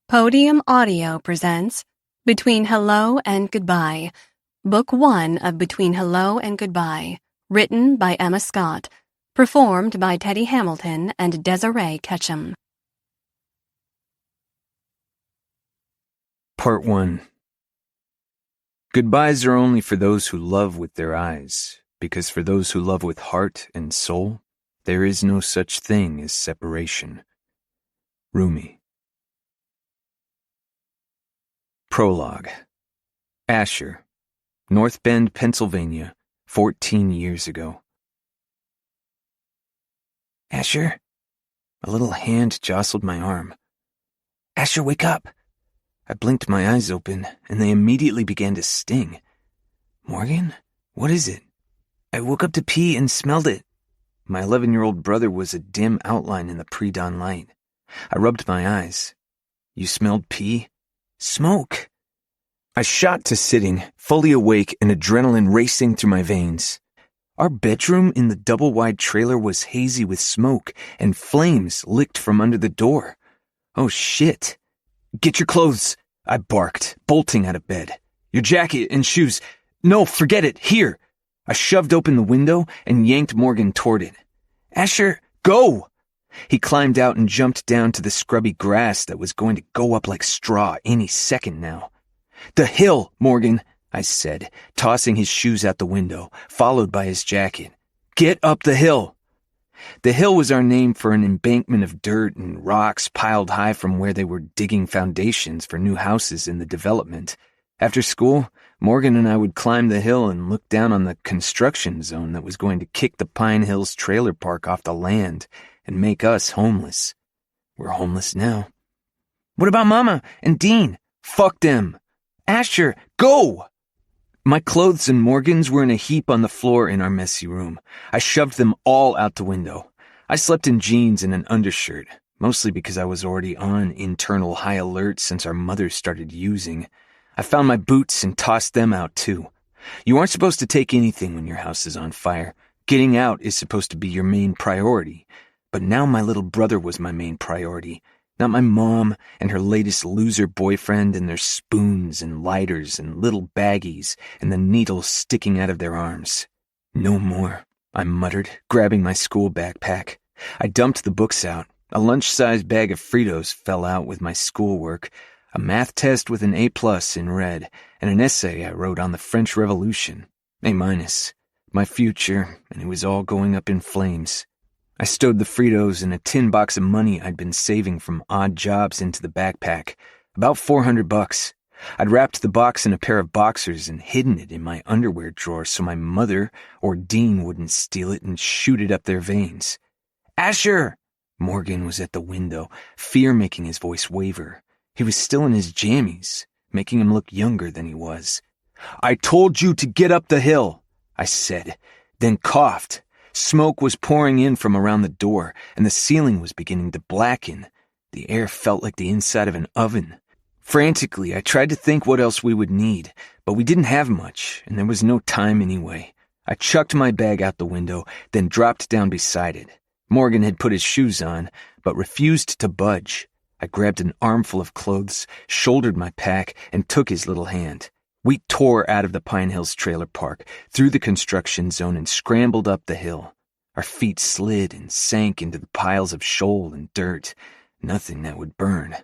Podium Audio presents Between Hello and Goodbye, Book 1 of Between Hello and Goodbye, written by Emma Scott, performed by Teddy Hamilton and Desiree Ketchum. Part 1. Goodbyes are only for those who love with their eyes, because for those who love with heart and soul, there is no such thing as separation. Rumi. Prologue. Asher, North Bend, Pennsylvania, 14 years ago. Asher? A little hand jostled my arm. Asher, wake up! I blinked my eyes open, and they immediately began to sting. Morgan? What is it? I woke up to pee and smelled it. My 11-year-old brother was a dim outline in the pre-dawn light. I rubbed my eyes. You smelled pee? Smoke! I shot to sitting, fully awake and adrenaline racing through my veins. Our bedroom in the double-wide trailer was hazy with smoke, and flames licked from under the door. Oh shit. Get your clothes, I barked, bolting out of bed. Your jacket and shoes. No, forget it, here. I shoved open the window and yanked Morgan toward it. Asher, go! He climbed out and jumped down to the scrubby grass that was going to go up like straw any second now. The hill, Morgan, I said, tossing his shoes out the window, followed by his jacket. Get up the hill. The hill was our name for an embankment of dirt and rocks piled high from where they were digging foundations for new houses in the development. After school, Morgan and I would climb the hill and look down on the construction zone that was going to kick the Pine Hills trailer park off the land and make us homeless. We're homeless now. What about Mama and Dean? Fuck them. Asher, go! My clothes and Morgan's were in a heap on the floor in our messy room. I shoved them all out the window. I slept in jeans and an undershirt, mostly because I was already on internal high alert since our mothers started using. I found my boots and tossed them out too. You aren't supposed to take anything when your house is on fire. Getting out is supposed to be your main priority. But now my little brother was my main priority. Not my mom and her latest loser boyfriend and their spoons and lighters and little baggies and the needles sticking out of their arms. No more, I muttered, grabbing my school backpack. I dumped the books out. A lunch-sized bag of Fritos fell out with my schoolwork, a math test with an A+ in red, and an essay I wrote on the French Revolution. A-, my future, and it was all going up in flames. I stowed the Fritos and a tin box of money I'd been saving from odd jobs into the backpack, about $400. I'd wrapped the box in a pair of boxers and hidden it in my underwear drawer so my mother or Dean wouldn't steal it and shoot it up their veins. Asher! Morgan was at the window, fear making his voice waver. He was still in his jammies, making him look younger than he was. I told you to get up the hill, I said, then coughed. Smoke was pouring in from around the door, and the ceiling was beginning to blacken. The air felt like the inside of an oven. Frantically, I tried to think what else we would need, but we didn't have much, and there was no time anyway. I chucked my bag out the window, then dropped down beside it. Morgan had put his shoes on, but refused to budge. I grabbed an armful of clothes, shouldered my pack, and took his little hand. We tore out of the Pine Hills trailer park, through the construction zone, and scrambled up the hill. Our feet slid and sank into the piles of shoal and dirt, nothing that would burn.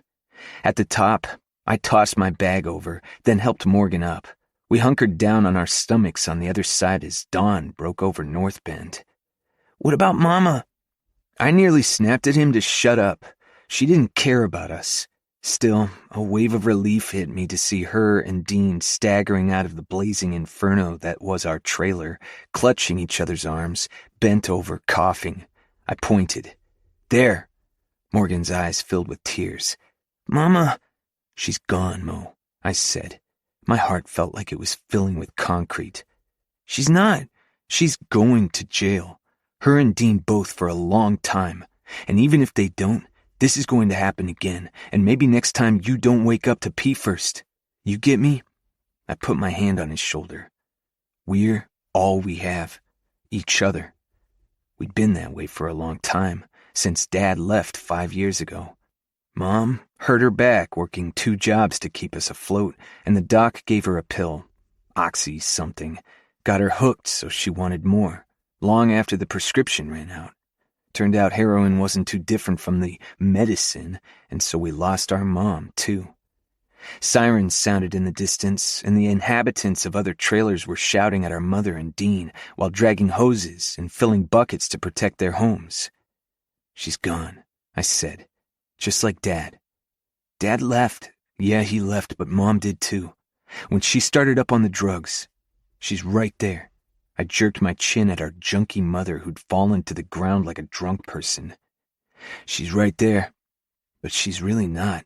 At the top, I tossed my bag over, then helped Morgan up. We hunkered down on our stomachs on the other side as dawn broke over North Bend. What about Mama? I nearly snapped at him to shut up. She didn't care about us. Still, a wave of relief hit me to see her and Dean staggering out of the blazing inferno that was our trailer, clutching each other's arms, bent over, coughing. I pointed. There. Morgan's eyes filled with tears. Mama. She's gone, Mo, I said. My heart felt like it was filling with concrete. She's not. She's going to jail. Her and Dean both for a long time. And even if they don't, this is going to happen again, and maybe next time you don't wake up to pee first. You get me? I put my hand on his shoulder. We're all we have. Each other. We'd been that way for a long time, since Dad left 5 years ago. Mom hurt her back working 2 jobs to keep us afloat, and the doc gave her a pill, Oxy something, got her hooked so she wanted more, long after the prescription ran out. Turned out heroin wasn't too different from the medicine, and so we lost our mom, too. Sirens sounded in the distance, and the inhabitants of other trailers were shouting at our mother and Dean while dragging hoses and filling buckets to protect their homes. She's gone, I said, just like Dad. Dad left. Yeah, he left, but Mom did too. When she started up on the drugs, she's right there. I jerked my chin at our junky mother who'd fallen to the ground like a drunk person. She's right there, but she's really not.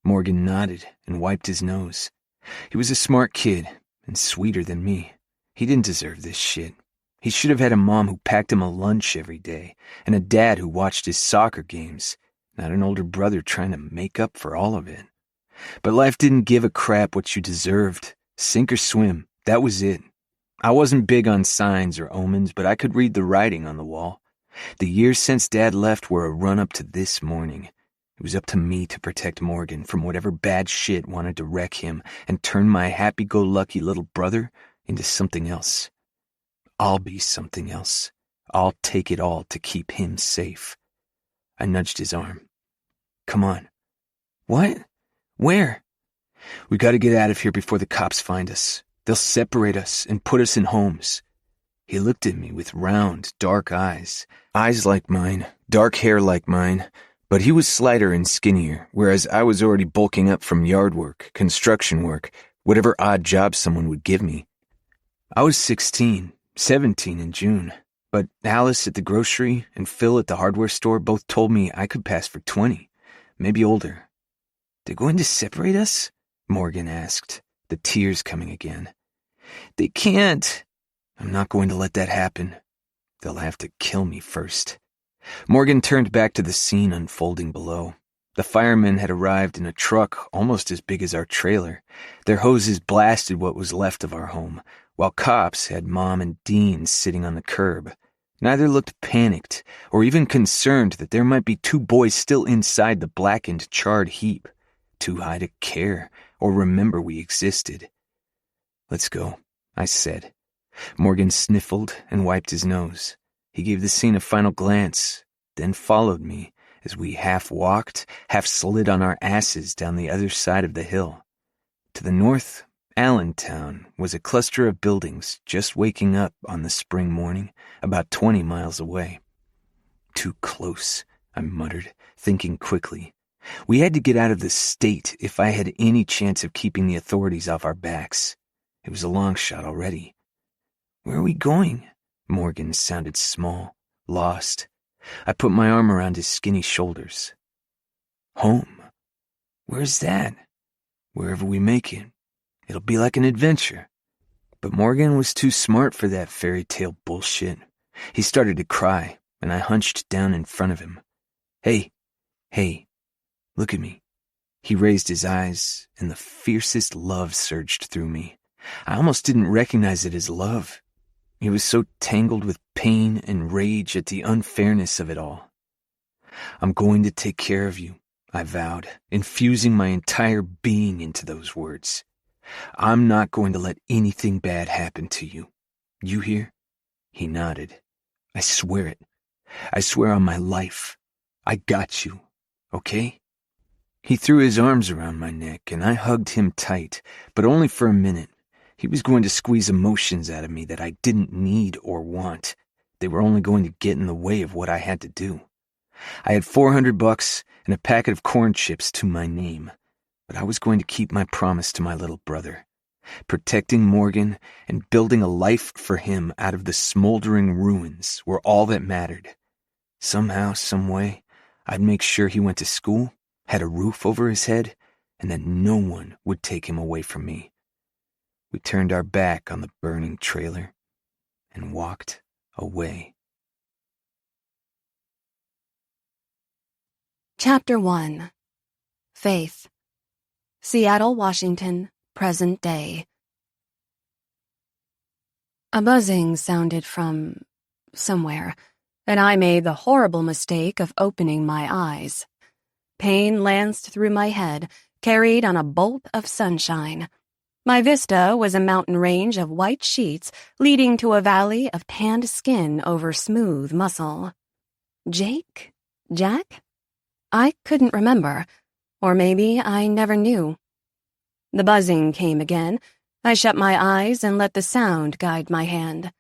Morgan nodded and wiped his nose. He was a smart kid and sweeter than me. He didn't deserve this shit. He should have had a mom who packed him a lunch every day and a dad who watched his soccer games, not an older brother trying to make up for all of it. But life didn't give a crap what you deserved. Sink or swim, that was it. I wasn't big on signs or omens, but I could read the writing on the wall. The years since Dad left were a run-up to this morning. It was up to me to protect Morgan from whatever bad shit wanted to wreck him and turn my happy-go-lucky little brother into something else. I'll be something else. I'll take it all to keep him safe. I nudged his arm. Come on. What? Where? We gotta get out of here before the cops find us. They'll separate us and put us in homes. He looked at me with round, dark eyes like mine, dark hair like mine, but he was slighter and skinnier, whereas I was already bulking up from yard work, construction work, whatever odd job someone would give me. I was 16, 17 in June, but Alice at the grocery and Phil at the hardware store both told me I could pass for 20, maybe older. They're going to separate us? Morgan asked, the tears coming again. They can't. I'm not going to let that happen. They'll have to kill me first. Morgan turned back to the scene unfolding below. The firemen had arrived in a truck almost as big as our trailer. Their hoses blasted what was left of our home, while cops had Mom and Dean sitting on the curb. Neither looked panicked or even concerned that there might be 2 boys still inside the blackened, charred heap, too high to care or remember we existed. Let's go, I said. Morgan sniffled and wiped his nose. He gave the scene a final glance, then followed me as we half walked, half slid on our asses down the other side of the hill. To the north, Allentown was a cluster of buildings just waking up on the spring morning, about 20 miles away. Too close, I muttered, thinking quickly. We had to get out of the state if I had any chance of keeping the authorities off our backs. It was a long shot already. Where are we going? Morgan sounded small, lost. I put my arm around his skinny shoulders. Home? Where's that? Wherever we make it. It'll be like an adventure. But Morgan was too smart for that fairy tale bullshit. He started to cry, and I hunched down in front of him. Hey, look at me. He raised his eyes, and the fiercest love surged through me. I almost didn't recognize it as love. He was so tangled with pain and rage at the unfairness of it all. I'm going to take care of you, I vowed, infusing my entire being into those words. I'm not going to let anything bad happen to you. You hear? He nodded. I swear it. I swear on my life. I got you, okay? He threw his arms around my neck, and I hugged him tight, but only for a minute. He was going to squeeze emotions out of me that I didn't need or want. They were only going to get in the way of what I had to do. I had $400 and a packet of corn chips to my name, but I was going to keep my promise to my little brother. Protecting Morgan and building a life for him out of the smoldering ruins were all that mattered. Somehow, some way, I'd make sure he went to school, had a roof over his head, and that no one would take him away from me. We turned our back on the burning trailer and walked away. Chapter 1. Faith. Seattle, Washington, present day. A buzzing sounded from somewhere, and I made the horrible mistake of opening my eyes. pain lanced through my head, carried on a bolt of sunshine. My vista was a mountain range of white sheets leading to a valley of tanned skin over smooth muscle. Jake? Jack? I couldn't remember, or maybe I never knew. The buzzing came again. I shut my eyes and let the sound guide my hand.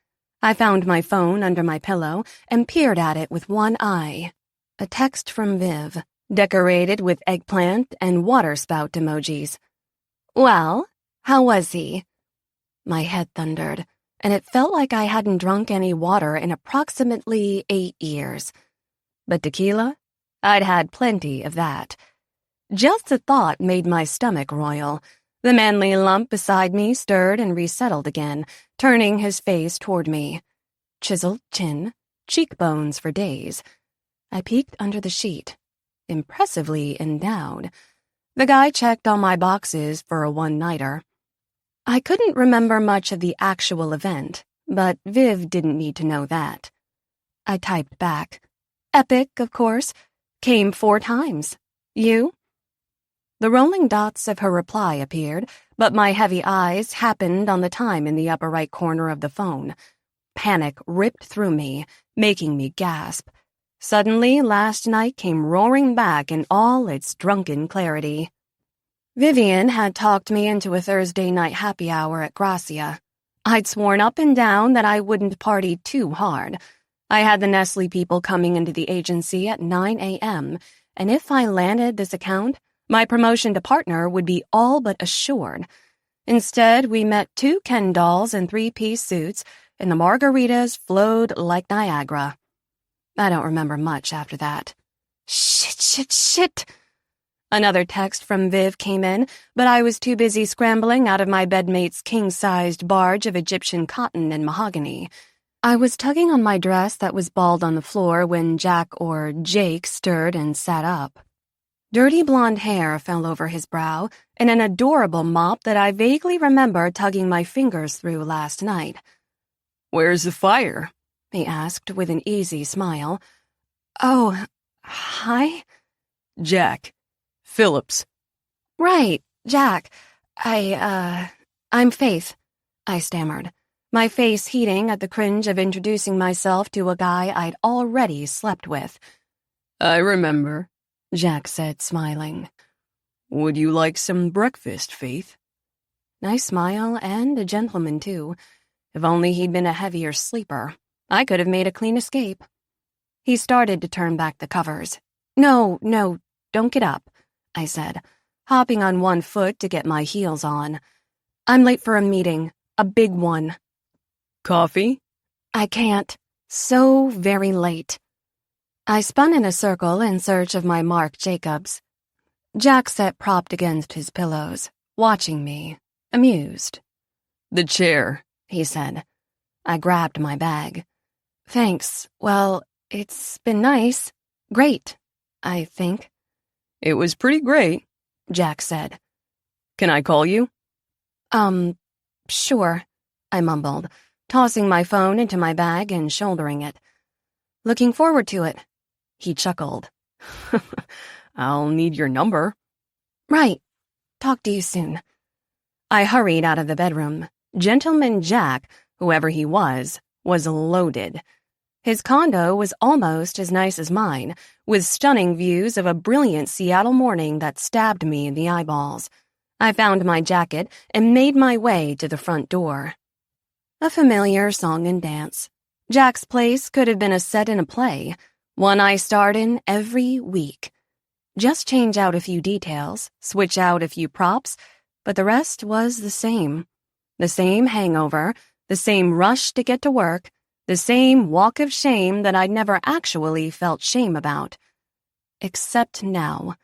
I found my phone under my pillow and peered at it with one eye. A text from Viv, decorated with eggplant and waterspout emojis. Well, how was he? My head thundered, and it felt like I hadn't drunk any water in approximately 8 years. But tequila? I'd had plenty of that. Just the thought made my stomach roil. The manly lump beside me stirred and resettled again, turning his face toward me. Chiseled chin, cheekbones for days. I peeked under the sheet. Impressively endowed. The guy checked all my boxes for a one-nighter. I couldn't remember much of the actual event, but Viv didn't need to know that. I typed back. Epic, of course. Came 4 times. You? The rolling dots of her reply appeared, but my heavy eyes happened on the time in the upper right corner of the phone. Panic ripped through me, making me gasp. Suddenly, last night came roaring back in all its drunken clarity. Vivian had talked me into a Thursday night happy hour at Gracia. I'd sworn up and down that I wouldn't party too hard. I had the Nestle people coming into the agency at 9 a.m., and if I landed this account, my promotion to partner would be all but assured. Instead, we met 2 Ken dolls in 3-piece suits, and the margaritas flowed like Niagara. I don't remember much after that. Shit. Another text from Viv came in, but I was too busy scrambling out of my bedmate's king-sized barge of Egyptian cotton and mahogany. I was tugging on my dress that was balled on the floor when Jack or Jake stirred and sat up. Dirty blonde hair fell over his brow, and an adorable mop that I vaguely remember tugging my fingers through last night. Where's the fire? He asked with an easy smile. Oh, hi? Jack. Phillips. Right, Jack. I'm Faith, I stammered, my face heating at the cringe of introducing myself to a guy I'd already slept with. I remember, Jack said, smiling. Would you like some breakfast, Faith? Nice smile, and a gentleman, too. If only he'd been a heavier sleeper, I could have made a clean escape. He started to turn back the covers. No, don't get up, I said, hopping on one foot to get my heels on. I'm late for a meeting, a big one. Coffee? I can't. So very late. I spun in a circle in search of my Marc Jacobs. Jack sat propped against his pillows, watching me, amused. The chair, he said. I grabbed my bag. Thanks. Well, it's been nice. Great, I think. It was pretty great, Jack said. Can I call you? Sure, I mumbled, tossing my phone into my bag and shouldering it. Looking forward to it. He chuckled. I'll need your number. Right. Talk to you soon. I hurried out of the bedroom. Gentleman Jack, whoever he was loaded. His condo was almost as nice as mine, with stunning views of a brilliant Seattle morning that stabbed me in the eyeballs. I found my jacket and made my way to the front door. A familiar song and dance. Jack's place could have been a set in a play, one I starred in every week. Just change out a few details, switch out a few props, but the rest was the same. The same hangover, the same rush to get to work, the same walk of shame that I'd never actually felt shame about. Except now.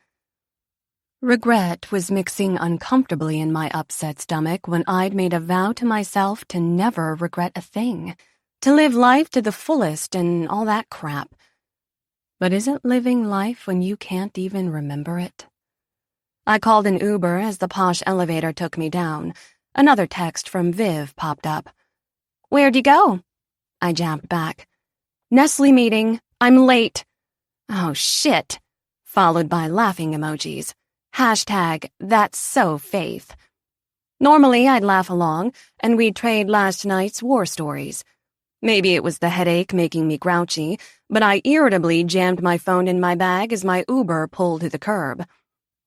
Regret was mixing uncomfortably in my upset stomach when I'd made a vow to myself to never regret a thing, to live life to the fullest and all that crap. But isn't living life when you can't even remember it? I called an Uber as the posh elevator took me down. Another text from Viv popped up. Where'd you go? I jabbed back. Nestle meeting. I'm late. Oh, shit. followed by laughing emojis. Hashtag, that's so Faith. Normally, I'd laugh along, and we'd trade last night's war stories. Maybe it was the headache making me grouchy, but I irritably jammed my phone in my bag as my Uber pulled to the curb.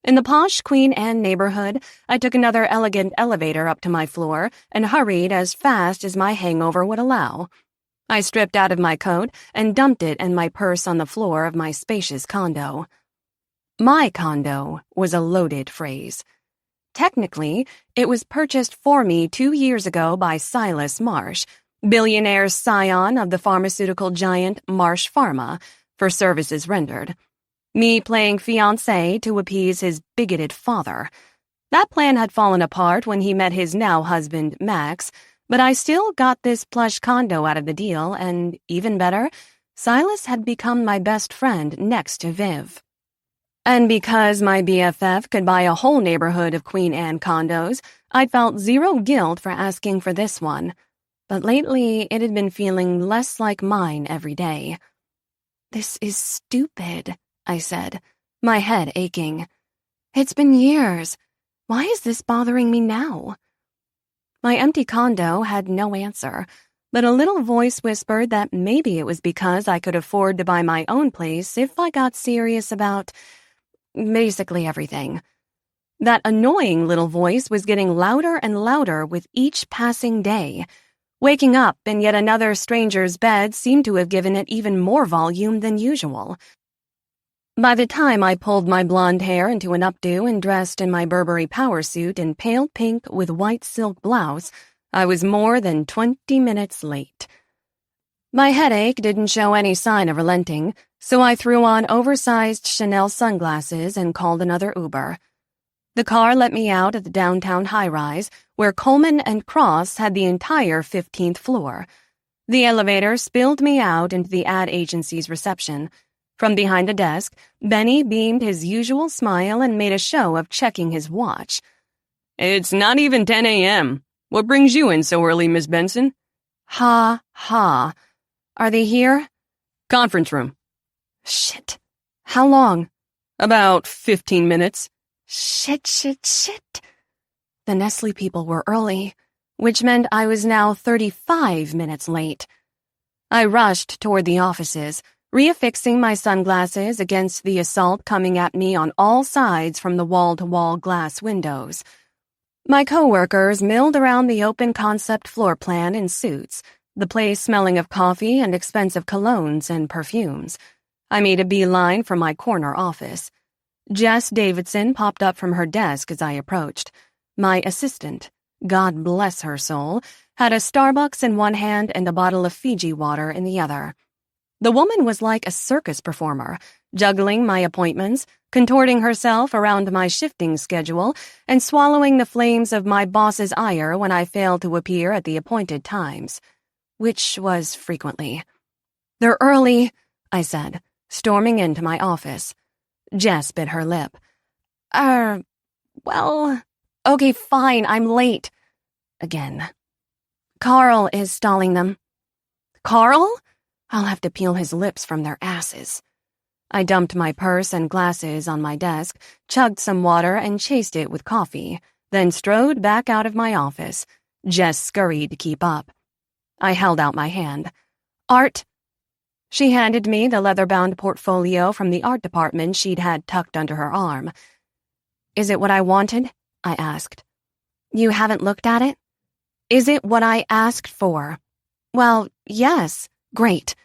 In the posh Queen Anne neighborhood, I took another elegant elevator up to my floor and hurried as fast as my hangover would allow. I stripped out of my coat and dumped it and my purse on the floor of my spacious condo. My condo was a loaded phrase. Technically, it was purchased for me 2 years ago by Silas Marsh, billionaire scion of the pharmaceutical giant Marsh Pharma, for services rendered. Me playing fiancé to appease his bigoted father. That plan had fallen apart when he met his now-husband, Max, but I still got this plush condo out of the deal, and, even better, Silas had become my best friend next to Viv. And because my BFF could buy a whole neighborhood of Queen Anne condos, I'd felt zero guilt for asking for this one. But lately, it had been feeling less like mine every day. "This is stupid," I said, my head aching. "It's been years. Why is this bothering me now?" My empty condo had no answer, but a little voice whispered that maybe it was because I could afford to buy my own place if I got serious about basically everything. That annoying little voice was getting louder and louder with each passing day. Waking up in yet another stranger's bed seemed to have given it even more volume than usual. By the time I pulled my blonde hair into an updo and dressed in my Burberry power suit in pale pink with white silk blouse, I was more than 20 minutes late. My headache didn't show any sign of relenting, so I threw on oversized Chanel sunglasses and called another Uber. The car let me out at the downtown high-rise, where Coleman and Cross had the entire 15th floor. The elevator spilled me out into the ad agency's reception. From behind a desk, Benny beamed his usual smile and made a show of checking his watch. "It's not even 10 a.m. What brings you in so early, Miss Benson?" "Ha, ha. Are they here?" "Conference room." "Shit. How long?" "About 15 minutes. Shit. The Nestle people were early, which meant I was now 35 minutes late. I rushed toward the offices, reaffixing my sunglasses against the assault coming at me on all sides from the wall-to-wall glass windows. My coworkers milled around the open concept floor plan in suits, the place smelling of coffee and expensive colognes and perfumes. I made a beeline for my corner office. Jess Davidson popped up from her desk as I approached. My assistant, God bless her soul, had a Starbucks in one hand and a bottle of Fiji water in the other. The woman was like a circus performer, juggling my appointments, contorting herself around my shifting schedule, and swallowing the flames of my boss's ire when I failed to appear at the appointed times, which was frequently. "They're early," I said, storming into my office. Jess bit her lip. Well, okay, fine, I'm late. Again. "Carl is stalling them." "Carl?" I'll have to peel his lips from their asses. I dumped my purse and glasses on my desk, chugged some water, and chased it with coffee, then strode back out of my office. Jess scurried to keep up. I held out my hand. "Art." She handed me the leather-bound portfolio from the art department she'd had tucked under her arm. "Is it what I wanted?" I asked. "You haven't looked at it?" "Is it what I asked for?" "Well, yes. Great."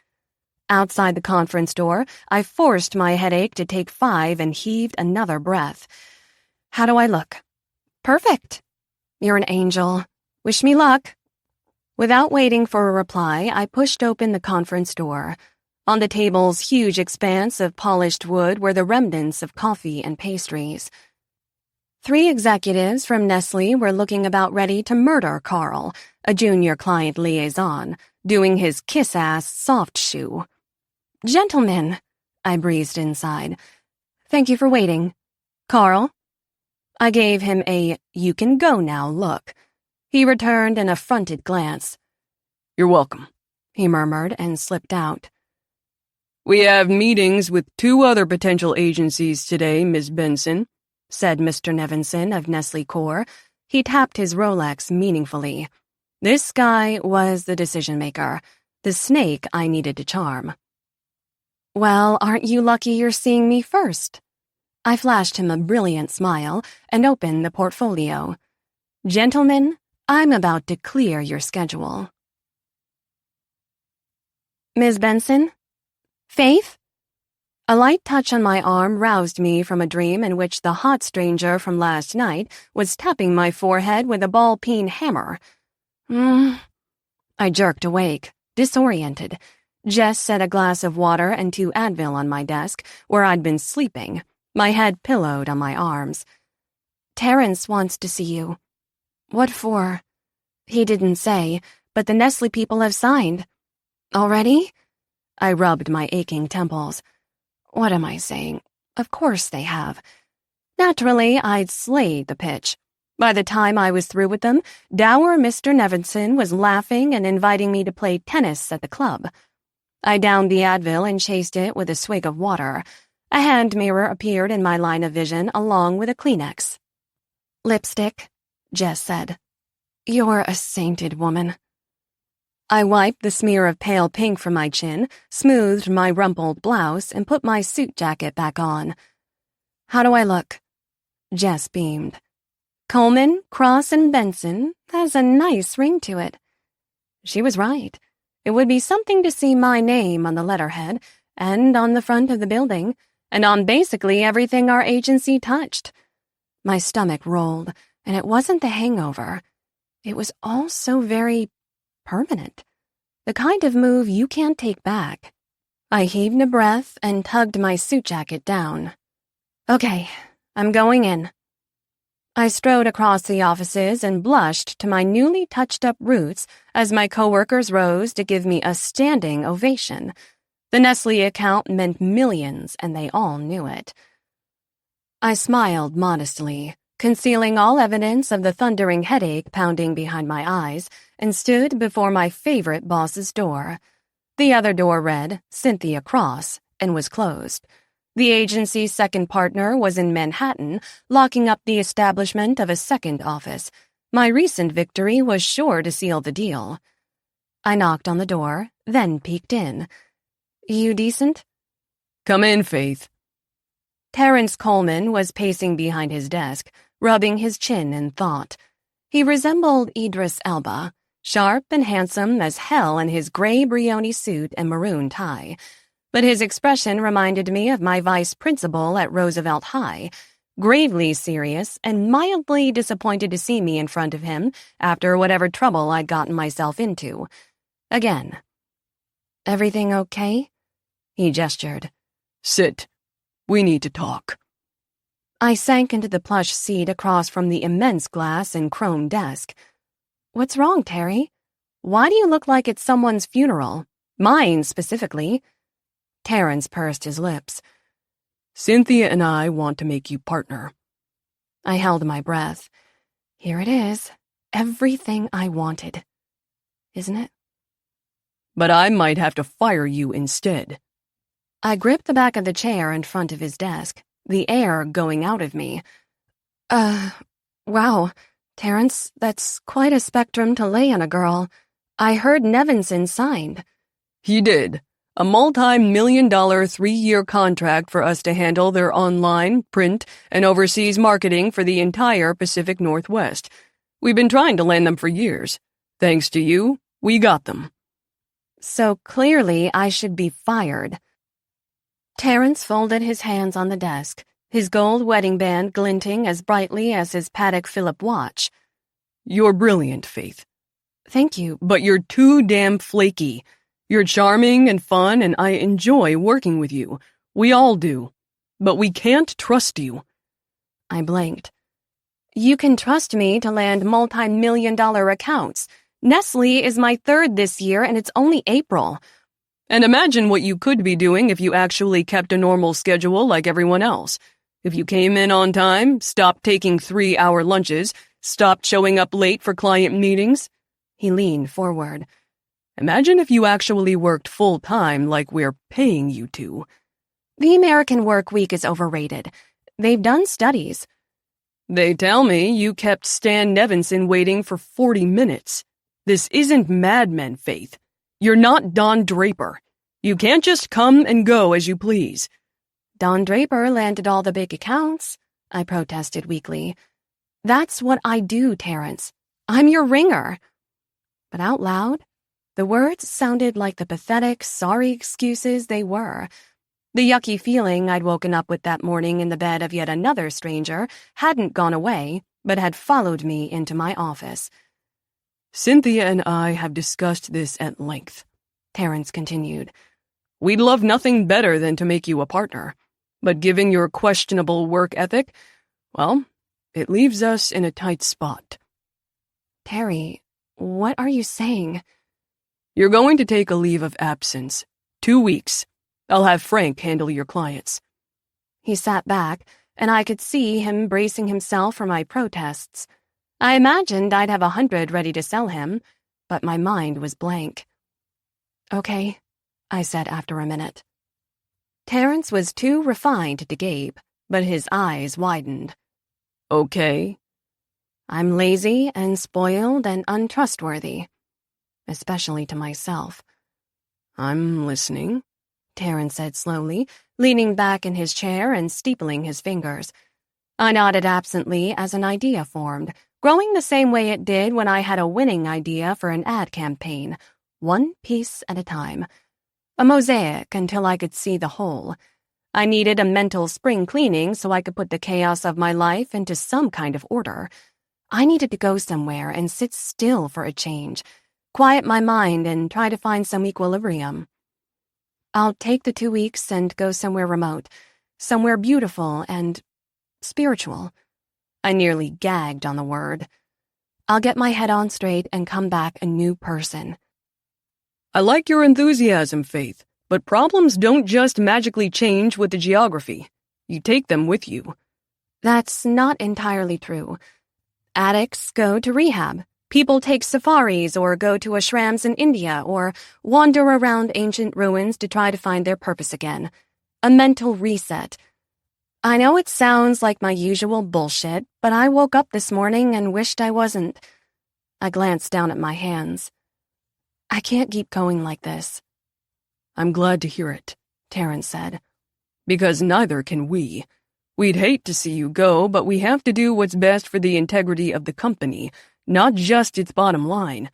Outside the conference door, I forced my headache to take 5 and heaved another breath. "How do I look?" "Perfect." "You're an angel. Wish me luck." Without waiting for a reply, I pushed open the conference door. On the table's huge expanse of polished wood were the remnants of coffee and pastries. 3 executives from Nestle were looking about ready to murder Carl, a junior client liaison, doing his kiss-ass soft shoe. "Gentlemen," I breezed inside. "Thank you for waiting. Carl?" I gave him a "you can go now" look. He returned an affronted glance. "You're welcome," he murmured and slipped out. "We have meetings with 2 other potential agencies today, Miss Benson," said Mr. Nevinson of Nestle Corps. He tapped his Rolex meaningfully. This guy was the decision-maker, the snake I needed to charm. "Well, aren't you lucky you're seeing me first?" I flashed him a brilliant smile and opened the portfolio. "Gentlemen, I'm about to clear your schedule." "Ms. Benson? Faith?" A light touch on my arm roused me from a dream in which the hot stranger from last night was tapping my forehead with a ball-peen hammer. I jerked awake, disoriented. Jess set a glass of water and 2 Advil on my desk, where I'd been sleeping, my head pillowed on my arms. "Terrence wants to see you." "What for?" "He didn't say, but the Nestle people have signed." "Already?" I rubbed my aching temples. What am I saying? Of course they have. Naturally, I'd slayed the pitch. By the time I was through with them, dour Mr. Nevinson was laughing and inviting me to play tennis at the club. I downed the Advil and chased it with a swig of water. A hand mirror appeared in my line of vision along with a Kleenex. "Lipstick," Jess said. "You're a sainted woman." I wiped the smear of pale pink from my chin, smoothed my rumpled blouse, and put my suit jacket back on. "How do I look?" Jess beamed. "Coleman, Cross, and Benson has a nice ring to it." She was right. It would be something to see my name on the letterhead, and on the front of the building, and on basically everything our agency touched. My stomach rolled, and it wasn't the hangover. It was all so very permanent. The kind of move you can't take back. I heaved a breath and tugged my suit jacket down. "Okay, I'm going in." I strode across the offices and blushed to my newly touched-up roots as my coworkers rose to give me a standing ovation. The Nestle account meant millions, and they all knew it. I smiled modestly, concealing all evidence of the thundering headache pounding behind my eyes, and stood before my favorite boss's door. The other door read, Cynthia Cross, and was closed. The agency's second partner was in Manhattan, locking up the establishment of a second office. My recent victory was sure to seal the deal. I knocked on the door, then peeked in. "You decent?" "Come in, Faith." Terrence Coleman was pacing behind his desk, rubbing his chin in thought. He resembled Idris Elba, sharp and handsome as hell in his gray Brioni suit and maroon tie. But his expression reminded me of my vice principal at Roosevelt High, gravely serious and mildly disappointed to see me in front of him after whatever trouble I'd gotten myself into. Again. "Everything okay?" He gestured. "Sit. We need to talk." I sank into the plush seat across from the immense glass and chrome desk. "What's wrong, Terry? Why do you look like it's someone's funeral? Mine, specifically." Terrence pursed his lips. "Cynthia and I want to make you partner." I held my breath. Here it is. Everything I wanted. Isn't it? "But I might have to fire you instead." I gripped the back of the chair in front of his desk, the air going out of me. Wow, Terrence, that's quite a spectrum to lay on a girl. I heard Nevinson signed." "He did. A multi-million-dollar 3-year contract for us to handle their online, print, and overseas marketing for the entire Pacific Northwest. We've been trying to land them for years. Thanks to you, we got them." "So clearly I should be fired." Terrence folded his hands on the desk, his gold wedding band glinting as brightly as his Patek Philippe watch. "You're brilliant, Faith." "Thank you." "But you're too damn flaky. You're charming and fun, and I enjoy working with you. We all do. But we can't trust you." I blinked. "You can trust me to land multi-million-dollar accounts. Nestle is my 3rd this year, and it's only April." "And imagine what you could be doing if you actually kept a normal schedule like everyone else. If you came in on time, stopped taking 3-hour lunches, stopped showing up late for client meetings." He leaned forward. Imagine if you actually worked full-time like we're paying you to. The American work week is overrated. They've done studies. They tell me you kept Stan Nevinson waiting for 40 minutes. This isn't Mad Men, Faith. You're not Don Draper. You can't just come and go as you please. Don Draper landed all the big accounts, I protested weakly. That's what I do, Terrence. I'm your ringer. But out loud, the words sounded like the pathetic, sorry excuses they were. The yucky feeling I'd woken up with that morning in the bed of yet another stranger hadn't gone away, but had followed me into my office. Cynthia and I have discussed this at length, Terrence continued. We'd love nothing better than to make you a partner, but given your questionable work ethic, well, it leaves us in a tight spot. Terry, what are you saying? You're going to take a leave of absence. 2 weeks. I'll have Frank handle your clients. He sat back, and I could see him bracing himself for my protests. I imagined I'd have 100 ready to sell him, but my mind was blank. Okay, I said after a minute. Terrence was too refined to gape, but his eyes widened. Okay. I'm lazy and spoiled and untrustworthy, especially to myself. I'm listening, Terrence said slowly, leaning back in his chair and steepling his fingers. I nodded absently as an idea formed, growing the same way it did when I had a winning idea for an ad campaign, one piece at a time. A mosaic until I could see the whole. I needed a mental spring cleaning so I could put the chaos of my life into some kind of order. I needed to go somewhere and sit still for a change, quiet my mind and try to find some equilibrium. I'll take the 2 weeks and go somewhere remote, somewhere beautiful and spiritual. I nearly gagged on the word. I'll get my head on straight and come back a new person. I like your enthusiasm, Faith, but problems don't just magically change with the geography. You take them with you. That's not entirely true. Addicts go to rehab. People take safaris or go to ashrams in India or wander around ancient ruins to try to find their purpose again. A mental reset. I know it sounds like my usual bullshit, but I woke up this morning and wished I wasn't. I glanced down at my hands. I can't keep going like this. I'm glad to hear it, Terrence said. Because neither can we. We'd hate to see you go, but we have to do what's best for the integrity of the company, not just its bottom line.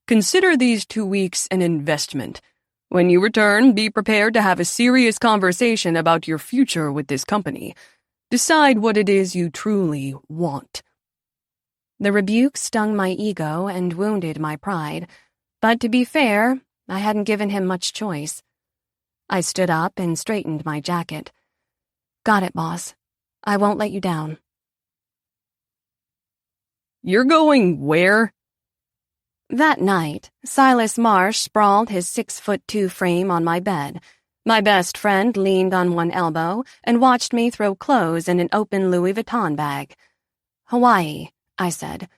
Consider these 2 weeks an investment. When you return, be prepared to have a serious conversation about your future with this company. Decide what it is you truly want. The rebuke stung my ego and wounded my pride. But to be fair, I hadn't given him much choice. I stood up and straightened my jacket. Got it, boss. I won't let you down. You're going where? That night, Silas Marsh sprawled his 6'2" frame on my bed. My best friend leaned on one elbow and watched me throw clothes in an open Louis Vuitton bag. Hawaii, I said.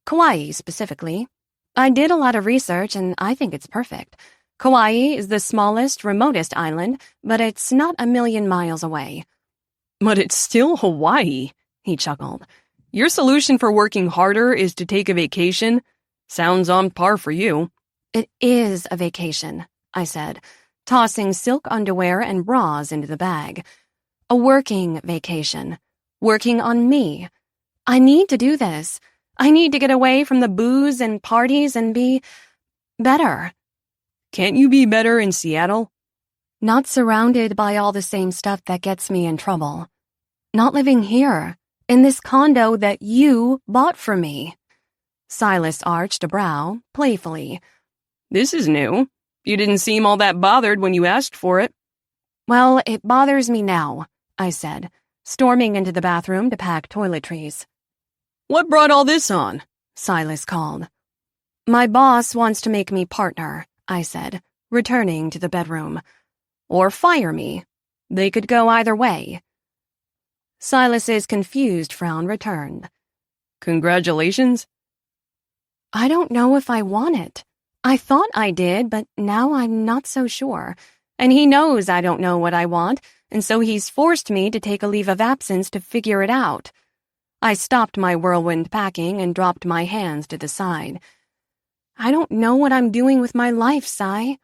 Kauai, specifically. I did a lot of research, and I think it's perfect. Kauai is the smallest, remotest island, but it's not a million miles away. But it's still Hawaii, he chuckled. Your solution for working harder is to take a vacation? Sounds on par for you. It is a vacation, I said, tossing silk underwear and bras into the bag. A working vacation. Working on me. I need to do this. I need to get away from the booze and parties and be better. Can't you be better in Seattle? Not surrounded by all the same stuff that gets me in trouble. Not living here, in this condo that you bought for me. Silas arched a brow, playfully. This is new. You didn't seem all that bothered when you asked for it. Well, it bothers me now, I said, storming into the bathroom to pack toiletries. What brought all this on? Silas called. My boss wants to make me partner, I said, returning to the bedroom. Or fire me. They could go either way. Silas's confused frown returned. Congratulations? I don't know if I want it. I thought I did, but now I'm not so sure. And he knows I don't know what I want, and so he's forced me to take a leave of absence to figure it out. I stopped my whirlwind packing and dropped my hands to the side. I don't know what I'm doing with my life, Sai.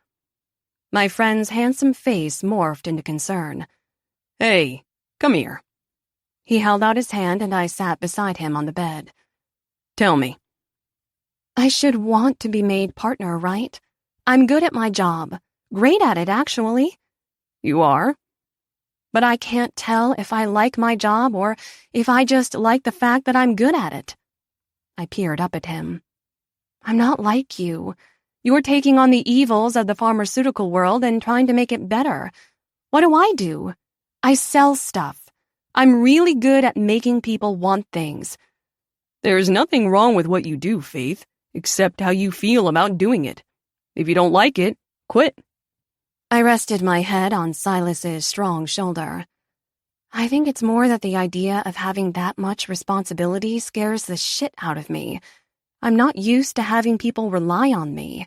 My friend's handsome face morphed into concern. Hey, come here. He held out his hand and I sat beside him on the bed. Tell me. I should want to be made partner, right? I'm good at my job. Great at it, actually. You are? But I can't tell if I like my job or if I just like the fact that I'm good at it. I peered up at him. I'm not like you. You're taking on the evils of the pharmaceutical world and trying to make it better. What do? I sell stuff. I'm really good at making people want things. There's nothing wrong with what you do, Faith, except how you feel about doing it. If you don't like it, quit. I rested my head on Silas's strong shoulder. I think it's more that the idea of having that much responsibility scares the shit out of me. I'm not used to having people rely on me.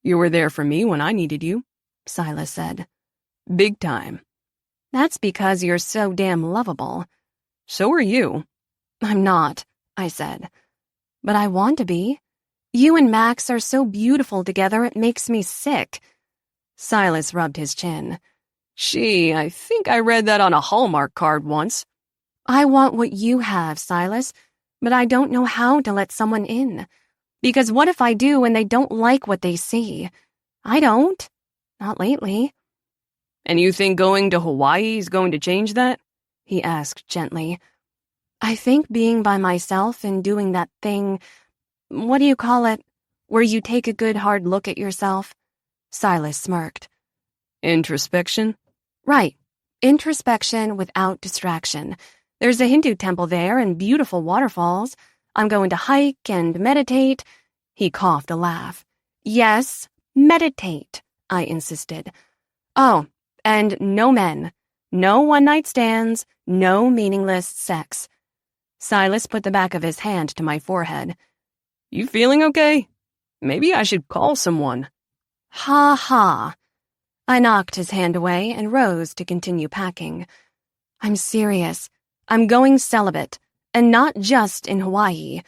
You were there for me when I needed you, Silas said. Big time. That's because you're so damn lovable. So are you. I'm not, I said. But I want to be. You and Max are so beautiful together it makes me sick. Silas rubbed his chin. Gee, I think I read that on a Hallmark card once. I want what you have, Silas, but I don't know how to let someone in. Because what if I do and they don't like what they see? I don't. Not lately. And you think going to Hawaii is going to change that? He asked gently. I think being by myself and doing that thing, what do you call it, where you take a good hard look at yourself? Silas smirked. Introspection? Right. Introspection without distraction. There's a Hindu temple there and beautiful waterfalls. I'm going to hike and meditate. He coughed a laugh. Yes, meditate, I insisted. Oh, and no men. No one-night stands. No meaningless sex. Silas put the back of his hand to my forehead. You feeling okay? Maybe I should call someone. Ha ha. I knocked his hand away and rose to continue packing. I'm serious. I'm going celibate, and not just in Hawaii.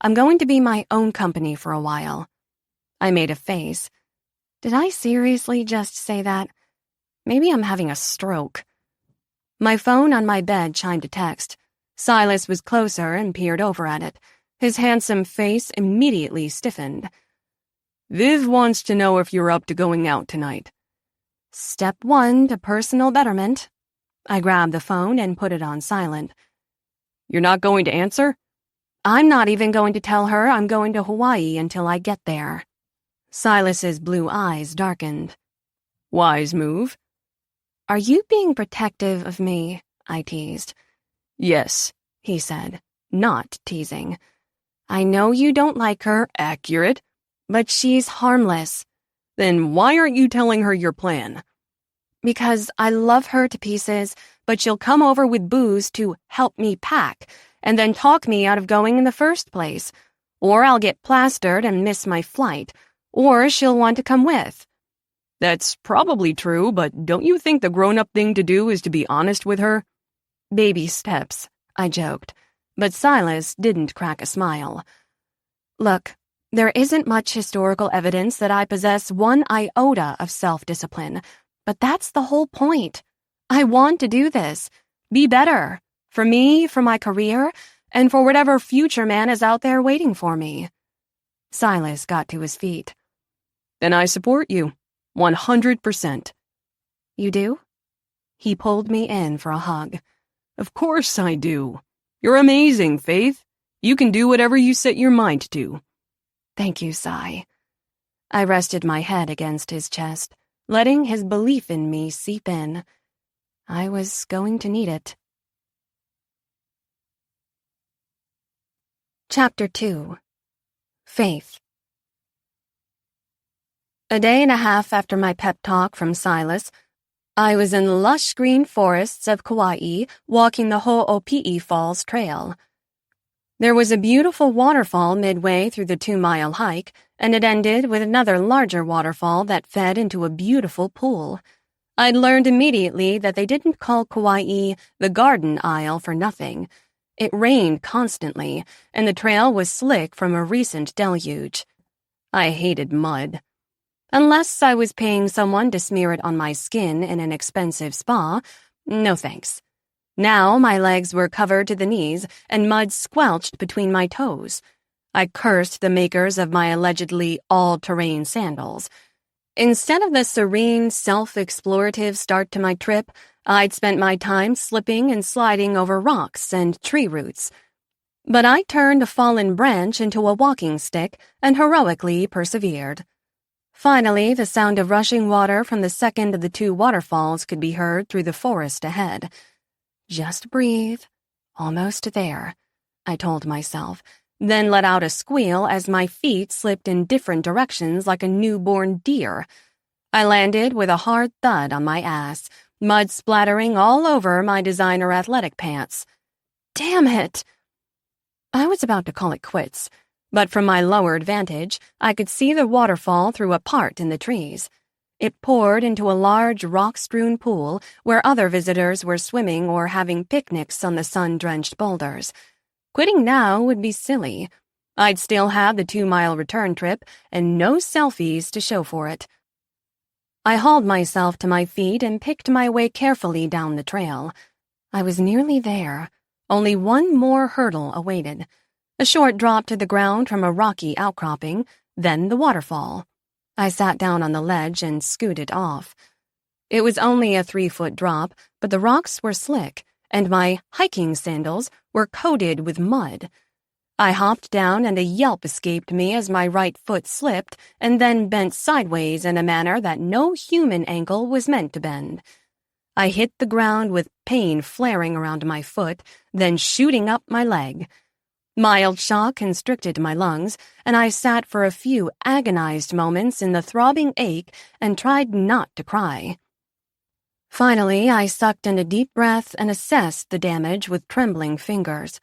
I'm going to be my own company for a while. I made a face. Did I seriously just say that? Maybe I'm having a stroke. My phone on my bed chimed a text. Silas was closer and peered over at it. His handsome face immediately stiffened. Viv wants to know if you're up to going out tonight. Step 1 to personal betterment. I grabbed the phone and put it on silent. You're not going to answer? I'm not even going to tell her I'm going to Hawaii until I get there. Silas's blue eyes darkened. Wise move. Are you being protective of me? I teased. Yes, he said, not teasing. I know you don't like her. Accurate. But she's harmless. Then why aren't you telling her your plan? Because I love her to pieces, but she'll come over with booze to help me pack, and then talk me out of going in the first place. Or I'll get plastered and miss my flight. Or she'll want to come with. That's probably true, but don't you think the grown-up thing to do is to be honest with her? Baby steps, I joked, but Silas didn't crack a smile. Look, there isn't much historical evidence that I possess one iota of self-discipline, but that's the whole point. I want to do this, be better, for me, for my career, and for whatever future man is out there waiting for me. Silas got to his feet. Then I support you, 100%. You do? He pulled me in for a hug. Of course I do. You're amazing, Faith. You can do whatever you set your mind to. Thank you, Sai. I rested my head against his chest, letting his belief in me seep in. I was going to need it. Chapter 2. Faith. A day and a half after my pep talk from Silas, I was in the lush green forests of Kauai walking the Ho'opi'i Falls Trail. There was a beautiful waterfall midway through the 2-mile hike, and it ended with another larger waterfall that fed into a beautiful pool. I'd learned immediately that they didn't call Kauai the Garden Isle for nothing. It rained constantly, and the trail was slick from a recent deluge. I hated mud. Unless I was paying someone to smear it on my skin in an expensive spa, no thanks. Now my legs were covered to the knees, and mud squelched between my toes. I cursed the makers of my allegedly all-terrain sandals. Instead of the serene, self-explorative start to my trip, I'd spent my time slipping and sliding over rocks and tree roots. But I turned a fallen branch into a walking stick and heroically persevered. Finally, the sound of rushing water from the second of the two waterfalls could be heard through the forest ahead. Just breathe. Almost there, I told myself, then let out a squeal as my feet slipped in different directions like a newborn deer. I landed with a hard thud on my ass, mud splattering all over my designer athletic pants. Damn it! I was about to call it quits, but from my lowered vantage, I could see the waterfall through a part in the trees. It poured into a large rock-strewn pool where other visitors were swimming or having picnics on the sun-drenched boulders. Quitting now would be silly. I'd still have the 2-mile return trip and no selfies to show for it. I hauled myself to my feet and picked my way carefully down the trail. I was nearly there. Only one more hurdle awaited. A short drop to the ground from a rocky outcropping, then the waterfall. I sat down on the ledge and scooted off. It was only a 3-foot drop, but the rocks were slick, and my hiking sandals were coated with mud. I hopped down and a yelp escaped me as my right foot slipped and then bent sideways in a manner that no human ankle was meant to bend. I hit the ground with pain flaring around my foot, then shooting up my leg. Mild shock constricted my lungs, and I sat for a few agonized moments in the throbbing ache and tried not to cry. Finally, I sucked in a deep breath and assessed the damage with trembling fingers.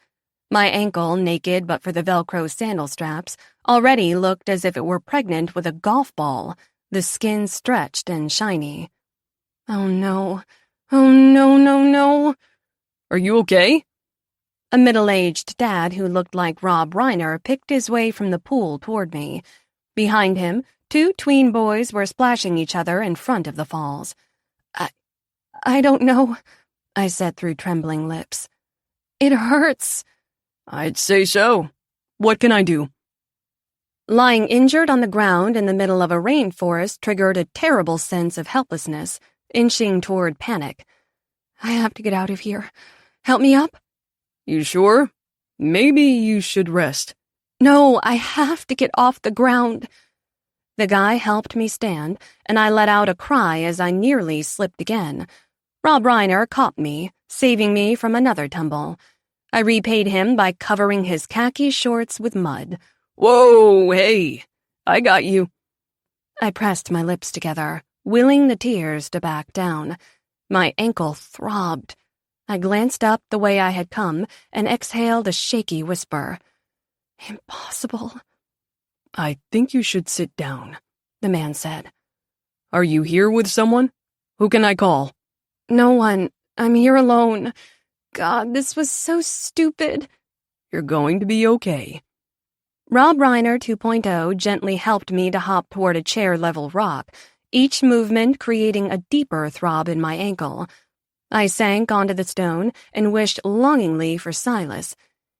My ankle, naked but for the Velcro sandal straps, already looked as if it were pregnant with a golf ball, the skin stretched and shiny. Oh no. Oh no, no, no. Are you okay? A middle-aged dad who looked like Rob Reiner picked his way from the pool toward me. Behind him, 2 tween boys were splashing each other in front of the falls. I don't know, I said through trembling lips. It hurts. I'd say so. What can I do? Lying injured on the ground in the middle of a rainforest triggered a terrible sense of helplessness, inching toward panic. I have to get out of here. Help me up? You sure? Maybe you should rest. No, I have to get off the ground. The guy helped me stand, and I let out a cry as I nearly slipped again. Rob Reiner caught me, saving me from another tumble. I repaid him by covering his khaki shorts with mud. Whoa, hey, I got you. I pressed my lips together, willing the tears to back down. My ankle throbbed. I glanced up the way I had come and exhaled a shaky whisper. Impossible. I think you should sit down, the man said. Are you here with someone? Who can I call? No one. I'm here alone. God, this was so stupid. You're going to be okay. Rob Reiner 2.0 gently helped me to hop toward a chair-level rock, each movement creating a deeper throb in my ankle. I sank onto the stone and wished longingly for Silas.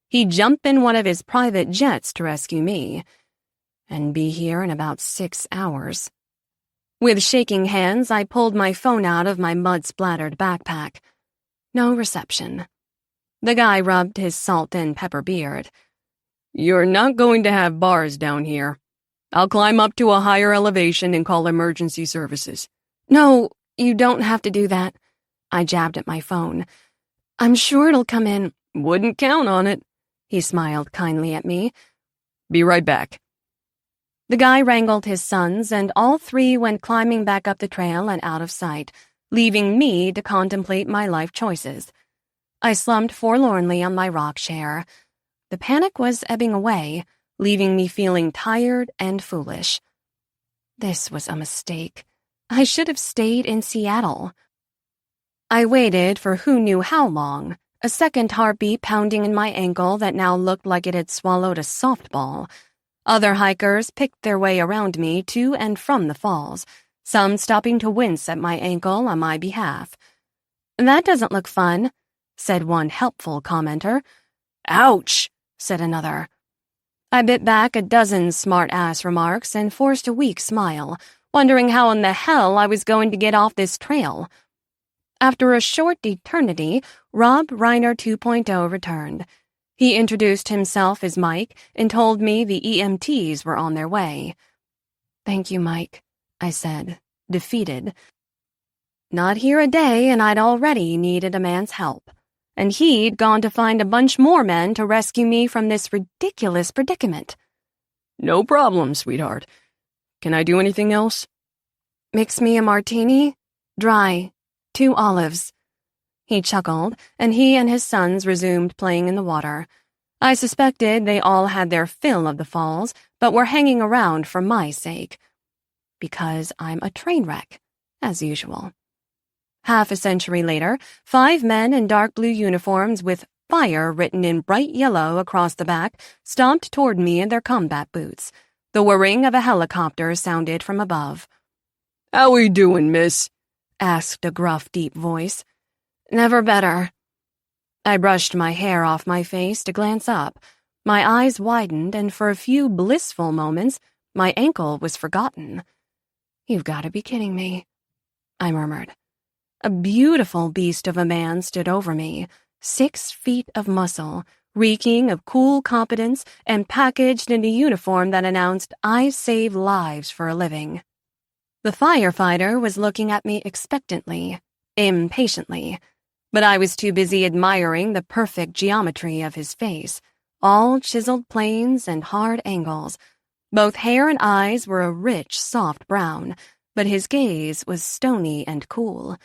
He'd jump in one of his private jets to rescue me. And be here in about 6 hours. With shaking hands, I pulled my phone out of my mud-splattered backpack. No reception. The guy rubbed his salt and pepper beard. You're not going to have bars down here. I'll climb up to a higher elevation and call emergency services. No, you don't have to do that. I jabbed at my phone. I'm sure it'll come in. Wouldn't count on it. He smiled kindly at me. Be right back. The guy wrangled his sons, and all 3 went climbing back up the trail and out of sight, leaving me to contemplate my life choices. I slumped forlornly on my rock chair. The panic was ebbing away, leaving me feeling tired and foolish. This was a mistake. I should have stayed in Seattle. I waited for who knew how long, a second heartbeat pounding in my ankle that now looked like it had swallowed a softball. Other hikers picked their way around me to and from the falls, some stopping to wince at my ankle on my behalf. "That doesn't look fun," said one helpful commenter. "Ouch," said another. I bit back a dozen smart-ass remarks and forced a weak smile, wondering how in the hell I was going to get off this trail. After a short eternity, Rob Reiner 2.0 returned. He introduced himself as Mike and told me the EMTs were on their way. "Thank you, Mike," I said, defeated. Not here a day, and I'd already needed a man's help. And he'd gone to find a bunch more men to rescue me from this ridiculous predicament. "No problem, sweetheart. Can I do anything else?" "Mix me a martini, dry, 2 olives." He chuckled, and he and his sons resumed playing in the water. I suspected they all had their fill of the falls, but were hanging around for my sake. Because I'm a train wreck, as usual. Half a century later, 5 men in dark blue uniforms with "fire" written in bright yellow across the back stomped toward me in their combat boots. The whirring of a helicopter sounded from above. "How we doing, miss?" asked a gruff, deep voice. "Never better." I brushed my hair off my face to glance up. My eyes widened, and for a few blissful moments, my ankle was forgotten. "You've got to be kidding me," I murmured. A beautiful beast of a man stood over me, 6 feet of muscle, reeking of cool competence and packaged in a uniform that announced "I save lives for a living." The firefighter was looking at me expectantly, impatiently, but I was too busy admiring the perfect geometry of his face, all chiseled planes and hard angles. Both hair and eyes were a rich, soft brown, but his gaze was stony and cool.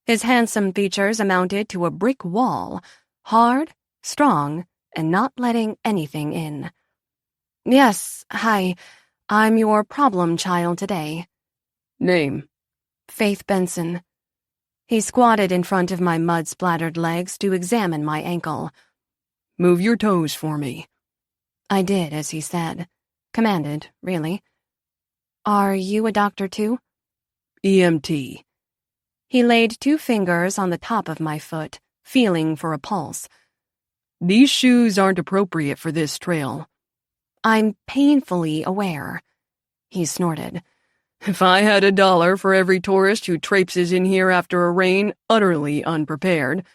His handsome features amounted to a brick wall, hard, strong, and not letting anything in. "Yes, hi. I'm your problem child today." "Name?" "Faith Benson." He squatted in front of my mud-splattered legs to examine my ankle. "Move your toes for me." I did as he said. Commanded, really. "Are you a doctor too?" "EMT." He laid 2 fingers on the top of my foot, feeling for a pulse. "These shoes aren't appropriate for this trail." "I'm painfully aware." He snorted. "If I had $1 for every tourist who traipses in here after a rain utterly unprepared."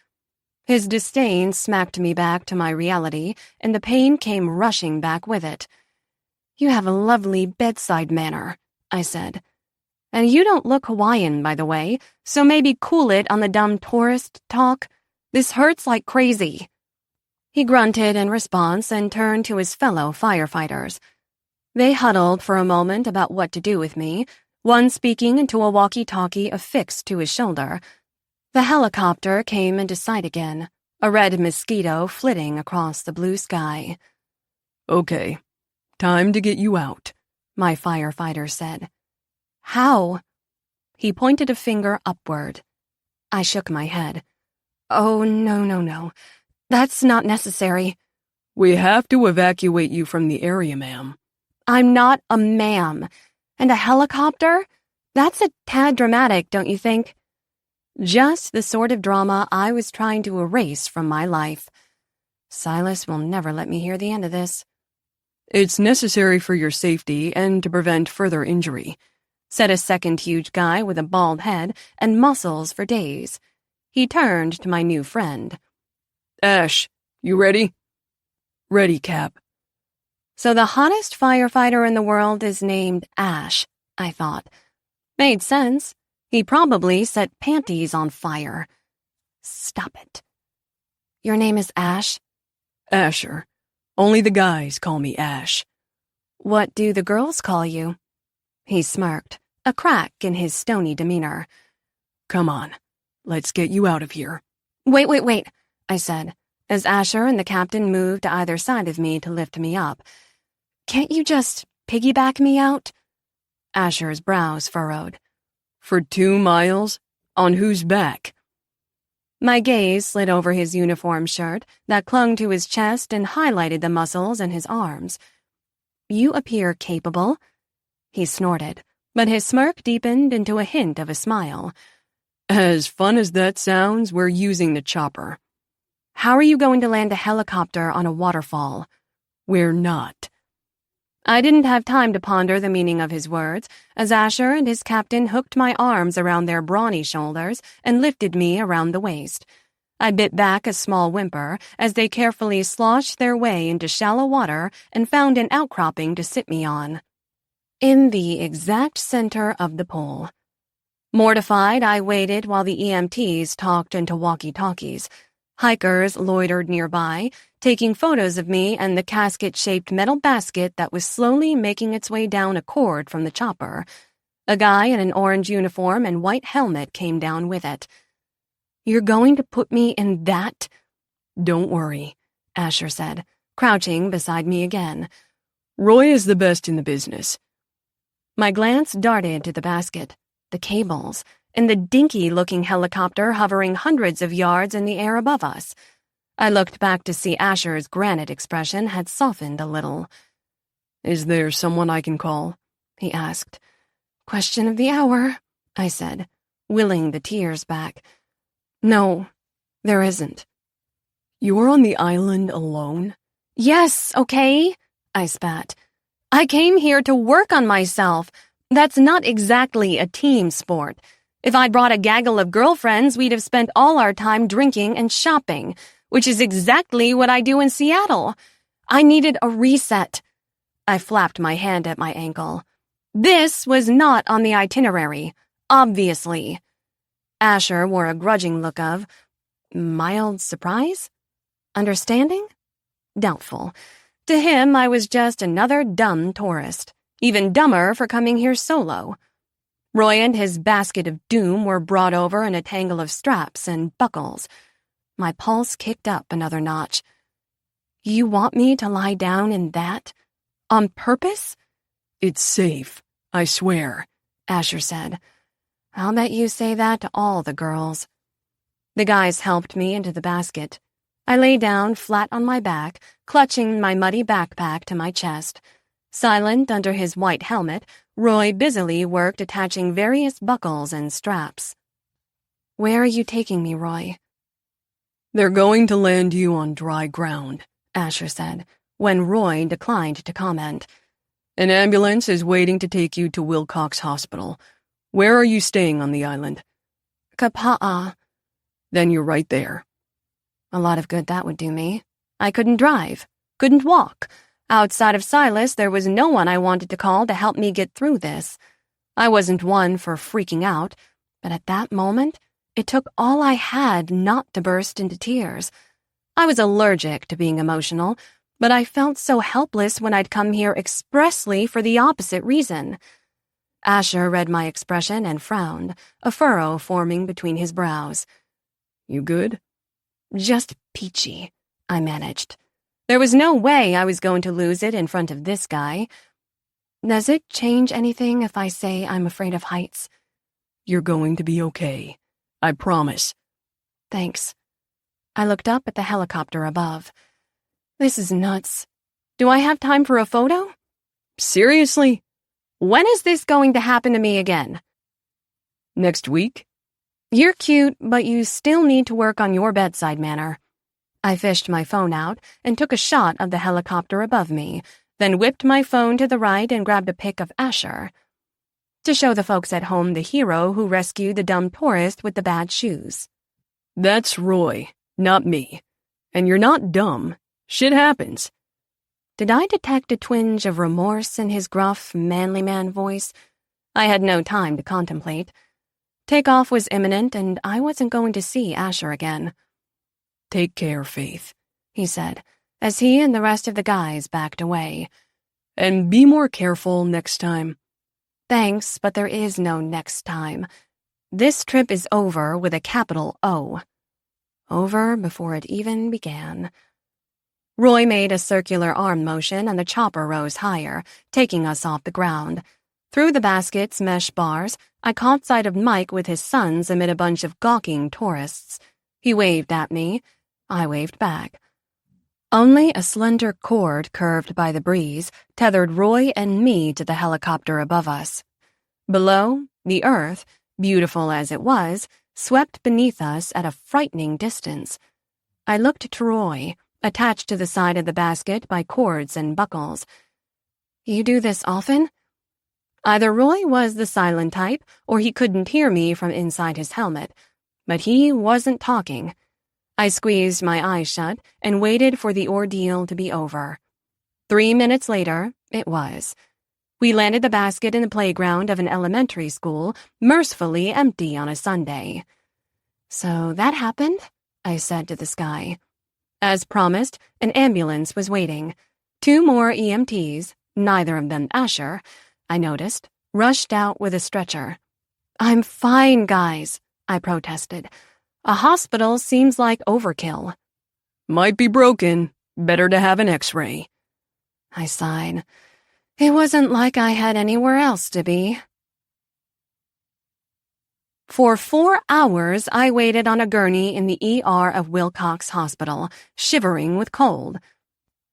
His disdain smacked me back to my reality, and the pain came rushing back with it. "You have a lovely bedside manner," I said. "And you don't look Hawaiian, by the way, so maybe cool it on the dumb tourist talk. This hurts like crazy." He grunted in response and turned to his fellow firefighters. They huddled for a moment about what to do with me, one speaking into a walkie-talkie affixed to his shoulder. The helicopter came into sight again, a red mosquito flitting across the blue sky. "Okay, time to get you out," my firefighter said. "How?" He pointed a finger upward. I shook my head. "Oh, no. That's not necessary." "We have to evacuate you from the area, ma'am." "I'm not a ma'am. And a helicopter? That's a tad dramatic, don't you think?" Just the sort of drama I was trying to erase from my life. Silas will never let me hear the end of this. "It's necessary for your safety and to prevent further injury," said a second huge guy with a bald head and muscles for days. He turned to my new friend. "Ash, you ready?" "Ready, Cap." So the hottest firefighter in the world is named Ash, I thought. Made sense. He probably set panties on fire. Stop it. "Your name is Ash?" "Asher. Only the guys call me Ash." "What do the girls call you?" He smirked, a crack in his stony demeanor. "Come on, let's get you out of here." Wait, I said, as Asher and the captain moved to either side of me to lift me up. Can't you just piggyback me out? Asher's brows furrowed. For 2 miles? On whose back? My gaze slid over his uniform shirt that clung to his chest and highlighted the muscles in his arms. You appear capable. He snorted, but his smirk deepened into a hint of a smile. As fun as that sounds, we're using the chopper. How are you going to land a helicopter on a waterfall? We're not. I didn't have time to ponder the meaning of his words, as Asher and his captain hooked my arms around their brawny shoulders and lifted me around the waist. I bit back a small whimper as they carefully sloshed their way into shallow water and found an outcropping to sit me on, in the exact center of the pool. Mortified, I waited while the EMTs talked into walkie-talkies. Hikers loitered nearby, taking photos of me and the casket-shaped metal basket that was slowly making its way down a cord from the chopper. A guy in an orange uniform and white helmet came down with it. You're going to put me in that? Don't worry, Asher said, crouching beside me again. Roy is the best in the business. My glance darted to the basket, the cables, and the dinky-looking helicopter hovering hundreds of yards in the air above us. I looked back to see Asher's granite expression had softened a little. Is there someone I can call? He asked. Question of the hour, I said, willing the tears back. No, there isn't. You're on the island alone? Yes, okay, I spat. I came here to work on myself. That's not exactly a team sport. If I'd brought a gaggle of girlfriends, we'd have spent all our time drinking and shopping, which is exactly what I do in Seattle. I needed a reset. I flapped my hand at my ankle. This was not on the itinerary, obviously. Asher wore a grudging look of mild surprise? Understanding? Doubtful. To him, I was just another dumb tourist, even dumber for coming here solo. Roy and his basket of doom were brought over in a tangle of straps and buckles. My pulse kicked up another notch. You want me to lie down in that? On purpose? It's safe, I swear, Asher said. I'll bet you say that to all the girls. The guys helped me into the basket. I lay down flat on my back, clutching my muddy backpack to my chest. Silent under his white helmet, Roy busily worked attaching various buckles and straps. Where are you taking me, Roy? They're going to land you on dry ground, Asher said, when Roy declined to comment. An ambulance is waiting to take you to Wilcox Hospital. Where are you staying on the island? Kapa'a. Then you're right there. A lot of good that would do me. I couldn't drive, couldn't walk. Outside of Silas, there was no one I wanted to call to help me get through this. I wasn't one for freaking out, but at that moment, it took all I had not to burst into tears. I was allergic to being emotional, but I felt so helpless when I'd come here expressly for the opposite reason. Asher read my expression and frowned, a furrow forming between his brows. You good? Just peachy, I managed. There was no way I was going to lose it in front of this guy. Does it change anything if I say I'm afraid of heights? You're going to be okay. I promise. Thanks. I looked up at the helicopter above. This is nuts. Do I have time for a photo? Seriously? When is this going to happen to me again? Next week? You're cute, but you still need to work on your bedside manner. I fished my phone out and took a shot of the helicopter above me, then whipped my phone to the right and grabbed a pic of Asher, to show the folks at home the hero who rescued the dumb tourist with the bad shoes. That's Roy, not me. And you're not dumb. Shit happens. Did I detect a twinge of remorse in his gruff, manly man voice? I had no time to contemplate. Takeoff was imminent, and I wasn't going to see Asher again. Take care, Faith, he said, as he and the rest of the guys backed away. And be more careful next time. Thanks, but there is no next time. This trip is over with a capital O. Over before it even began. Roy made a circular arm motion and the chopper rose higher, taking us off the ground. Through the basket's mesh bars, I caught sight of Mike with his sons amid a bunch of gawking tourists. He waved at me. I waved back. Only a slender cord curved by the breeze tethered Roy and me to the helicopter above us. Below, the earth, beautiful as it was, swept beneath us at a frightening distance. I looked to Roy, attached to the side of the basket by cords and buckles. "You do this often?" Either Roy was the silent type, or he couldn't hear me from inside his helmet, but he wasn't talking. I squeezed my eyes shut and waited for the ordeal to be over. 3 minutes later, it was. We landed the basket in the playground of an elementary school, mercifully empty on a Sunday. "So that happened?" I said to the sky. As promised, an ambulance was waiting. 2 more EMTs, neither of them Asher, I noticed, rushed out with a stretcher. "I'm fine, guys," I protested. "A hospital seems like overkill." Might be broken. Better to have an X-ray. I sighed. It wasn't like I had anywhere else to be. For 4 hours, I waited on a gurney in the ER of Wilcox Hospital, shivering with cold.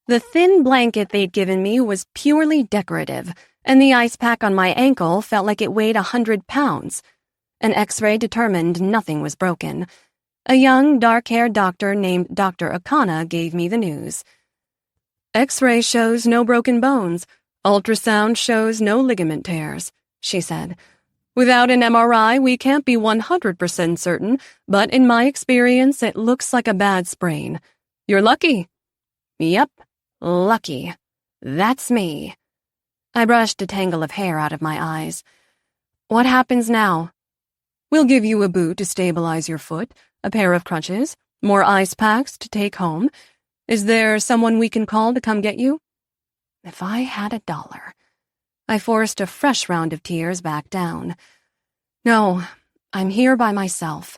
The thin blanket they'd given me was purely decorative, and the ice pack on my ankle felt like it weighed 100 pounds. An X-ray determined nothing was broken. A young, dark-haired doctor named Dr. Akana gave me the news. X-ray shows no broken bones. Ultrasound shows no ligament tears, she said. Without an MRI, we can't be 100% certain, but in my experience, it looks like a bad sprain. You're lucky. Yep, lucky. That's me. I brushed a tangle of hair out of my eyes. What happens now? We'll give you a boot to stabilize your foot, a pair of crutches, more ice packs to take home. Is there someone we can call to come get you? If I had $1. I forced a fresh round of tears back down. No, I'm here by myself.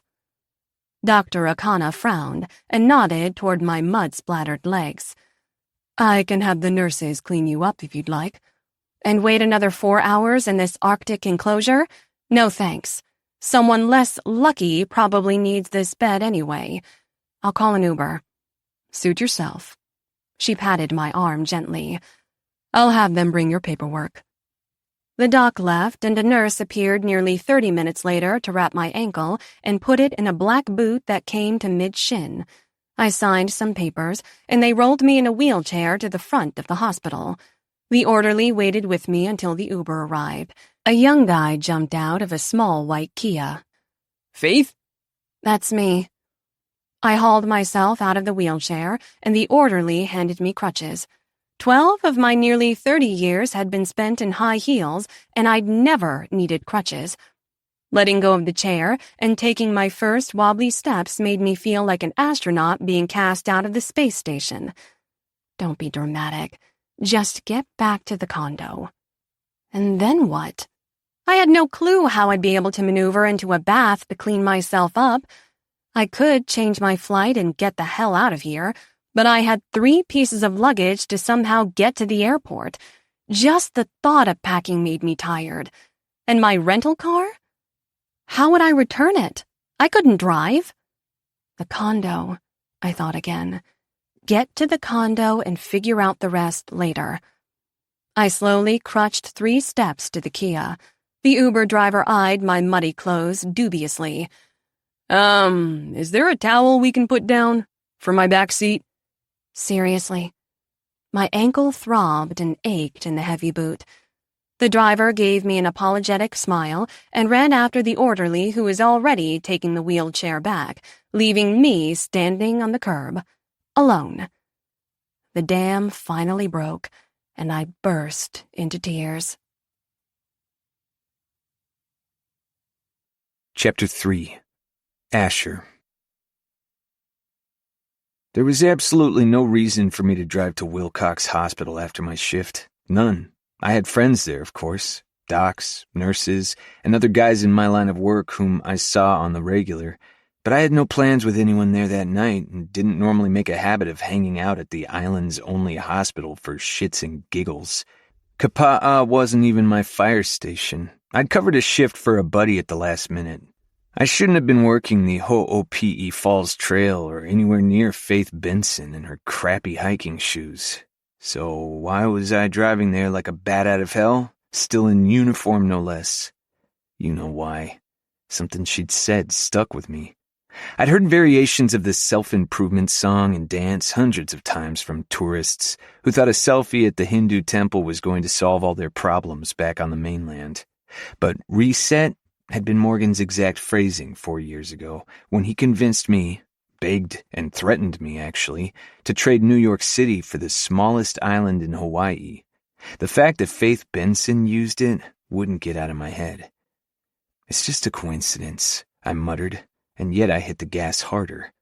Dr. Akana frowned and nodded toward my mud-splattered legs. I can have the nurses clean you up if you'd like. And wait another 4 hours in this Arctic enclosure? No thanks. Someone less lucky probably needs this bed anyway. I'll call an Uber. Suit yourself. She patted my arm gently. I'll have them bring your paperwork. The doc left, and a nurse appeared nearly 30 minutes later to wrap my ankle and put it in a black boot that came to mid-shin. I signed some papers, and they rolled me in a wheelchair to the front of the hospital. The orderly waited with me until the Uber arrived. A young guy jumped out of a small white Kia. Faith? That's me. I hauled myself out of the wheelchair, and the orderly handed me crutches. 12 of my nearly 30 years had been spent in high heels, and I'd never needed crutches. Letting go of the chair and taking my first wobbly steps made me feel like an astronaut being cast out of the space station. Don't be dramatic. Just get back to the condo. And then what? I had no clue how I'd be able to maneuver into a bath to clean myself up. I could change my flight and get the hell out of here, but I had 3 pieces of luggage to somehow get to the airport. Just the thought of packing made me tired. And my rental car? How would I return it? I couldn't drive. The condo, I thought again. Get to the condo and figure out the rest later. I slowly crutched 3 steps to the Kia. The Uber driver eyed my muddy clothes dubiously. Is there a towel we can put down? For my back seat? Seriously? My ankle throbbed and ached in the heavy boot. The driver gave me an apologetic smile and ran after the orderly who was already taking the wheelchair back, leaving me standing on the curb, alone. The dam finally broke, and I burst into tears. Chapter 3. Asher. There was absolutely no reason for me to drive to Wilcox Hospital after my shift. None. I had friends there, of course. Docs, nurses, and other guys in my line of work whom I saw on the regular. but I had no plans with anyone there that night and didn't normally make a habit of hanging out at the island's only hospital for shits and giggles. Kapa'a wasn't even my fire station. I'd covered a shift for a buddy at the last minute. I shouldn't have been working the Ho'opi'i Falls Trail or anywhere near Faith Benson in her crappy hiking shoes. So why was I driving there like a bat out of hell? Still in uniform, no less. You know why. Something she'd said stuck with me. I'd heard variations of this self-improvement song and dance hundreds of times from tourists who thought a selfie at the Hindu temple was going to solve all their problems back on the mainland. But reset had been Morgan's exact phrasing 4 years ago when he convinced me, begged and threatened me actually, to trade New York City for the smallest island in Hawaii. The fact that Faith Benson used it wouldn't get out of my head. It's just a coincidence, I muttered, and yet I hit the gas harder.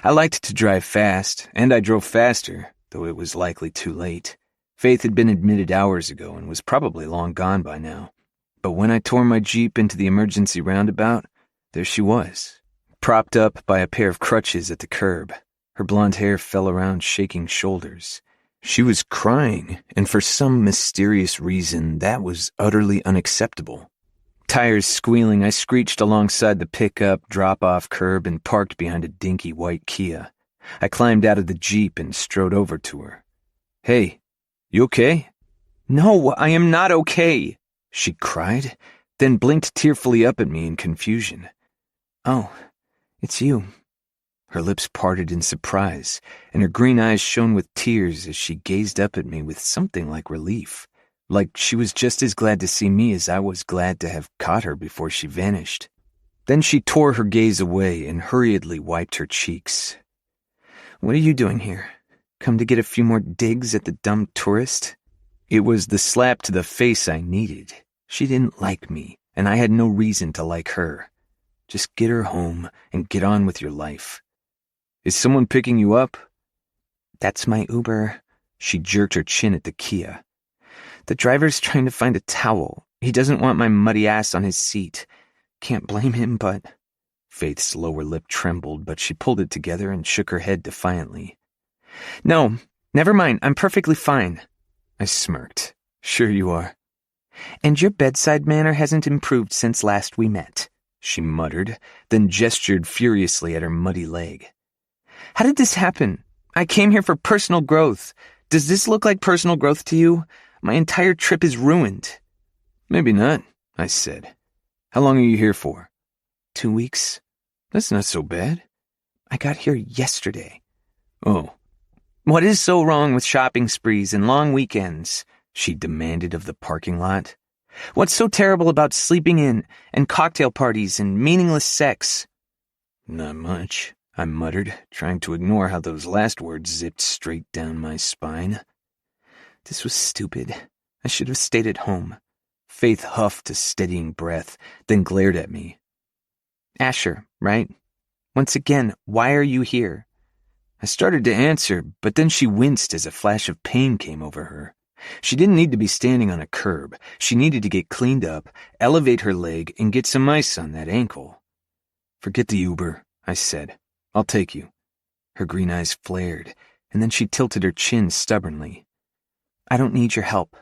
I liked to drive fast, and I drove faster, though it was likely too late. Faith had been admitted hours ago and was probably long gone by now. But when I tore my Jeep into the emergency roundabout, there she was, propped up by a pair of crutches at the curb. Her blonde hair fell around shaking shoulders. She was crying, and for some mysterious reason, that was utterly unacceptable. Tires squealing, I screeched alongside the pickup, drop-off curb, and parked behind a dinky white Kia. I climbed out of the Jeep and strode over to her. "Hey, you okay?" "No, I am not okay," she cried, then blinked tearfully up at me in confusion. "Oh, it's you." Her lips parted in surprise, and her green eyes shone with tears as she gazed up at me with something like relief. Like she was just as glad to see me as I was glad to have caught her before she vanished. Then she tore her gaze away and hurriedly wiped her cheeks. "What are you doing here? Come to get a few more digs at the dumb tourist?" It was the slap to the face I needed. She didn't like me, and I had no reason to like her. Just get her home and get on with your life. "Is someone picking you up?" "That's my Uber." She jerked her chin at the Kia. "The driver's trying to find a towel. He doesn't want my muddy ass on his seat. Can't blame him, but..." Faith's lower lip trembled, but she pulled it together and shook her head defiantly. "No, never mind. I'm perfectly fine." I smirked. "Sure you are." "And your bedside manner hasn't improved since last we met," she muttered, then gestured furiously at her muddy leg. "How did this happen? I came here for personal growth. Does this look like personal growth to you? My entire trip is ruined." "Maybe not," I said. "How long are you here for?" 2 weeks. "That's not so bad." "I got here yesterday." "Oh." "What is so wrong with shopping sprees and long weekends?" she demanded of the parking lot. "What's so terrible about sleeping in and cocktail parties and meaningless sex?" "Not much," I muttered, trying to ignore how those last words zipped straight down my spine. This was stupid. I should have stayed at home. Faith huffed a steadying breath, then glared at me. "Asher, right? Once again, why are you here?" I started to answer, but then she winced as a flash of pain came over her. She didn't need to be standing on a curb. She needed to get cleaned up, elevate her leg, and get some ice on that ankle. "Forget the Uber," I said. "I'll take you." Her green eyes flared, and then she tilted her chin stubbornly. "I don't need your help."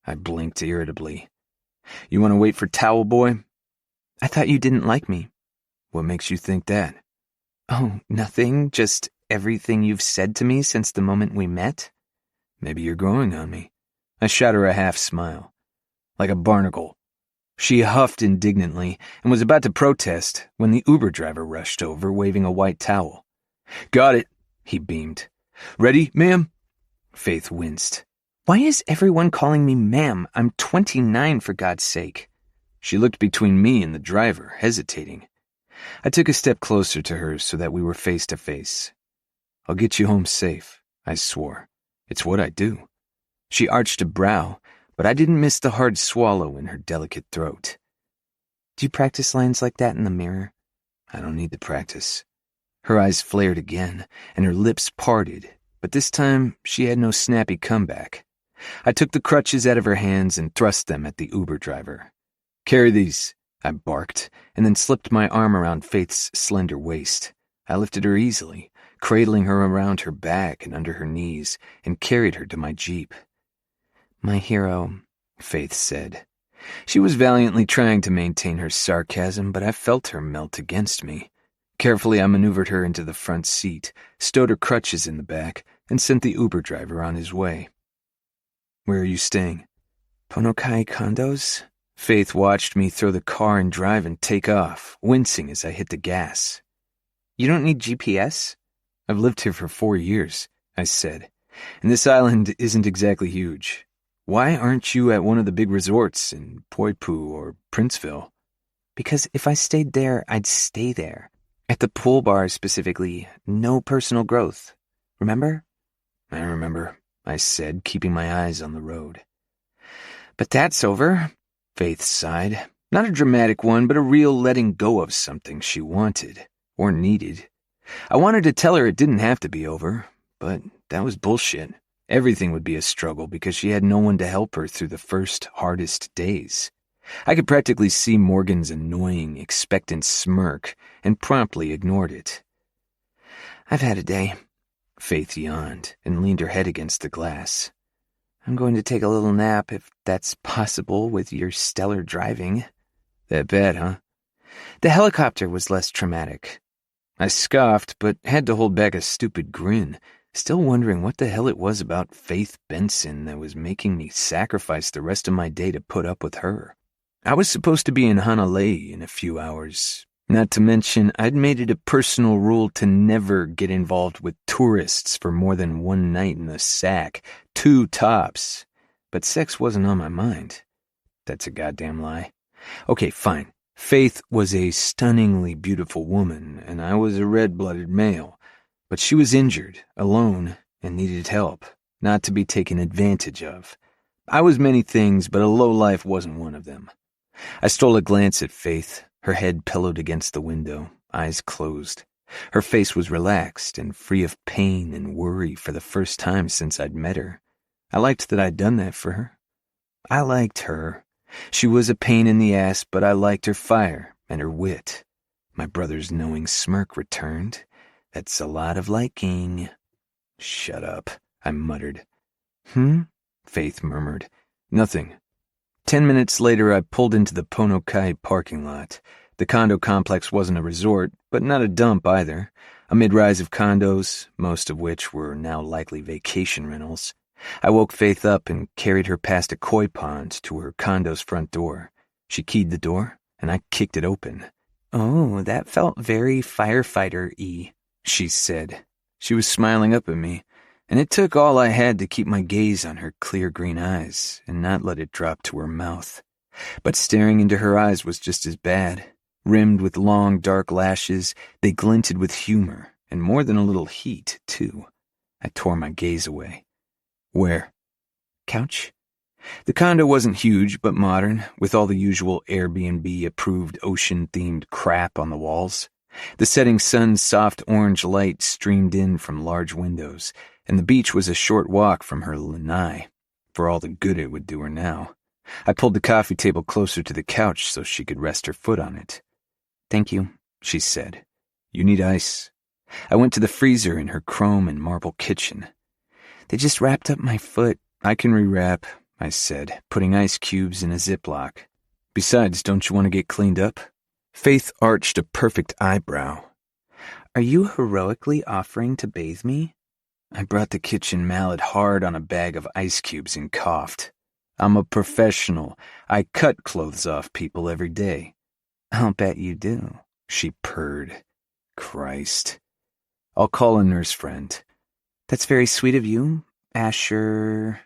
I blinked irritably. "You want to wait for Towel Boy?" "I thought you didn't like me." "What makes you think that?" "Oh, nothing, just everything you've said to me since the moment we met." "Maybe you're growing on me." I shot her a half smile. "Like a barnacle." She huffed indignantly and was about to protest when the Uber driver rushed over, waving a white towel. "Got it," he beamed. "Ready, ma'am?" Faith winced. "Why is everyone calling me ma'am? I'm 29, for God's sake." She looked between me and the driver, hesitating. I took a step closer to her so that we were face to face. "I'll get you home safe," I swore. "It's what I do." She arched a brow, but I didn't miss the hard swallow in her delicate throat. "Do you practice lines like that in the mirror?" "I don't need the practice." Her eyes flared again, and her lips parted, but this time she had no snappy comeback. I took the crutches out of her hands and thrust them at the Uber driver. "Carry these." I barked, and then slipped my arm around Faith's slender waist. I lifted her easily, cradling her around her back and under her knees, and carried her to my Jeep. "My hero," Faith said. She was valiantly trying to maintain her sarcasm, but I felt her melt against me. Carefully, I maneuvered her into the front seat, stowed her crutches in the back, and sent the Uber driver on his way. "Where are you staying?" "Ponokai condos?" Faith watched me throw the car in drive and take off, wincing as I hit the gas. "You don't need GPS?" "I've lived here for 4 years," I said, "and this island isn't exactly huge. Why aren't you at one of the big resorts in Poipu or Princeville?" "Because if I stayed there, I'd stay there. At the pool bar specifically, no personal growth. Remember?" "I remember," I said, keeping my eyes on the road. "But that's over," Faith sighed. Not a dramatic one, but a real letting go of something she wanted, or needed. I wanted to tell her it didn't have to be over, but that was bullshit. Everything would be a struggle because she had no one to help her through the first, hardest days. I could practically see Morgan's annoying, expectant smirk and promptly ignored it. "I've had a day." Faith yawned and leaned her head against the glass. "I'm going to take a little nap if that's possible with your stellar driving." "That bad, huh?" "The helicopter was less traumatic." I scoffed, but had to hold back a stupid grin, still wondering what the hell it was about Faith Benson that was making me sacrifice the rest of my day to put up with her. I was supposed to be in Hanalei in a few hours. Not to mention, I'd made it a personal rule to never get involved with tourists for more than one night in the sack, 2 tops. But sex wasn't on my mind. That's a goddamn lie. Okay, fine. Faith was a stunningly beautiful woman, and I was a red-blooded male. But she was injured, alone, and needed help, not to be taken advantage of. I was many things, but a lowlife wasn't one of them. I stole a glance at Faith, her head pillowed against the window, eyes closed. Her face was relaxed and free of pain and worry for the first time since I'd met her. I liked that I'd done that for her. I liked her. She was a pain in the ass, but I liked her fire and her wit. My brother's knowing smirk returned. "That's a lot of liking." "Shut up," I muttered. Faith murmured. "Nothing." 10 minutes later, I pulled into the Ponokai parking lot. The condo complex wasn't a resort, but not a dump either. A mid-rise of condos, most of which were now likely vacation rentals. I woke Faith up and carried her past a koi pond to her condo's front door. She keyed the door, and I kicked it open. "Oh, that felt very firefighter-y," she said. She was smiling up at me, and it took all I had to keep my gaze on her clear green eyes and not let it drop to her mouth. But staring into her eyes was just as bad. Rimmed with long, dark lashes, they glinted with humor, and more than a little heat, too. I tore my gaze away. "Where?" "Couch?" The condo wasn't huge, but modern, with all the usual Airbnb-approved ocean-themed crap on the walls. The setting sun's soft orange light streamed in from large windows, and the beach was a short walk from her lanai, for all the good it would do her now. I pulled the coffee table closer to the couch so she could rest her foot on it. "Thank you," she said. "You need ice." I went to the freezer in her chrome and marble kitchen. "They just wrapped up my foot. I can rewrap," I said, putting ice cubes in a Ziploc. "Besides, don't you want to get cleaned up?" Faith arched a perfect eyebrow. "Are you heroically offering to bathe me?" I brought the kitchen mallet hard on a bag of ice cubes and coughed. "I'm a professional. I cut clothes off people every day." "I'll bet you do," she purred. Christ. "I'll call a nurse friend." "That's very sweet of you, Asher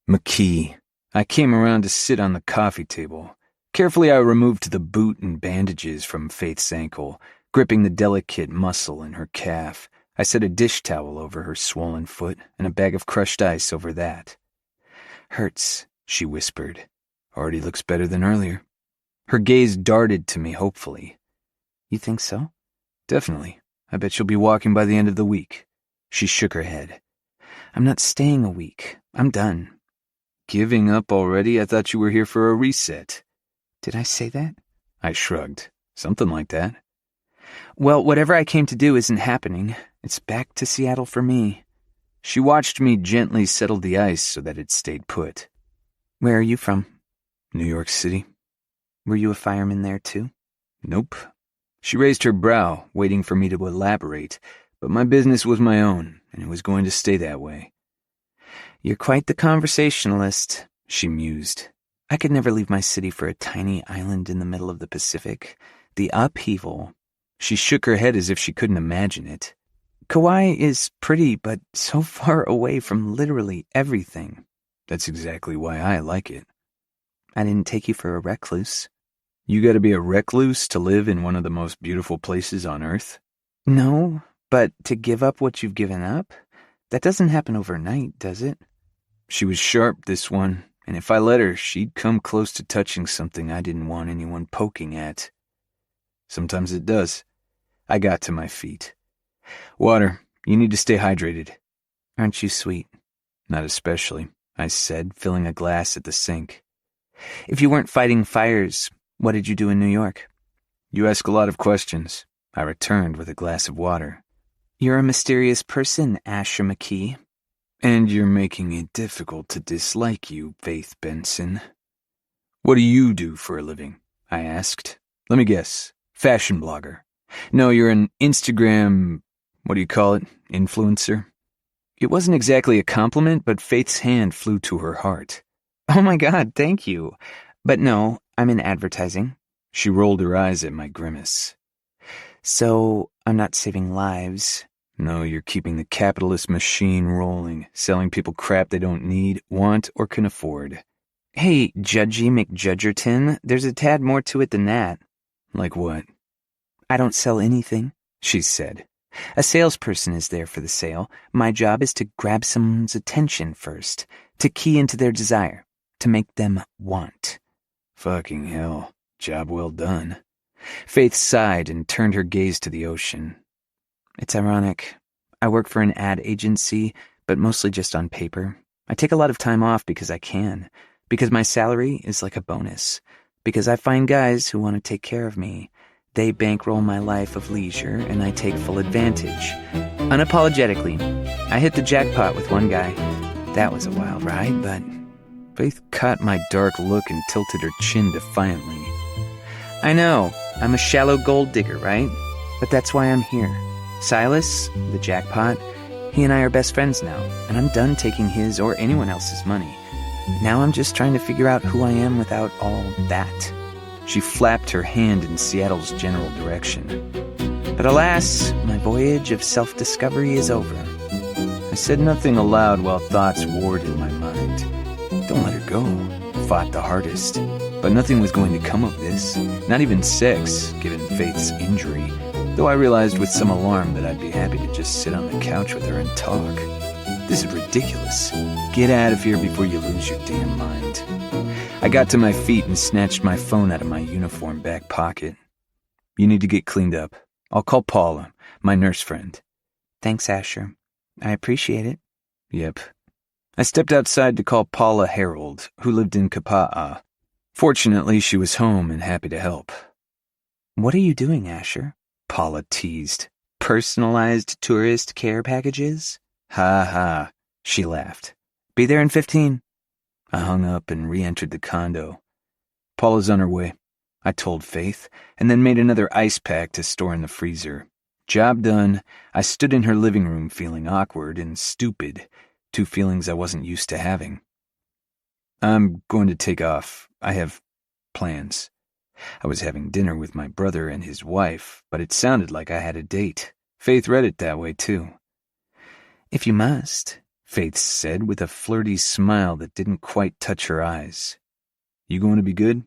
McKee." I came around to sit on the coffee table. Carefully, I removed the boot and bandages from Faith's ankle, gripping the delicate muscle in her calf. I set a dish towel over her swollen foot and a bag of crushed ice over that. "Hurts," she whispered. "Already looks better than earlier." Her gaze darted to me hopefully. "You think so?" "Definitely. I bet you'll be walking by the end of the week." She shook her head. "I'm not staying a week. I'm done." "Giving up already? I thought you were here for a reset." "Did I say that?" I shrugged. Something like that. Well, whatever I came to do isn't happening. It's back to Seattle for me. She watched me gently settle the ice so that it stayed put. Where are you from? New York City. Were you a fireman there too? Nope. She raised her brow, waiting for me to elaborate, but my business was my own, and it was going to stay that way. You're quite the conversationalist, she mused. I could never leave my city for a tiny island in the middle of the Pacific. The upheaval. She shook her head as if she couldn't imagine it. Kauai is pretty, but so far away from literally everything. That's exactly why I like it. I didn't take you for a recluse. You gotta be a recluse to live in one of the most beautiful places on Earth? No, but to give up what you've given up? That doesn't happen overnight, does it? She was sharp, this one, and if I let her, she'd come close to touching something I didn't want anyone poking at. Sometimes it does. I got to my feet. Water, you need to stay hydrated. Aren't you sweet? Not especially, I said, filling a glass at the sink. If you weren't fighting fires, what did you do in New York? You ask a lot of questions. I returned with a glass of water. You're a mysterious person, Asher McKee. And you're making it difficult to dislike you, Faith Benson. What do you do for a living? I asked. Let me guess. Fashion blogger. No, you're an Instagram, what do you call it, influencer? It wasn't exactly a compliment, but Faith's hand flew to her heart. Oh my God, thank you. But no, I'm in advertising. She rolled her eyes at my grimace. So, I'm not saving lives. No, you're keeping the capitalist machine rolling, selling people crap they don't need, want, or can afford. Hey, Judgy McJudgerton, there's a tad more to it than that. Like what? I don't sell anything, she said. A salesperson is there for the sale. My job is to grab someone's attention first, to key into their desire, to make them want. Fucking hell, job well done. Faith sighed and turned her gaze to the ocean. It's ironic. I work for an ad agency, but mostly just on paper. I take a lot of time off because I can, because my salary is like a bonus, because I find guys who want to take care of me. They bankroll my life of leisure, and I take full advantage. Unapologetically. I hit the jackpot with one guy. That was a wild ride, but... Faith caught my dark look and tilted her chin defiantly. I know, I'm a shallow gold digger, right? But that's why I'm here. Silas, the jackpot, he and I are best friends now, and I'm done taking his or anyone else's money. Now I'm just trying to figure out who I am without all that. She flapped her hand in Seattle's general direction. But alas, my voyage of self-discovery is over. I said nothing aloud while thoughts warred in my mind. Don't let her go, fought the hardest. But nothing was going to come of this, not even sex, given Faith's injury, though I realized with some alarm that I'd be happy to just sit on the couch with her and talk. This is ridiculous. Get out of here before you lose your damn mind. I got to my feet and snatched my phone out of my uniform back pocket. You need to get cleaned up. I'll call Paula, my nurse friend. Thanks, Asher. I appreciate it. Yep. I stepped outside to call Paula Harold, who lived in Kapa'a. Fortunately, she was home and happy to help. What are you doing, Asher? Paula teased. Personalized tourist care packages? Ha ha, she laughed. Be there in 15. I hung up and re-entered the condo. Paula's on her way, I told Faith, and then made another ice pack to store in the freezer. Job done, I stood in her living room feeling awkward and stupid, two feelings I wasn't used to having. I'm going to take off. I have plans. I was having dinner with my brother and his wife, but it sounded like I had a date. Faith read it that way, too. If you must, Faith said with a flirty smile that didn't quite touch her eyes. You going to be good?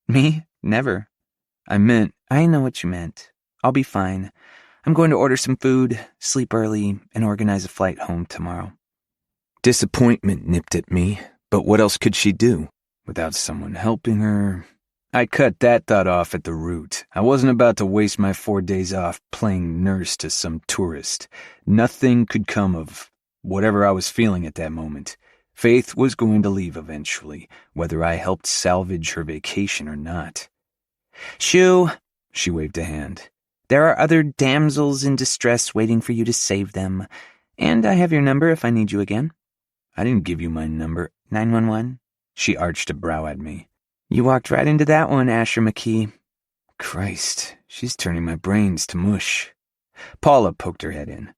Me? Never. I know what you meant. I'll be fine. I'm going to order some food, sleep early, and organize a flight home tomorrow. Disappointment nipped at me, but what else could she do? Without someone helping her... I cut that thought off at the root. I wasn't about to waste my 4 days off playing nurse to some tourist. Nothing could come of whatever I was feeling at that moment. Faith was going to leave eventually, whether I helped salvage her vacation or not. Shoo, she waved a hand. There are other damsels in distress waiting for you to save them. And I have your number if I need you again. I didn't give you my number. 911? She arched a brow at me. You walked right into that one, Asher McKee. Christ, she's turning my brains to mush. Paula poked her head in.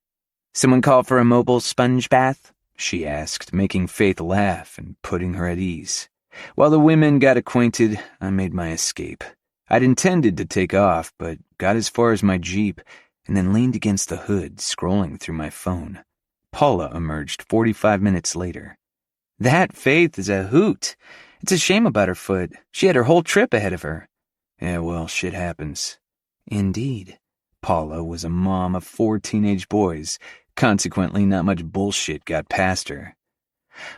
Someone call for a mobile sponge bath? She asked, making Faith laugh and putting her at ease. While the women got acquainted, I made my escape. I'd intended to take off, but got as far as my Jeep and then leaned against the hood, scrolling through my phone. Paula emerged 45 minutes later. That Faith is a hoot. It's a shame about her foot. She had her whole trip ahead of her. Yeah, well, shit happens. Indeed. Paula was a mom of 4 teenage boys. Consequently, not much bullshit got past her.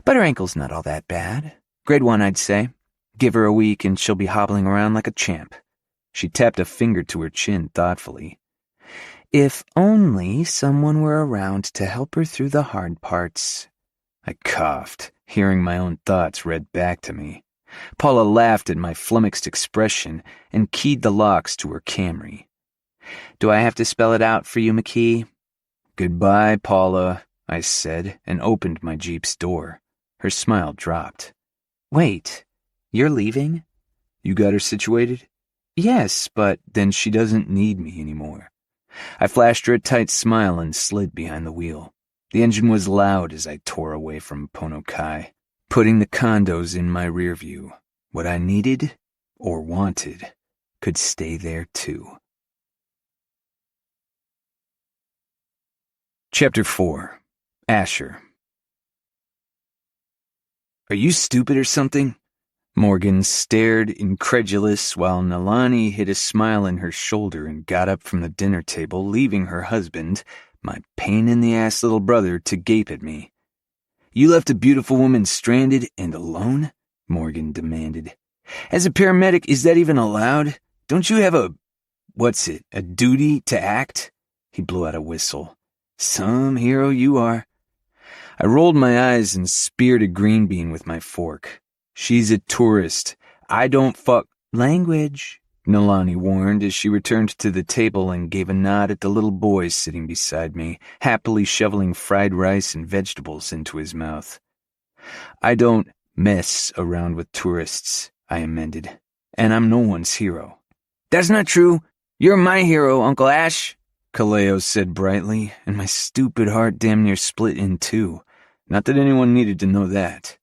But her ankle's not all that bad. Grade 1, I'd say. Give her a week and she'll be hobbling around like a champ. She tapped a finger to her chin thoughtfully. If only someone were around to help her through the hard parts. I coughed, hearing my own thoughts read back to me. Paula laughed at my flummoxed expression and keyed the locks to her Camry. Do I have to spell it out for you, McKee? Goodbye, Paula, I said, and opened my Jeep's door. Her smile dropped. Wait, you're leaving? You got her situated? Yes, but then she doesn't need me anymore. I flashed her a tight smile and slid behind the wheel. The engine was loud as I tore away from Pono Kai, putting the condos in my rear view. What I needed, or wanted, could stay there too. Chapter 4. Asher. Are you stupid or something? Morgan stared incredulous while Nalani hid a smile in her shoulder and got up from the dinner table, leaving her husband, my pain-in-the-ass little brother, to gape at me. You left a beautiful woman stranded and alone? Morgan demanded. As a paramedic, is that even allowed? Don't you have a duty to act? He blew out a whistle. Some hero you are. I rolled my eyes and speared a green bean with my fork. She's a tourist. I don't fuck language, Nalani warned as she returned to the table and gave a nod at the little boy sitting beside me, happily shoveling fried rice and vegetables into his mouth. I don't mess around with tourists, I amended, and I'm no one's hero. That's not true. You're my hero, Uncle Ash, Kaleo said brightly, and my stupid heart damn near split in two. Not that anyone needed to know that.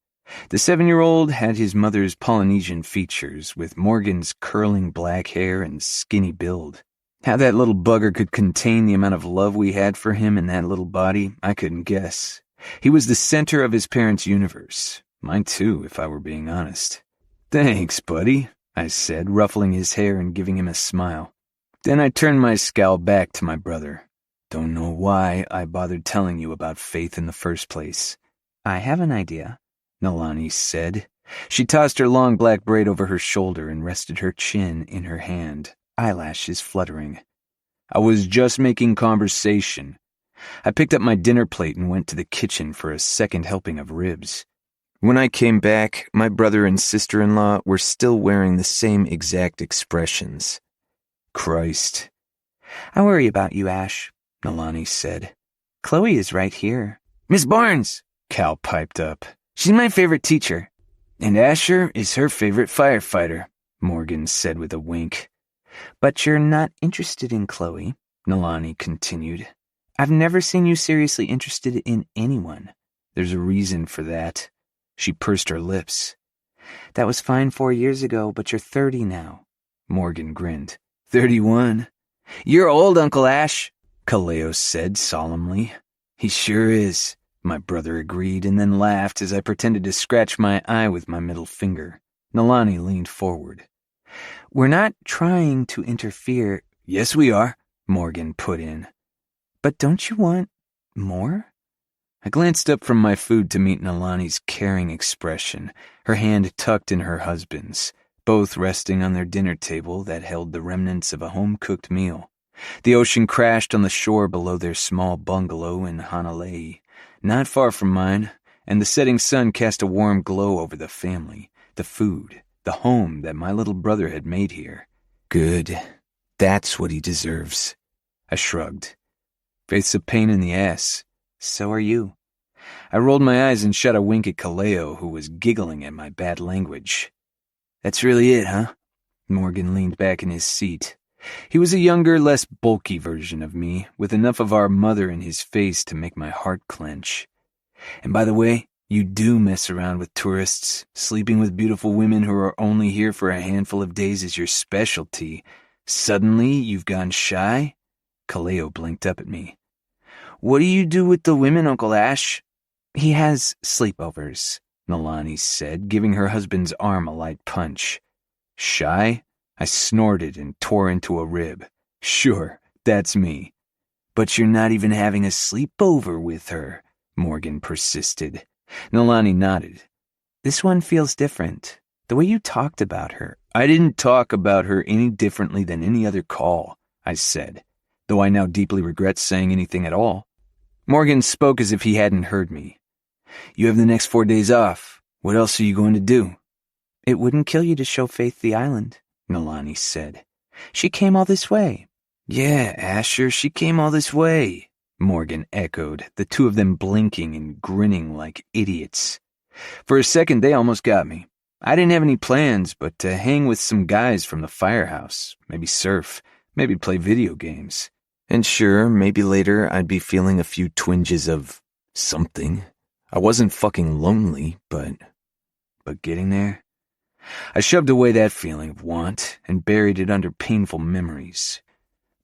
The 7-year-old had his mother's Polynesian features, with Morgan's curling black hair and skinny build. How that little bugger could contain the amount of love we had for him in that little body, I couldn't guess. He was the center of his parents' universe. Mine too, if I were being honest. Thanks, buddy, I said, ruffling his hair and giving him a smile. Then I turned my scowl back to my brother. Don't know why I bothered telling you about Faith in the first place. I have an idea, Nalani said. She tossed her long black braid over her shoulder and rested her chin in her hand, eyelashes fluttering. I was just making conversation. I picked up my dinner plate and went to the kitchen for a second helping of ribs. When I came back, my brother and sister-in-law were still wearing the same exact expressions. Christ. I worry about you, Ash, Nalani said. Chloe is right here. Miss Barnes, Cal piped up. She's my favorite teacher. And Asher is her favorite firefighter, Morgan said with a wink. But you're not interested in Chloe, Nalani continued. I've never seen you seriously interested in anyone. There's a reason for that. She pursed her lips. That was fine 4 years ago, but you're 30 now. Morgan grinned. 31. You're old, Uncle Ash, Kaleo said solemnly. He sure is, my brother agreed, and then laughed as I pretended to scratch my eye with my middle finger. Nalani leaned forward. We're not trying to interfere. Yes, we are, Morgan put in. But don't you want more? I glanced up from my food to meet Nalani's caring expression, her hand tucked in her husband's, both resting on their dinner table that held the remnants of a home-cooked meal. The ocean crashed on the shore below their small bungalow in Hanalei, not far from mine, and the setting sun cast a warm glow over the family, the food, the home that my little brother had made here. Good. That's what he deserves. I shrugged. Faith's a pain in the ass. So are you. I rolled my eyes and shot a wink at Kaleo, who was giggling at my bad language. That's really it, huh? Morgan leaned back in his seat. He was a younger, less bulky version of me, with enough of our mother in his face to make my heart clench. And by the way, you do mess around with tourists. Sleeping with beautiful women who are only here for a handful of days is your specialty. Suddenly, you've gone shy? Kaleo blinked up at me. What do you do with the women, Uncle Ash? He has sleepovers, Nalani said, giving her husband's arm a light punch. Shy? I snorted and tore into a rib. Sure, that's me. But you're not even having a sleepover with her, Morgan persisted. Nalani nodded. This one feels different. The way you talked about her. I didn't talk about her any differently than any other call, I said, though I now deeply regret saying anything at all. Morgan spoke as if he hadn't heard me. You have the next 4 days off. What else are you going to do? It wouldn't kill you to show Faith the island, Nalani said. She came all this way. Yeah, Asher, she came all this way, Morgan echoed, the two of them blinking and grinning like idiots. For a second, they almost got me. I didn't have any plans but to hang with some guys from the firehouse, maybe surf, maybe play video games. And sure, maybe later I'd be feeling a few twinges of something. I wasn't fucking lonely, but getting there? I shoved away that feeling of want and buried it under painful memories.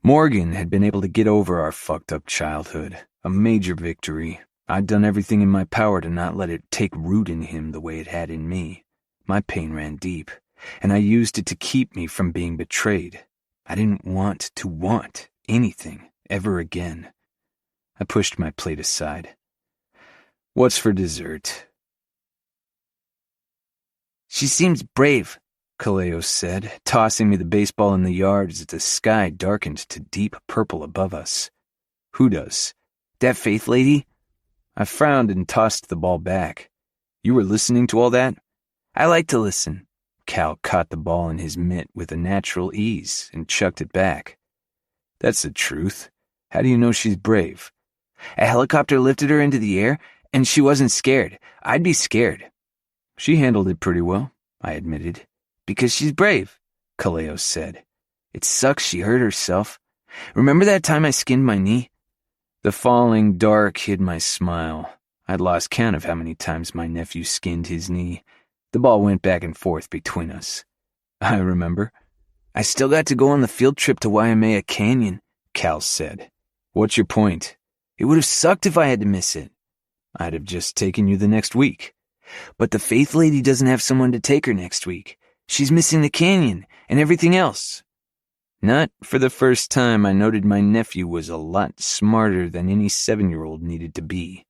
Morgan had been able to get over our fucked up childhood, a major victory. I'd done everything in my power to not let it take root in him the way it had in me. My pain ran deep, and I used it to keep me from being betrayed. I didn't want to want anything ever again. I pushed my plate aside. What's for dessert? She seems brave, Kaleo said, tossing me the baseball in the yard as the sky darkened to deep purple above us. Who does? That Faith lady? I frowned and tossed the ball back. You were listening to all that? I like to listen. Cal caught the ball in his mitt with a natural ease and chucked it back. That's the truth. How do you know she's brave? A helicopter lifted her into the air, and she wasn't scared. I'd be scared. She handled it pretty well, I admitted. Because she's brave, Kaleo said. It sucks she hurt herself. Remember that time I skinned my knee? The falling dark hid my smile. I'd lost count of how many times my nephew skinned his knee. The ball went back and forth between us. I remember. I still got to go on the field trip to Waimea Canyon, Cal said. What's your point? It would have sucked if I had to miss it. I'd have just taken you the next week. But the Faith lady doesn't have someone to take her next week. She's missing the canyon and everything else. Not for the first time, I noted my nephew was a lot smarter than any 7-year-old needed to be.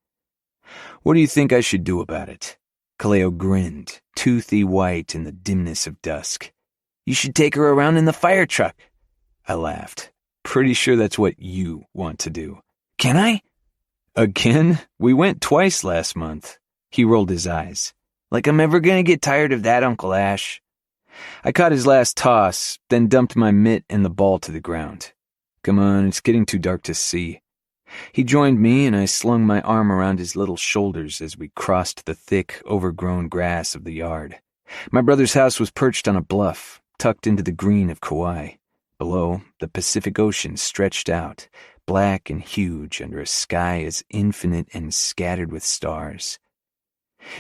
What do you think I should do about it? Kaleo grinned, toothy white in the dimness of dusk. You should take her around in the fire truck. I laughed. Pretty sure that's what you want to do. Can I? Again? We went twice last month. He rolled his eyes. Like I'm ever gonna get tired of that, Uncle Ash. I caught his last toss, then dumped my mitt and the ball to the ground. Come on, it's getting too dark to see. He joined me, and I slung my arm around his little shoulders as we crossed the thick, overgrown grass of the yard. My brother's house was perched on a bluff, tucked into the green of Kauai. Below, the Pacific Ocean stretched out, black and huge under a sky as infinite and scattered with stars.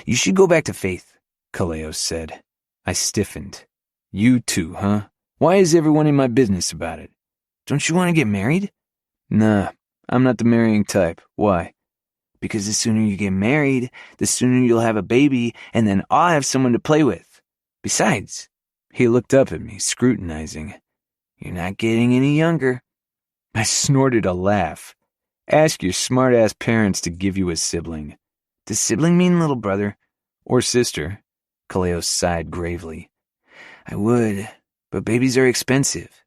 You should go back to Faith, Kaleo said. I stiffened. You too, huh? Why is everyone in my business about it? Don't you want to get married? Nah, I'm not the marrying type. Why? Because the sooner you get married, the sooner you'll have a baby, and then I'll have someone to play with. Besides, he looked up at me, scrutinizing. You're not getting any younger. I snorted a laugh. Ask your smart-ass parents to give you a sibling. Does sibling mean little brother? Or sister? Kaleo sighed gravely. I would, but babies are expensive.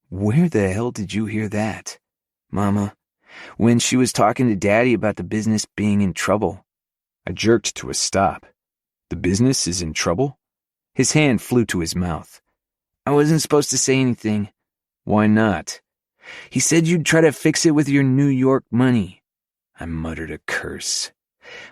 Where the hell did you hear that? Mama, when she was talking to Daddy about the business being in trouble. I jerked to a stop. The business is in trouble? His hand flew to his mouth. I wasn't supposed to say anything. Why not? He said you'd try to fix it with your New York money. I muttered a curse.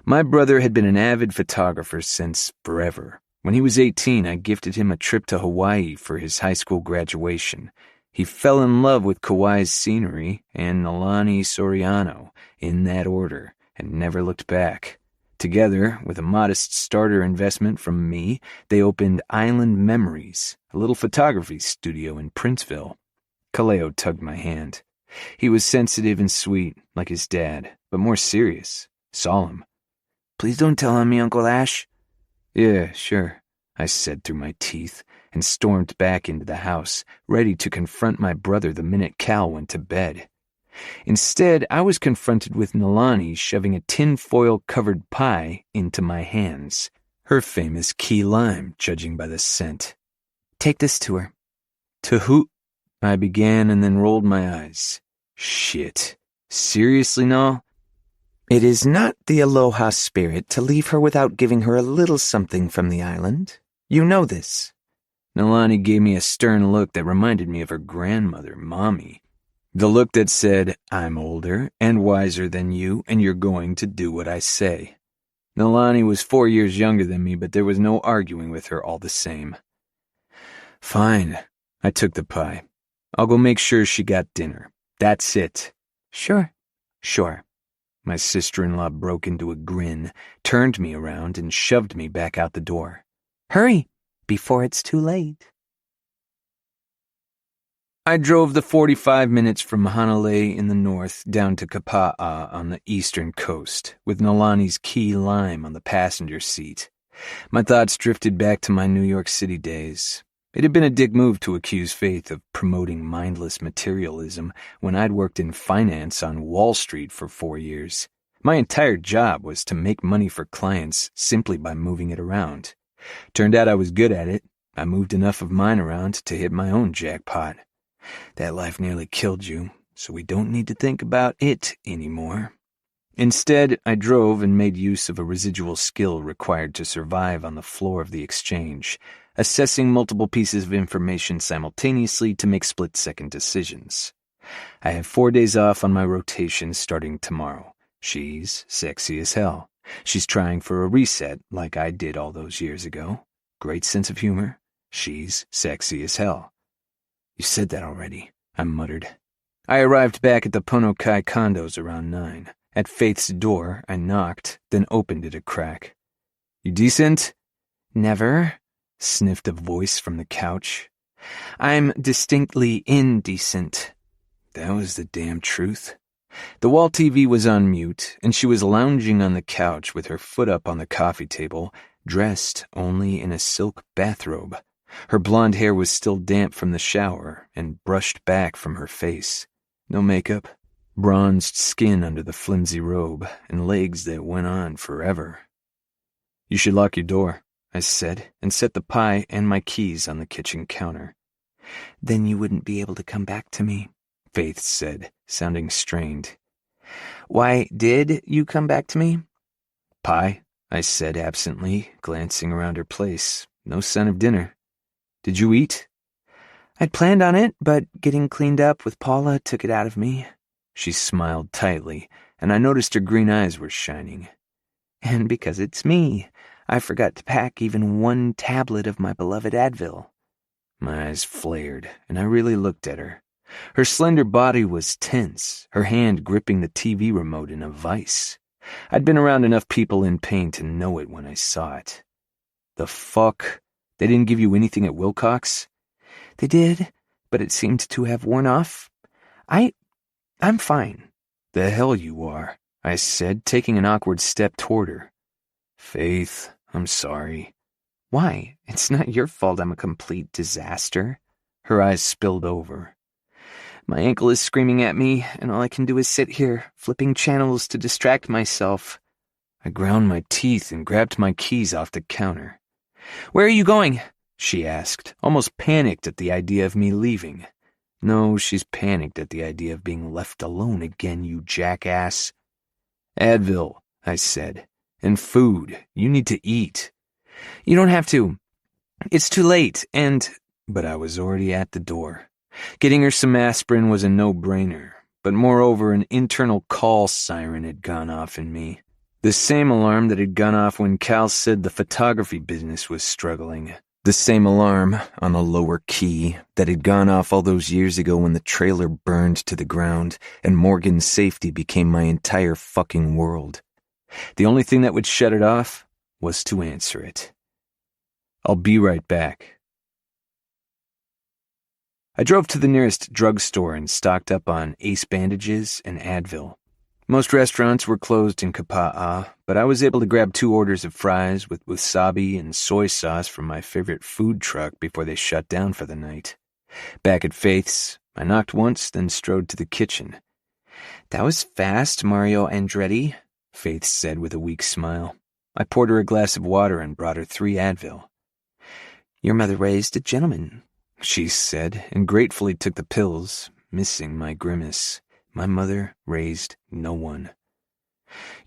My brother had been an avid photographer since forever. When he was 18, I gifted him a trip to Hawaii for his high school graduation. He fell in love with Kauai's scenery and Nalani Soriano, in that order, and never looked back. Together, with a modest starter investment from me, they opened Island Memories, a little photography studio in Princeville. Kaleo tugged my hand. He was sensitive and sweet, like his dad, but more serious, solemn. Please don't tell on me, Uncle Ash. Yeah, sure, I said through my teeth, and stormed back into the house, ready to confront my brother the minute Cal went to bed. Instead, I was confronted with Nalani shoving a tin-foil-covered pie into my hands, her famous key lime, judging by the scent. Take this to her. To who? I began and then rolled my eyes. Shit. Seriously, Nal? It is not the aloha spirit to leave her without giving her a little something from the island. You know this. Nalani gave me a stern look that reminded me of her grandmother, Mommy. The look that said, I'm older and wiser than you, and you're going to do what I say. Nalani was 4 years younger than me, but there was no arguing with her all the same. Fine. I took the pie. I'll go make sure she got dinner. That's it. Sure. My sister-in-law broke into a grin, turned me around, and shoved me back out the door. Hurry, before it's too late. I drove the 45 minutes from Hanalei in the north down to Kapa'a on the eastern coast, with Nalani's key lime on the passenger seat. My thoughts drifted back to my New York City days. It had been a dick move to accuse Faith of promoting mindless materialism when I'd worked in finance on Wall Street for 4 years. My entire job was to make money for clients simply by moving it around. Turned out I was good at it. I moved enough of mine around to hit my own jackpot. That life nearly killed you, so we don't need to think about it anymore. Instead, I drove and made use of a residual skill required to survive on the floor of the exchange, assessing multiple pieces of information simultaneously to make split-second decisions. I have 4 days off on my rotation starting tomorrow. She's sexy as hell. She's trying for a reset like I did all those years ago. Great sense of humor. She's sexy as hell. You said that already, I muttered. I arrived back at the Pono Kai condos around 9. At Faith's door, I knocked, then opened it a crack. You decent? Never, sniffed a voice from the couch. I'm distinctly indecent. That was the damn truth. The wall TV was on mute, and she was lounging on the couch with her foot up on the coffee table, dressed only in a silk bathrobe. Her blonde hair was still damp from the shower and brushed back from her face. No makeup, bronzed skin under the flimsy robe, and legs that went on forever. You should lock your door, I said, and set the pie and my keys on the kitchen counter. Then you wouldn't be able to come back to me, Faith said, sounding strained. Why did you come back to me? Pie, I said absently, glancing around her place. No sign of dinner. Did you eat? I'd planned on it, but getting cleaned up with Paula took it out of me. She smiled tightly, and I noticed her green eyes were shining. And because it's me, I forgot to pack even 1 tablet of my beloved Advil. My eyes flared, and I really looked at her. Her slender body was tense, her hand gripping the TV remote in a vice. I'd been around enough people in pain to know it when I saw it. The fuck? They didn't give you anything at Wilcox? They did, but it seemed to have worn off. I'm fine. The hell you are, I said, taking an awkward step toward her. Faith, I'm sorry. Why? It's not your fault I'm a complete disaster. Her eyes spilled over. My ankle is screaming at me, and all I can do is sit here, flipping channels to distract myself. I ground my teeth and grabbed my keys off the counter. Where are you going? She asked, almost panicked at the idea of me leaving. No, she's panicked at the idea of being left alone again, you jackass. Advil, I said, and food. You need to eat. You don't have to. It's too late, and But I was already at the door. Getting her some aspirin was a no-brainer, but moreover an internal call siren had gone off in me. The same alarm that had gone off when Cal said the photography business was struggling. The same alarm, on a lower key, that had gone off all those years ago when the trailer burned to the ground and Morgan's safety became my entire fucking world. The only thing that would shut it off was to answer it. I'll be right back. I drove to the nearest drugstore and stocked up on Ace bandages and Advil. Most restaurants were closed in Kapa'a, but I was able to grab 2 orders of fries with wasabi and soy sauce from my favorite food truck before they shut down for the night. Back at Faith's, I knocked once, then strode to the kitchen. "That was fast, Mario Andretti," Faith said with a weak smile. I poured her a glass of water and brought her 3 Advil. "Your mother raised a gentleman," she said, and gratefully took the pills, missing my grimace. My mother raised no one.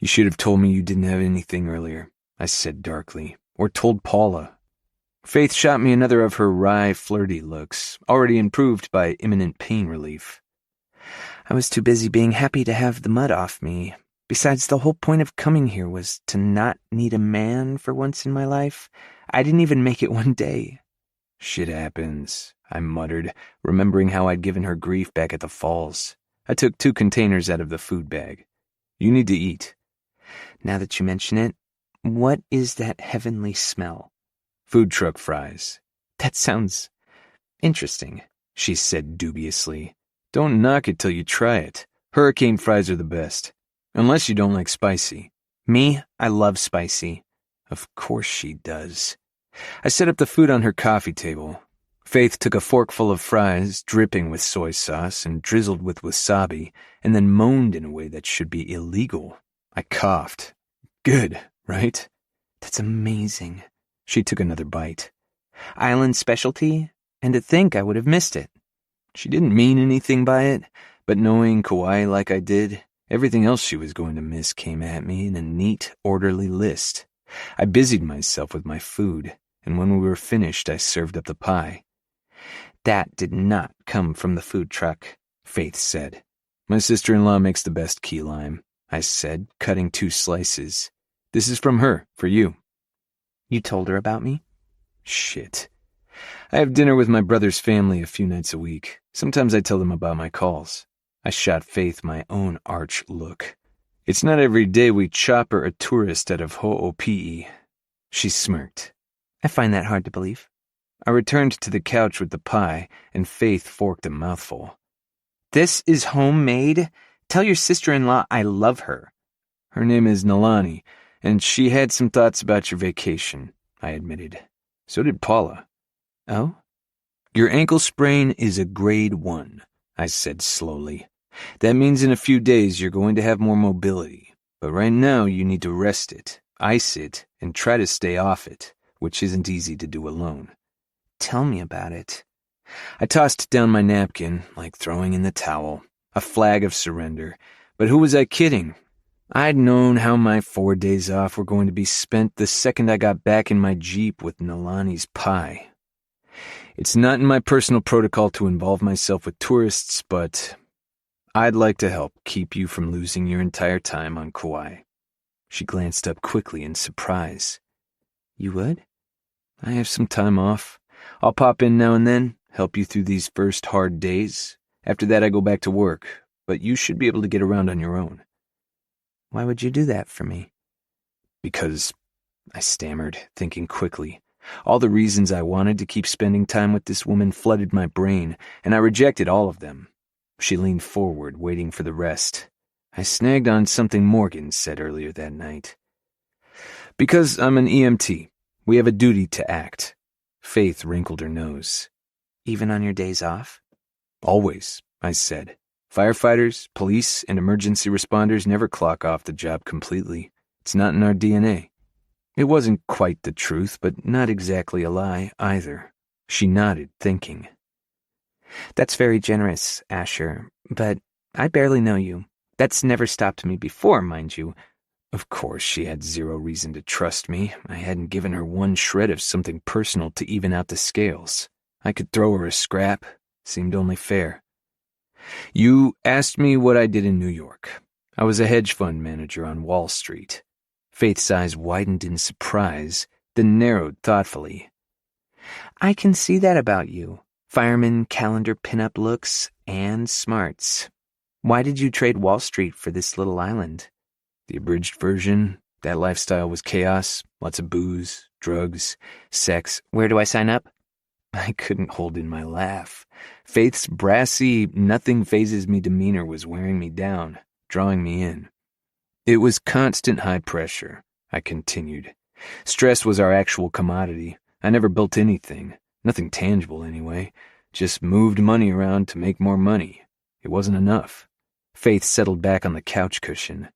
"You should have told me you didn't have anything earlier," I said darkly, "or told Paula." Faith shot me another of her wry, flirty looks, already improved by imminent pain relief. "I was too busy being happy to have the mud off me. Besides, the whole point of coming here was to not need a man for once in my life. I didn't even make it one day." "Shit happens," I muttered, remembering how I'd given her grief back at the falls. I took 2 containers out of the food bag. "You need to eat." "Now that you mention it, what is that heavenly smell?" "Food truck fries." "That sounds interesting," she said dubiously. "Don't knock it till you try it. Hurricane fries are the best. Unless you don't like spicy." "Me? I love spicy." "Of course she does." I set up the food on her coffee table. Faith took a forkful of fries, dripping with soy sauce and drizzled with wasabi, and then moaned in a way that should be illegal. I coughed. "Good, right?" "That's amazing." She took another bite. "Island specialty? And to think I would have missed it." She didn't mean anything by it, but knowing Kauai like I did, everything else she was going to miss came at me in a neat, orderly list. I busied myself with my food, and when we were finished, I served up the pie. "That did not come from the food truck," Faith said. "My sister-in-law makes the best key lime," I said, cutting 2 slices. "This is from her, for you." "You told her about me?" "Shit. I have dinner with my brother's family a few nights a week. Sometimes I tell them about my calls." I shot Faith my own arch look. "It's not every day we chopper a tourist out of Ho'opi'i." She smirked. "I find that hard to believe." I returned to the couch with the pie, and Faith forked a mouthful. "This is homemade? Tell your sister-in-law I love her." "Her name is Nalani, and she had some thoughts about your vacation," I admitted. "So did Paula." "Oh?" "Your ankle sprain is a grade 1, I said slowly. "That means in a few days you're going to have more mobility, but right now you need to rest it, ice it, and try to stay off it, which isn't easy to do alone." "Tell me about it." I tossed down my napkin, like throwing in the towel, a flag of surrender. But who was I kidding? I'd known how my 4 days off were going to be spent the second I got back in my Jeep with Nalani's pie. "It's not in my personal protocol to involve myself with tourists, but I'd like to help keep you from losing your entire time on Kauai." She glanced up quickly in surprise. "You would?" "I have some time off. I'll pop in now and then, help you through these first hard days. After that I go back to work, but you should be able to get around on your own." "Why would you do that for me?" "Because," I stammered, thinking quickly. All the reasons I wanted to keep spending time with this woman flooded my brain, and I rejected all of them. She leaned forward, waiting for the rest. I snagged on something Morgan said earlier that night. "Because I'm an EMT. We have a duty to act." Faith wrinkled her nose. "Even on your days off?" "Always," I said. "Firefighters, police, and emergency responders never clock off the job completely. It's not in our DNA." It wasn't quite the truth, but not exactly a lie either. She nodded, thinking. "That's very generous, Asher, but I barely know you. That's never stopped me before, mind you." Of course, she had zero reason to trust me. I hadn't given her one shred of something personal to even out the scales. I could throw her a scrap. Seemed only fair. You asked me what I did in New York. I was a hedge fund manager on Wall Street. Faith's eyes widened in surprise, then narrowed thoughtfully. I can see that about you. Fireman calendar pinup looks and smarts. Why did you trade Wall Street for this little island? The abridged version, that lifestyle was chaos, lots of booze, drugs, sex. Where do I sign up? I couldn't hold in my laugh. Faith's brassy, nothing phases me demeanor was wearing me down, drawing me in. It was constant high pressure, I continued. Stress was our actual commodity. I never built anything, nothing tangible anyway, just moved money around to make more money. It wasn't enough. Faith settled back on the couch cushion.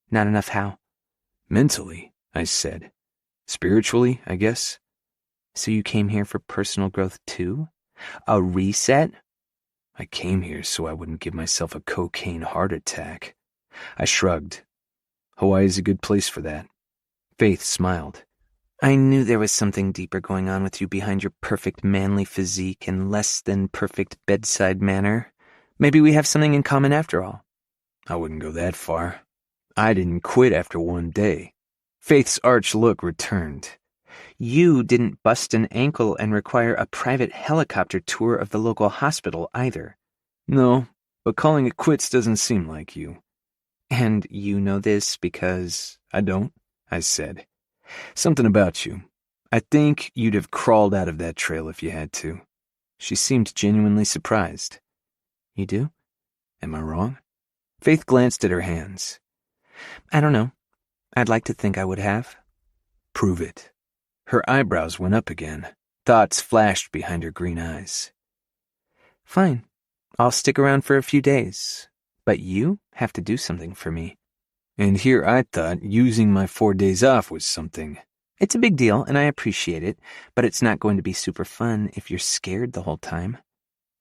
Not enough how? Mentally, I said. Spiritually, I guess. So you came here for personal growth too? A reset? I came here so I wouldn't give myself a cocaine heart attack. I shrugged. Hawaii is a good place for that. Faith smiled. I knew there was something deeper going on with you behind your perfect manly physique and less than perfect bedside manner. Maybe we have something in common after all. I wouldn't go that far. I didn't quit after one day. Faith's arch look returned. You didn't bust an ankle and require a private helicopter tour of the local hospital either. No, but calling it quits doesn't seem like you. And you know this because... I don't, I said. Something about you. I think you'd have crawled out of that trail if you had to. She seemed genuinely surprised. You do? Am I wrong? Faith glanced at her hands. I don't know. I'd like to think I would have. Prove it. Her eyebrows went up again. Thoughts flashed behind her green eyes. Fine. I'll stick around for a few days. But you have to do something for me. And here I thought using my 4 days off was something. It's a big deal, and I appreciate it, but it's not going to be super fun if you're scared the whole time.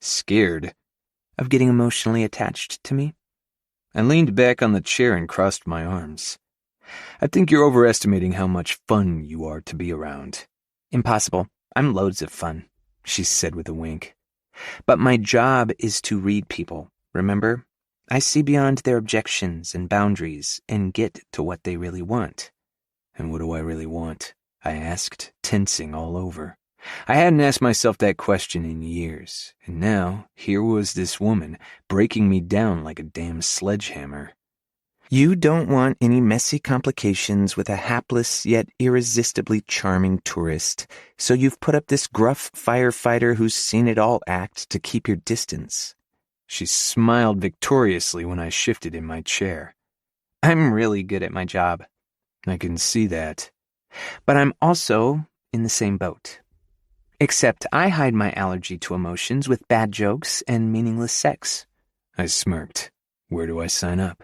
Scared? Of getting emotionally attached to me? I leaned back on the chair and crossed my arms. I think you're overestimating how much fun you are to be around. Impossible. I'm loads of fun, she said with a wink. But my job is to read people, remember? I see beyond their objections and boundaries and get to what they really want. And what do I really want? I asked, tensing all over. I hadn't asked myself that question in years, and now here was this woman breaking me down like a damn sledgehammer. You don't want any messy complications with a hapless yet irresistibly charming tourist, so you've put up this gruff firefighter who's seen it all act to keep your distance. She smiled victoriously when I shifted in my chair. I'm really good at my job. I can see that. But I'm also in the same boat. Except I hide my allergy to emotions with bad jokes and meaningless sex. I smirked. Where do I sign up?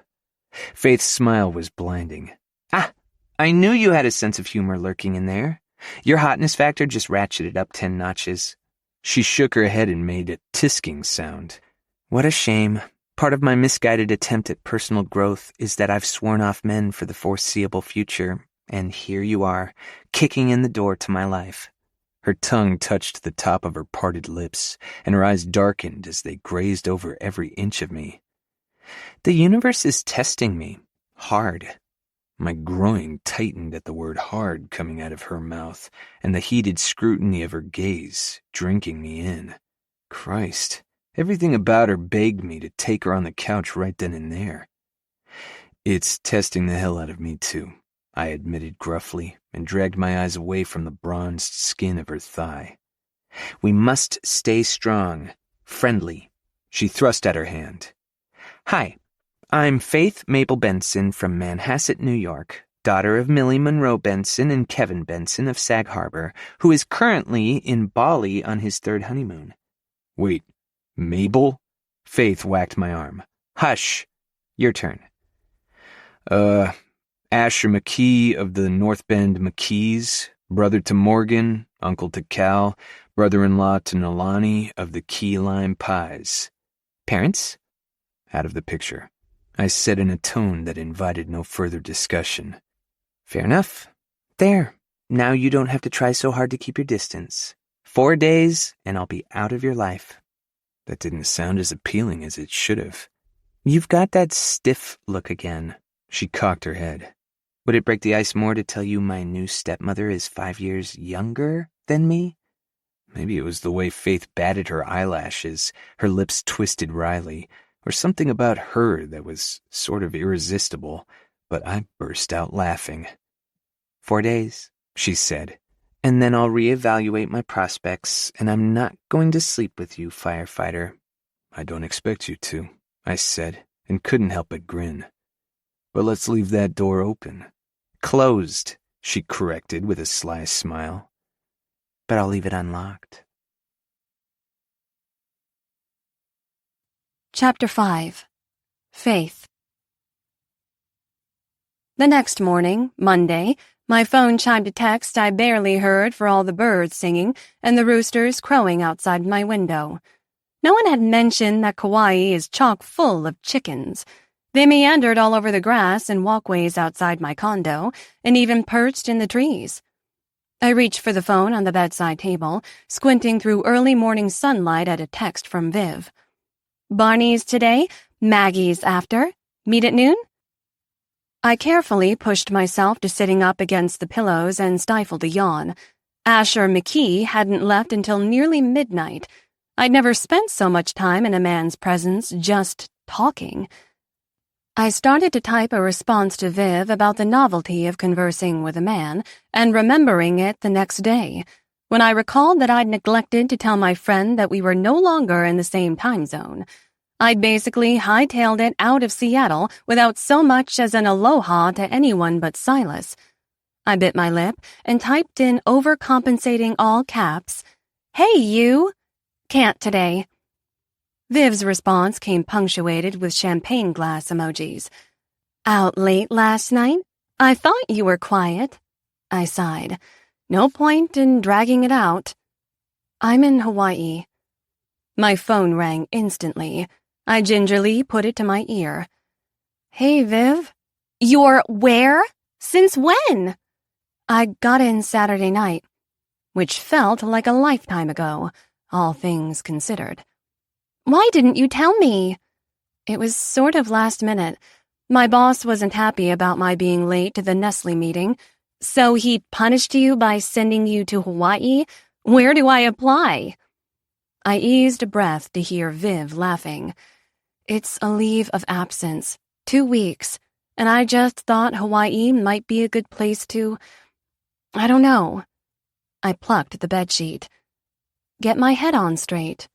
Faith's smile was blinding. Ah, I knew you had a sense of humor lurking in there. Your hotness factor just ratcheted up 10 notches. She shook her head and made a tisking sound. What a shame. Part of my misguided attempt at personal growth is that I've sworn off men for the foreseeable future, and here you are, kicking in the door to my life. Her tongue touched the top of her parted lips, and her eyes darkened as they grazed over every inch of me. The universe is testing me. Hard. My groin tightened at the word hard coming out of her mouth, and the heated scrutiny of her gaze, drinking me in. Christ, everything about her begged me to take her on the couch right then and there. It's testing the hell out of me, too, I admitted gruffly, and dragged my eyes away from the bronzed skin of her thigh. We must stay strong, friendly. She thrust out her hand. Hi, I'm Faith Mabel Benson from Manhasset, New York, daughter of Millie Monroe Benson and Kevin Benson of Sag Harbor, who is currently in Bali on his 3rd honeymoon. Wait, Mabel? Faith whacked my arm. Hush. Your turn. Asher McKee of the North Bend McKees, brother to Morgan, uncle to Cal, brother-in-law to Nalani of the Key Lime Pies. Parents? Out of the picture. I said in a tone that invited no further discussion. Fair enough. There. Now you don't have to try so hard to keep your distance. 4 days, and I'll be out of your life. That didn't sound as appealing as it should have. You've got that stiff look again. She cocked her head. Would it break the ice more to tell you my new stepmother is 5 years younger than me? Maybe it was the way Faith batted her eyelashes, her lips twisted wryly, or something about her that was sort of irresistible, but I burst out laughing. 4 days, she said, and then I'll reevaluate my prospects, and I'm not going to sleep with you, firefighter. I don't expect you to, I said, and couldn't help but grin. But let's leave that door open. Closed, she corrected with a sly smile. But I'll leave it unlocked. Chapter 5. Faith. The next morning, Monday, my phone chimed a text I barely heard for all the birds singing and the roosters crowing outside my window. No one had mentioned that Kauai is chock full of chickens. They meandered all over the grass and walkways outside my condo, and even perched in the trees. I reached for the phone on the bedside table, squinting through early morning sunlight at a text from Viv. Barney's today, Maggie's after. Meet at noon? I carefully pushed myself to sitting up against the pillows and stifled a yawn. Asher McKee hadn't left until nearly midnight. I'd never spent so much time in a man's presence just talking. I started to type a response to Viv about the novelty of conversing with a man and remembering it the next day, when I recalled that I'd neglected to tell my friend that we were no longer in the same time zone. I'd basically hightailed it out of Seattle without so much as an aloha to anyone but Silas. I bit my lip and typed in overcompensating all caps, "Hey, you! Can't today." Viv's response came punctuated with champagne glass emojis. "Out late last night? I thought you were quiet." I sighed. No point in dragging it out. "I'm in Hawaii." My phone rang instantly. I gingerly put it to my ear. "Hey, Viv." "You're where? Since when?" "I got in Saturday night," which felt like a lifetime ago, all things considered. "Why didn't you tell me?" "It was sort of last minute. My boss wasn't happy about my being late to the Nestle meeting. So he punished you by sending you to Hawaii? Where do I apply?" I eased a breath to hear Viv laughing. "It's a leave of absence, 2 weeks, and I just thought Hawaii might be a good place to... I don't know." I plucked at the bedsheet. "Get my head on straight."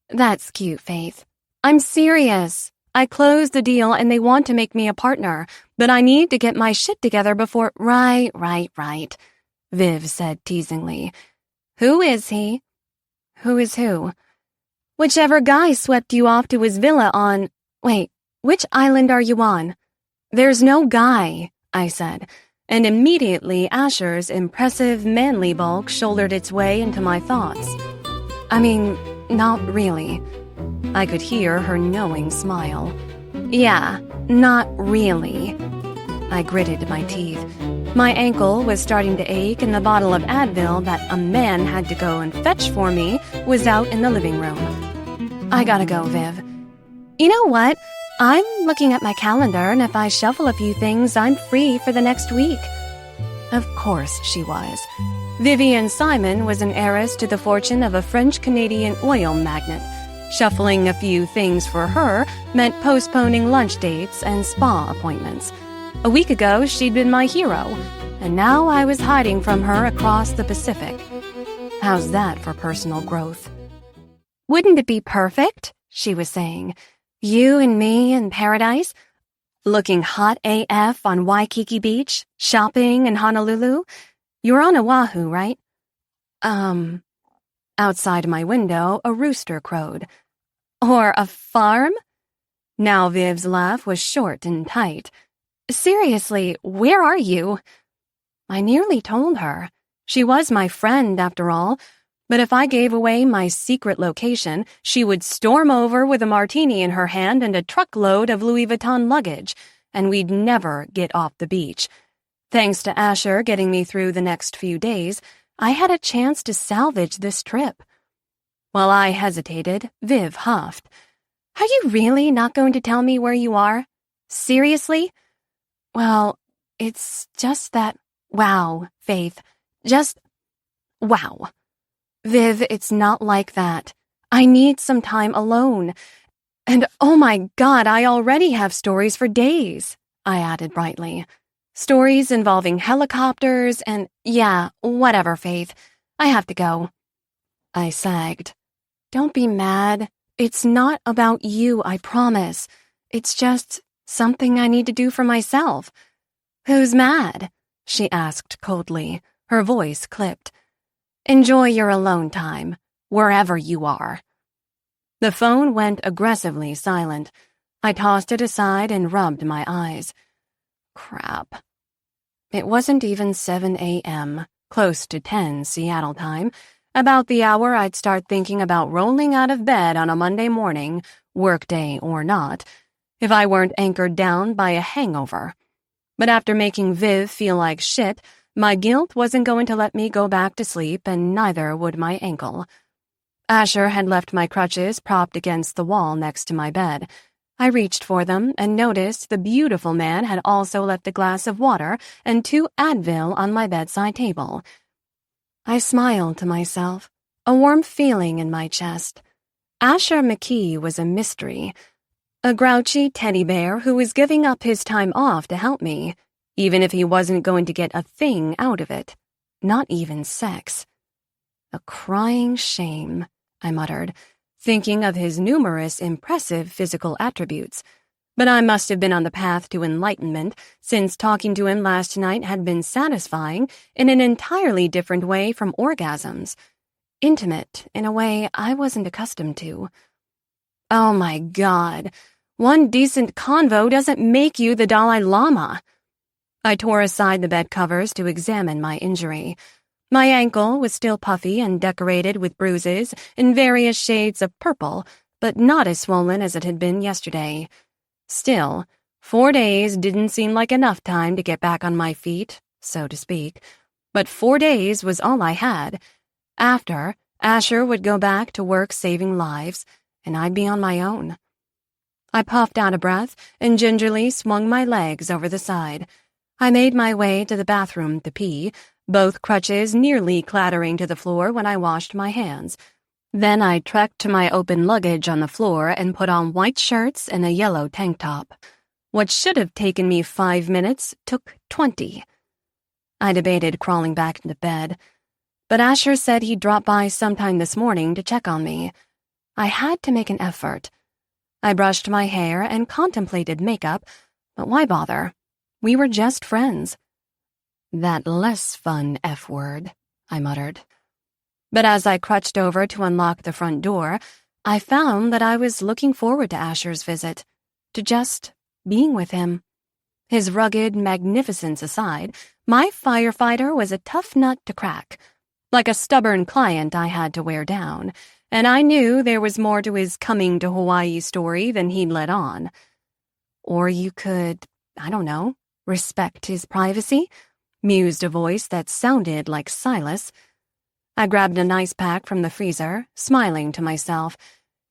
"That's cute, Faith. I'm serious. I closed the deal and they want to make me a partner, but I need to get my shit together before—" Right, Viv said teasingly. "Who is he?" "Who is who?" "Whichever guy swept you off to his villa on— Wait, which island are you on?" "There's no guy," I said, and immediately Asher's impressive manly bulk shouldered its way into my thoughts. "I mean, not really." I could hear her knowing smile. "Yeah, not really." I gritted my teeth. My ankle was starting to ache, and the bottle of Advil that a man had to go and fetch for me was out in the living room. "I gotta go, Viv." "You know what? I'm looking at my calendar, and if I shuffle a few things, I'm free for the next week." Of course she was. Vivian Simon was an heiress to the fortune of a French-Canadian oil magnate. Shuffling a few things for her meant postponing lunch dates and spa appointments. A week ago, she'd been my hero, and now I was hiding from her across the Pacific. How's that for personal growth? "Wouldn't it be perfect?" she was saying. "You and me in paradise? Looking hot AF on Waikiki Beach, shopping in Honolulu? You're on Oahu, right?" Outside my window, a rooster crowed. "Or a farm?" Now Viv's laugh was short and tight. "Seriously, where are you?" I nearly told her. She was my friend, after all, but if I gave away my secret location, she would storm over with a martini in her hand and a truckload of Louis Vuitton luggage, and we'd never get off the beach. Thanks to Asher getting me through the next few days, I had a chance to salvage this trip. While I hesitated, Viv huffed. Are you really not going to tell me where you are? Seriously? Well, it's just that, wow, Faith, just, wow. Viv, it's not like that. I need some time alone. And oh my God, I already have stories for days, I added brightly. Stories involving helicopters and, yeah, whatever, Faith. I have to go. I sagged. Don't be mad. It's not about you, I promise. It's just something I need to do for myself. Who's mad? She asked coldly, her voice clipped. Enjoy your alone time, wherever you are. The phone went aggressively silent. I tossed it aside and rubbed my eyes. Crap. It wasn't even 7 a.m., close to 10 Seattle time, about the hour I'd start thinking about rolling out of bed on a Monday morning, workday or not, if I weren't anchored down by a hangover. But after making Viv feel like shit, my guilt wasn't going to let me go back to sleep, and neither would my ankle. Asher had left my crutches propped against the wall next to my bed. I reached for them and noticed the beautiful man had also left a glass of water and 2 Advil on my bedside table. I smiled to myself, a warm feeling in my chest. Asher McKee was a mystery, a grouchy teddy bear who was giving up his time off to help me, even if he wasn't going to get a thing out of it, not even sex. A crying shame, I muttered, thinking of his numerous impressive physical attributes. But I must have been on the path to enlightenment, since talking to him last night had been satisfying in an entirely different way from orgasms. Intimate in a way I wasn't accustomed to. Oh my God, one decent convo doesn't make you the Dalai Lama. I tore aside the bed covers to examine my injury. My ankle was still puffy and decorated with bruises in various shades of purple, but not as swollen as it had been yesterday. Still, 4 days didn't seem like enough time to get back on my feet, so to speak, but 4 days was all I had. After, Asher would go back to work saving lives, and I'd be on my own. I puffed out a breath and gingerly swung my legs over the side. I made my way to the bathroom to pee, both crutches nearly clattering to the floor when I washed my hands. Then I trekked to my open luggage on the floor and put on white shirts and a yellow tank top. What should have taken me 5 minutes took 20. I debated crawling back into bed, but Asher said he'd drop by sometime this morning to check on me. I had to make an effort. I brushed my hair and contemplated makeup, but why bother? We were just friends. That less fun F word, I muttered. But as I crouched over to unlock the front door, I found that I was looking forward to Asher's visit, to just being with him. His rugged magnificence aside, my firefighter was a tough nut to crack, like a stubborn client I had to wear down, and I knew there was more to his coming to Hawaii story than he'd let on. Or you could, I don't know, respect his privacy, mused a voice that sounded like Silas. I grabbed an ice pack from the freezer, smiling to myself.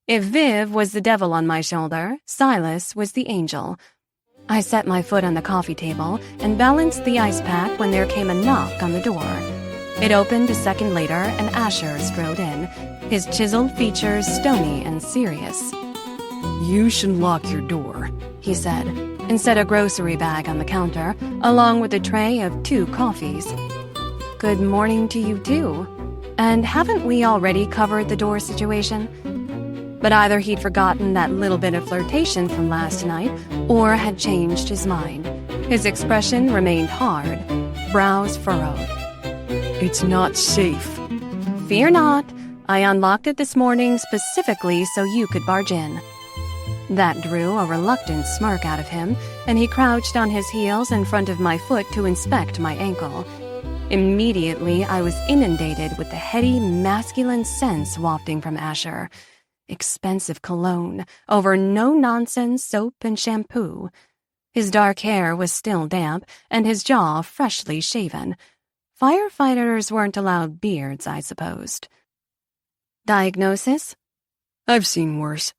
If Viv was the devil on my shoulder, Silas was the angel. I set my foot on the coffee table and balanced the ice pack when there came a knock on the door. It opened a second later and Asher strode in, his chiseled features stony and serious. You should lock your door, he said, and set a grocery bag on the counter, along with a tray of 2 coffees. Good morning to you, too. And haven't we already covered the door situation? But either he'd forgotten that little bit of flirtation from last night, or had changed his mind. His expression remained hard, brows furrowed. It's not safe. Fear not. I unlocked it this morning specifically so you could barge in. That drew a reluctant smirk out of him, and he crouched on his heels in front of my foot to inspect my ankle. Immediately, I was inundated with the heady, masculine scents wafting from Asher. Expensive cologne over no-nonsense soap and shampoo. His dark hair was still damp, and his jaw freshly shaven. Firefighters weren't allowed beards, I supposed. Diagnosis? I've seen worse.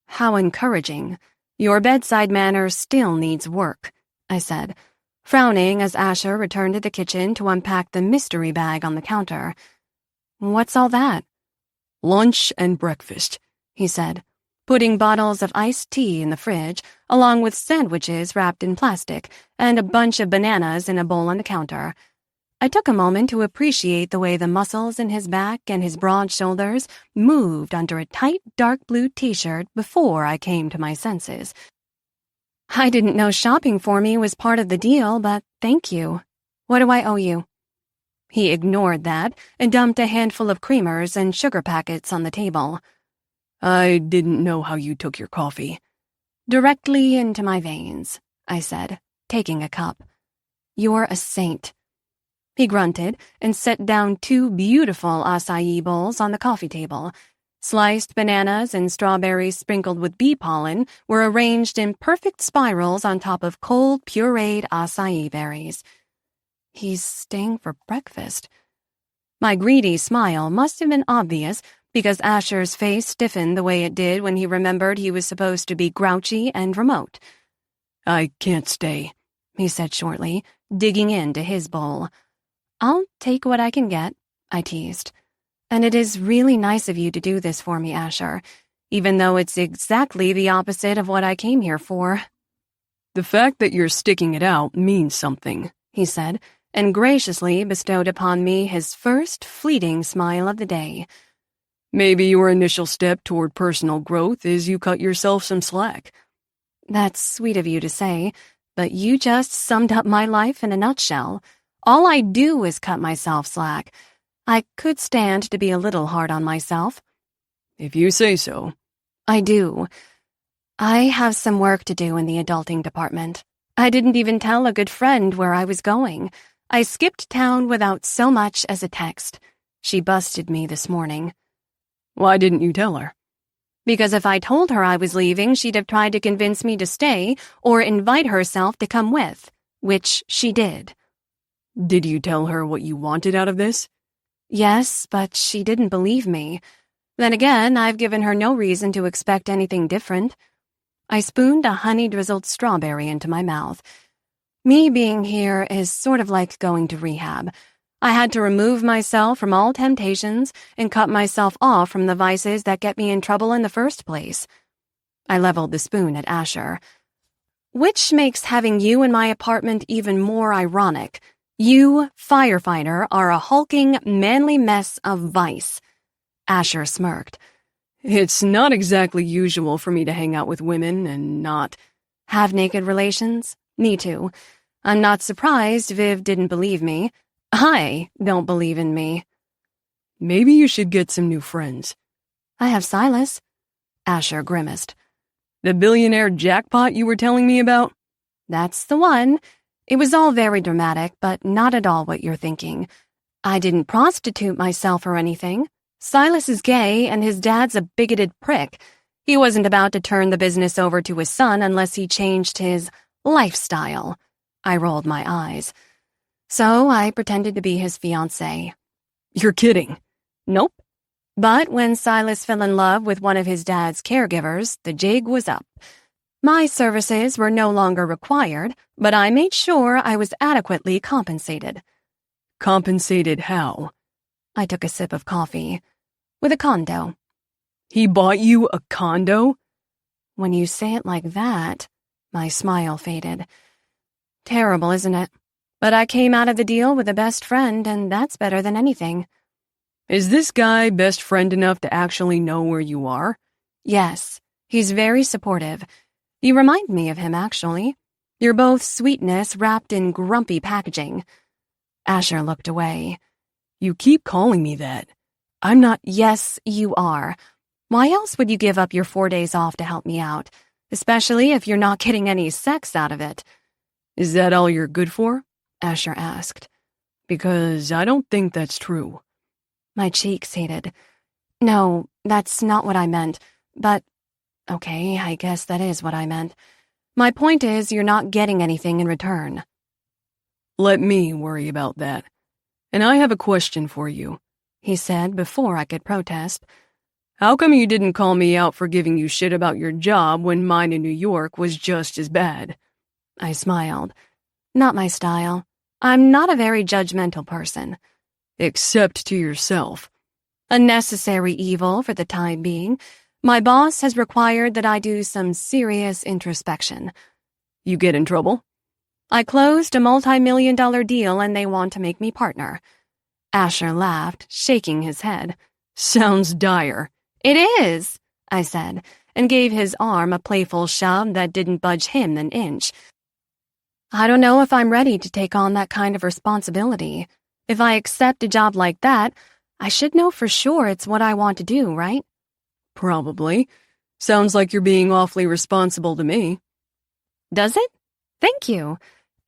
How encouraging. Your bedside manner still needs work, I said, frowning as Asher returned to the kitchen to unpack the mystery bag on the counter. What's all that? Lunch and breakfast, he said, putting bottles of iced tea in the fridge, along with sandwiches wrapped in plastic and a bunch of bananas in a bowl on the counter. I took a moment to appreciate the way the muscles in his back and his broad shoulders moved under a tight dark blue t-shirt before I came to my senses. I didn't know shopping for me was part of the deal, but thank you. What do I owe you? He ignored that and dumped a handful of creamers and sugar packets on the table. I didn't know how you took your coffee. Directly into my veins, I said, taking a cup. You're a saint. He grunted and set down 2 beautiful acai bowls on the coffee table. Sliced bananas and strawberries sprinkled with bee pollen were arranged in perfect spirals on top of cold, pureed acai berries. He's staying for breakfast. My greedy smile must have been obvious because Asher's face stiffened the way it did when he remembered he was supposed to be grouchy and remote. I can't stay, he said shortly, digging into his bowl. I'll take what I can get, I teased. And it is really nice of you to do this for me, Asher, even though it's exactly the opposite of what I came here for. The fact that you're sticking it out means something, he said, and graciously bestowed upon me his first fleeting smile of the day. Maybe your initial step toward personal growth is you cut yourself some slack. That's sweet of you to say, but you just summed up my life in a nutshell. All I do is cut myself slack. I could stand to be a little hard on myself. If you say so. I do. I have some work to do in the adulting department. I didn't even tell a good friend where I was going. I skipped town without so much as a text. She busted me this morning. Why didn't you tell her? Because if I told her I was leaving, she'd have tried to convince me to stay or invite herself to come with, which she did. Did you tell her what you wanted out of this? Yes, but she didn't believe me. Then again, I've given her no reason to expect anything different. I spooned a honey-drizzled strawberry into my mouth. Me being here is sort of like going to rehab. I had to remove myself from all temptations and cut myself off from the vices that get me in trouble in the first place. I leveled the spoon at Asher. Which makes having you in my apartment even more ironic. You, firefighter, are a hulking, manly mess of vice. Asher smirked. It's not exactly usual for me to hang out with women and not have naked relations. Me too. I'm not surprised Viv didn't believe me. I don't believe in me. Maybe you should get some new friends. I have Silas. Asher grimaced. The billionaire jackpot you were telling me about? That's the one. It was all very dramatic, but not at all what you're thinking. I didn't prostitute myself or anything. Silas is gay, and his dad's a bigoted prick. He wasn't about to turn the business over to his son unless he changed his lifestyle. I rolled my eyes. So I pretended to be his fiancée. You're kidding. Nope. But when Silas fell in love with one of his dad's caregivers, the jig was up. My services were no longer required, but I made sure I was adequately compensated. Compensated how? I took a sip of coffee. With a condo. He bought you a condo? When you say it like that, my smile faded. Terrible, isn't it? But I came out of the deal with a best friend, and that's better than anything. Is this guy best friend enough to actually know where you are? Yes, he's very supportive. You remind me of him, actually. You're both sweetness wrapped in grumpy packaging. Asher looked away. You keep calling me that. I'm not— Yes, you are. Why else would you give up your 4 days off to help me out? Especially if you're not getting any sex out of it. Is that all you're good for? Asher asked. Because I don't think that's true. My cheeks heated. No, that's not what I meant. But, okay, I guess that is what I meant. My point is, you're not getting anything in return. Let me worry about that. And I have a question for you, he said before I could protest. How come you didn't call me out for giving you shit about your job when mine in New York was just as bad? I smiled. Not my style. I'm not a very judgmental person. Except to yourself. A necessary evil for the time being. My boss has required that I do some serious introspection. You get in trouble? I closed a multi-million-dollar deal and they want to make me partner. Asher laughed, shaking his head. Sounds dire. It is, I said, and gave his arm a playful shove that didn't budge him an inch. I don't know if I'm ready to take on that kind of responsibility. If I accept a job like that, I should know for sure it's what I want to do, right? Probably. Sounds like you're being awfully responsible to me. Does it? Thank you.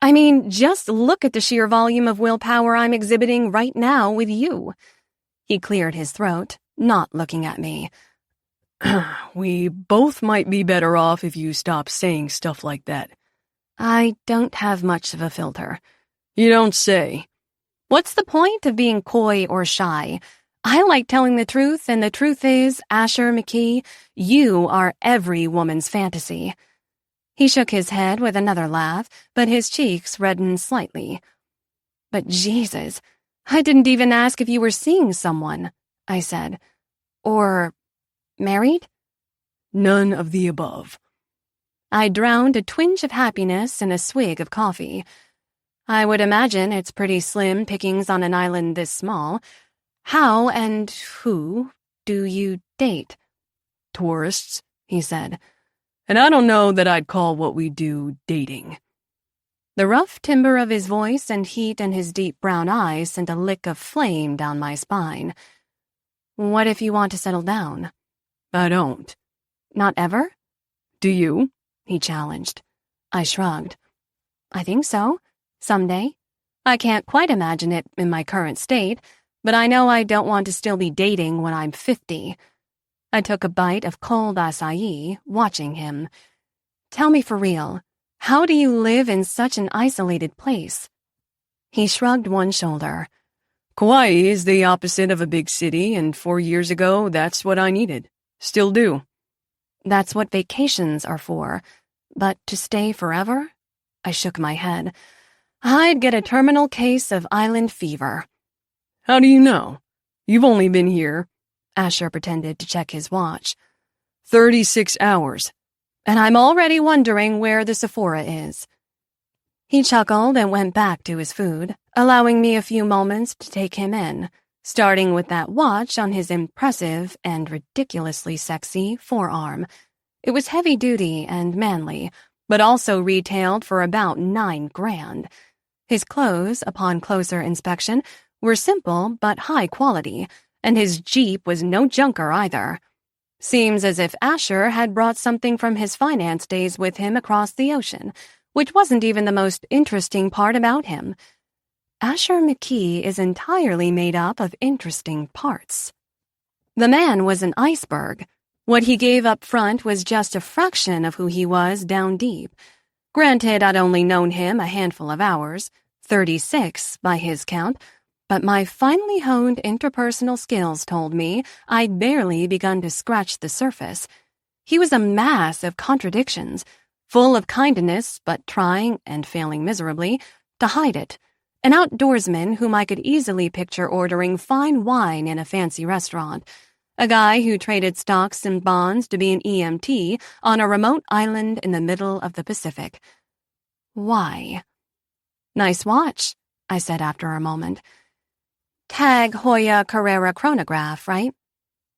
I mean, just look at the sheer volume of willpower I'm exhibiting right now with you. He cleared his throat, not looking at me. We both might be better off if you stop saying stuff like that. I don't have much of a filter. You don't say. What's the point of being coy or shy? I like telling the truth, and the truth is, Asher McKee, you are every woman's fantasy. He shook his head with another laugh, but his cheeks reddened slightly. But Jesus, I didn't even ask if you were seeing someone, I said. Or married? None of the above. I drowned a twinge of happiness in a swig of coffee. I would imagine it's pretty slim pickings on an island this small. How and who do you date? Tourists, he said. And I don't know that I'd call what we do dating. The rough timbre of his voice and heat in his deep brown eyes sent a lick of flame down my spine. What if you want to settle down? I don't. Not ever? Do you? He challenged. I shrugged. I think so. Someday. I can't quite imagine it in my current state, but I know I don't want to still be dating when I'm 50. I took a bite of cold acai, watching him. Tell me for real, how do you live in such an isolated place? He shrugged one shoulder. Kauai is the opposite of a big city, and 4 years ago, that's what I needed. Still do. That's what vacations are for. But to stay forever? I shook my head. I'd get a terminal case of island fever. How do you know? You've only been here. Asher pretended to check his watch. 36 hours. And I'm already wondering where the Sephora is. He chuckled and went back to his food, allowing me a few moments to take him in, starting with that watch on his impressive and ridiculously sexy forearm. It was heavy-duty and manly, but also retailed for about $9 grand. His clothes, upon closer inspection, were simple but high quality, and his Jeep was no junker either. Seems as if Asher had brought something from his finance days with him across the ocean, which wasn't even the most interesting part about him. Asher McKee is entirely made up of interesting parts. The man was an iceberg. What he gave up front was just a fraction of who he was down deep. Granted, I'd only known him a handful of hours, 36 by his count, but my finely honed interpersonal skills told me I'd barely begun to scratch the surface. He was a mass of contradictions, full of kindness but trying, and failing miserably, to hide it. An outdoorsman whom I could easily picture ordering fine wine in a fancy restaurant. A guy who traded stocks and bonds to be an EMT on a remote island in the middle of the Pacific. Why? Nice watch, I said after a moment. Tag Heuer Carrera chronograph, right?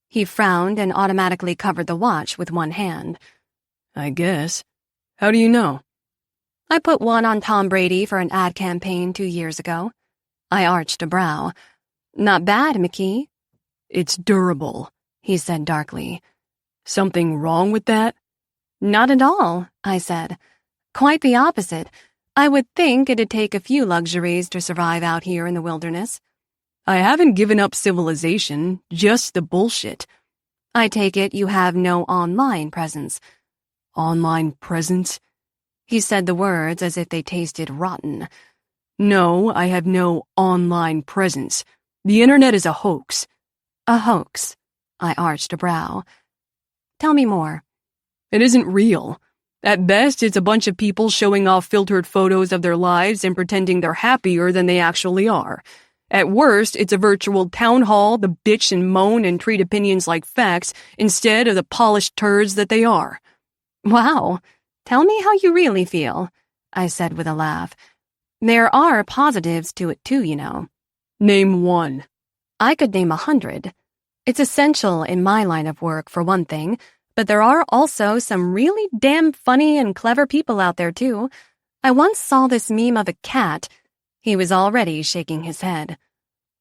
He frowned and automatically covered the watch with one hand. I guess. How do you know? I put one on Tom Brady for an ad campaign 2 years ago. I arched a brow. Not bad, McKee. It's durable, he said darkly. Something wrong with that? Not at all, I said. Quite the opposite. I would think it'd take a few luxuries to survive out here in the wilderness. I haven't given up civilization, just the bullshit. I take it you have no online presence. Online presence? He said the words as if they tasted rotten. No, I have no online presence. The internet is a hoax. A hoax. I arched a brow. Tell me more. It isn't real. At best, it's a bunch of people showing off filtered photos of their lives and pretending they're happier than they actually are. At worst, it's a virtual town hall to bitch and moan and treat opinions like facts instead of the polished turds that they are. Wow. Tell me how you really feel, I said with a laugh. There are positives to it too, you know. Name one. I could name 100. It's essential in my line of work, for one thing, but there are also some really damn funny and clever people out there too. I once saw this meme of a cat. He was already shaking his head.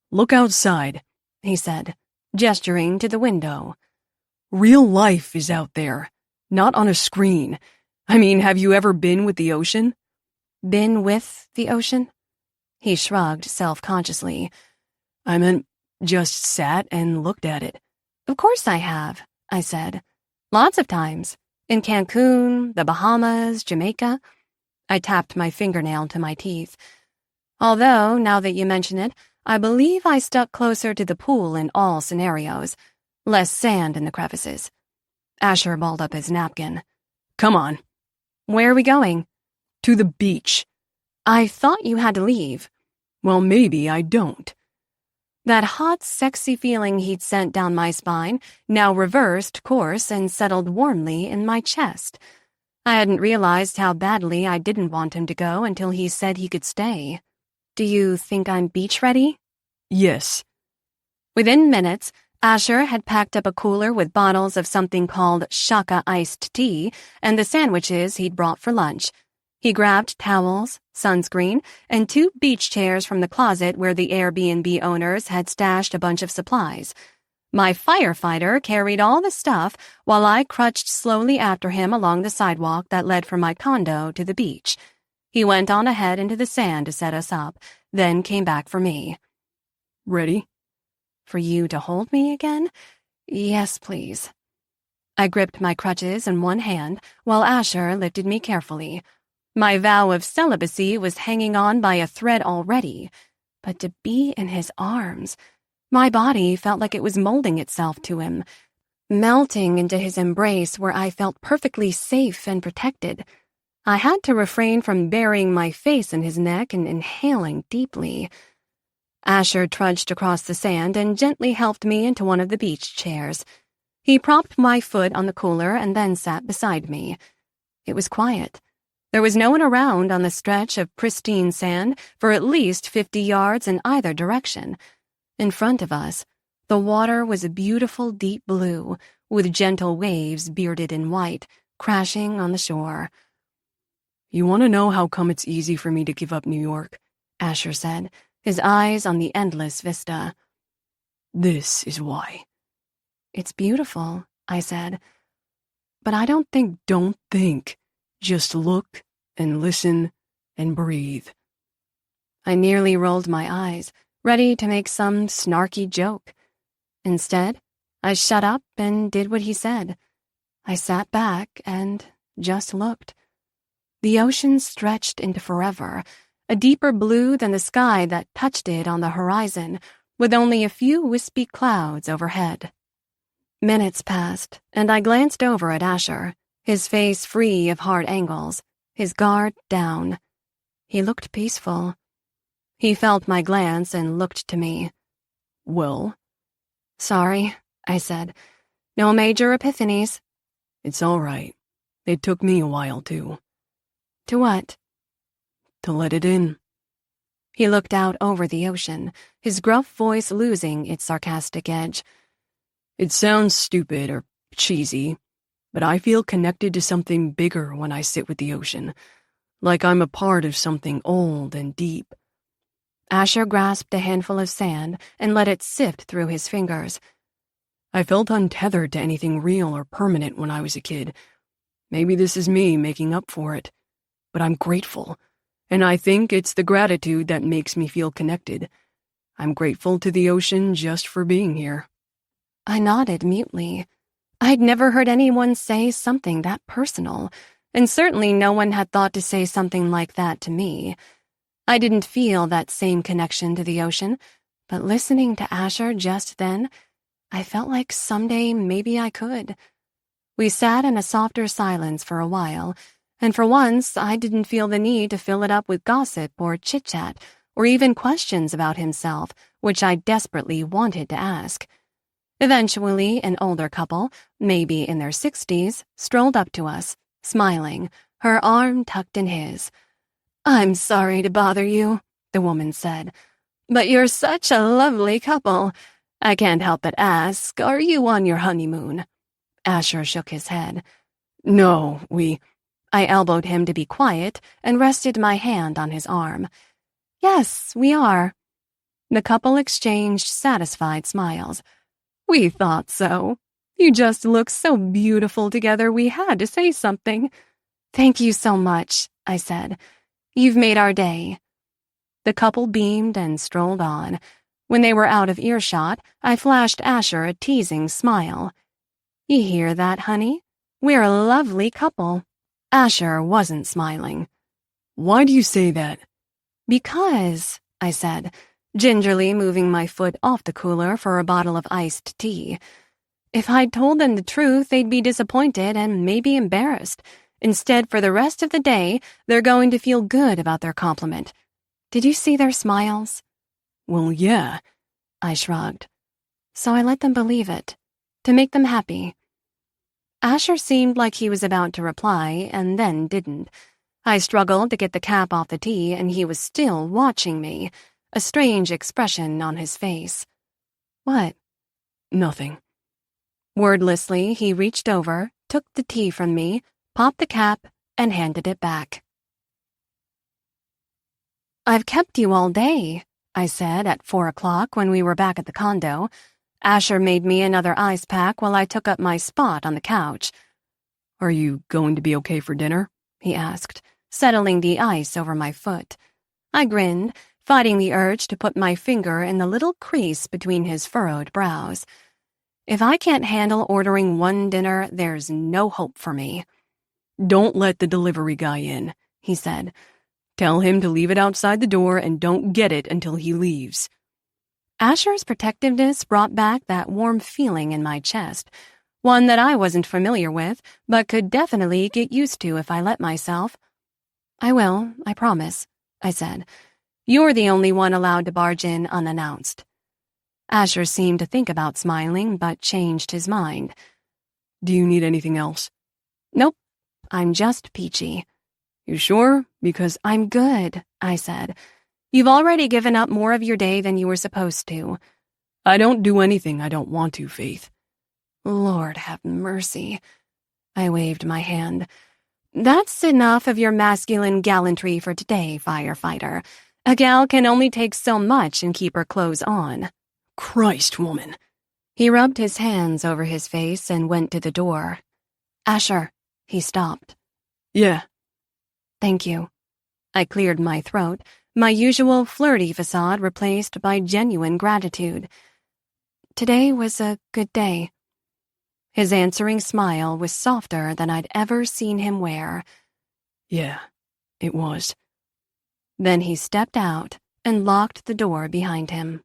Look outside, he said, gesturing to the window. Real life is out there, not on a screen. I mean, have you ever been with the ocean? Been with the ocean? He shrugged self-consciously. I meant just sat and looked at it. Of course I have, I said. Lots of times. In Cancun, the Bahamas, Jamaica. I tapped my fingernail to my teeth. Although, now that you mention it, I believe I stuck closer to the pool in all scenarios. Less sand in the crevices. Asher balled up his napkin. Come on. Where are we going? To the beach. I thought you had to leave. Well, maybe I don't. That hot, sexy feeling he'd sent down my spine now reversed course and settled warmly in my chest. I hadn't realized how badly I didn't want him to go until he said he could stay. Do you think I'm beach ready? Yes. Within minutes, Asher had packed up a cooler with bottles of something called Shaka iced tea and the sandwiches he'd brought for lunch. He grabbed towels, sunscreen, and 2 beach chairs from the closet where the Airbnb owners had stashed a bunch of supplies. My firefighter carried all the stuff while I crutched slowly after him along the sidewalk that led from my condo to the beach. He went on ahead into the sand to set us up, then came back for me. Ready? For you to hold me again? Yes, please. I gripped my crutches in one hand while Asher lifted me carefully. My vow of celibacy was hanging on by a thread already, but to be in his arms, my body felt like it was molding itself to him, melting into his embrace where I felt perfectly safe and protected. I had to refrain from burying my face in his neck and inhaling deeply. Asher trudged across the sand and gently helped me into one of the beach chairs. He propped my foot on the cooler and then sat beside me. It was quiet. There was no one around on the stretch of pristine sand for at least 50 yards in either direction. In front of us, the water was a beautiful deep blue, with gentle waves bearded in white, crashing on the shore. You want to know how come it's easy for me to give up New York? Asher said, his eyes on the endless vista. This is why. It's beautiful, I said. But I don't think. Just look and listen and breathe. I nearly rolled my eyes, ready to make some snarky joke. Instead, I shut up and did what he said. I sat back and just looked. The ocean stretched into forever, a deeper blue than the sky that touched it on the horizon, with only a few wispy clouds overhead. Minutes passed, and I glanced over at Asher, his face free of hard angles, his guard down. He looked peaceful. He felt my glance and looked to me. Well? Sorry, I said. No major epiphanies. It's all right. It took me a while, too. To what? To let it in. He looked out over the ocean, his gruff voice losing its sarcastic edge. It sounds stupid or cheesy, but I feel connected to something bigger when I sit with the ocean, like I'm a part of something old and deep. Asher grasped a handful of sand and let it sift through his fingers. I felt untethered to anything real or permanent when I was a kid. Maybe this is me making up for it, but I'm grateful, and I think it's the gratitude that makes me feel connected. I'm grateful to the ocean just for being here. I nodded mutely. I'd never heard anyone say something that personal, and certainly no one had thought to say something like that to me. I didn't feel that same connection to the ocean, but listening to Asher just then, I felt like someday maybe I could. We sat in a softer silence for a while, and for once I didn't feel the need to fill it up with gossip or chit-chat, or even questions about himself, which I desperately wanted to ask. Eventually, an older couple, maybe in their 60s, strolled up to us, smiling, her arm tucked in his. "I'm sorry to bother you," the woman said, "but you're such a lovely couple. I can't help but ask, are you on your honeymoon?" Asher shook his head. No, I elbowed him to be quiet and rested my hand on his arm. "Yes, we are." The couple exchanged satisfied smiles. We thought so. You just look so beautiful together we had to say something. "Thank you so much," I said. "You've made our day." The couple beamed and strolled on. When they were out of earshot, I flashed Asher a teasing smile. "You hear that, honey? We're a lovely couple." Asher wasn't smiling. Why do you say that? "Because," I said, gingerly moving my foot off the cooler for a bottle of iced tea. "If I'd told them the truth, they'd be disappointed and maybe embarrassed. Instead, for the rest of the day, they're going to feel good about their compliment. Did you see their smiles?" Well, yeah. I shrugged. So I let them believe it, to make them happy. Asher seemed like he was about to reply, and then didn't. I struggled to get the cap off the tea, and he was still watching me, a strange expression on his face. "What?" Nothing. Wordlessly, he reached over, took the tea from me, popped the cap, and handed it back. "I've kept you all day," I said at 4 o'clock when we were back at the condo. Asher made me another ice pack while I took up my spot on the couch. Are you going to be okay for dinner? He asked, settling the ice over my foot. I grinned, fighting the urge to put my finger in the little crease between his furrowed brows. If I can't handle ordering one dinner, there's no hope for me. Don't let the delivery guy in, he said. Tell him to leave it outside the door and don't get it until he leaves. Asher's protectiveness brought back that warm feeling in my chest, one that I wasn't familiar with, but could definitely get used to if I let myself. "I will, I promise," I said. "You're the only one allowed to barge in unannounced." Asher seemed to think about smiling, but changed his mind. Do you need anything else? Nope, I'm just peachy. You sure? Because I'm good, I said. You've already given up more of your day than you were supposed to. I don't do anything I don't want to, Faith. Lord have mercy. I waved my hand. That's enough of your masculine gallantry for today, firefighter. A gal can only take so much and keep her clothes on. Christ, woman. He rubbed his hands over his face and went to the door. Asher, he stopped. Yeah. Thank you. I cleared my throat, my usual flirty facade replaced by genuine gratitude. Today was a good day. His answering smile was softer than I'd ever seen him wear. Yeah, it was. Then he stepped out and locked the door behind him.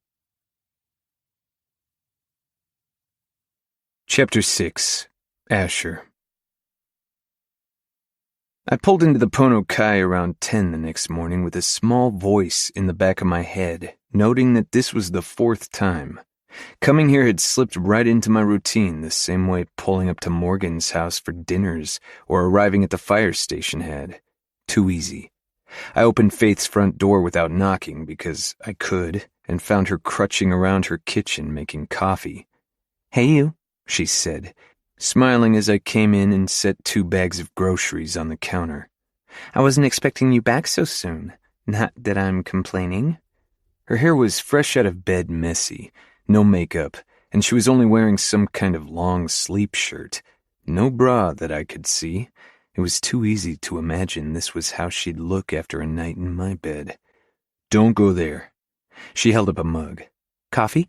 Chapter 6. Asher. I pulled into the Pono Kai around 10 the next morning with a small voice in the back of my head, noting that this was the 4th time. Coming here had slipped right into my routine, the same way pulling up to Morgan's house for dinners or arriving at the fire station had. Too easy. I opened Faith's front door without knocking because I could, and found her crutching around her kitchen making coffee. "Hey you," she said, smiling as I came in and set 2 bags of groceries on the counter. "I wasn't expecting you back so soon. Not that I'm complaining." Her hair was fresh out of bed messy, no makeup, and she was only wearing some kind of long sleep shirt. No bra that I could see. It was too easy to imagine this was how she'd look after a night in my bed. "Don't go there." She held up a mug. "Coffee?"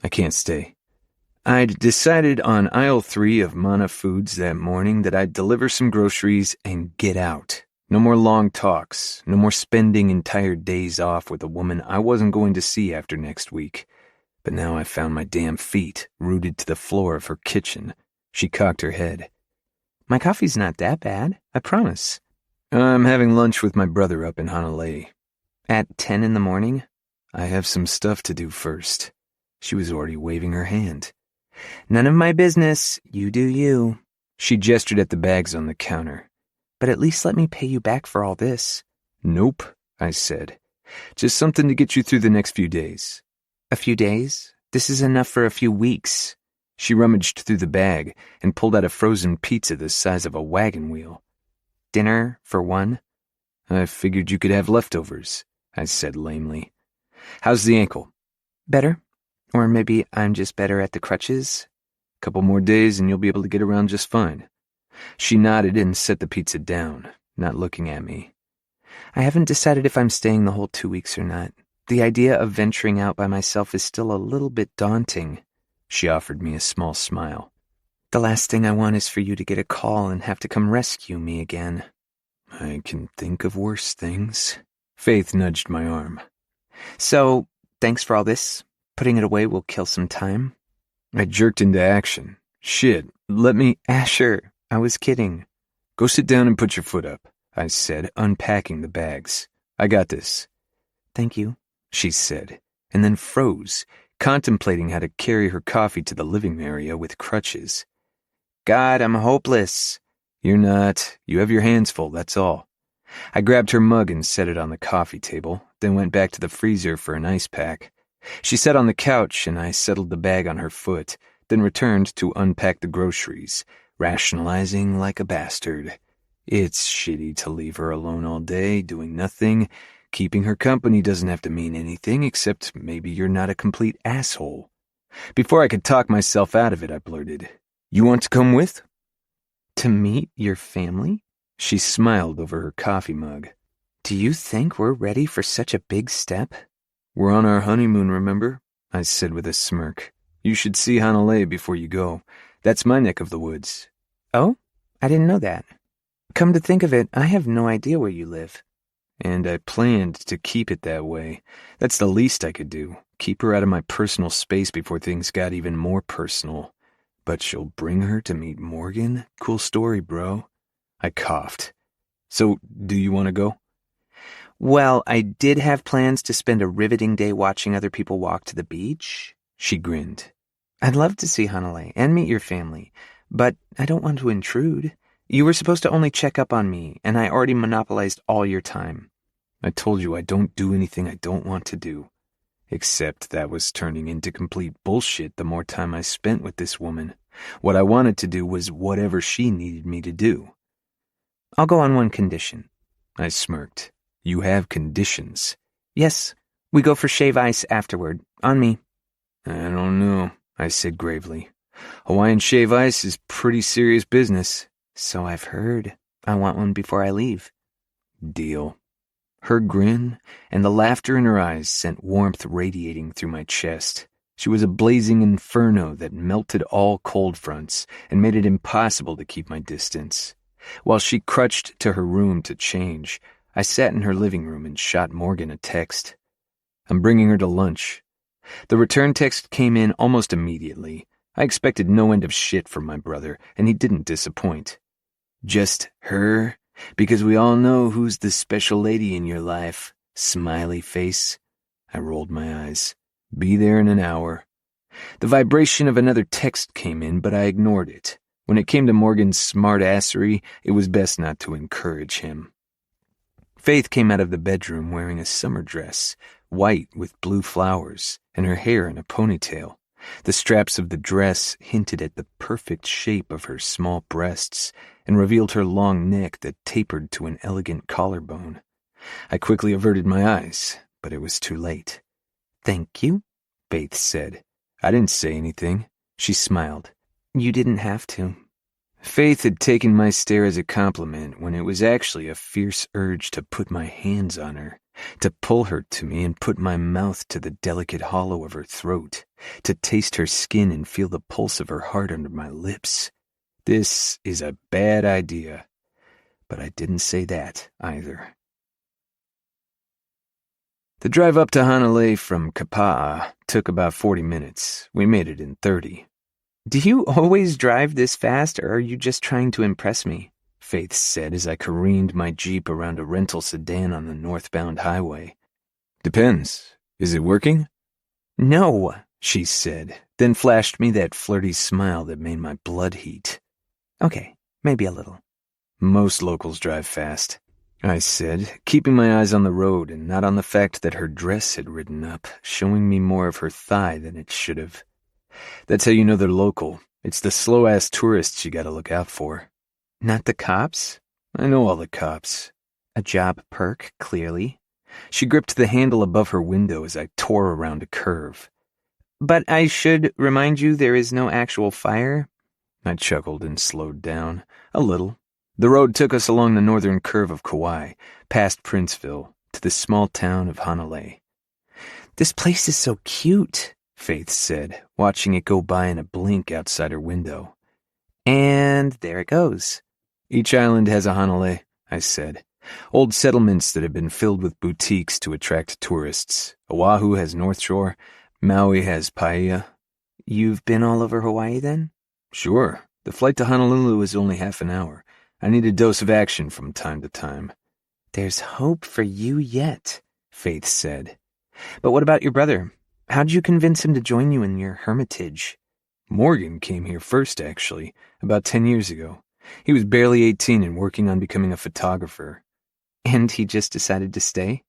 "I can't stay." I'd decided on aisle 3 of Mana Foods that morning that I'd deliver some groceries and get out, No more long talks, no more spending entire days off with a woman I wasn't going to see after next week. But now I found my damn feet rooted to the floor of her kitchen. She cocked her head. My coffee's not that bad, I promise. I'm having lunch with my brother up in Honolulu. At 10 in the morning? I have some stuff to do first. She was already waving her hand. None of my business. You do you. She gestured at the bags on the counter. But at least let me pay you back for all this. Nope, I said. Just something to get you through the next few days. A few days? This is enough for a few weeks. She rummaged through the bag and pulled out a frozen pizza the size of a wagon wheel. Dinner for one? I figured you could have leftovers, I said lamely. How's the ankle? Better. Or maybe I'm just better at the crutches. Couple more days and you'll be able to get around just fine. She nodded and set the pizza down, not looking at me. I haven't decided if I'm staying the whole 2 weeks or not. The idea of venturing out by myself is still a little bit daunting. She offered me a small smile. The last thing I want is for you to get a call and have to come rescue me again. I can think of worse things. Faith nudged my arm. So, thanks for all this. Putting it away will kill some time. I jerked into action. Shit, let me... Sure, I was kidding. Go sit down and put your foot up, I said, unpacking the bags. I got this. Thank you, she said, and then froze, contemplating how to carry her coffee to the living area with crutches. God, I'm hopeless. You're not. You have your hands full, that's all. I grabbed her mug and set it on the coffee table, then went back to the freezer for an ice pack. She sat on the couch and I settled the bag on her foot, then returned to unpack the groceries, rationalizing like a bastard. It's shitty to leave her alone all day, doing nothing. Keeping her company doesn't have to mean anything except maybe you're not a complete asshole. Before I could talk myself out of it, I blurted, "You want to come with?" To meet your family? She smiled over her coffee mug. Do you think we're ready for such a big step? We're on our honeymoon, remember? I said with a smirk. You should see Honolulu before you go. That's my neck of the woods. Oh? I didn't know that. Come to think of it, I have no idea where you live. And I planned to keep it that way. That's the least I could do. Keep her out of my personal space before things got even more personal. But she'll bring her to meet Morgan? Cool story, bro. I coughed. So, do you want to go? Well, I did have plans to spend a riveting day watching other people walk to the beach. She grinned. I'd love to see Honolulu and meet your family, but I don't want to intrude. You were supposed to only check up on me, and I already monopolized all your time. I told you I don't do anything I don't want to do. Except that was turning into complete bullshit the more time I spent with this woman. What I wanted to do was whatever she needed me to do. I'll go on one condition. I smirked. You have conditions. Yes, we go for shave ice afterward. On me. I don't know, I said gravely. Hawaiian shave ice is pretty serious business. So I've heard. I want one before I leave. Deal. Her grin and the laughter in her eyes sent warmth radiating through my chest. She was a blazing inferno that melted all cold fronts and made it impossible to keep my distance. While she crutched to her room to change, I sat in her living room and shot Morgan a text. I'm bringing her to lunch. The return text came in almost immediately. I expected no end of shit from my brother, and he didn't disappoint. Just her? Because we all know who's the special lady in your life. Smiley face. I rolled my eyes. Be there in an hour. The vibration of another text came in, but I ignored it. When it came to Morgan's smart-assery, it was best not to encourage him. Faith came out of the bedroom wearing a summer dress, white with blue flowers, and her hair in a ponytail. The straps of the dress hinted at the perfect shape of her small breasts and revealed her long neck that tapered to an elegant collarbone. I quickly averted my eyes, but it was too late. Thank you, Faith said. I didn't say anything. She smiled. You didn't have to. Faith had taken my stare as a compliment when it was actually a fierce urge to put my hands on her, to pull her to me and put my mouth to the delicate hollow of her throat, to taste her skin and feel the pulse of her heart under my lips. This is a bad idea. but I didn't say that either. The drive up to Hanalei from Kapa'a took about 40 minutes. We made it in 30. Do you always drive this fast, or are you just trying to impress me? Faith said as I careened my Jeep around a rental sedan on the northbound highway. Depends. Is it working? No, she said, then flashed me that flirty smile that made my blood heat. Okay, maybe a little. Most locals drive fast, I said, keeping my eyes on the road and not on the fact that her dress had ridden up, showing me more of her thigh than it should have. That's how you know they're local. It's the slow-ass tourists you gotta look out for. Not the cops? I know all the cops. A job perk, clearly. She gripped the handle above her window as I tore around a curve. But I should remind you there is no actual fire. I chuckled and slowed down. A little. The road took us along the northern curve of Kauai, past Princeville, to the small town of Hanalei. This place is so cute, Faith said, watching it go by in a blink outside her window. And there it goes. Each island has a Hanalei, I said. Old settlements that have been filled with boutiques to attract tourists. Oahu has North Shore. Maui has Paia. You've been all over Hawaii, then? Sure. The flight to Honolulu is only half an hour. I need a dose of action from time to time. There's hope for you yet, Faith said. But what about your brother? How'd you convince him to join you in your hermitage? Morgan came here first, actually, about 10 years ago. He was barely 18 and working on becoming a photographer. And he just decided to stay?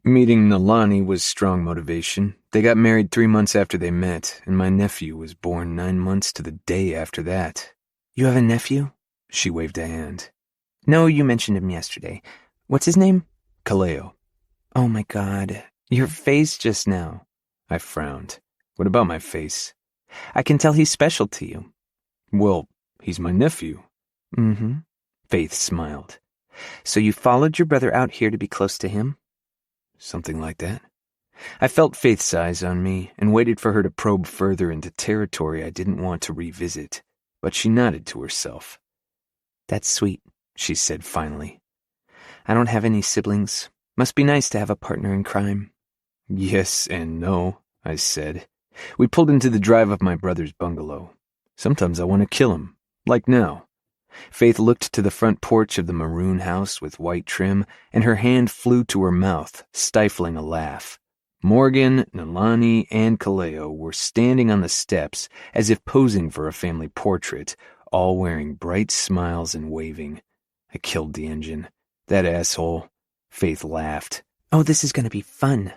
Meeting Nalani was strong motivation. They got married 3 months after they met, and my nephew was born 9 months to the day after that. You have a nephew? She waved a hand. No, you mentioned him yesterday. What's his name? Kaleo. Oh my God, your face just now. I frowned. What about my face? I can tell he's special to you. Well, he's my nephew. Mm-hmm. Faith smiled. So you followed your brother out here to be close to him? Something like that. I felt Faith's eyes on me and waited for her to probe further into territory I didn't want to revisit, but she nodded to herself. That's sweet, she said finally. I don't have any siblings. Must be nice to have a partner in crime. Yes and no, I said. We pulled into the drive of my brother's bungalow. Sometimes I want to kill him, like now. Faith looked to the front porch of the maroon house with white trim, and her hand flew to her mouth, stifling a laugh. Morgan, Nalani, and Kaleo were standing on the steps as if posing for a family portrait, all wearing bright smiles and waving. I killed the engine. That asshole. Faith laughed. Oh, this is going to be fun.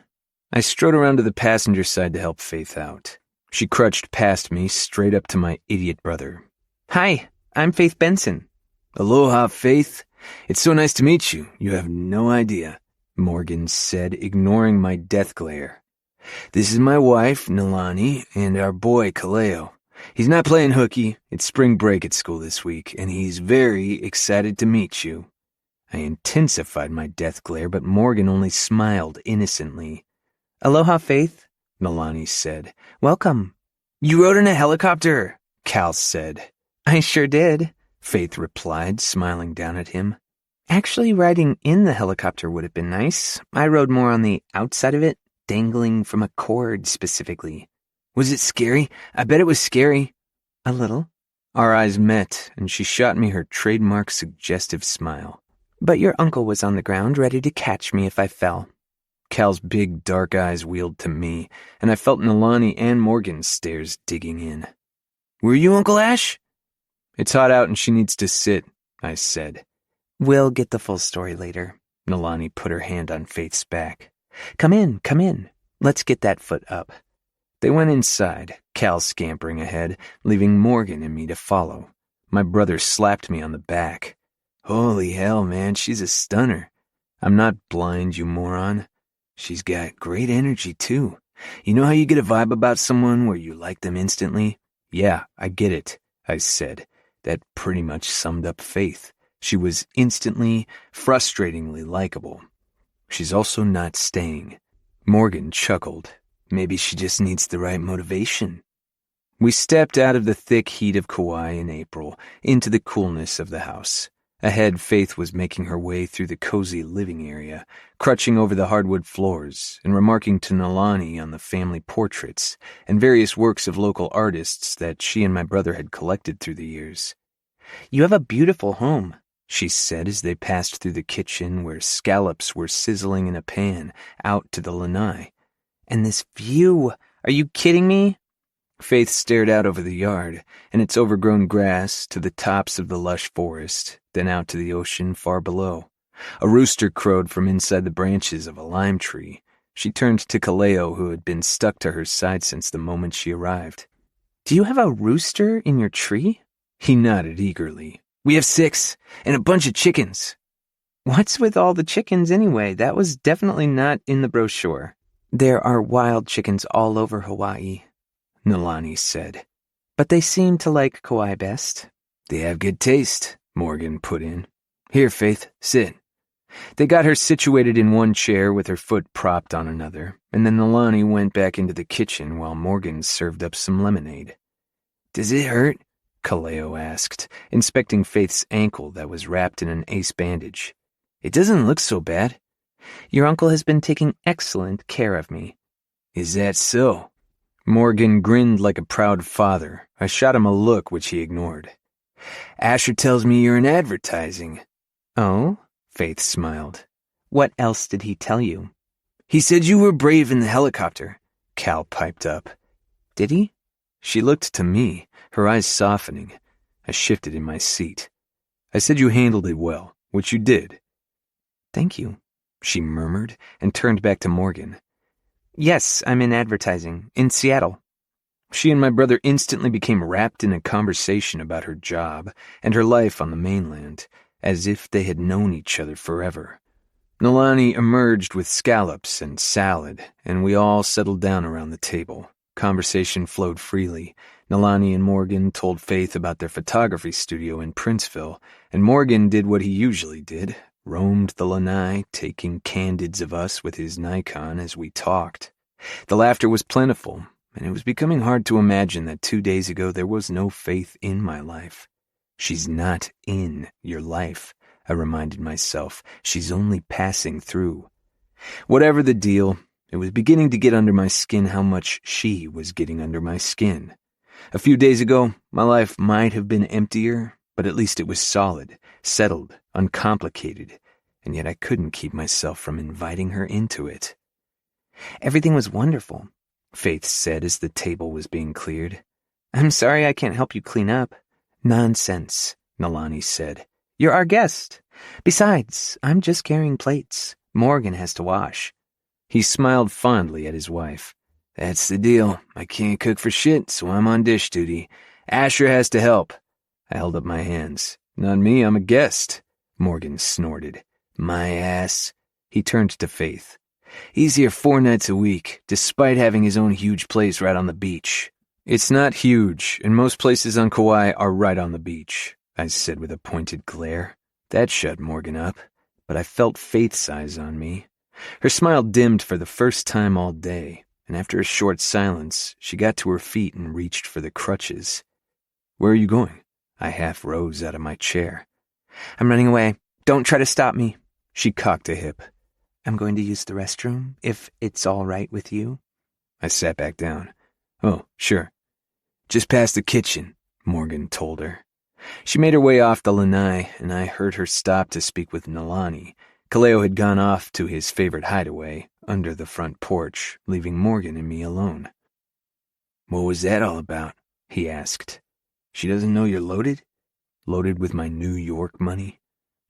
I strode around to the passenger side to help Faith out. She crutched past me, straight up to my idiot brother. Hi, I'm Faith Benson. Aloha, Faith. It's so nice to meet you. You have no idea, Morgan said, ignoring my death glare. This is my wife, Nalani, and our boy, Kaleo. He's not playing hooky. It's spring break at school this week, and he's very excited to meet you. I intensified my death glare, but Morgan only smiled innocently. Aloha, Faith, Nalani said. Welcome. You rode in a helicopter, Cal said. I sure did, Faith replied, smiling down at him. Actually, riding in the helicopter would have been nice. I rode more on the outside of it, dangling from a cord specifically. Was it scary? I bet it was scary. A little. Our eyes met, and she shot me her trademark suggestive smile. But your uncle was on the ground, ready to catch me if I fell. Cal's big, dark eyes wheeled to me, and I felt Nalani and Morgan's stares digging in. Were you Uncle Ash? It's hot out and she needs to sit, I said. We'll get the full story later. Nalani put her hand on Faith's back. Come in. Let's get that foot up. They went inside, Cal scampering ahead, leaving Morgan and me to follow. My brother slapped me on the back. Holy hell, man, she's a stunner. I'm not blind, you moron. She's got great energy, too. You know how you get a vibe about someone where you like them instantly? Yeah, I get it, I said. That pretty much summed up Faith. She was instantly, frustratingly likable. She's also not staying. Morgan chuckled. Maybe she just needs the right motivation. We stepped out of the thick heat of Kauai in April into the coolness of the house. Ahead, Faith was making her way through the cozy living area, crutching over the hardwood floors and remarking to Nalani on the family portraits and various works of local artists that she and my brother had collected through the years. "You have a beautiful home," she said as they passed through the kitchen where scallops were sizzling in a pan out to the lanai. "And this view, are you kidding me?" Faith stared out over the yard and its overgrown grass to the tops of the lush forest, then out to the ocean far below. A rooster crowed from inside the branches of a lime tree. She turned to Kaleo, who had been stuck to her side since the moment she arrived. "Do you have a rooster in your tree?" He nodded eagerly. "We have 6, and a bunch of chickens." "What's with all the chickens anyway? That was definitely not in the brochure." "There are wild chickens all over Hawaii," Nalani said. "But they seem to like Kauai best." "They have good taste," Morgan put in. "Here, Faith, sit." They got her situated in one chair with her foot propped on another, and then Nalani went back into the kitchen while Morgan served up some lemonade. "Does it hurt?" Kaleo asked, inspecting Faith's ankle that was wrapped in an ace bandage. "It doesn't look so bad." "Your uncle has been taking excellent care of me." "Is that so?" Morgan grinned like a proud father. I shot him a look which he ignored. "Asher tells me you're in advertising." "Oh?" Faith smiled. "What else did he tell you?" "He said you were brave in the helicopter," Cal piped up. "Did he?" She looked to me, her eyes softening. I shifted in my seat. "I said you handled it well, which you did." "Thank you," she murmured and turned back to Morgan. "Yes, I'm in advertising, in Seattle." She and my brother instantly became wrapped in a conversation about her job and her life on the mainland, as if they had known each other forever. Nalani emerged with scallops and salad, and we all settled down around the table. Conversation flowed freely. Nalani and Morgan told Faith about their photography studio in Princeville, and Morgan did what he usually did, roamed the lanai, taking candids of us with his Nikon as we talked. The laughter was plentiful, and it was becoming hard to imagine that 2 days ago there was no Faith in my life. She's not in your life, I reminded myself. She's only passing through. Whatever the deal, it was beginning to get under my skin how much she was getting under my skin. A few days ago, my life might have been emptier, but at least it was solid, settled, uncomplicated, and yet I couldn't keep myself from inviting her into it. "Everything was wonderful," Faith said as the table was being cleared. "I'm sorry I can't help you clean up." "Nonsense," Nalani said. "You're our guest. Besides, I'm just carrying plates. Morgan has to wash." He smiled fondly at his wife. "That's the deal. I can't cook for shit, so I'm on dish duty. Asher has to help." I held up my hands. "Not me, I'm a guest." Morgan snorted. "My ass." He turned to Faith. "He's here 4 nights a week, despite having his own huge place right on the beach." "It's not huge, and most places on Kauai are right on the beach," I said with a pointed glare. That shut Morgan up, but I felt Faith's eyes on me. Her smile dimmed for the first time all day, and after a short silence, she got to her feet and reached for the crutches. "Where are you going?" I half rose out of my chair. "I'm running away. Don't try to stop me." She cocked a hip. "I'm going to use the restroom, if it's all right with you." I sat back down. "Oh, sure." "Just past the kitchen," Morgan told her. She made her way off the lanai, and I heard her stop to speak with Nalani. Kaleo had gone off to his favorite hideaway, under the front porch, leaving Morgan and me alone. "What was that all about?" he asked. "She doesn't know you're loaded?" "Loaded with my New York money?"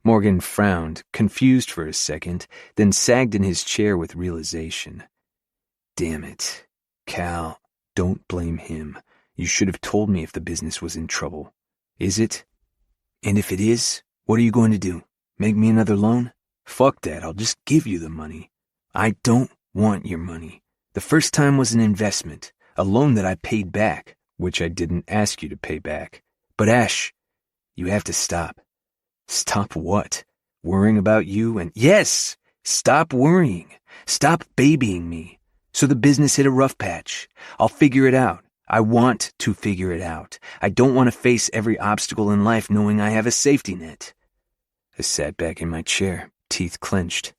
Morgan frowned, confused for a second, then sagged in his chair with realization. "Damn it. Cal, don't blame him. You should have told me if the business was in trouble. Is it? And if it is, what are you going to do? Make me another loan? Fuck that, I'll just give you the money." "I don't want your money. The first time was an investment, a loan that I paid back, which I didn't ask you to pay back. But Ash, you have to stop." "Stop what? Worrying about you and—" "Yes! Stop worrying. Stop babying me. So the business hit a rough patch. I'll figure it out. I want to figure it out. I don't want to face every obstacle in life knowing I have a safety net." I sat back in my chair, teeth clenched.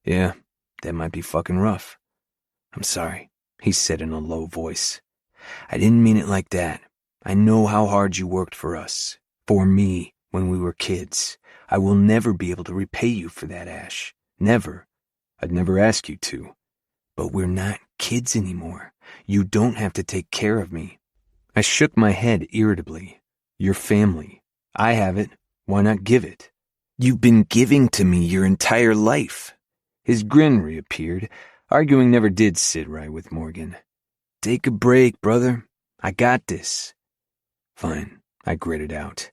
Yeah, that might be fucking rough. I'm sorry, he said in a low voice. I didn't mean it like that. I know how hard you worked for us, for me, when we were kids. I will never be able to repay you for that, Ash. Never. I'd never ask you to. But we're not kids anymore. You don't have to take care of me. I shook my head irritably. Your family. I have it. Why not give it? You've been giving to me your entire life. His grin reappeared. Arguing never did sit right with Morgan. Take a break, brother. I got this. Fine, I gritted out.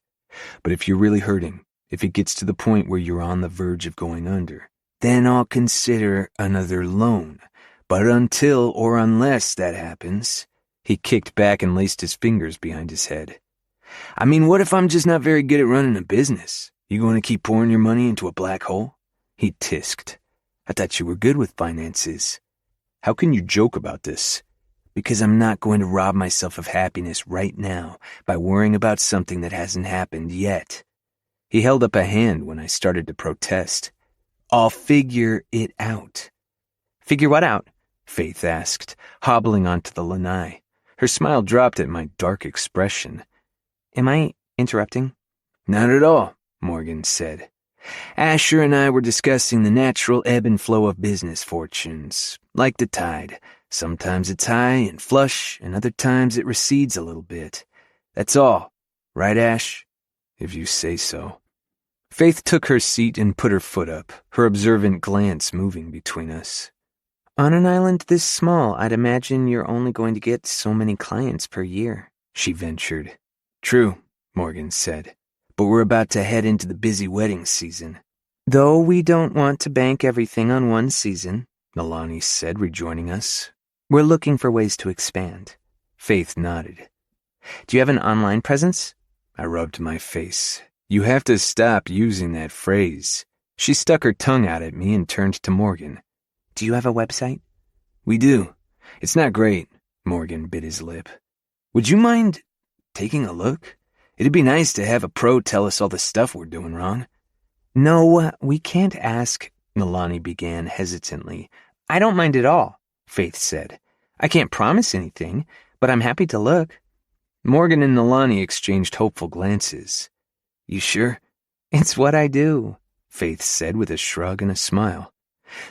But if you're really hurting, if it gets to the point where you're on the verge of going under, then I'll consider another loan. But until or unless that happens, he kicked back and laced his fingers behind his head. I mean, what if I'm just not very good at running a business? You going to keep pouring your money into a black hole? He tisked. I thought you were good with finances. How can you joke about this? Because I'm not going to rob myself of happiness right now by worrying about something that hasn't happened yet. He held up a hand when I started to protest. I'll figure it out. Figure what out? Faith asked, hobbling onto the lanai. Her smile dropped at my dark expression. Am I interrupting? Not at all, Morgan said. Asher and I were discussing the natural ebb and flow of business fortunes, like the tide. Sometimes it's high and flush, and other times it recedes a little bit. That's all. Right, Ash? If you say so. Faith took her seat and put her foot up, her observant glance moving between us. On an island this small, I'd imagine you're only going to get so many clients per year, she ventured. True, Morgan said, but we're about to head into the busy wedding season. Though we don't want to bank everything on one season, Nalani said, rejoining us. We're looking for ways to expand. Faith nodded. Do you have an online presence? I rubbed my face. You have to stop using that phrase. She stuck her tongue out at me and turned to Morgan. Do you have a website? We do. It's not great, Morgan bit his lip. Would you mind taking a look? It'd be nice to have a pro tell us all the stuff we're doing wrong. No, we can't ask, Nalani began hesitantly. I don't mind at all, Faith said. I can't promise anything, but I'm happy to look. Morgan and Nalani exchanged hopeful glances. You sure? It's what I do, Faith said with a shrug and a smile.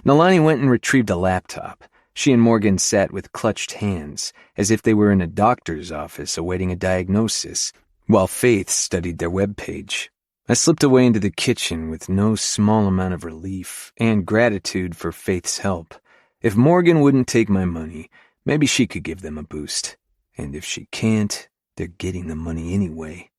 Nalani went and retrieved a laptop. She and Morgan sat with clutched hands, as if they were in a doctor's office awaiting a diagnosis, while Faith studied their webpage. I slipped away into the kitchen with no small amount of relief and gratitude for Faith's help. If Morgan wouldn't take my money, maybe she could give them a boost. And if she can't, they're getting the money anyway.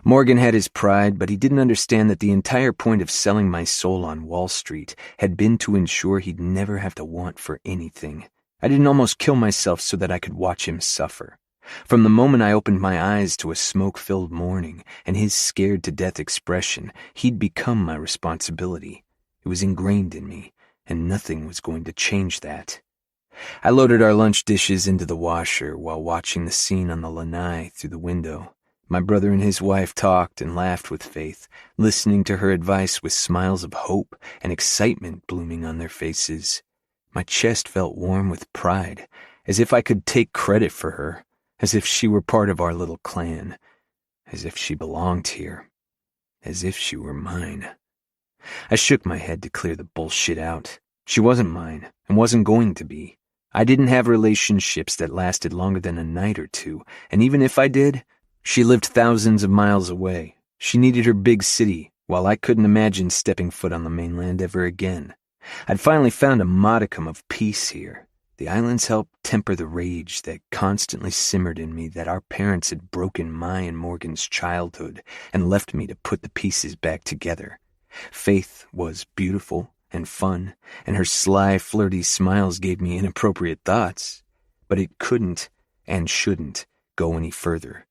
Morgan had his pride, but he didn't understand that the entire point of selling my soul on Wall Street had been to ensure he'd never have to want for anything. I didn't almost kill myself so that I could watch him suffer. From the moment I opened my eyes to a smoke-filled morning and his scared-to-death expression, he'd become my responsibility. It was ingrained in me, and nothing was going to change that. I loaded our lunch dishes into the washer while watching the scene on the lanai through the window. My brother and his wife talked and laughed with Faith, listening to her advice with smiles of hope and excitement blooming on their faces. My chest felt warm with pride, as if I could take credit for her, as if she were part of our little clan, as if she belonged here, as if she were mine. I shook my head to clear the bullshit out. She wasn't mine, and wasn't going to be. I didn't have relationships that lasted longer than a night or two, and even if I did, she lived thousands of miles away. She needed her big city, while I couldn't imagine stepping foot on the mainland ever again. I'd finally found a modicum of peace here. The islands helped temper the rage that constantly simmered in me that our parents had broken my and Morgan's childhood and left me to put the pieces back together. Faith was beautiful and fun, and her sly, flirty smiles gave me inappropriate thoughts. But it couldn't and shouldn't go any further.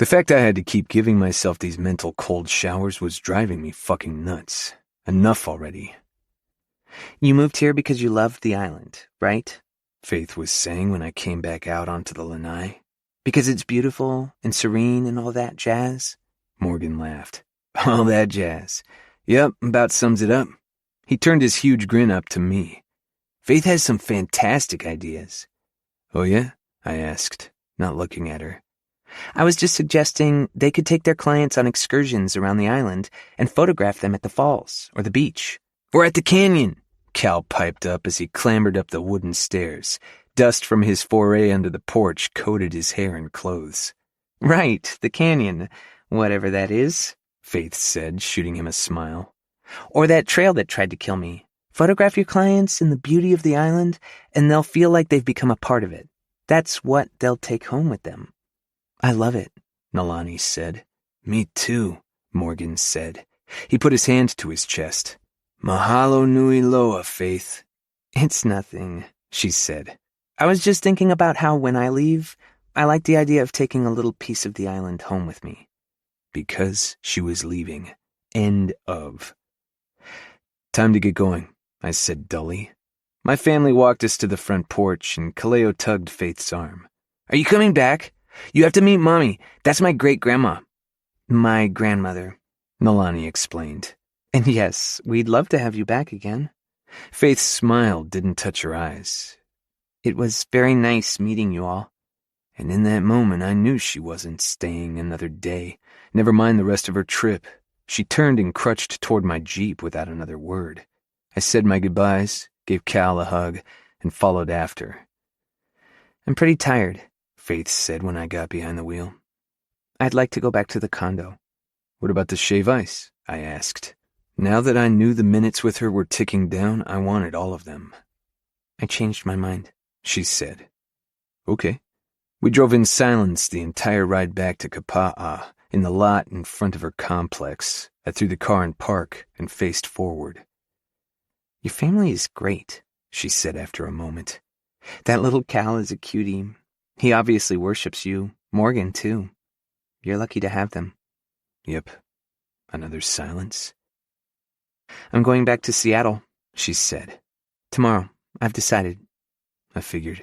The fact I had to keep giving myself these mental cold showers was driving me fucking nuts. Enough already. You moved here because you loved the island, right? Faith was saying when I came back out onto the lanai. Because it's beautiful and serene and all that jazz? Morgan laughed. All that jazz. Yep, about sums it up. He turned his huge grin up to me. Faith has some fantastic ideas. Oh yeah? I asked, not looking at her. I was just suggesting they could take their clients on excursions around the island and photograph them at the falls or the beach. Or at the canyon, Cal piped up as he clambered up the wooden stairs. Dust from his foray under the porch coated his hair and clothes. Right, the canyon, whatever that is, Faith said, shooting him a smile. Or that trail that tried to kill me. Photograph your clients in the beauty of the island, and they'll feel like they've become a part of it. That's what they'll take home with them. I love it, Nalani said. Me too, Morgan said. He put his hand to his chest. Mahalo nui loa, Faith. It's nothing, she said. I was just thinking about how when I leave, I like the idea of taking a little piece of the island home with me. Because she was leaving. End of. Time to get going, I said dully. My family walked us to the front porch, and Kaleo tugged Faith's arm. Are you coming back? You have to meet Mommy. That's my great-grandma. My grandmother, Nalani explained. And yes, we'd love to have you back again. Faith's smile didn't touch her eyes. It was very nice meeting you all. And in that moment, I knew she wasn't staying another day, never mind the rest of her trip. She turned and crutched toward my Jeep without another word. I said my goodbyes, gave Cal a hug, and followed after. I'm pretty tired, Faith said when I got behind the wheel. I'd like to go back to the condo. What about the shave ice? I asked. Now that I knew the minutes with her were ticking down, I wanted all of them. I changed my mind, she said. Okay. We drove in silence the entire ride back to Kapa'a, in the lot in front of her complex. I threw the car in park and faced forward. Your family is great, she said after a moment. That little Cal is a cutie. He obviously worships you. Morgan, too. You're lucky to have them. Yep. Another silence. I'm going back to Seattle, she said. Tomorrow. I've decided. I figured.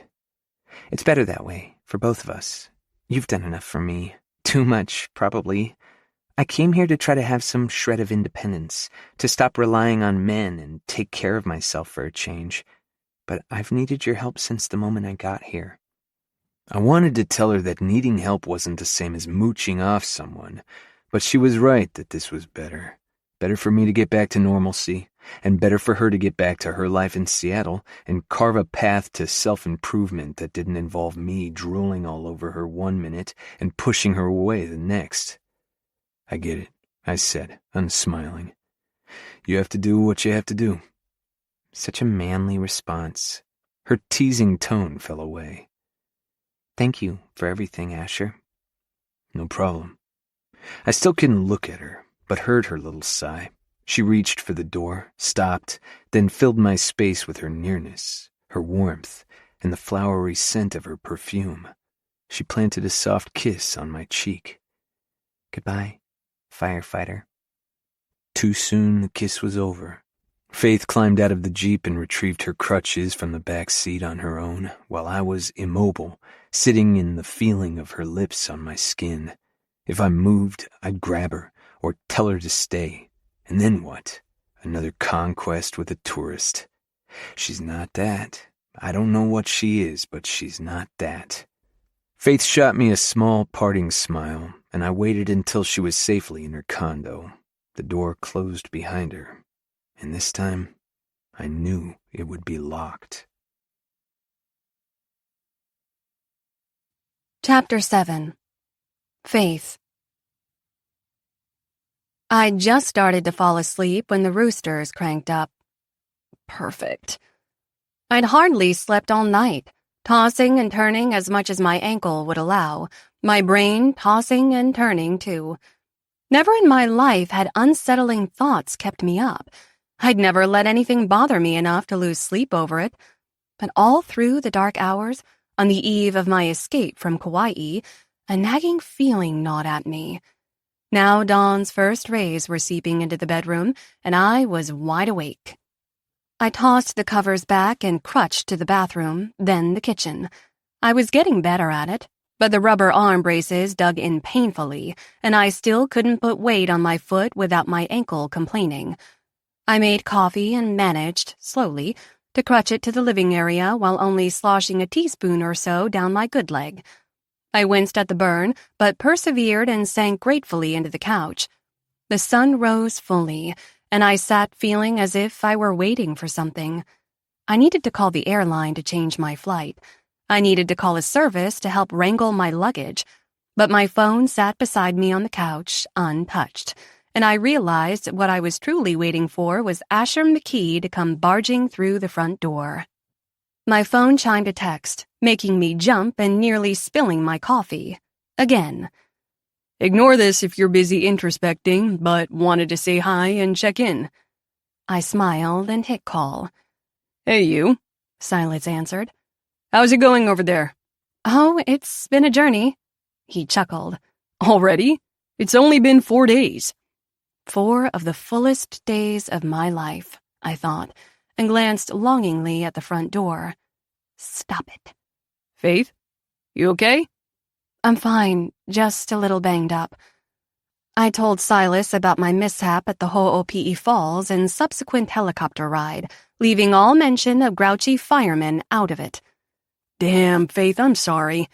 It's better that way, for both of us. You've done enough for me. Too much, probably. I came here to try to have some shred of independence, to stop relying on men and take care of myself for a change. But I've needed your help since the moment I got here. I wanted to tell her that needing help wasn't the same as mooching off someone, but she was right that this was better. Better for me to get back to normalcy, and better for her to get back to her life in Seattle and carve a path to self-improvement that didn't involve me drooling all over her 1 minute and pushing her away the next. I get it, I said, unsmiling. You have to do what you have to do. Such a manly response. Her teasing tone fell away. Thank you for everything, Asher. No problem. I still couldn't look at her, but heard her little sigh. She reached for the door, stopped, then filled my space with her nearness, her warmth, and the flowery scent of her perfume. She planted a soft kiss on my cheek. Goodbye, firefighter. Too soon the kiss was over. Faith climbed out of the Jeep and retrieved her crutches from the back seat on her own, while I was immobile, sitting in the feeling of her lips on my skin. If I moved, I'd grab her, or tell her to stay. And then what? Another conquest with a tourist. She's not that. I don't know what she is, but she's not that. Faith shot me a small parting smile, and I waited until she was safely in her condo. The door closed behind her, and this time I knew it would be locked. Chapter 7. Faith. I'd just started to fall asleep when the roosters cranked up. Perfect. I'd hardly slept all night, tossing and turning as much as my ankle would allow, my brain tossing and turning too. Never in my life had unsettling thoughts kept me up. I'd never let anything bother me enough to lose sleep over it. But all through the dark hours, on the eve of my escape from Kauai, a nagging feeling gnawed at me. Now dawn's first rays were seeping into the bedroom, and I was wide awake. I tossed the covers back and crutched to the bathroom, then the kitchen. I was getting better at it. but the rubber arm braces dug in painfully, and I still couldn't put weight on my foot without my ankle complaining. I made coffee and managed, slowly, to crutch it to the living area while only sloshing a teaspoon or so down my good leg. I winced at the burn, but persevered and sank gratefully into the couch. The sun rose fully, and I sat feeling as if I were waiting for something. I needed to call the airline to change my flight. I needed to call a service to help wrangle my luggage, but my phone sat beside me on the couch, untouched, and I realized what I was truly waiting for was Asher McKee to come barging through the front door. My phone chimed a text, making me jump and nearly spilling my coffee. Again. Ignore this if you're busy introspecting, but wanted to say hi and check in. I smiled and hit call. Hey, you, Silas answered. How's it going over there? Oh, it's been a journey. He chuckled. Already? It's only been 4 days. 4 of the fullest days of my life, I thought, and glanced longingly at the front door. Stop it. Faith? You okay? I'm fine, just a little banged up. I told Silas about my mishap at the Ho'opi'i Falls and subsequent helicopter ride, leaving all mention of grouchy firemen out of it. Damn, Faith, I'm sorry.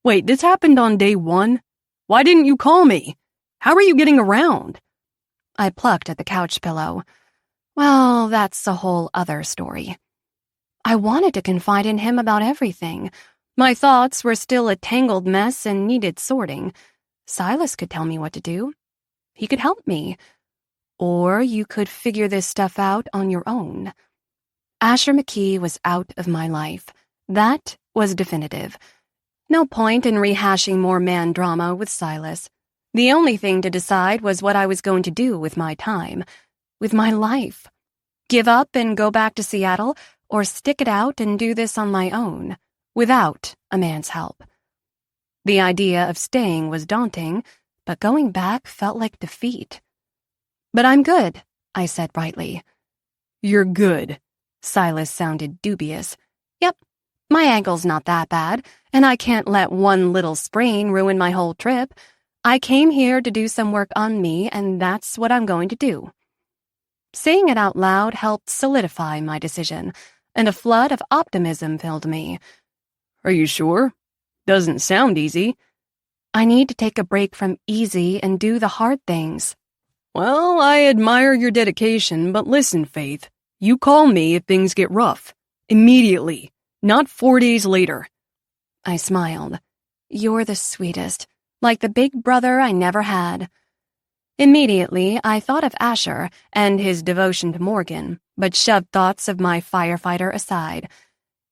Wait, this happened on day 1? Why didn't you call me? How are you getting around? I plucked at the couch pillow. Well, that's a whole other story. I wanted to confide in him about everything. My thoughts were still a tangled mess and needed sorting. Silas could tell me what to do. He could help me. Or you could figure this stuff out on your own. Asher McKee was out of my life. That was definitive. No point in rehashing more man drama with Silas. The only thing to decide was what I was going to do with my time, with my life. Give up and go back to Seattle, or stick it out and do this on my own, without a man's help. The idea of staying was daunting, but going back felt like defeat. But I'm good, I said brightly. You're good. Silas sounded dubious. Yep, my ankle's not that bad, and I can't let one little sprain ruin my whole trip. I came here to do some work on me, and that's what I'm going to do. Saying it out loud helped solidify my decision, and a flood of optimism filled me. Are you sure? Doesn't sound easy. I need to take a break from easy and do the hard things. Well, I admire your dedication, but listen, Faith. You call me if things get rough. Immediately. Not 4 days later. I smiled. You're the sweetest. Like the big brother I never had. Immediately, I thought of Asher and his devotion to Morgan, but shoved thoughts of my firefighter aside.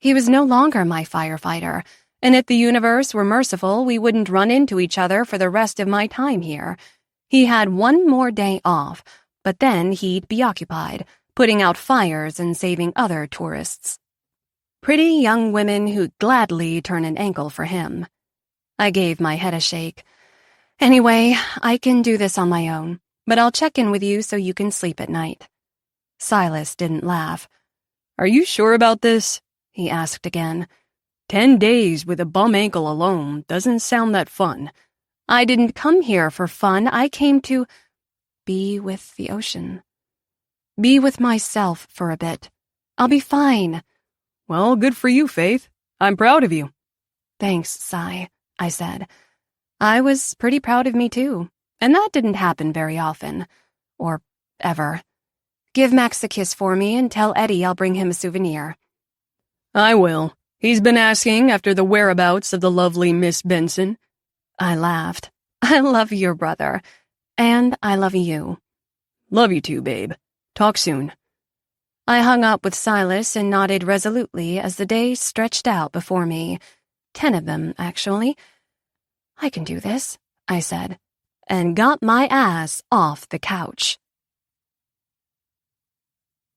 He was no longer my firefighter, and if the universe were merciful, we wouldn't run into each other for the rest of my time here. He had 1 more day off, but then he'd be occupied, putting out fires and saving other tourists. Pretty young women who'd gladly turn an ankle for him. I gave my head a shake. Anyway, I can do this on my own, but I'll check in with you so you can sleep at night. Silas didn't laugh. Are you sure about this? He asked again. 10 days with a bum ankle alone doesn't sound that fun. I didn't come here for fun. I came to be with the ocean. Be with myself for a bit. I'll be fine. Well, good for you, Faith. I'm proud of you. Thanks, Si, I said. I was pretty proud of me, too, and that didn't happen very often. Or ever. Give Max a kiss for me and tell Eddie I'll bring him a souvenir. I will. He's been asking after the whereabouts of the lovely Miss Benson. I laughed. I love your brother. And I love you. Love you too, babe. Talk soon. I hung up with Silas and nodded resolutely as the day stretched out before me. 10 of them, actually. I can do this, I said, and got my ass off the couch.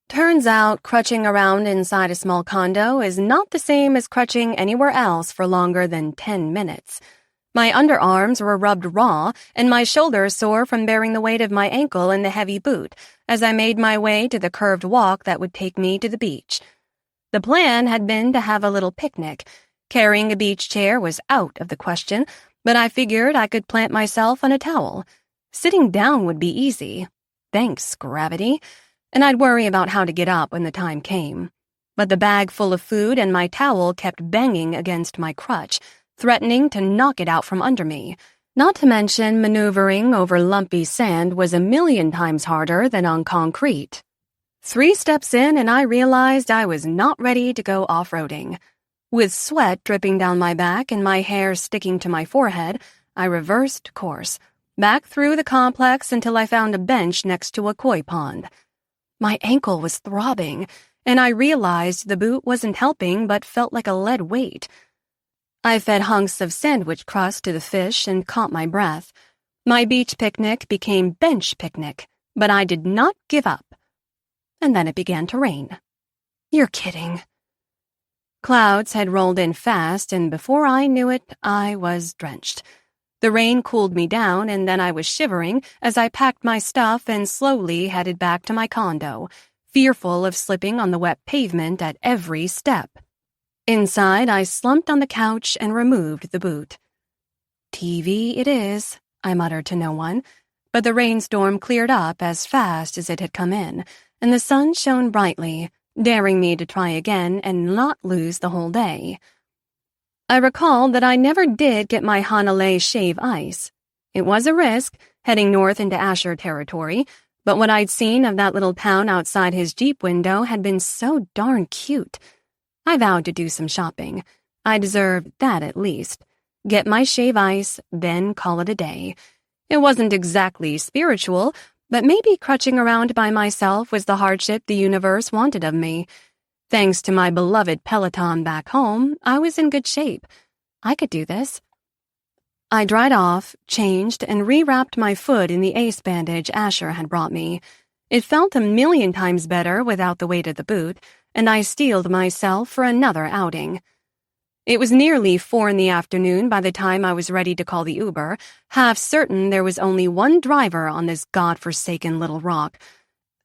Turns out crutching around inside a small condo is not the same as crutching anywhere else for longer than 10 minutes. My underarms were rubbed raw, and my shoulders sore from bearing the weight of my ankle in the heavy boot as I made my way to the curved walk that would take me to the beach. The plan had been to have a little picnic, Carrying a beach chair was out of the question, but I figured I could plant myself on a towel. Sitting down would be easy. Thanks, gravity. And I'd worry about how to get up when the time came. But the bag full of food and my towel kept banging against my crutch, threatening to knock it out from under me. Not to mention maneuvering over lumpy sand was 1,000,000 times harder than on concrete. 3 steps in and I realized I was not ready to go off-roading. With sweat dripping down my back and my hair sticking to my forehead, I reversed course, back through the complex until I found a bench next to a koi pond. My ankle was throbbing, and I realized the boot wasn't helping but felt like a lead weight. I fed hunks of sandwich crust to the fish and caught my breath. My beach picnic became bench picnic, but I did not give up. And then it began to rain. You're kidding. Clouds had rolled in fast, and before I knew it, I was drenched. The rain cooled me down, and then I was shivering as I packed my stuff and slowly headed back to my condo, fearful of slipping on the wet pavement at every step. Inside, I slumped on the couch and removed the boot. TV it is, I muttered to no one, but the rainstorm cleared up as fast as it had come in, and the sun shone brightly, daring me to try again and not lose the whole day. I recalled that I never did get my Hanalei shave ice. It was a risk, heading north into Asher territory, but what I'd seen of that little town outside his Jeep window had been so darn cute. I vowed to do some shopping. I deserved that at least. Get my shave ice, then call it a day. It wasn't exactly spiritual, but maybe crutching around by myself was the hardship the universe wanted of me. Thanks to my beloved Peloton back home, I was in good shape. I could do this. I dried off, changed, and rewrapped my foot in the ace bandage Asher had brought me. It felt 1,000,000 times better without the weight of the boot, and I steeled myself for another outing. It was nearly 4 in the afternoon by the time I was ready to call the Uber, half certain there was only one driver on this godforsaken little rock,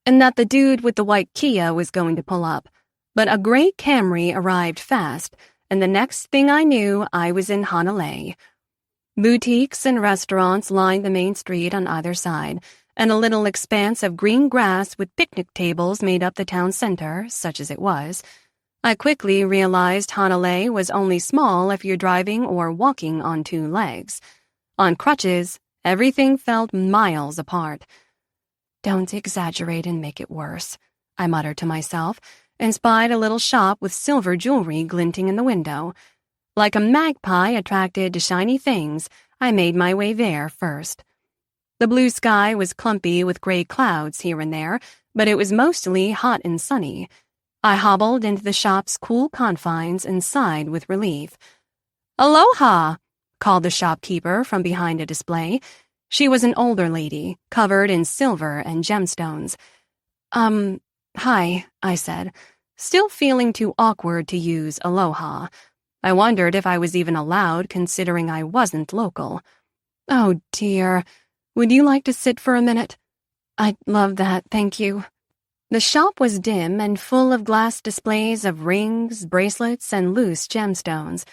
and that the dude with the white Kia was going to pull up. But a gray Camry arrived fast, and the next thing I knew, I was in Hanalei. Boutiques and restaurants lined the main street on either side, and a little expanse of green grass with picnic tables made up the town center, such as it was. I quickly realized Hanalei was only small if you're driving or walking on 2 legs. On crutches, everything felt miles apart. Don't exaggerate and make it worse, I muttered to myself, and spied a little shop with silver jewelry glinting in the window. Like a magpie attracted to shiny things, I made my way there first. The blue sky was clumpy with gray clouds here and there, but it was mostly hot and sunny. I hobbled into the shop's cool confines and sighed with relief. "Aloha!" called the shopkeeper from behind a display. She was an older lady, covered in silver and gemstones. Hi, I said, still feeling too awkward to use aloha. I wondered if I was even allowed, considering I wasn't local. "Oh, dear. Would you like to sit for a minute?" "I'd love that, thank you." The shop was dim and full of glass displays of rings, bracelets, and loose gemstones.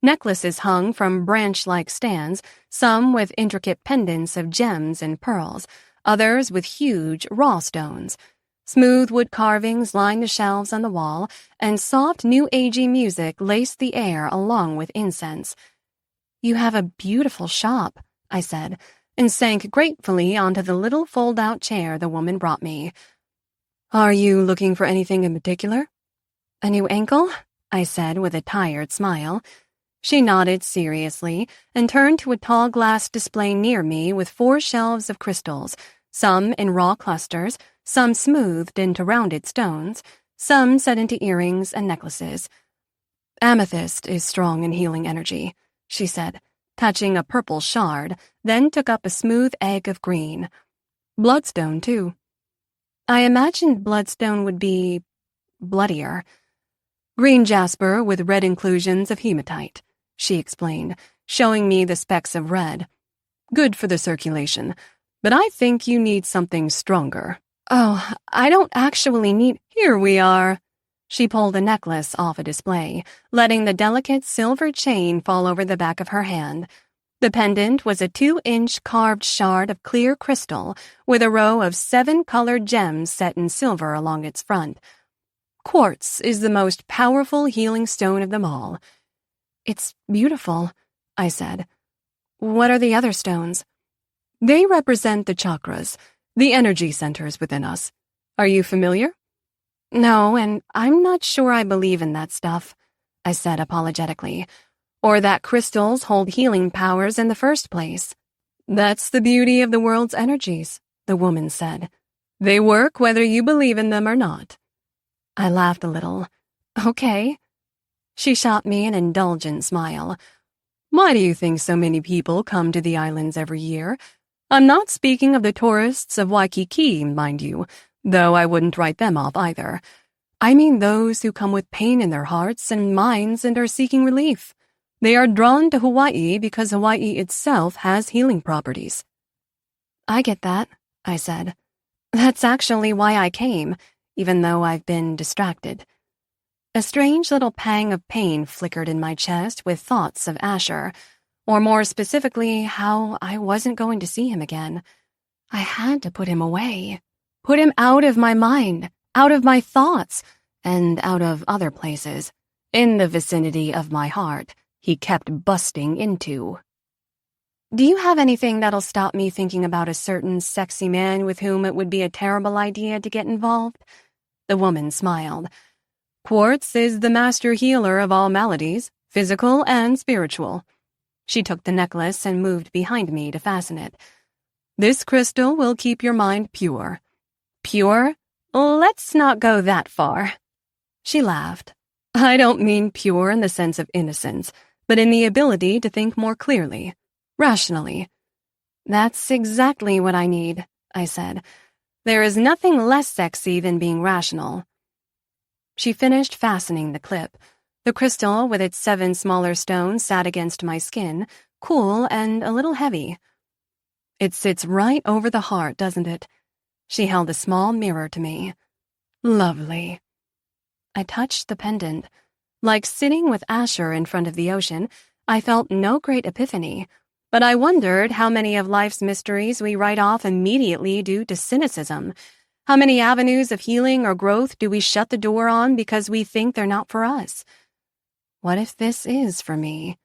Necklaces hung from branch-like stands, some with intricate pendants of gems and pearls, others with huge raw stones. Smooth wood carvings lined the shelves on the wall, and soft New Agey music laced the air along with incense. "You have a beautiful shop," I said, and sank gratefully onto the little fold-out chair the woman brought me. "Are you looking for anything in particular?" "A new ankle?" I said with a tired smile. She nodded seriously and turned to a tall glass display near me with 4 shelves of crystals, some in raw clusters, some smoothed into rounded stones, some set into earrings and necklaces. "Amethyst is strong in healing energy," she said, touching a purple shard, then took up a smooth egg of green. "Bloodstone, too." I imagined bloodstone would be bloodier. "Green jasper with red inclusions of hematite," she explained, showing me the specks of red. "Good for the circulation, but I think you need something stronger." "Oh, I don't actually need—" "Here we are." She pulled a necklace off a display, letting the delicate silver chain fall over the back of her hand. The pendant was a 2-inch carved shard of clear crystal with a row of 7 colored gems set in silver along its front. Quartz is the most powerful healing stone of them all. It's beautiful, I said. What are the other stones? They represent the chakras, the energy centers within us. Are you familiar? No, and I'm not sure I believe in that stuff, I said apologetically, or that crystals hold healing powers in the first place. That's the beauty of the world's energies, the woman said. They work whether you believe in them or not. I laughed a little. Okay. She shot me an indulgent smile. Why do you think so many people come to the islands every year? I'm not speaking of the tourists of Waikiki, mind you, though I wouldn't write them off either. I mean those who come with pain in their hearts and minds and are seeking relief. They are drawn to Hawaii because Hawaii itself has healing properties. I get that, I said. That's actually why I came, even though I've been distracted. A strange little pang of pain flickered in my chest with thoughts of Asher, or more specifically, how I wasn't going to see him again. I had to put him away. Put him out of my mind, out of my thoughts, and out of other places. In the vicinity of my heart, he kept busting into. Do you have anything that'll stop me thinking about a certain sexy man with whom it would be a terrible idea to get involved? The woman smiled. Quartz is the master healer of all maladies, physical and spiritual. She took the necklace and moved behind me to fasten it. This crystal will keep your mind pure. Pure? Let's not go that far. She laughed. I don't mean pure in the sense of innocence, but in the ability to think more clearly, rationally. That's exactly what I need, I said. There is nothing less sexy than being rational. She finished fastening the clip. The crystal with its 7 smaller stones sat against my skin, cool and a little heavy. It sits right over the heart, doesn't it? She held a small mirror to me. Lovely. I touched the pendant. Like sitting with Asher in front of the ocean, I felt no great epiphany, but I wondered how many of life's mysteries we write off immediately due to cynicism. How many avenues of healing or growth do we shut the door on because we think they're not for us? What if this is for me?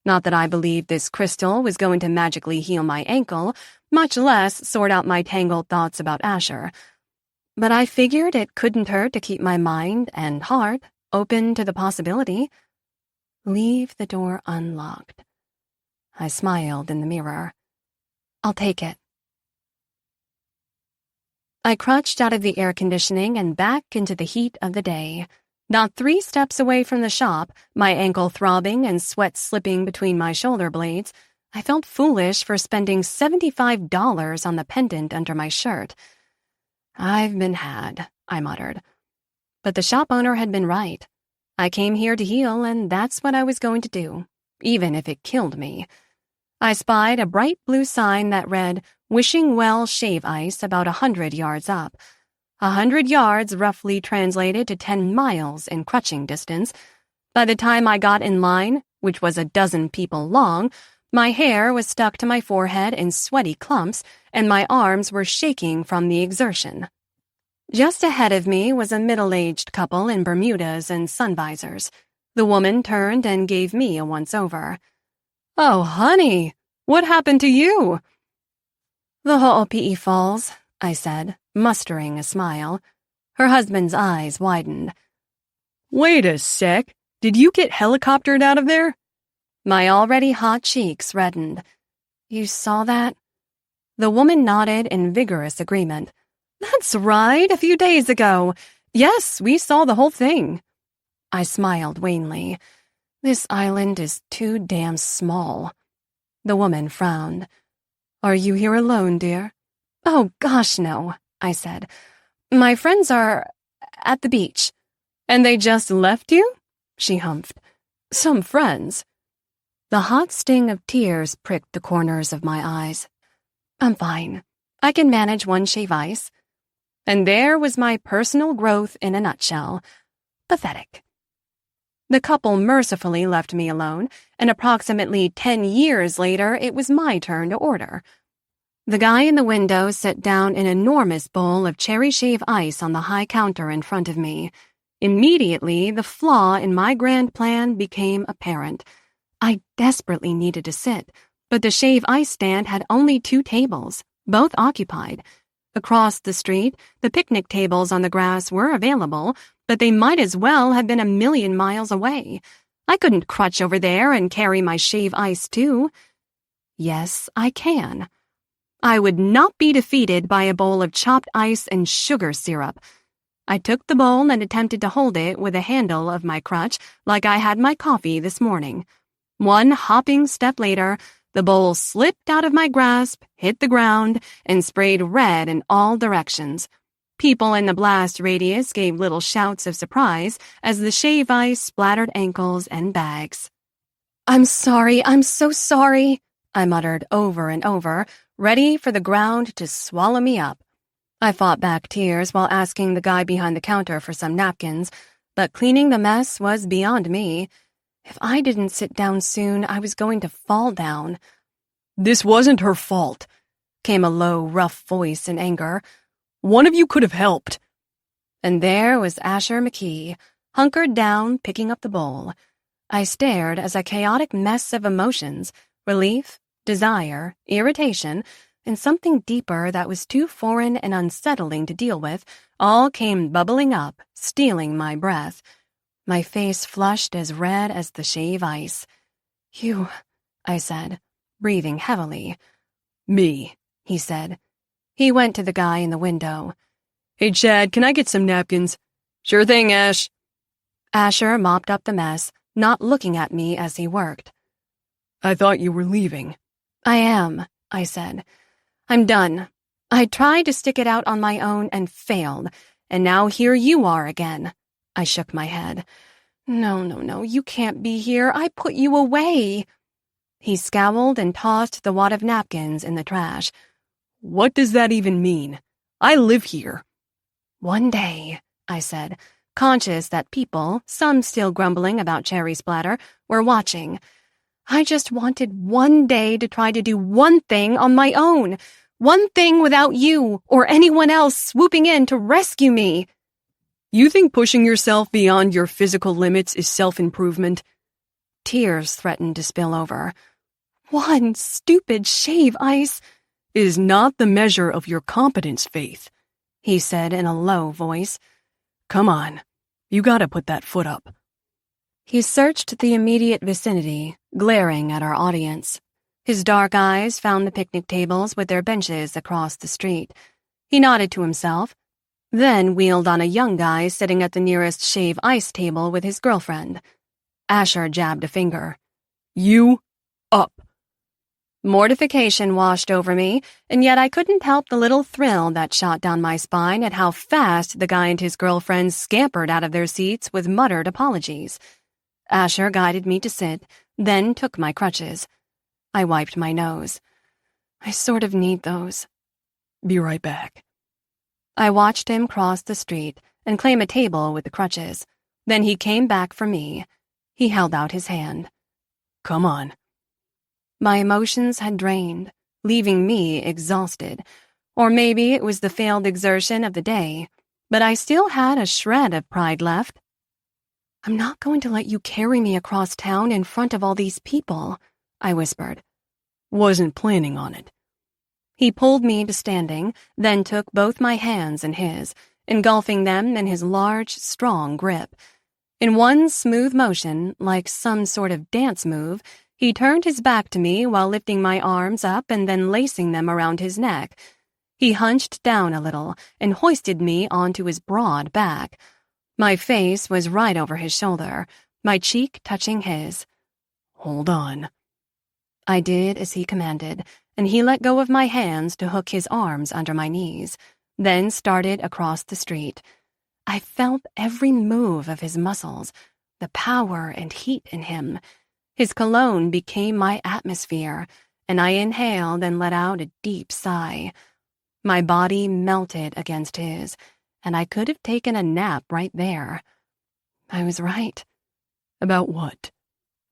Not that I believed this crystal was going to magically heal my ankle, much less sort out my tangled thoughts about Asher. But I figured it couldn't hurt to keep my mind and heart open to the possibility. Leave the door unlocked. I smiled in the mirror. I'll take it. I crouched out of the air conditioning and back into the heat of the day. Not 3 steps away from the shop, my ankle throbbing and sweat slipping between my shoulder blades, I felt foolish for spending $75 on the pendant under my shirt. I've been had, I muttered. But the shop owner had been right. I came here to heal, and that's what I was going to do, even if it killed me. I spied a bright blue sign that read, Wishing Well Shave Ice, about 100 yards up. 100 yards roughly translated to 10 miles in crutching distance. By the time I got in line, which was a dozen people long, my hair was stuck to my forehead in sweaty clumps, and my arms were shaking from the exertion. Just ahead of me was a middle-aged couple in Bermudas and sun visors. The woman turned and gave me a once-over. Oh, honey, what happened to you? The Ho'opi'i Falls, I said, mustering a smile. Her husband's eyes widened. Wait a sec. Did you get helicoptered out of there? My already hot cheeks reddened. You saw that? The woman nodded in vigorous agreement. That's right, a few days ago. Yes, we saw the whole thing. I smiled wanly. This island is too damn small. The woman frowned. Are you here alone, dear? Oh, gosh, no, I said. My friends are at the beach. And they just left you? She humphed. Some friends. The hot sting of tears pricked the corners of my eyes. I'm fine. I can manage one shave ice. And there was my personal growth in a nutshell. Pathetic. The couple mercifully left me alone, and approximately 10 years later, it was my turn to order. The guy in the window set down an enormous bowl of cherry shave ice on the high counter in front of me. Immediately, the flaw in my grand plan became apparent. I desperately needed to sit, but the shave ice stand had only 2 tables, both occupied. Across the street, the picnic tables on the grass were available, but they might as well have been a million miles away. I couldn't crutch over there and carry my shave ice too. Yes, I can. I would not be defeated by a bowl of chopped ice and sugar syrup. I took the bowl and attempted to hold it with the handle of my crutch like I had my coffee this morning. One hopping step later, the bowl slipped out of my grasp, hit the ground, and sprayed red in all directions. People in the blast radius gave little shouts of surprise as the shave ice splattered ankles and bags. "I'm sorry, I'm so sorry," I muttered over and over, ready for the ground to swallow me up. I fought back tears while asking the guy behind the counter for some napkins, but cleaning the mess was beyond me. If I didn't sit down soon, I was going to fall down. "This wasn't her fault," came a low, rough voice in anger. "One of you could have helped." And there was Asher McKee, hunkered down, picking up the bowl. I stared as a chaotic mess of emotions, relief, desire, irritation, and something deeper that was too foreign and unsettling to deal with, all came bubbling up, stealing my breath. My face flushed as red as the shave ice. "You," I said, breathing heavily. "Me," he said. He went to the guy in the window. "Hey, Chad, can I get some napkins?" "Sure thing, Ash." Asher mopped up the mess, not looking at me as he worked. "I thought you were leaving." "I am," I said. "I'm done. I tried to stick it out on my own and failed, and now here you are again." I shook my head. No, you can't be here. I put you away." He scowled and tossed the wad of napkins in the trash. "What does that even mean? I live here." "One day," I said, conscious that people, some still grumbling about cherry splatter, were watching. I just wanted one day to try to do one thing on my own. One thing without you or anyone else swooping in to rescue me. "You think pushing yourself beyond your physical limits is self-improvement?" Tears threatened to spill over. "One stupid shave ice is not the measure of your competence, Faith," he said in a low voice. "Come on, you gotta put that foot up." He searched the immediate vicinity, glaring at our audience. His dark eyes found the picnic tables with their benches across the street. He nodded to himself, then wheeled on a young guy sitting at the nearest shave ice table with his girlfriend. Asher jabbed a finger. "You up." Mortification washed over me, and yet I couldn't help the little thrill that shot down my spine at how fast the guy and his girlfriend scampered out of their seats with muttered apologies. Asher guided me to sit, then took my crutches. I wiped my nose. I sort of need those. "Be right back." I watched him cross the street and claim a table with the crutches. Then he came back for me. He held out his hand. "Come on." My emotions had drained, leaving me exhausted. Or maybe it was the failed exertion of the day, but I still had a shred of pride left. "I'm not going to let you carry me across town in front of all these people," I whispered. "Wasn't planning on it." He pulled me to standing, then took both my hands in his, engulfing them in his large, strong grip. In one smooth motion, like some sort of dance move, he turned his back to me while lifting my arms up and then lacing them around his neck. He hunched down a little and hoisted me onto his broad back. My face was right over his shoulder, my cheek touching his. "Hold on." I did as he commanded, and he let go of my hands to hook his arms under my knees, then started across the street. I felt every move of his muscles, the power and heat in him. His cologne became my atmosphere, and I inhaled and let out a deep sigh. My body melted against his, and I could have taken a nap right there. I was right. About what?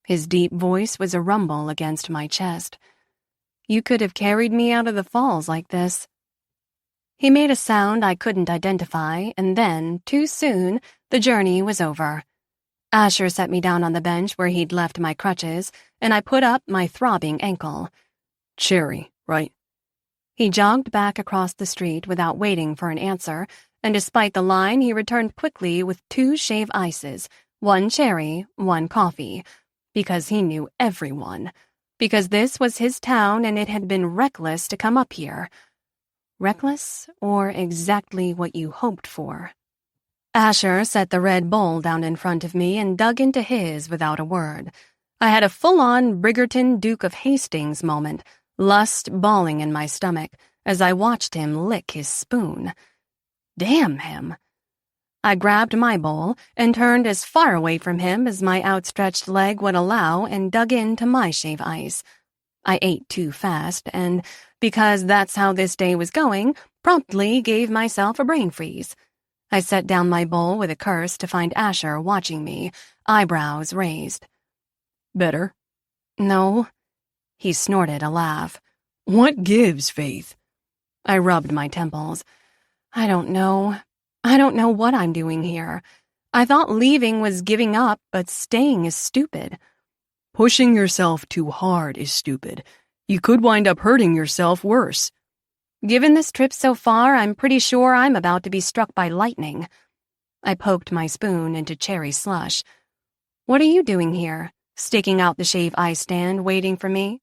His deep voice was a rumble against my chest. You could have carried me out of the falls like this. He made a sound I couldn't identify, and then, too soon, the journey was over. Asher set me down on the bench where he'd left my crutches, and I put up my throbbing ankle. Cherry, right? He jogged back across the street without waiting for an answer, and despite the line, he returned quickly with 2 shave ices, 1 cherry, 1 coffee, because he knew everyone, because this was his town and it had been reckless to come up here. Reckless, or exactly what you hoped for? Asher set the red bowl down in front of me and dug into his without a word. I had a full-on Bridgerton Duke of Hastings moment, lust bawling in my stomach, as I watched him lick his spoon. Damn him. I grabbed my bowl and turned as far away from him as my outstretched leg would allow and dug into my shave ice. I ate too fast and, because that's how this day was going, promptly gave myself a brain freeze. I set down my bowl with a curse to find Asher watching me, eyebrows raised. Better? No. He snorted a laugh. What gives, Faith? I rubbed my temples. I don't know. I don't know what I'm doing here. I thought leaving was giving up, but staying is stupid. Pushing yourself too hard is stupid. You could wind up hurting yourself worse. Given this trip so far, I'm pretty sure I'm about to be struck by lightning. I poked my spoon into cherry slush. What are you doing here? Sticking out the shave ice stand, waiting for me?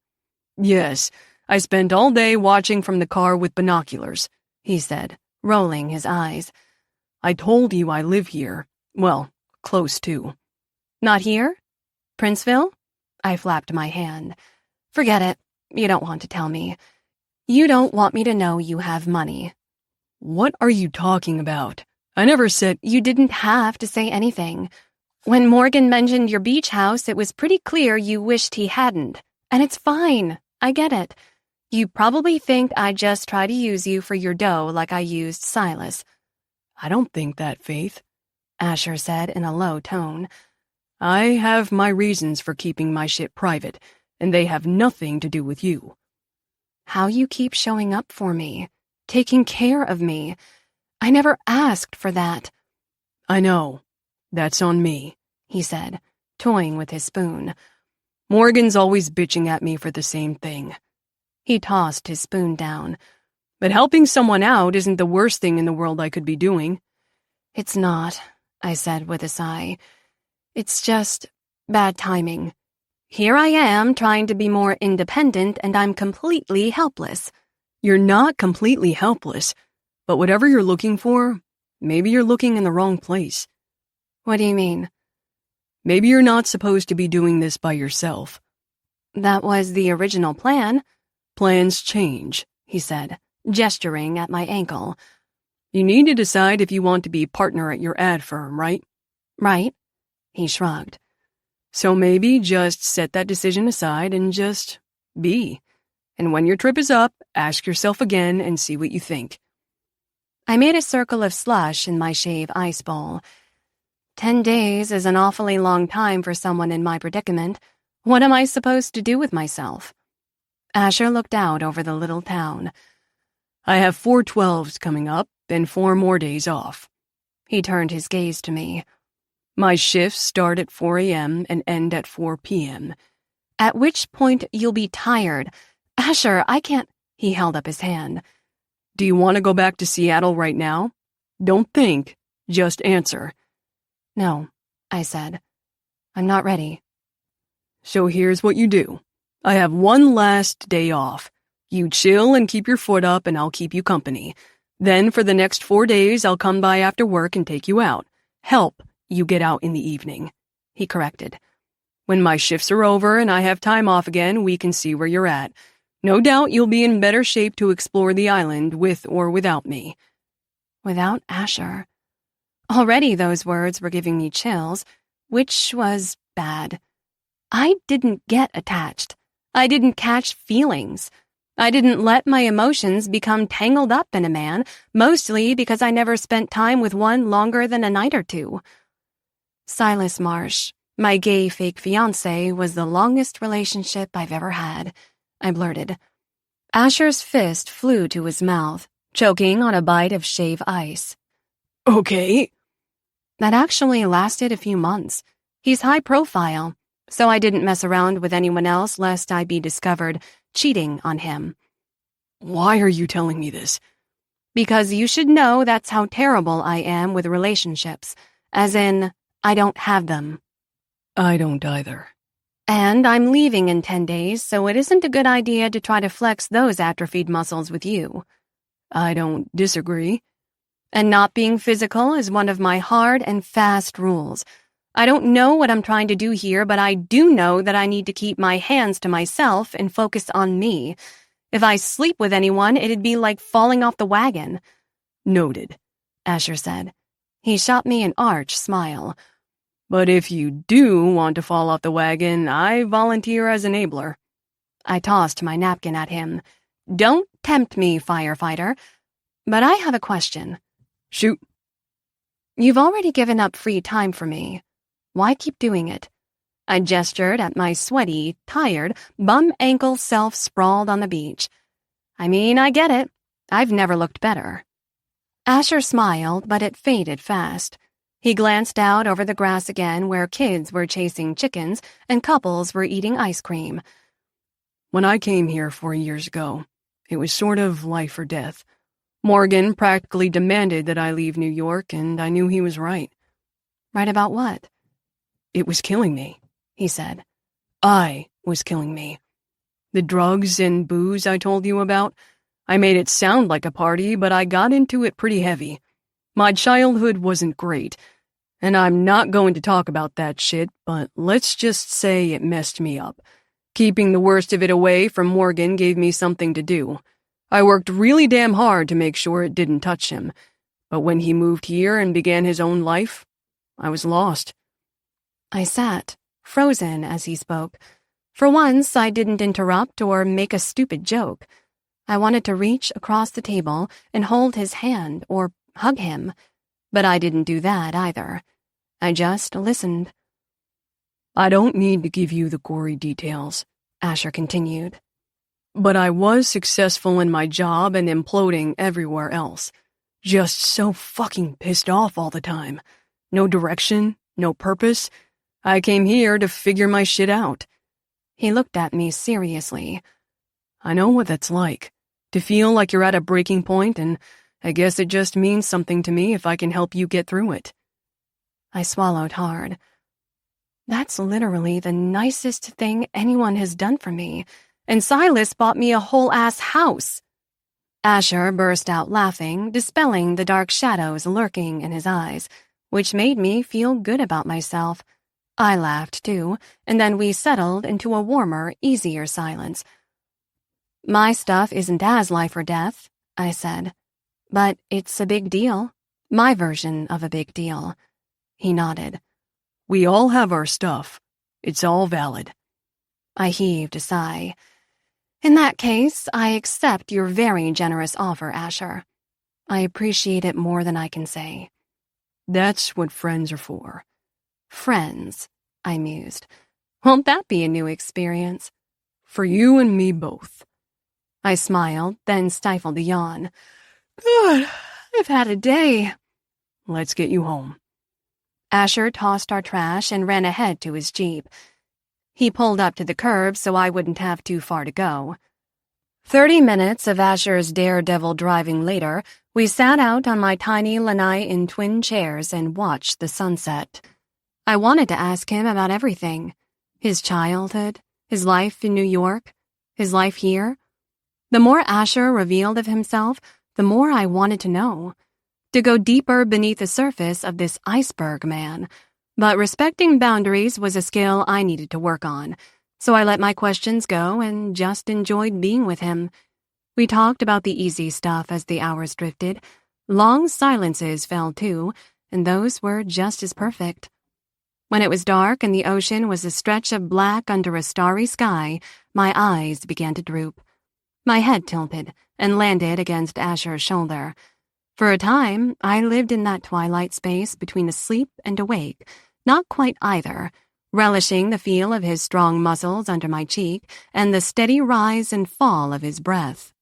Yes, I spent all day watching from the car with binoculars, he said, rolling his eyes. I told you I live here. Well, close to. Not here? Princeville? I flapped my hand. Forget it. You don't want to tell me. You don't want me to know you have money. What are you talking about? I never said— You didn't have to say anything. When Morgan mentioned your beach house, it was pretty clear you wished he hadn't. And it's fine. I get it. You probably think I just try to use you for your dough like I used Silas. I don't think that, Faith, Asher said in a low tone. I have my reasons for keeping my shit private, and they have nothing to do with you. How you keep showing up for me, taking care of me. I never asked for that. I know. That's on me, he said, toying with his spoon. Morgan's always bitching at me for the same thing. He tossed his spoon down. But helping someone out isn't the worst thing in the world I could be doing. It's not, I said with a sigh. It's just bad timing. Here I am trying to be more independent and I'm completely helpless. You're not completely helpless, but whatever you're looking for, maybe you're looking in the wrong place. What do you mean? Maybe you're not supposed to be doing this by yourself. That was the original plan. Plans change, he said, gesturing at my ankle. You need to decide if you want to be partner at your ad firm, right? Right. He shrugged. So maybe just set that decision aside and just be. And when your trip is up, ask yourself again and see what you think. I made a circle of slush in my shave ice bowl. 10 days is an awfully long time for someone in my predicament. What am I supposed to do with myself? Asher looked out over the little town. I have 4 12s coming up and 4 more days off. He turned his gaze to me. My shifts start at 4 a.m. and end at 4 p.m. At which point you'll be tired. Asher, I can't— He held up his hand. Do you want to go back to Seattle right now? Don't think, just answer. No, I said. I'm not ready. So here's what you do. I have 1 last day off. You chill and keep your foot up and I'll keep you company. Then for the next 4 days, I'll come by after work and take you out. Help you get out in the evening, he corrected. When my shifts are over and I have time off again, we can see where you're at. No doubt you'll be in better shape to explore the island with or without me. Without Asher. Already those words were giving me chills, which was bad. I didn't get attached. I didn't catch feelings. I didn't let my emotions become tangled up in a man, mostly because I never spent time with one longer than a night or two. Silas Marsh, my gay fake fiancé, was the longest relationship I've ever had, I blurted. Asher's fist flew to his mouth, choking on a bite of shave ice. Okay. That actually lasted a few months. He's high profile, so I didn't mess around with anyone else lest I be discovered cheating on him. Why are you telling me this? Because you should know that's how terrible I am with relationships. As in, I don't have them. I don't either. And I'm leaving in 10 days, so it isn't a good idea to try to flex those atrophied muscles with you. I don't disagree. And not being physical is one of my hard and fast rules. I don't know what I'm trying to do here, but I do know that I need to keep my hands to myself and focus on me. If I sleep with anyone, it'd be like falling off the wagon. Noted, Asher said. He shot me an arch smile. But if you do want to fall off the wagon, I volunteer as enabler. I tossed my napkin at him. Don't tempt me, firefighter. But I have a question. Shoot. You've already given up free time for me. Why keep doing it? I gestured at my sweaty, tired, bum-ankle self sprawled on the beach. I mean, I get it. I've never looked better. Asher smiled, but it faded fast. He glanced out over the grass again where kids were chasing chickens and couples were eating ice cream. When I came here 4 years ago, it was sort of life or death. Morgan practically demanded that I leave New York, and I knew he was right. Right about what? It was killing me, he said. I was killing me. The drugs and booze I told you about, I made it sound like a party, but I got into it pretty heavy. My childhood wasn't great, and I'm not going to talk about that shit, but let's just say it messed me up. Keeping the worst of it away from Morgan gave me something to do. I worked really damn hard to make sure it didn't touch him, but when he moved here and began his own life, I was lost. I sat, frozen as he spoke. For once, I didn't interrupt or make a stupid joke. I wanted to reach across the table and hold his hand or hug him, but I didn't do that either. I just listened. I don't need to give you the gory details, Asher continued. But I was successful in my job and imploding everywhere else. Just so fucking pissed off all the time. No direction, no purpose. I came here to figure my shit out. He looked at me seriously. I know what that's like. To feel like you're at a breaking point, and I guess it just means something to me if I can help you get through it. I swallowed hard. That's literally the nicest thing anyone has done for me. And Silas bought me a whole-ass house. Asher burst out laughing, dispelling the dark shadows lurking in his eyes, which made me feel good about myself. I laughed, too, and then we settled into a warmer, easier silence. My stuff isn't as life or death, I said. But it's a big deal. My version of a big deal. He nodded. We all have our stuff. It's all valid. I heaved a sigh. In that case, I accept your very generous offer, Asher. I appreciate it more than I can say. That's what friends are for. Friends, I mused. Won't that be a new experience? For you and me both. I smiled, then stifled a yawn. God, I've had a day. Let's get you home. Asher tossed our trash and ran ahead to his Jeep. He pulled up to the curb so I wouldn't have too far to go. 30 minutes of Asher's daredevil driving later, we sat out on my tiny lanai in twin chairs and watched the sunset. I wanted to ask him about everything. His childhood, his life in New York, his life here. The more Asher revealed of himself, the more I wanted to know. To go deeper beneath the surface of this iceberg man. But respecting boundaries was a skill I needed to work on, so I let my questions go and just enjoyed being with him. We talked about the easy stuff as the hours drifted. Long silences fell too, and those were just as perfect. When it was dark and the ocean was a stretch of black under a starry sky, my eyes began to droop. My head tilted and landed against Asher's shoulder. For a time, I lived in that twilight space between asleep and awake, Not quite either, relishing the feel of his strong muscles under my cheek and the steady rise and fall of his breath.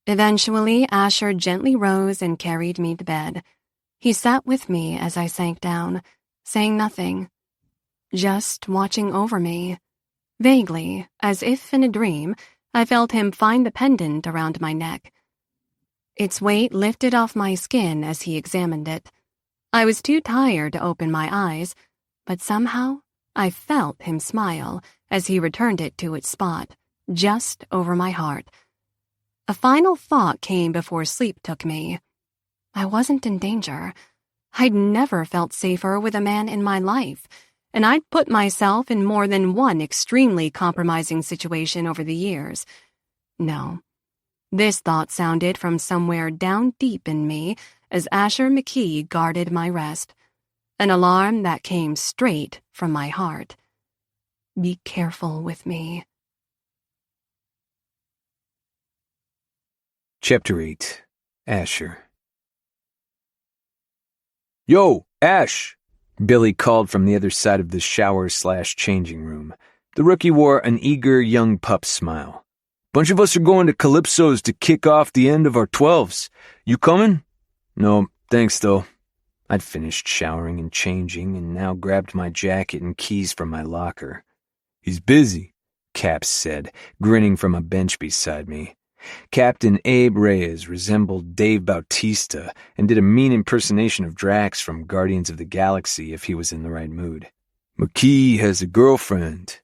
Eventually, Asher gently rose and carried me to bed. He sat with me as I sank down, saying nothing, just watching over me. Vaguely, as if in a dream, I felt him find the pendant around my neck. Its weight lifted off my skin as he examined it. I was too tired to open my eyes, but somehow I felt him smile as he returned it to its spot, just over my heart. A final thought came before sleep took me. I wasn't in danger. I'd never felt safer with a man in my life, and I'd put myself in more than one extremely compromising situation over the years. No, this thought sounded from somewhere down deep in me as Asher McKee guarded my rest, an alarm that came straight from my heart. Be careful with me. Chapter 8. Asher. Yo, Ash! Billy called from the other side of the shower/changing room. The rookie wore an eager young pup smile. Bunch of us are going to Calypso's to kick off the end of our 12s. You coming? No, thanks though. I'd finished showering and changing and now grabbed my jacket and keys from my locker. He's busy, Cap said, grinning from a bench beside me. Captain Abe Reyes resembled Dave Bautista and did a mean impersonation of Drax from Guardians of the Galaxy if he was in the right mood. McKee has a girlfriend.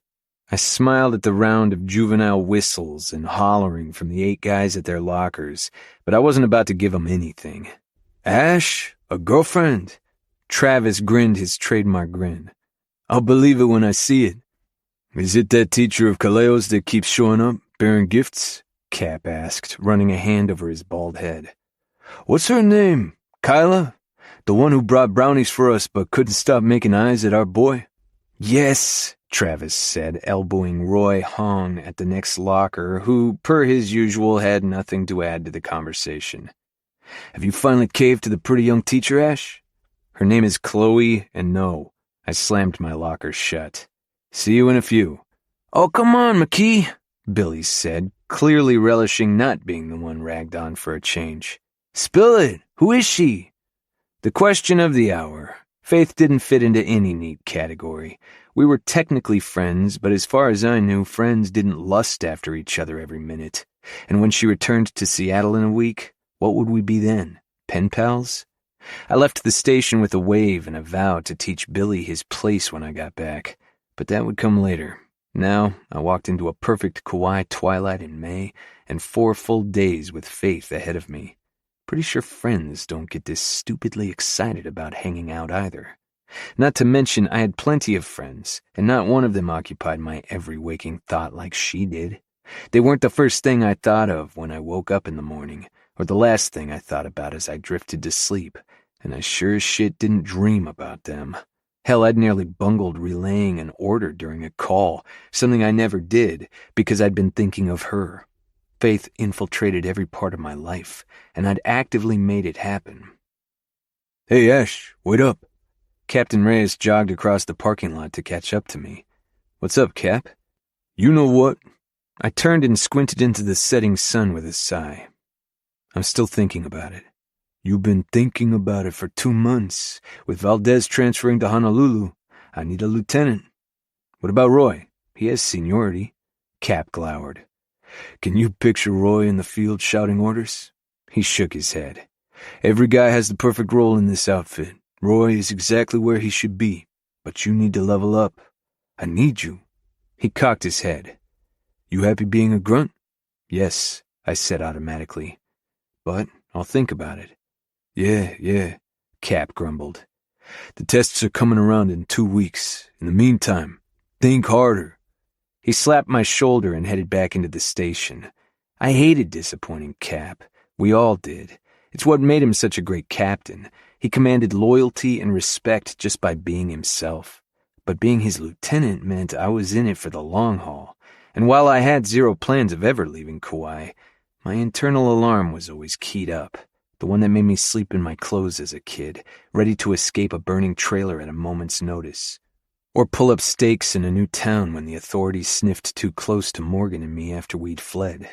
I smiled at the round of juvenile whistles and hollering from the 8 guys at their lockers, but I wasn't about to give them anything. Ash, a girlfriend? Travis grinned his trademark grin. I'll believe it when I see it. Is it that teacher of Kaleo's that keeps showing up, bearing gifts? Cap asked, running a hand over his bald head. What's her name? Kyla? The one who brought brownies for us but couldn't stop making eyes at our boy? Yes, Travis said, elbowing Roy Hong at the next locker, who, per his usual, had nothing to add to the conversation. Have you finally caved to the pretty young teacher, Ash? Her name is Chloe, and no. I slammed my locker shut. See you in a few. Oh, come on, McKee, Billy said, clearly relishing not being the one ragged on for a change. Spill it! Who is she? The question of the hour. Faith didn't fit into any neat category. We were technically friends, but as far as I knew, friends didn't lust after each other every minute. And when she returned to Seattle in a week, what would we be then? Pen pals? I left the station with a wave and a vow to teach Billy his place when I got back. But that would come later. Now, I walked into a perfect Kauai twilight in May, and 4 full days with Faith ahead of me. Pretty sure friends don't get this stupidly excited about hanging out either. Not to mention, I had plenty of friends, and not one of them occupied my every waking thought like she did. They weren't the first thing I thought of when I woke up in the morning, or the last thing I thought about as I drifted to sleep, and I sure as shit didn't dream about them. Hell, I'd nearly bungled relaying an order during a call, something I never did because I'd been thinking of her. Faith infiltrated every part of my life, and I'd actively made it happen. Hey, Ash, wait up. Captain Reyes jogged across the parking lot to catch up to me. What's up, Cap? You know what? I turned and squinted into the setting sun with a sigh. I'm still thinking about it. You've been thinking about it for 2 months. With Valdez transferring to Honolulu, I need a lieutenant. What about Roy? He has seniority. Cap glowered. Can you picture Roy in the field shouting orders? He shook his head. Every guy has the perfect role in this outfit. Roy is exactly where he should be, but you need to level up. I need you. He cocked his head. You happy being a grunt? Yes, I said automatically. But I'll think about it. Yeah, Cap grumbled. The tests are coming around in 2 weeks. In the meantime, think harder. He slapped my shoulder and headed back into the station. I hated disappointing Cap. We all did. It's what made him such a great captain. He commanded loyalty and respect just by being himself. But being his lieutenant meant I was in it for the long haul. And while I had zero plans of ever leaving Kauai, my internal alarm was always keyed up. The one that made me sleep in my clothes as a kid, ready to escape a burning trailer at a moment's notice. Or pull up stakes in a new town when the authorities sniffed too close to Morgan and me after we'd fled.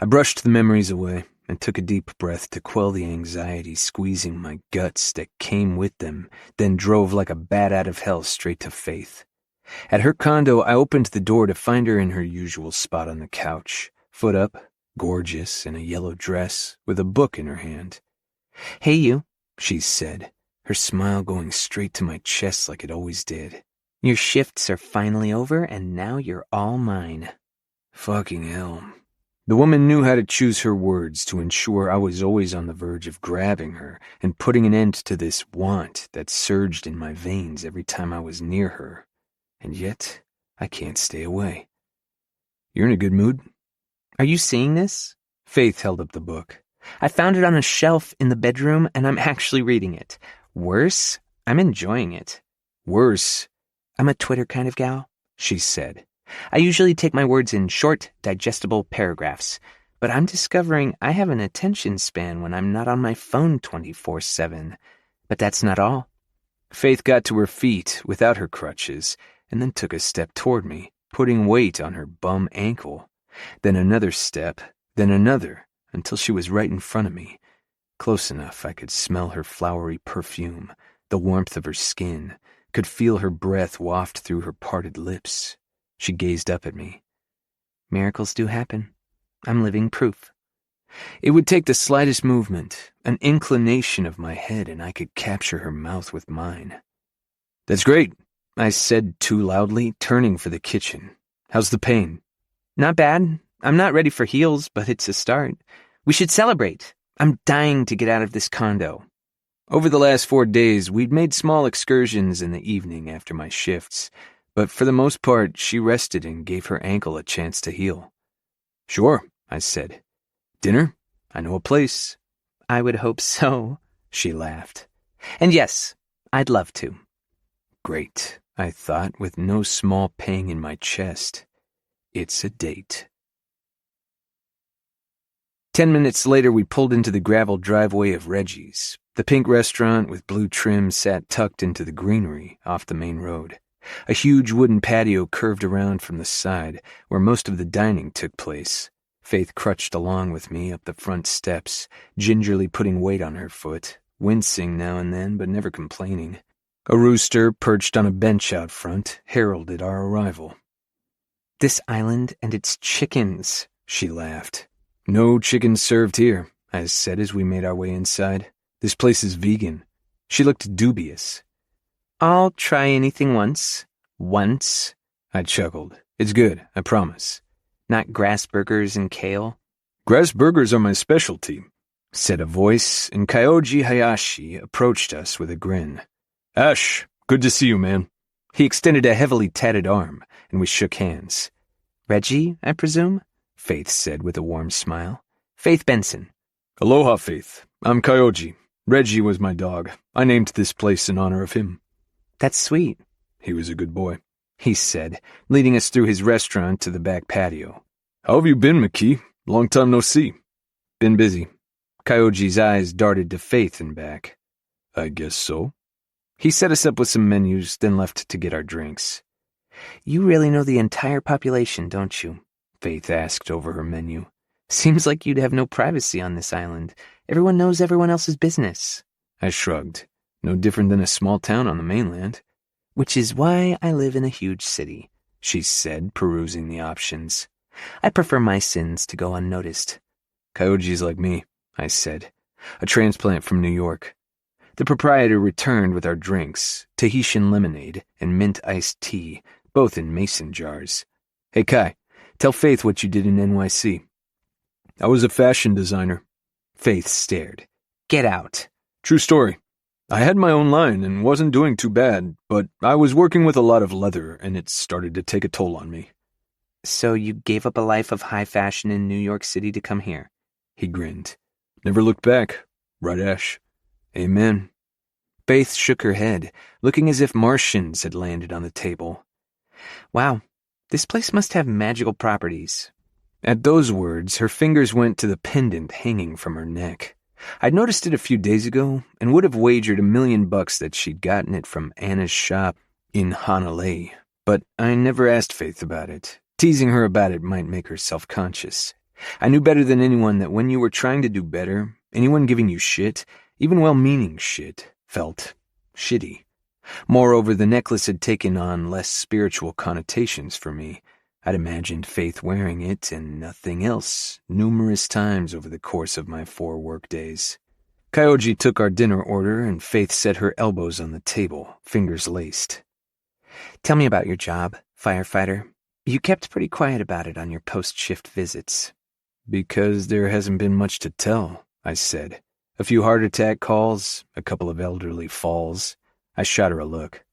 I brushed the memories away and took a deep breath to quell the anxiety squeezing my guts that came with them, then drove like a bat out of hell straight to Faith. At her condo, I opened the door to find her in her usual spot on the couch, foot up, gorgeous, in a yellow dress, with a book in her hand. "Hey, you," she said, her smile going straight to my chest like it always did. "Your shifts are finally over, and now you're all mine." Fucking hell. The woman knew how to choose her words to ensure I was always on the verge of grabbing her and putting an end to this want that surged in my veins every time I was near her. And yet, I can't stay away. "You're in a good mood?" "Are you seeing this?" Faith held up the book. "I found it on a shelf in the bedroom, and I'm actually reading it. Worse, I'm enjoying it." "Worse?" "I'm a Twitter kind of gal," she said. "I usually take my words in short, digestible paragraphs, but I'm discovering I have an attention span when I'm not on my phone 24/7. But that's not all." Faith got to her feet without her crutches and then took a step toward me, putting weight on her bum ankle. Then another step, then another, until she was right in front of me. Close enough I could smell her flowery perfume, the warmth of her skin, could feel her breath waft through her parted lips. She gazed up at me. "Miracles do happen. I'm living proof." It would take the slightest movement, an inclination of my head, and I could capture her mouth with mine. "That's great," I said too loudly, turning for the kitchen. "How's the pain?" "Not bad. I'm not ready for heels, but it's a start. We should celebrate. I'm dying to get out of this condo." Over the last 4 days, we'd made small excursions in the evening after my shifts, but for the most part, she rested and gave her ankle a chance to heal. "Sure," I said. "Dinner? I know a place." "I would hope so," she laughed. "And yes, I'd love to." Great, I thought, with no small pang in my chest. It's a date. 10 minutes later, we pulled into the gravel driveway of Reggie's. The pink restaurant with blue trim sat tucked into the greenery off the main road. A huge wooden patio curved around from the side, where most of the dining took place. Faith crutched along with me up the front steps, gingerly putting weight on her foot, wincing now and then but never complaining. A rooster perched on a bench out front heralded our arrival. "This island and its chickens," she laughed. "No chickens served here," I said as we made our way inside. "This place is vegan." She looked dubious. "I'll try anything once." "Once?" I chuckled. "It's good, I promise." "Not grass burgers and kale?" "Grass burgers are my specialty," said a voice, and Kyoji Hayashi approached us with a grin. "Ash, good to see you, man." He extended a heavily tatted arm, and we shook hands. "Reggie, I presume?" Faith said with a warm smile. "Faith Benson." "Aloha, Faith. I'm Kyoji. Reggie was my dog. I named this place in honor of him." "That's sweet." "He was a good boy," he said, leading us through his restaurant to the back patio. "How have you been, McKee? Long time no see." "Been busy." Kyoji's eyes darted to Faith and back. "I guess so." He set us up with some menus, then left to get our drinks. "You really know the entire population, don't you?" Faith asked over her menu. "Seems like you'd have no privacy on this island. Everyone knows everyone else's business." I shrugged. "No different than a small town on the mainland." "Which is why I live in a huge city," she said, perusing the options. "I prefer my sins to go unnoticed." "Kyoji's like me," I said. "A transplant from New York." The proprietor returned with our drinks, Tahitian lemonade and mint iced tea, both in mason jars. "Hey, Kai, tell Faith what you did in NYC." "I was a fashion designer." Faith stared. "Get out." "True story. I had my own line and wasn't doing too bad, but I was working with a lot of leather and it started to take a toll on me." "So you gave up a life of high fashion in New York City to come here?" He grinned. "Never looked back. Right, Ash?" "Amen." Faith shook her head, looking as if Martians had landed on the table. "Wow, this place must have magical properties." At those words, her fingers went to the pendant hanging from her neck. I'd noticed it a few days ago and would have wagered $1,000,000 that she'd gotten it from Anna's shop in Honolulu, but I never asked Faith about it. Teasing her about it might make her self-conscious. I knew better than anyone that when you were trying to do better, anyone giving you shit, even well-meaning shit, felt shitty. Moreover, the necklace had taken on less spiritual connotations for me. I'd imagined Faith wearing it and nothing else numerous times over the course of my 4 work days. Kyoji took our dinner order and Faith set her elbows on the table, fingers laced. Tell me about your job, firefighter. You kept pretty quiet about it on your post-shift visits. Because there hasn't been much to tell, I said. A few heart attack calls, a couple of elderly falls. I shot her a look.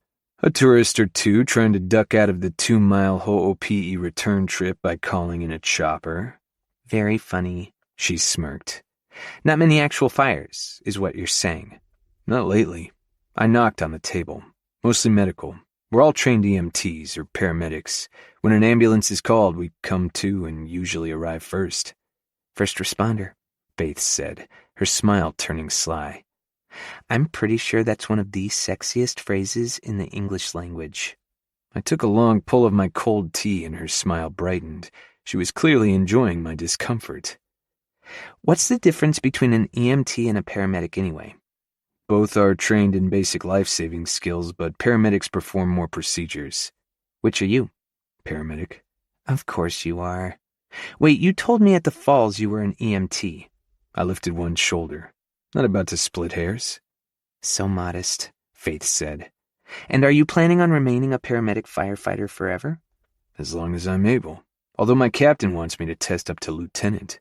A tourist or two trying to duck out of the 2-mile Ho'opi'i return trip by calling in a chopper. Very funny, she smirked. Not many actual fires, is what you're saying. Not lately. I knocked on the table. Mostly medical. We're all trained EMTs or paramedics. When an ambulance is called, we come to and usually arrive first. First responder, Faith said, her smile turning sly. I'm pretty sure that's one of the sexiest phrases in the English language. I took a long pull of my cold tea and her smile brightened. She was clearly enjoying my discomfort. What's the difference between an EMT and a paramedic anyway? Both are trained in basic life-saving skills, but paramedics perform more procedures. Which are you? Paramedic. Of course you are. Wait, you told me at the falls you were an EMT. I lifted one shoulder. Not about to split hairs. So modest, Faith said. And are you planning on remaining a paramedic firefighter forever? As long as I'm able. Although my captain wants me to test up to lieutenant.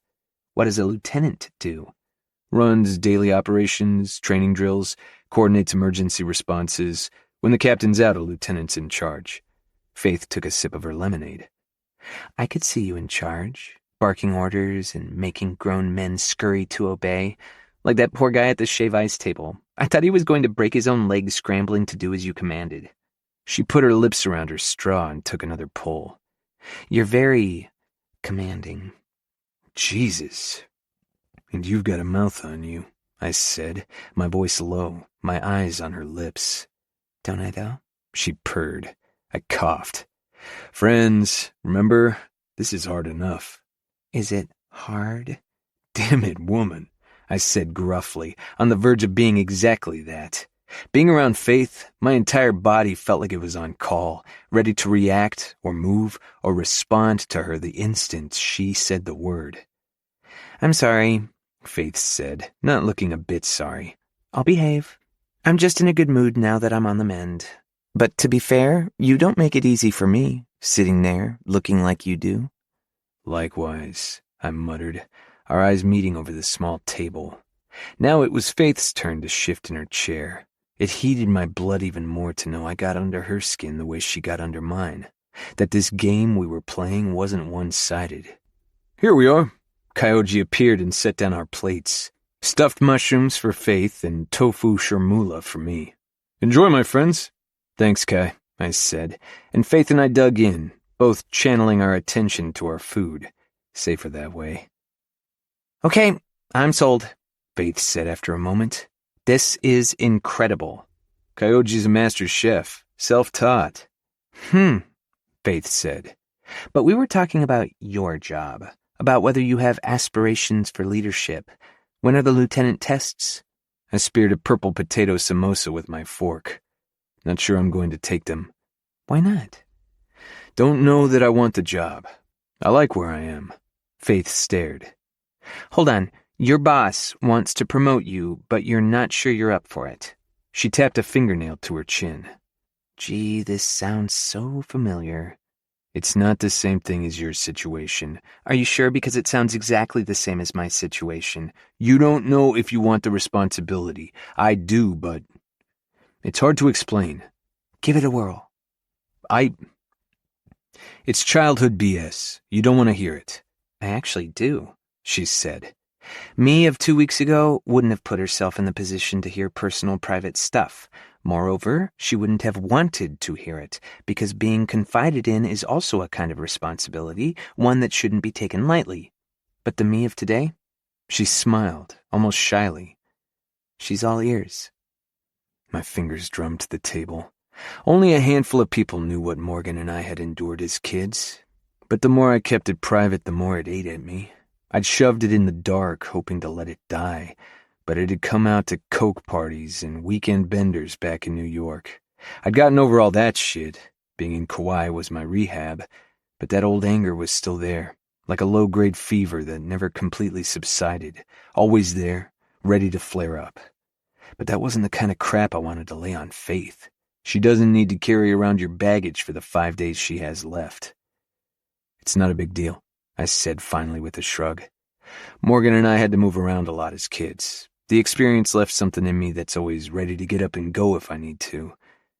What does a lieutenant do? Runs daily operations, training drills, coordinates emergency responses. When the captain's out, a lieutenant's in charge. Faith took a sip of her lemonade. I could see you in charge, barking orders and making grown men scurry to obey. Like that poor guy at the shave ice table. I thought he was going to break his own leg scrambling to do as you commanded. She put her lips around her straw and took another pull. You're very commanding. Jesus. And you've got a mouth on you, I said, my voice low, my eyes on her lips. Don't I, though? She purred. I coughed. Friends, remember, this is hard enough. Is it hard? Damn it, woman, I said gruffly, on the verge of being exactly that. Being around Faith, my entire body felt like it was on call, ready to react or move or respond to her the instant she said the word. I'm sorry, Faith said, not looking a bit sorry. I'll behave. I'm just in a good mood now that I'm on the mend. But to be fair, you don't make it easy for me, sitting there, looking like you do. Likewise, I muttered, our eyes meeting over the small table. Now it was Faith's turn to shift in her chair. It heated my blood even more to know I got under her skin the way she got under mine, that this game we were playing wasn't one-sided. Here we are. Kyoji appeared and set down our plates. Stuffed mushrooms for Faith and tofu shormula for me. Enjoy, my friends. Thanks, Kai, I said, and Faith and I dug in, both channeling our attention to our food. Safer that way. Okay, I'm sold, Faith said after a moment. This is incredible. Kyoji's a master chef, self-taught. Faith said. But we were talking about your job, about whether you have aspirations for leadership. When are the lieutenant tests? I speared a purple potato samosa with my fork. Not sure I'm going to take them. Why not? Don't know that I want the job. I like where I am. Faith stared. Hold on. Your boss wants to promote you, but you're not sure you're up for it. She tapped a fingernail to her chin. Gee, this sounds so familiar. It's not the same thing as your situation. Are you sure? Because it sounds exactly the same as my situation. You don't know if you want the responsibility. I do, but it's hard to explain. Give it a whirl. It's childhood BS. You don't want to hear it. I actually do, she said. Me of 2 weeks ago wouldn't have put herself in the position to hear personal private stuff. Moreover, she wouldn't have wanted to hear it, because being confided in is also a kind of responsibility, one that shouldn't be taken lightly. But the me of today? She smiled, almost shyly. "She's all ears." My fingers drummed the table. Only a handful of people knew what Morgan and I had endured as kids, but the more I kept it private, the more it ate at me. I'd shoved it in the dark, hoping to let it die, but it had come out to coke parties and weekend benders back in New York. I'd gotten over all that shit. Being in Kauai was my rehab, but that old anger was still there, like a low-grade fever that never completely subsided, always there, ready to flare up. But that wasn't the kind of crap I wanted to lay on Faith. She doesn't need to carry around your baggage for the 5 days she has left. "It's not a big deal," I said finally with a shrug. Morgan and I had to move around a lot as kids. The experience left something in me that's always ready to get up and go if I need to.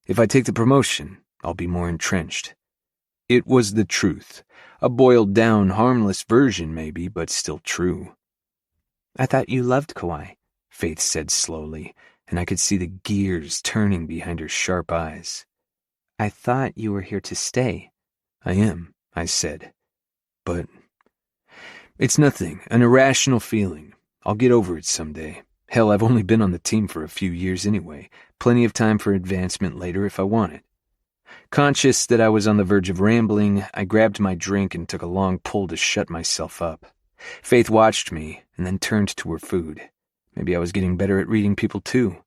If I take the promotion, I'll be more entrenched. It was the truth. A boiled-down, harmless version maybe, but still true. "I thought you loved Kauai," Faith said slowly, and I could see the gears turning behind her sharp eyes. "I thought you were here to stay." "I am," I said. "But it's nothing, an irrational feeling. I'll get over it someday. Hell, I've only been on the team for a few years anyway. Plenty of time for advancement later if I want it." Conscious that I was on the verge of rambling, I grabbed my drink and took a long pull to shut myself up. Faith watched me and then turned to her food. Maybe I was getting better at reading people too.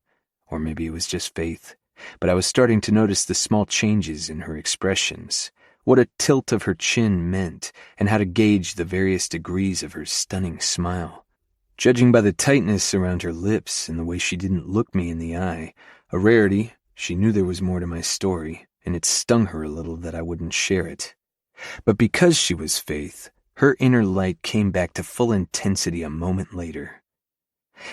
Or maybe it was just Faith. But I was starting to notice the small changes in her expressions, what a tilt of her chin meant, and how to gauge the various degrees of her stunning smile. Judging by the tightness around her lips and the way she didn't look me in the eye, a rarity, she knew there was more to my story, and it stung her a little that I wouldn't share it. But because she was Faith, her inner light came back to full intensity a moment later.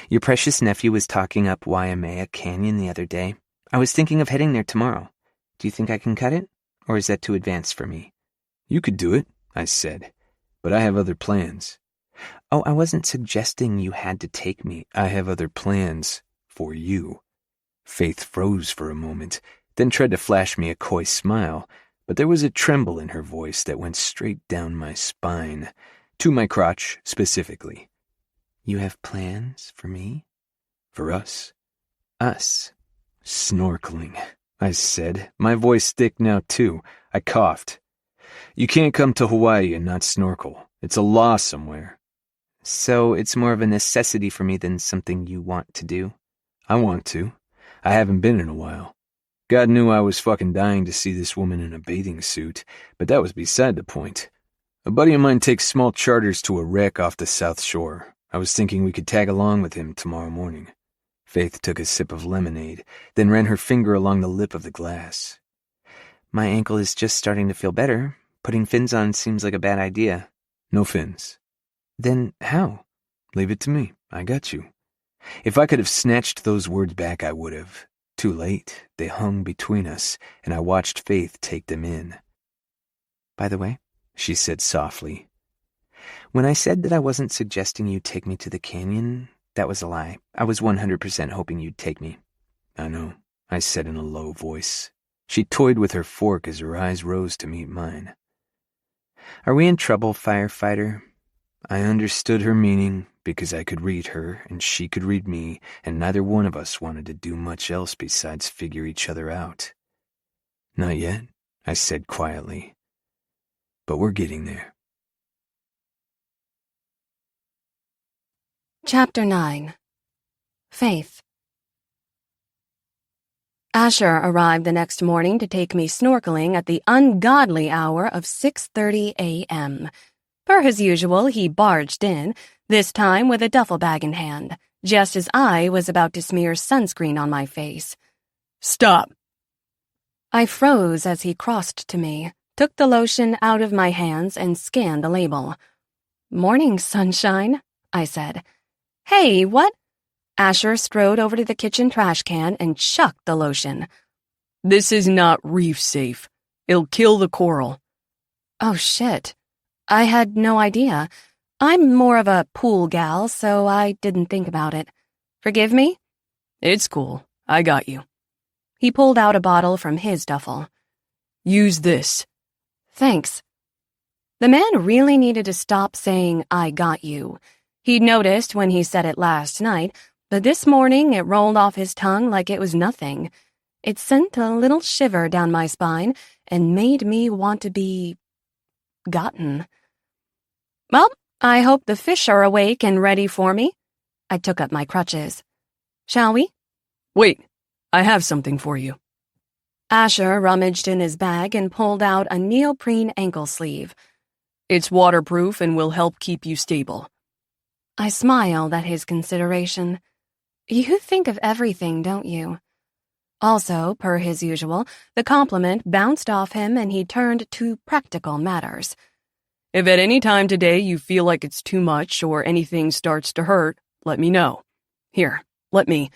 "Your precious nephew was talking up Waimea Canyon the other day. I was thinking of heading there tomorrow. Do you think I can cut it? Or is that too advanced for me?" "You could do it," I said, "but I have other plans." "Oh, I wasn't suggesting you had to take me. I have other plans for you." Faith froze for a moment, then tried to flash me a coy smile, but there was a tremble in her voice that went straight down my spine, to my crotch specifically. "You have plans for me?" "For us." "Us." "Snorkeling," I said, my voice thick now too. I coughed. "You can't come to Hawaii and not snorkel. It's a law somewhere." "So it's more of a necessity for me than something you want to do?" "I want to. I haven't been in a while. God knew I was fucking dying to see this woman in a bathing suit, but that was beside the point. A buddy of mine takes small charters to a wreck off the South Shore. I was thinking we could tag along with him tomorrow morning." Faith took a sip of lemonade, then ran her finger along the lip of the glass. "My ankle is just starting to feel better. Putting fins on seems like a bad idea." "No fins." "Then how?" "Leave it to me. I got you." If I could have snatched those words back, I would have. Too late. They hung between us, and I watched Faith take them in. "By the way," she said softly, "when I said that I wasn't suggesting you take me to the canyon, that was a lie. I was 100% hoping you'd take me." "I know," I said in a low voice. She toyed with her fork as her eyes rose to meet mine. "Are we in trouble, firefighter?" I understood her meaning because I could read her and she could read me, and neither one of us wanted to do much else besides figure each other out. "Not yet," I said quietly. "But we're getting there." Chapter 9. Faith. Asher arrived the next morning to take me snorkeling at the ungodly hour of 6:30 a.m. Per his usual, he barged in, this time with a duffel bag in hand, just as I was about to smear sunscreen on my face. "Stop!" I froze as he crossed to me, took the lotion out of my hands, and scanned the label. "Morning, sunshine," I said. "Hey, what?" Asher strode over to the kitchen trash can and chucked the lotion. "This is not reef safe. It'll kill the coral." "Oh, shit. I had no idea. I'm more of a pool gal, so I didn't think about it. Forgive me?" "It's cool. I got you." He pulled out a bottle from his duffel. "Use this." "Thanks." The man really needed to stop saying, "I got you." He'd noticed when he said it last night, but this morning it rolled off his tongue like it was nothing. It sent a little shiver down my spine and made me want to be gotten. Well, I hope the fish are awake and ready for me. I took up my crutches. Shall we? Wait, I have something for you. Asher rummaged in his bag and pulled out a neoprene ankle sleeve. It's waterproof and will help keep you stable. I smiled at his consideration. You think of everything, don't you? Also, per his usual, the compliment bounced off him and he turned to practical matters. If at any time today you feel like it's too much or anything starts to hurt, let me know. Here, let me.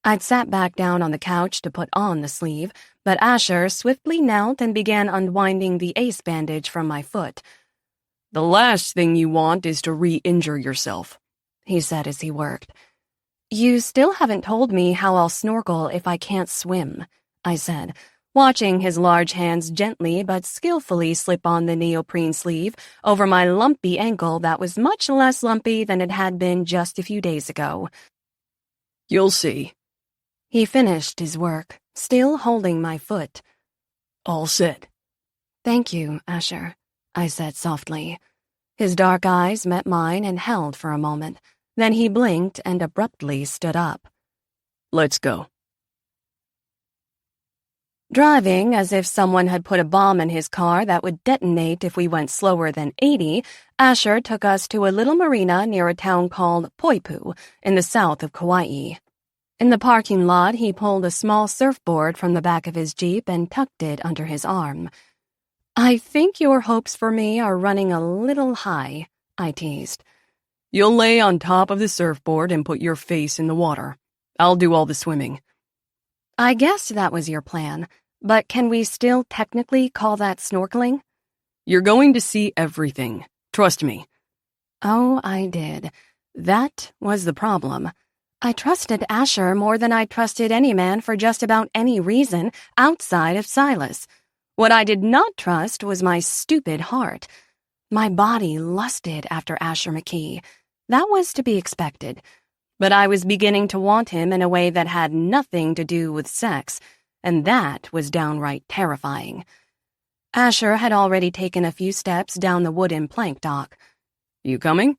I'd sat back down on the couch to put on the sleeve, but Asher swiftly knelt and began unwinding the ace bandage from my foot. The last thing you want is to re-injure yourself, he said as he worked. You still haven't told me how I'll snorkel if I can't swim, I said, watching his large hands gently but skillfully slip on the neoprene sleeve over my lumpy ankle that was much less lumpy than it had been just a few days ago. You'll see. He finished his work, still holding my foot. All set. Thank you, Asher, I said softly. His dark eyes met mine and held for a moment. Then he blinked and abruptly stood up. Let's go. Driving as if someone had put a bomb in his car that would detonate if we went slower than 80, Asher took us to a little marina near a town called Poipu in the south of Kauai. In the parking lot, he pulled a small surfboard from the back of his Jeep and tucked it under his arm. I think your hopes for me are running a little high, I teased. You'll lay on top of the surfboard and put your face in the water. I'll do all the swimming. I guessed that was your plan, but can we still technically call that snorkeling? You're going to see everything. Trust me. Oh, I did. That was the problem. I trusted Asher more than I trusted any man for just about any reason outside of Silas. What I did not trust was my stupid heart. My body lusted after Asher McKee. That was to be expected. But I was beginning to want him in a way that had nothing to do with sex, and that was downright terrifying. Asher had already taken a few steps down the wooden plank dock. You coming?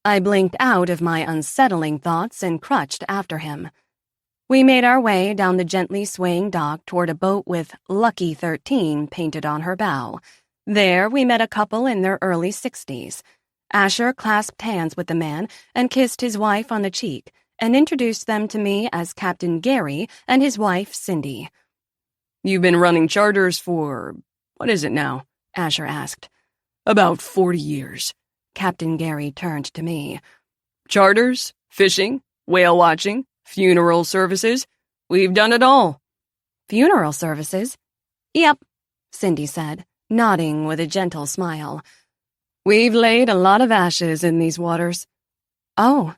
I blinked out of my unsettling thoughts and crutched after him. We made our way down the gently swaying dock toward a boat with Lucky 13 painted on her bow. There we met a couple in their early 60s. Asher clasped hands with the man and kissed his wife on the cheek and introduced them to me as Captain Gary and his wife, Cindy. You've been running charters for, what is it now? Asher asked. About 40 years. Captain Gary turned to me. Charters, fishing, whale watching, funeral services. We've done it all. Funeral services? Yep, Cindy said, nodding with a gentle smile. We've laid a lot of ashes in these waters. Oh.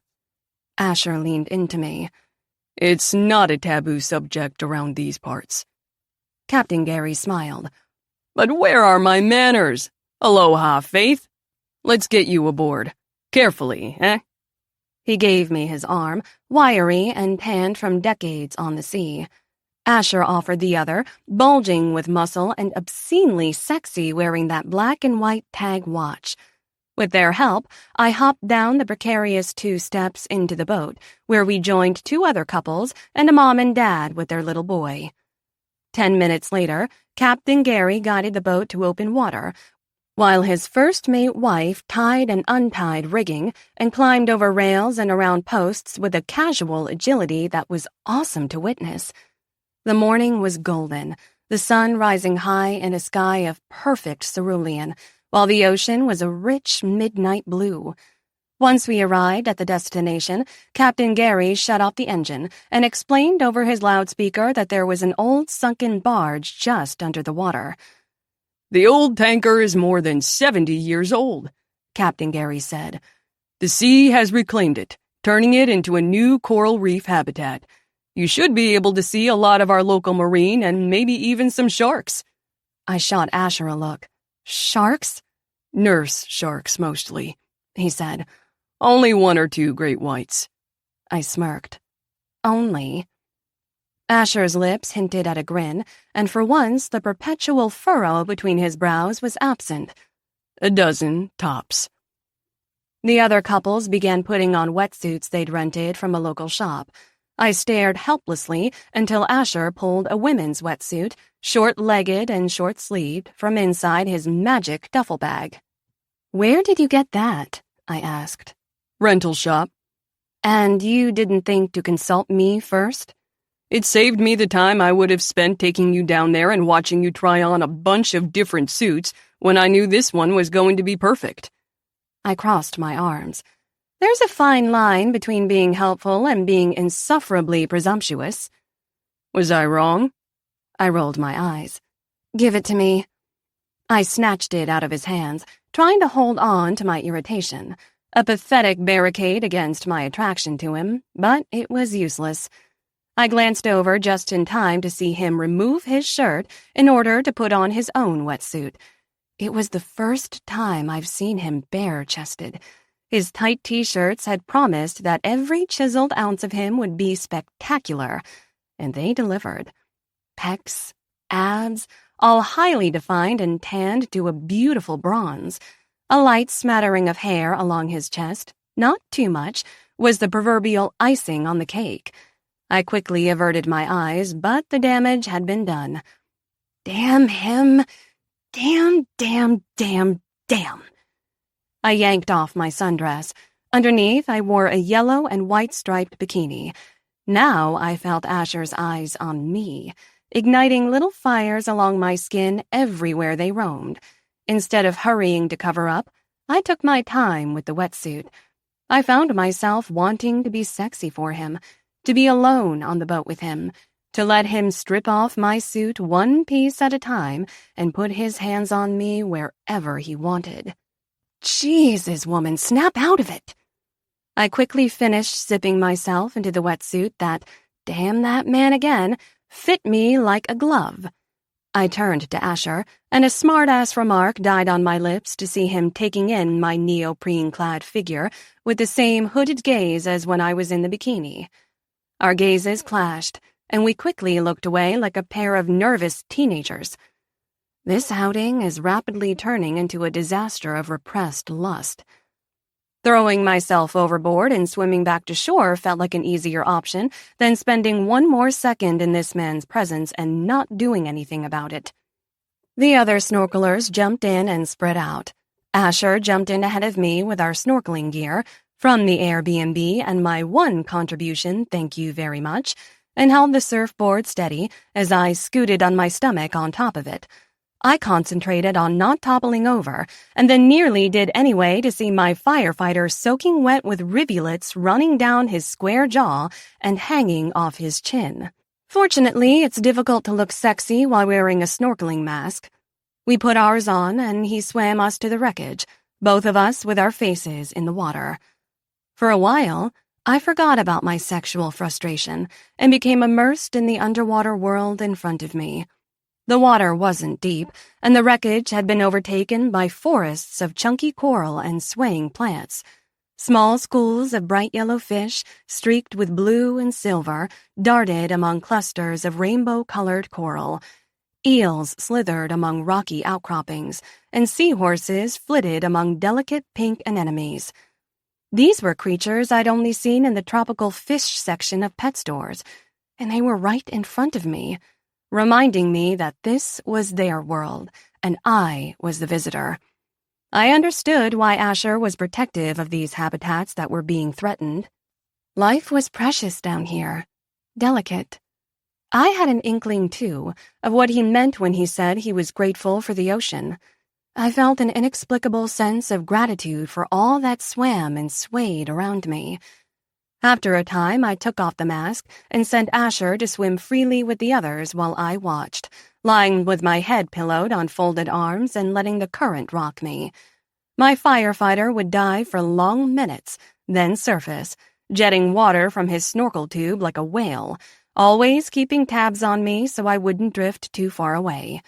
Asher leaned into me. It's not a taboo subject around these parts. Captain Gary smiled. But where are my manners? Aloha, Faith. Let's get you aboard. Carefully, eh? He gave me his arm, wiry and tanned from decades on the sea. Asher offered the other, bulging with muscle and obscenely sexy wearing that black and white tag watch. With their help, I hopped down the precarious 2 steps into the boat, where we joined 2 other couples and a mom and dad with their little boy. 10 minutes later, Captain Gary guided the boat to open water, while his first mate wife tied and untied rigging and climbed over rails and around posts with a casual agility that was awesome to witness. The morning was golden, the sun rising high in a sky of perfect cerulean, while the ocean was a rich midnight blue. Once we arrived at the destination, Captain Gary shut off the engine and explained over his loudspeaker that there was an old sunken barge just under the water. The old tanker is more than 70 years old, Captain Gary said. The sea has reclaimed it, turning it into a new coral reef habitat. You should be able to see a lot of our local marine and maybe even some sharks. I shot Asher a look. Sharks? Nurse sharks, mostly, he said. Only 1 or 2 great whites. I smirked. Only. Asher's lips hinted at a grin, and for once the perpetual furrow between his brows was absent. 12 tops. The other couples began putting on wetsuits they'd rented from a local shop. I stared helplessly until Asher pulled a women's wetsuit, short-legged and short-sleeved, from inside his magic duffel bag. "Where did you get that?" I asked. Rental shop. "And you didn't think to consult me first?" It saved me the time I would have spent taking you down there and watching you try on a bunch of different suits when I knew this one was going to be perfect. I crossed my arms. There's a fine line between being helpful and being insufferably presumptuous. Was I wrong? I rolled my eyes. "Give it to me." I snatched it out of his hands, trying to hold on to my irritation, a pathetic barricade against my attraction to him, but it was useless. I glanced over just in time to see him remove his shirt in order to put on his own wetsuit. It was the first time I've seen him bare-chested. His tight t-shirts had promised that every chiseled ounce of him would be spectacular, and they delivered. Pecs, abs, all highly defined and tanned to a beautiful bronze. A light smattering of hair along his chest, not too much, was the proverbial icing on the cake. I quickly averted my eyes, but the damage had been done. Damn him. Damn, damn, damn, damn. I yanked off my sundress. Underneath, I wore a yellow and white striped bikini. Now I felt Asher's eyes on me, igniting little fires along my skin everywhere they roamed. Instead of hurrying to cover up, I took my time with the wetsuit. I found myself wanting to be sexy for him, to be alone on the boat with him, to let him strip off my suit one piece at a time and put his hands on me wherever he wanted. Jesus, woman, snap out of it! I quickly finished sipping myself into the wetsuit that, damn that man again, fit me like a glove. I turned to Asher, and a smart-ass remark died on my lips to see him taking in my neoprene-clad figure with the same hooded gaze as when I was in the bikini. Our gazes clashed, and we quickly looked away like a pair of nervous teenagers. This outing is rapidly turning into a disaster of repressed lust. Throwing myself overboard and swimming back to shore felt like an easier option than spending one more second in this man's presence and not doing anything about it. The other snorkelers jumped in and spread out. Asher jumped in ahead of me with our snorkeling gear, from the Airbnb and my one contribution, thank you very much, and held the surfboard steady as I scooted on my stomach on top of it. I concentrated on not toppling over, and then nearly did anyway to see my firefighter soaking wet with rivulets running down his square jaw and hanging off his chin. Fortunately, it's difficult to look sexy while wearing a snorkeling mask. We put ours on, and he swam us to the wreckage, both of us with our faces in the water. For a while, I forgot about my sexual frustration and became immersed in the underwater world in front of me. The water wasn't deep, and the wreckage had been overtaken by forests of chunky coral and swaying plants. Small schools of bright yellow fish, streaked with blue and silver, darted among clusters of rainbow-colored coral. Eels slithered among rocky outcroppings, and seahorses flitted among delicate pink anemones. These were creatures I'd only seen in the tropical fish section of pet stores, and they were right in front of me, reminding me that this was their world, and I was the visitor. I understood why Asher was protective of these habitats that were being threatened. Life was precious down here, delicate. I had an inkling, too, of what he meant when he said he was grateful for the ocean. I felt an inexplicable sense of gratitude for all that swam and swayed around me. After a time, I took off the mask and sent Asher to swim freely with the others while I watched, lying with my head pillowed on folded arms and letting the current rock me. My firefighter would dive for long minutes, then surface, jetting water from his snorkel tube like a whale, always keeping tabs on me so I wouldn't drift too far away.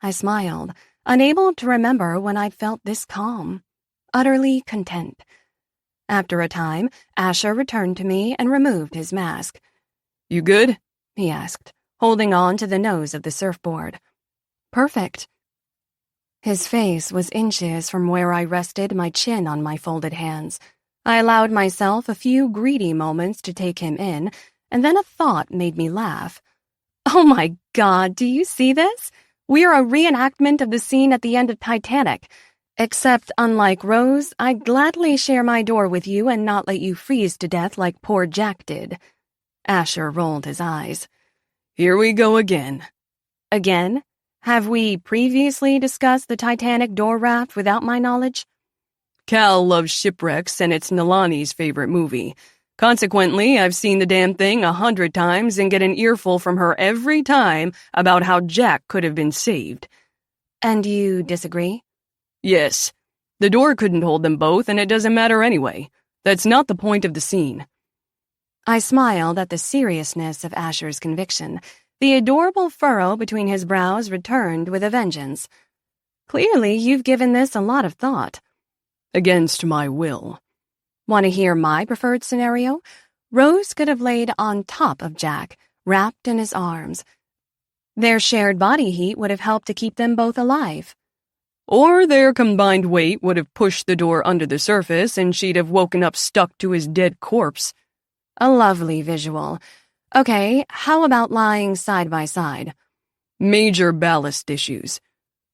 I smiled, unable to remember when I'd felt this calm, utterly content. After a time, Asher returned to me and removed his mask. You good? He asked, holding on to the nose of the surfboard. Perfect. His face was inches from where I rested my chin on my folded hands. I allowed myself a few greedy moments to take him in, and then a thought made me laugh. Oh my God, do you see this? We're a reenactment of the scene at the end of Titanic. Except, unlike Rose, I'd gladly share my door with you and not let you freeze to death like poor Jack did. Asher rolled his eyes. Here we go again. Again? Have we previously discussed the Titanic door raft without my knowledge? Cal loves shipwrecks and it's Nalani's favorite movie. Consequently, I've seen the damn thing 100 times and get an earful from her every time about how Jack could have been saved. And you disagree? Yes. The door couldn't hold them both, and it doesn't matter anyway. That's not the point of the scene. I smiled at the seriousness of Asher's conviction. The adorable furrow between his brows returned with a vengeance. Clearly, you've given this a lot of thought. Against my will. Want to hear my preferred scenario? Rose could have laid on top of Jack, wrapped in his arms. Their shared body heat would have helped to keep them both alive. Or their combined weight would have pushed the door under the surface and she'd have woken up stuck to his dead corpse. A lovely visual. Okay, how about lying side by side? Major ballast issues.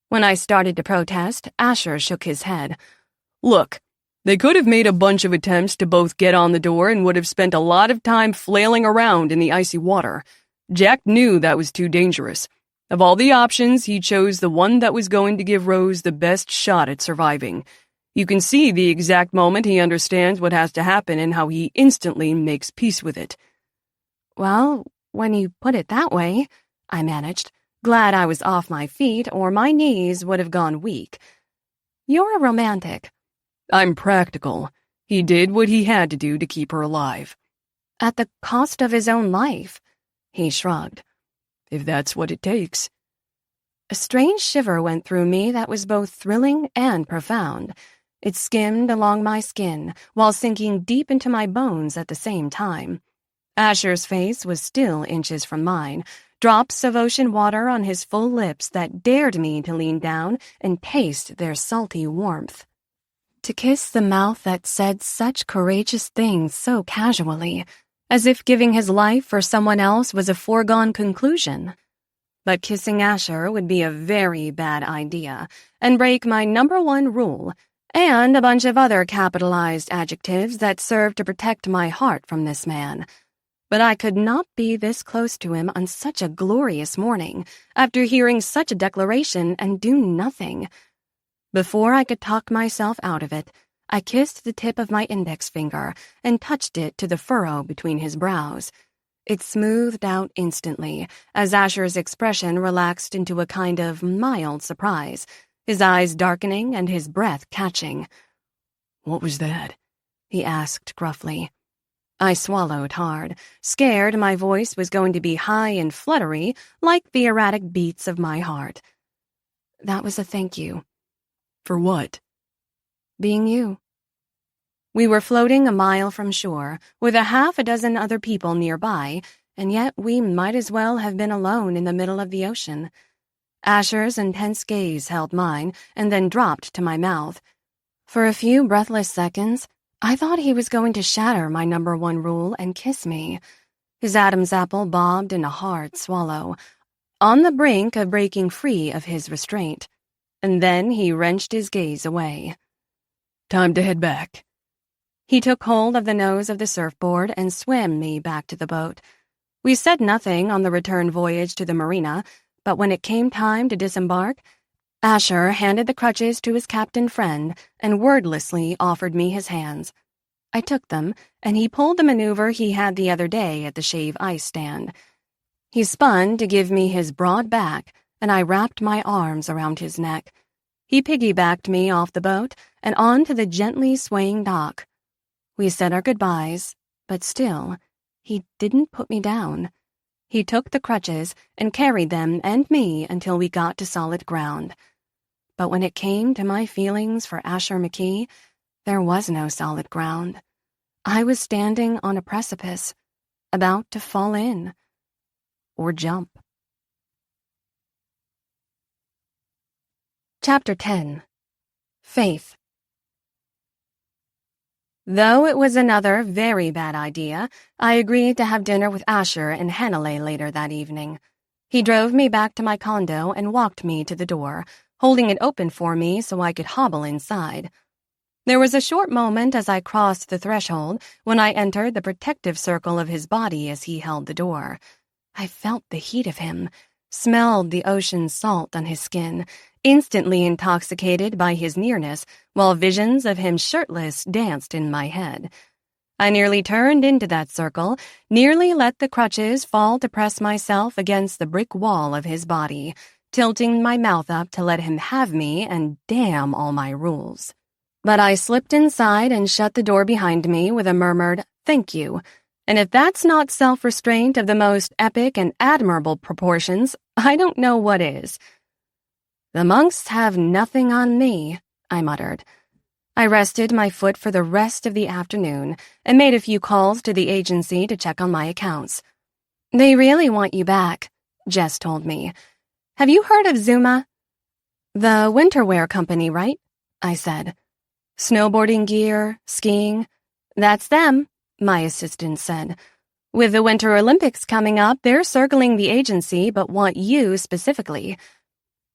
When I started to protest, Asher shook his head. Look, they could have made a bunch of attempts to both get on the door and would have spent a lot of time flailing around in the icy water. Jack knew that was too dangerous. Of all the options, he chose the one that was going to give Rose the best shot at surviving. You can see the exact moment he understands what has to happen and how he instantly makes peace with it. Well, when you put it that way, I managed, glad I was off my feet or my knees would have gone weak. You're a romantic. I'm practical. He did what he had to do to keep her alive. At the cost of his own life, he shrugged. If that's what it takes. A strange shiver went through me that was both thrilling and profound. It skimmed along my skin while sinking deep into my bones at the same time. Asher's face was still inches from mine, drops of ocean water on his full lips that dared me to lean down and taste their salty warmth. To kiss the mouth that said such courageous things so casually, as if giving his life for someone else was a foregone conclusion. But kissing Asher would be a very bad idea and break my #1 rule and a bunch of other capitalized adjectives that served to protect my heart from this man. But I could not be this close to him on such a glorious morning after hearing such a declaration and do nothing. Before I could talk myself out of it, I kissed the tip of my index finger and touched it to the furrow between his brows. It smoothed out instantly as Asher's expression relaxed into a kind of mild surprise, his eyes darkening and his breath catching. What was that? He asked gruffly. I swallowed hard, scared my voice was going to be high and fluttery like the erratic beats of my heart. That was a thank you. For what? Being you. We were floating a mile from shore, with a half a dozen other people nearby, and yet we might as well have been alone in the middle of the ocean. Asher's intense gaze held mine, and then dropped to my mouth. For a few breathless seconds, I thought he was going to shatter my #1 rule and kiss me. His Adam's apple bobbed in a hard swallow, on the brink of breaking free of his restraint, and then he wrenched his gaze away. Time to head back. He took hold of the nose of the surfboard and swam me back to the boat. We said nothing on the return voyage to the marina, but when it came time to disembark, Asher handed the crutches to his captain friend and wordlessly offered me his hands. I took them, and he pulled the maneuver he had the other day at the shave ice stand. He spun to give me his broad back, and I wrapped my arms around his neck. He piggybacked me off the boat and onto the gently swaying dock. We said our goodbyes, but still, he didn't put me down. He took the crutches and carried them and me until we got to solid ground. But when it came to my feelings for Asher McKee, There was no solid ground. I was standing on a precipice, about to fall in or jump. Chapter 10. Faith. Though it was another very bad idea, I agreed to have dinner with Asher in Hanalei later that evening. He drove me back to my condo and walked me to the door, holding it open for me so I could hobble inside. There was a short moment as I crossed the threshold when I entered the protective circle of his body as he held the door. I felt the heat of him, smelled the ocean's salt on his skin, instantly intoxicated by his nearness, while visions of him shirtless danced in my head. I nearly turned into that circle, nearly let the crutches fall to press myself against the brick wall of his body, tilting my mouth up to let him have me and damn all my rules. But I slipped inside and shut the door behind me with a murmured, "Thank you," and if that's not self-restraint of the most epic and admirable proportions, I don't know what is. "The monks have nothing on me," I muttered. I rested my foot for the rest of the afternoon and made a few calls to the agency to check on my accounts. "They really want you back," Jess told me. "Have you heard of Zuma?" "The winter wear company, right?" I said. "Snowboarding gear, skiing." "That's them," my assistant said. "With the Winter Olympics coming up, they're circling the agency but want you specifically."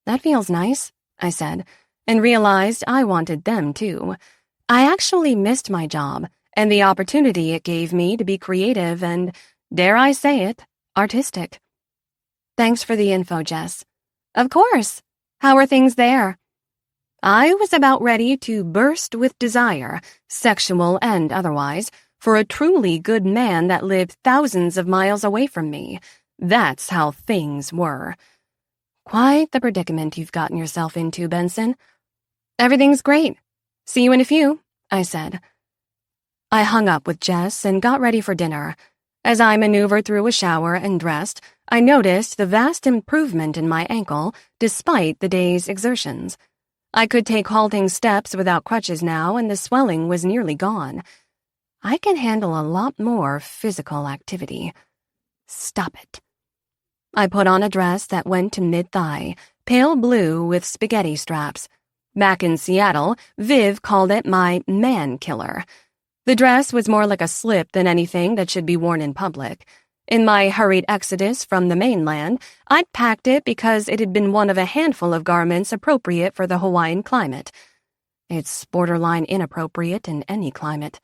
"That feels nice," I said, and realized I wanted them too. I actually missed my job and the opportunity it gave me to be creative and, dare I say it, artistic. "Thanks for the info, Jess." "Of course. How are things there?" I was about ready to burst with desire, sexual and otherwise, for a truly good man that lived thousands of miles away from me. That's how things were. "Quite the predicament you've gotten yourself into, Benson." "Everything's great. See you in a few," I said. I hung up with Jess and got ready for dinner. As I maneuvered through a shower and dressed, I noticed the vast improvement in my ankle despite the day's exertions. I could take halting steps without crutches now, and the swelling was nearly gone. I can handle a lot more physical activity. Stop it. I put on a dress that went to mid-thigh, pale blue with spaghetti straps. Back in Seattle, Viv called it my man killer. The dress was more like a slip than anything that should be worn in public. In my hurried exodus from the mainland, I'd packed it because it had been one of a handful of garments appropriate for the Hawaiian climate. It's borderline inappropriate in any climate.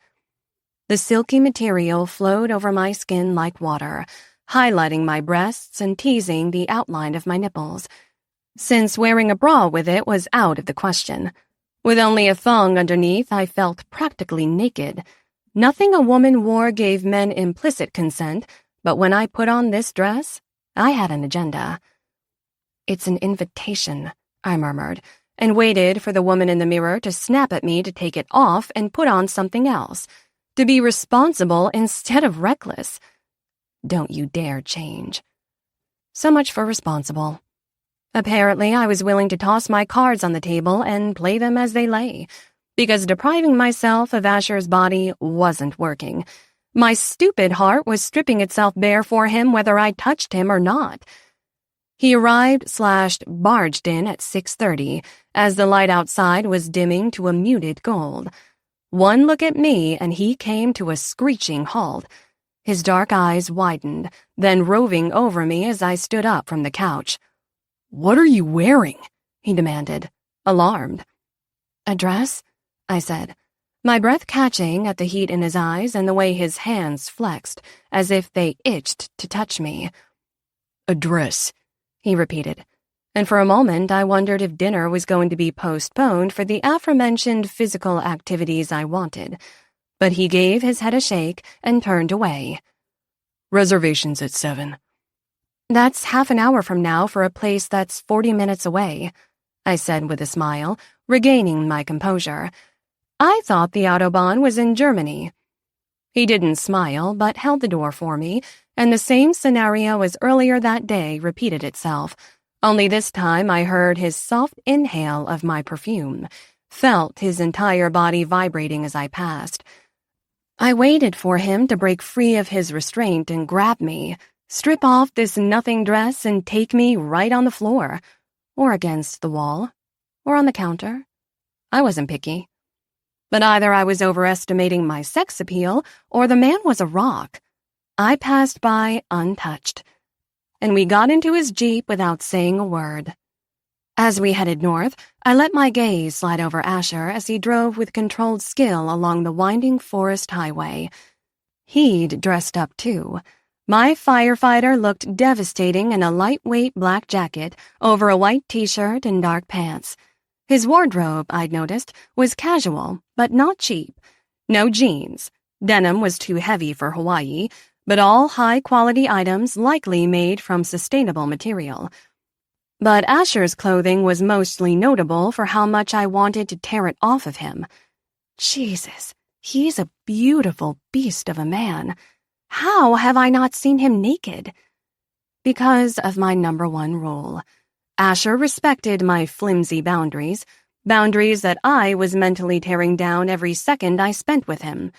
The silky material flowed over my skin like water, highlighting my breasts and teasing the outline of my nipples. Since wearing a bra with it was out of the question. With only a thong underneath, I felt practically naked. Nothing a woman wore gave men implicit consent, but when I put on this dress, I had an agenda. "It's an invitation," I murmured, and waited for the woman in the mirror to snap at me to take it off and put on something else, to be responsible instead of reckless. Don't you dare change. So much for responsible. Apparently, I was willing to toss my cards on the table and play them as they lay, because depriving myself of Asher's body wasn't working. My stupid heart was stripping itself bare for him whether I touched him or not. He arrived/barged in at 6:30 as the light outside was dimming to a muted gold. One look at me and he came to a screeching halt. His dark eyes widened, then roving over me as I stood up from the couch. "What are you wearing?" he demanded, alarmed. "A dress?" I said, my breath catching at the heat in his eyes and the way his hands flexed, as if they itched to touch me. "A dress," he repeated, and for a moment I wondered if dinner was going to be postponed for the aforementioned physical activities I wanted. But he gave his head a shake and turned away. "Reservations at 7. "That's half an hour from now for a place that's 40 minutes away," I said with a smile, regaining my composure. I thought the Autobahn was in Germany. He didn't smile, but held the door for me, and the same scenario as earlier that day repeated itself, only this time I heard his soft inhale of my perfume, felt his entire body vibrating as I passed. I waited for him to break free of his restraint and grab me, strip off this nothing dress and take me right on the floor, or against the wall, or on the counter. I wasn't picky. But either I was overestimating my sex appeal, or the man was a rock. I passed by untouched, and we got into his Jeep without saying a word. As we headed north, I let my gaze slide over Asher as he drove with controlled skill along the winding forest highway. He'd dressed up too. My firefighter looked devastating in a lightweight black jacket over a white t-shirt and dark pants. His wardrobe, I'd noticed, was casual, but not cheap. No jeans. Denim was too heavy for Hawaii, but all high-quality items likely made from sustainable material. But Asher's clothing was mostly notable for how much I wanted to tear it off of him. Jesus, he's a beautiful beast of a man. How have I not seen him naked? Because of my number one rule. Asher respected my flimsy boundaries that I was mentally tearing down every second I spent with him.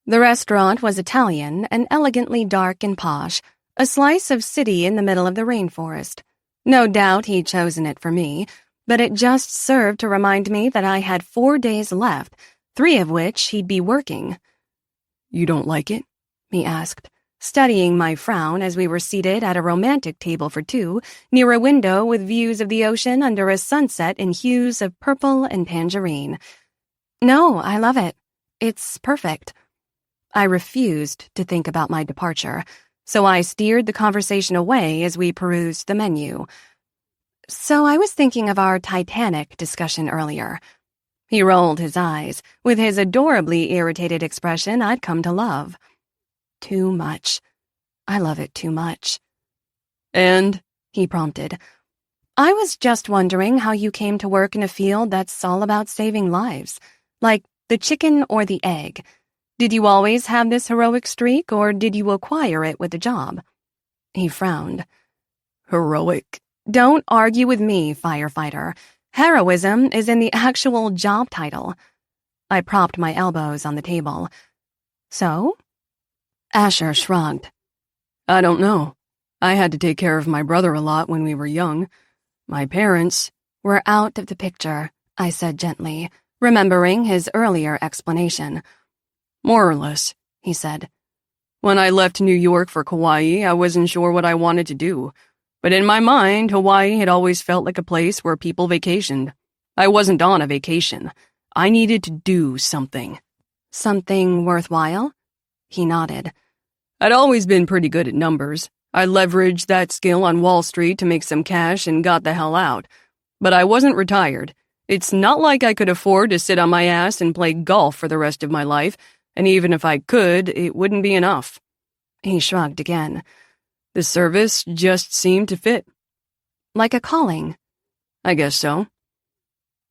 The restaurant was Italian and elegantly dark and posh, a slice of city in the middle of the rainforest. No doubt he'd chosen it for me, but it just served to remind me that I had 4 days left, 3 of which he'd be working. You don't like it? He asked, studying my frown as we were seated at a romantic table for 2, near a window with views of the ocean under a sunset in hues of purple and tangerine. No, I love it. It's perfect. I refused to think about my departure, so I steered the conversation away as we perused the menu. So I was thinking of our Titanic discussion earlier. He rolled his eyes, with his adorably irritated expression I'd come to love. Too much. I love it too much. And? He prompted. I was just wondering how you came to work in a field that's all about saving lives, like the chicken or the egg. Did you always have this heroic streak, or did you acquire it with the job? He frowned. Heroic. Don't argue with me, firefighter. Heroism is in the actual job title. I propped my elbows on the table. So? Asher shrugged. I don't know. I had to take care of my brother a lot when we were young. My parents were out of the picture, I said gently, remembering his earlier explanation. More or less, he said. When I left New York for Kauai, I wasn't sure what I wanted to do. But in my mind, Hawaii had always felt like a place where people vacationed. I wasn't on a vacation. I needed to do something. Something worthwhile? He nodded. I'd always been pretty good at numbers. I leveraged that skill on Wall Street to make some cash and got the hell out. But I wasn't retired. It's not like I could afford to sit on my ass and play golf for the rest of my life, and even if I could, it wouldn't be enough. He shrugged again. The service just seemed to fit. Like a calling. I guess so.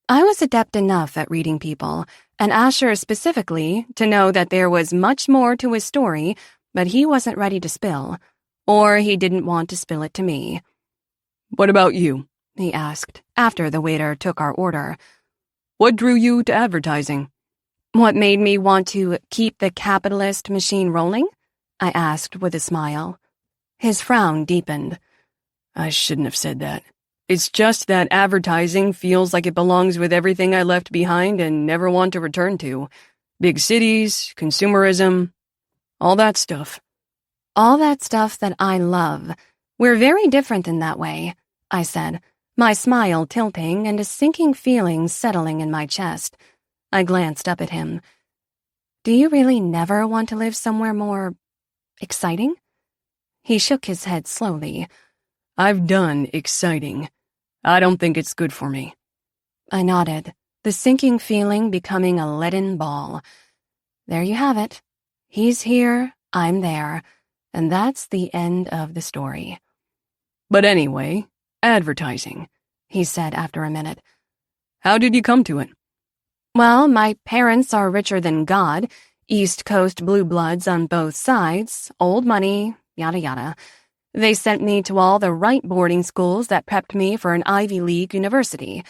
I was adept enough at reading people, and Asher specifically, to know that there was much more to his story, but he wasn't ready to spill, or he didn't want to spill it to me. What about you? He asked, after the waiter took our order. What drew you to advertising? What made me want to keep the capitalist machine rolling? I asked with a smile. His frown deepened. I shouldn't have said that. It's just that advertising feels like it belongs with everything I left behind and never want to return to. Big cities, consumerism, all that stuff. All that stuff that I love. We're very different in that way, I said, my smile tilting and a sinking feeling settling in my chest. I glanced up at him. Do you really never want to live somewhere more exciting? He shook his head slowly. I've done exciting. I don't think it's good for me. I nodded, the sinking feeling becoming a leaden ball. There you have it. He's here, I'm there, and that's the end of the story. But anyway, advertising, he said after a minute. How did you come to it? Well, my parents are richer than God, East Coast blue bloods on both sides, old money, yada yada. They sent me to all the right boarding schools that prepped me for an Ivy League university.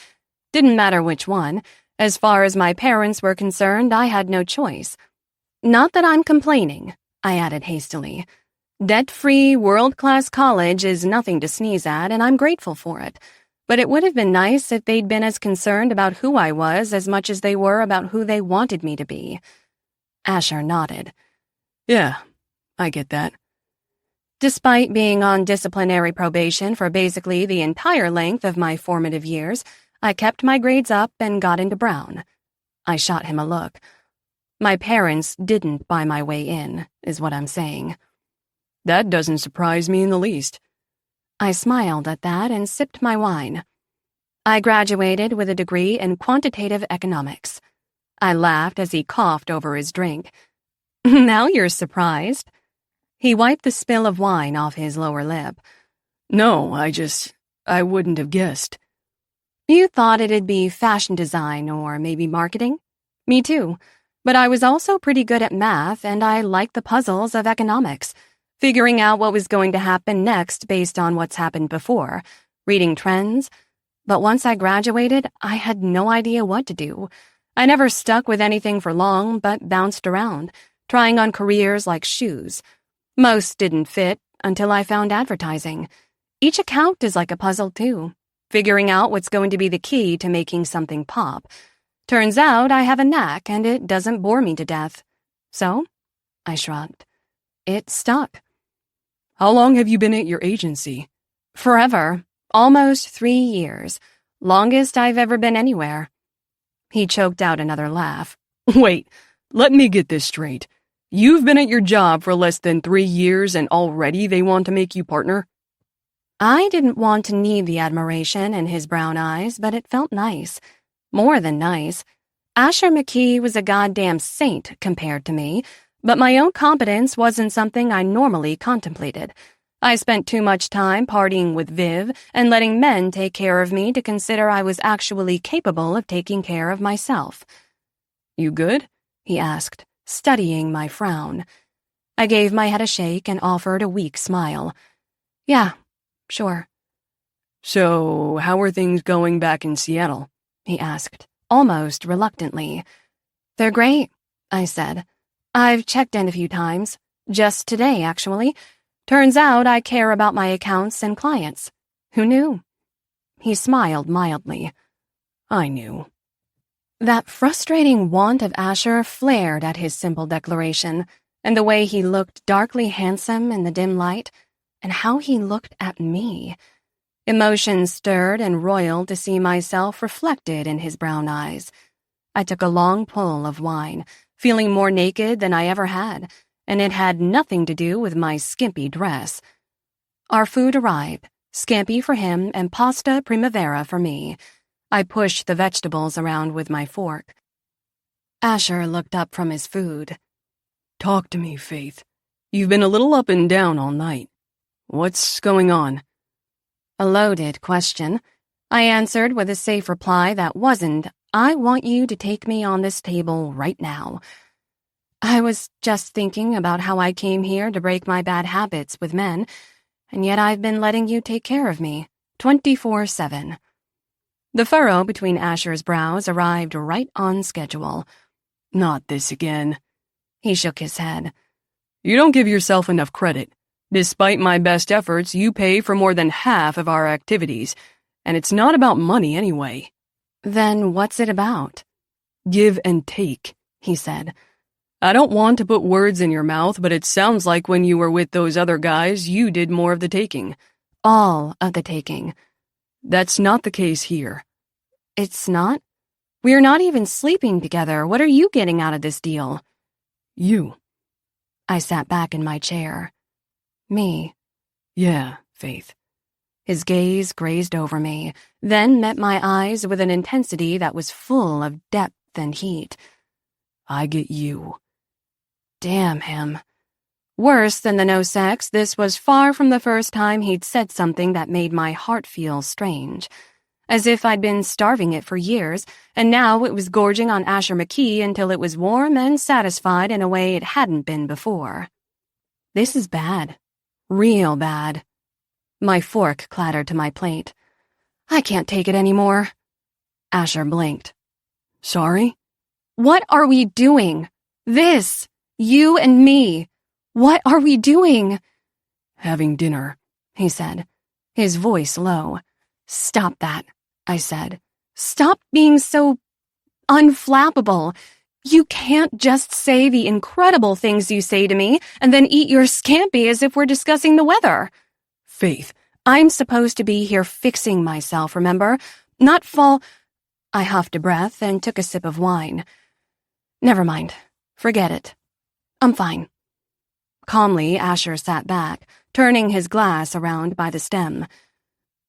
Didn't matter which one, As far as my parents were concerned, I had no choice. Not that I'm complaining, I added hastily. Debt-free, world-class college is nothing to sneeze at, and I'm grateful for it. But it would have been nice if they'd been as concerned about who I was as much as they were about who they wanted me to be. Asher nodded. Yeah, I get that. Despite being on disciplinary probation for basically the entire length of my formative years, I kept my grades up and got into Brown. I shot him a look. My parents didn't buy my way in, is what I'm saying. That doesn't surprise me in the least. I smiled at that and sipped my wine. I graduated with a degree in quantitative economics. I laughed as he coughed over his drink. Now you're surprised? He wiped the spill of wine off his lower lip. No, I wouldn't have guessed. You thought it'd be fashion design or maybe marketing? Me too. But I was also pretty good at math, and I liked the puzzles of economics, figuring out what was going to happen next based on what's happened before, reading trends. But once I graduated, I had no idea what to do. I never stuck with anything for long, but bounced around, trying on careers like shoes. Most didn't fit until I found advertising. Each account is like a puzzle, too, figuring out what's going to be the key to making something pop. Turns out I have a knack, and it doesn't bore me to death. So, I shrugged. It stuck. How long have you been at your agency? Forever. Almost 3 years. Longest I've ever been anywhere. He choked out another laugh. Wait, let me get this straight. You've been at your job for less than 3 years and already they want to make you partner? I didn't want to need the admiration in his brown eyes, but it felt nice. More than nice. Asher McKee was a goddamn saint compared to me, but my own competence wasn't something I normally contemplated. I spent too much time partying with Viv and letting men take care of me to consider I was actually capable of taking care of myself. You good? He asked, studying my frown. I gave my head a shake and offered a weak smile. Yeah, sure. So, how are things going back in Seattle? He asked, almost reluctantly. They're great, I said. I've checked in a few times. Just today, actually. Turns out I care about my accounts and clients. Who knew? He smiled mildly. I knew. That frustrating want of Asher flared at his simple declaration, and the way he looked darkly handsome in the dim light, and how he looked at me. Emotions stirred and roiled to see myself reflected in his brown eyes. I took a long pull of wine, feeling more naked than I ever had, and it had nothing to do with my skimpy dress. Our food arrived, scampi for him and pasta primavera for me. I pushed the vegetables around with my fork. Asher looked up from his food. Talk to me, Faith. You've been a little up and down all night. What's going on? A loaded question. I answered with a safe reply that wasn't, I want you to take me on this table right now. I was just thinking about how I came here to break my bad habits with men, and yet I've been letting you take care of me, 24/7. The furrow between Asher's brows arrived right on schedule. Not this again. He shook his head. You don't give yourself enough credit. Despite my best efforts, you pay for more than half of our activities, and it's not about money anyway. Then what's it about? Give and take, he said. I don't want to put words in your mouth, but it sounds like when you were with those other guys, you did more of the taking. All of the taking. That's not the case here. It's not? We're not even sleeping together. What are you getting out of this deal? You. I sat back in my chair. Me. Yeah, Faith. His gaze grazed over me, then met my eyes with an intensity that was full of depth and heat. I get you. Damn him. Worse than the no sex, this was far from the first time he'd said something that made my heart feel strange. As if I'd been starving it for years, and now it was gorging on Asher McKee until it was warm and satisfied in a way it hadn't been before. This is bad. Real bad. My fork clattered to my plate. I can't take it anymore. Asher blinked. Sorry? What are we doing? This. You and me. What are we doing? Having dinner, he said, his voice low. Stop that, I said. Stop being so unflappable. You can't just say the incredible things you say to me and then eat your scampi as if we're discussing the weather. Faith, I'm supposed to be here fixing myself, remember? Not fall... I huffed a breath and took a sip of wine. Never mind. Forget it. I'm fine. Calmly, Asher sat back, turning his glass around by the stem.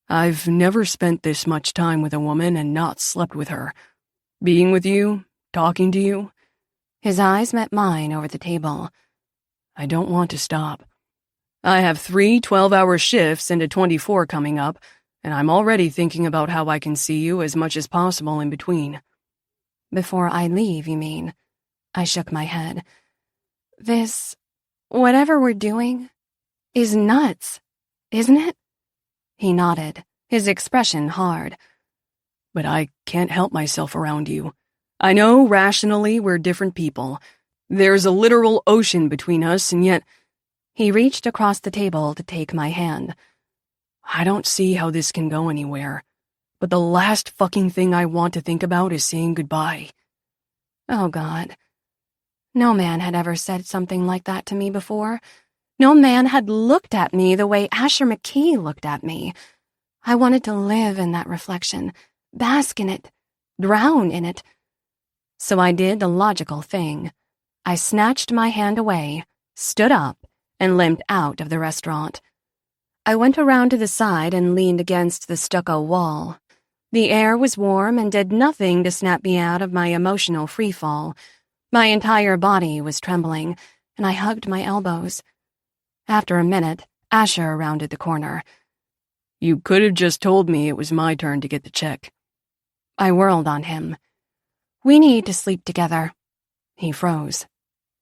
I've never spent this much time with a woman and not slept with her. Being with you, talking to you. His eyes met mine over the table. I don't want to stop. I have 3 12-hour shifts and a 24 coming up, and I'm already thinking about how I can see you as much as possible in between. Before I leave, you mean? I shook my head. This, whatever we're doing, is nuts, isn't it? He nodded, his expression hard. But I can't help myself around you. I know rationally we're different people. There's a literal ocean between us, and yet... He reached across the table to take my hand. I don't see how this can go anywhere. But the last fucking thing I want to think about is saying goodbye. Oh, God. No man had ever said something like that to me before. No man had looked at me the way Asher McKee looked at me. I wanted to live in that reflection, bask in it, drown in it. So I did the logical thing. I snatched my hand away, stood up, and limped out of the restaurant. I went around to the side and leaned against the stucco wall. The air was warm and did nothing to snap me out of my emotional freefall. My entire body was trembling, and I hugged my elbows. After a minute, Asher rounded the corner. You could have just told me it was my turn to get the check. I whirled on him. We need to sleep together. He froze.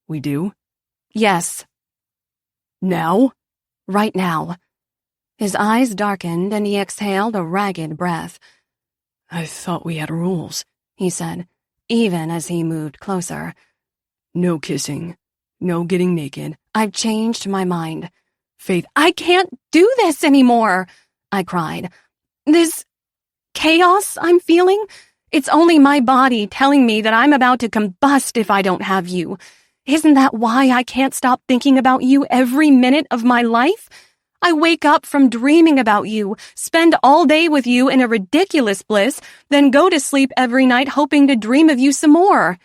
We do? Yes. Now? Right now. His eyes darkened and he exhaled a ragged breath. I thought we had rules, he said, even as he moved closer. No kissing. No getting naked. I've changed my mind. Faith, I can't do this anymore, I cried. This chaos I'm feeling, it's only my body telling me that I'm about to combust if I don't have you. Isn't that why I can't stop thinking about you every minute of my life? I wake up from dreaming about you, spend all day with you in a ridiculous bliss, then go to sleep every night hoping to dream of you some more.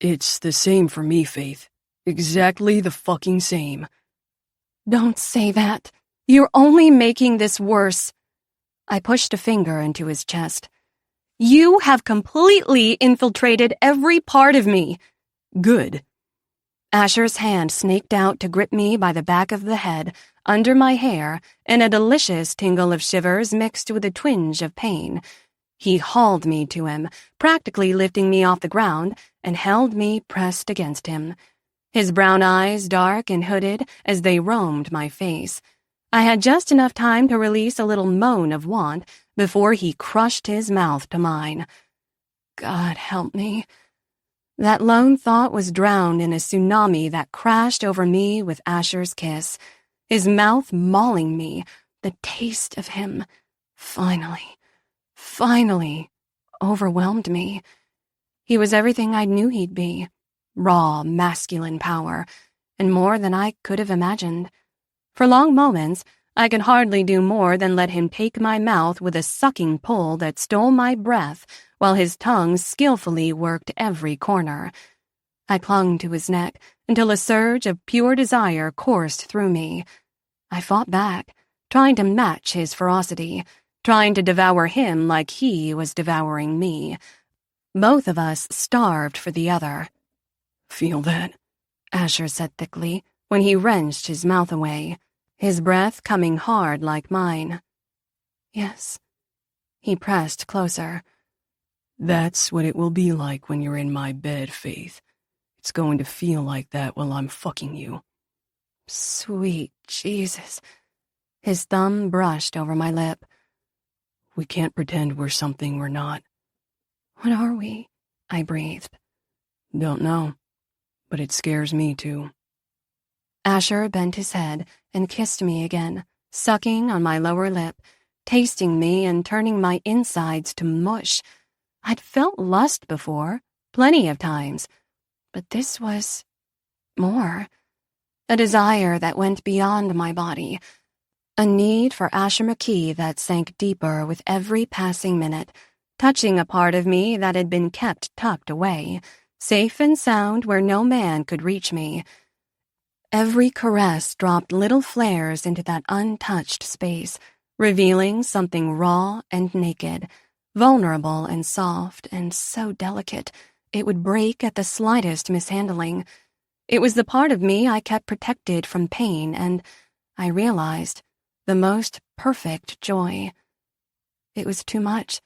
It's the same for me, Faith. Exactly the fucking same. Don't say that. You're only making this worse. I pushed a finger into his chest. You have completely infiltrated every part of me. Good. Asher's hand snaked out to grip me by the back of the head, under my hair, in a delicious tingle of shivers mixed with a twinge of pain. He hauled me to him, practically lifting me off the ground, and held me pressed against him. His brown eyes dark and hooded as they roamed my face. I had just enough time to release a little moan of want before he crushed his mouth to mine. God help me. That lone thought was drowned in a tsunami that crashed over me with Asher's kiss, his mouth mauling me, the taste of him, finally, overwhelmed me. He was everything I knew he'd be, raw, masculine power, and more than I could have imagined. For long moments, I could hardly do more than let him take my mouth with a sucking pull that stole my breath while his tongue skillfully worked every corner. I clung to his neck until a surge of pure desire coursed through me. I fought back, trying to match his ferocity, trying to devour him like he was devouring me. Both of us starved for the other. Feel that? Asher said thickly when he wrenched his mouth away, his breath coming hard like mine. Yes. He pressed closer. That's what it will be like when you're in my bed, Faith. It's going to feel like that while I'm fucking you. Sweet Jesus. His thumb brushed over my lip. We can't pretend we're something we're not. What are we? I breathed. Don't know, but it scares me too. Asher bent his head and kissed me again, sucking on my lower lip, tasting me and turning my insides to mush. I'd felt lust before, plenty of times, but this was more. A desire that went beyond my body. A need for Asher McKee that sank deeper with every passing minute, touching a part of me that had been kept tucked away, safe and sound where no man could reach me. Every caress dropped little flares into that untouched space, revealing something raw and naked, vulnerable and soft and so delicate it would break at the slightest mishandling. It was the part of me I kept protected from pain and, I realized, the most perfect joy. It was too much.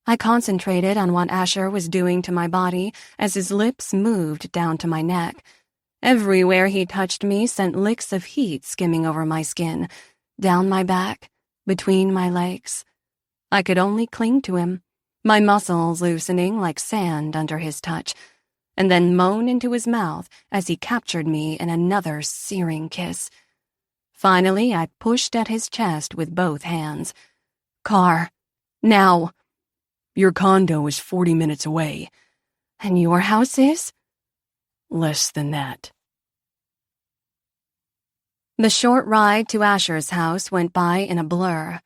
I concentrated on what Asher was doing to my body as his lips moved down to my neck. Everywhere he touched me sent licks of heat skimming over my skin, down my back, between my legs. I could only cling to him, my muscles loosening like sand under his touch, and then moan into his mouth as he captured me in another searing kiss. Finally, I pushed at his chest with both hands. "Car. Now." Your condo is 40 minutes away. "And your house is?" Less than that. The short ride to Asher's house went by in a blur.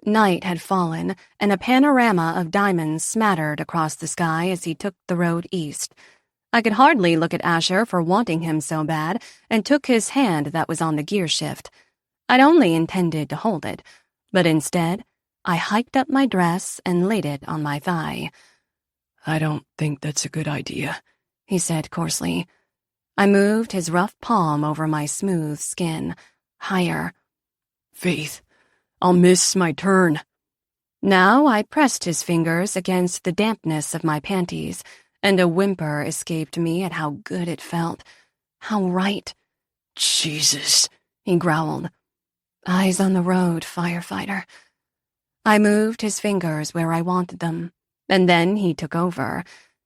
Night had fallen, and a panorama of diamonds smattered across the sky as he took the road east. I could hardly look at Asher for wanting him so bad, and took his hand that was on the gear shift. I'd only intended to hold it, but instead, I hiked up my dress and laid it on my thigh. I don't think that's a good idea, he said coarsely. I moved his rough palm over my smooth skin, higher. Faith, I'll miss my turn. Now I pressed his fingers against the dampness of my panties, and a whimper escaped me at how good it felt. How right. Jesus, he growled. Eyes on the road, firefighter. I moved his fingers where I wanted them, and then he took over.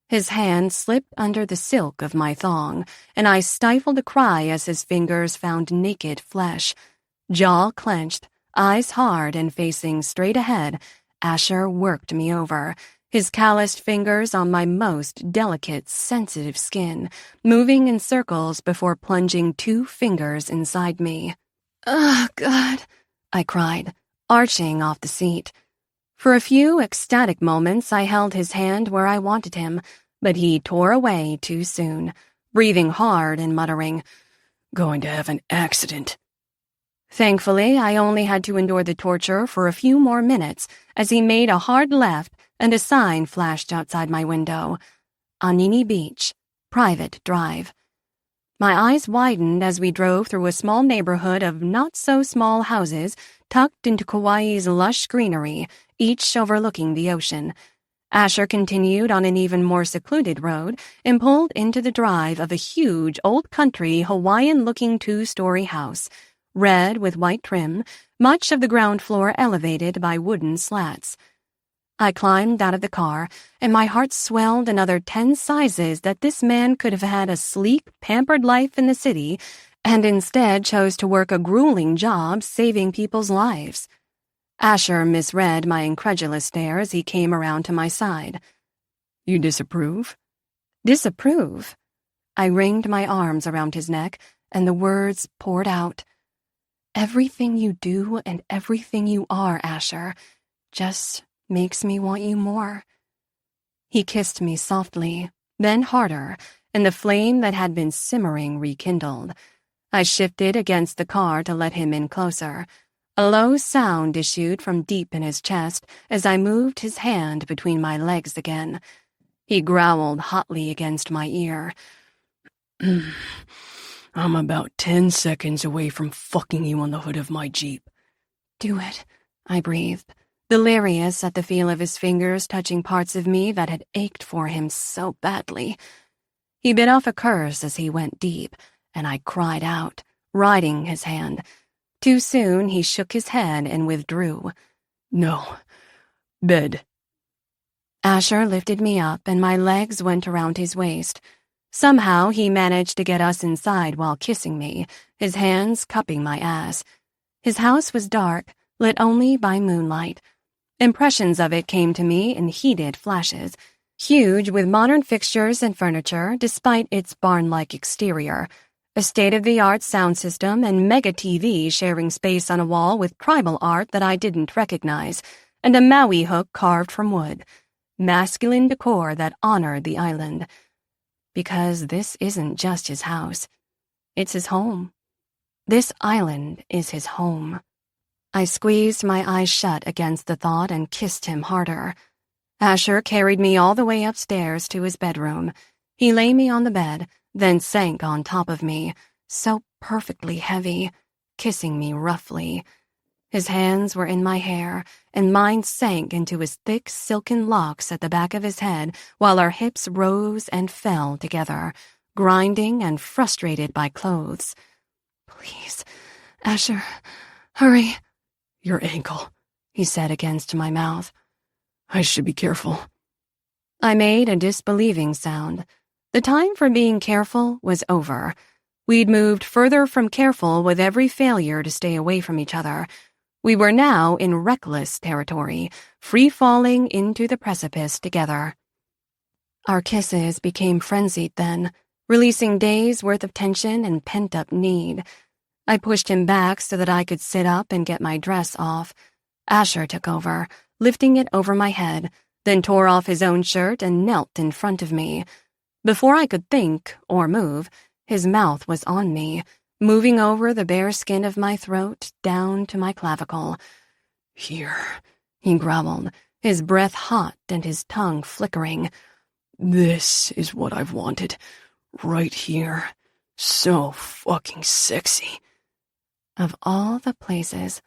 His hand slipped under the silk of my thong, and I stifled a cry as his fingers found naked flesh. Jaw clenched, eyes hard and facing straight ahead, Asher worked me over, his calloused fingers on my most delicate, sensitive skin, moving in circles before plunging 2 fingers inside me. "Oh, God," I cried, arching off the seat. For a few ecstatic moments, I held his hand where I wanted him, but he tore away too soon, breathing hard and muttering, "Going to have an accident." Thankfully, I only had to endure the torture for a few more minutes as he made a hard left and a sign flashed outside my window. Anini Beach, private drive. My eyes widened as we drove through a small neighborhood of not-so-small houses tucked into Kauai's lush greenery, each overlooking the ocean. Asher continued on an even more secluded road and pulled into the drive of a huge, old-country, Hawaiian-looking 2-story house, red with white trim, much of the ground floor elevated by wooden slats. I climbed out of the car, and my heart swelled another 10 sizes that this man could have had a sleek, pampered life in the city, and instead chose to work a grueling job saving people's lives. Asher misread my incredulous stare as he came around to my side. "You disapprove?" "Disapprove?" I wringed my arms around his neck, and the words poured out. "Everything you do and everything you are, Asher, just makes me want you more." He kissed me softly, then harder, and the flame that had been simmering rekindled. I shifted against the car to let him in closer. A low sound issued from deep in his chest as I moved his hand between my legs again. He growled hotly against my ear. "I'm about 10 seconds away from fucking you on the hood of my Jeep." "Do it," I breathed, delirious at the feel of his fingers touching parts of me that had ached for him so badly. He bit off a curse as he went deep, and I cried out, riding his hand. Too soon he shook his head and withdrew. "No. Bed." Asher lifted me up and my legs went around his waist. Somehow he managed to get us inside while kissing me, his hands cupping my ass. His house was dark, lit only by moonlight. Impressions of it came to me in heated flashes, huge with modern fixtures and furniture despite its barn-like exterior, a state-of-the-art sound system and mega TV sharing space on a wall with tribal art that I didn't recognize, and a Maui hook carved from wood. Masculine decor that honored the island. Because this isn't just his house. It's his home. This island is his home. I squeezed my eyes shut against the thought and kissed him harder. Asher carried me all the way upstairs to his bedroom. He lay me on the bed, then sank on top of me, so perfectly heavy, kissing me roughly. His hands were in my hair, and mine sank into his thick, silken locks at the back of his head while our hips rose and fell together, grinding and frustrated by clothes. "Please, Asher, hurry." "Your ankle," he said against my mouth. "I should be careful." I made a disbelieving sound. The time for being careful was over. We'd moved further from careful with every failure to stay away from each other. We were now in reckless territory, free-falling into the precipice together. Our kisses became frenzied then, releasing days' worth of tension and pent-up need. I pushed him back so that I could sit up and get my dress off. Asher took over, lifting it over my head, then tore off his own shirt and knelt in front of me. Before I could think or move, his mouth was on me, moving over the bare skin of my throat down to my clavicle. "Here," he growled, his breath hot and his tongue flickering. "This is what I've wanted. Right here. So fucking sexy." Of all the places,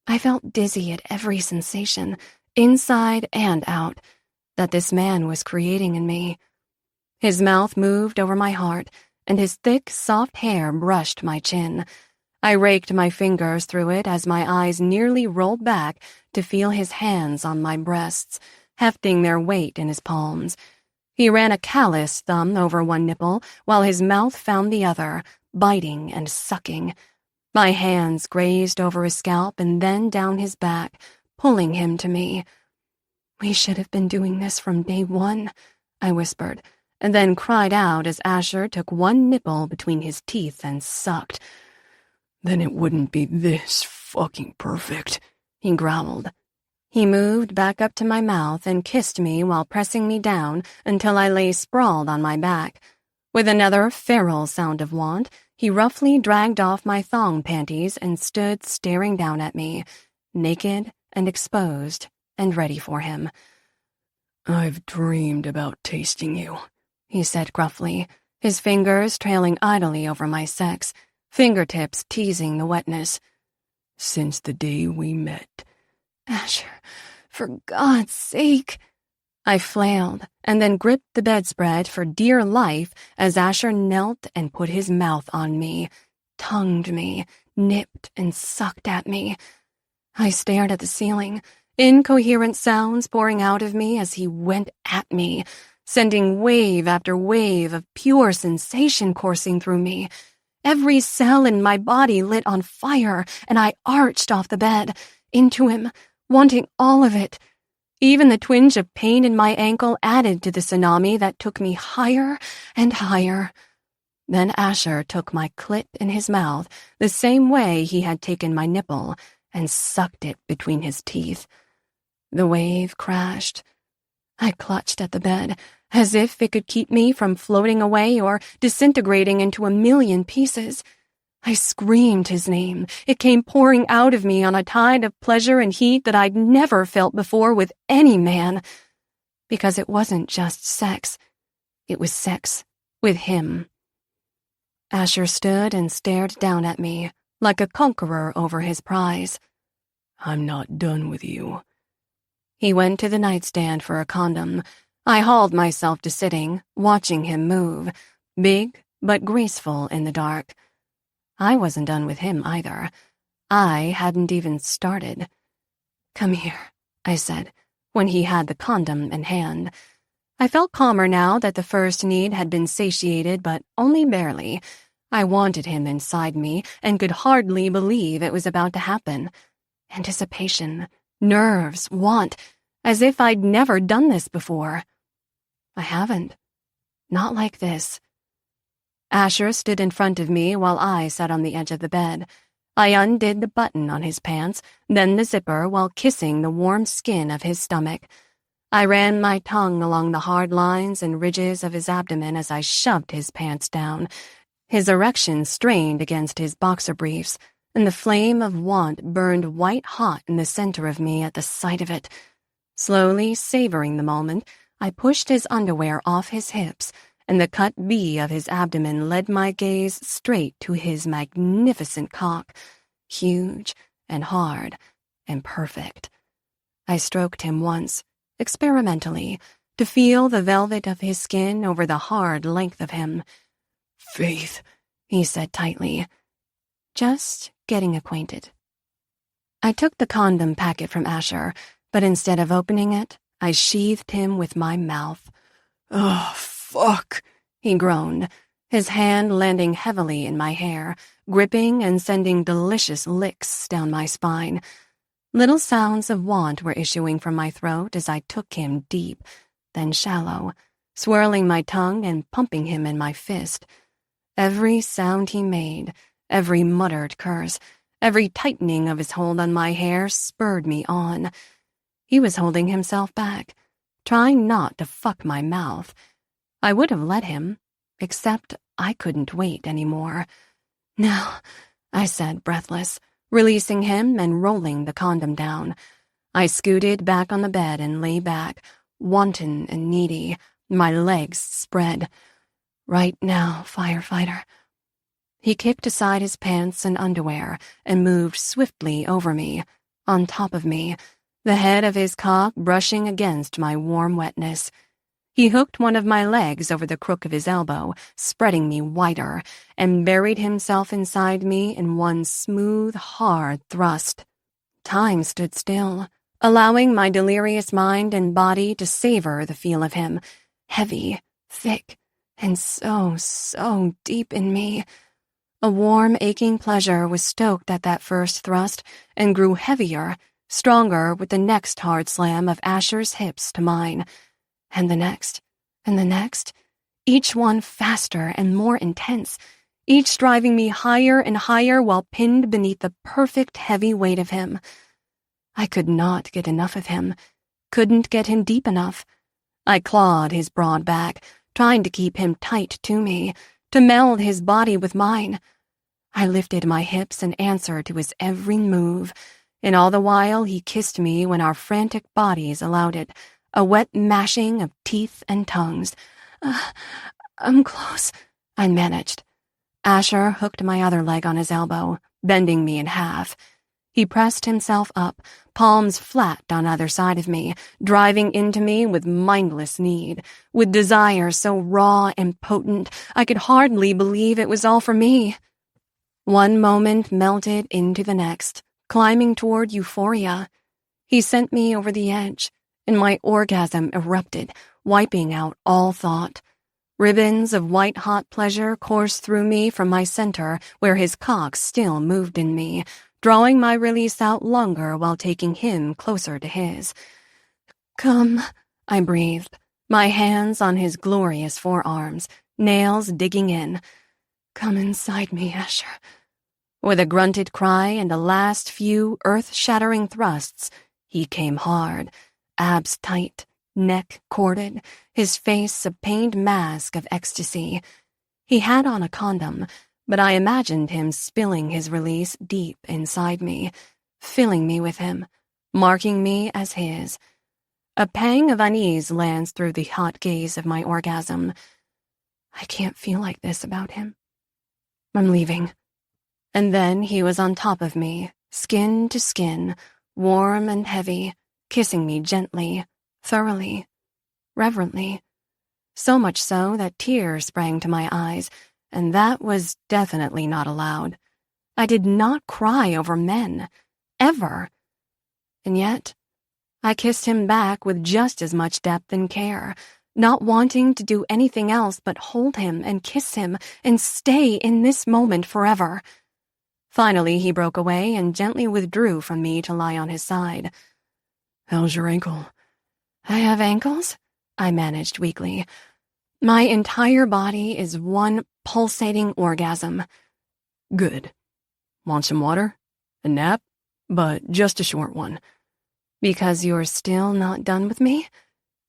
I felt dizzy at every sensation, inside and out, that this man was creating in me. His mouth moved over my heart, and his thick, soft hair brushed my chin. I raked my fingers through it as my eyes nearly rolled back to feel his hands on my breasts, hefting their weight in his palms. He ran a callous thumb over one nipple while his mouth found the other, biting and sucking. My hands grazed over his scalp and then down his back, pulling him to me. "We should have been doing this from day one," I whispered, and then cried out as Asher took one nipple between his teeth and sucked. "Then it wouldn't be this fucking perfect," he growled. He moved back up to my mouth and kissed me while pressing me down until I lay sprawled on my back. With another feral sound of want, he roughly dragged off my thong panties and stood staring down at me, naked and exposed and ready for him. "I've dreamed about tasting you," he said gruffly, his fingers trailing idly over my sex, fingertips teasing the wetness. "Since the day we met." "Asher, for God's sake." I flailed and then gripped the bedspread for dear life as Asher knelt and put his mouth on me, tongued me, nipped and sucked at me. I stared at the ceiling, incoherent sounds pouring out of me as he went at me, sending wave after wave of pure sensation coursing through me. Every cell in my body lit on fire, and I arched off the bed, into him, wanting all of it. Even the twinge of pain in my ankle added to the tsunami that took me higher and higher. Then Asher took my clit in his mouth the same way he had taken my nipple and sucked it between his teeth. The wave crashed. I clutched at the bed, as if it could keep me from floating away or disintegrating into a million pieces. I screamed his name. It came pouring out of me on a tide of pleasure and heat that I'd never felt before with any man. Because it wasn't just sex. It was sex with him. Asher stood and stared down at me, like a conqueror over his prize. "I'm not done with you." He went to the nightstand for a condom. I hauled myself to sitting, watching him move, big but graceful in the dark. I wasn't done with him either. I hadn't even started. "Come here," I said, when he had the condom in hand. I felt calmer now that the first need had been satiated, but only barely. I wanted him inside me and could hardly believe it was about to happen. Anticipation, nerves, want, as if I'd never done this before. I haven't. Not like this. Asher stood in front of me while I sat on the edge of the bed. I undid the button on his pants, then the zipper while kissing the warm skin of his stomach. I ran my tongue along the hard lines and ridges of his abdomen as I shoved his pants down. His erection strained against his boxer briefs, and the flame of want burned white-hot in the center of me at the sight of it. Slowly savoring the moment, I pushed his underwear off his hips, and the cut V of his abdomen led my gaze straight to his magnificent cock, huge and hard and perfect. I stroked him once, experimentally, to feel the velvet of his skin over the hard length of him. Faith, he said tightly. Just getting acquainted. I took the condom packet from Asher, but instead of opening it, I sheathed him with my mouth. Oh, fuck, he groaned, his hand landing heavily in my hair, gripping and sending delicious licks down my spine. Little sounds of want were issuing from my throat as I took him deep, then shallow, swirling my tongue and pumping him in my fist. Every sound he made, every muttered curse, every tightening of his hold on my hair spurred me on. He was holding himself back, trying not to fuck my mouth. I would have let him, except I couldn't wait anymore. "No," I said, breathless, releasing him and rolling the condom down. I scooted back on the bed and lay back, wanton and needy, my legs spread. "Right now, firefighter." He kicked aside his pants and underwear and moved swiftly over me, on top of me, the head of his cock brushing against my warm wetness. He hooked one of my legs over the crook of his elbow, spreading me wider, and buried himself inside me in one smooth, hard thrust. Time stood still, allowing my delirious mind and body to savor the feel of him, heavy, thick, and so deep in me. A warm, aching pleasure was stoked at that first thrust and grew heavier, stronger with the next hard slam of Asher's hips to mine. And the next, each one faster and more intense, each driving me higher and higher while pinned beneath the perfect heavy weight of him. I could not get enough of him, couldn't get him deep enough. I clawed his broad back, trying to keep him tight to me, to meld his body with mine. I lifted my hips and answered to his every move, and all the while he kissed me when our frantic bodies allowed it, a wet mashing of teeth and tongues. I'm close," I managed. Asher hooked my other leg on his elbow, bending me in half. He pressed himself up, palms flat on either side of me, driving into me with mindless need, with desire so raw and potent I could hardly believe it was all for me. One moment melted into the next, climbing toward euphoria. He sent me over the edge, and my orgasm erupted, wiping out all thought. Ribbons of white-hot pleasure coursed through me from my center, where his cock still moved in me, drawing my release out longer while taking him closer to his. "Come," I breathed, my hands on his glorious forearms, nails digging in. "Come inside me, Asher." With a grunted cry and the last few earth-shattering thrusts, he came hard, abs tight, neck corded, his face a pained mask of ecstasy. He had on a condom, but I imagined him spilling his release deep inside me, filling me with him, marking me as his. A pang of unease lands through the hot gaze of my orgasm. I can't feel like this about him. I'm leaving. And then he was on top of me, skin to skin, warm and heavy, kissing me gently, thoroughly, reverently. So much so that tears sprang to my eyes, and that was definitely not allowed. I did not cry over men, ever. And yet, I kissed him back with just as much depth and care, not wanting to do anything else but hold him and kiss him and stay in this moment forever. Finally, he broke away and gently withdrew from me to lie on his side. How's your ankle? I have ankles? I managed weakly. My entire body is one pulsating orgasm. Good. Want some water? A nap? But just a short one. Because you're still not done with me?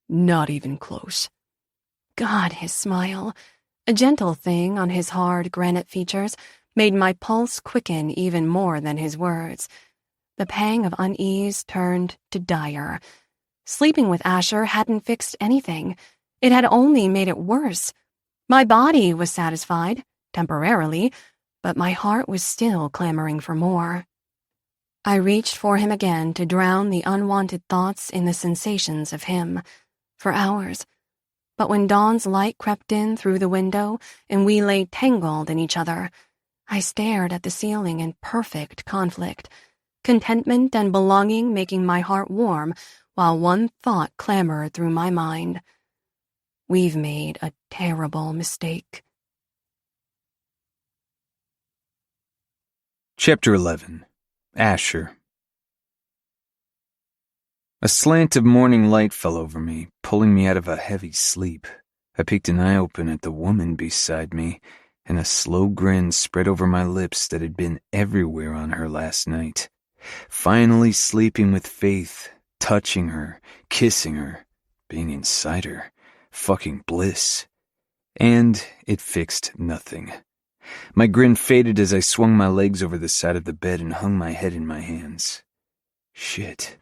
Not even close. God, his smile, a gentle thing on his hard granite features, made my pulse quicken even more than his words. The pang of unease turned to dire. Sleeping with Asher hadn't fixed anything. It had only made it worse. My body was satisfied, temporarily, but my heart was still clamoring for more. I reached for him again to drown the unwanted thoughts in the sensations of him. For hours. But when dawn's light crept in through the window and we lay tangled in each other, I stared at the ceiling in perfect conflict, contentment and belonging making my heart warm while one thought clamored through my mind. We've made a terrible mistake. Chapter 11. Asher. A slant of morning light fell over me, pulling me out of a heavy sleep. I peeked an eye open at the woman beside me, and a slow grin spread over my lips that had been everywhere on her last night. Finally sleeping with Faith, touching her, kissing her, being inside her, fucking bliss. And it fixed nothing. My grin faded as I swung my legs over the side of the bed and hung my head in my hands. Shit.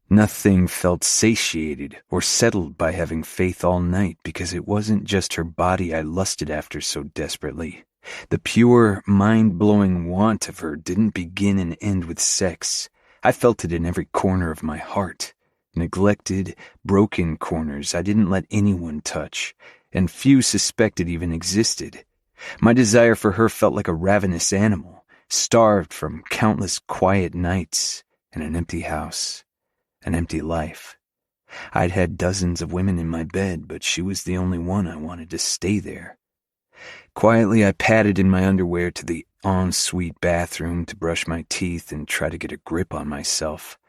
Nothing felt satiated or settled by having Faith all night because it wasn't just her body I lusted after so desperately. The pure, mind-blowing want of her didn't begin and end with sex. I felt it in every corner of my heart. Neglected, broken corners I didn't let anyone touch, and few suspected even existed. My desire for her felt like a ravenous animal, starved from countless quiet nights and an empty house. An empty life. I'd had dozens of women in my bed, but she was the only one I wanted to stay there. Quietly, I padded in my underwear to the ensuite bathroom to brush my teeth and try to get a grip on myself.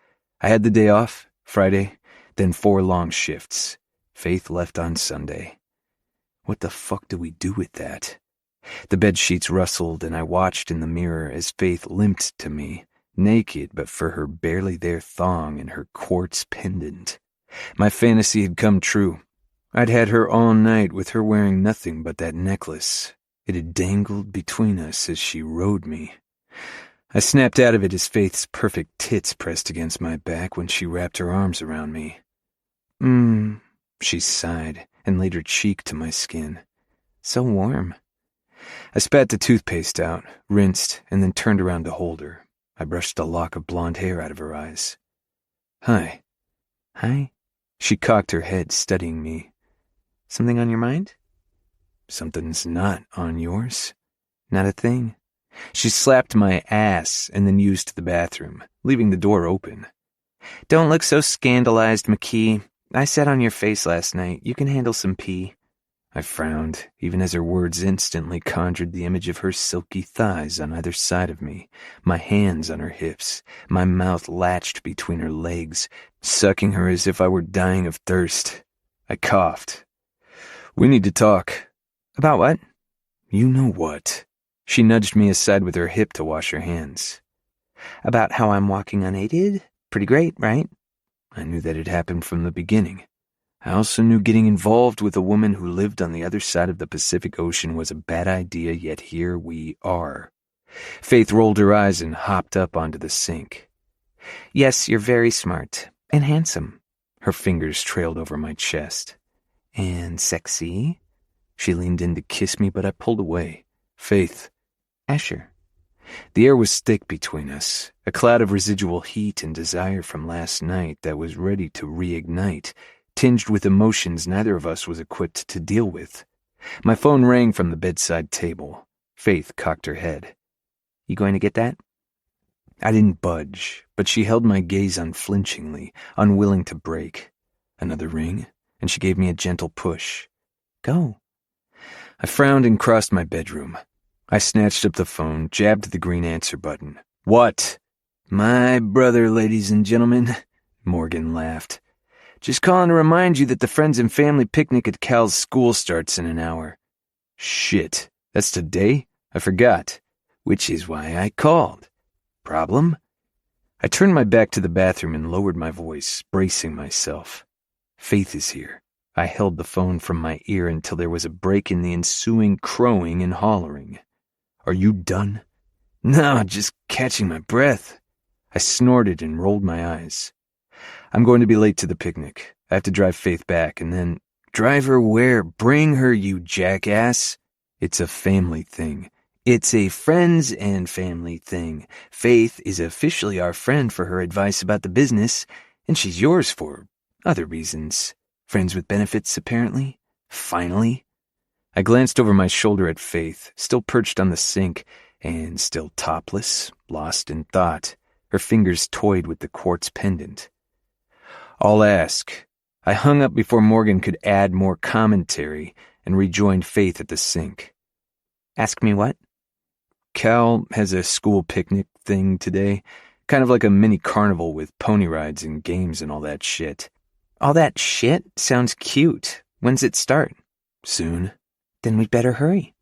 I had the day off, Friday, then 4 long shifts. Faith left on Sunday. What the fuck do we do with that? The bed sheets rustled, and I watched in the mirror as Faith limped to me, naked but for her barely there thong and her quartz pendant. My fantasy had come true. I'd had her all night with her wearing nothing but that necklace. It had dangled between us as she rode me. I snapped out of it as Faith's perfect tits pressed against my back when she wrapped her arms around me. She sighed and laid her cheek to my skin. So warm. I spat the toothpaste out, rinsed, and then turned around to hold her. I brushed a lock of blonde hair out of her eyes. Hi. Hi. She cocked her head, studying me. Something on your mind? Something's not on yours. Not a thing. She slapped my ass and then used the bathroom, leaving the door open. Don't look so scandalized, McKee. I sat on your face last night. You can handle some pee. I frowned, even as her words instantly conjured the image of her silky thighs on either side of me, my hands on her hips, my mouth latched between her legs, sucking her as if I were dying of thirst. I coughed. We need to talk. About what? You know what. She nudged me aside with her hip to wash her hands. About how I'm walking unaided? Pretty great, right? I knew that had happened from the beginning. I also knew getting involved with a woman who lived on the other side of the Pacific Ocean was a bad idea, yet here we are. Faith rolled her eyes and hopped up onto the sink. Yes, you're very smart. And handsome. Her fingers trailed over my chest. And sexy? She leaned in to kiss me, but I pulled away. Faith. Asher. The air was thick between us, a cloud of residual heat and desire from last night that was ready to reignite, tinged with emotions neither of us was equipped to deal with. My phone rang from the bedside table. Faith cocked her head. You going to get that? I didn't budge, but she held my gaze unflinchingly, unwilling to break. Another ring, and she gave me a gentle push. Go. I frowned and crossed my bedroom. I snatched up the phone, jabbed the green answer button. What? My brother, ladies and gentlemen, Morgan laughed. Just calling to remind you that the friends and family picnic at Cal's school starts in an hour. Shit, that's today? I forgot. Which is why I called. Problem? I turned my back to the bathroom and lowered my voice, bracing myself. Faith is here. I held the phone from my ear until there was a break in the ensuing crowing and hollering. Are you done? No, just catching my breath. I snorted and rolled my eyes. I'm going to be late to the picnic. I have to drive Faith back and then... Drive her where? Bring her, you jackass. It's a family thing. It's a friends and family thing. Faith is officially our friend for her advice about the business, and she's yours for other reasons. Friends with benefits, apparently. Finally. I glanced over my shoulder at Faith, still perched on the sink, and still topless, lost in thought. Her fingers toyed with the quartz pendant. I'll ask. I hung up before Morgan could add more commentary and rejoined Faith at the sink. Ask me what? Cal has a school picnic thing today, kind of like a mini carnival with pony rides and games and all that shit. All that shit sounds cute. When's it start? Soon. Then we'd better hurry.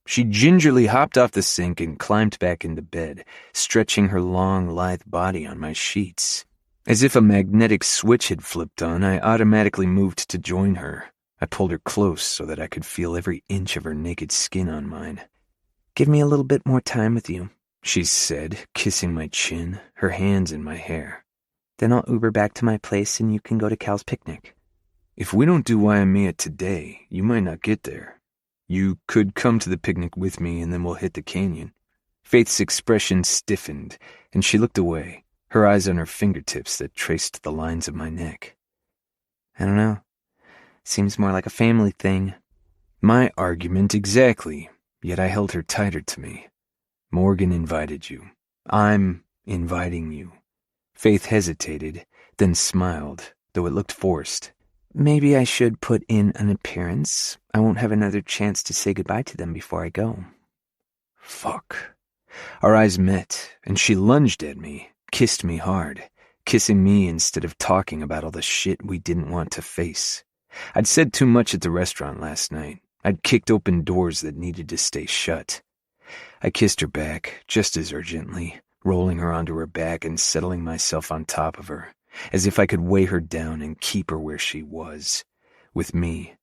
She gingerly hopped off the sink and climbed back into bed, stretching her long, lithe body on my sheets. As if a magnetic switch had flipped on, I automatically moved to join her. I pulled her close so that I could feel every inch of her naked skin on mine. Give me a little bit more time with you, she said, kissing my chin, her hands in my hair. Then I'll Uber back to my place and you can go to Cal's picnic. If we don't do Waimea today, you might not get there. You could come to the picnic with me and then we'll hit the canyon. Faith's expression stiffened, and she looked away, her eyes on her fingertips that traced the lines of my neck. I don't know. Seems more like a family thing. My argument exactly, yet I held her tighter to me. Morgan invited you. I'm inviting you. Faith hesitated, then smiled, though it looked forced. Maybe I should put in an appearance. I won't have another chance to say goodbye to them before I go. Fuck. Our eyes met, and she lunged at me, kissed me hard, kissing me instead of talking about all the shit we didn't want to face. I'd said too much at the restaurant last night. I'd kicked open doors that needed to stay shut. I kissed her back, just as urgently, rolling her onto her back and settling myself on top of her, as if I could weigh her down and keep her where she was, with me.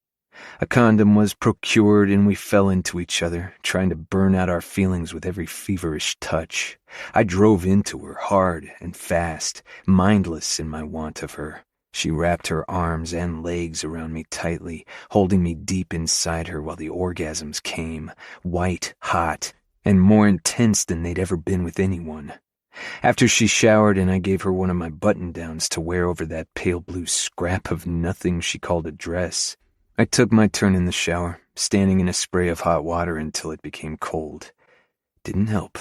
A condom was procured and we fell into each other, trying to burn out our feelings with every feverish touch. I drove into her hard and fast, mindless in my want of her. She wrapped her arms and legs around me tightly, holding me deep inside her while the orgasms came, white, hot, and more intense than they'd ever been with anyone. After she showered and I gave her one of my button-downs to wear over that pale blue scrap of nothing she called a dress, I took my turn in the shower, standing in a spray of hot water until it became cold. Didn't help.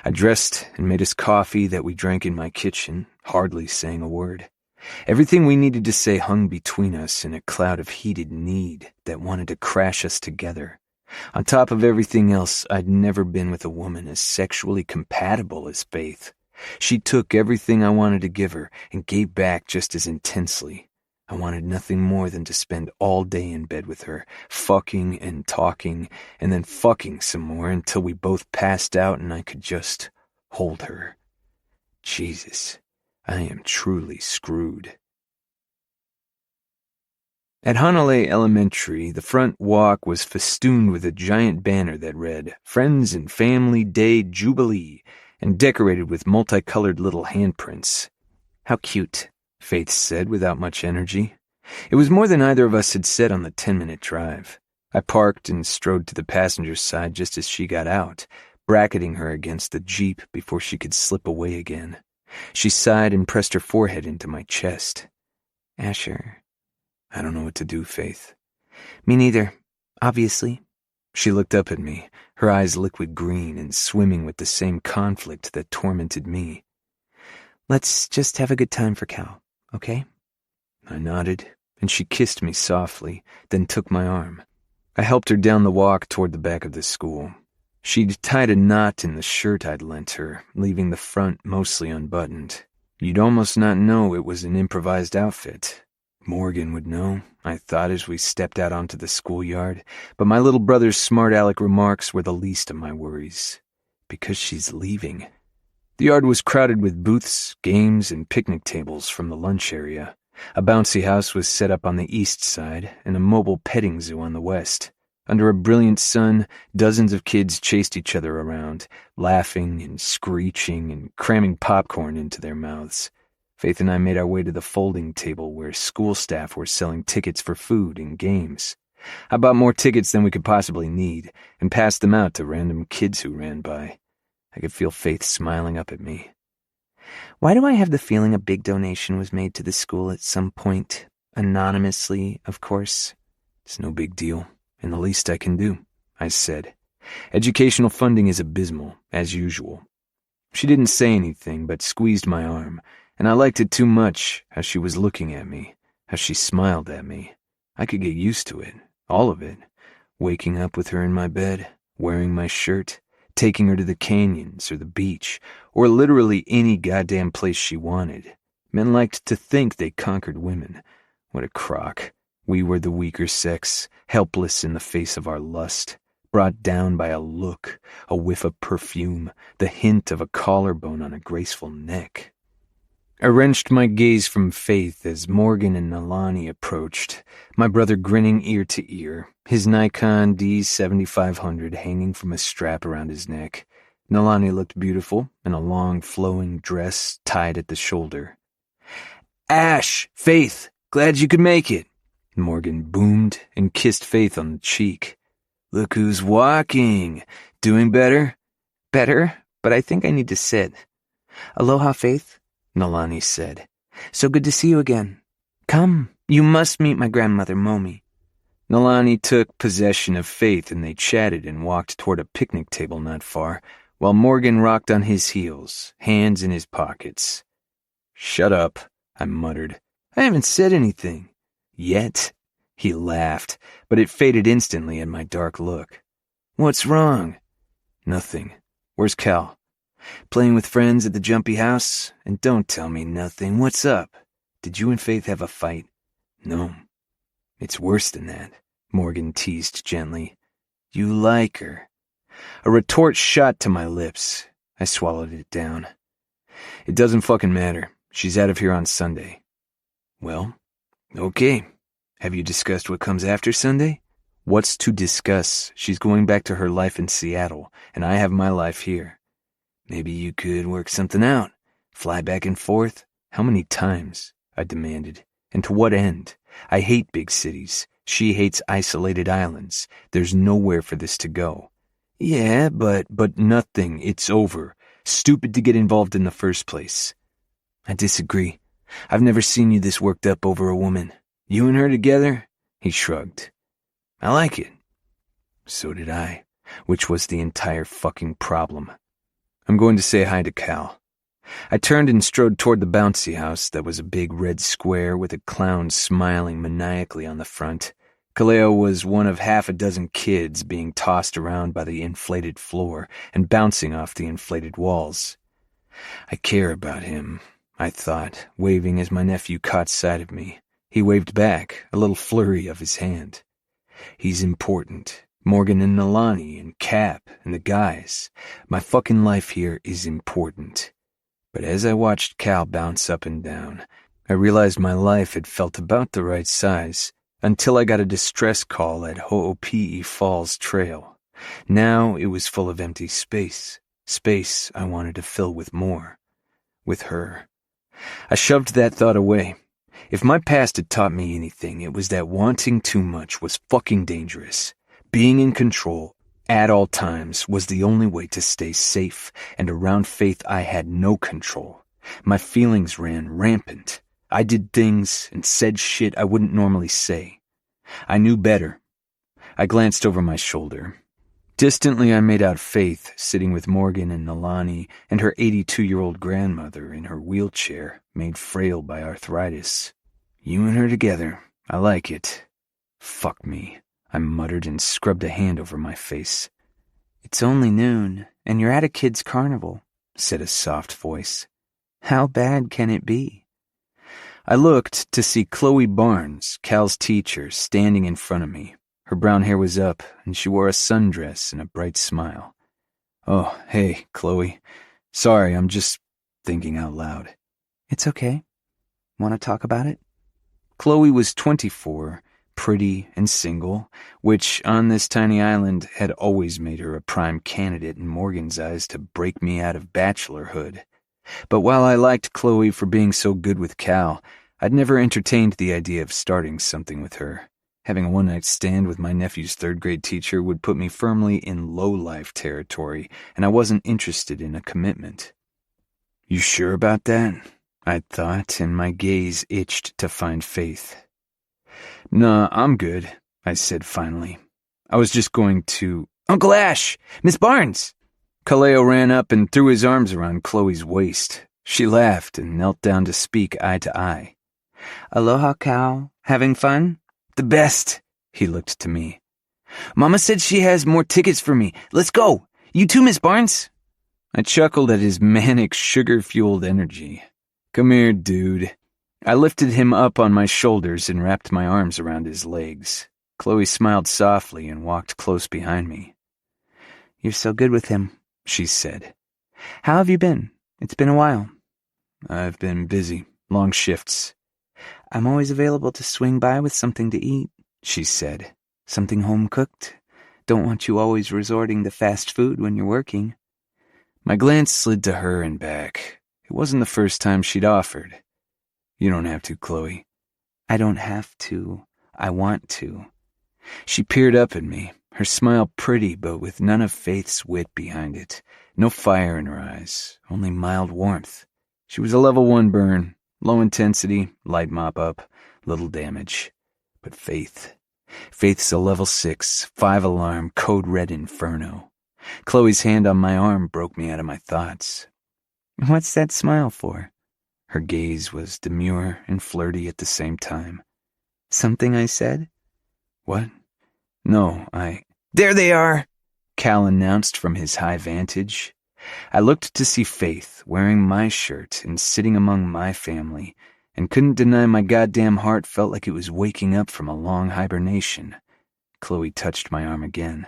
I dressed and made us coffee that we drank in my kitchen, hardly saying a word. Everything we needed to say hung between us in a cloud of heated need that wanted to crash us together. On top of everything else, I'd never been with a woman as sexually compatible as Faith. She took everything I wanted to give her and gave back just as intensely. I wanted nothing more than to spend all day in bed with her, fucking and talking, and then fucking some more until we both passed out and I could just hold her. Jesus, I am truly screwed. At Hanalei Elementary, the front walk was festooned with a giant banner that read, Friends and Family Day Jubilee, and decorated with multicolored little handprints. How cute, Faith said without much energy. It was more than either of us had said on the 10-minute drive. I parked and strode to the passenger's side just as she got out, bracketing her against the Jeep before she could slip away again. She sighed and pressed her forehead into my chest. Asher. I don't know what to do, Faith. Me neither, obviously. She looked up at me, her eyes liquid green and swimming with the same conflict that tormented me. "Let's just have a good time for Cal, okay?" I nodded, and she kissed me softly, then took my arm. I helped her down the walk toward the back of the school. She'd tied a knot in the shirt I'd lent her, leaving the front mostly unbuttoned. You'd almost not know it was an improvised outfit. Morgan would know, I thought as we stepped out onto the schoolyard, but my little brother's smart aleck remarks were the least of my worries. Because she's leaving. The yard was crowded with booths, games, and picnic tables from the lunch area. A bouncy house was set up on the east side, and a mobile petting zoo on the west. Under a brilliant sun, dozens of kids chased each other around, laughing and screeching and cramming popcorn into their mouths. Faith and I made our way to the folding table where school staff were selling tickets for food and games. I bought more tickets than we could possibly need and passed them out to random kids who ran by. I could feel Faith smiling up at me. "Why do I have the feeling a big donation was made to the school at some point? Anonymously, of course." "It's no big deal, and the least I can do," I said. "Educational funding is abysmal, as usual." She didn't say anything but squeezed my arm, and I liked it too much how she was looking at me, how she smiled at me. I could get used to it, all of it. Waking up with her in my bed, wearing my shirt, taking her to the canyons or the beach, or literally any goddamn place she wanted. Men liked to think they conquered women. What a crock. We were the weaker sex, helpless in the face of our lust, brought down by a look, a whiff of perfume, the hint of a collarbone on a graceful neck. I wrenched my gaze from Faith as Morgan and Nalani approached, my brother grinning ear to ear, his Nikon D7500 hanging from a strap around his neck. Nalani looked beautiful in a long, flowing dress tied at the shoulder. "Ash! Faith! Glad you could make it!" Morgan boomed and kissed Faith on the cheek. "Look who's walking! Doing better?" "Better, but I think I need to sit." "Aloha, Faith," Nalani said. "So good to see you again. Come, you must meet my grandmother, Momi." Nalani took possession of Faith and they chatted and walked toward a picnic table not far, while Morgan rocked on his heels, hands in his pockets. "Shut up," I muttered. "I haven't said anything." "Yet?" He laughed, but it faded instantly at my dark look. "What's wrong?" "Nothing. Where's Cal?" "Playing with friends at the jumpy house? And don't tell me nothing. What's up? Did you and Faith have a fight?" "No." "It's worse than that," Morgan teased gently. "You like her." A retort shot to my lips. I swallowed it down. "It doesn't fucking matter. She's out of here on Sunday." "Well, okay. Have you discussed what comes after Sunday?" "What's to discuss? She's going back to her life in Seattle, and I have my life here." "Maybe you could work something out. Fly back and forth." "How many times?" I demanded. "And to what end? I hate big cities. She hates isolated islands. There's nowhere for this to go." "Yeah, but nothing. It's over. Stupid to get involved in the first place." "I disagree. I've never seen you this worked up over a woman. You and her together?" He shrugged. "I like it." So did I, which was the entire fucking problem. "I'm going to say hi to Cal." I turned and strode toward the bouncy house that was a big red square with a clown smiling maniacally on the front. Kaleo was one of half a dozen kids being tossed around by the inflated floor and bouncing off the inflated walls. I care about him, I thought, waving as my nephew caught sight of me. He waved back, a little flurry of his hand. He's important. Morgan and Nalani and Cap and the guys. My fucking life here is important. But as I watched Cal bounce up and down, I realized my life had felt about the right size until I got a distress call at Ho'opi'i Falls Trail. Now it was full of empty space. Space I wanted to fill with more. With her. I shoved that thought away. If my past had taught me anything, it was that wanting too much was fucking dangerous. Being in control at all times was the only way to stay safe, and around Faith I had no control. My feelings ran rampant. I did things and said shit I wouldn't normally say. I knew better. I glanced over my shoulder. Distantly, I made out Faith sitting with Morgan and Nalani and her 82-year-old grandmother in her wheelchair, made frail by arthritis. You and her together. I like it. Fuck me, I muttered and scrubbed a hand over my face. It's only noon, and you're at a kid's carnival, said a soft voice. How bad can it be? I looked to see Chloe Barnes, Cal's teacher, standing in front of me. Her brown hair was up, and she wore a sundress and a bright smile. Oh, hey, Chloe. Sorry, I'm just thinking out loud. It's okay. Want to talk about it? Chloe was 24, pretty and single, which on this tiny island had always made her a prime candidate in Morgan's eyes to break me out of bachelorhood. But while I liked Chloe for being so good with Cal, I'd never entertained the idea of starting something with her. Having a one-night stand with my nephew's third-grade teacher would put me firmly in low-life territory, and I wasn't interested in a commitment. You sure about that? I thought, and my gaze itched to find Faith. Nah, I'm good, I said finally. I was just going to... Uncle Ash! Miss Barnes! Kaleo ran up and threw his arms around Chloe's waist. She laughed and knelt down to speak eye to eye. Aloha, Cal. Having fun? The best. He looked to me. Mama said she has more tickets for me. Let's go. You too, Miss Barnes? I chuckled at his manic, sugar-fueled energy. Come here, dude. I lifted him up on my shoulders and wrapped my arms around his legs. Chloe smiled softly and walked close behind me. You're so good with him, she said. How have you been? It's been a while. I've been busy. Long shifts. I'm always available to swing by with something to eat, she said. Something home-cooked. Don't want you always resorting to fast food when you're working. My glance slid to her and back. It wasn't the first time she'd offered. You don't have to, Chloe. I don't have to. I want to. She peered up at me, her smile pretty but with none of Faith's wit behind it. No fire in her eyes, only mild warmth. She was a level 1 burn. Low intensity, light mop-up, little damage. But Faith's a level 6, 5-alarm, code-red inferno. Chloe's hand on my arm broke me out of my thoughts. What's that smile for? Her gaze was demure and flirty at the same time. Something I said? What? No, There they are! Cal announced from his high vantage. I looked to see Faith wearing my shirt and sitting among my family, and couldn't deny my goddamn heart felt like it was waking up from a long hibernation. Chloe touched my arm again.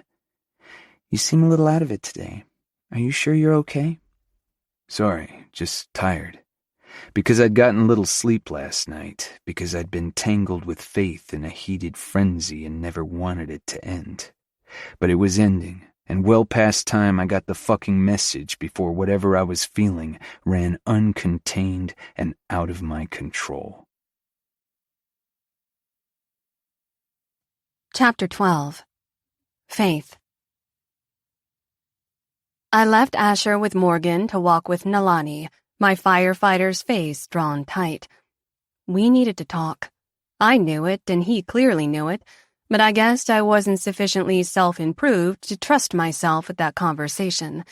You seem a little out of it today. Are you sure you're okay? Sorry, just tired. Because I'd gotten little sleep last night, because I'd been tangled with Faith in a heated frenzy and never wanted it to end. But it was ending. And well past time I got the fucking message before whatever I was feeling ran uncontained and out of my control. Chapter 12. Faith. I left Asher with Morgan to walk with Nalani, my firefighter's face drawn tight. We needed to talk. I knew it, and he clearly knew it, but I guessed I wasn't sufficiently self-improved to trust myself with that conversation.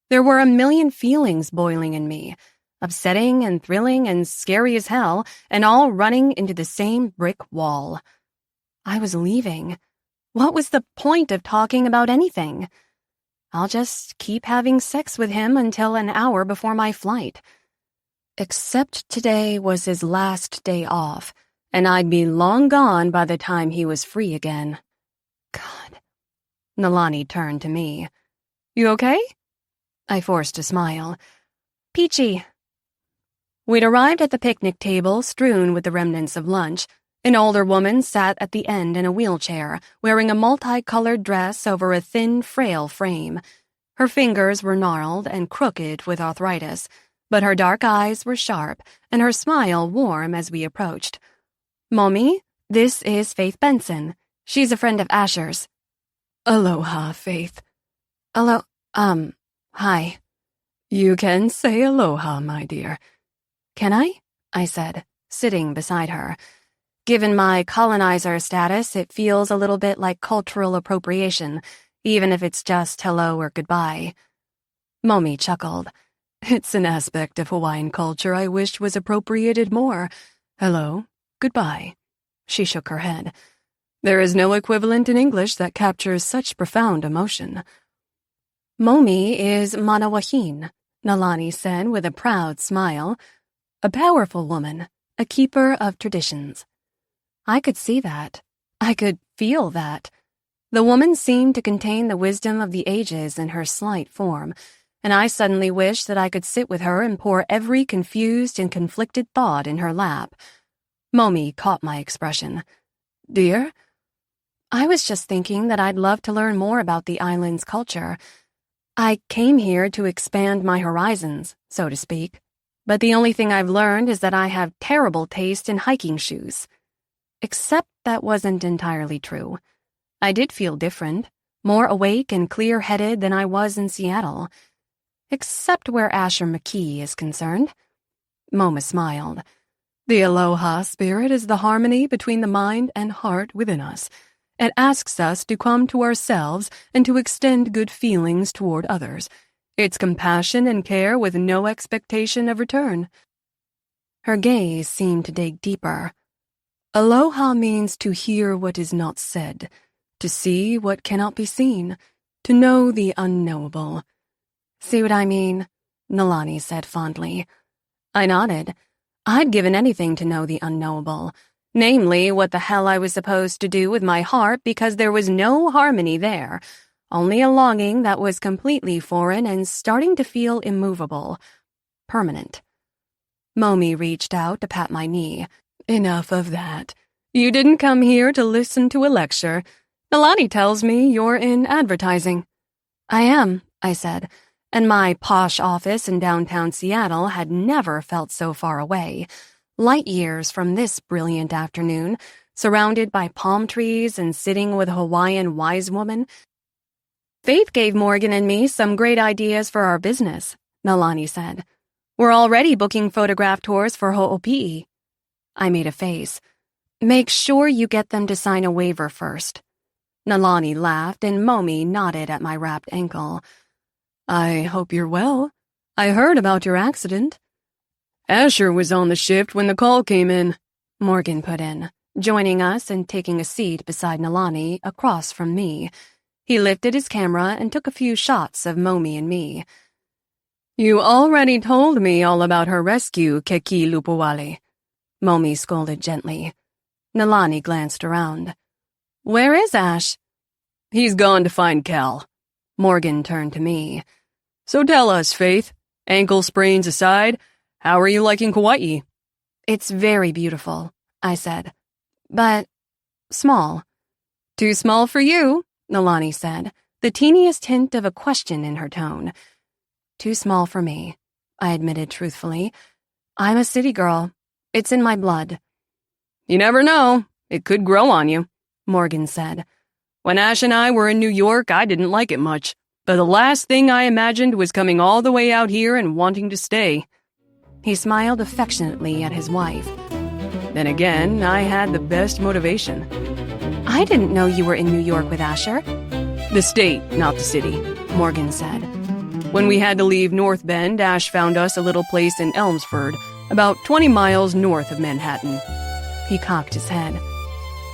There were a million feelings boiling in me, upsetting and thrilling and scary as hell, and all running into the same brick wall. I was leaving. What was the point of talking about anything? I'll just keep having sex with him until an hour before my flight. Except today was his last day off, and I'd be long gone by the time he was free again. God. Nalani turned to me. You okay? I forced a smile. Peachy. We'd arrived at the picnic table strewn with the remnants of lunch. An older woman sat at the end in a wheelchair, wearing a multicolored dress over a thin, frail frame. Her fingers were gnarled and crooked with arthritis, but her dark eyes were sharp and her smile warm as we approached. Mommy, this is Faith Benson. She's a friend of Asher's. Aloha, Faith. Hi. You can say aloha, my dear. Can I said, sitting beside her. Given my colonizer status, it feels a little bit like cultural appropriation, even if it's just hello or goodbye. Momi chuckled. It's an aspect of Hawaiian culture I wish was appropriated more. Hello, goodbye. She shook her head. There is no equivalent in English that captures such profound emotion. Momi is Manawahin, Nalani said with a proud smile. A powerful woman, a keeper of traditions. I could see that. I could feel that. The woman seemed to contain the wisdom of the ages in her slight form, and I suddenly wished that I could sit with her and pour every confused and conflicted thought in her lap. Momi caught my expression. Dear? I was just thinking that I'd love to learn more about the island's culture. I came here to expand my horizons, so to speak, but the only thing I've learned is that I have terrible taste in hiking shoes. Except that wasn't entirely true. I did feel different, more awake and clear-headed than I was in Seattle. Except where Asher McKee is concerned. Moma smiled. The aloha spirit is the harmony between the mind and heart within us. It asks us to come to ourselves and to extend good feelings toward others. It's compassion and care with no expectation of return. Her gaze seemed to dig deeper. Aloha means to hear what is not said, to see what cannot be seen, to know the unknowable. See what I mean? Nalani said fondly. I nodded. I'd given anything to know the unknowable, namely what the hell I was supposed to do with my heart because there was no harmony there, only a longing that was completely foreign and starting to feel immovable, permanent. Momi reached out to pat my knee. Enough of that. You didn't come here to listen to a lecture. Nalani tells me you're in advertising. I am, I said, and my posh office in downtown Seattle had never felt so far away, light years from this brilliant afternoon, surrounded by palm trees and sitting with a Hawaiian wise woman. Faith gave Morgan and me some great ideas for our business, Nalani said. We're already booking photograph tours for Ho'opi'i. I made a face. Make sure you get them to sign a waiver first. Nalani laughed and Momi nodded at my wrapped ankle. I hope you're well. I heard about your accident. Asher was on the shift when the call came in, Morgan put in, joining us and taking a seat beside Nalani across from me. He lifted his camera and took a few shots of Momi and me. You already told me all about her rescue, Keki Lupawale. Momi scolded gently. Nalani glanced around. Where is Ash? He's gone to find Cal. Morgan turned to me. So tell us, Faith, ankle sprains aside, how are you liking Kauai? It's very beautiful, I said. But small. Too small for you, Nalani said, the teeniest hint of a question in her tone. Too small for me, I admitted truthfully. I'm a city girl. It's in my blood. You never know. It could grow on you, Morgan said. When Ash and I were in New York, I didn't like it much, but the last thing I imagined was coming all the way out here and wanting to stay. He smiled affectionately at his wife. Then again, I had the best motivation. I didn't know you were in New York with Asher. The state, not the city, Morgan said. When we had to leave North Bend, Ash found us a little place in Elmsford, about 20 miles north of Manhattan. He cocked his head.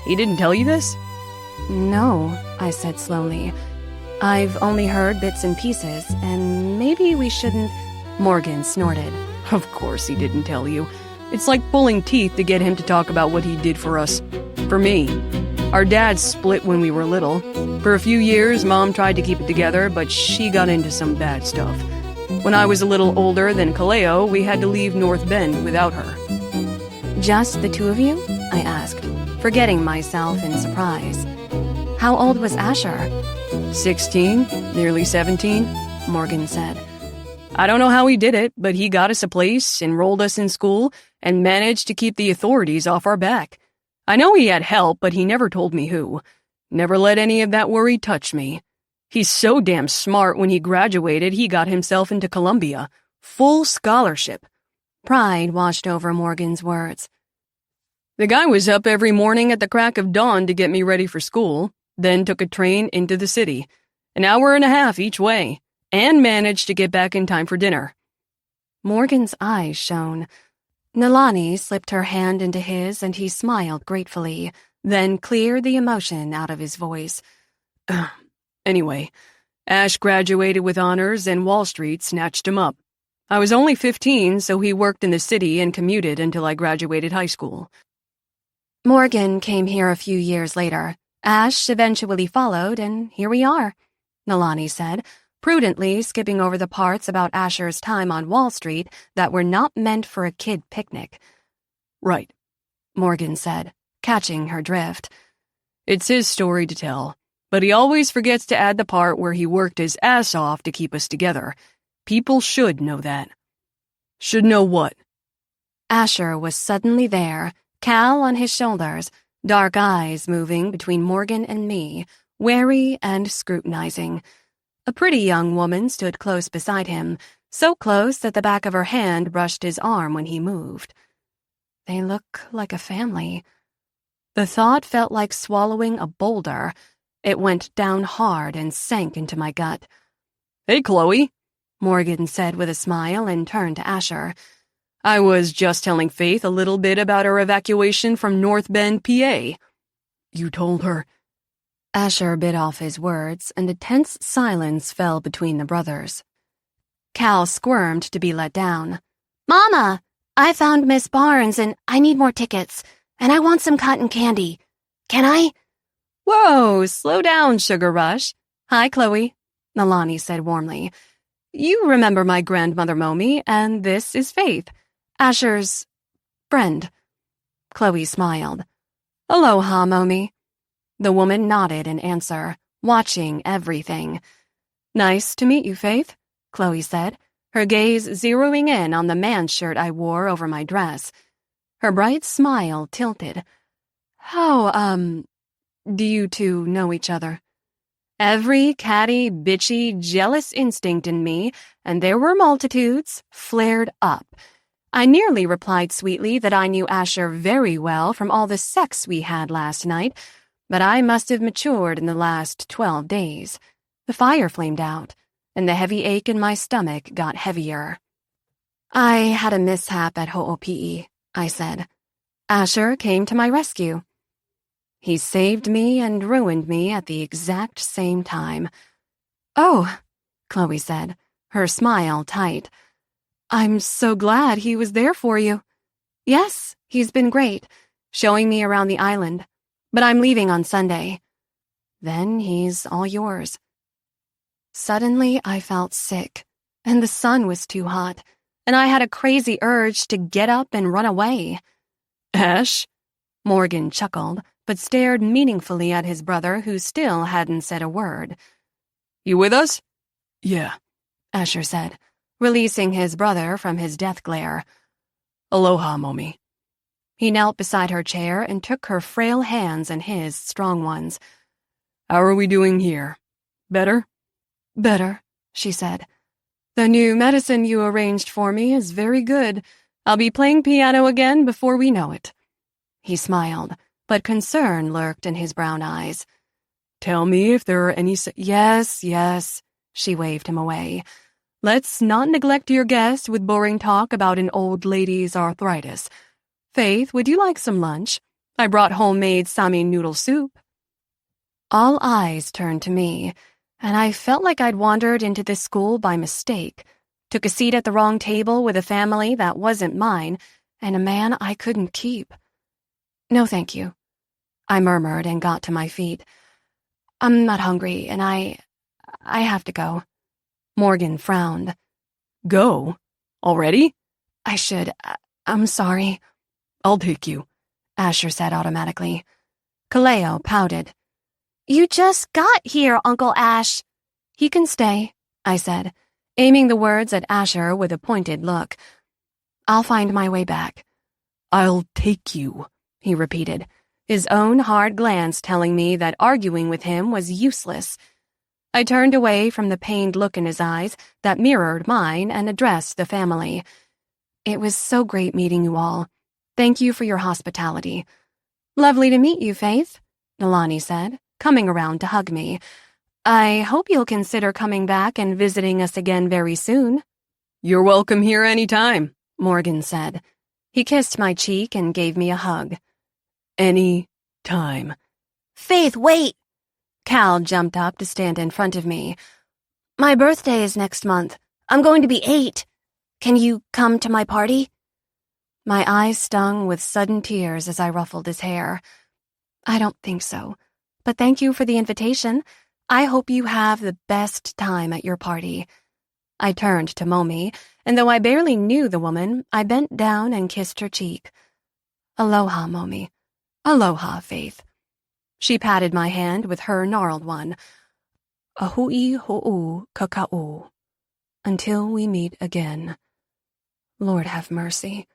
He didn't tell you this? No, I said slowly. I've only heard bits and pieces, and maybe we shouldn't... Morgan snorted. Of course he didn't tell you. It's like pulling teeth to get him to talk about what he did for us. For me. Our dads split when we were little. For a few years, Mom tried to keep it together, but she got into some bad stuff. When I was a little older than Kaleo, we had to leave North Bend without her. Just the two of you? I asked, forgetting myself in surprise. How old was Asher? 16, nearly 17, Morgan said. I don't know how he did it, but he got us a place, enrolled us in school, and managed to keep the authorities off our back. I know he had help, but he never told me who. Never let any of that worry touch me. He's so damn smart when he graduated, he got himself into Columbia. Full scholarship. Pride washed over Morgan's words. The guy was up every morning at the crack of dawn to get me ready for school, then took a train into the city. An hour and a half each way, and managed to get back in time for dinner. Morgan's eyes shone. Nalani slipped her hand into his and he smiled gratefully, then cleared the emotion out of his voice. Anyway, Ash graduated with honors and Wall Street snatched him up. I was only 15, so he worked in the city and commuted until I graduated high school. Morgan came here a few years later. Ash eventually followed, and here we are, Nalani said, prudently skipping over the parts about Asher's time on Wall Street that were not meant for a kid picnic. Right, Morgan said, catching her drift. It's his story to tell, but he always forgets to add the part where he worked his ass off to keep us together. People should know that. Should know what? Asher was suddenly there, Cal on his shoulders, dark eyes moving between Morgan and me, wary and scrutinizing. A pretty young woman stood close beside him, so close that the back of her hand brushed his arm when he moved. They look like a family. The thought felt like swallowing a boulder. It went down hard and sank into my gut. Hey, Chloe, Morgan said with a smile and turned to Asher. I was just telling Faith a little bit about our evacuation from North Bend, PA. You told her? Asher bit off his words, and a tense silence fell between the brothers. Cal squirmed to be let down. Mama, I found Miss Barnes, and I need more tickets, and I want some cotton candy. Can I? Whoa, slow down, Sugar Rush. Hi, Chloe, Nalani said warmly. You remember my grandmother Momi, and this is Faith, Asher's friend. Chloe smiled. Aloha, Momi. The woman nodded in answer, watching everything. Nice to meet you, Faith, Chloe said, her gaze zeroing in on the man's shirt I wore over my dress. Her bright smile tilted. How, do you two know each other? Every catty, bitchy, jealous instinct in me, and there were multitudes, flared up. I nearly replied sweetly that I knew Asher very well from all the sex we had last night, but I must have matured in the last 12 days. The fire flamed out, and the heavy ache in my stomach got heavier. I had a mishap at Ho'opi'i, I said. Asher came to my rescue. He saved me and ruined me at the exact same time. Oh, Chloe said, her smile tight. I'm so glad he was there for you. Yes, he's been great, showing me around the island. But I'm leaving on Sunday. Then he's all yours. Suddenly, I felt sick, and the sun was too hot, and I had a crazy urge to get up and run away. Ash? Morgan chuckled, but stared meaningfully at his brother, who still hadn't said a word. You with us? Yeah, Asher said, releasing his brother from his death glare. Aloha, Momi. He knelt beside her chair and took her frail hands in his strong ones. How are we doing here? Better? Better, she said. The new medicine you arranged for me is very good. I'll be playing piano again before we know it. He smiled, but concern lurked in his brown eyes. Tell me if there are any... Yes, she waved him away. Let's not neglect your guest with boring talk about an old lady's arthritis. Faith, would you like some lunch? I brought homemade sami noodle soup. All eyes turned to me, and I felt like I'd wandered into this school by mistake, took a seat at the wrong table with a family that wasn't mine, and a man I couldn't keep. No, thank you, I murmured and got to my feet. I'm not hungry, and I have to go. Morgan frowned. Go? Already? I should. I'm sorry. I'll take you, Asher said automatically. Kaleo pouted. You just got here, Uncle Ash. He can stay, I said, aiming the words at Asher with a pointed look. I'll find my way back. I'll take you, he repeated, his own hard glance telling me that arguing with him was useless. I turned away from the pained look in his eyes that mirrored mine and addressed the family. It was so great meeting you all. Thank you for your hospitality. Lovely to meet you, Faith, Nalani said, coming around to hug me. I hope you'll consider coming back and visiting us again very soon. You're welcome here any time, Morgan said. He kissed my cheek and gave me a hug. Any time. Faith, wait! Cal jumped up to stand in front of me. My birthday is next month. I'm going to be 8. Can you come to my party? My eyes stung with sudden tears as I ruffled his hair. I don't think so, but thank you for the invitation. I hope you have the best time at your party. I turned to Momi, and though I barely knew the woman, I bent down and kissed her cheek. Aloha, Momi. Aloha, Faith. She patted my hand with her gnarled one. Ahui ho'u kaka'u. Until we meet again. Lord have mercy.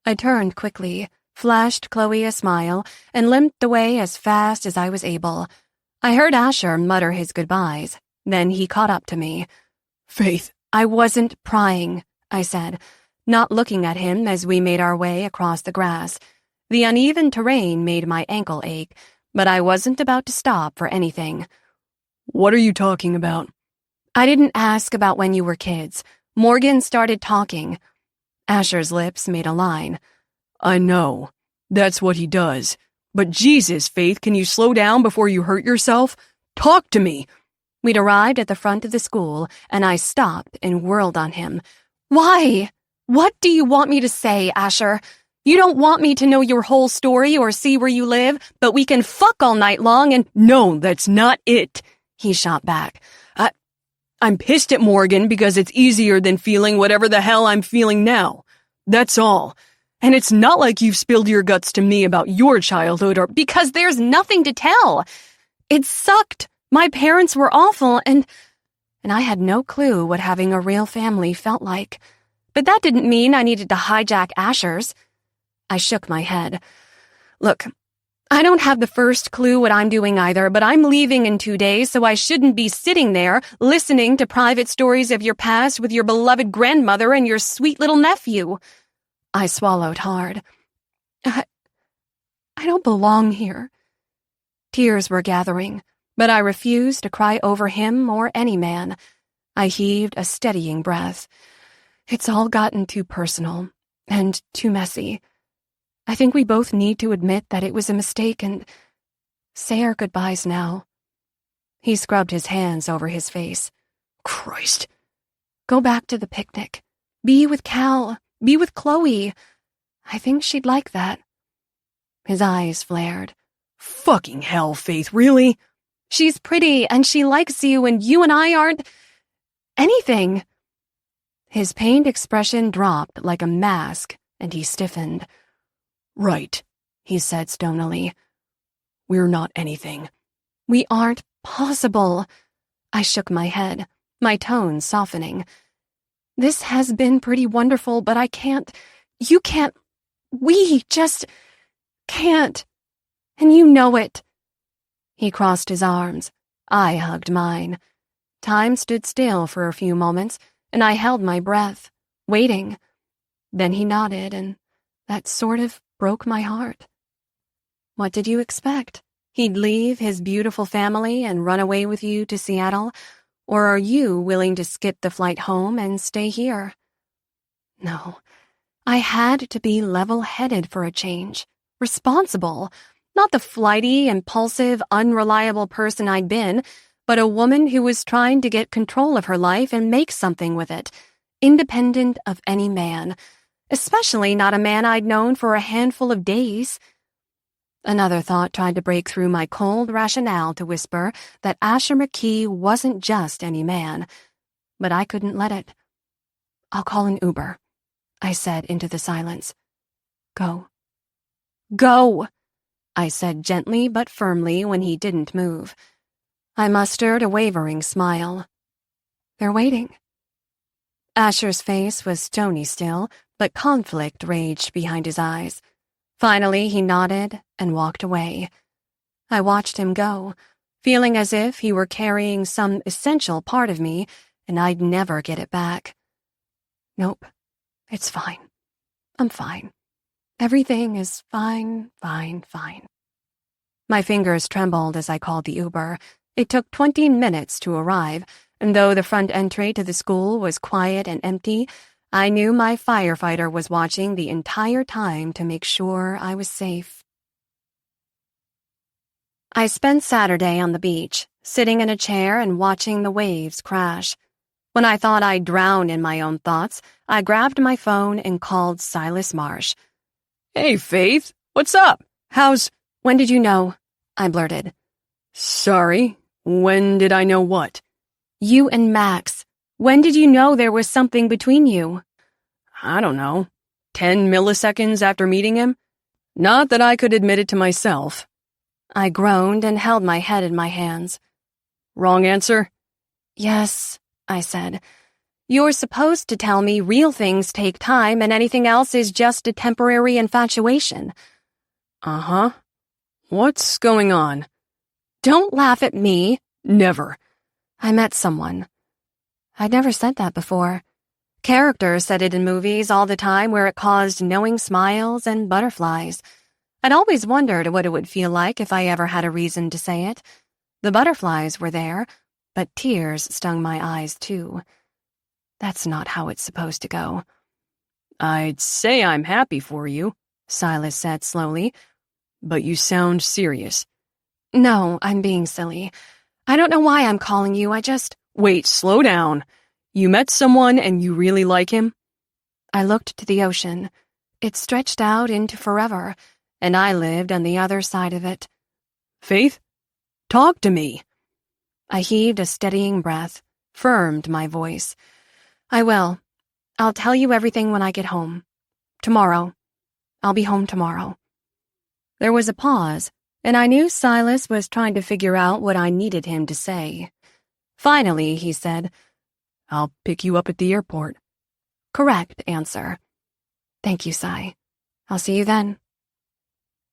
I turned quickly, flashed Chloe a smile, and limped away as fast as I was able. I heard Asher mutter his goodbyes. Then he caught up to me. Faith. I wasn't prying, I said, not looking at him as we made our way across the grass. The uneven terrain made my ankle ache, but I wasn't about to stop for anything. What are you talking about? I didn't ask about when you were kids. Morgan started talking. Asher's lips made a line. I know. That's what he does. But Jesus, Faith, can you slow down before you hurt yourself? Talk to me. We'd arrived at the front of the school, and I stopped and whirled on him. Why? What do you want me to say, Asher? You don't want me to know your whole story or see where you live, but we can fuck all night long and— No, that's not it, he shot back. I'm pissed at Morgan because it's easier than feeling whatever the hell I'm feeling now. That's all. And it's not like you've spilled your guts to me about your childhood or— Because there's nothing to tell. It sucked. My parents were awful, and I had no clue what having a real family felt like. But that didn't mean I needed to hijack Asher's. I shook my head. Look, I don't have the first clue what I'm doing either, but I'm leaving in 2 days, so I shouldn't be sitting there listening to private stories of your past with your beloved grandmother and your sweet little nephew. I swallowed hard. I don't belong here. Tears were gathering, but I refused to cry over him or any man. I heaved a steadying breath. It's all gotten too personal and too messy. I think we both need to admit that it was a mistake and say our goodbyes now. He scrubbed his hands over his face. Christ. Go back to the picnic. Be with Cal. Be with Chloe. I think she'd like that. His eyes flared. Fucking hell, Faith, really? She's pretty and she likes you and you and I aren't anything. His pained expression dropped like a mask and he stiffened. Right, he said stonily. We're not anything. We aren't possible. I shook my head, my tone softening. This has been pretty wonderful, but I can't, you can't, we just can't. And you know it. He crossed his arms. I hugged mine. Time stood still for a few moments, and I held my breath, waiting. Then he nodded, and that sort of broke my heart. What did you expect? He'd leave his beautiful family and run away with you to Seattle? Or are you willing to skip the flight home and stay here? No, I had to be level-headed for a change, responsible, not the flighty, impulsive, unreliable person I'd been, but a woman who was trying to get control of her life and make something with it, independent of any man, especially not a man I'd known for a handful of days. Another thought tried to break through my cold rationale to whisper that Asher McKee wasn't just any man, but I couldn't let it. I'll call an Uber, I said into the silence. Go. Go, I said gently but firmly when he didn't move. I mustered a wavering smile. They're waiting. Asher's face was stony still, but conflict raged behind his eyes. Finally, he nodded and walked away. I watched him go, feeling as if he were carrying some essential part of me, and I'd never get it back. Nope, it's fine. I'm fine. Everything is fine, fine, fine. My fingers trembled as I called the Uber, It took 20 minutes to arrive, and though the front entry to the school was quiet and empty, I knew my firefighter was watching the entire time to make sure I was safe. I spent Saturday on the beach, sitting in a chair and watching the waves crash. When I thought I'd drown in my own thoughts, I grabbed my phone and called Silas Marsh. Hey, Faith, what's up? When did you know? I blurted. Sorry, when did I know what? You and Max. When did you know there was something between you? I don't know. 10 milliseconds after meeting him? Not that I could admit it to myself. I groaned and held my head in my hands. Wrong answer? Yes, I said. You're supposed to tell me real things take time and anything else is just a temporary infatuation. Uh-huh. What's going on? Don't laugh at me. Never. I met someone. I'd never said that before. Characters said it in movies all the time where it caused knowing smiles and butterflies. I'd always wondered what it would feel like if I ever had a reason to say it. The butterflies were there, but tears stung my eyes too. That's not how it's supposed to go. I'd say I'm happy for you, Silas said slowly, but you sound serious. No, I'm being silly. I don't know why I'm calling you, Wait, slow down. You met someone and you really like him? I looked to the ocean. It stretched out into forever, and I lived on the other side of it. Faith, talk to me. I heaved a steadying breath, firmed my voice. I will. I'll tell you everything when I get home. Tomorrow. I'll be home tomorrow. There was a pause, and I knew Silas was trying to figure out what I needed him to say. Finally, he said, I'll pick you up at the airport. Correct answer. Thank you, Si. I'll see you then.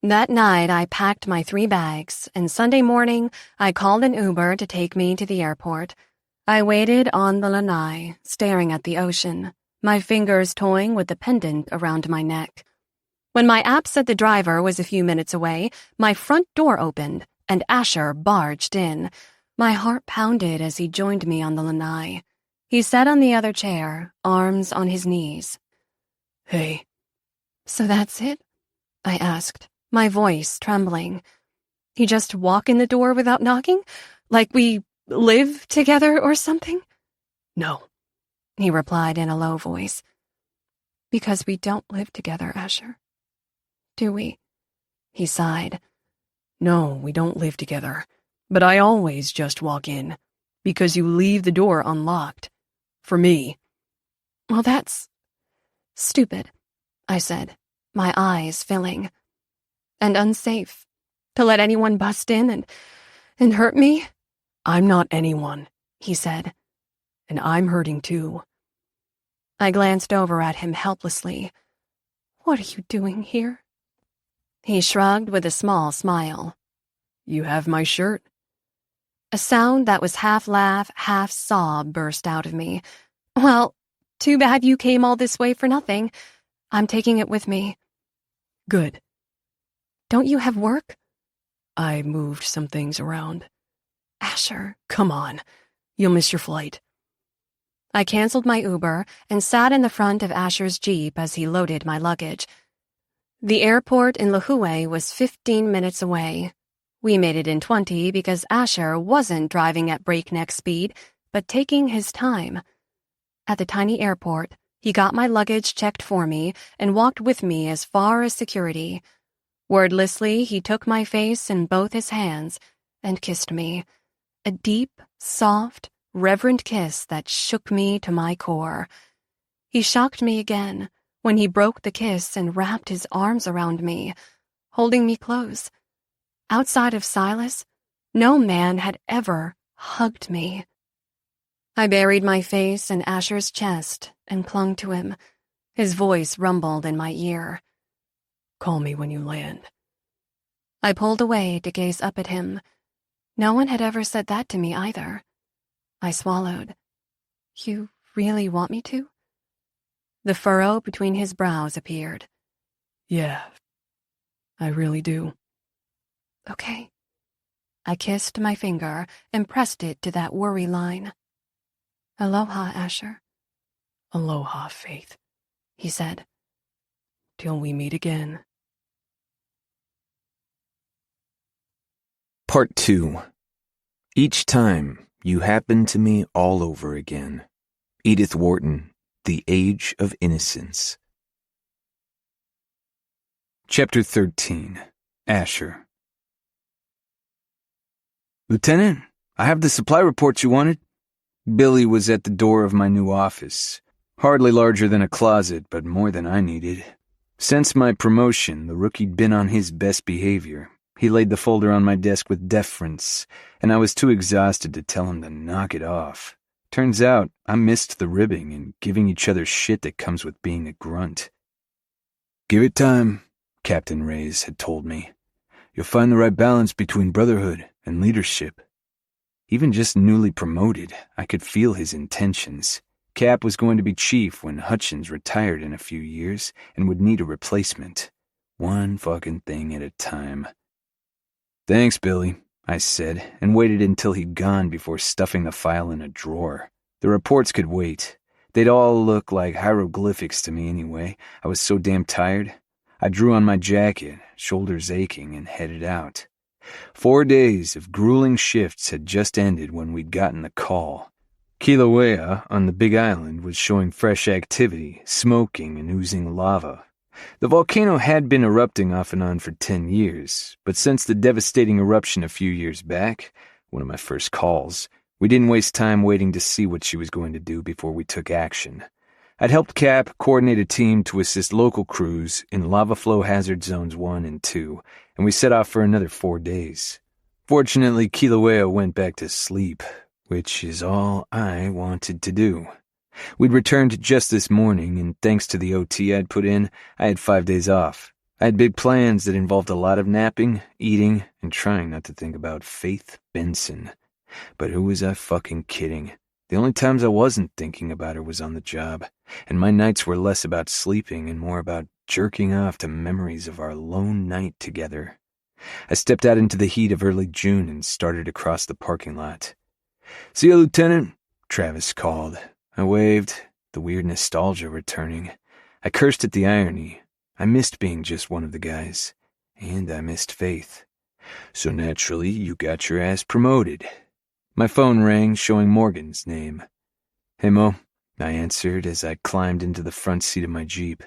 That night, I packed my 3 bags, and Sunday morning, I called an Uber to take me to the airport. I waited on the lanai, staring at the ocean, my fingers toying with the pendant around my neck. When my app said the driver was a few minutes away, my front door opened, and Asher barged in. My heart pounded as he joined me on the lanai. He sat on the other chair, arms on his knees. Hey. So that's it? I asked, my voice trembling. He just walk in the door without knocking? Like we live together or something? No, he replied in a low voice. Because we don't live together, Asher. Do we? He sighed. No, we don't live together. But I always just walk in, because you leave the door unlocked. For me. Well, that's stupid, I said, my eyes filling. And unsafe. To let anyone bust in and hurt me? I'm not anyone, he said. And I'm hurting too. I glanced over at him helplessly. What are you doing here? He shrugged with a small smile. You have my shirt. A sound that was half laugh, half sob burst out of me. Well, too bad you came all this way for nothing. I'm taking it with me. Good. Don't you have work? I moved some things around. Asher. Come on. You'll miss your flight. I canceled my Uber and sat in the front of Asher's Jeep as he loaded my luggage. The airport in Lihue was 15 minutes away. We made it in 20 because Asher wasn't driving at breakneck speed, but taking his time. At the tiny airport, he got my luggage checked for me and walked with me as far as security. Wordlessly, he took my face in both his hands and kissed me. A deep, soft, reverent kiss that shook me to my core. He shocked me again when he broke the kiss and wrapped his arms around me, holding me close. Outside of Silas, no man had ever hugged me. I buried my face in Asher's chest and clung to him. His voice rumbled in my ear. Call me when you land. I pulled away to gaze up at him. No one had ever said that to me either. I swallowed. You really want me to? The furrow between his brows appeared. Yeah, I really do. Okay. I kissed my finger and pressed it to that worry line. Aloha, Asher. Aloha, Faith, He said. till we meet again. Part 2. Each time you happen to me all over again. Edith Wharton, The Age of Innocence. Chapter 13. Asher. Lieutenant, I have the supply report you wanted. Billy was at the door of my new office. Hardly larger than a closet, but more than I needed. Since my promotion, the rookie'd been on his best behavior. He laid the folder on my desk with deference, and I was too exhausted to tell him to knock it off. Turns out, I missed the ribbing and giving each other shit that comes with being a grunt. Give it time, Captain Reyes had told me. You'll find the right balance between brotherhood and leadership. Even just newly promoted, I could feel his intentions. Cap was going to be chief when Hutchins retired in a few years and would need a replacement. One fucking thing at a time. Thanks, Billy, I said, and waited until he'd gone before stuffing the file in a drawer. The reports could wait. They'd all look like hieroglyphics to me anyway. I was so damn tired. I drew on my jacket, shoulders aching, and headed out. 4 days of grueling shifts had just ended when we'd gotten the call. Kilauea on the Big Island was showing fresh activity, smoking and oozing lava. The volcano had been erupting off and on for 10 years, but since the devastating eruption a few years back, one of my first calls, we didn't waste time waiting to see what she was going to do before we took action. I'd helped Cap coordinate a team to assist local crews in lava flow hazard zones 1 and 2, and we set off for another 4 days. Fortunately, Kilauea went back to sleep, which is all I wanted to do. We'd returned just this morning, and thanks to the OT I'd put in, I had 5 days off. I had big plans that involved a lot of napping, eating, and trying not to think about Faith Benson. But who was I fucking kidding? The only times I wasn't thinking about her was on the job, and my nights were less about sleeping and more about jerking off to memories of our lone night together. I stepped out into the heat of early June and started across the parking lot. "See you, Lieutenant," Travis called. I waved, the weird nostalgia returning. I cursed at the irony. I missed being just one of the guys, and I missed Faith. So naturally, you got your ass promoted. My phone rang, showing Morgan's name. "Hey, Mo," I answered as I climbed into the front seat of my Jeep.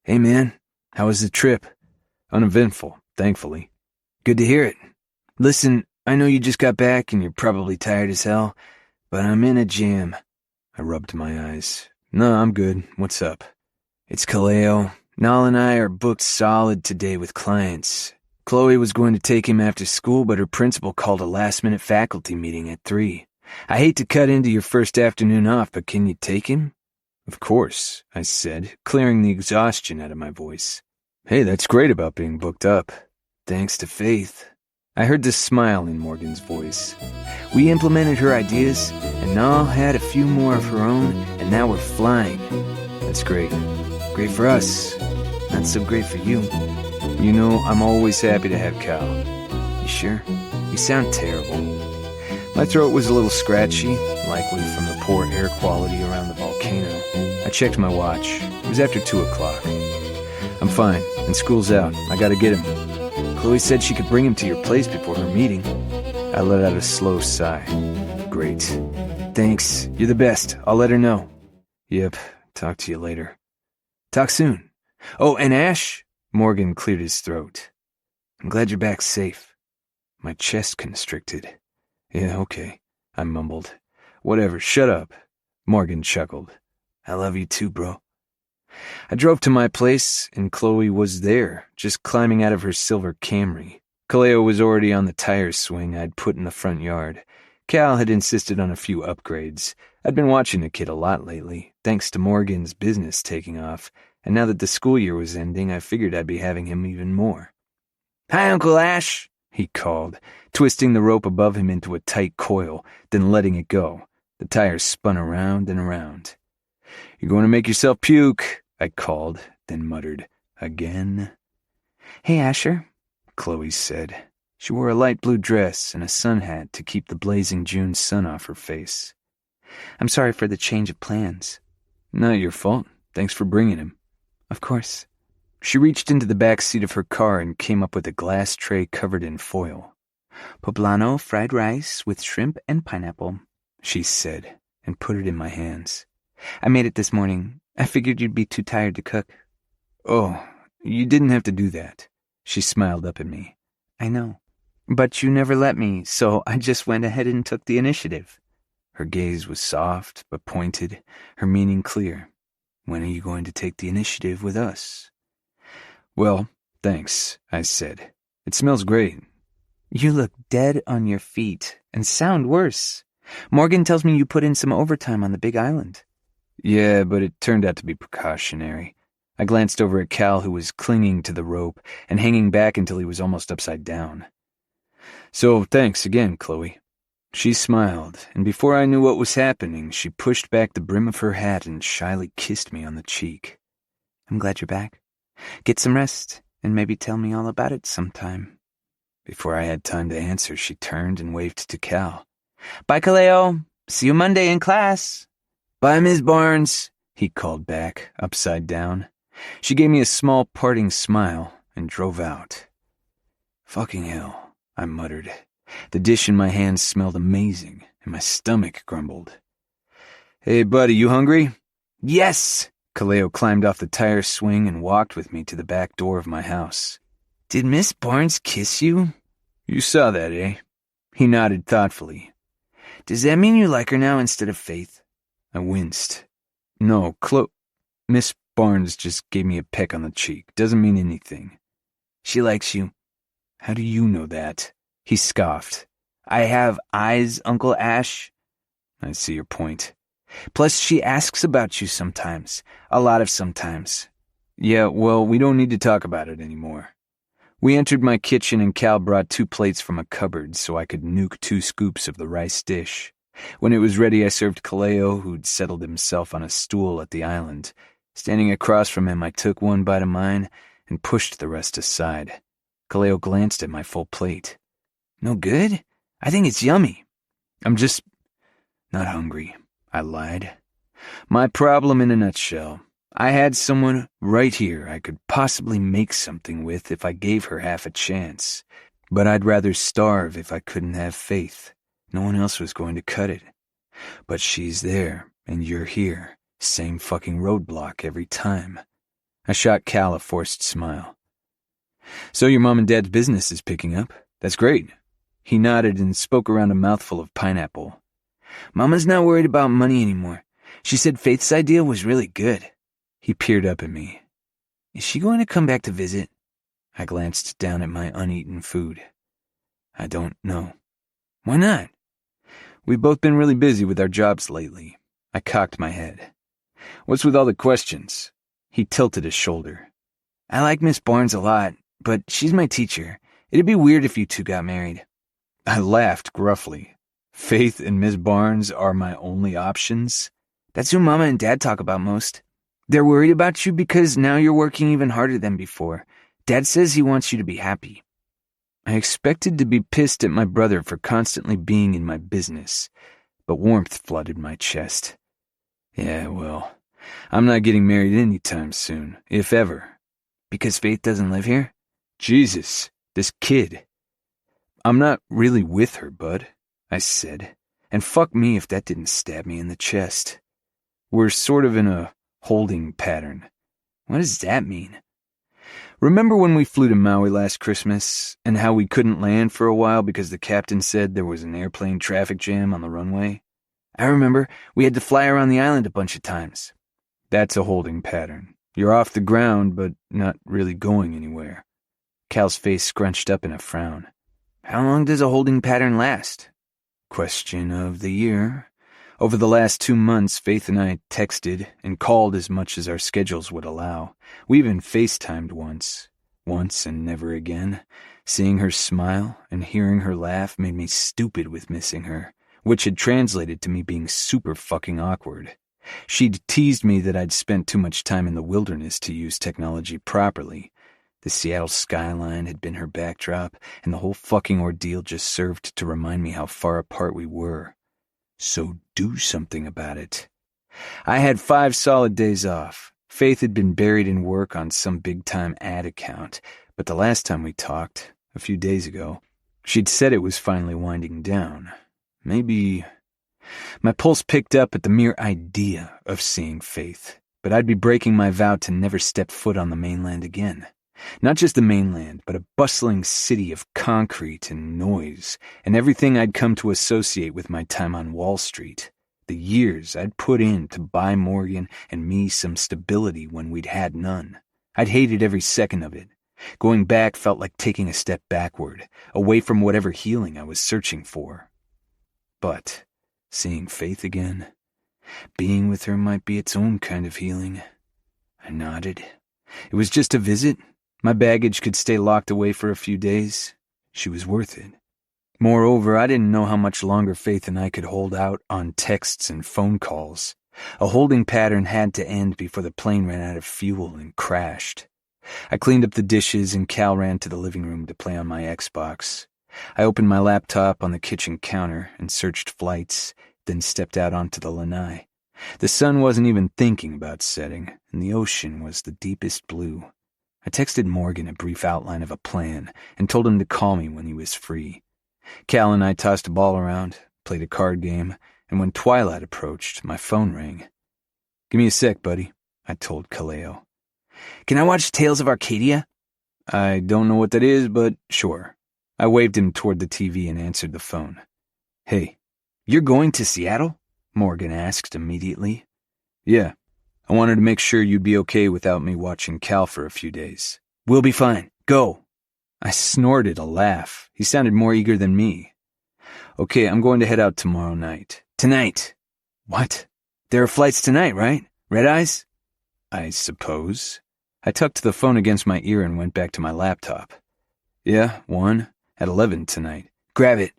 "Hey, man, how was the trip?" "Uneventful, thankfully." "Good to hear it. Listen, I know you just got back and you're probably tired as hell, but I'm in a jam." I rubbed my eyes. "No, I'm good. What's up?" "It's Kaleo. Nal and I are booked solid today with clients. Chloe was going to take him after school, but her principal called a last-minute faculty meeting at 3. I hate to cut into your first afternoon off, but can you take him?" "Of course," I said, clearing the exhaustion out of my voice. "Hey, that's great about being booked up." "Thanks to Faith." I heard the smile in Morgan's voice. "We implemented her ideas, and Nal had a few more of her own, and now we're flying." "That's great. Great for us. Not so great for you." "You know, I'm always happy to have Cal." "You sure? You sound terrible." My throat was a little scratchy, likely from the poor air quality around the volcano. I checked my watch. It was after 2 o'clock. "I'm fine, and school's out. I gotta get him. Chloe said she could bring him to your place before her meeting." I let out a slow sigh. "Great. Thanks. You're the best. I'll let her know." "Yep. Talk to you later." "Talk soon. Oh, and Ash," Morgan cleared his throat. "I'm glad you're back safe." My chest constricted. "Yeah, okay," I mumbled. "Whatever, shut up." Morgan chuckled. "I love you too, bro." I drove to my place, and Chloe was there, just climbing out of her silver Camry. Kaleo was already on the tire swing I'd put in the front yard. Cal had insisted on a few upgrades. I'd been watching the kid a lot lately, thanks to Morgan's business taking off, and now that the school year was ending, I figured I'd be having him even more. "Hi, Uncle Ash," he called, twisting the rope above him into a tight coil, then letting it go. The tires spun around and around. "You're going to make yourself puke," I called, then muttered, "Again?" "Hey, Asher," Chloe said. She wore a light blue dress and a sun hat to keep the blazing June sun off her face. I'm sorry for the change of plans. Not your fault. Thanks for bringing him. Of course. She reached into the back seat of her car and came up with a glass tray covered in foil. Poblano fried rice with shrimp and pineapple, she said, and put it in my hands. I made it this morning. I figured you'd be too tired to cook. Oh, you didn't have to do that. She smiled up at me. I know. But you never let me, so I just went ahead and took the initiative. Her gaze was soft but pointed, her meaning clear. When are you going to take the initiative with us? Well, thanks, I said. It smells great. You look dead on your feet and sound worse. Morgan tells me you put in some overtime on the Big Island. Yeah, but it turned out to be precautionary. I glanced over at Cal, who was clinging to the rope and hanging back until he was almost upside down. So thanks again, Chloe. She smiled, and before I knew what was happening, she pushed back the brim of her hat and shyly kissed me on the cheek. I'm glad you're back. Get some rest, and maybe tell me all about it sometime. Before I had time to answer, she turned and waved to Cal. Bye, Kaleo. See you Monday in class. Bye, Ms. Barnes, he called back, upside down. She gave me a small parting smile and drove out. Fucking hell, I muttered. The dish in my hands smelled amazing, and my stomach grumbled. Hey, buddy, you hungry? Yes! Kaleo climbed off the tire swing and walked with me to the back door of my house. Did Miss Barnes kiss you? You saw that, eh? He nodded thoughtfully. Does that mean you like her now instead of Faith? I winced. No, Miss Barnes just gave me a peck on the cheek. Doesn't mean anything. She likes you. How do you know that? He scoffed. I have eyes, Uncle Ash. I see your point. Plus, she asks about you sometimes. A lot of sometimes. Yeah, well, we don't need to talk about it anymore. We entered my kitchen and Cal brought 2 plates from a cupboard so I could nuke 2 scoops of the rice dish. When it was ready, I served Kaleo, who'd settled himself on a stool at the island. Standing across from him, I took 1 bite of mine and pushed the rest aside. Kaleo glanced at my full plate. No good? I think it's yummy. I'm just not hungry, I lied. My problem in a nutshell. I had someone right here I could possibly make something with if I gave her half a chance. But I'd rather starve if I couldn't have Faith. No one else was going to cut it. But she's there, and you're here. Same fucking roadblock every time. I shot Cal a forced smile. So your mom and dad's business is picking up? That's great. He nodded and spoke around a mouthful of pineapple. Mama's not worried about money anymore. She said Faith's idea was really good. He peered up at me. Is she going to come back to visit? I glanced down at my uneaten food. I don't know. Why not? We've both been really busy with our jobs lately. I cocked my head. What's with all the questions? He tilted his shoulder. I like Miss Barnes a lot, but she's my teacher. It'd be weird if you 2 got married. I laughed gruffly. Faith and Miss Barnes are my only options? That's who Mama and Dad talk about most. They're worried about you because now you're working even harder than before. Dad says he wants you to be happy. I expected to be pissed at my brother for constantly being in my business, but warmth flooded my chest. Yeah, well, I'm not getting married anytime soon, if ever. Because Faith doesn't live here? Jesus, this kid. I'm not really with her, bud, I said, and fuck me if that didn't stab me in the chest. We're sort of in a holding pattern. What does that mean? Remember when we flew to Maui last Christmas, and how we couldn't land for a while because the captain said there was an airplane traffic jam on the runway? I remember. We had to fly around the island a bunch of times. That's a holding pattern. You're off the ground, but not really going anywhere. Cal's face scrunched up in a frown. How long does a holding pattern last? Question of the year. Over the last 2 months, Faith and I texted and called as much as our schedules would allow. We even FaceTimed once and never again. Seeing her smile and hearing her laugh made me stupid with missing her, which had translated to me being super fucking awkward. She'd teased me that I'd spent too much time in the wilderness to use technology properly, The Seattle skyline had been her backdrop, and the whole fucking ordeal just served to remind me how far apart we were. So do something about it. I had 5 solid days off. Faith had been buried in work on some big-time ad account, but the last time we talked, a few days ago, she'd said it was finally winding down. Maybe... My pulse picked up at the mere idea of seeing Faith, but I'd be breaking my vow to never step foot on the mainland again. Not just the mainland, but a bustling city of concrete and noise, and everything I'd come to associate with my time on Wall Street. The years I'd put in to buy Morgan and me some stability when we'd had none. I'd hated every second of it. Going back felt like taking a step backward, away from whatever healing I was searching for. But seeing Faith again, being with her might be its own kind of healing. I nodded. It was just a visit. My baggage could stay locked away for a few days. She was worth it. Moreover, I didn't know how much longer Faith and I could hold out on texts and phone calls. A holding pattern had to end before the plane ran out of fuel and crashed. I cleaned up the dishes and Cal ran to the living room to play on my Xbox. I opened my laptop on the kitchen counter and searched flights, then stepped out onto the lanai. The sun wasn't even thinking about setting, and the ocean was the deepest blue. I texted Morgan a brief outline of a plan and told him to call me when he was free. Cal and I tossed a ball around, played a card game, and when twilight approached, my phone rang. "Give me a sec, buddy," I told Kaleo. "Can I watch Tales of Arcadia?" "I don't know what that is, but sure." I waved him toward the TV and answered the phone. "Hey, you're going to Seattle?" Morgan asked immediately. "Yeah. I wanted to make sure you'd be okay without me watching Cal for a few days." "We'll be fine. Go." I snorted a laugh. He sounded more eager than me. "Okay, I'm going to head out tomorrow night." "Tonight?" "What? There are flights tonight, right? Red Eyes?" "I suppose." I tucked the phone against my ear and went back to my laptop. "Yeah, one, at 11 tonight." "Grab it.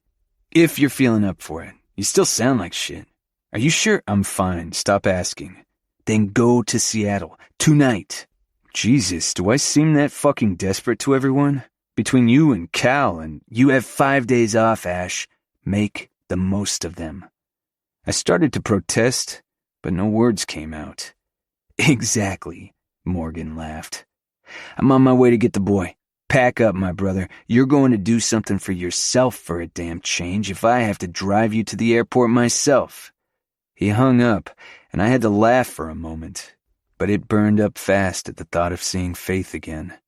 If you're feeling up for it. You still sound like shit." "Are you sure?" "I'm fine. Stop asking." "Then go to Seattle. Tonight." Jesus, do I seem that fucking desperate to everyone? Between you and Cal, and you have 5 days off, Ash. Make the most of them. I started to protest, but no words came out. "Exactly," Morgan laughed. "I'm on my way to get the boy. Pack up, my brother. You're going to do something for yourself for a damn change if I have to drive you to the airport myself." He hung up, and I had to laugh for a moment, but it burned up fast at the thought of seeing Faith again.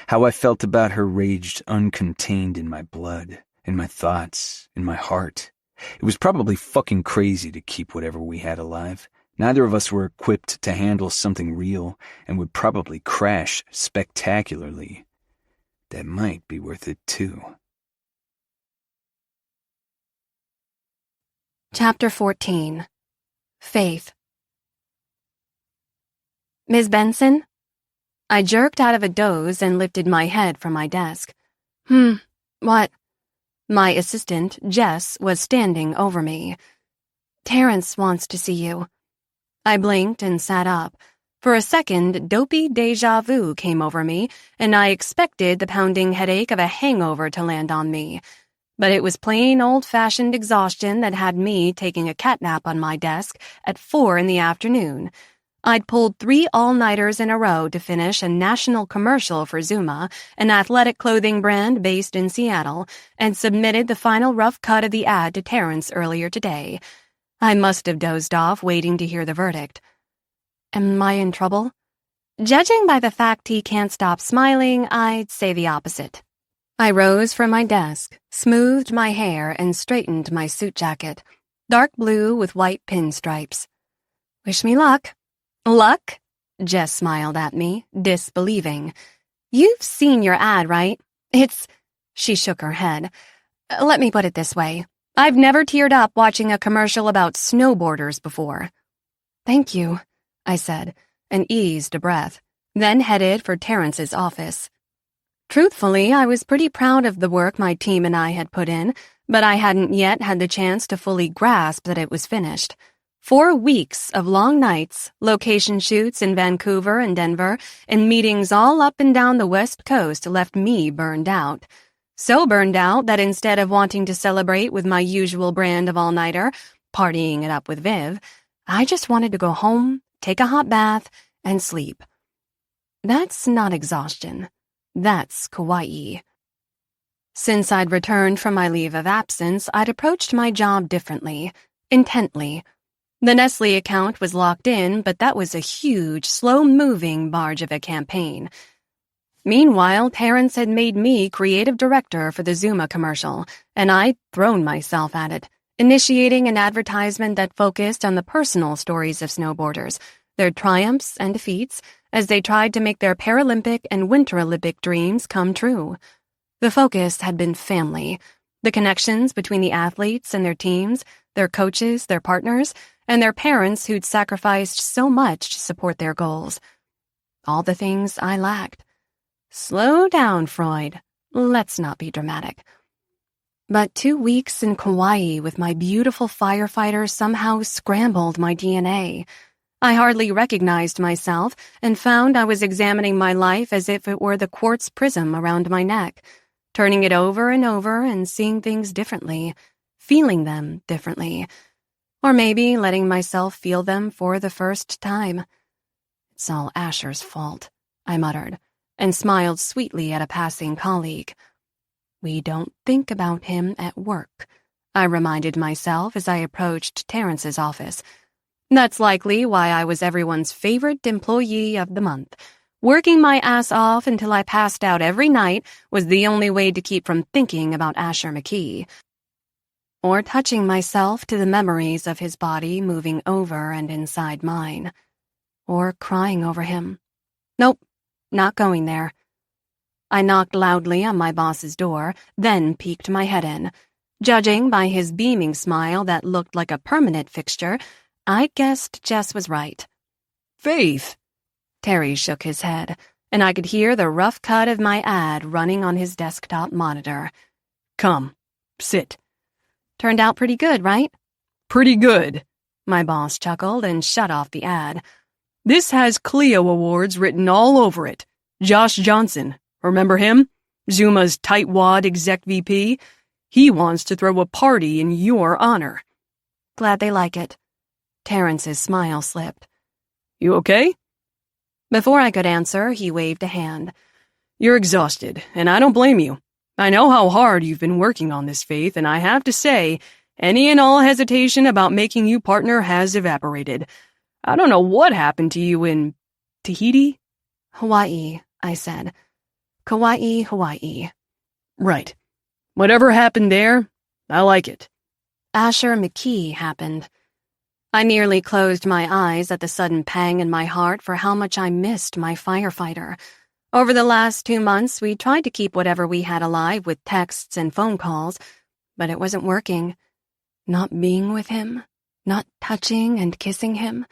How I felt about her raged uncontained in my blood, in my thoughts, in my heart. It was probably fucking crazy to keep whatever we had alive. Neither of us were equipped to handle something real and would probably crash spectacularly. That might be worth it too. Chapter 14. Faith. "Ms. Benson?" I jerked out of a doze and lifted my head from my desk. What?" My assistant, Jess, was standing over me. "Terrence wants to see you." I blinked and sat up. For a second, dopey deja vu came over me, and I expected the pounding headache of a hangover to land on me. But it was plain old-fashioned exhaustion that had me taking a catnap on my desk at 4 in the afternoon. I'd pulled 3 all-nighters in a row to finish a national commercial for Zuma, an athletic clothing brand based in Seattle, and submitted the final rough cut of the ad to Terrence earlier today. I must have dozed off, waiting to hear the verdict. Am I in trouble? Judging by the fact he can't stop smiling, I'd say the opposite. I rose from my desk, smoothed my hair, and straightened my suit jacket, dark blue with white pinstripes. "Wish me luck." "Luck?" Jess smiled at me, disbelieving. "You've seen your ad, right? It's—" She shook her head. "Let me put it this way. I've never teared up watching a commercial about snowboarders before." "Thank you," I said, and eased a breath, then headed for Terrence's office. Truthfully, I was pretty proud of the work my team and I had put in, but I hadn't yet had the chance to fully grasp that it was finished. 4 weeks of long nights, location shoots in Vancouver and Denver, and meetings all up and down the West Coast left me burned out. So burned out that instead of wanting to celebrate with my usual brand of all-nighter, partying it up with Viv, I just wanted to go home, take a hot bath, and sleep. That's not exhaustion. That's Kauai. Since I'd returned from my leave of absence, I'd approached my job differently, intently. The Nestle account was locked in, but that was a huge, slow-moving barge of a campaign. Meanwhile, Terrence had made me creative director for the Zuma commercial, and I'd thrown myself at it, initiating an advertisement that focused on the personal stories of snowboarders, their triumphs and defeats, as they tried to make their Paralympic and Winter Olympic dreams come true. The focus had been family, the connections between the athletes and their teams, their coaches, their partners, and their parents who'd sacrificed so much to support their goals. All the things I lacked. Slow down, Freud. Let's not be dramatic. But 2 weeks in Kauai with my beautiful firefighter somehow scrambled my DNA. I hardly recognized myself and found I was examining my life as if it were the quartz prism around my neck, turning it over and over and seeing things differently, feeling them differently. Or maybe letting myself feel them for the first time. It's all Asher's fault, I muttered, and smiled sweetly at a passing colleague. We don't think about him at work, I reminded myself as I approached Terrence's office. That's likely why I was everyone's favorite employee of the month. Working my ass off until I passed out every night was the only way to keep from thinking about Asher McKee, or touching myself to the memories of his body moving over and inside mine, or crying over him. Nope, not going there. I knocked loudly on my boss's door, then peeked my head in. Judging by his beaming smile that looked like a permanent fixture, I guessed Jess was right. Faith! Terry shook his head, and I could hear the rough cut of my ad running on his desktop monitor. Come, sit. Turned out pretty good, right? Pretty good. My boss chuckled and shut off the ad. This has Clio awards written all over it. Josh Johnson, remember him? Zuma's tightwad exec VP. He wants to throw a party in your honor. Glad they like it. Terrence's smile slipped. You okay? Before I could answer, he waved a hand. You're exhausted, and I don't blame you. I know how hard you've been working on this, Faith, and I have to say, any and all hesitation about making you partner has evaporated. I don't know what happened to you in Tahiti? Hawaii, I said. Kauai, Hawaii. Right. Whatever happened there, I like it. Asher McKee happened. I nearly closed my eyes at the sudden pang in my heart for how much I missed my firefighter. Over the last 2 months, we tried to keep whatever we had alive with texts and phone calls, but it wasn't working. Not being with him, not touching and kissing him,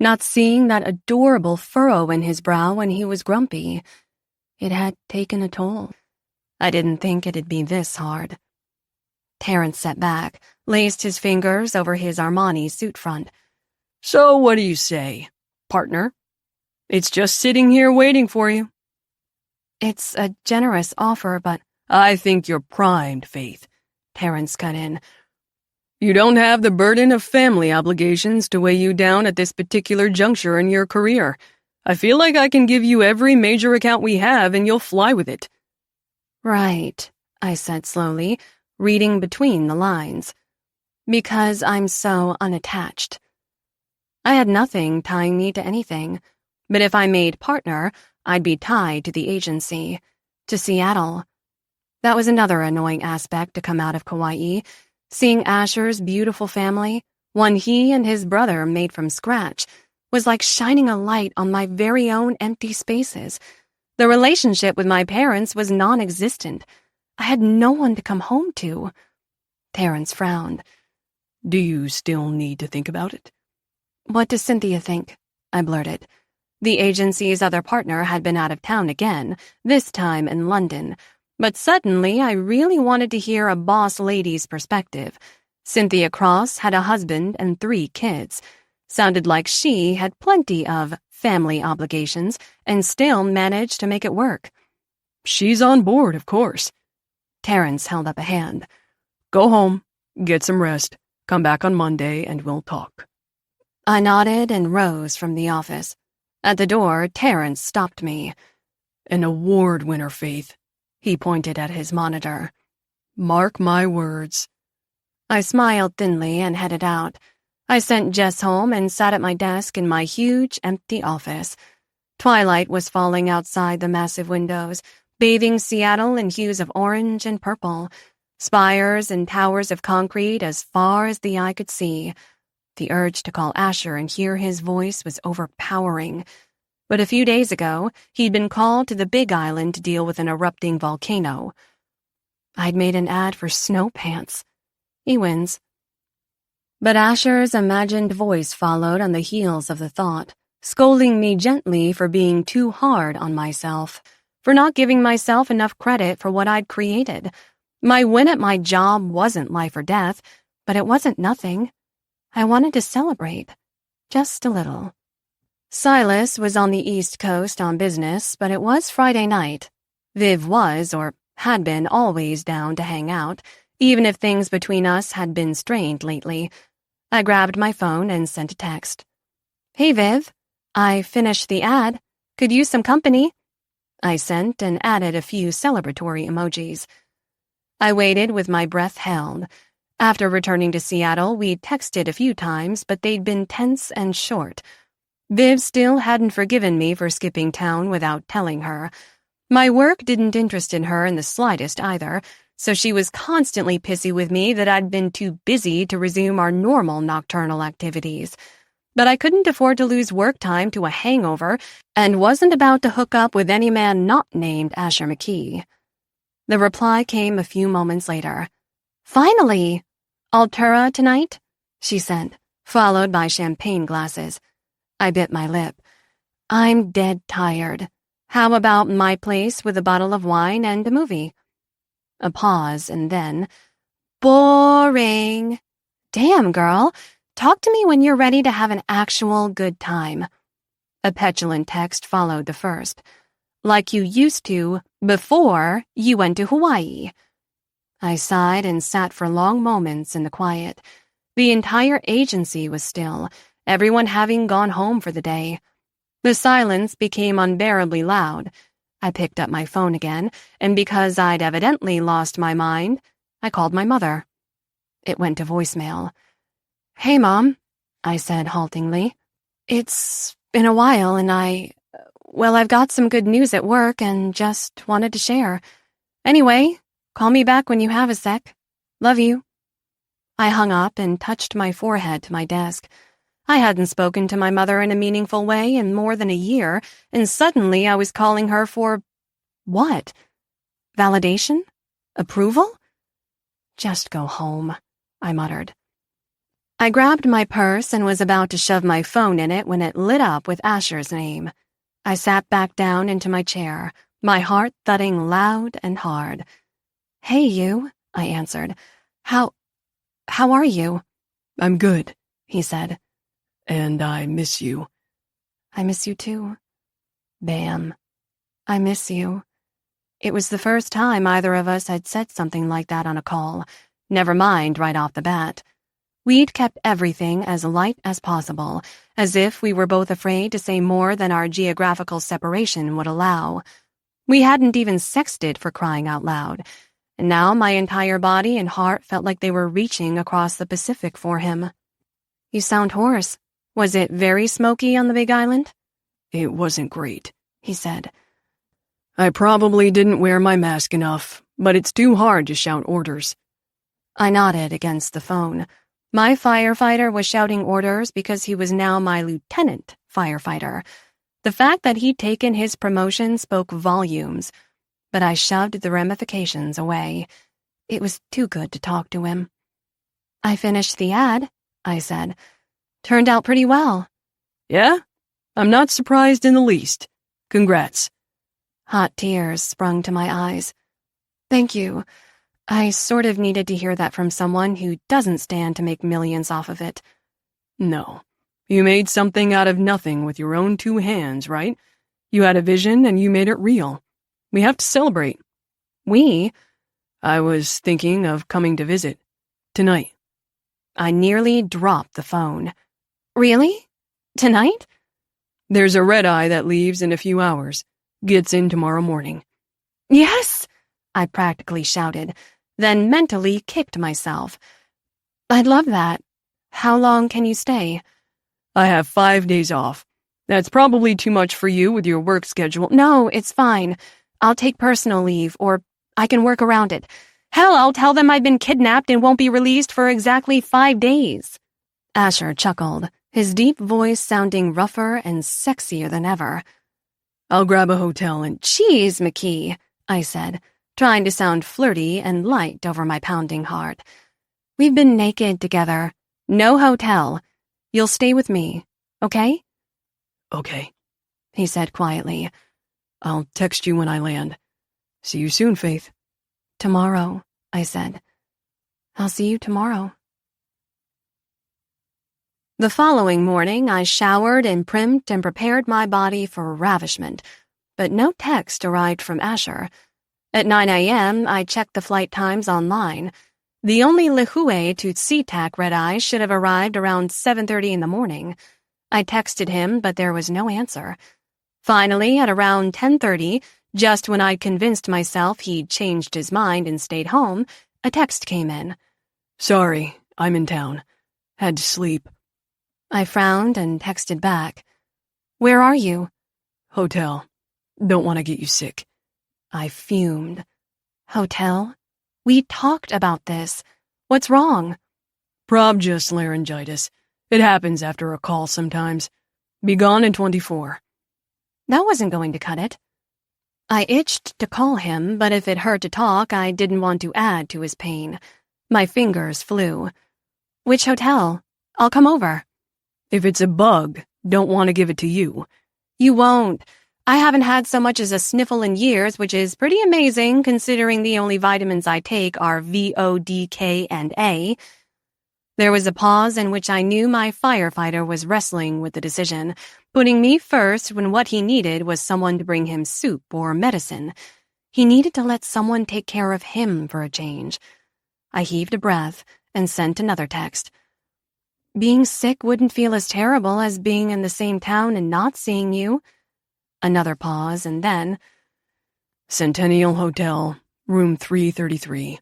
not seeing that adorable furrow in his brow when he was grumpy. It had taken a toll. I didn't think it'd be this hard. Terrence sat back, laced his fingers over his Armani suit front. So what do you say, partner? It's just sitting here waiting for you. It's a generous offer, but I think you're primed, Faith, Terrence cut in. You don't have the burden of family obligations to weigh you down at this particular juncture in your career. I feel like I can give you every major account we have and you'll fly with it. Right, I said slowly, reading between the lines. Because I'm so unattached. I had nothing tying me to anything, but if I made partner, I'd be tied to the agency, to Seattle. That was another annoying aspect to come out of Kauai, seeing Asher's beautiful family, one he and his brother made from scratch, was like shining a light on my very own empty spaces. The relationship with my parents was non-existent. I had no one to come home to. Terrence frowned. Do you still need to think about it? What does Cynthia think? I blurted. The agency's other partner had been out of town again, this time in London, but suddenly I really wanted to hear a boss lady's perspective. Cynthia Cross had a husband and 3 kids. Sounded like she had plenty of family obligations and still managed to make it work. She's on board, of course. Terrence held up a hand. Go home, get some rest, come back on Monday, and we'll talk. I nodded and rose from the office. At the door, Terrence stopped me. An award winner, Faith. He pointed at his monitor. Mark my words. I smiled thinly and headed out. I sent Jess home and sat at my desk in my huge, empty office. Twilight was falling outside the massive windows, bathing Seattle in hues of orange and purple, spires and towers of concrete as far as the eye could see. The urge to call Asher and hear his voice was overpowering. But a few days ago, he'd been called to the Big Island to deal with an erupting volcano. I'd made an ad for snow pants. He wins. But Asher's imagined voice followed on the heels of the thought, scolding me gently for being too hard on myself, for not giving myself enough credit for what I'd created. My win at my job wasn't life or death, but it wasn't nothing. I wanted to celebrate, just a little. Silas was on the East Coast on business, but it was Friday night. Viv was, or had been, always down to hang out, even if things between us had been strained lately. I grabbed my phone and sent a text. Hey, Viv. I finished the ad. Could use some company. I sent and added a few celebratory emojis. I waited with my breath held. After returning to Seattle, we'd texted a few times, but they'd been tense and short. Viv still hadn't forgiven me for skipping town without telling her. My work didn't interest in her in the slightest either, so she was constantly pissy with me that I'd been too busy to resume our normal nocturnal activities. But I couldn't afford to lose work time to a hangover and wasn't about to hook up with any man not named Asher McKee. The reply came a few moments later. Finally! Altura tonight? She sent, followed by champagne glasses. I bit my lip. I'm dead tired. How about my place with a bottle of wine and a movie? A pause, and then, boring. Damn, girl. Talk to me when you're ready to have an actual good time. A petulant text followed the first. Like you used to before you went to Hawaii. I sighed and sat for long moments in the quiet. The entire agency was still, everyone having gone home for the day. The silence became unbearably loud. I picked up my phone again, and because I'd evidently lost my mind, I called my mother. It went to voicemail. Hey, Mom, I said haltingly. It's been a while, and I've got some good news at work and just wanted to share. Anyway, call me back when you have a sec. Love you. I hung up and touched my forehead to my desk. I hadn't spoken to my mother in a meaningful way in more than a year, and suddenly I was calling her for what? Validation? Approval? Just go home, I muttered. I grabbed my purse and was about to shove my phone in it when it lit up with Asher's name. I sat back down into my chair, my heart thudding loud and hard. Hey, you, I answered. How are you? I'm good, he said. And I miss you. I miss you too. Bam. I miss you. It was the first time either of us had said something like that on a call. Never mind right off the bat. We'd kept everything as light as possible, as if we were both afraid to say more than our geographical separation would allow. We hadn't even sexted, for crying out loud, and now my entire body and heart felt like they were reaching across the Pacific for him. You sound hoarse. Was it very smoky on the Big Island? It wasn't great, he said. I probably didn't wear my mask enough, but it's too hard to shout orders. I nodded against the phone. My firefighter was shouting orders because he was now my lieutenant firefighter. The fact that he'd taken his promotion spoke volumes, but I shoved the ramifications away. It was too good to talk to him. I finished the ad, I said. Turned out pretty well. Yeah? I'm not surprised in the least. Congrats. Hot tears sprung to my eyes. Thank you. I sort of needed to hear that from someone who doesn't stand to make millions off of it. No. You made something out of nothing with your own 2 hands, right? You had a vision and you made it real. We have to celebrate. We? I was thinking of coming to visit. Tonight. I nearly dropped the phone. Really? Tonight? There's a red-eye that leaves in a few hours. Gets in tomorrow morning. Yes! I practically shouted, then mentally kicked myself. I'd love that. How long can you stay? I have 5 days off. That's probably too much for you with your work schedule. No, it's fine. I'll take personal leave, or I can work around it. Hell, I'll tell them I've been kidnapped and won't be released for exactly 5 days. Asher chuckled, his deep voice sounding rougher and sexier than ever. I'll grab a hotel and— Jeez, McKee, I said, trying to sound flirty and light over my pounding heart. We've been naked together. No hotel. You'll stay with me, okay? Okay, he said quietly. I'll text you when I land. See you soon, Faith. Tomorrow, I said. I'll see you tomorrow. The following morning, I showered and primed and prepared my body for ravishment, but no text arrived from Asher. At 9 a.m., I checked the flight times online. The only Lihue to SeaTac red-eye should have arrived around 7:30 in the morning. I texted him, but there was no answer. Finally, at around 10:30, just when I'd convinced myself he'd changed his mind and stayed home, a text came in. Sorry, I'm in town. Had to sleep. I frowned and texted back. Where are you? Hotel. Don't want to get you sick. I fumed. Hotel? We talked about this. What's wrong? Prob just laryngitis. It happens after a call sometimes. Be gone in 24. That wasn't going to cut it. I itched to call him, but if it hurt to talk, I didn't want to add to his pain. My fingers flew. Which hotel? I'll come over. If it's a bug, don't want to give it to you. You won't. I haven't had so much as a sniffle in years, which is pretty amazing considering the only vitamins I take are VODK and A. There was a pause in which I knew my firefighter was wrestling with the decision, putting me first when what he needed was someone to bring him soup or medicine. He needed to let someone take care of him for a change. I heaved a breath and sent another text. Being sick wouldn't feel as terrible as being in the same town and not seeing you. Another pause, and then, Centennial Hotel, room 333.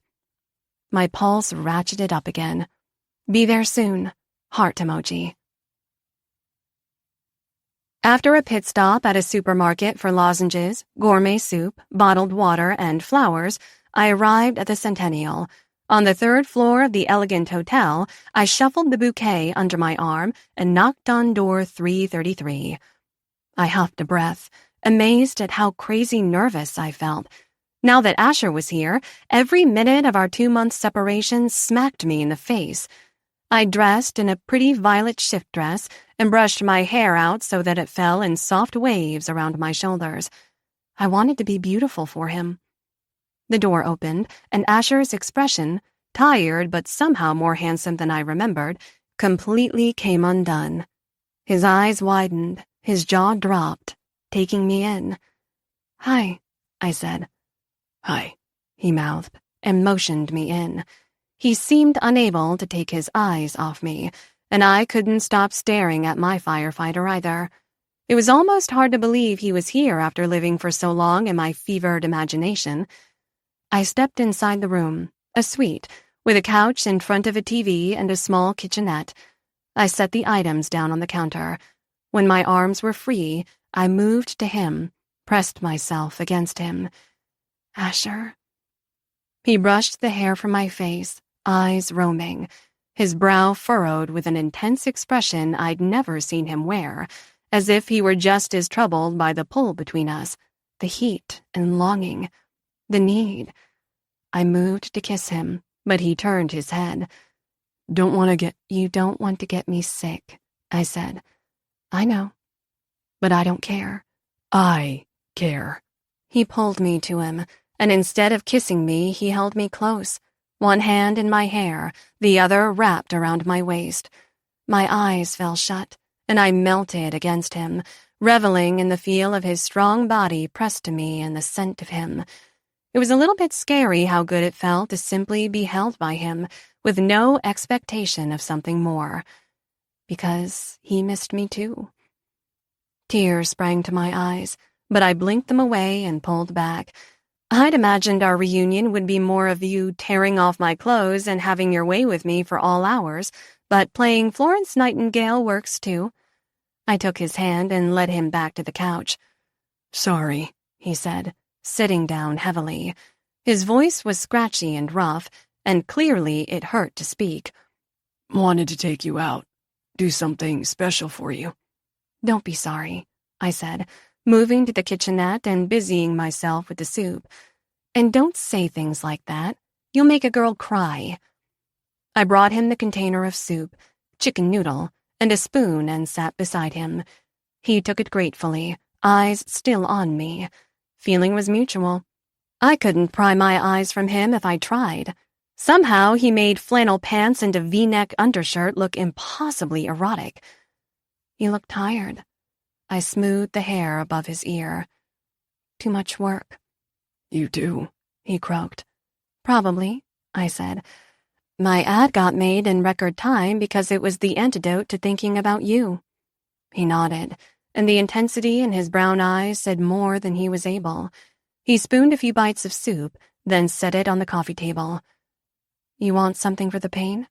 My pulse ratcheted up again. Be there soon. Heart emoji. After a pit stop at a supermarket for lozenges, gourmet soup, bottled water, and flowers, I arrived at the Centennial. On the 3rd floor of the elegant hotel, I shuffled the bouquet under my arm and knocked on door 333. I huffed a breath, amazed at how crazy nervous I felt. Now that Asher was here, every minute of our 2-month separation smacked me in the face. I dressed in a pretty violet shift dress and brushed my hair out so that it fell in soft waves around my shoulders. I wanted to be beautiful for him. The door opened, and Asher's expression, tired but somehow more handsome than I remembered, completely came undone. His eyes widened, his jaw dropped, taking me in. Hi, I said. Hi, he mouthed, and motioned me in. He seemed unable to take his eyes off me, and I couldn't stop staring at my firefighter either. It was almost hard to believe he was here after living for so long in my fevered imagination. I stepped inside the room, a suite, with a couch in front of a TV and a small kitchenette. I set the items down on the counter. When my arms were free, I moved to him, pressed myself against him. Asher. He brushed the hair from my face, eyes roaming, his brow furrowed with an intense expression I'd never seen him wear, as if he were just as troubled by the pull between us, the heat and longing, the need. I moved to kiss him, but he turned his head. You don't want to get me sick, I said. I know, but I don't care. I care. He pulled me to him, and instead of kissing me, he held me close, one hand in my hair, the other wrapped around my waist. My eyes fell shut, and I melted against him, reveling in the feel of his strong body pressed to me and the scent of him. It was a little bit scary how good it felt to simply be held by him, with no expectation of something more. Because he missed me too. Tears sprang to my eyes, but I blinked them away and pulled back. I'd imagined our reunion would be more of you tearing off my clothes and having your way with me for all hours, but playing Florence Nightingale works too. I took his hand and led him back to the couch. Sorry, he said, sitting down heavily. His voice was scratchy and rough, and clearly it hurt to speak. Wanted to take you out. Do something special for you. Don't be sorry, I said, moving to the kitchenette and busying myself with the soup. And don't say things like that. You'll make a girl cry. I brought him the container of soup, chicken noodle, and a spoon and sat beside him. He took it gratefully, eyes still on me. Feeling was mutual. I couldn't pry my eyes from him if I tried. Somehow he made flannel pants and a V-neck undershirt look impossibly erotic. He looked tired. I smoothed the hair above his ear. Too much work. You do, he croaked. Probably, I said. My ad got made in record time because it was the antidote to thinking about you. He nodded, and the intensity in his brown eyes said more than he was able. He spooned a few bites of soup, then set it on the coffee table. You want something for the pain?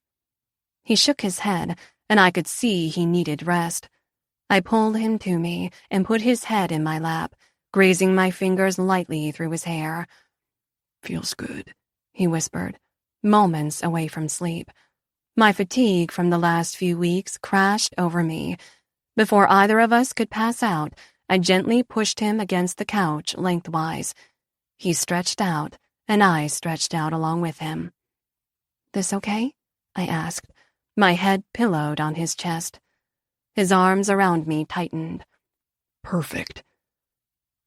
He shook his head, and I could see he needed rest. I pulled him to me and put his head in my lap, grazing my fingers lightly through his hair. Feels good, he whispered, moments away from sleep. My fatigue from the last few weeks crashed over me. Before either of us could pass out, I gently pushed him against the couch lengthwise. He stretched out, and I stretched out along with him. This okay? I asked, my head pillowed on his chest. His arms around me tightened. Perfect.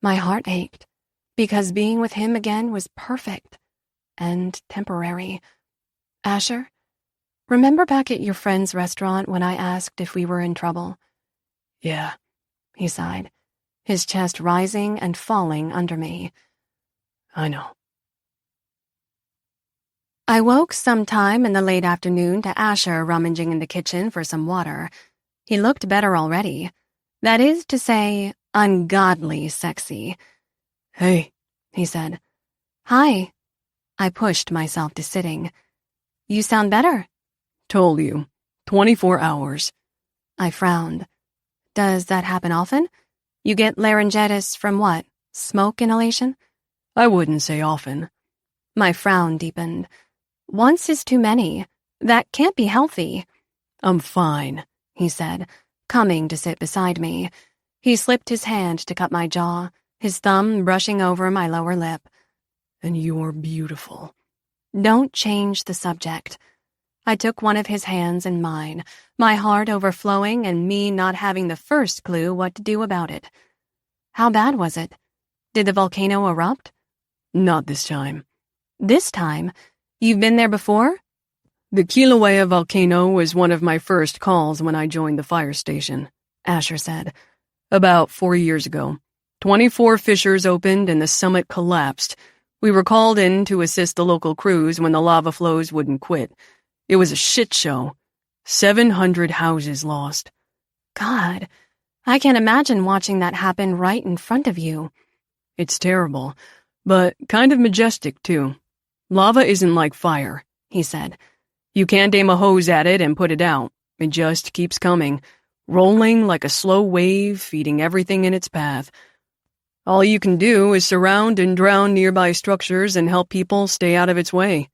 My heart ached, because being with him again was perfect and temporary. Asher, remember back at your friend's restaurant when I asked if we were in trouble? Yeah, he sighed, his chest rising and falling under me. I know. I woke sometime in the late afternoon to Asher rummaging in the kitchen for some water. He looked better already. That is to say, ungodly sexy. Hey, he said. Hi. I pushed myself to sitting. You sound better. Told you. 24 hours. I frowned. Does that happen often? You get laryngitis from what? Smoke inhalation? I wouldn't say often. My frown deepened. Once is too many. That can't be healthy. I'm fine, he said, coming to sit beside me. He slipped his hand to cut my jaw, his thumb brushing over my lower lip. And you're beautiful. Don't change the subject. I took one of his hands in mine, my heart overflowing and me not having the first clue what to do about it. How bad was it? Did the volcano erupt? Not this time. This time? You've been there before? The Kilauea volcano was one of my first calls when I joined the fire station, Asher said. About 4 years ago. 24 fissures opened and the summit collapsed. We were called in to assist the local crews when the lava flows wouldn't quit. It was a shit show. 700 houses lost. God, I can't imagine watching that happen right in front of you. It's terrible, but kind of majestic, too. Lava isn't like fire, he said. You can't aim a hose at it and put it out. It just keeps coming, rolling like a slow wave, feeding everything in its path. All you can do is surround and drown nearby structures and help people stay out of its way.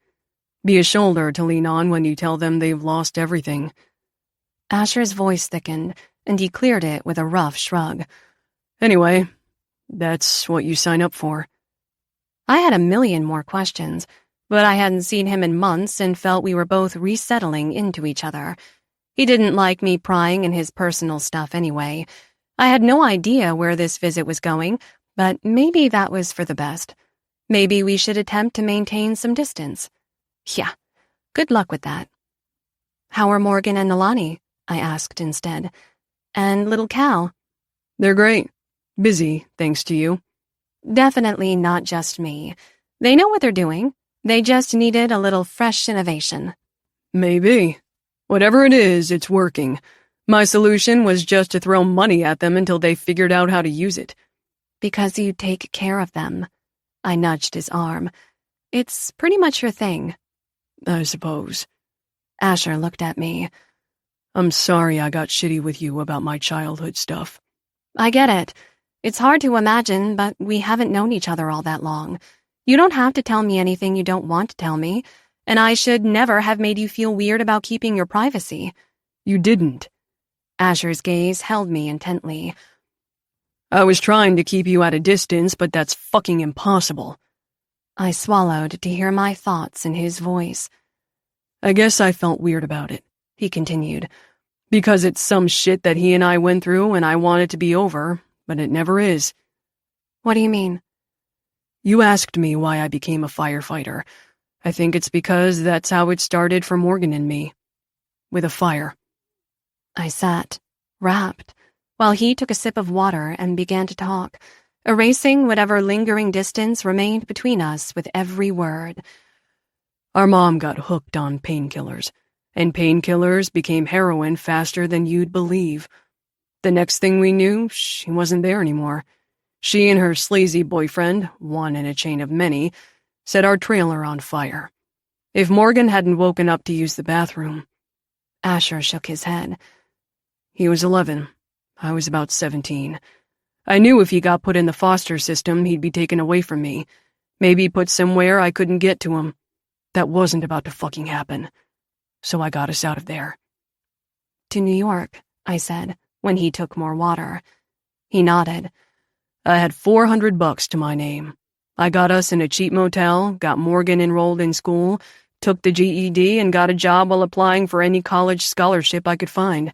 Be a shoulder to lean on when you tell them they've lost everything. Asher's voice thickened, and he cleared it with a rough shrug. Anyway, that's what you sign up for. I had a million more questions, but I hadn't seen him in months and felt we were both resettling into each other. He didn't like me prying in his personal stuff anyway. I had no idea where this visit was going, but maybe that was for the best. Maybe we should attempt to maintain some distance. Yeah, good luck with that. How are Morgan and Nalani? I asked instead. And little Cal? They're great. Busy, thanks to you. Definitely not just me. They know what they're doing. They just needed a little fresh innovation. Maybe. Whatever it is, it's working. My solution was just to throw money at them until they figured out how to use it. Because you take care of them. I nudged his arm. It's pretty much your thing. I suppose. Asher looked at me. I'm sorry I got shitty with you about my childhood stuff. I get it. It's hard to imagine, but we haven't known each other all that long. You don't have to tell me anything you don't want to tell me, and I should never have made you feel weird about keeping your privacy. You didn't. Asher's gaze held me intently. I was trying to keep you at a distance, but that's fucking impossible. I swallowed to hear my thoughts in his voice. I guess I felt weird about it, he continued, because it's some shit that he and I went through and I want it to be over, but it never is. What do you mean? You asked me why I became a firefighter. I think it's because that's how it started for Morgan and me. With a fire. I sat, rapt, while he took a sip of water and began to talk, erasing whatever lingering distance remained between us with every word. Our mom got hooked on painkillers, and painkillers became heroin faster than you'd believe. The next thing we knew, she wasn't there anymore. She and her sleazy boyfriend, one in a chain of many, set our trailer on fire. If Morgan hadn't woken up to use the bathroom... Asher shook his head. He was 11. I was about 17. I knew if he got put in the foster system, he'd be taken away from me. Maybe put somewhere I couldn't get to him. That wasn't about to fucking happen. So I got us out of there. To New York, I said, when he took more water. He nodded. I had $400 to my name. I got us in a cheap motel, got Morgan enrolled in school, took the GED, and got a job while applying for any college scholarship I could find.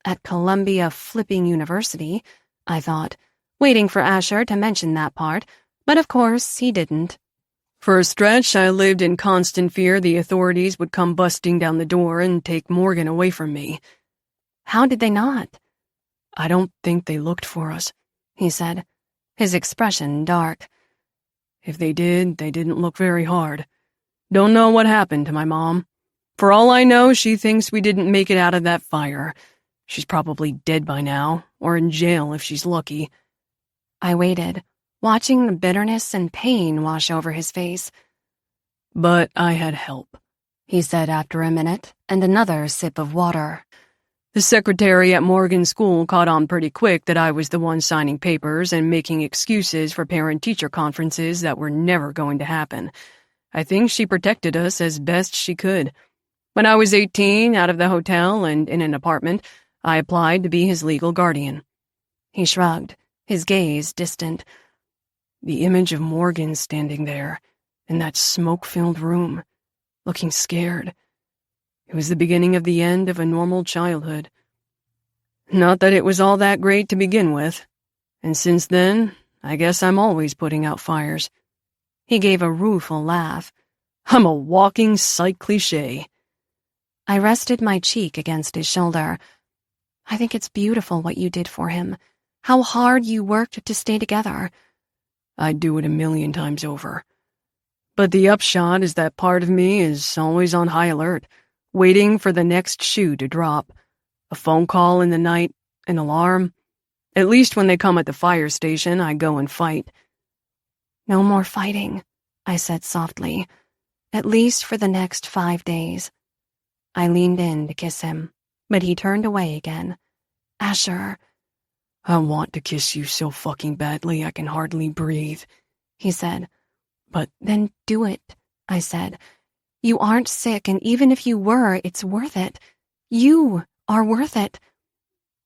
At Columbia flipping University, I thought, waiting for Asher to mention that part, but of course he didn't. For a stretch, I lived in constant fear the authorities would come busting down the door and take Morgan away from me. How did they not? I don't think they looked for us, he said, his expression dark. If they did, they didn't look very hard. Don't know what happened to my mom. For all I know, she thinks we didn't make it out of that fire. She's probably dead by now, or in jail if she's lucky. I waited, watching the bitterness and pain wash over his face. But I had help, he said after a minute and another sip of water. The secretary at Morgan's school caught on pretty quick that I was the one signing papers and making excuses for parent-teacher conferences that were never going to happen. I think she protected us as best she could. When I was 18, out of the hotel and in an apartment, I applied to be his legal guardian. He shrugged, his gaze distant. The image of Morgan standing there, in that smoke-filled room, looking scared. It was the beginning of the end of a normal childhood. Not that it was all that great to begin with, and since then, I guess I'm always putting out fires. He gave a rueful laugh. I'm a walking psych cliché. I rested my cheek against his shoulder. I think it's beautiful what you did for him. How hard you worked to stay together. I'd do it 1,000,000 times over. But the upshot is that part of me is always on high alert, waiting for the next shoe to drop. A phone call in the night, an alarm. At least when they come at the fire station, I go and fight. No more fighting, I said softly. At least for the next 5 days. I leaned in to kiss him, but he turned away again. Asher. I want to kiss you so fucking badly I can hardly breathe, he said. But then do it, I said. You aren't sick, and even if you were, it's worth it. You are worth it.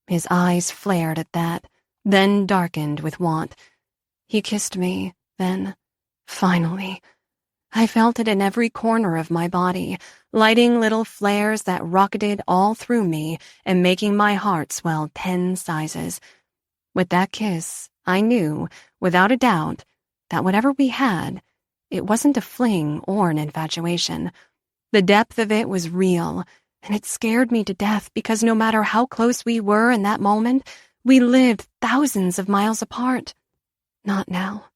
His eyes flared at that, then darkened with want. He kissed me, then, finally. I felt it in every corner of my body, lighting little flares that rocketed all through me and making my heart swell 10 sizes. With that kiss, I knew, without a doubt, that whatever we had, it wasn't a fling or an infatuation. The depth of it was real, and it scared me to death because no matter how close we were in that moment, we lived thousands of miles apart. Not now.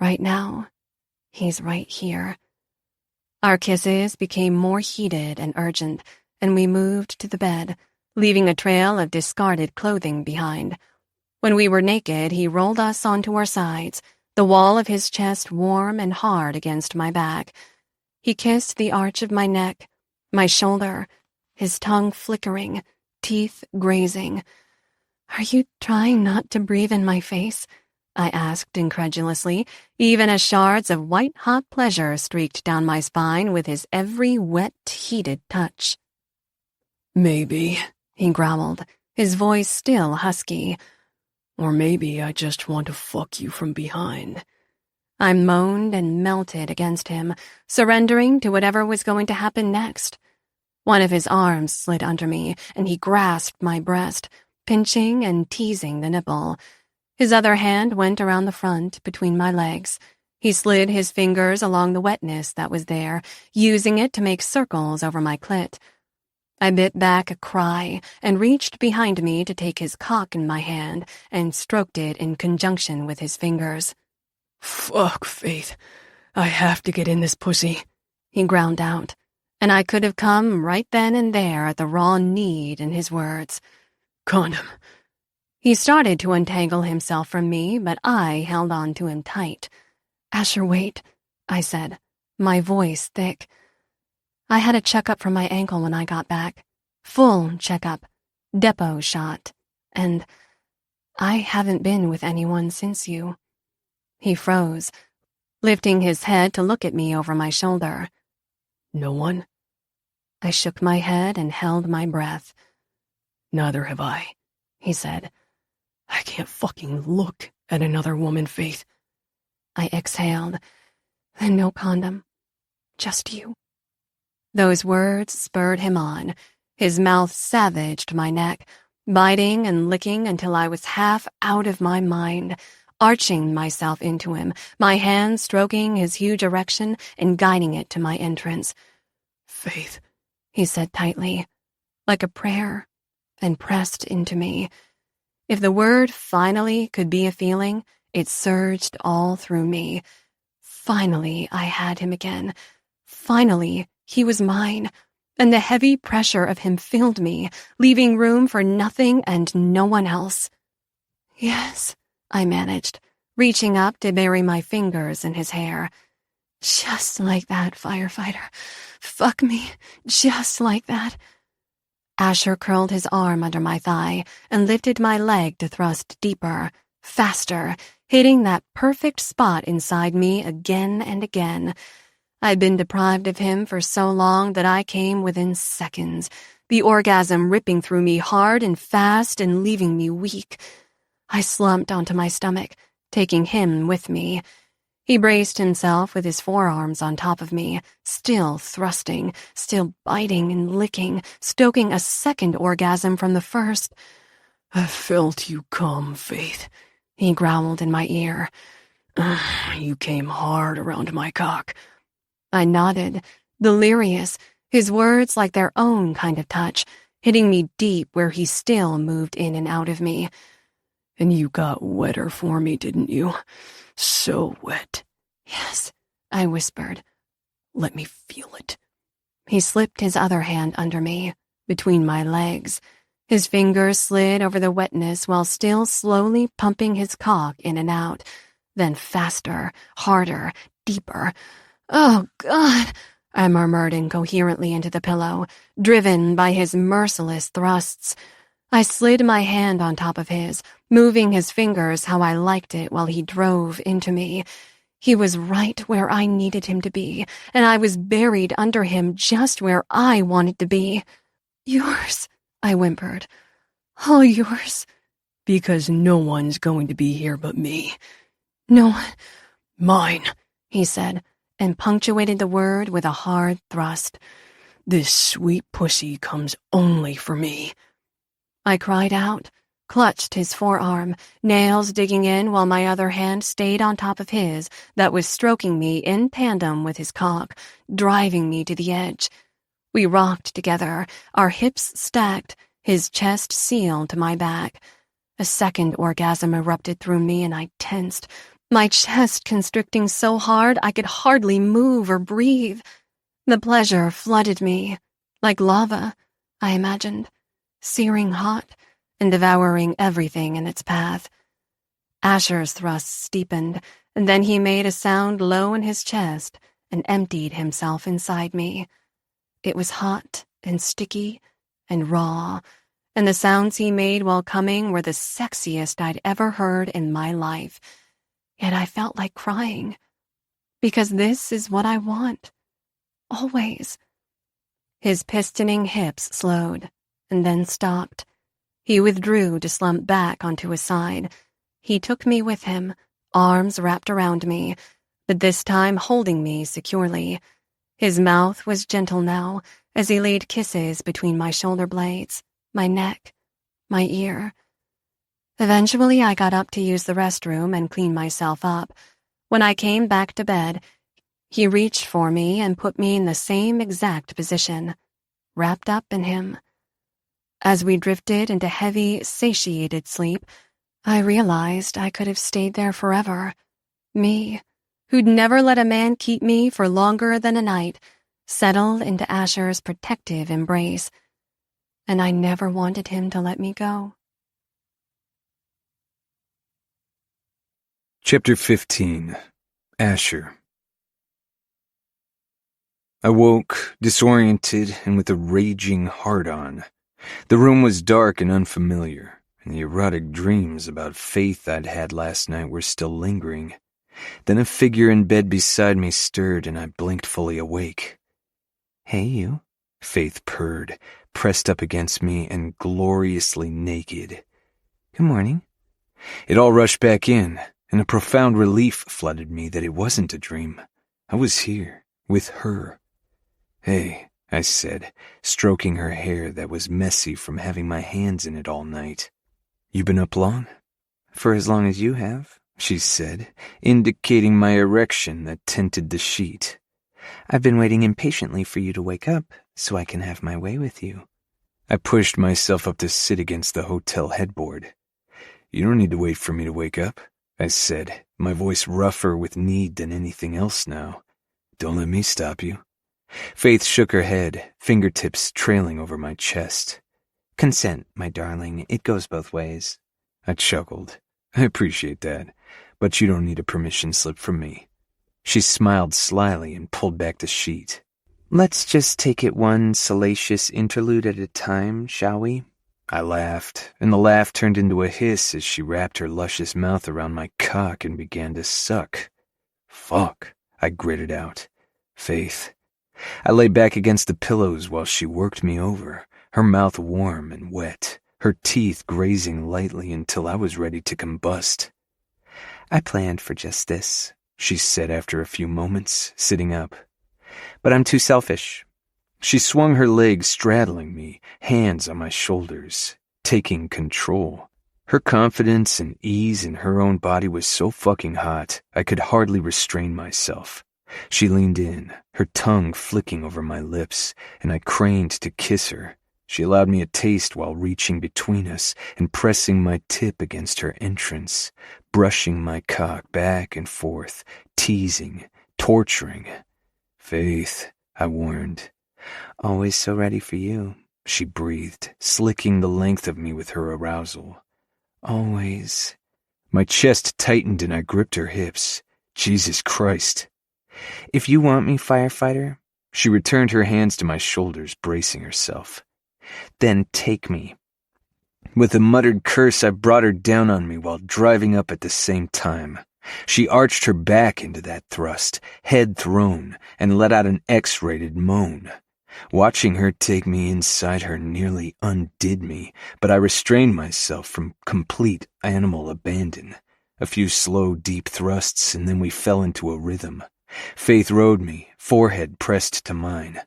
Right now, he's right here. Our kisses became more heated and urgent, and we moved to the bed, leaving a trail of discarded clothing behind. When we were naked, he rolled us onto our sides, the wall of his chest warm and hard against my back. He kissed the arch of my neck, my shoulder, his tongue flickering, teeth grazing. "Are you trying not to breathe in my face?" I asked incredulously, even as shards of white-hot pleasure streaked down my spine with his every wet, heated touch. "Maybe," he growled, his voice still husky. "Or maybe I just want to fuck you from behind." I moaned and melted against him, surrendering to whatever was going to happen next. One of his arms slid under me, and he grasped my breast, pinching and teasing the nipple. His other hand went around the front, between my legs. He slid his fingers along the wetness that was there, using it to make circles over my clit. I bit back a cry and reached behind me to take his cock in my hand and stroked it in conjunction with his fingers. "Fuck, Faith. I have to get in this pussy," he ground out, and I could have come right then and there at the raw need in his words. "Condom." He started to untangle himself from me, but I held on to him tight. "Asher, wait," I said, my voice thick. I had a checkup from my ankle when I got back. Full checkup. Depot shot. And I haven't been with anyone since you. He froze, lifting his head to look at me over my shoulder. "No one?" I shook my head and held my breath. "Neither have I," he said. "I can't fucking look at another woman, Faith." I exhaled. "Then no condom. Just you." Those words spurred him on. His mouth savaged my neck, biting and licking until I was half out of my mind, arching myself into him, my hand stroking his huge erection and guiding it to my entrance. "Faith," he said tightly, like a prayer, and pressed into me. If the word finally could be a feeling, it surged all through me. Finally, I had him again. Finally, he was mine, and the heavy pressure of him filled me, leaving room for nothing and no one else. "Yes," I managed, reaching up to bury my fingers in his hair. "Just like that, firefighter. Fuck me, just like that." Asher curled his arm under my thigh and lifted my leg to thrust deeper, faster, hitting that perfect spot inside me again and again. I'd been deprived of him for so long that I came within seconds, the orgasm ripping through me hard and fast and leaving me weak. I slumped onto my stomach, taking him with me. He braced himself with his forearms on top of me, still thrusting, still biting and licking, stoking a second orgasm from the first. "I felt you come, Faith," he growled in my ear. "You came hard around my cock." I nodded, delirious, his words like their own kind of touch, hitting me deep where he still moved in and out of me. "And you got wetter for me, didn't you? So wet." "Yes," I whispered. "Let me feel it." He slipped his other hand under me, between my legs. His fingers slid over the wetness while still slowly pumping his cock in and out, then faster, harder, deeper. "Oh, God," I murmured incoherently into the pillow, driven by his merciless thrusts. I slid my hand on top of his, moving his fingers how I liked it while he drove into me. He was right where I needed him to be, and I was buried under him just where I wanted to be. "Yours," I whimpered. "All yours." "Because no one's going to be here but me." "No one." "Mine," he said, and punctuated the word with a hard thrust. "This sweet pussy comes only for me." I cried out, clutched his forearm, nails digging in while my other hand stayed on top of his that was stroking me in tandem with his cock, driving me to the edge. We rocked together, our hips stacked, his chest sealed to my back. A second orgasm erupted through me and I tensed, my chest constricting so hard I could hardly move or breathe. The pleasure flooded me, like lava, I imagined, searing hot and devouring everything in its path. Asher's thrusts steepened, and then he made a sound low in his chest and emptied himself inside me. It was hot and sticky and raw, and the sounds he made while coming were the sexiest I'd ever heard in my life. Yet I felt like crying, because this is what I want. Always. His pistoning hips slowed, and then stopped. He withdrew to slump back onto his side. He took me with him, arms wrapped around me, but this time holding me securely. His mouth was gentle now, as he laid kisses between my shoulder blades, my neck, my ear. Eventually, I got up to use the restroom and clean myself up. When I came back to bed, he reached for me and put me in the same exact position, wrapped up in him. As we drifted into heavy, satiated sleep, I realized I could have stayed there forever. Me, who'd never let a man keep me for longer than a night, settled into Asher's protective embrace, and I never wanted him to let me go. Chapter 15. Asher. I woke, disoriented and with a raging heart-on. The room was dark and unfamiliar, and the erotic dreams about Faith I'd had last night were still lingering. Then a figure in bed beside me stirred, and I blinked fully awake. "Hey, you," Faith purred, pressed up against me and gloriously naked. "Good morning." It all rushed back in, and a profound relief flooded me that it wasn't a dream. I was here, with her. "Hey," I said, stroking her hair that was messy from having my hands in it all night. "You been up long?" "For as long as you have," she said, indicating my erection that tinted the sheet. "I've been waiting impatiently for you to wake up so I can have my way with you." I pushed myself up to sit against the hotel headboard. "You don't need to wait for me to wake up," I said, my voice rougher with need than anything else now. "Don't let me stop you." Faith shook her head, fingertips trailing over my chest. "Consent, my darling. It goes both ways." I chuckled. "I appreciate that, but you don't need a permission slip from me." She smiled slyly and pulled back the sheet. "Let's just take it one salacious interlude at a time, shall we?" I laughed, and the laugh turned into a hiss as she wrapped her luscious mouth around my cock and began to suck. "Fuck," I gritted out. "Faith." I lay back against the pillows while she worked me over, her mouth warm and wet, her teeth grazing lightly until I was ready to combust. "I planned for just this," she said after a few moments, sitting up. "But I'm too selfish." She swung her legs, straddling me, hands on my shoulders, taking control. Her confidence and ease in her own body was so fucking hot, I could hardly restrain myself. She leaned in, her tongue flicking over my lips, and I craned to kiss her. She allowed me a taste while reaching between us and pressing my tip against her entrance, brushing my cock back and forth, teasing, torturing. "Faith," I warned. "Always so ready for you," she breathed, slicking the length of me with her arousal. "Always." My chest tightened and I gripped her hips. Jesus Christ. "If you want me, firefighter," she returned her hands to my shoulders, bracing herself. "then take me." With a muttered curse, I brought her down on me while driving up at the same time. She arched her back into that thrust, head thrown, and let out an X-rated moan. Watching her take me inside her nearly undid me, but I restrained myself from complete animal abandon. A few slow, deep thrusts, and then we fell into a rhythm. Faith rode me, forehead pressed to mine.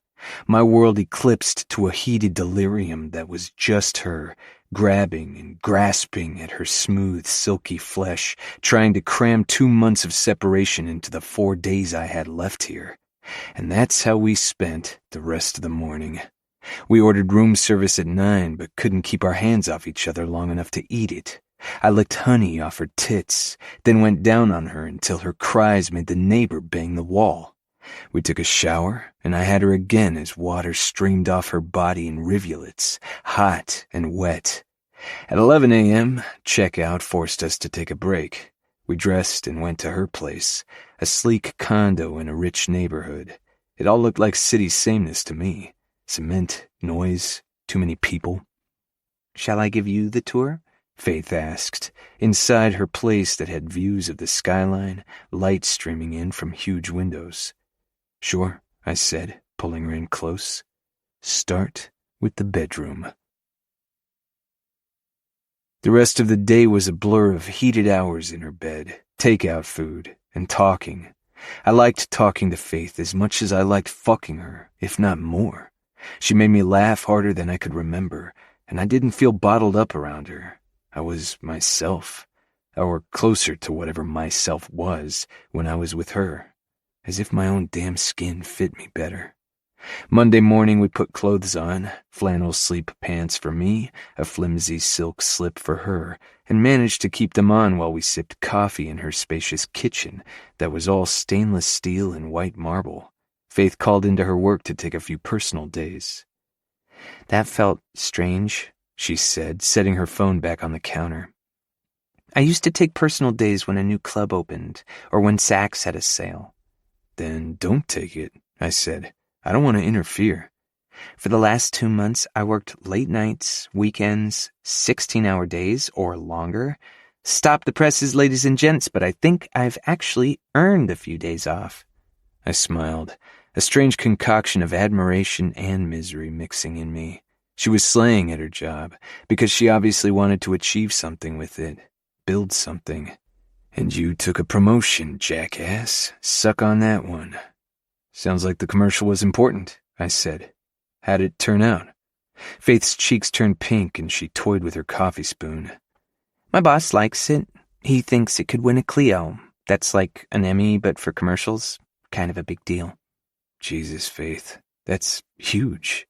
My world eclipsed to a heated delirium that was just her, grabbing and grasping at her smooth, silky flesh, trying to cram 2 months of separation into the 4 days I had left here. And that's how we spent the rest of the morning. We ordered room service at 9, but couldn't keep our hands off each other long enough to eat it. I licked honey off her tits, then went down on her until her cries made the neighbor bang the wall. We took a shower, and I had her again as water streamed off her body in rivulets, hot and wet. At 11 a.m., checkout forced us to take a break. We dressed and went to her place, a sleek condo in a rich neighborhood. It all looked like city sameness to me. Cement, noise, too many people. Shall I give you the tour? Faith asked, inside her place that had views of the skyline, light streaming in from huge windows. Sure, I said, pulling her in close. Start with the bedroom. The rest of the day was a blur of heated hours in her bed, takeout food, and talking. I liked talking to Faith as much as I liked fucking her, if not more. She made me laugh harder than I could remember, and I didn't feel bottled up around her. I was myself, or closer to whatever myself was when I was with her, as if my own damn skin fit me better. Monday morning we put clothes on, flannel sleep pants for me, a flimsy silk slip for her, and managed to keep them on while we sipped coffee in her spacious kitchen that was all stainless steel and white marble. Faith called into her work to take a few personal days. That felt strange, she said, setting her phone back on the counter. I used to take personal days when a new club opened, or when Saks had a sale. Then don't take it, I said. I don't want to interfere. For the last 2 months, I worked late nights, weekends, 16-hour days, or longer. Stop the presses, ladies and gents, but I think I've actually earned a few days off. I smiled, a strange concoction of admiration and misery mixing in me. She was slaying at her job, because she obviously wanted to achieve something with it, build something. And you took a promotion, jackass. Suck on that one. Sounds like the commercial was important, I said. How'd it turn out? Faith's cheeks turned pink and she toyed with her coffee spoon. My boss likes it. He thinks it could win a Clio. That's like an Emmy, but for commercials. Kind of a big deal. Jesus, Faith. That's huge.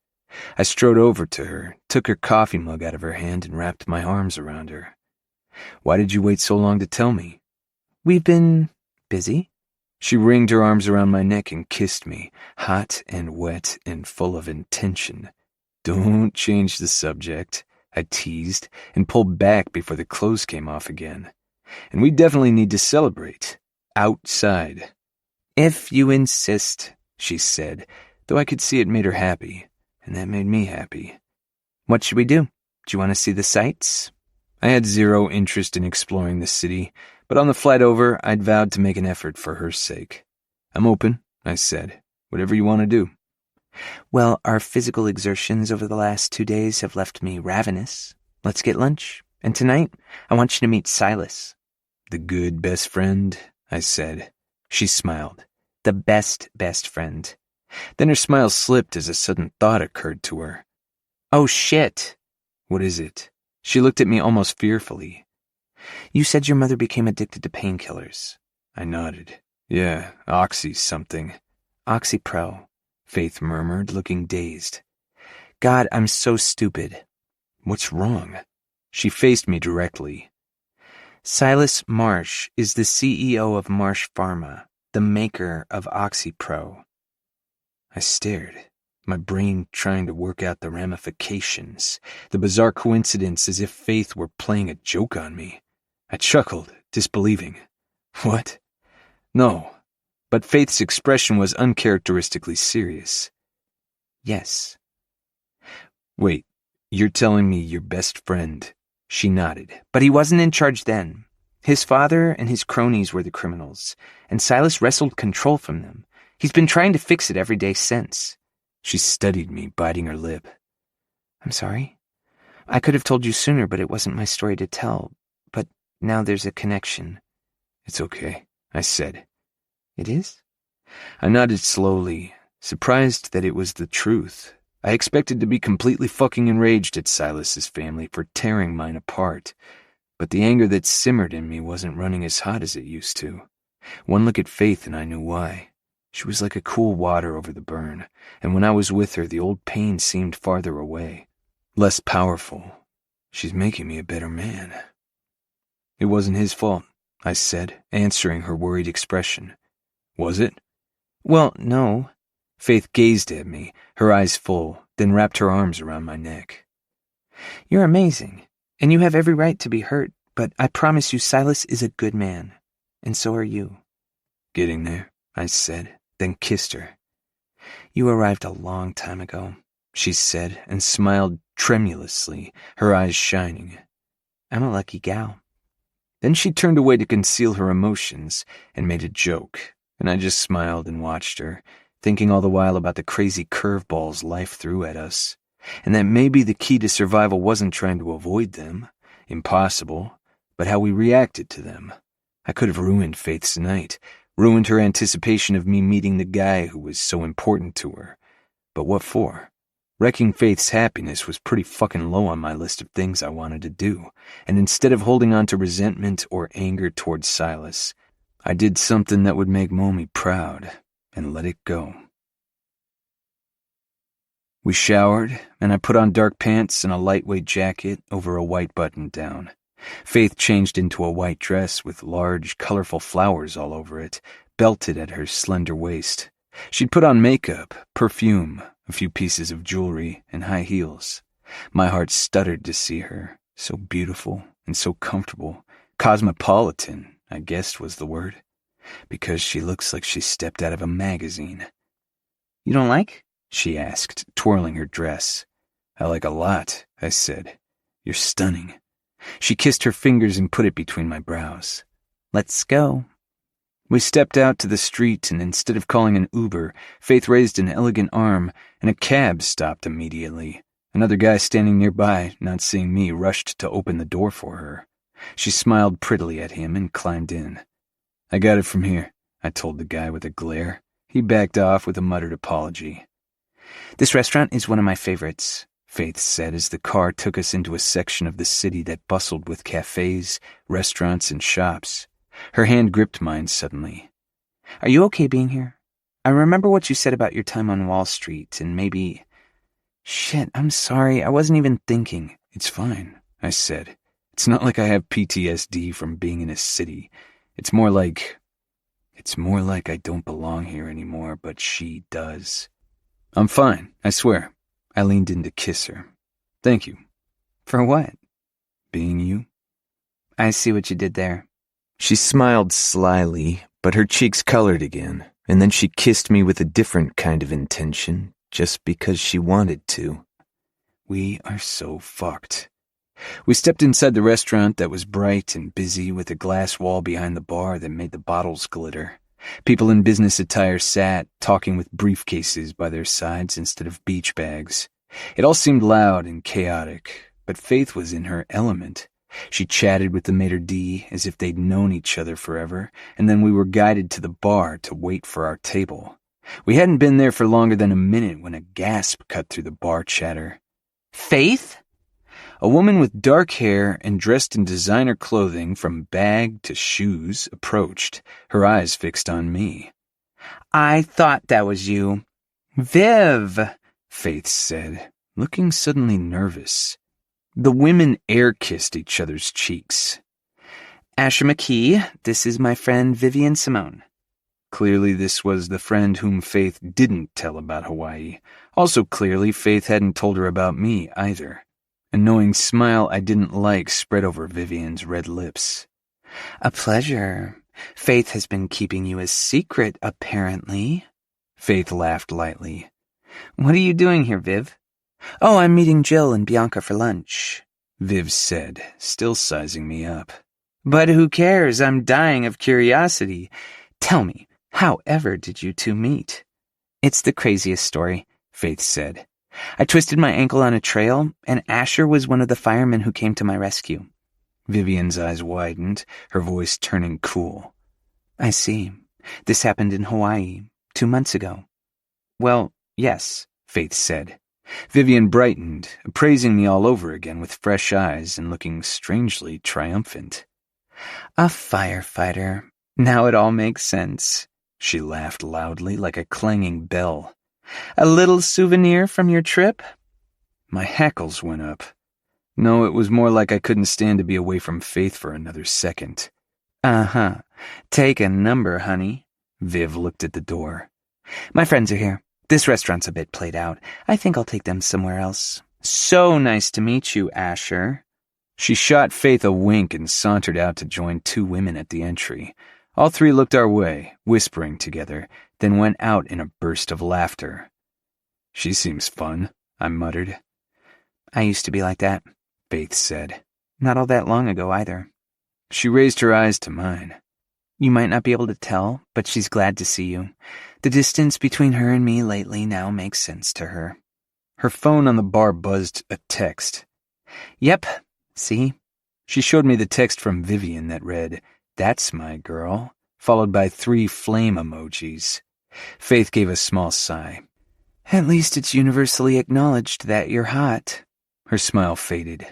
I strode over to her, took her coffee mug out of her hand and wrapped my arms around her. Why did you wait so long to tell me? We've been busy. She wringed her arms around my neck and kissed me, hot and wet and full of intention. Don't change the subject, I teased, and pulled back before the clothes came off again. And we definitely need to celebrate. Outside. If you insist, she said, though I could see it made her happy, and that made me happy. What should we do? Do you want to see the sights? I had zero interest in exploring the city, but on the flight over, I'd vowed to make an effort for her sake. I'm open, I said. Whatever you want to do. Well, our physical exertions over the last 2 days have left me ravenous. Let's get lunch. And tonight, I want you to meet Silas. The good best friend, I said. She smiled. The best friend. Then her smile slipped as a sudden thought occurred to her. Oh, shit. What is it? She looked at me almost fearfully. You said your mother became addicted to painkillers. I nodded. Yeah, Oxy something. Oxypro, Faith murmured, looking dazed. God, I'm so stupid. What's wrong? She faced me directly. Silas Marsh is the CEO of Marsh Pharma, the maker of Oxypro. I stared, my brain trying to work out the ramifications, the bizarre coincidence as if Faith were playing a joke on me. I chuckled, disbelieving. What? No. But Faith's expression was uncharacteristically serious. Yes. Wait, you're telling me your best friend? She nodded. But he wasn't in charge then. His father and his cronies were the criminals, and Silas wrestled control from them. He's been trying to fix it every day since. She studied me, biting her lip. I'm sorry. I could have told you sooner, but it wasn't my story to tell. But now there's a connection. It's okay, I said. It is? I nodded slowly, surprised that it was the truth. I expected to be completely fucking enraged at Silas's family for tearing mine apart, but the anger that simmered in me wasn't running as hot as it used to. One look at Faith and I knew why. She was like a cool water over the burn, and when I was with her, the old pain seemed farther away, less powerful. She's making me a better man. It wasn't his fault, I said, answering her worried expression. Was it? Well, no. Faith gazed at me, her eyes full, then wrapped her arms around my neck. You're amazing, and you have every right to be hurt, but I promise you Silas is a good man, and so are you. Getting there, I said, then kissed her. You arrived a long time ago, she said, and smiled tremulously, her eyes shining. I'm a lucky gal. Then she turned away to conceal her emotions and made a joke, and I just smiled and watched her, thinking all the while about the crazy curveballs life threw at us, and that maybe the key to survival wasn't trying to avoid them, impossible, but how we reacted to them. I could have ruined Faith's night, ruined her anticipation of me meeting the guy who was so important to her. But what for? Wrecking Faith's happiness was pretty fucking low on my list of things I wanted to do, and instead of holding on to resentment or anger towards Silas, I did something that would make Mommy proud, and let it go. We showered, and I put on dark pants and a lightweight jacket over a white button-down. Faith changed into a white dress with large, colorful flowers all over it, belted at her slender waist. She'd put on makeup, perfume, a few pieces of jewelry, and high heels. My heart stuttered to see her, so beautiful and so comfortable. Cosmopolitan, I guessed was the word, because she looks like she stepped out of a magazine. You don't like? She asked, twirling her dress. I like a lot, I said. You're stunning. She kissed her fingers and put it between my brows. Let's go. We stepped out to the street, and instead of calling an Uber, Faith raised an elegant arm, and a cab stopped immediately. Another guy standing nearby, not seeing me, rushed to open the door for her. She smiled prettily at him and climbed in. I got it from here, I told the guy with a glare. He backed off with a muttered apology. This restaurant is one of my favorites, Faith said as the car took us into a section of the city that bustled with cafes, restaurants, and shops. Her hand gripped mine suddenly. Are you okay being here? I remember what you said about your time on Wall Street, and maybe... Shit, I'm sorry, I wasn't even thinking. It's fine, I said. It's not like I have PTSD from being in a city. It's more like I don't belong here anymore, but she does. I'm fine, I swear. I leaned in to kiss her. Thank you. For what? Being you. I see what you did there. She smiled slyly, but her cheeks colored again, and then she kissed me with a different kind of intention, just because she wanted to. We are so fucked. We stepped inside the restaurant that was bright and busy with a glass wall behind the bar that made the bottles glitter. People in business attire sat, talking with briefcases by their sides instead of beach bags. It all seemed loud and chaotic, but Faith was in her element. She chatted with the maitre d' as if they'd known each other forever, and then we were guided to the bar to wait for our table. We hadn't been there for longer than a minute when a gasp cut through the bar chatter. Faith? A woman with dark hair and dressed in designer clothing from bag to shoes approached, her eyes fixed on me. I thought that was you. Viv, Faith said, looking suddenly nervous. The women air-kissed each other's cheeks. Asher McKee, this is my friend Vivian Simone. Clearly this was the friend whom Faith didn't tell about Hawaii. Also clearly Faith hadn't told her about me either. A knowing smile I didn't like spread over Vivian's red lips. A pleasure. Faith has been keeping you a secret, apparently. Faith laughed lightly. What are you doing here, Viv? Oh, I'm meeting Jill and Bianca for lunch, Viv said, still sizing me up. But who cares? I'm dying of curiosity. Tell me, how ever did you two meet? It's the craziest story, Faith said. I twisted my ankle on a trail, and Asher was one of the firemen who came to my rescue. Vivian's eyes widened, her voice turning cool. I see. This happened in Hawaii 2 months ago. Well, yes, Faith said. Vivian brightened, appraising me all over again with fresh eyes and looking strangely triumphant. A firefighter. Now it all makes sense. She laughed loudly like a clanging bell. A little souvenir from your trip? My hackles went up. No, it was more like I couldn't stand to be away from Faith for another second. Uh-huh. Take a number, honey. Viv looked at the door. My friends are here. This restaurant's a bit played out. I think I'll take them somewhere else. So nice to meet you, Asher. She shot Faith a wink and sauntered out to join two women at the entry. All three looked our way, whispering together, then went out in a burst of laughter. She seems fun, I muttered. I used to be like that, Faith said. Not all that long ago either. She raised her eyes to mine. You might not be able to tell, but she's glad to see you. The distance between her and me lately now makes sense to her. Her phone on the bar buzzed a text. Yep, see? She showed me the text from Vivian that read, "That's my girl," followed by 3 flame emojis. Faith gave a small sigh. At least it's universally acknowledged that you're hot. Her smile faded.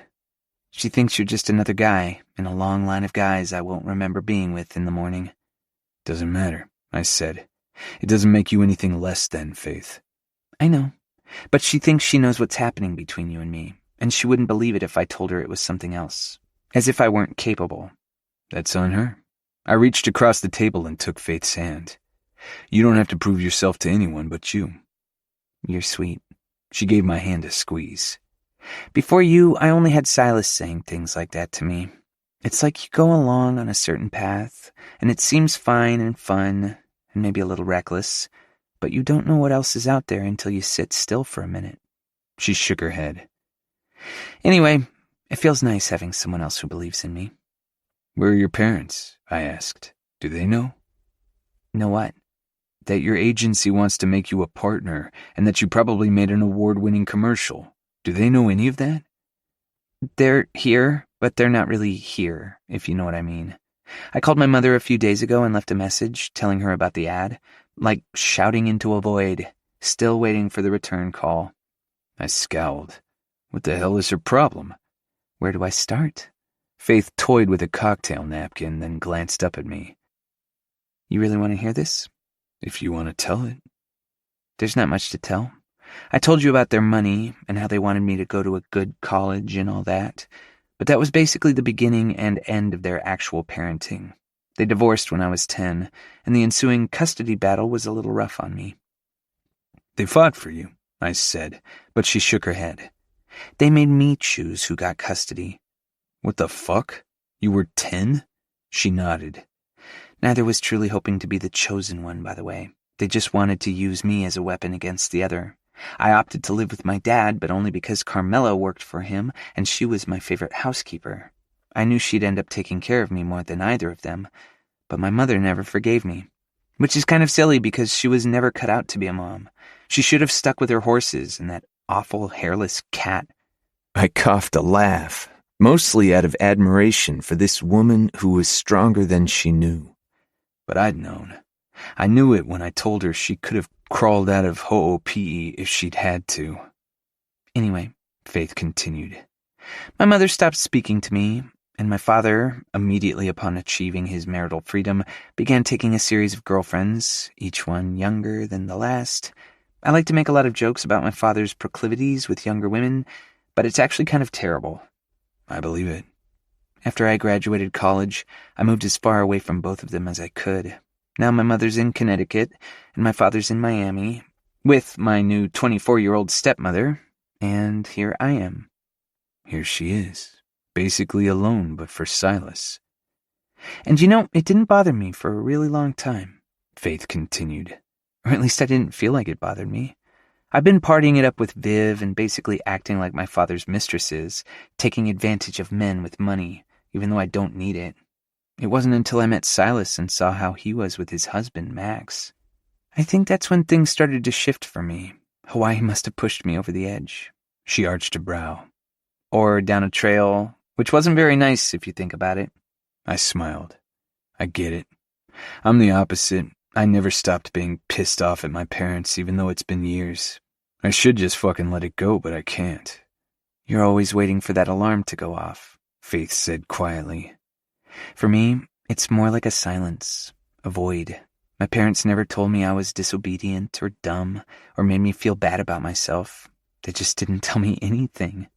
She thinks you're just another guy in a long line of guys I won't remember being with in the morning. Doesn't matter, I said. It doesn't make you anything less than Faith. I know, but she thinks she knows what's happening between you and me, and she wouldn't believe it if I told her it was something else. As if I weren't capable. That's on her. I reached across the table and took Faith's hand. You don't have to prove yourself to anyone but you. You're sweet. She gave my hand a squeeze. Before you, I only had Silas saying things like that to me. It's like you go along on a certain path, and it seems fine and fun, and maybe a little reckless, but you don't know what else is out there until you sit still for a minute. She shook her head. Anyway, it feels nice having someone else who believes in me. Where are your parents? I asked. Do they know? Know what? That your agency wants to make you a partner, and that you probably made an award-winning commercial. Do they know any of that? They're here, but they're not really here, if you know what I mean. I called my mother a few days ago and left a message telling her about the ad, like shouting into a void, still waiting for the return call. I scowled. What the hell is her problem? Where do I start? Faith toyed with a cocktail napkin, then glanced up at me. You really want to hear this? If you want to tell it. There's not much to tell. I told you about their money and how they wanted me to go to a good college and all that, but that was basically the beginning and end of their actual parenting. They divorced when I was 10, and the ensuing custody battle was a little rough on me. They fought for you, I said, but she shook her head. They made me choose who got custody. What the fuck? You were 10? She nodded. Neither was truly hoping to be the chosen one, by the way. They just wanted to use me as a weapon against the other. I opted to live with my dad, but only because Carmela worked for him, and she was my favorite housekeeper. I knew she'd end up taking care of me more than either of them, but my mother never forgave me. Which is kind of silly because she was never cut out to be a mom. She should have stuck with her horses and that awful hairless cat. I coughed a laugh, mostly out of admiration for this woman who was stronger than she knew. But I'd known. I knew it when I told her she could have crawled out of Ho'opi'i if she'd had to. Anyway, Faith continued. My mother stopped speaking to me, and my father, immediately upon achieving his marital freedom, began taking a series of girlfriends, each one younger than the last. I like to make a lot of jokes about my father's proclivities with younger women, but it's actually kind of terrible. I believe it. After I graduated college, I moved as far away from both of them as I could. Now my mother's in Connecticut, and my father's in Miami, with my new 24-year-old stepmother, and here I am. Here she is, basically alone but for Silas. And you know, it didn't bother me for a really long time, Faith continued. Or at least I didn't feel like it bothered me. I've been partying it up with Viv and basically acting like my father's mistresses, taking advantage of men with money, even though I don't need it. It wasn't until I met Silas and saw how he was with his husband, Max. I think that's when things started to shift for me. Hawaii must have pushed me over the edge. She arched a brow. Or down a trail, which wasn't very nice if you think about it. I smiled. I get it. I'm the opposite. I never stopped being pissed off at my parents, even though it's been years. I should just fucking let it go, but I can't. You're always waiting for that alarm to go off, Faith said quietly. For me, it's more like a silence, a void. My parents never told me I was disobedient or dumb or made me feel bad about myself. They just didn't tell me anything.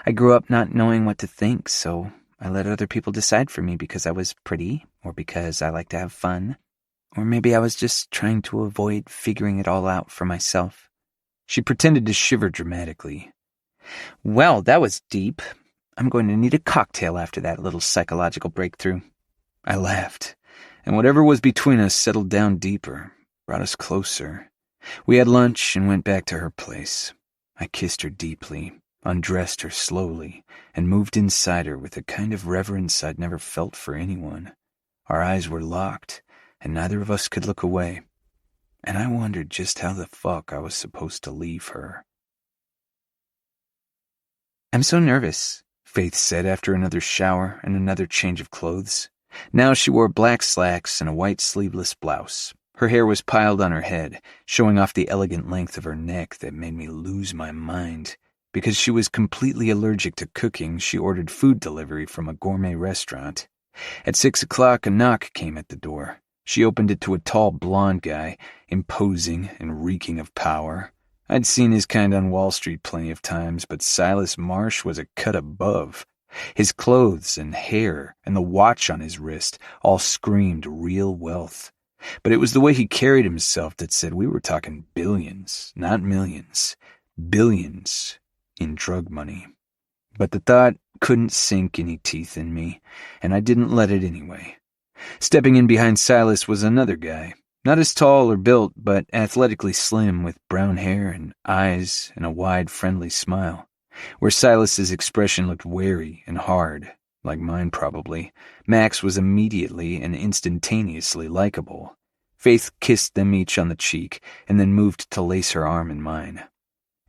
I grew up not knowing what to think, so I let other people decide for me because I was pretty or because I like to have fun. Or maybe I was just trying to avoid figuring it all out for myself. She pretended to shiver dramatically. Well, that was deep. I'm going to need a cocktail after that little psychological breakthrough. I laughed, and whatever was between us settled down deeper, brought us closer. We had lunch and went back to her place. I kissed her deeply, undressed her slowly, and moved inside her with a kind of reverence I'd never felt for anyone. Our eyes were locked, and neither of us could look away. And I wondered just how the fuck I was supposed to leave her. I'm so nervous, Faith said after another shower and another change of clothes. Now she wore black slacks and a white sleeveless blouse. Her hair was piled on her head, showing off the elegant length of her neck that made me lose my mind. Because she was completely allergic to cooking, she ordered food delivery from a gourmet restaurant. At 6 o'clock, a knock came at the door. She opened it to a tall blonde guy, imposing and reeking of power. I'd seen his kind on Wall Street plenty of times, but Silas Marsh was a cut above. His clothes and hair and the watch on his wrist all screamed real wealth. But it was the way he carried himself that said we were talking billions, not millions. Billions in drug money. But the thought couldn't sink any teeth in me, and I didn't let it anyway. Stepping in behind Silas was another guy. Not as tall or built, but athletically slim with brown hair and eyes and a wide, friendly smile. Where Silas's expression looked wary and hard, like mine probably, Max was immediately and instantaneously likable. Faith kissed them each on the cheek and then moved to lace her arm in mine.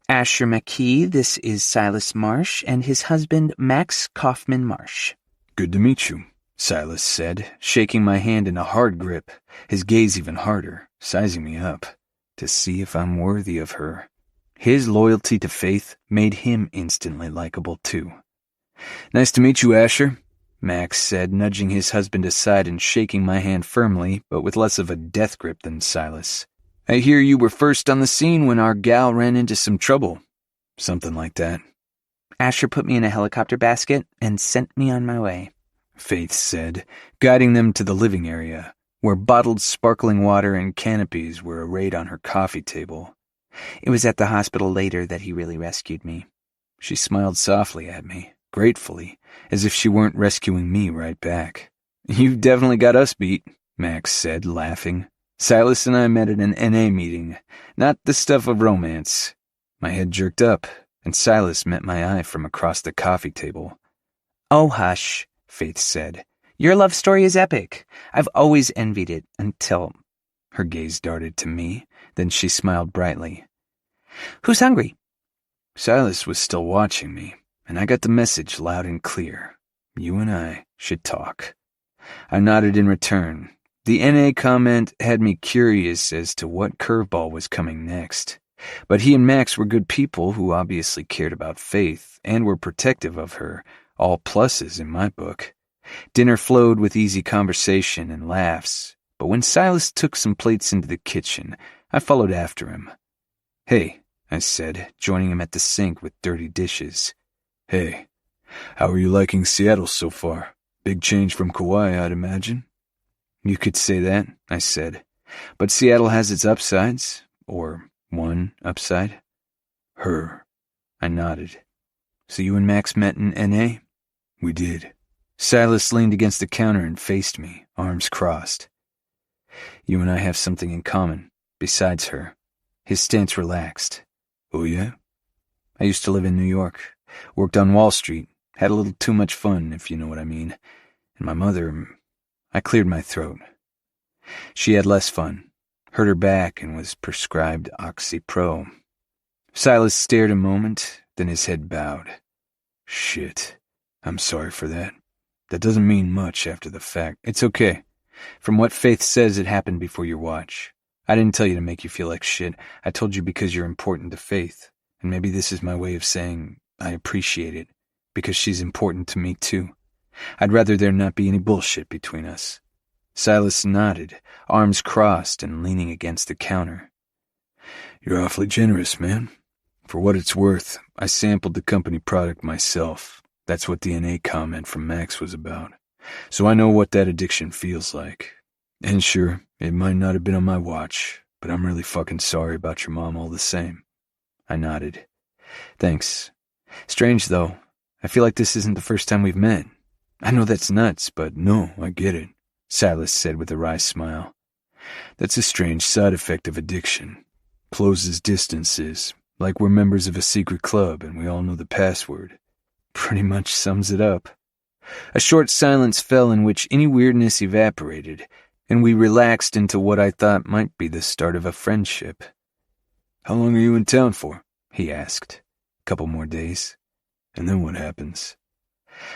Asher McKee, this is Silas Marsh and his husband Max Kaufman Marsh. Good to meet you, Silas said, shaking my hand in a hard grip, his gaze even harder, sizing me up, to see if I'm worthy of her. His loyalty to Faith made him instantly likable too. Nice to meet you, Asher, Max said, nudging his husband aside and shaking my hand firmly, but with less of a death grip than Silas. I hear you were first on the scene when our gal ran into some trouble. Something like that. Asher put me in a helicopter basket and sent me on my way, Faith said, guiding them to the living area, where bottled sparkling water and canopies were arrayed on her coffee table. It was at the hospital later that he really rescued me. She smiled softly at me, gratefully, as if she weren't rescuing me right back. You've definitely got us beat, Max said, laughing. Silas and I met at an NA meeting, not the stuff of romance. My head jerked up, and Silas met my eye from across the coffee table. Oh, hush, Faith said. Your love story is epic. I've always envied it until... Her gaze darted to me, then she smiled brightly. Who's hungry? Silas was still watching me, and I got the message loud and clear. You and I should talk. I nodded in return. The NA comment had me curious as to what curveball was coming next. But he and Max were good people who obviously cared about Faith and were protective of her, all pluses in my book. Dinner flowed with easy conversation and laughs, but when Silas took some plates into the kitchen, I followed after him. Hey, I said, joining him at the sink with dirty dishes. Hey, how are you liking Seattle so far? Big change from Kauai, I'd imagine. You could say that, I said, but Seattle has its upsides, or one upside. Her. I nodded. So you and Max met in NA? We did. Silas leaned against the counter and faced me, arms crossed. You and I have something in common, besides her. His stance relaxed. Oh yeah? I used to live in New York, worked on Wall Street, had a little too much fun, if you know what I mean. And my mother... I cleared my throat. She had less fun, hurt her back, and was prescribed Oxypro. Silas stared a moment, then his head bowed. Shit. I'm sorry for that. That doesn't mean much after the fact. It's okay. From what Faith says, it happened before your watch. I didn't tell you to make you feel like shit. I told you because you're important to Faith. And maybe this is my way of saying I appreciate it, because she's important to me too. I'd rather there not be any bullshit between us. Silas nodded, arms crossed and leaning against the counter. You're awfully generous, man. For what it's worth, I sampled the company product myself. That's what the NA comment from Max was about. So I know what that addiction feels like. And sure, it might not have been on my watch, but I'm really fucking sorry about your mom all the same. I nodded. Thanks. Strange, though. I feel like this isn't the first time we've met. I know that's nuts, but no, I get it, Silas said with a wry smile. That's a strange side effect of addiction. Closes distances, like we're members of a secret club and we all know the password. Pretty much sums it up. A short silence fell in which any weirdness evaporated, and we relaxed into what I thought might be the start of a friendship. How long are you in town for? He asked. Couple more days. And then what happens?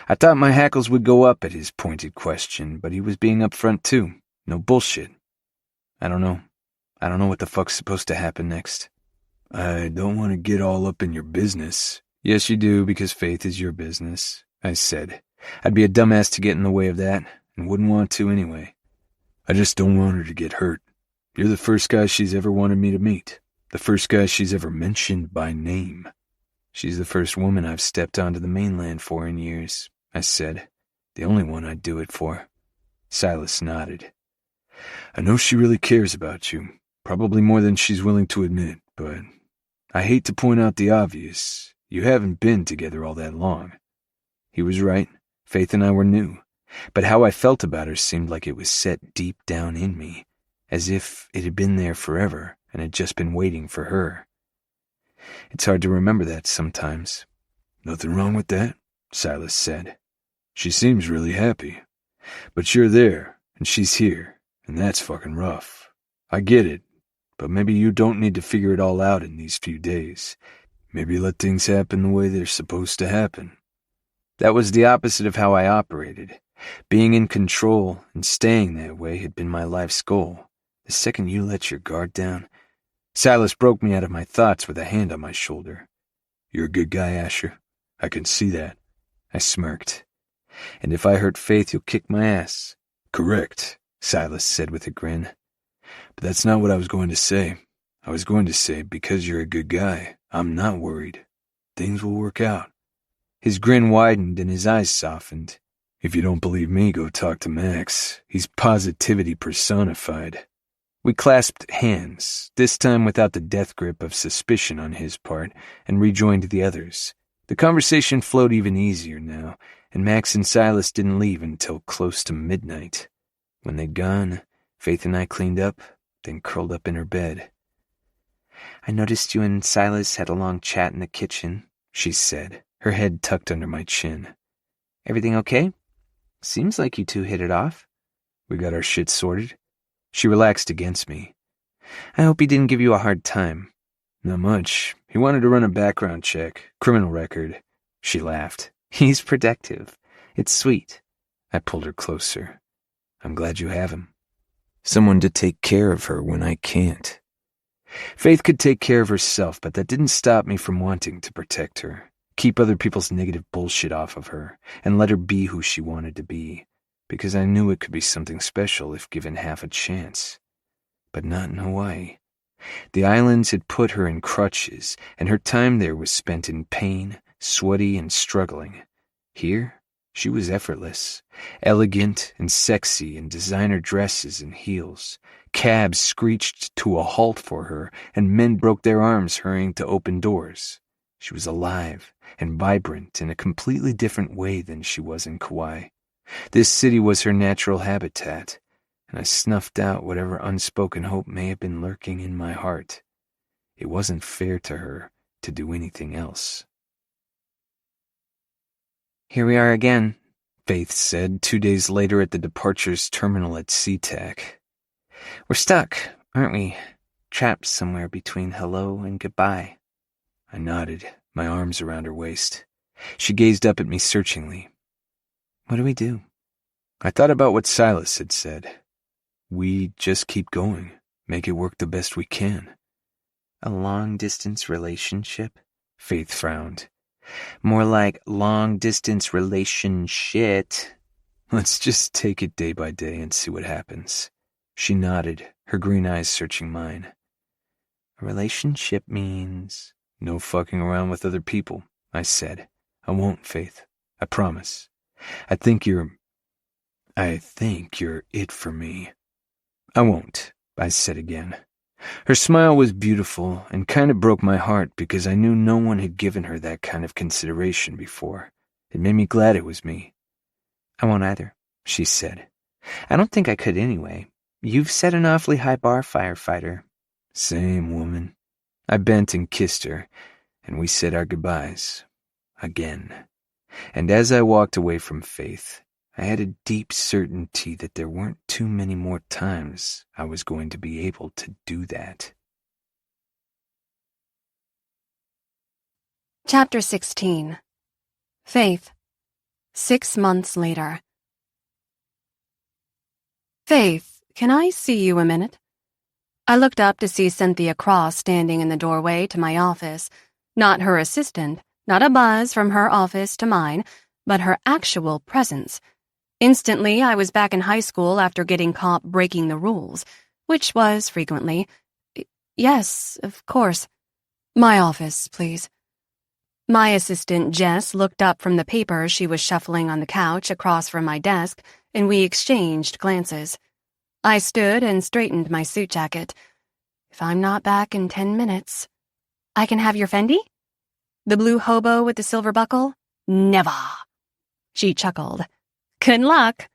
I thought my hackles would go up at his pointed question, but he was being upfront too. No bullshit. I don't know. I don't know what the fuck's supposed to happen next. I don't want to get all up in your business. Yes, you do, because Faith is your business, I said. I'd be a dumbass to get in the way of that, and wouldn't want to anyway. I just don't want her to get hurt. You're the first guy she's ever wanted me to meet. The first guy she's ever mentioned by name. She's the first woman I've stepped onto the mainland for in years, I said. The only one I'd do it for. Silas nodded. I know she really cares about you, probably more than she's willing to admit, but I hate to point out the obvious. You haven't been together all that long. He was right. Faith and I were new, but how I felt about her seemed like it was set deep down in me, as if it had been there forever and had just been waiting for her. It's hard to remember that sometimes. Nothing wrong with that, Silas said. She seems really happy. But you're there, and she's here, and that's fucking rough. I get it, but maybe you don't need to figure it all out in these few days. Maybe let things happen the way they're supposed to happen. That was the opposite of how I operated. Being in control and staying that way had been my life's goal. The second you let your guard down... Silas broke me out of my thoughts with a hand on my shoulder. You're a good guy, Asher. I can see that. I smirked. And if I hurt Faith, you'll kick my ass. Correct, Silas said with a grin. But that's not what I was going to say. I was going to say, because you're a good guy, I'm not worried. Things will work out. His grin widened and his eyes softened. If you don't believe me, go talk to Max. He's positivity personified. We clasped hands, this time without the death grip of suspicion on his part, and rejoined the others. The conversation flowed even easier now, and Max and Silas didn't leave until close to midnight. When they'd gone, Faith and I cleaned up, then curled up in her bed. I noticed you and Silas had a long chat in the kitchen, she said, her head tucked under my chin. Everything okay? Seems like you two hit it off. We got our shit sorted. She relaxed against me. I hope he didn't give you a hard time. Not much. He wanted to run a background check, criminal record. She laughed. He's protective. It's sweet. I pulled her closer. I'm glad you have him. Someone to take care of her when I can't. Faith could take care of herself, but that didn't stop me from wanting to protect her, keep other people's negative bullshit off of her, and let her be who she wanted to be, because I knew it could be something special if given half a chance. But not in Hawaii. The islands had put her in crutches, and her time there was spent in pain, sweaty and struggling. Here, she was effortless, elegant and sexy in designer dresses and heels. Cabs screeched to a halt for her, and men broke their arms hurrying to open doors. She was alive and vibrant in a completely different way than she was in Kauai. This city was her natural habitat, and I snuffed out whatever unspoken hope may have been lurking in my heart. It wasn't fair to her to do anything else. Here we are again, Faith said 2 days later at the departures terminal at SeaTac. We're stuck, aren't we? Trapped somewhere between hello and goodbye. I nodded, my arms around her waist. She gazed up at me searchingly. What do we do? I thought about what Silas had said. We just keep going, make it work the best we can. A long-distance relationship? Faith frowned. More like long-distance relationship. Let's just take it day by day and see what happens. She nodded, her green eyes searching mine. A relationship means... No fucking around with other people, I said. I won't, Faith. I promise. I think you're it for me. I won't, I said again. Her smile was beautiful and kind of broke my heart because I knew no one had given her that kind of consideration before. It made me glad it was me. I won't either, she said. I don't think I could anyway. You've set an awfully high bar, firefighter. Same, woman. I bent and kissed her, and we said our goodbyes. Again. And as I walked away from Faith, I had a deep certainty that there weren't too many more times I was going to be able to do that. Chapter 16. Faith. 6 months later. Faith, can I see you a minute? I looked up to see Cynthia Cross standing in the doorway to my office. Not her assistant, not a buzz from her office to mine, but her actual presence. Instantly, I was back in high school after getting caught breaking the rules, which was frequently. Yes, of course. My office, please. My assistant, Jess, looked up from the papers she was shuffling on the couch across from my desk, and we exchanged glances. I stood and straightened my suit jacket. If I'm not back in 10 minutes... I can have your Fendi? The blue hobo with the silver buckle? Never. She chuckled. Good luck.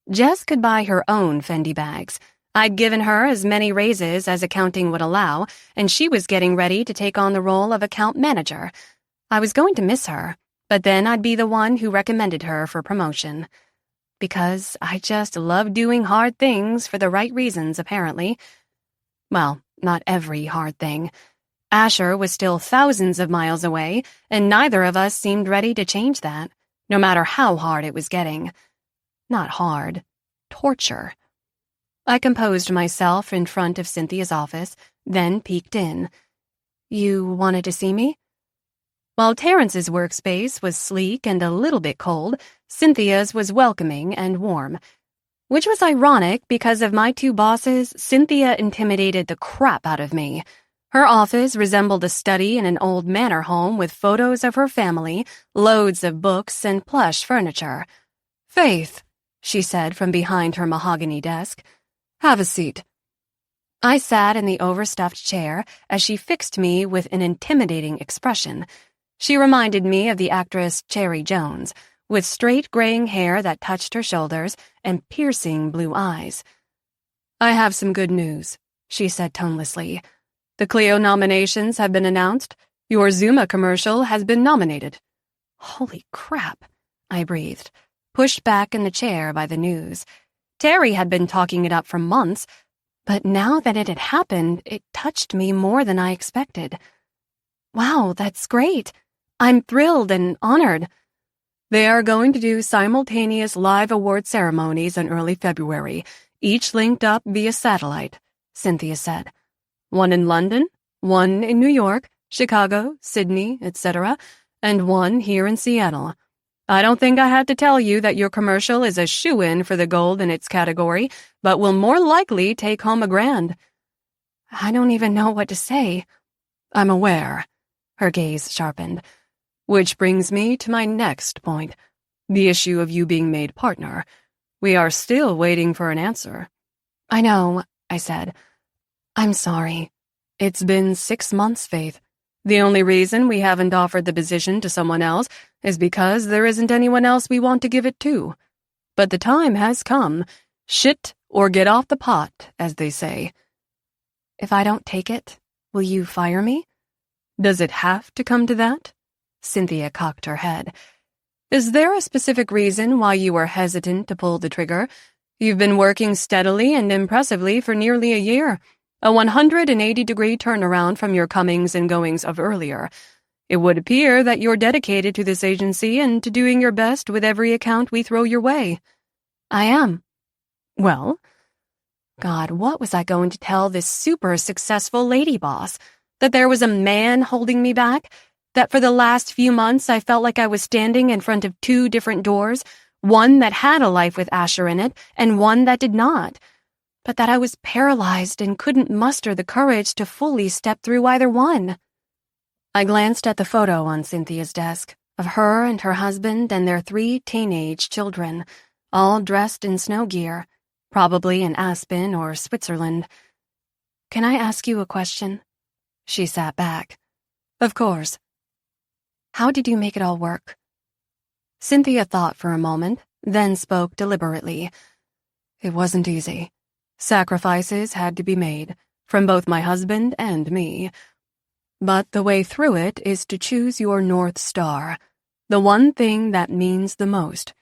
Jess could buy her own Fendi bags. I'd given her as many raises as accounting would allow, and she was getting ready to take on the role of account manager. I was going to miss her, but then I'd be the one who recommended her for promotion. Because I just love doing hard things for the right reasons, apparently. Well, not every hard thing. Asher was still thousands of miles away, and neither of us seemed ready to change that, no matter how hard it was getting. Not hard. Torture. I composed myself in front of Cynthia's office, then peeked in. You wanted to see me? While Terrence's workspace was sleek and a little bit cold, Cynthia's was welcoming and warm. Which was ironic because of my two bosses, Cynthia intimidated the crap out of me. Her office resembled a study in an old manor home with photos of her family, loads of books, and plush furniture. Faith, she said from behind her mahogany desk. Have a seat. I sat in the overstuffed chair as she fixed me with an intimidating expression. She reminded me of the actress Cherry Jones, with straight graying hair that touched her shoulders and piercing blue eyes. I have some good news, she said tonelessly. The Clio nominations have been announced. Your Zuma commercial has been nominated. Holy crap, I breathed, pushed back in the chair by the news. Terry had been talking it up for months, but now that it had happened, it touched me more than I expected. Wow, that's great. I'm thrilled and honored. They are going to do simultaneous live award ceremonies in early February, each linked up via satellite, Cynthia said. One in London, one in New York, Chicago, Sydney, etc., and one here in Seattle. I don't think I had to tell you that your commercial is a shoo-in for the gold in its category, but will more likely take home a grand. I don't even know what to say. I'm aware. Her gaze sharpened. Which brings me to my next point, the issue of you being made partner. We are still waiting for an answer. I know, I said. I'm sorry. It's been 6 months, Faith. The only reason we haven't offered the position to someone else is because there isn't anyone else we want to give it to. But the time has come. Shit or get off the pot, as they say. If I don't take it, will you fire me? Does it have to come to that? Cynthia cocked her head. Is there a specific reason why you were hesitant to pull the trigger? You've been working steadily and impressively for nearly a year, a 180-degree turnaround from your comings and goings of earlier. It would appear that you're dedicated to this agency and to doing your best with every account we throw your way. I am. Well, God, what was I going to tell this super successful lady boss? That there was a man holding me back? That for the last few months I felt like I was standing in front of two different doors, one that had a life with Asher in it and one that did not, but that I was paralyzed and couldn't muster the courage to fully step through either one. I glanced at the photo on Cynthia's desk of her and her husband and their 3 teenage children, all dressed in snow gear, probably in Aspen or Switzerland. "Can I ask you a question?" She sat back. "Of course." "How did you make it all work?" Cynthia thought for a moment, then spoke deliberately. "It wasn't easy. Sacrifices had to be made, from both my husband and me. But the way through it is to choose your North Star, the one thing that means the most.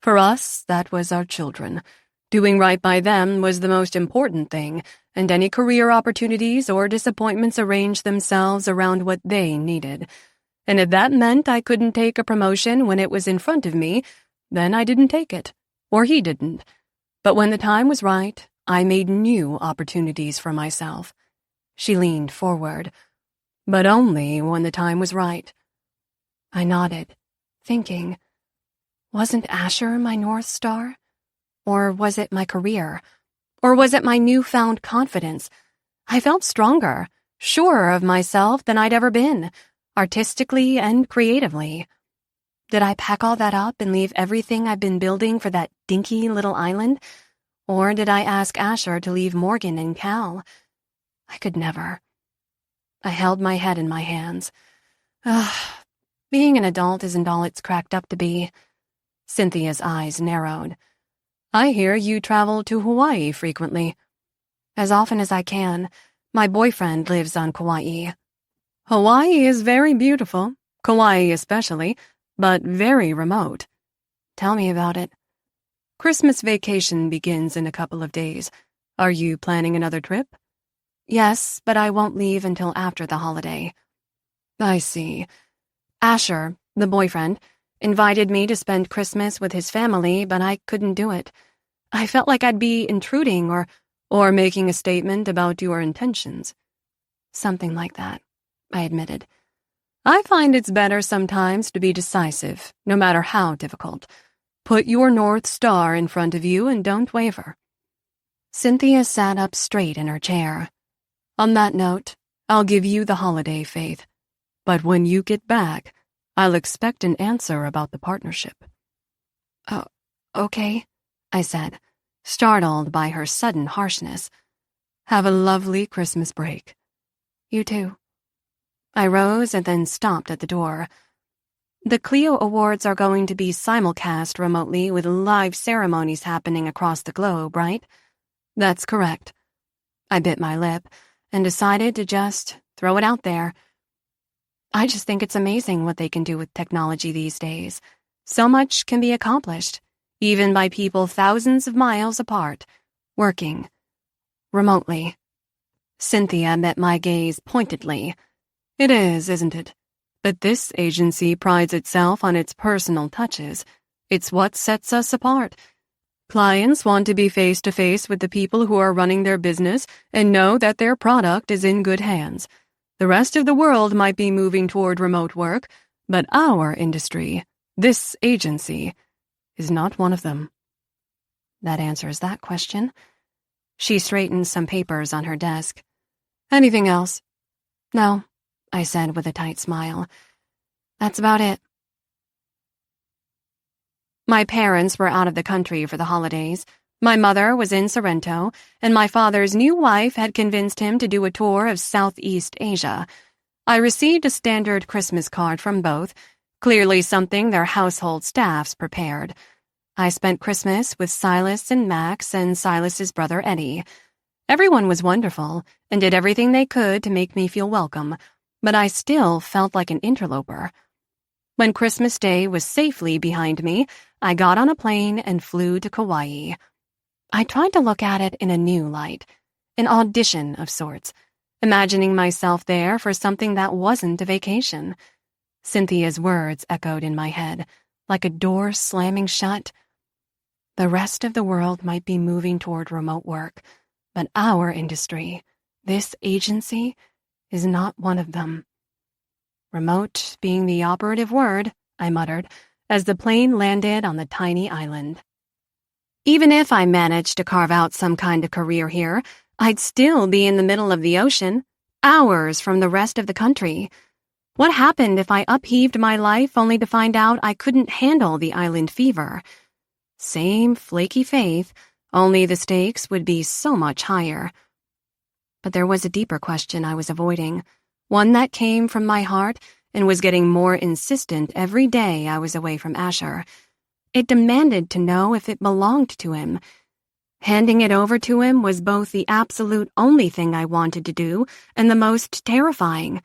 For us, that was our children. Doing right by them was the most important thing, and any career opportunities or disappointments arranged themselves around what they needed. And if that meant I couldn't take a promotion when it was in front of me, then I didn't take it, or he didn't. But when the time was right, I made new opportunities for myself." She leaned forward. "But only when the time was right." I nodded, thinking, wasn't Asher my North Star? Or was it my career? Or was it my newfound confidence? I felt stronger, surer of myself than I'd ever been, artistically and creatively. Did I pack all that up and leave everything I've been building for that dinky little island? Or did I ask Asher to leave Morgan and Cal? I could never. I held my head in my hands. Ugh, being an adult isn't all it's cracked up to be. Cynthia's eyes narrowed. "I hear you travel to Hawaii frequently." "As often as I can. My boyfriend lives on Kauai." "Hawaii is very beautiful, Kauai especially, but very remote." "Tell me about it." "Christmas vacation begins in a couple of days. Are you planning another trip?" "Yes, but I won't leave until after the holiday." "I see." Asher, the boyfriend, invited me to spend Christmas with his family, but I couldn't do it. I felt like I'd be intruding or making a statement about your intentions. "Something like that," I admitted. "I find it's better sometimes to be decisive, no matter how difficult. Put your North Star in front of you and don't waver." Cynthia sat up straight in her chair. "On that note, I'll give you the holiday, Faith. But when you get back, I'll expect an answer about the partnership." "Oh, okay," I said, startled by her sudden harshness. "Have a lovely Christmas break." "You too." I rose and then stopped at the door. "The Clio Awards are going to be simulcast remotely with live ceremonies happening across the globe, right?" "That's correct." I bit my lip and decided to just throw it out there. I just think it's amazing what they can do with technology these days. So much can be accomplished, even by people thousands of miles apart, working remotely. Cynthia met my gaze pointedly. "It is, isn't it? But this agency prides itself on its personal touches. It's what sets us apart. Clients want to be face-to-face with the people who are running their business and know that their product is in good hands. The rest of the world might be moving toward remote work, but our industry, this agency, is not one of them." That answers that question. She straightened some papers on her desk. "Anything else?" "No," I said with a tight smile. "That's about it." My parents were out of the country for the holidays. My mother was in Sorrento, and my father's new wife had convinced him to do a tour of Southeast Asia. I received a standard Christmas card from both, clearly something their household staffs prepared. I spent Christmas with Silas and Max and Silas's brother Eddie. Everyone was wonderful and did everything they could to make me feel welcome, but I still felt like an interloper. When Christmas Day was safely behind me, I got on a plane and flew to Kauai. I tried to look at it in a new light, an audition of sorts, imagining myself there for something that wasn't a vacation. Cynthia's words echoed in my head, like a door slamming shut. The rest of the world might be moving toward remote work, But our industry, this agency, is not one of them. Remote being the operative word, I muttered, as the plane landed on the tiny island. Even if I managed to carve out some kind of career here, I'd still be in the middle of the ocean, hours from the rest of the country. What happened if I upheaved my life only to find out I couldn't handle the island fever? Same flaky faith, only the stakes would be so much higher. But there was a deeper question I was avoiding, one that came from my heart and was getting more insistent every day I was away from Asher. It demanded to know if it belonged to him. Handing it over to him was both the absolute only thing I wanted to do and the most terrifying.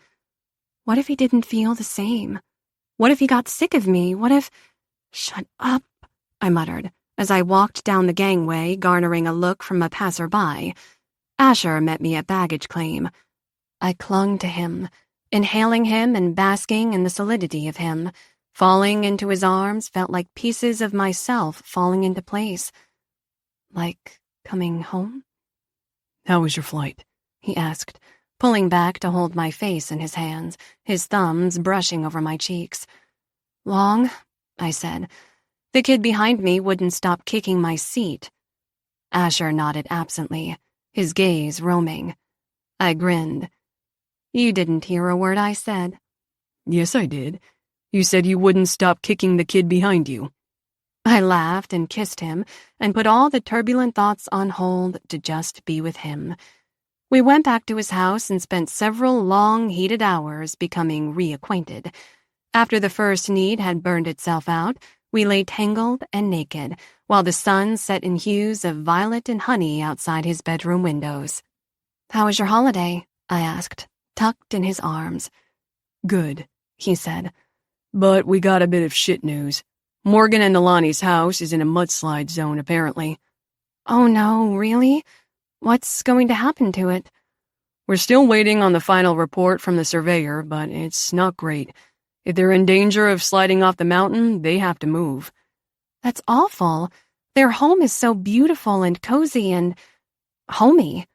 What if he didn't feel the same? What if he got sick of me? What if— "Shut up," I muttered, as I walked down the gangway, garnering a look from a passerby. Asher met me at baggage claim. I clung to him, inhaling him and basking in the solidity of him. Falling into his arms felt like pieces of myself falling into place. Like coming home? How was your flight? He asked, pulling back to hold my face in his hands, his thumbs brushing over my cheeks. Long, I said. The kid behind me wouldn't stop kicking my seat. Asher nodded absently, his gaze roaming. I grinned. You didn't hear a word I said. Yes, I did. You said you wouldn't stop kicking the kid behind you. I laughed and kissed him and put all the turbulent thoughts on hold to just be with him. We went back to his house and spent several long, heated hours becoming reacquainted. After the first need had burned itself out, we lay tangled and naked, while the sun set in hues of violet and honey outside his bedroom windows. How was your holiday? I asked, tucked in his arms. Good, he said. But we got a bit of shit news. Morgan and Nalani's house is in a mudslide zone, apparently. Oh no, really? What's going to happen to it? We're still waiting on the final report from the surveyor, but it's not great. If they're in danger of sliding off the mountain, they have to move. That's awful. Their home is so beautiful and cozy and homey.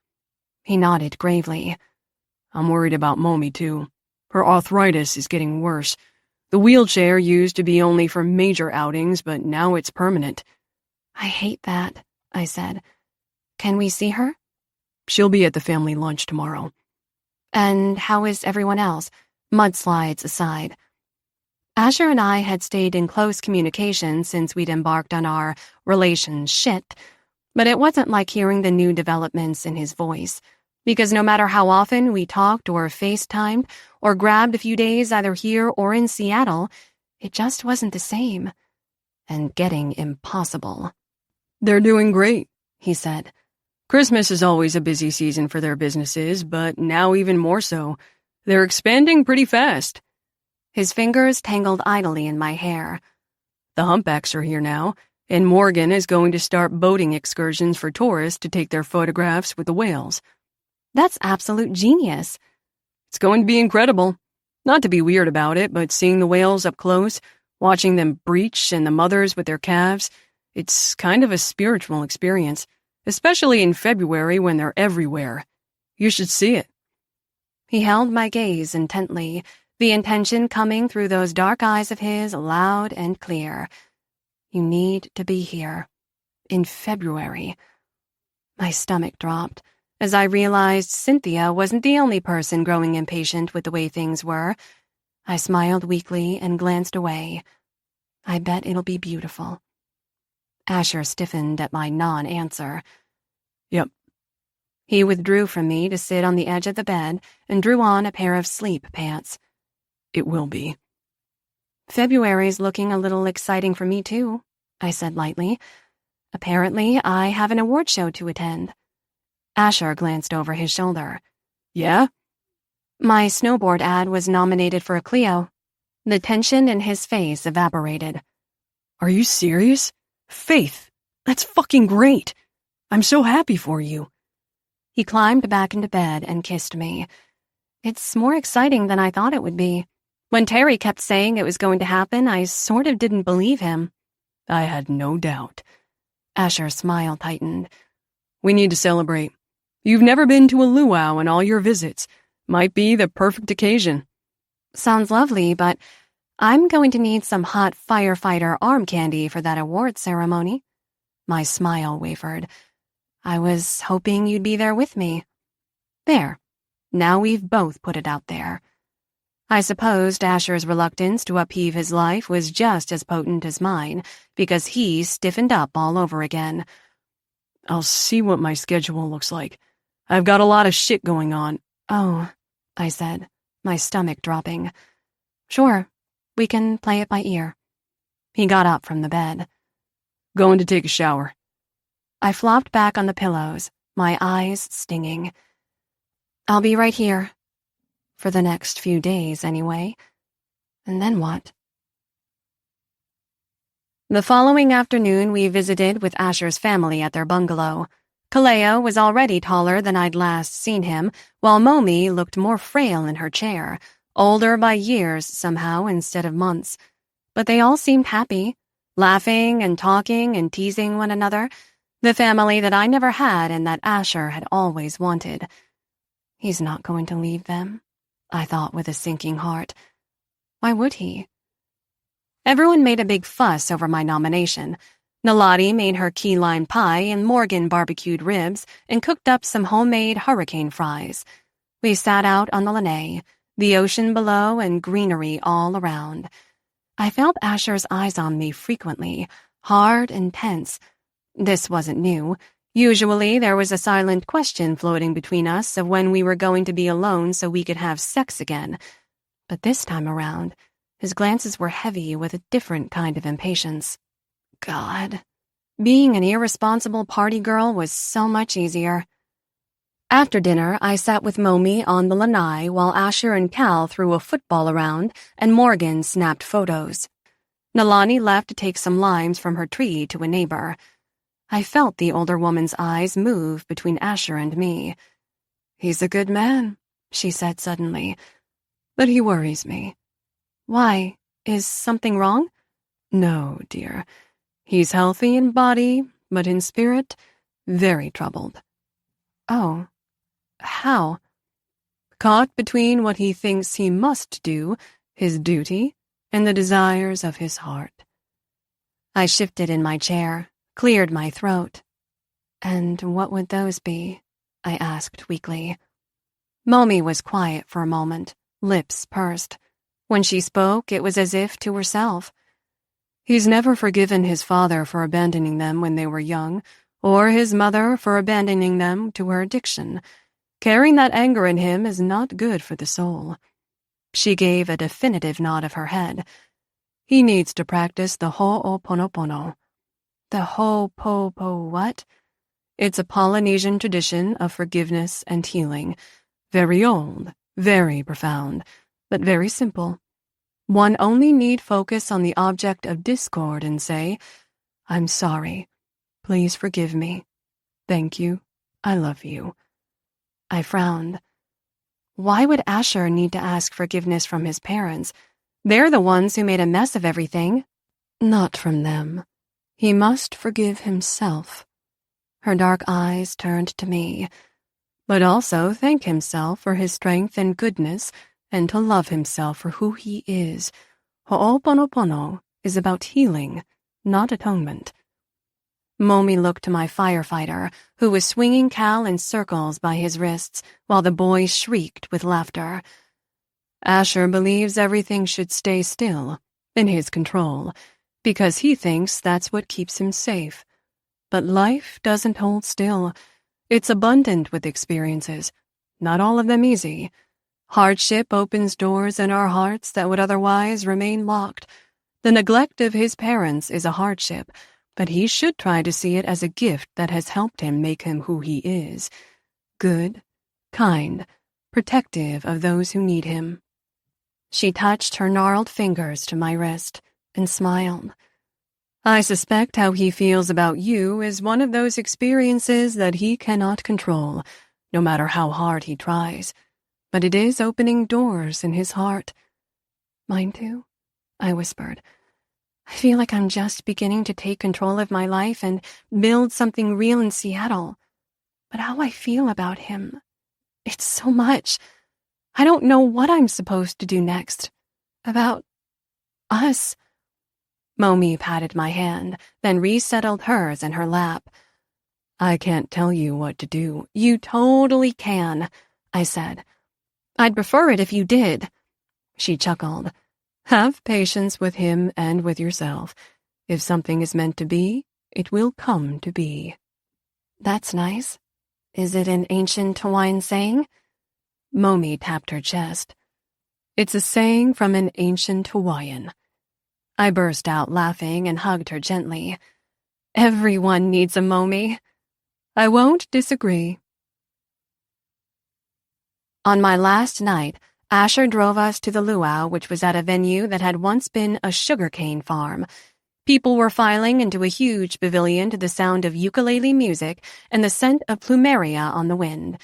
He nodded gravely. I'm worried about Momi, too. Her arthritis is getting worse. The wheelchair used to be only for major outings, but now it's permanent. I hate that, I said. Can we see her? She'll be at the family lunch tomorrow. And how is everyone else, mudslides aside? Asher and I had stayed in close communication since we'd embarked on our relationship, but it wasn't like hearing the new developments in his voice, because no matter how often we talked or FaceTimed or grabbed a few days either here or in Seattle, it just wasn't the same. And getting impossible. They're doing great, he said. Christmas is always a busy season for their businesses, but now even more so. They're expanding pretty fast. His fingers tangled idly in my hair. The humpbacks are here now, and Morgan is going to start boating excursions for tourists to take their photographs with the whales. That's absolute genius. It's going to be incredible. Not to be weird about it, but seeing the whales up close, watching them breach and the mothers with their calves, it's kind of a spiritual experience, especially in February when they're everywhere. You should see it. He held my gaze intently, the intention coming through those dark eyes of his loud and clear. You need to be here. In February. My stomach dropped as I realized Cynthia wasn't the only person growing impatient with the way things were. I smiled weakly and glanced away. I bet it'll be beautiful. Asher stiffened at my non-answer. Yep. He withdrew from me to sit on the edge of the bed and drew on a pair of sleep pants. It will be. February's looking a little exciting for me, too, I said lightly. Apparently, I have an award show to attend. Asher glanced over his shoulder. Yeah? My snowboard ad was nominated for a Clio. The tension in his face evaporated. Are you serious? Faith, that's fucking great. I'm so happy for you. He climbed back into bed and kissed me. It's more exciting than I thought it would be. When Terry kept saying it was going to happen, I sort of didn't believe him. I had no doubt. Asher's smile tightened. We need to celebrate. You've never been to a luau in all your visits. Might be the perfect occasion. Sounds lovely, but I'm going to need some hot firefighter arm candy for that award ceremony. My smile wavered. I was hoping you'd be there with me. There. Now we've both put it out there. I supposed Asher's reluctance to upheave his life was just as potent as mine, because he stiffened up all over again. I'll see what my schedule looks like. I've got a lot of shit going on. Oh, I said, my stomach dropping. Sure, we can play it by ear. He got up from the bed. Going to take a shower. I flopped back on the pillows, my eyes stinging. I'll be right here. For the next few days, anyway. And then what? The following afternoon, we visited with Asher's family at their bungalow. Kaleo was already taller than I'd last seen him, while Momi looked more frail in her chair, older by years somehow instead of months. But they all seemed happy, laughing and talking and teasing one another, the family that I never had and that Asher had always wanted. He's not going to leave them, I thought with a sinking heart. Why would he? Everyone made a big fuss over my nomination. Naladi made her key lime pie and Morgan barbecued ribs and cooked up some homemade hurricane fries. We sat out on the lanai, the ocean below and greenery all around. I felt Asher's eyes on me frequently, hard and tense. This wasn't new. Usually there was a silent question floating between us of when we were going to be alone so we could have sex again. But this time around, his glances were heavy with a different kind of impatience. God, being an irresponsible party girl was so much easier. After dinner, I sat with Momi on the lanai while Asher and Cal threw a football around and Morgan snapped photos. Nalani left to take some limes from her tree to a neighbor. I felt the older woman's eyes move between Asher and me. He's a good man, she said suddenly, but he worries me. Why? Is something wrong? No, dear. He's healthy in body, but in spirit, very troubled. Oh. How? Caught between what he thinks he must do, his duty, and the desires of his heart. I shifted in my chair, cleared my throat. And what would those be? I asked weakly. Momi was quiet for a moment, lips pursed. When she spoke, it was as if to herself. He's never forgiven his father for abandoning them when they were young, or his mother for abandoning them to her addiction. Carrying that anger in him is not good for the soul. She gave a definitive nod of her head. He needs to practice the ho'oponopono. The ho-po-po what? It's a Polynesian tradition of forgiveness and healing. Very old, very profound, but very simple. One only need focus on the object of discord and say, I'm sorry. Please forgive me. Thank you. I love you. I frowned. Why would Asher need to ask forgiveness from his parents? They're the ones who made a mess of everything. Not from them. He must forgive himself. Her dark eyes turned to me. But also thank himself for his strength and goodness, and to love himself for who he is. Ho'oponopono is about healing, not atonement. Momi looked to my firefighter, who was swinging Cal in circles by his wrists, while the boys shrieked with laughter. Asher believes everything should stay still, in his control, because he thinks that's what keeps him safe. But life doesn't hold still. It's abundant with experiences, not all of them easy. Hardship opens doors in our hearts that would otherwise remain locked. The neglect of his parents is a hardship, but he should try to see it as a gift that has helped him make him who he is. Good, kind, protective of those who need him. She touched her gnarled fingers to my wrist and smiled. I suspect how he feels about you is one of those experiences that he cannot control, no matter how hard he tries. But it is opening doors in his heart. Mine too? I whispered. I feel like I'm just beginning to take control of my life and build something real in Seattle. But how I feel about him, it's so much. I don't know what I'm supposed to do next. About us. Momi patted my hand, then resettled hers in her lap. I can't tell you what to do. You totally can, I said. I'd prefer it if you did. She chuckled. Have patience with him and with yourself. If something is meant to be, it will come to be. That's nice. Is it an ancient Hawaiian saying? Momi tapped her chest. It's a saying from an ancient Hawaiian. I burst out laughing and hugged her gently. Everyone needs a Momi. I won't disagree. On my last night, Asher drove us to the luau, which was at a venue that had once been a sugarcane farm. People were filing into a huge pavilion to the sound of ukulele music and the scent of plumeria on the wind.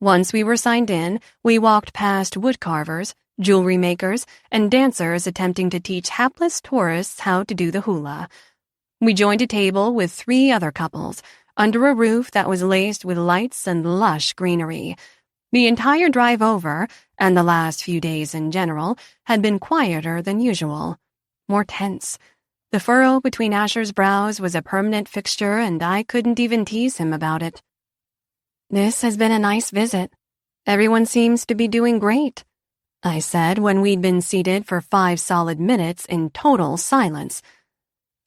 Once we were signed in, we walked past woodcarvers, jewelry makers, and dancers attempting to teach hapless tourists how to do the hula. We joined a table with 3 other couples, under a roof that was laced with lights and lush greenery. The entire drive over, and the last few days in general, had been quieter than usual. More tense. The furrow between Asher's brows was a permanent fixture, and I couldn't even tease him about it. This has been a nice visit. Everyone seems to be doing great, I said when we'd been seated for 5 solid minutes in total silence.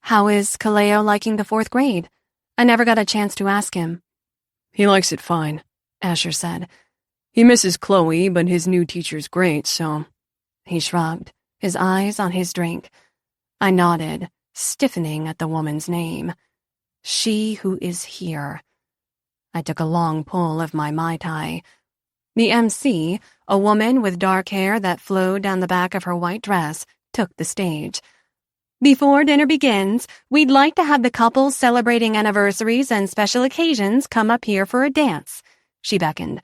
How is Kaleo liking the 4th grade? I never got a chance to ask him. He likes it fine, Asher said. He misses Chloe, but his new teacher's great, so... He shrugged, his eyes on his drink. I nodded, stiffening at the woman's name. She who is here. I took a long pull of my Mai Tai. The MC, a woman with dark hair that flowed down the back of her white dress, took the stage. Before dinner begins, we'd like to have the couples celebrating anniversaries and special occasions come up here for a dance, she beckoned.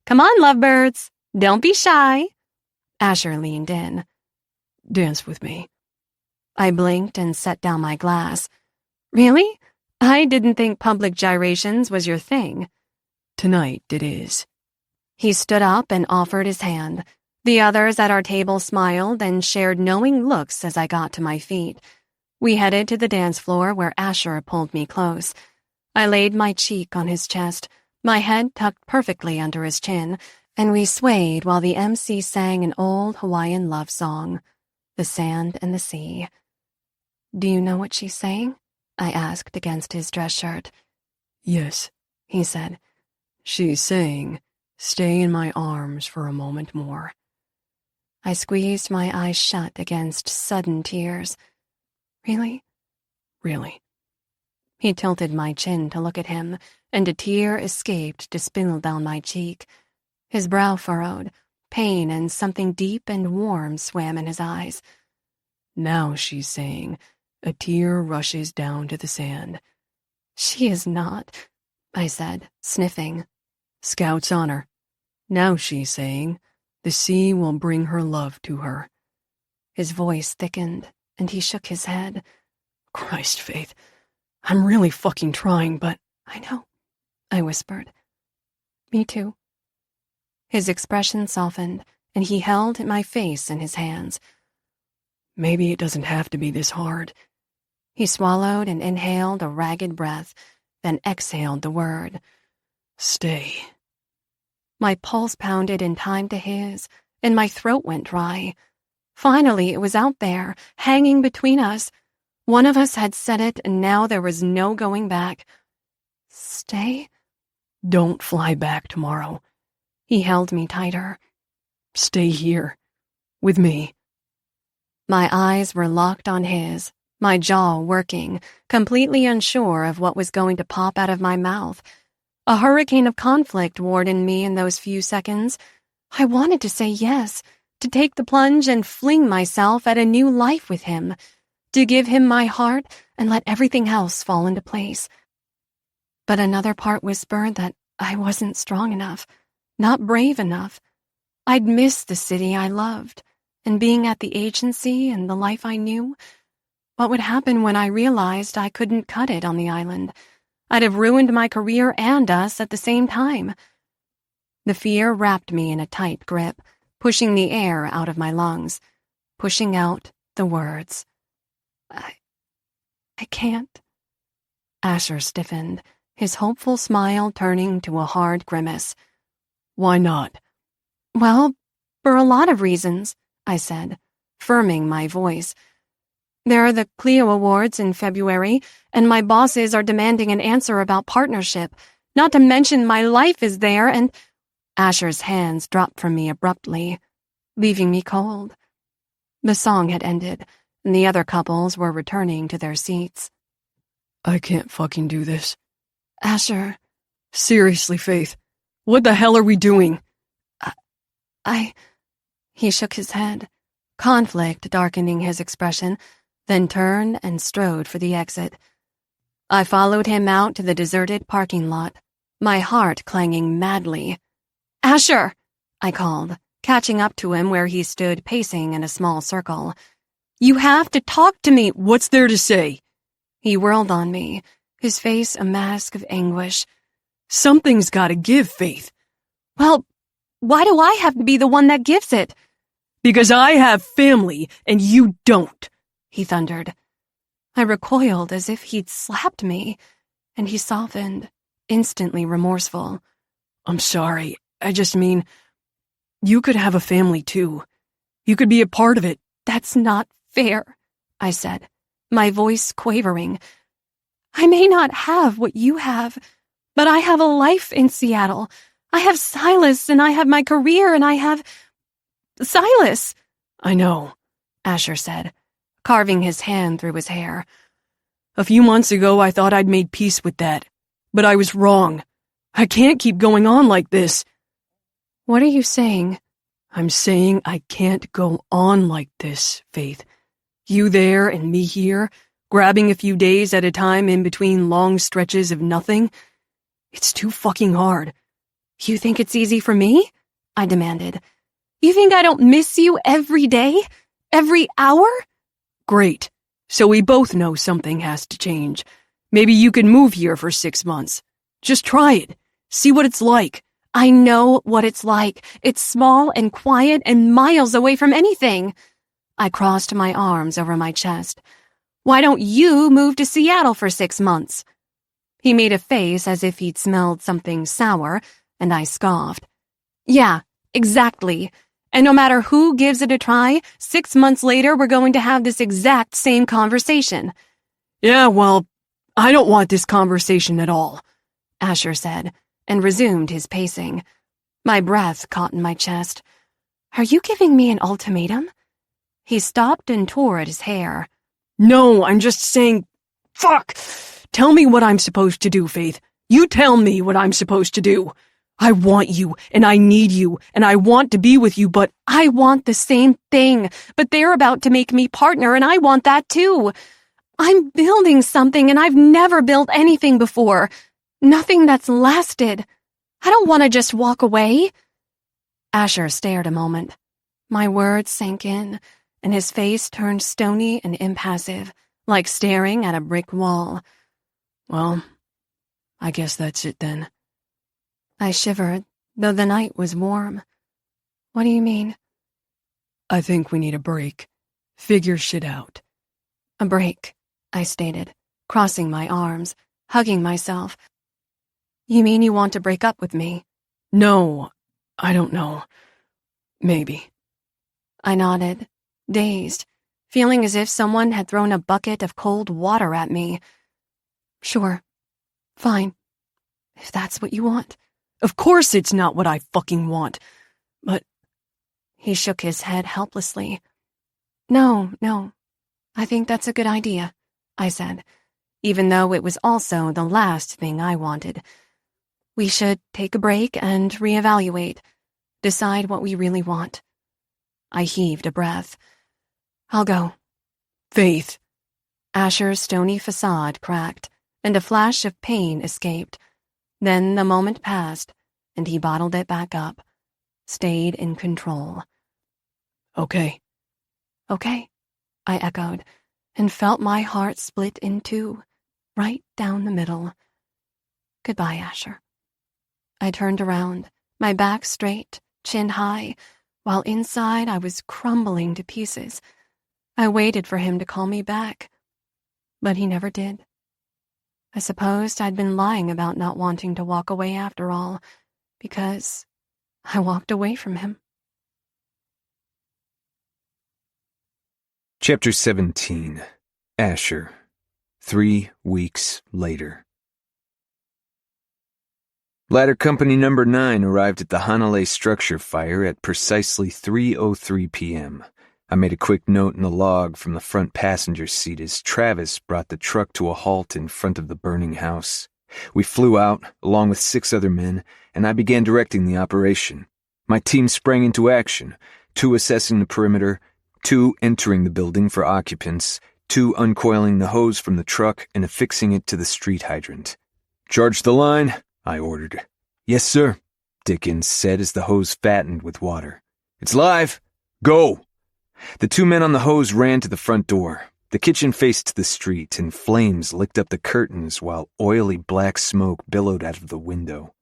Come on, lovebirds. Don't be shy. Asher leaned in. Dance with me. I blinked and set down my glass. Really? I didn't think public gyrations was your thing. Tonight it is. He stood up and offered his hand. The others at our table smiled and shared knowing looks as I got to my feet. We headed to the dance floor where Asher pulled me close. I laid my cheek on his chest, my head tucked perfectly under his chin, and we swayed while the MC sang an old Hawaiian love song, The Sand and the Sea. Do you know what she's saying? I asked against his dress shirt. Yes, he said. She's saying, stay in my arms for a moment more. I squeezed my eyes shut against sudden tears. Really? Really. He tilted my chin to look at him, and a tear escaped to spill down my cheek. His brow furrowed. Pain and something deep and warm swam in his eyes. Now she's saying, a tear rushes down to the sand. She is not, I said, sniffing. Scout's honor. Now she's saying, the sea will bring her love to her. His voice thickened, and he shook his head. Christ, Faith, I'm really fucking trying, but... I know, I whispered. Me too. His expression softened, and he held my face in his hands. Maybe it doesn't have to be this hard. He swallowed and inhaled a ragged breath, then exhaled the word. Stay. My pulse pounded in time to his, and my throat went dry. Finally, it was out there, hanging between us. One of us had said it, and now there was no going back. Stay? Don't fly back tomorrow. He held me tighter. Stay here, with me. My eyes were locked on his, my jaw working, completely unsure of what was going to pop out of my mouth. A hurricane of conflict warred in me in those few seconds. I wanted to say yes, to take the plunge and fling myself at a new life with him, to give him my heart and let everything else fall into place. But another part whispered that I wasn't strong enough, not brave enough. I'd missed the city I loved, and being at the agency and the life I knew. What would happen when I realized I couldn't cut it on the island? I'd have ruined my career and us at the same time. The fear wrapped me in a tight grip, pushing the air out of my lungs, pushing out the words. I can't. Asher stiffened, his hopeful smile turning to a hard grimace. Why not? Well, for a lot of reasons, I said, firming my voice. There are the Clio Awards in February, and my bosses are demanding an answer about partnership, not to mention my life is there, and Asher's hands dropped from me abruptly, leaving me cold. The song had ended, and the other couples were returning to their seats. I can't fucking do this. Asher. Seriously, Faith. What the hell are we doing? He shook his head, conflict darkening his expression, then turned and strode for the exit. I followed him out to the deserted parking lot, my heart clanging madly. Asher! I called, catching up to him where he stood pacing in a small circle. You have to talk to me. What's there to say? He whirled on me, his face a mask of anguish. Something's gotta give, Faith. Well, why do I have to be the one that gives it? Because I have family, and you don't, he thundered. I recoiled as if he'd slapped me, and he softened, instantly remorseful. I'm sorry. I just mean, you could have a family too. You could be a part of it. That's not fair, I said, my voice quavering. I may not have what you have, but I have a life in Seattle. I have Silas, and I have my career, and I have... Silas! I know, Asher said, carving his hand through his hair. A few months ago, I thought I'd made peace with that, but I was wrong. I can't keep going on like this. What are you saying? I'm saying I can't go on like this, Faith. You there and me here, grabbing a few days at a time in between long stretches of nothing. It's too fucking hard. You think it's easy for me? I demanded. You think I don't miss you every day? Every hour? Great. So we both know something has to change. Maybe you can move here for 6 months. Just try it. See what it's like. I know what it's like. It's small and quiet and miles away from anything. I crossed my arms over my chest. Why don't you move to Seattle for 6 months? He made a face as if he'd smelled something sour, and I scoffed. Yeah, exactly. And no matter who gives it a try, 6 months later we're going to have this exact same conversation. Yeah, well, I don't want this conversation at all, Asher said, and resumed his pacing. My breath caught in my chest. Are you giving me an ultimatum? He stopped and tore at his hair. No, I'm just saying... Fuck! Tell me what I'm supposed to do, Faith. You tell me what I'm supposed to do. I want you, and I need you, and I want to be with you, but... I want the same thing, but they're about to make me partner, and I want that too. I'm building something, and I've never built anything before. Nothing that's lasted. I don't want to just walk away. Asher stared a moment. My words sank in, and his face turned stony and impassive, like staring at a brick wall. Well, I guess that's it then. I shivered, though the night was warm. What do you mean? I think we need a break. Figure shit out. A break, I stated, crossing my arms, hugging myself. You mean you want to break up with me? No, I don't know. Maybe. I nodded, dazed, feeling as if someone had thrown a bucket of cold water at me. Sure. Fine. If that's what you want. Of course it's not what I fucking want. But... He shook his head helplessly. No. I think that's a good idea, I said, even though it was also the last thing I wanted. We should take a break and reevaluate, decide what we really want. I heaved a breath. I'll go. Faith. Asher's stony facade cracked, and a flash of pain escaped. Then the moment passed, and he bottled it back up, stayed in control. Okay, I echoed, and felt my heart split in two, right down the middle. Goodbye, Asher. I turned around, my back straight, chin high, while inside I was crumbling to pieces. I waited for him to call me back, but he never did. I supposed I'd been lying about not wanting to walk away after all, because I walked away from him. Chapter 17. Asher. 3 weeks later. Ladder Company Number 9 arrived at the Hanalei structure fire at precisely 3:03 p.m. I made a quick note in the log from the front passenger seat as Travis brought the truck to a halt in front of the burning house. We flew out, along with 6 other men, and I began directing the operation. My team sprang into action, 2 assessing the perimeter, 2 entering the building for occupants, 2 uncoiling the hose from the truck and affixing it to the street hydrant. "Charge the line," I ordered. "Yes, sir," Dickens said as the hose fattened with water. "It's live. Go!" The 2 men on the hose ran to the front door. The kitchen faced the street, and flames licked up the curtains while oily black smoke billowed out of the window.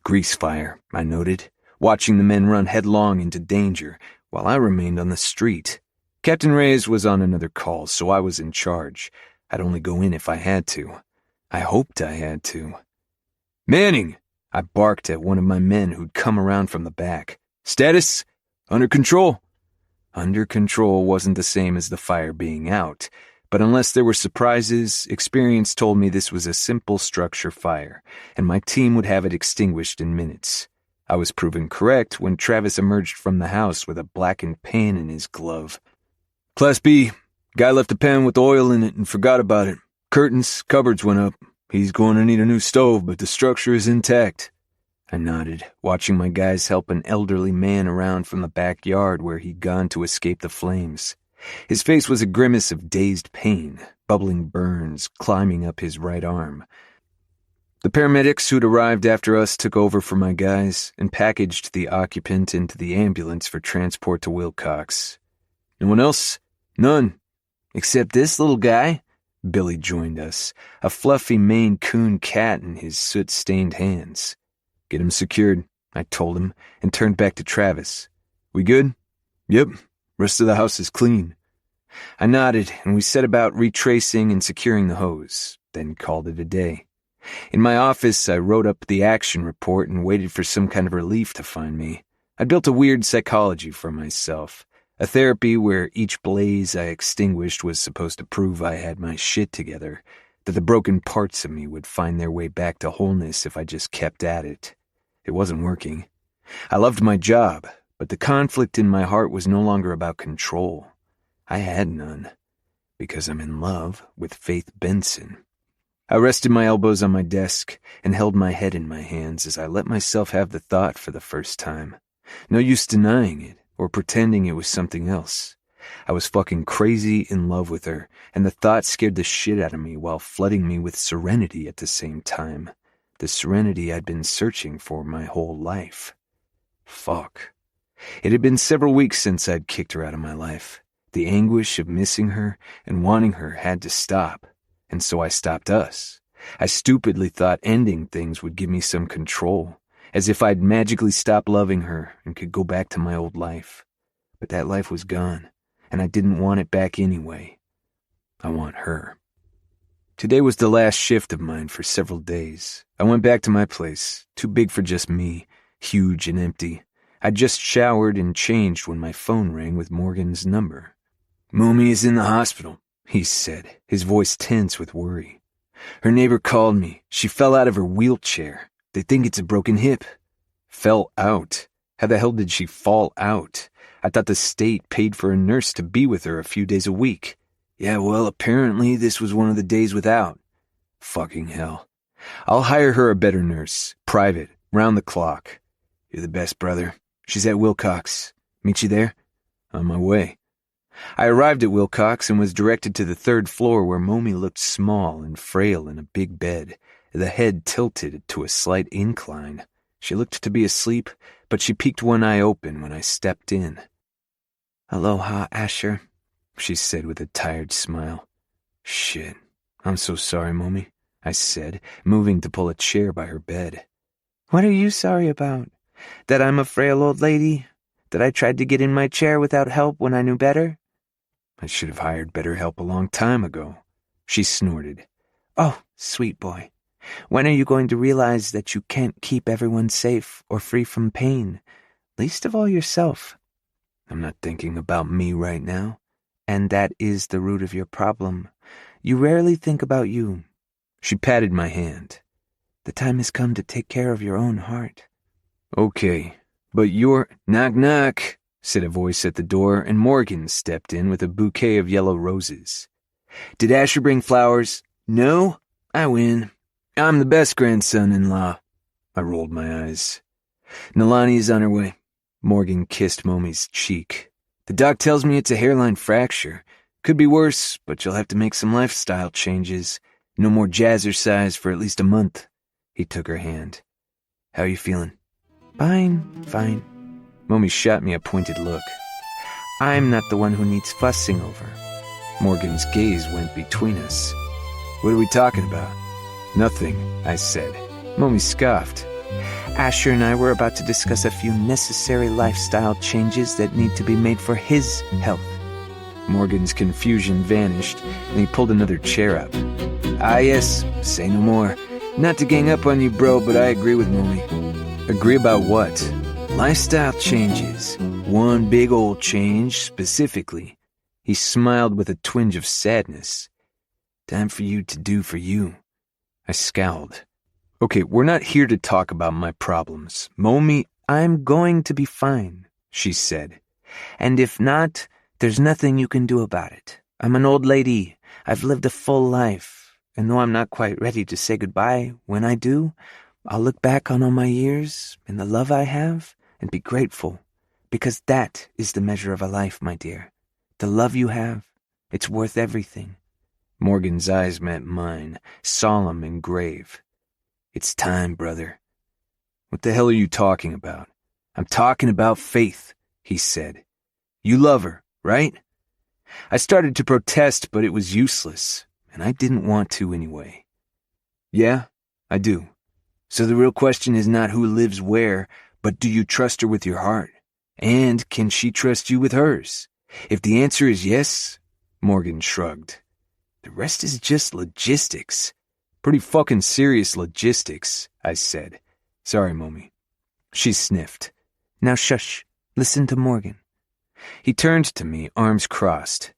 Grease fire, I noted, watching the men run headlong into danger, while I remained on the street. Captain Reyes was on another call, so I was in charge. I'd only go in if I had to. I hoped I had to. "Manning!" I barked at one of my men who'd come around from the back. "Status? Under control?" Under control wasn't the same as the fire being out, but unless there were surprises, experience told me this was a simple structure fire, and my team would have it extinguished in minutes. I was proven correct when Travis emerged from the house with a blackened pan in his glove. "Class B. Guy left a pan with oil in it and forgot about it. Curtains, cupboards went up. He's going to need a new stove, but the structure is intact." I nodded, watching my guys help an elderly man around from the backyard where he'd gone to escape the flames. His face was a grimace of dazed pain, bubbling burns climbing up his right arm. The paramedics who'd arrived after us took over for my guys and packaged the occupant into the ambulance for transport to Wilcox. "No one else?" "None. Except this little guy." Billy joined us, a fluffy Maine Coon cat in his soot-stained hands. "Get him secured," I told him, and turned back to Travis. "We good?" "Yep. Rest of the house is clean." I nodded, and we set about retracing and securing the hose, then called it a day. In my office, I wrote up the action report and waited for some kind of relief to find me. I built a weird psychology for myself, a therapy where each blaze I extinguished was supposed to prove I had my shit together, that the broken parts of me would find their way back to wholeness if I just kept at it. It wasn't working. I loved my job, but the conflict in my heart was no longer about control. I had none, because I'm in love with Faith Benson. I rested my elbows on my desk and held my head in my hands as I let myself have the thought for the first time. No use denying it or pretending it was something else. I was fucking crazy in love with her, and the thought scared the shit out of me while flooding me with serenity at the same time. The serenity I'd been searching for my whole life. Fuck. It had been several weeks since I'd kicked her out of my life. The anguish of missing her and wanting her had to stop, and so I stopped us. I stupidly thought ending things would give me some control, as if I'd magically stop loving her and could go back to my old life. But that life was gone, and I didn't want it back anyway. I want her. Today was the last shift of mine for several days. I went back to my place, too big for just me, huge and empty. I'd just showered and changed when my phone rang with Morgan's number. "Mommy is in the hospital," he said, his voice tense with worry. "Her neighbor called me. She fell out of her wheelchair. They think it's a broken hip." Fell out? How the hell did she fall out? I thought the state paid for a nurse to be with her a few days a week. Yeah, well, apparently this was one of the days without. Fucking hell. I'll hire her a better nurse. Private. Round the clock. You're the best, brother. She's at Wilcox. Meet you there? On my way. I arrived at Wilcox and was directed to the 3rd floor where Momi looked small and frail in a big bed, the head tilted to a slight incline. She looked to be asleep, but she peeked one eye open when I stepped in. "Aloha, Asher," she said with a tired smile. "Shit. I'm so sorry, Momi. I said, moving to pull a chair by her bed. What are you sorry about? That I'm a frail old lady? That I tried to get in my chair without help when I knew better? I should have hired better help a long time ago. She snorted. Oh, sweet boy. When are you going to realize that you can't keep everyone safe or free from pain? Least of all yourself. I'm not thinking about me right now. And that is the root of your problem. You rarely think about you. She patted my hand. The time has come to take care of your own heart. Okay, but you're... Knock, knock, said a voice at the door, and Morgan stepped in with a bouquet of yellow roses. Did Asher bring flowers? No? I win. I'm the best grandson-in-law. I rolled my eyes. Nalani is on her way. Morgan kissed Momi's cheek. The doc tells me it's a hairline fracture. Could be worse, but you'll have to make some lifestyle changes. No more jazzercise for at least a month. He took her hand. How are you feeling? Fine. Momi shot me a pointed look. I'm not the one who needs fussing over. Morgan's gaze went between us. What are we talking about? Nothing, I said. Momi scoffed. Asher and I were about to discuss a few necessary lifestyle changes that need to be made for his health. Morgan's confusion vanished, and he pulled another chair up. Ah, yes, say no more. Not to gang up on you, bro, but I agree with Momi. Agree about what? Lifestyle changes. One big old change, specifically. He smiled with a twinge of sadness. Time for you to do for you. I scowled. Okay, we're not here to talk about my problems. Momi, I'm going to be fine, she said. And if not, there's nothing you can do about it. I'm an old lady. I've lived a full life. And though I'm not quite ready to say goodbye, when I do, I'll look back on all my years and the love I have and be grateful. Because that is the measure of a life, my dear. The love you have, it's worth everything. Morgan's eyes met mine, solemn and grave. It's time, brother. What the hell are you talking about? I'm talking about Faith, he said. You love her, right? I started to protest, but it was useless, and I didn't want to anyway. Yeah, I do. So the real question is not who lives where, but do you trust her with your heart? And can she trust you with hers? If the answer is yes, Morgan shrugged. The rest is just logistics. Pretty fucking serious logistics, I said. Sorry, Momi. She sniffed. Now shush. Listen to Morgan. He turned to me, arms crossed.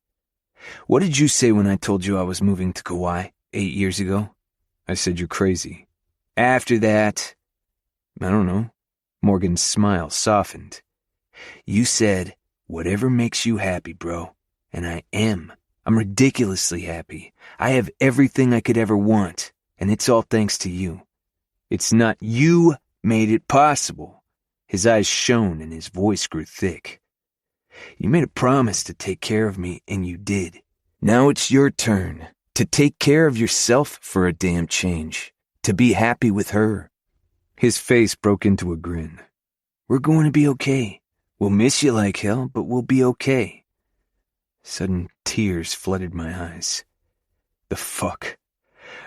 What did you say when I told you I was moving to Kauai 8 years ago? I said you're crazy. After that, I don't know. Morgan's smile softened. You said, whatever makes you happy, bro. And I am. I'm ridiculously happy. I have everything I could ever want, and it's all thanks to you. It's not you made it possible. His eyes shone and his voice grew thick. You made a promise to take care of me, and you did. Now it's your turn to take care of yourself for a damn change, to be happy with her. His face broke into a grin. We're going to be okay. We'll miss you like hell, but we'll be okay. Sudden tears flooded my eyes. The fuck?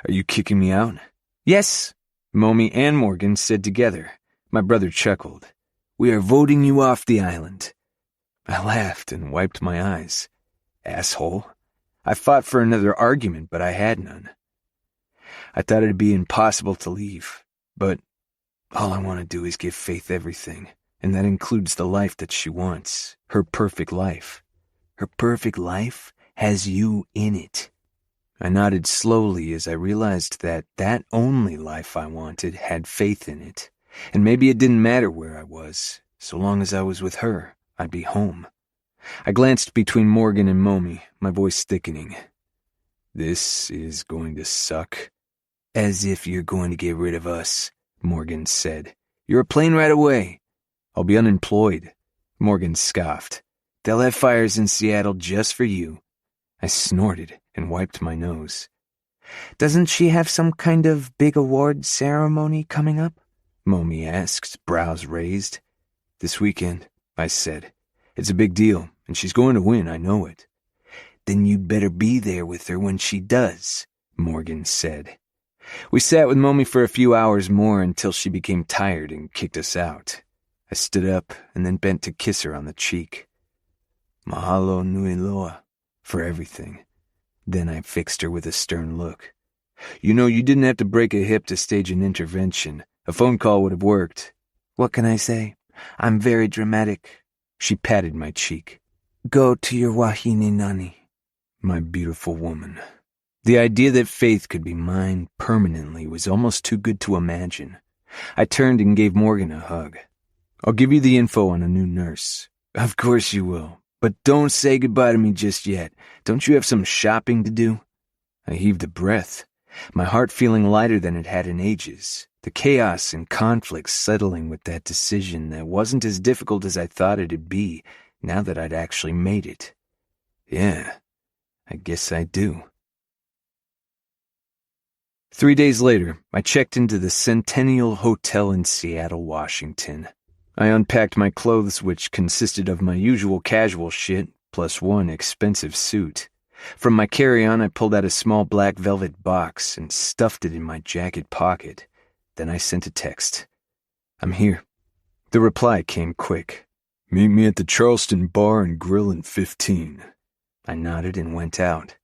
Are you kicking me out? Yes, Momi and Morgan said together. My brother chuckled. We are voting you off the island. I laughed and wiped my eyes. Asshole. I fought for another argument, but I had none. I thought it'd be impossible to leave, but all I want to do is give Faith everything, and that includes the life that she wants, her perfect life. Her perfect life has you in it. I nodded slowly as I realized that that only life I wanted had Faith in it, and maybe it didn't matter where I was. So long as I was with her, I'd be home. I glanced between Morgan and Momi, my voice thickening. This is going to suck. As if you're going to get rid of us, Morgan said. You're a plane right away. I'll be unemployed. Morgan scoffed. They'll have fires in Seattle just for you. I snorted and wiped my nose. Doesn't she have some kind of big award ceremony coming up? Momi asked, brows raised. This weekend, I said. It's a big deal, and she's going to win, I know it. Then you'd better be there with her when she does, Morgan said. We sat with Momi for a few hours more until she became tired and kicked us out. I stood up and then bent to kiss her on the cheek. Mahalo nui loa for everything. Then I fixed her with a stern look. You know, you didn't have to break a hip to stage an intervention. A phone call would have worked. What can I say? I'm very dramatic. She patted my cheek. Go to your wahine nani. My beautiful woman. The idea that Faith could be mine permanently was almost too good to imagine. I turned and gave Morgan a hug. I'll give you the info on a new nurse. Of course you will. But don't say goodbye to me just yet. Don't you have some shopping to do? I heaved a breath, my heart feeling lighter than it had in ages. The chaos and conflict settling with that decision that wasn't as difficult as I thought it'd be now that I'd actually made it. Yeah, I guess I do. 3 days later, I checked into the Centennial Hotel in Seattle, Washington. I unpacked my clothes, which consisted of my usual casual shit, plus one expensive suit. From my carry-on, I pulled out a small black velvet box and stuffed it in my jacket pocket. Then I sent a text. I'm here. The reply came quick. Meet me at the Charleston Bar and Grill in 15. I nodded and went out.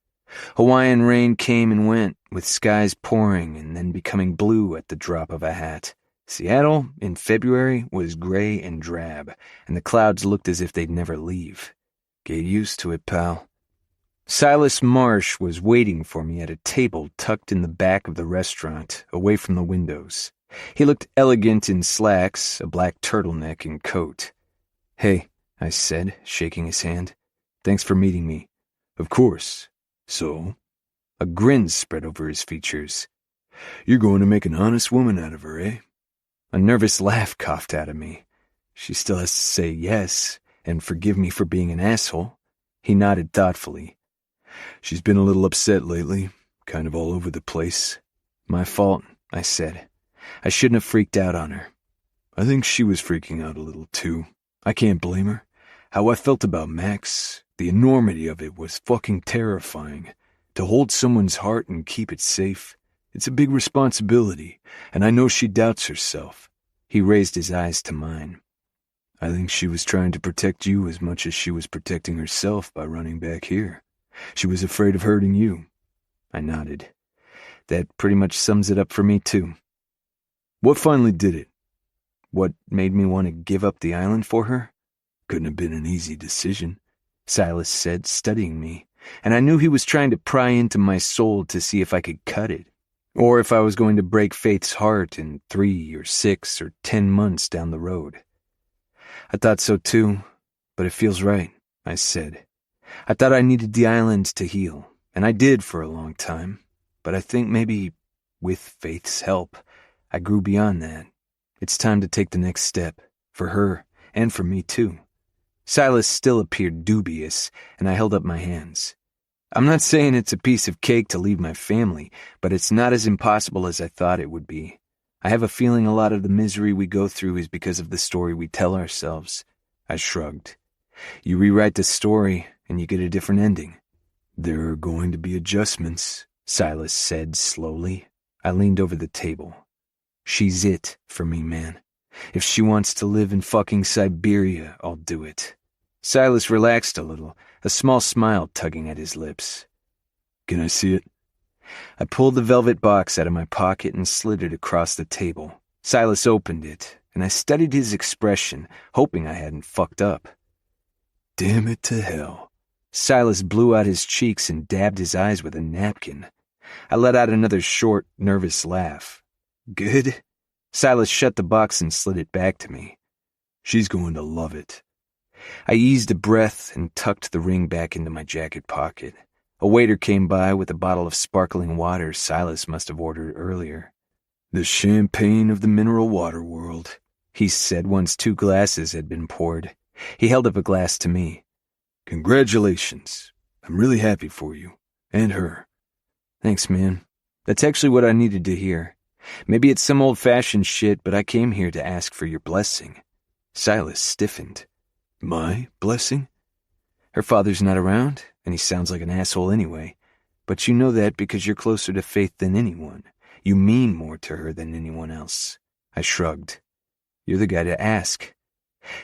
Hawaiian rain came and went, with skies pouring and then becoming blue at the drop of a hat. Seattle, in February, was gray and drab, and the clouds looked as if they'd never leave. Get used to it, pal. Silas Marsh was waiting for me at a table tucked in the back of the restaurant, away from the windows. He looked elegant in slacks, a black turtleneck, and coat. Hey, I said, shaking his hand. Thanks for meeting me. Of course. So? A grin spread over his features. You're going to make an honest woman out of her, eh? A nervous laugh coughed out of me. She still has to say yes, and forgive me for being an asshole. He nodded thoughtfully. She's been a little upset lately, kind of all over the place. My fault, I said. I shouldn't have freaked out on her. I think she was freaking out a little too. I can't blame her. How I felt about Max, the enormity of it was fucking terrifying. To hold someone's heart and keep it safe, it's a big responsibility, and I know she doubts herself. He raised his eyes to mine. I think she was trying to protect you as much as she was protecting herself by running back here. She was afraid of hurting you. I nodded. That pretty much sums it up for me, too. What finally did it? What made me want to give up the island for her? Couldn't have been an easy decision, Silas said, studying me, and I knew he was trying to pry into my soul to see if I could cut it, or if I was going to break Faith's heart in 3 or 6 or 10 months down the road. I thought so too, but it feels right, I said. I thought I needed the island to heal, and I did for a long time, but I think maybe, with Faith's help, I grew beyond that. It's time to take the next step, for her, and for me too. Silas still appeared dubious, and I held up my hands. I'm not saying it's a piece of cake to leave my family, but it's not as impossible as I thought it would be. I have a feeling a lot of the misery we go through is because of the story we tell ourselves. I shrugged. You rewrite the story, and you get a different ending. There are going to be adjustments, Silas said slowly. I leaned over the table. She's it for me, man. If she wants to live in fucking Siberia, I'll do it. Silas relaxed a little, a small smile tugging at his lips. Can I see it? I pulled the velvet box out of my pocket and slid it across the table. Silas opened it, and I studied his expression, hoping I hadn't fucked up. Damn it to hell. Silas blew out his cheeks and dabbed his eyes with a napkin. I let out another short, nervous laugh. Good? Silas shut the box and slid it back to me. She's going to love it. I eased a breath and tucked the ring back into my jacket pocket. A waiter came by with a bottle of sparkling water Silas must have ordered earlier. The champagne of the mineral water world, he said once 2 glasses had been poured. He held up a glass to me. Congratulations. I'm really happy for you. And her. Thanks, man. That's actually what I needed to hear. Maybe it's some old-fashioned shit, but I came here to ask for your blessing. Silas stiffened. My blessing? Her father's not around, and he sounds like an asshole anyway. But you know that because you're closer to Faith than anyone. You mean more to her than anyone else. I shrugged. You're the guy to ask.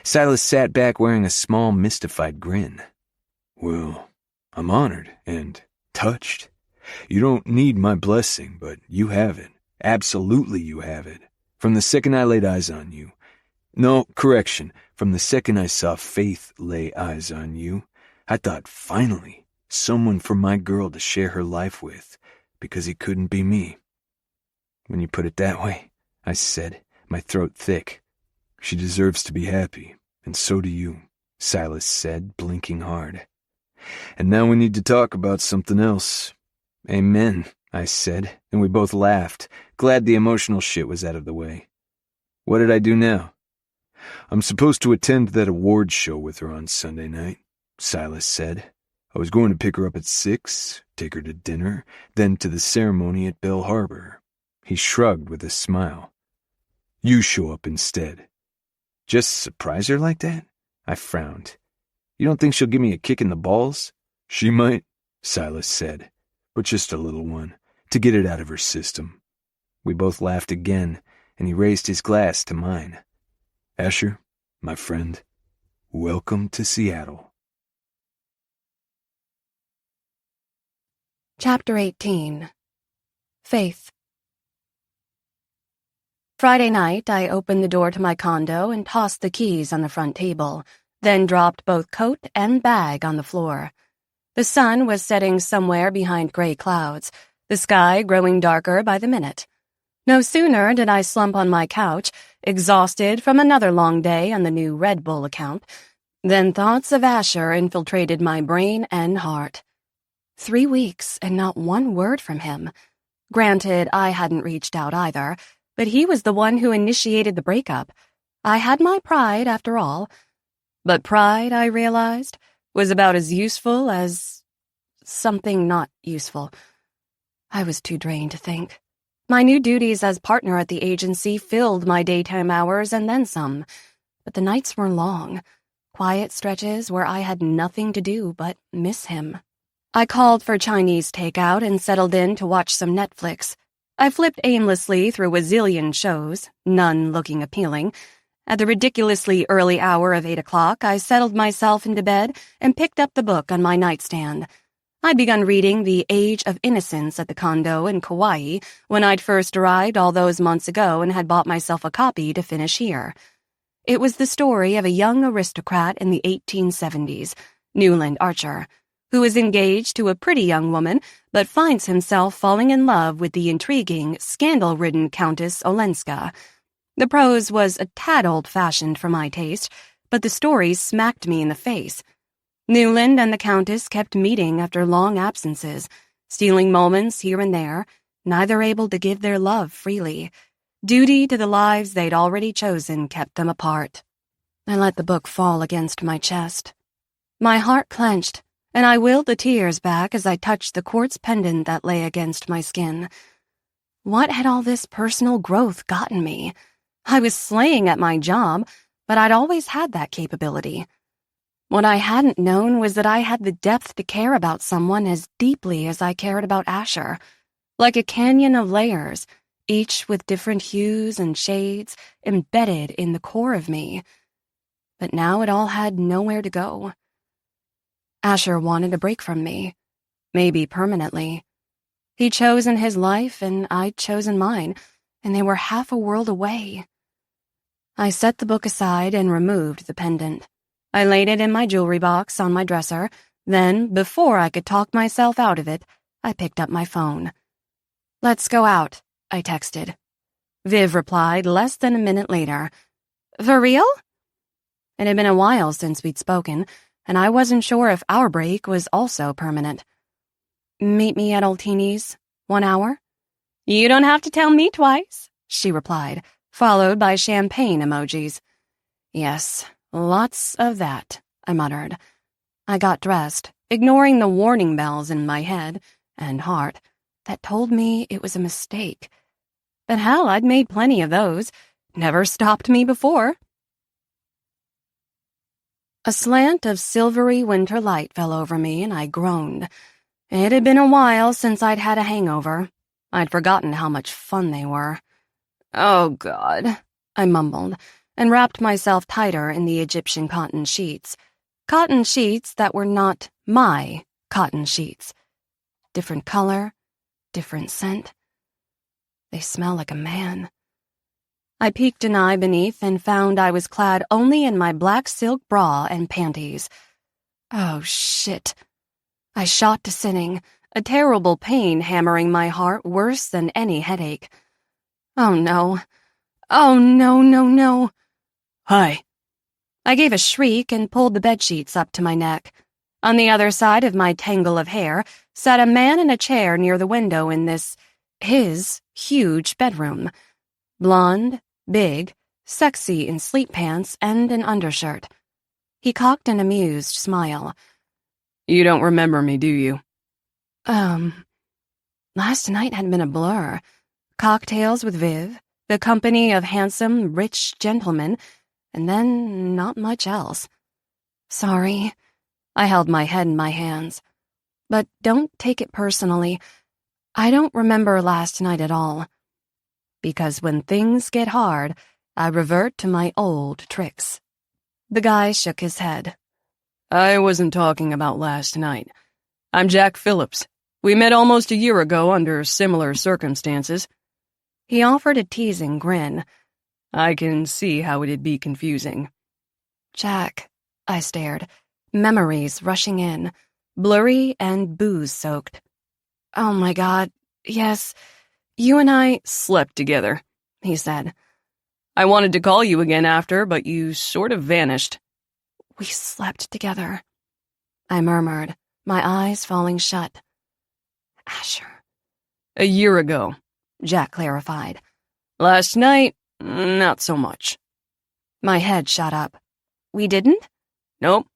Silas sat back wearing a small, mystified grin. Well, I'm honored and touched. You don't need my blessing, but you have it. Absolutely you have it. From the second I laid eyes on you. No, correction. From the second I saw Faith lay eyes on you, I thought, finally, someone for my girl to share her life with, because he couldn't be me. When you put it that way, I said, my throat thick. She deserves to be happy, and so do you, Silas said, blinking hard. And now we need to talk about something else. Amen, I said, and we both laughed, glad the emotional shit was out of the way. What did I do now? I'm supposed to attend that awards show with her on Sunday night, Silas said. I was going to pick her up at 6, take her to dinner, then to the ceremony at Bell Harbor. He shrugged with a smile. You show up instead. Just surprise her like that? I frowned. You don't think she'll give me a kick in the balls? She might, Silas said, but just a little one, to get it out of her system. We both laughed again, and he raised his glass to mine. Asher, my friend, welcome to Seattle. Chapter 18. Faith. Friday night, I opened the door to my condo and tossed the keys on the front table, then dropped both coat and bag on the floor. The sun was setting somewhere behind gray clouds, the sky growing darker by the minute. No sooner did I slump on my couch, exhausted from another long day on the new Red Bull account, than thoughts of Asher infiltrated my brain and heart. 3 weeks and not one word from him. Granted, I hadn't reached out either, but he was the one who initiated the breakup. I had my pride, after all. But pride, I realized, was about as useful as something not useful. I was too drained to think. My new duties as partner at the agency filled my daytime hours and then some, but the nights were long, quiet stretches where I had nothing to do but miss him. I called for Chinese takeout and settled in to watch some Netflix. I flipped aimlessly through a zillion shows, none looking appealing. At the ridiculously early hour of 8 o'clock, I settled myself into bed and picked up the book on my nightstand. I'd begun reading The Age of Innocence at the condo in Kauai when I'd first arrived all those months ago and had bought myself a copy to finish here. It was the story of a young aristocrat in the 1870s, Newland Archer, who is engaged to a pretty young woman but finds himself falling in love with the intriguing, scandal-ridden Countess Olenska. The prose was a tad old-fashioned for my taste, but the story smacked me in the face. Newland and the Countess kept meeting after long absences, stealing moments here and there, neither able to give their love freely. Duty to the lives they'd already chosen kept them apart. I let the book fall against my chest. My heart clenched, and I willed the tears back as I touched the quartz pendant that lay against my skin. What had all this personal growth gotten me? I was slaying at my job, but I'd always had that capability. What I hadn't known was that I had the depth to care about someone as deeply as I cared about Asher, like a canyon of layers, each with different hues and shades embedded in the core of me. But now it all had nowhere to go. Asher wanted a break from me, maybe permanently. He'd chosen his life and I'd chosen mine, and they were half a world away. I set the book aside and removed the pendant. I laid it in my jewelry box on my dresser, then, before I could talk myself out of it, I picked up my phone. "Let's go out," I texted. Viv replied less than a minute later. "For real?" It had been a while since we'd spoken, and I wasn't sure if our break was also permanent. "Meet me at Altini's, 1 hour?" "You don't have to tell me twice," she replied, followed by champagne emojis. "Yes, lots of that," I muttered. I got dressed, ignoring the warning bells in my head and heart that told me it was a mistake. But hell, I'd made plenty of those. Never stopped me before. A slant of silvery winter light fell over me, and I groaned. It had been a while since I'd had a hangover. I'd forgotten how much fun they were. "Oh, God," I mumbled, and wrapped myself tighter in the Egyptian cotton sheets. Cotton sheets that were not my cotton sheets. Different color, different scent. They smell like a man. I peeked an eye beneath and found I was clad only in my black silk bra and panties. Oh, shit. I shot to sitting, a terrible pain hammering my heart worse than any headache. Oh, no. Oh, no, no, no. Hi. I gave a shriek and pulled the bedsheets up to my neck. On the other side of my tangle of hair sat a man in a chair near the window in his huge bedroom. Blonde, big, sexy in sleep pants and an undershirt. He cocked an amused smile. You don't remember me, do you? Last night had been a blur. Cocktails with Viv, the company of handsome, rich gentlemen, and then not much else. Sorry. I held my head in my hands. But don't take it personally. I don't remember last night at all. Because when things get hard, I revert to my old tricks. The guy shook his head. I wasn't talking about last night. I'm Jack Phillips. We met almost a year ago under similar circumstances. He offered a teasing grin. I can see how it'd be confusing. Jack, I stared, memories rushing in, blurry and booze-soaked. Oh my God, yes, you and I slept together, he said. I wanted to call you again after, but you sort of vanished. We slept together, I murmured, my eyes falling shut. Asher. A year ago, Jack clarified. Last night, not so much. My head shot up. We didn't? Nope.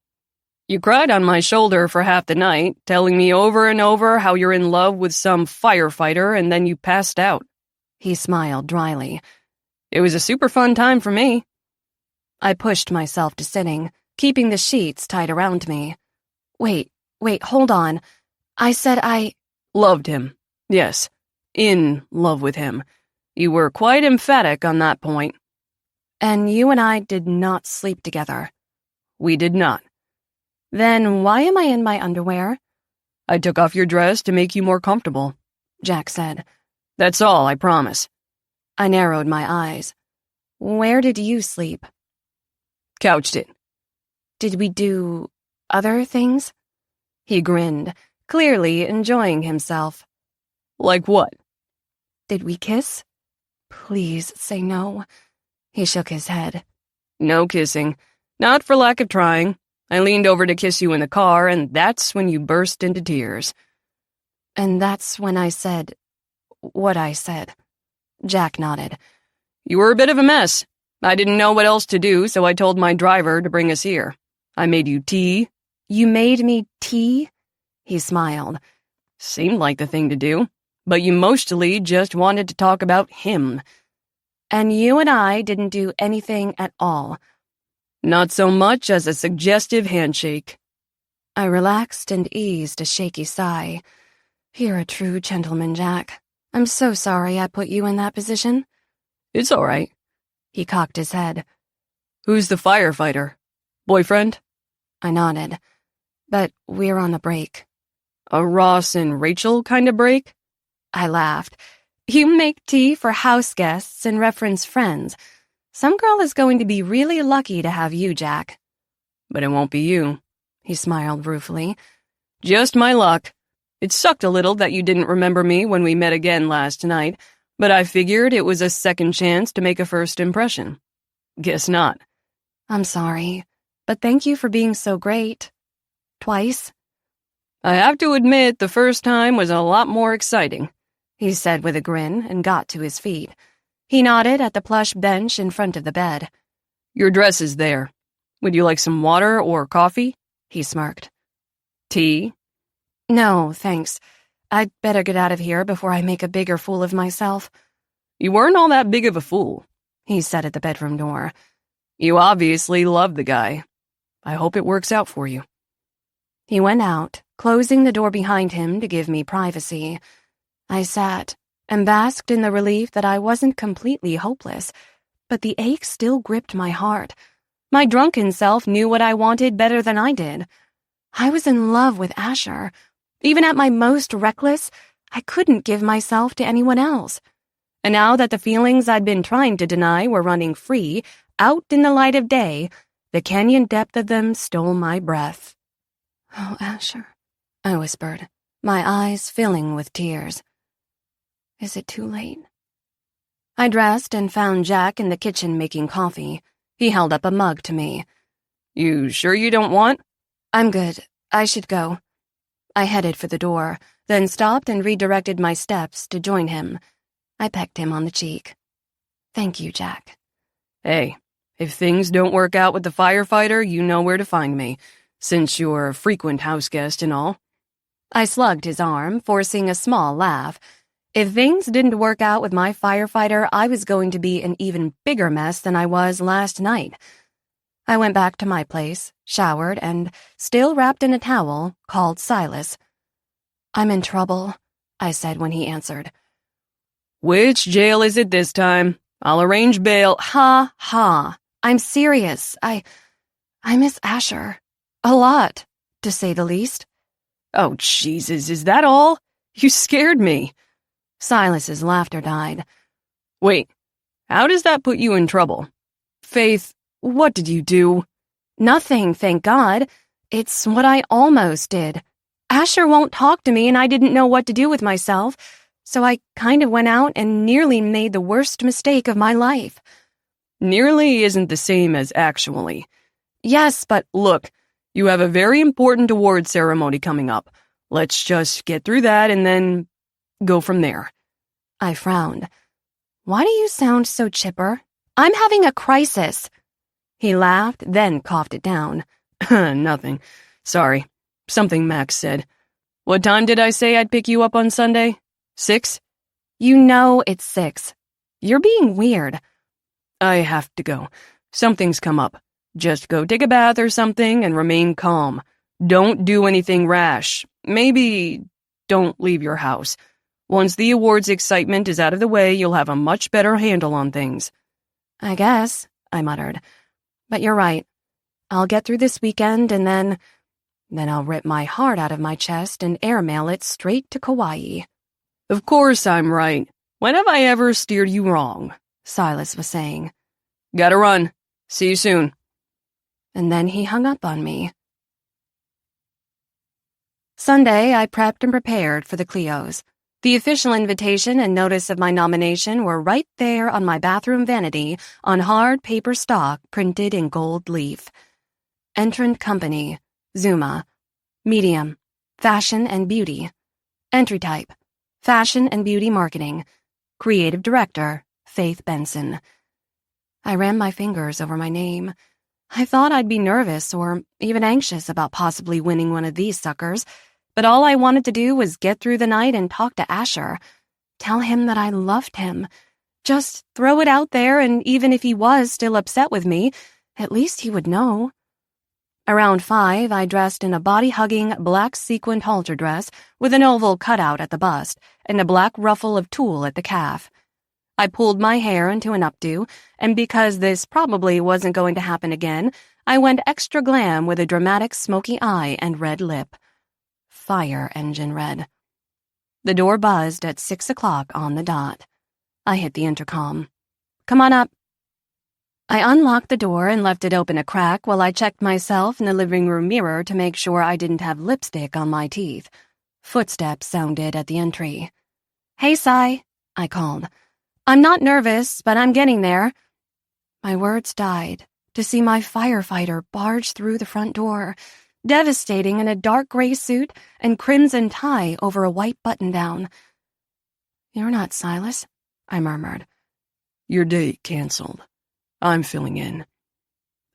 You cried on my shoulder for half the night, telling me over and over how you're in love with some firefighter, and then you passed out. He smiled dryly. It was a super fun time for me. I pushed myself to sitting, keeping the sheets tight around me. Wait, hold on. I said I loved him. Yes, in love with him. You were quite emphatic on that point. And you and I did not sleep together. We did not. Then why am I in my underwear? I took off your dress to make you more comfortable, Jack said. That's all, I promise. I narrowed my eyes. Where did you sleep? Couched it. Did we do other things? He grinned, clearly enjoying himself. Like what? Did we kiss? Please say no. He shook his head. No kissing. Not for lack of trying. I leaned over to kiss you in the car, and that's when you burst into tears. And that's when I said what I said. Jack nodded. You were a bit of a mess. I didn't know what else to do, so I told my driver to bring us here. I made you tea. You made me tea? He smiled. Seemed like the thing to do, but you mostly just wanted to talk about him. And you and I didn't do anything at all. Not so much as a suggestive handshake. I relaxed and eased a shaky sigh. You're a true gentleman, Jack. I'm so sorry I put you in that position. It's all right. He cocked his head. Who's the firefighter? Boyfriend? I nodded. But we're on a break. A Ross and Rachel kind of break? I laughed. You make tea for house guests and reference friends. Some girl is going to be really lucky to have you, Jack. But it won't be you. He smiled ruefully. Just my luck. It sucked a little that you didn't remember me when we met again last night, but I figured it was a second chance to make a first impression. Guess not. I'm sorry, but thank you for being so great. Twice. I have to admit the first time was a lot more exciting, he said with a grin and got to his feet. He nodded at the plush bench in front of the bed. Your dress is there. Would you like some water or coffee? He smirked. Tea? No, thanks. I'd better get out of here before I make a bigger fool of myself. You weren't all that big of a fool, he said at the bedroom door. You obviously love the guy. I hope it works out for you. He went out, closing the door behind him to give me privacy. I sat, and basked in the relief that I wasn't completely hopeless, but the ache still gripped my heart. My drunken self knew what I wanted better than I did. I was in love with Asher. Even at my most reckless, I couldn't give myself to anyone else. And now that the feelings I'd been trying to deny were running free, out in the light of day, the canyon depth of them stole my breath. "Oh, Asher," I whispered, my eyes filling with tears. "Is it too late?" I dressed and found Jack in the kitchen making coffee. He held up a mug to me. "You sure you don't want?" "I'm good. I should go." I headed for the door, then stopped and redirected my steps to join him. I pecked him on the cheek. "Thank you, Jack." "Hey, if things don't work out with the firefighter, you know where to find me, since you're a frequent house guest and all." I slugged his arm, forcing a small laugh. If things didn't work out with my firefighter, I was going to be an even bigger mess than I was last night. I went back to my place, showered, and, still wrapped in a towel, called Silas. "I'm in trouble," I said when he answered. "Which jail is it this time? I'll arrange bail." "Ha, ha. I'm serious. I miss Asher. A lot, to say the least." "Oh, Jesus, is that all? You scared me." Silas's laughter died. "Wait, how does that put you in trouble? Faith, what did you do?" "Nothing, thank God. It's what I almost did. Asher won't talk to me and I didn't know what to do with myself, so I kind of went out and nearly made the worst mistake of my life." "Nearly isn't the same as actually." "Yes, but Look, you have a very important award ceremony coming up. Let's just get through that and then go from there." I frowned. "Why do you sound so chipper? I'm having a crisis." He laughed, then coughed it down. "Nothing. Sorry. Something Max said. What time did I say I'd pick you up on Sunday? 6? You know it's 6. You're being weird." "I have to go. Something's come up. Just go take a bath or something and remain calm. Don't do anything rash. Maybe don't leave your house. Once the awards excitement is out of the way, you'll have a much better handle on things." "I guess," I muttered. "But you're right. I'll get through this weekend and then I'll rip my heart out of my chest and airmail it straight to Kauai." "Of course I'm right. When have I ever steered you wrong?" Silas was saying. "Gotta run. See you soon." And then he hung up on me. Sunday, I prepped and prepared for the Cleos. The official invitation and notice of my nomination were right there on my bathroom vanity on hard paper stock printed in gold leaf. Entrant company, Zuma. Medium, fashion and beauty. Entry type, fashion and beauty marketing. Creative director, Faith Benson. I ran my fingers over my name. I thought I'd be nervous or even anxious about possibly winning one of these suckers, but all I wanted to do was get through the night and talk to Asher. Tell him that I loved him. Just throw it out there, and even if he was still upset with me, at least he would know. Around 5, I dressed in a body-hugging black sequined halter dress with an oval cutout at the bust and a black ruffle of tulle at the calf. I pulled my hair into an updo, and because this probably wasn't going to happen again, I went extra glam with a dramatic smoky eye and red lip. Fire engine red. The door buzzed at 6 o'clock on the dot. I hit the intercom. "Come on up." I unlocked the door and left it open a crack while I checked myself in the living room mirror to make sure I didn't have lipstick on my teeth. Footsteps sounded at the entry. "Hey, Cy," I called. "I'm not nervous, but I'm getting there." My words died to see my firefighter barge through the front door, devastating in a dark gray suit and crimson tie over a white button-down. "You're not Silas," I murmured. "Your date canceled. I'm filling in."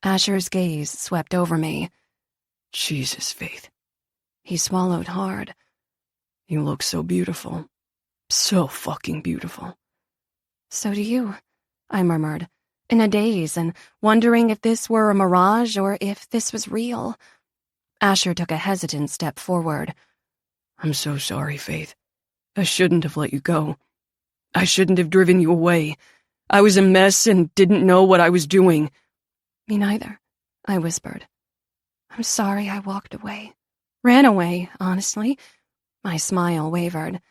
Asher's gaze swept over me. "Jesus, Faith." He swallowed hard. "You look so beautiful. So fucking beautiful." "So do you," I murmured, in a daze and wondering if this were a mirage or if this was real. Asher took a hesitant step forward. "I'm so sorry, Faith. I shouldn't have let you go. I shouldn't have driven you away. I was a mess and didn't know what I was doing. Me neither, I whispered. I'm sorry I walked away. Ran away, honestly. My smile wavered.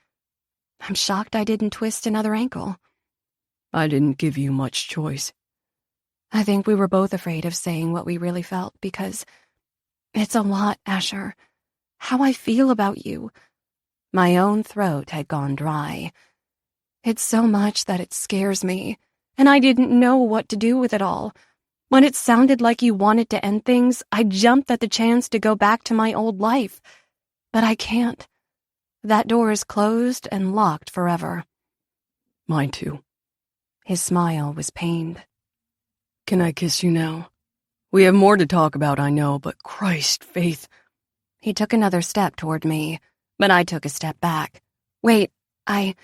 I'm shocked I didn't twist another ankle. I didn't give you much choice. I think we were both afraid of saying what we really felt because it's a lot, Asher. How I feel about you. My own throat had gone dry. It's so much that it scares me, and I didn't know what to do with it all. When it sounded like you wanted to end things, I jumped at the chance to go back to my old life. But I can't. That door is closed and locked forever. Mine too. His smile was pained. Can I kiss you now? We have more to talk about, I know, but Christ, Faith. He took another step toward me, but I took a step back. Wait, I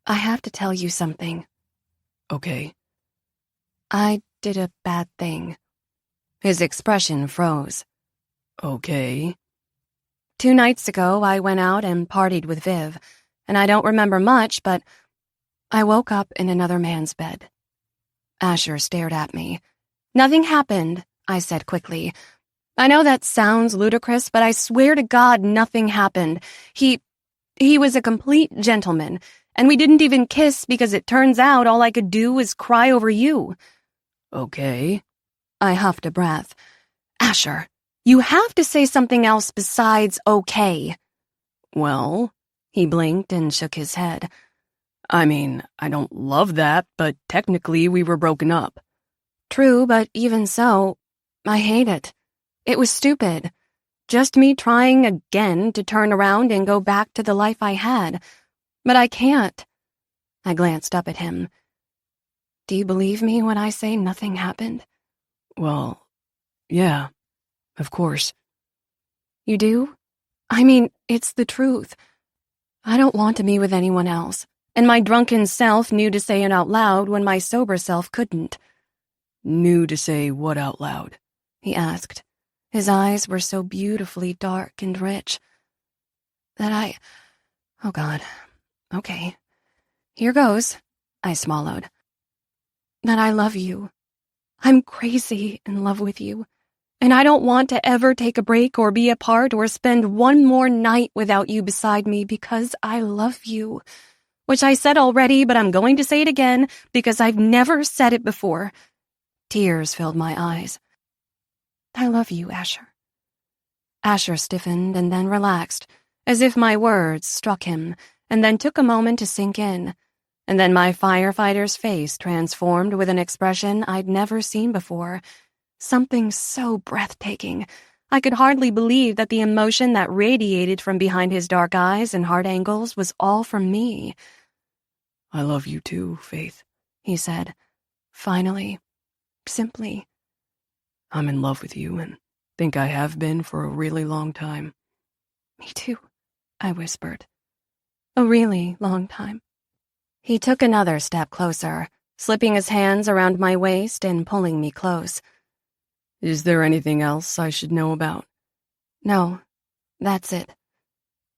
have to tell you something. Okay. I did a bad thing. His expression froze. Okay. 2 nights ago, I went out and partied with Viv, and I don't remember much, but I woke up in another man's bed. Asher stared at me. Nothing happened, I said quickly. I know that sounds ludicrous, but I swear to God nothing happened. He was a complete gentleman, and we didn't even kiss because it turns out all I could do was cry over you. Okay. I huffed a breath. Asher, you have to say something else besides okay. Well, he blinked and shook his head. I mean, I don't love that, but technically we were broken up. True, but even so, I hate it. It was stupid. Just me trying again to turn around and go back to the life I had. But I can't. I glanced up at him. Do you believe me when I say nothing happened? Well, yeah, of course. You do? I mean, it's the truth. I don't want to be with anyone else, and my drunken self knew to say it out loud when my sober self couldn't. Knew to say what out loud? He asked. His eyes were so beautifully dark and rich that oh God. Okay. Here goes, I swallowed. That I love you. I'm crazy in love with you, and I don't want to ever take a break or be apart or spend one more night without you beside me because I love you. Which I said already, but I'm going to say it again because I've never said it before. Tears filled my eyes. I love you, Asher. Asher stiffened and then relaxed, as if my words struck him, and then took a moment to sink in. And then my firefighter's face transformed with an expression I'd never seen before. Something so breathtaking. I could hardly believe that the emotion that radiated from behind his dark eyes and hard angles was all from me. I love you too, Faith, he said, finally, simply. I'm in love with you and think I have been for a really long time. Me too, I whispered. A really long time. He took another step closer, slipping his hands around my waist and pulling me close. Is there anything else I should know about? No, that's it.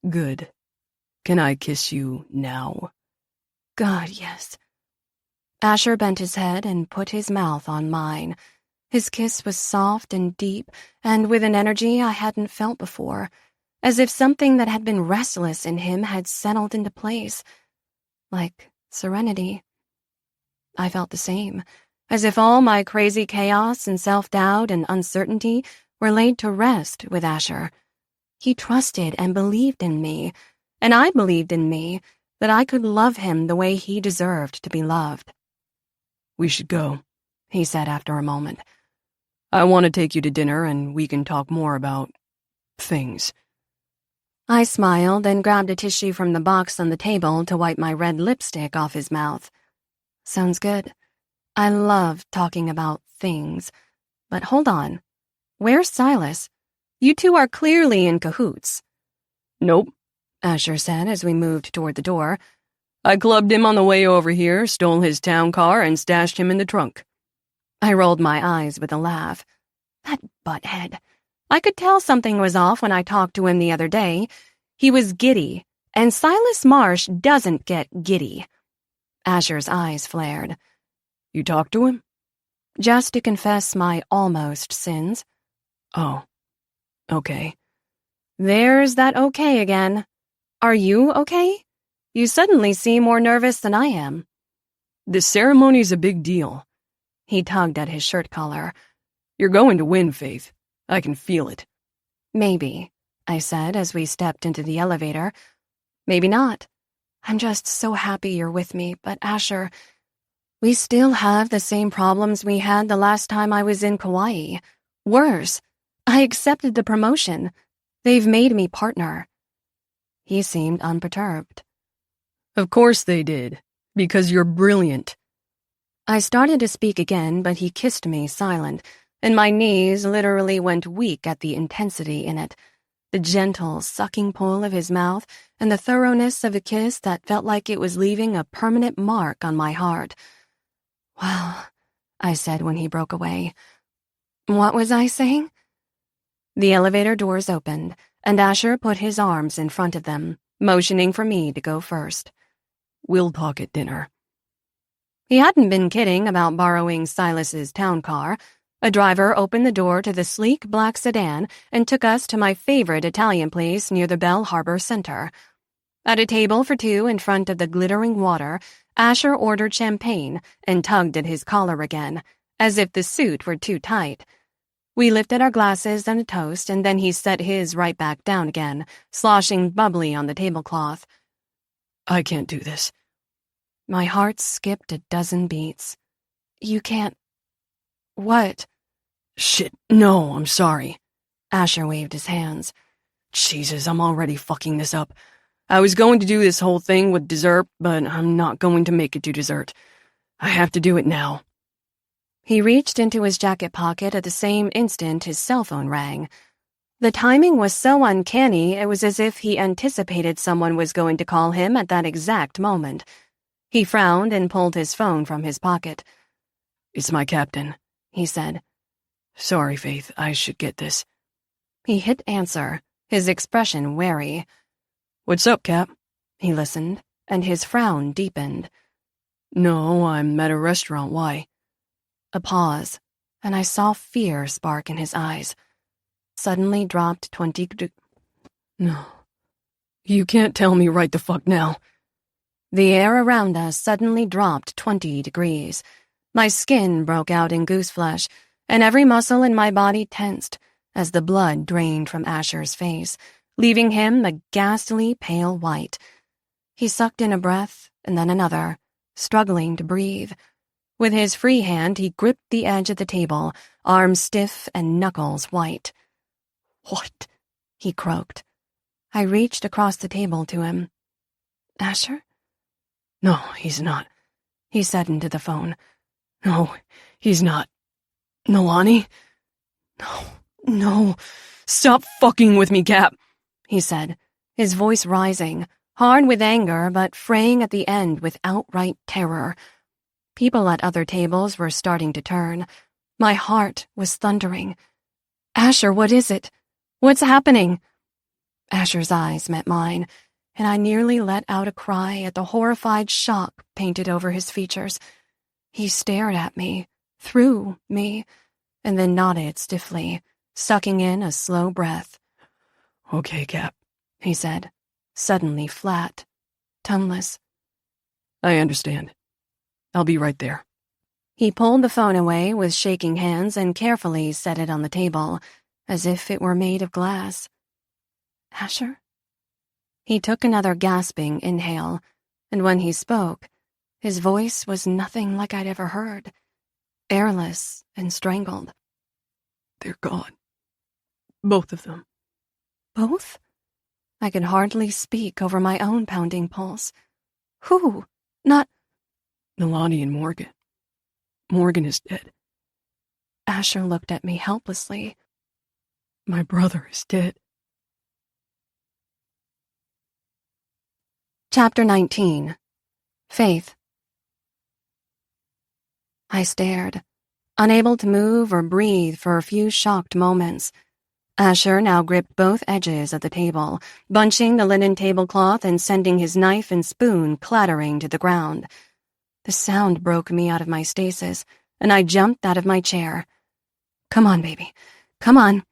Good. Can I kiss you now? God, yes. Asher bent his head and put his mouth on mine. His kiss was soft and deep, and with an energy I hadn't felt before, as if something that had been restless in him had settled into place. Like serenity. I felt the same, as if all my crazy chaos and self-doubt and uncertainty were laid to rest with Asher. He trusted and believed in me, and I believed in me, that I could love him the way he deserved to be loved. We should go, he said after a moment. I want to take you to dinner and we can talk more about things. I smiled and grabbed a tissue from the box on the table to wipe my red lipstick off his mouth. Sounds good. I love talking about things. But hold on. Where's Silas? You two are clearly in cahoots. Nope, Asher said as we moved toward the door. I clubbed him on the way over here, stole his town car, and stashed him in the trunk. I rolled my eyes with a laugh. That butthead. I could tell something was off when I talked to him the other day. He was giddy, and Silas Marsh doesn't get giddy. Asher's eyes flared. You talked to him? Just to confess my almost sins. Oh, okay. There's that okay again. Are you okay? You suddenly seem more nervous than I am. This ceremony's a big deal. He tugged at his shirt collar. You're going to win, Faith. I can feel it. Maybe, I said as we stepped into the elevator. Maybe not. I'm just so happy you're with me, but Asher, we still have the same problems we had the last time I was in Kauai. Worse, I accepted the promotion. They've made me partner. He seemed unperturbed. Of course they did, because you're brilliant. I started to speak again, but he kissed me silent, and my knees literally went weak at the intensity in it. The gentle, sucking pull of his mouth and the thoroughness of a kiss that felt like it was leaving a permanent mark on my heart. Well, I said when he broke away. What was I saying? The elevator doors opened, and Asher put his arms in front of them, motioning for me to go first. We'll talk at dinner. He hadn't been kidding about borrowing Silas's town car. A driver opened the door to the sleek black sedan and took us to my favorite Italian place near the Bell Harbor Center. At a table for two in front of the glittering water, Asher ordered champagne and tugged at his collar again, as if the suit were too tight. We lifted our glasses and a toast, and then he set his right back down again, sloshing bubbly on the tablecloth. I can't do this. My heart skipped a dozen beats. You can't... What? Shit, no, I'm sorry. Asher waved his hands. Jesus, I'm already fucking this up. I was going to do this whole thing with dessert, but I'm not going to make it to dessert. I have to do it now. He reached into his jacket pocket at the same instant his cell phone rang. The timing was so uncanny it was as if he anticipated someone was going to call him at that exact moment. He frowned and pulled his phone from his pocket. It's my captain, he said. Sorry, Faith, I should get this. He hit answer, his expression wary. What's up, Cap? He listened, and his frown deepened. No, I'm at a restaurant. Why? A pause, and I saw fear spark in his eyes. Suddenly dropped 20 No. You can't tell me right the fuck now. The air around us suddenly dropped 20 degrees. My skin broke out in gooseflesh, and every muscle in my body tensed as the blood drained from Asher's face, leaving him a ghastly pale white. He sucked in a breath and then another, struggling to breathe. With his free hand, he gripped the edge of the table, arms stiff and knuckles white. What? He croaked. I reached across the table to him. Asher? No, he's not, he said into the phone. No, he's not. Nolani? No. Stop fucking with me, Cap, he said, his voice rising, hard with anger but fraying at the end with outright terror. People at other tables were starting to turn. My heart was thundering. Asher, what is it? What's happening? Asher's eyes met mine, and I nearly let out a cry at the horrified shock painted over his features. He stared at me, through me, and then nodded stiffly, sucking in a slow breath. Okay, Cap, he said, suddenly flat, toneless. I understand. I'll be right there. He pulled the phone away with shaking hands and carefully set it on the table, as if it were made of glass. Asher? He took another gasping inhale, and when he spoke, his voice was nothing like I'd ever heard, airless and strangled. They're gone. Both of them. Both? I could hardly speak over my own pounding pulse. Who? Not... Nolani and Morgan. Morgan is dead. Asher looked at me helplessly. My brother is dead. Chapter 19. Faith. I stared, unable to move or breathe for a few shocked moments. Asher now gripped both edges of the table, bunching the linen tablecloth and sending his knife and spoon clattering to the ground. The sound broke me out of my stasis, and I jumped out of my chair. "Come on, baby. Come on."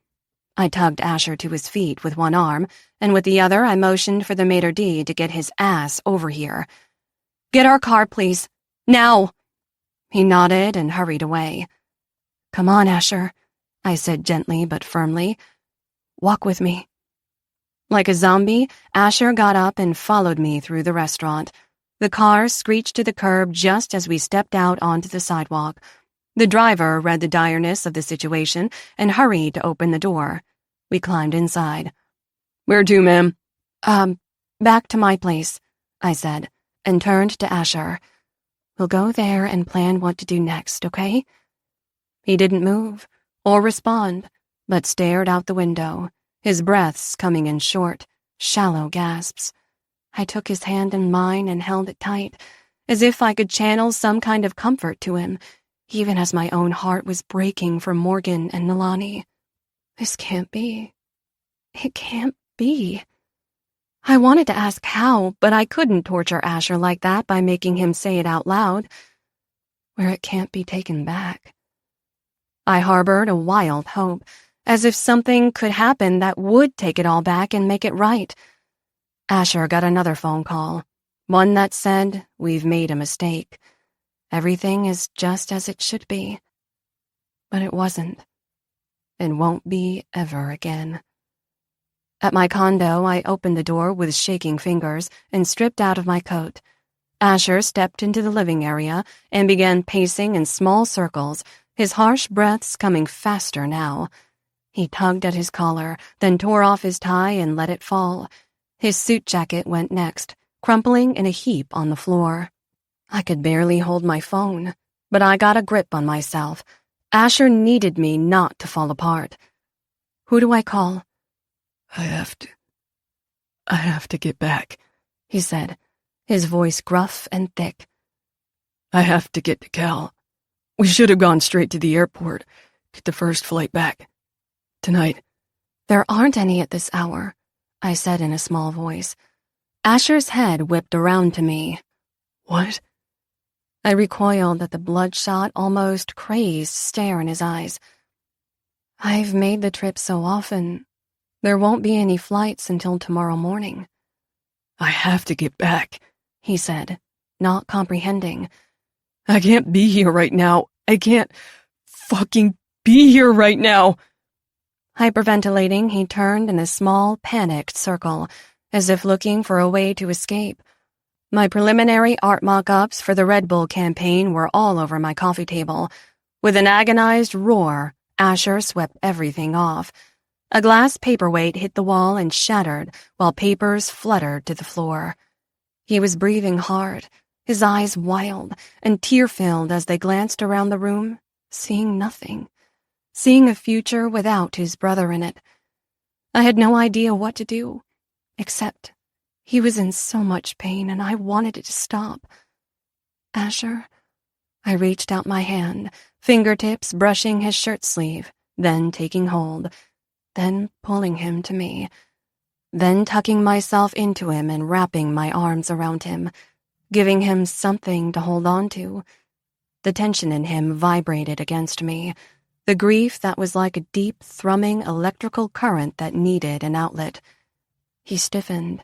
I tugged Asher to his feet with one arm, and with the other I motioned for the maitre d' to get his ass over here. "Get our car, please. Now!" He nodded and hurried away. "Come on, Asher," I said gently but firmly. "Walk with me." Like a zombie, Asher got up and followed me through the restaurant. The car screeched to the curb just as we stepped out onto the sidewalk. The driver read the direness of the situation and hurried to open the door. We climbed inside. "Where to, ma'am?" Back to my place," I said, and turned to Asher. "We'll go there and plan what to do next, okay?" He didn't move or respond, but stared out the window, his breaths coming in short, shallow gasps. I took his hand in mine and held it tight, as if I could channel some kind of comfort to him, even as my own heart was breaking for Morgan and Nilani. This can't be. It can't be. I wanted to ask how, but I couldn't torture Asher like that by making him say it out loud, where it can't be taken back. I harbored a wild hope, as if something could happen that would take it all back and make it right. Asher got another phone call, one that said, "We've made a mistake. Everything is just as it should be." But it wasn't. It won't be ever again. At my condo, I opened the door with shaking fingers and stripped out of my coat. Asher stepped into the living area and began pacing in small circles, his harsh breaths coming faster now. He tugged at his collar, then tore off his tie and let it fall. His suit jacket went next, crumpling in a heap on the floor. I could barely hold my phone, but I got a grip on myself. Asher needed me not to fall apart. "Who do I call?" I have to get back," he said, his voice gruff and thick. "I have to get to Cal. We should have gone straight to the airport, get the first flight back. Tonight." "There aren't any at this hour," I said in a small voice. Asher's head whipped around to me. "What?" I recoiled at the bloodshot, almost crazed stare in his eyes. "I've made the trip so often. There won't be any flights until tomorrow morning." "I have to get back," he said, not comprehending. "I can't be here right now. I can't fucking be here right now." Hyperventilating, he turned in a small, panicked circle, as if looking for a way to escape. My preliminary art mock-ups for the Red Bull campaign were all over my coffee table. With an agonized roar, Asher swept everything off. A glass paperweight hit the wall and shattered, while papers fluttered to the floor. He was breathing hard, his eyes wild and tear-filled as they glanced around the room, seeing nothing, seeing a future without his brother in it. I had no idea what to do, except he was in so much pain and I wanted it to stop. "Asher?" I reached out my hand, fingertips brushing his shirt sleeve, then taking hold, then pulling him to me, then tucking myself into him and wrapping my arms around him, giving him something to hold on to. The tension in him vibrated against me, the grief that was like a deep, thrumming electrical current that needed an outlet. He stiffened,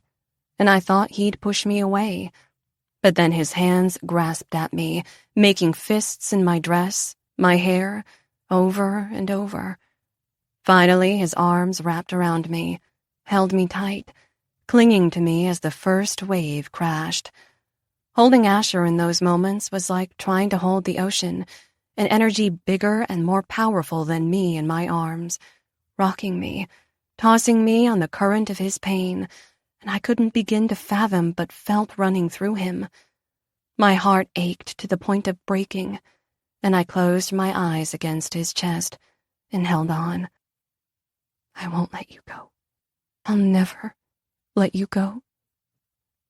and I thought he'd push me away, but then his hands grasped at me, making fists in my dress, my hair, over and over. Finally, his arms wrapped around me, held me tight, clinging to me as the first wave crashed. Holding Asher in those moments was like trying to hold the ocean, an energy bigger and more powerful than me in my arms, rocking me, tossing me on the current of his pain, and I couldn't begin to fathom but felt running through him. My heart ached to the point of breaking, and I closed my eyes against his chest and held on. "I won't let you go. I'll never let you go."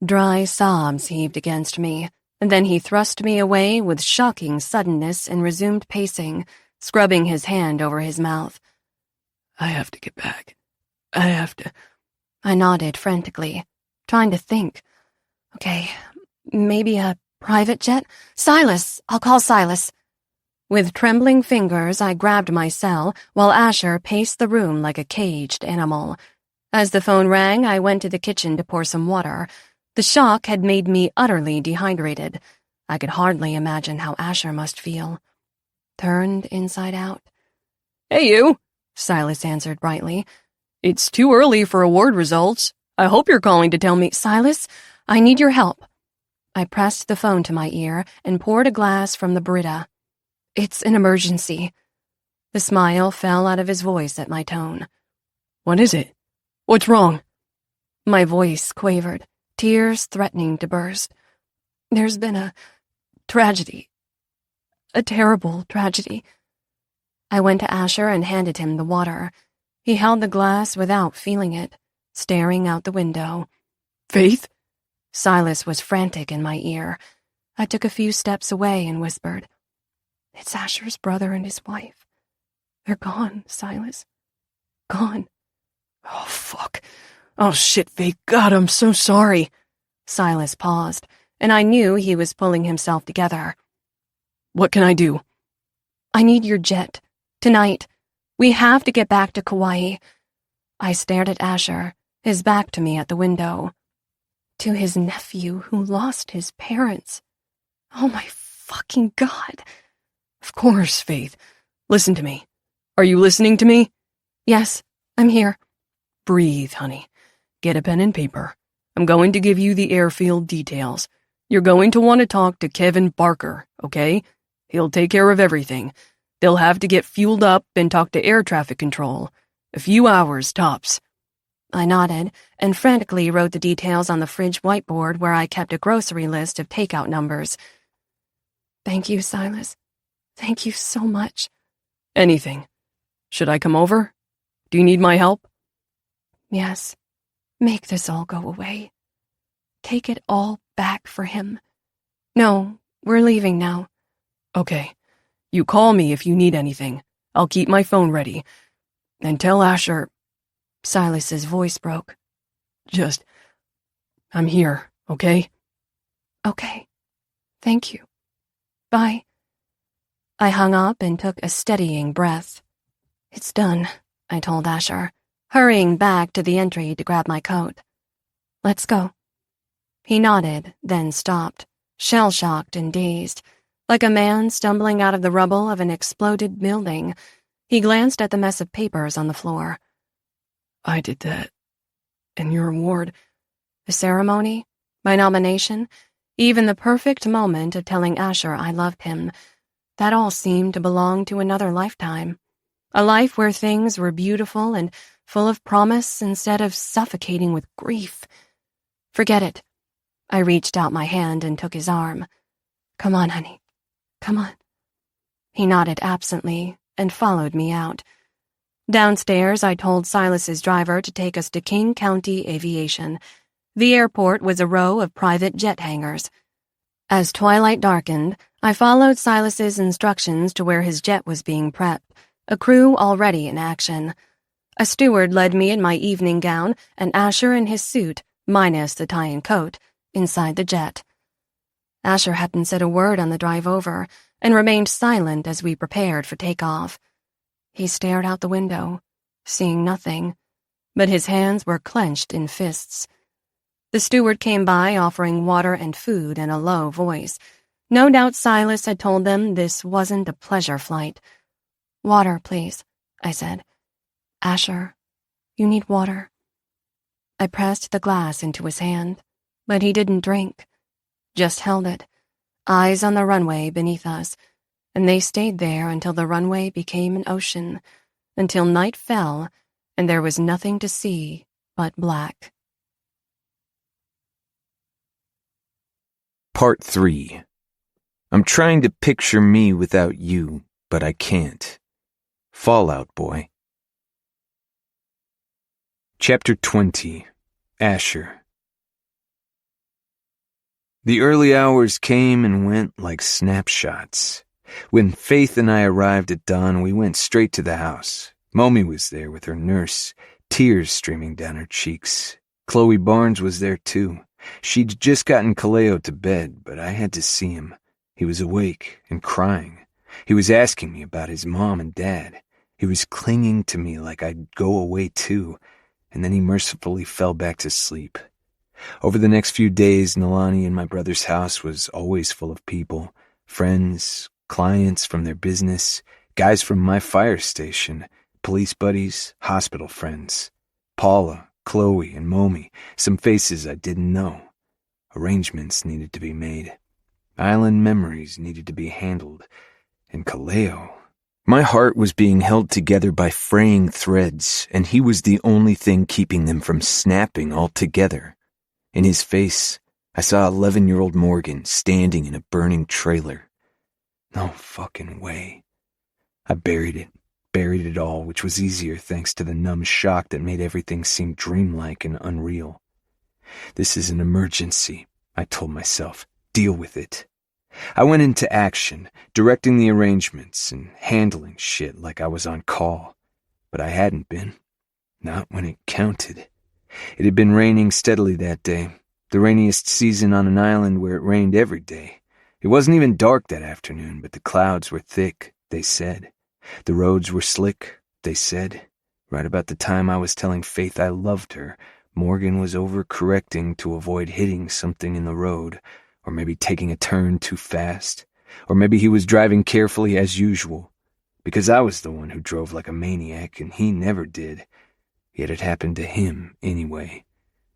Dry sobs heaved against me, and then he thrust me away with shocking suddenness and resumed pacing, scrubbing his hand over his mouth. "I have to get back. I have to." I nodded frantically, trying to think. Okay, maybe a Private jet? Silas! I'll call Silas. With trembling fingers, I grabbed my cell while Asher paced the room like a caged animal. As the phone rang, I went to the kitchen to pour some water. The shock had made me utterly dehydrated. I could hardly imagine how Asher must feel. Turned inside out. Hey, you, Silas answered brightly. It's too early for award results. I hope you're calling to tell me. Silas, I need your help. I pressed the phone to my ear and poured a glass from the Brita. It's an emergency. The smile fell out of his voice at my tone. What is it? What's wrong? My voice quavered, tears threatening to burst. There's been a tragedy. A terrible tragedy. I went to Asher and handed him the water. He held the glass without feeling it, staring out the window. Faith? Silas was frantic in my ear. I took a few steps away and whispered, It's Asher's brother and his wife. They're gone, Silas. Gone. Oh, fuck. Oh, shit, Faith. God, I'm so sorry. Silas paused, and I knew he was pulling himself together. What can I do? I need your jet. Tonight. We have to get back to Kauai. I stared at Asher, his back to me at the window. To his nephew who lost his parents. Oh my fucking God. Of course, Faith. Listen to me. Are you listening to me? Yes, I'm here. Breathe, honey. Get a pen and paper. I'm going to give you the airfield details. You're going to want to talk to Kevin Barker, okay? He'll take care of everything. They'll have to get fueled up and talk to air traffic control. A few hours, tops. I nodded and frantically wrote the details on the fridge whiteboard where I kept a grocery list of takeout numbers. Thank you, Silas. Thank you so much. Anything. Should I come over? Do you need my help? Yes. Make this all go away. Take it all back for him. No, we're leaving now. Okay. You call me if you need anything. I'll keep my phone ready. And tell Asher... Silas's voice broke. I'm here, okay? Okay. Thank you. Bye. I hung up and took a steadying breath. It's done, I told Asher, hurrying back to the entry to grab my coat. Let's go. He nodded, then stopped, shell-shocked and dazed, like a man stumbling out of the rubble of an exploded building. He glanced at the mess of papers on the floor. I did that. And your award. The ceremony, my nomination, even the perfect moment of telling Asher I loved him, that all seemed to belong to another lifetime. A life where things were beautiful and full of promise instead of suffocating with grief. Forget it. I reached out my hand and took his arm. Come on, honey. Come on. He nodded absently and followed me out. Downstairs, I told Silas's driver to take us to King County Aviation. The airport was a row of private jet hangars. As twilight darkened, I followed Silas's instructions to where his jet was being prepped, a crew already in action. A steward led me in my evening gown and Asher in his suit, minus the tie and coat, inside the jet. Asher hadn't said a word on the drive over and remained silent as we prepared for takeoff. He stared out the window, seeing nothing, but his hands were clenched in fists. The steward came by offering water and food in a low voice. No doubt Silas had told them this wasn't a pleasure flight. Water, please, I said. Asher, you need water. I pressed the glass into his hand, but he didn't drink, just held it, eyes on the runway beneath us. And they stayed there until the runway became an ocean, until night fell and there was nothing to see but black. Part 3. I'm trying to picture me without you, but I can't. Fallout Boy. Chapter 20. Asher. The early hours came and went like snapshots. When Faith and I arrived at dawn, we went straight to the house. Momi was there with her nurse, tears streaming down her cheeks. Chloe Barnes was there too. She'd just gotten Kaleo to bed, but I had to see him. He was awake and crying. He was asking me about his mom and dad. He was clinging to me like I'd go away too, and then he mercifully fell back to sleep. Over the next few days, Nalani and my brother's house was always full of people, friends, clients from their business, guys from my fire station, police buddies, hospital friends, Paula, Chloe, and Momi, some faces I didn't know. Arrangements needed to be made. Island memories needed to be handled. And Kaleo. My heart was being held together by fraying threads, and he was the only thing keeping them from snapping altogether. In his face, I saw 11-year-old Morgan standing in a burning trailer. No fucking way. I buried it all, which was easier thanks to the numb shock that made everything seem dreamlike and unreal. This is an emergency, I told myself. Deal with it. I went into action, directing the arrangements and handling shit like I was on call. But I hadn't been. Not when it counted. It had been raining steadily that day, the rainiest season on an island where it rained every day. It wasn't even dark that afternoon, but the clouds were thick, they said. The roads were slick, they said. Right about the time I was telling Faith I loved her, Morgan was overcorrecting to avoid hitting something in the road, or maybe taking a turn too fast, or maybe he was driving carefully as usual, because I was the one who drove like a maniac and he never did. Yet it happened to him anyway.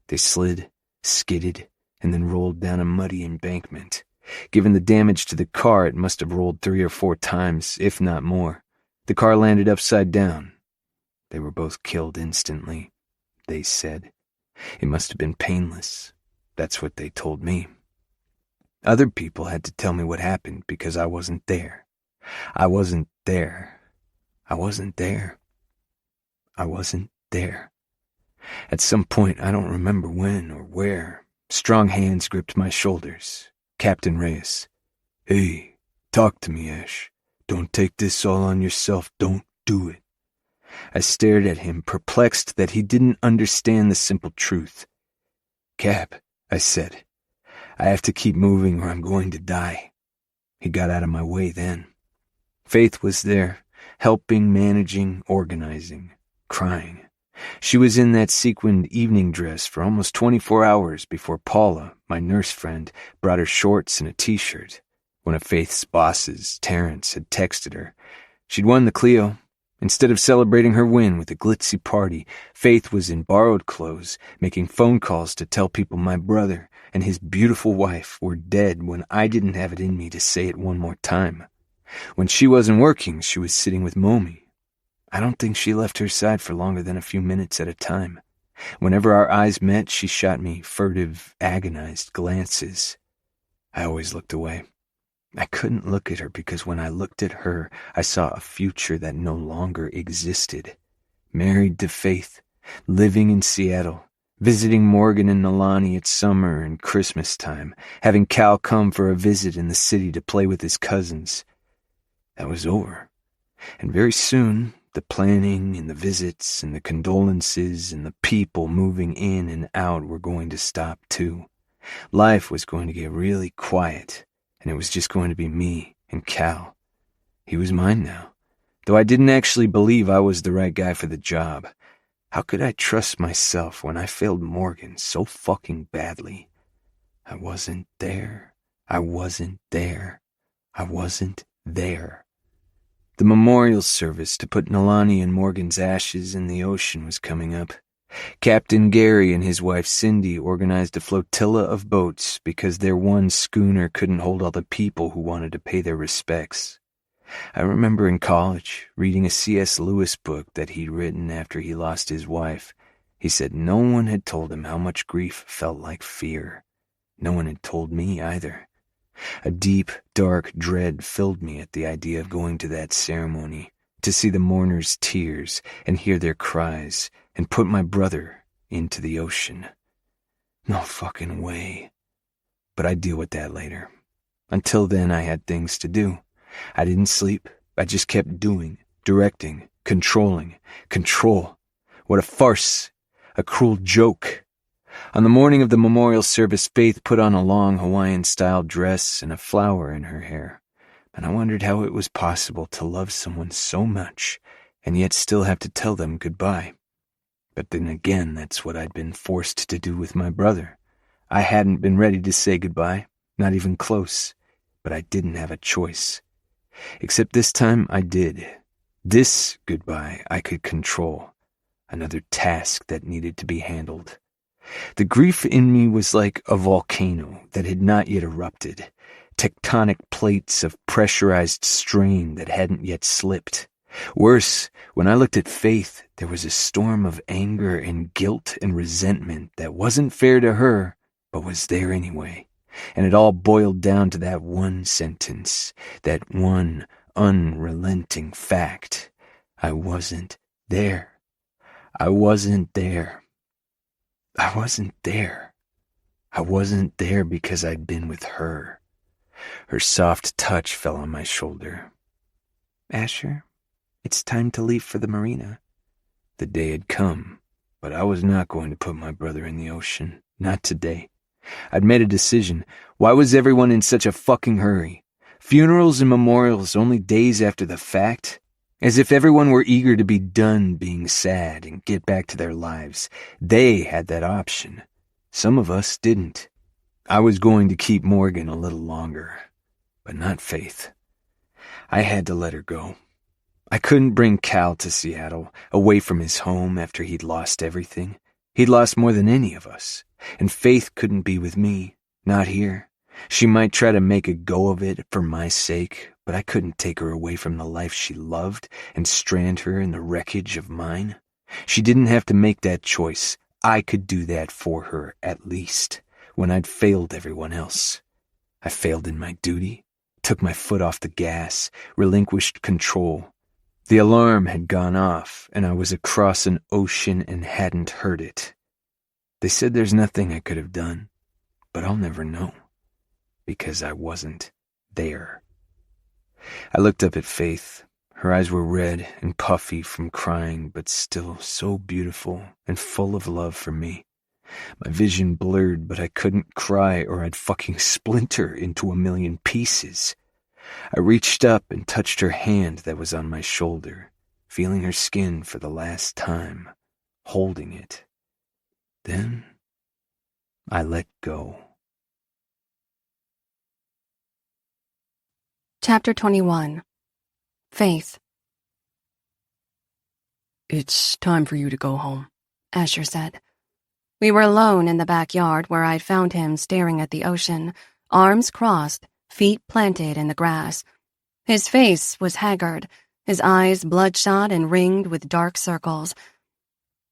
They slid, skidded, and then rolled down a muddy embankment. Given the damage to the car, it must have rolled 3 or 4 times, if not more. The car landed upside down. They were both killed instantly, they said. It must have been painless. That's what they told me. Other people had to tell me what happened because I wasn't there. I wasn't there. I wasn't there. I wasn't there. At some point, I don't remember when or where, strong hands gripped my shoulders. Captain Reyes. Hey, talk to me, Ash. Don't take this all on yourself. Don't do it. I stared at him, perplexed that he didn't understand the simple truth. Cap, I said. I have to keep moving or I'm going to die. He got out of my way then. Faith was there, helping, managing, organizing, crying. She was in that sequined evening dress for almost 24 hours before Paula, my nurse friend, brought her shorts and a t-shirt. One of Faith's bosses, Terrence, had texted her. She'd won the Clio. Instead of celebrating her win with a glitzy party, Faith was in borrowed clothes, making phone calls to tell people my brother and his beautiful wife were dead when I didn't have it in me to say it one more time. When she wasn't working, she was sitting with Momi. I don't think she left her side for longer than a few minutes at a time. Whenever our eyes met, she shot me furtive, agonized glances. I always looked away. I couldn't look at her because when I looked at her, I saw a future that no longer existed. Married to Faith, living in Seattle, visiting Morgan and Nalani at summer and Christmas time, having Cal come for a visit in the city to play with his cousins. That was over. And very soon, the planning and the visits and the condolences and the people moving in and out were going to stop too. Life was going to get really quiet, and it was just going to be me and Cal. He was mine now, though I didn't actually believe I was the right guy for the job. How could I trust myself when I failed Morgan so fucking badly? I wasn't there. I wasn't there. I wasn't there. The memorial service to put Nalani and Morgan's ashes in the ocean was coming up. Captain Gary and his wife Cindy organized a flotilla of boats because their one schooner couldn't hold all the people who wanted to pay their respects. I remember in college reading a C.S. Lewis book that he'd written after he lost his wife. He said no one had told him how much grief felt like fear. No one had told me either. A deep, dark dread filled me at the idea of going to that ceremony, to see the mourners' tears and hear their cries, and put my brother into the ocean. No fucking way. But I'd deal with that later. Until then, I had things to do. I didn't sleep. I just kept doing, directing, controlling. Control. What a farce. A cruel joke. On the morning of the memorial service, Faith put on a long Hawaiian-style dress and a flower in her hair, and I wondered how it was possible to love someone so much and yet still have to tell them goodbye. But then again, that's what I'd been forced to do with my brother. I hadn't been ready to say goodbye, not even close, but I didn't have a choice. Except this time I did. This goodbye I could control. Another task that needed to be handled. The grief in me was like a volcano that had not yet erupted, tectonic plates of pressurized strain that hadn't yet slipped. Worse, when I looked at Faith, there was a storm of anger and guilt and resentment that wasn't fair to her, but was there anyway. And it all boiled down to that one sentence, that one unrelenting fact. I wasn't there. I wasn't there. I wasn't there. I wasn't there because I'd been with her. Her soft touch fell on my shoulder. Asher, it's time to leave for the marina. The day had come, but I was not going to put my brother in the ocean. Not today. I'd made a decision. Why was everyone in such a fucking hurry? Funerals and memorials only days after the fact? As if everyone were eager to be done being sad and get back to their lives. They had that option. Some of us didn't. I was going to keep Morgan a little longer, but not Faith. I had to let her go. I couldn't bring Cal to Seattle, away from his home after he'd lost everything. He'd lost more than any of us, and Faith couldn't be with me, not here. She might try to make a go of it for my sake, but I couldn't take her away from the life she loved and strand her in the wreckage of mine. She didn't have to make that choice. I could do that for her, at least, when I'd failed everyone else. I failed in my duty, took my foot off the gas, relinquished control. The alarm had gone off, and I was across an ocean and hadn't heard it. They said there's nothing I could have done, but I'll never know, because I wasn't there. I looked up at Faith. Her eyes were red and puffy from crying, but still so beautiful and full of love for me. My vision blurred, but I couldn't cry or I'd fucking splinter into a million pieces. I reached up and touched her hand that was on my shoulder, feeling her skin for the last time, holding it. Then I let go. Chapter 21. Faith. It's time for you to go home, Asher said. We were alone in the backyard where I'd found him staring at the ocean, arms crossed, feet planted in the grass. His face was haggard, his eyes bloodshot and ringed with dark circles.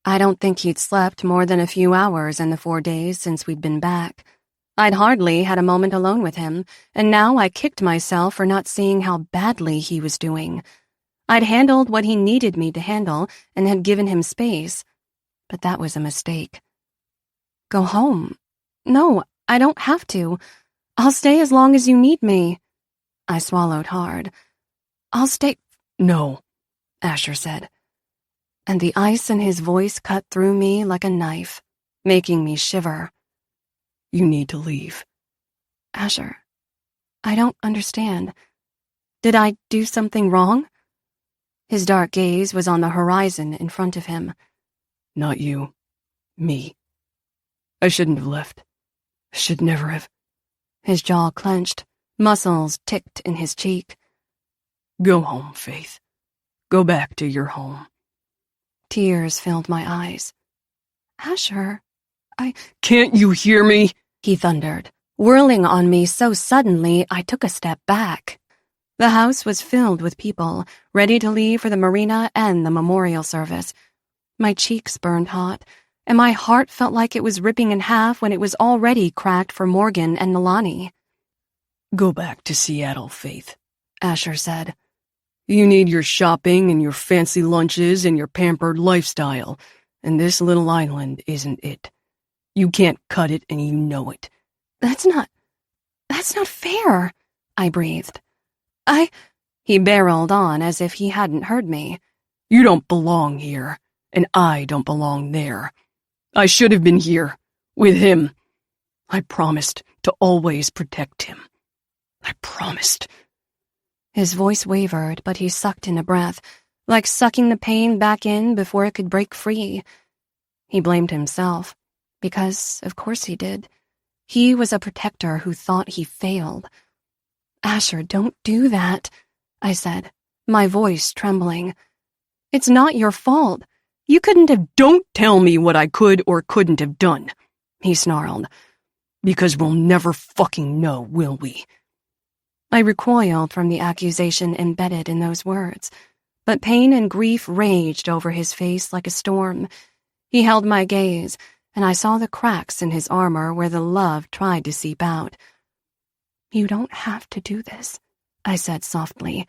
I don't think he'd slept more than a few hours in the 4 days since we'd been back. I'd hardly had a moment alone with him, and now I kicked myself for not seeing how badly he was doing. I'd handled what he needed me to handle and had given him space, but that was a mistake. Go home? No, I don't have to. I'll stay as long as you need me. I swallowed hard. I'll stay— No, Asher said. And the ice in his voice cut through me like a knife, making me shiver. You need to leave. Asher, I don't understand. Did I do something wrong? His dark gaze was on the horizon in front of him. Not you. Me. I shouldn't have left. I should never have. His jaw clenched, muscles ticked in his cheek. Go home, Faith. Go back to your home. Tears filled my eyes. Asher, Can't you hear me? He thundered, whirling on me so suddenly I took a step back. The house was filled with people, ready to leave for the marina and the memorial service. My cheeks burned hot, and my heart felt like it was ripping in half when it was already cracked for Morgan and Nalani. Go back to Seattle, Faith, Asher said. You need your shopping and your fancy lunches and your pampered lifestyle, and this little island isn't it. You can't cut it and you know it. That's not fair, I breathed. He barreled on as if he hadn't heard me. You don't belong here, and I don't belong there. I should have been here, With him. I promised to always protect him. I promised. His voice wavered, but he sucked in a breath, like sucking the pain back in before it could break free. He blamed himself, because of course he did. He was a protector who thought he failed. Asher, don't do that, I said, my voice trembling. It's not your fault. You couldn't have— Don't tell me what I could or couldn't have done, he snarled. Because we'll never fucking know, will we? I recoiled from the accusation embedded in those words, but pain and grief raged over his face like a storm. He held my gaze, and I saw the cracks in his armor where the love tried to seep out. You don't have to do this, I said softly.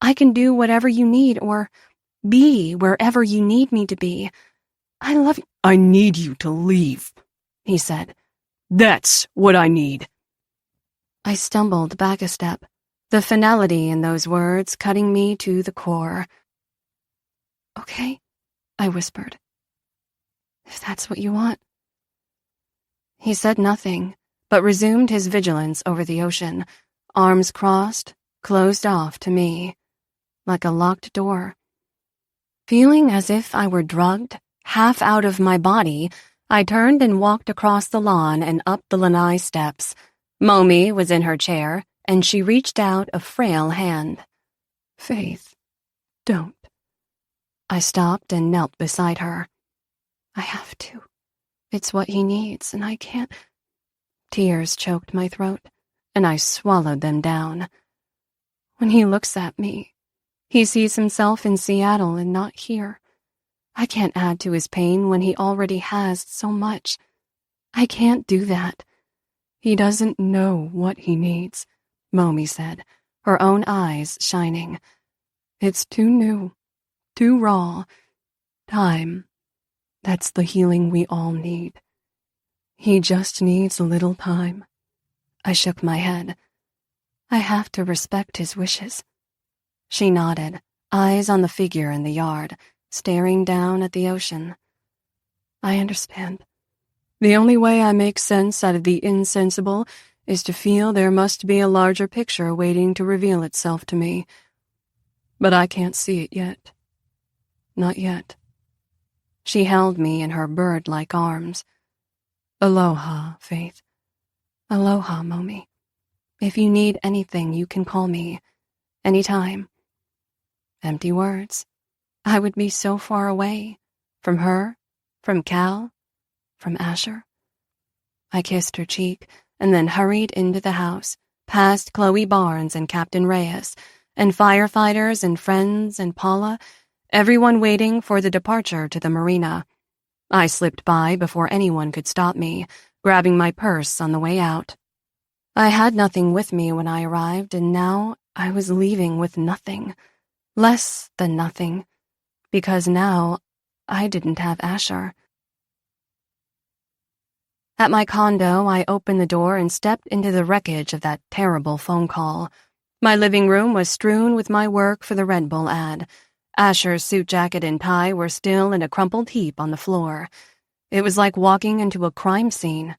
I can do whatever you need, or be wherever you need me to be. I love you. I need you to leave, he said. That's what I need. I stumbled back a step, the finality in those words cutting me to the core. Okay, I whispered. If that's what you want. He said nothing, but resumed his vigilance over the ocean, arms crossed, closed off to me, like a locked door. Feeling as if I were drugged, half out of my body, I turned and walked across the lawn and up the lanai steps. Momi was in her chair, and she reached out a frail hand. Faith, don't. I stopped and knelt beside her. I have to. It's what he needs, and I can't. Tears choked my throat, and I swallowed them down. When he looks at me, he sees himself in Seattle and not here. I can't add to his pain when he already has so much. I can't do that. He doesn't know what he needs, Momi said, her own eyes shining. It's too new, too raw. Time. That's the healing we all need. He just needs a little time. I shook my head. I have to respect his wishes. She nodded, eyes on the figure in the yard, staring down at the ocean. I understand. The only way I make sense out of the insensible is to feel there must be a larger picture waiting to reveal itself to me. But I can't see it yet. Not yet. She held me in her bird-like arms. Aloha, Faith. Aloha, Momi. If you need anything, you can call me. Anytime. Empty words. I would be so far away. From her, from Cal, from Asher. I kissed her cheek and then hurried into the house, past Chloe Barnes and Captain Reyes, and firefighters and friends and Paula, everyone waiting for the departure to the marina. I slipped by before anyone could stop me, grabbing my purse on the way out. I had nothing with me when I arrived, and now I was leaving with nothing. Less than nothing. Because now I didn't have Asher. At my condo, I opened the door and stepped into the wreckage of that terrible phone call. My living room was strewn with my work for the Red Bull ad. Asher's suit jacket and tie were still in a crumpled heap on the floor. It was like walking into a crime scene.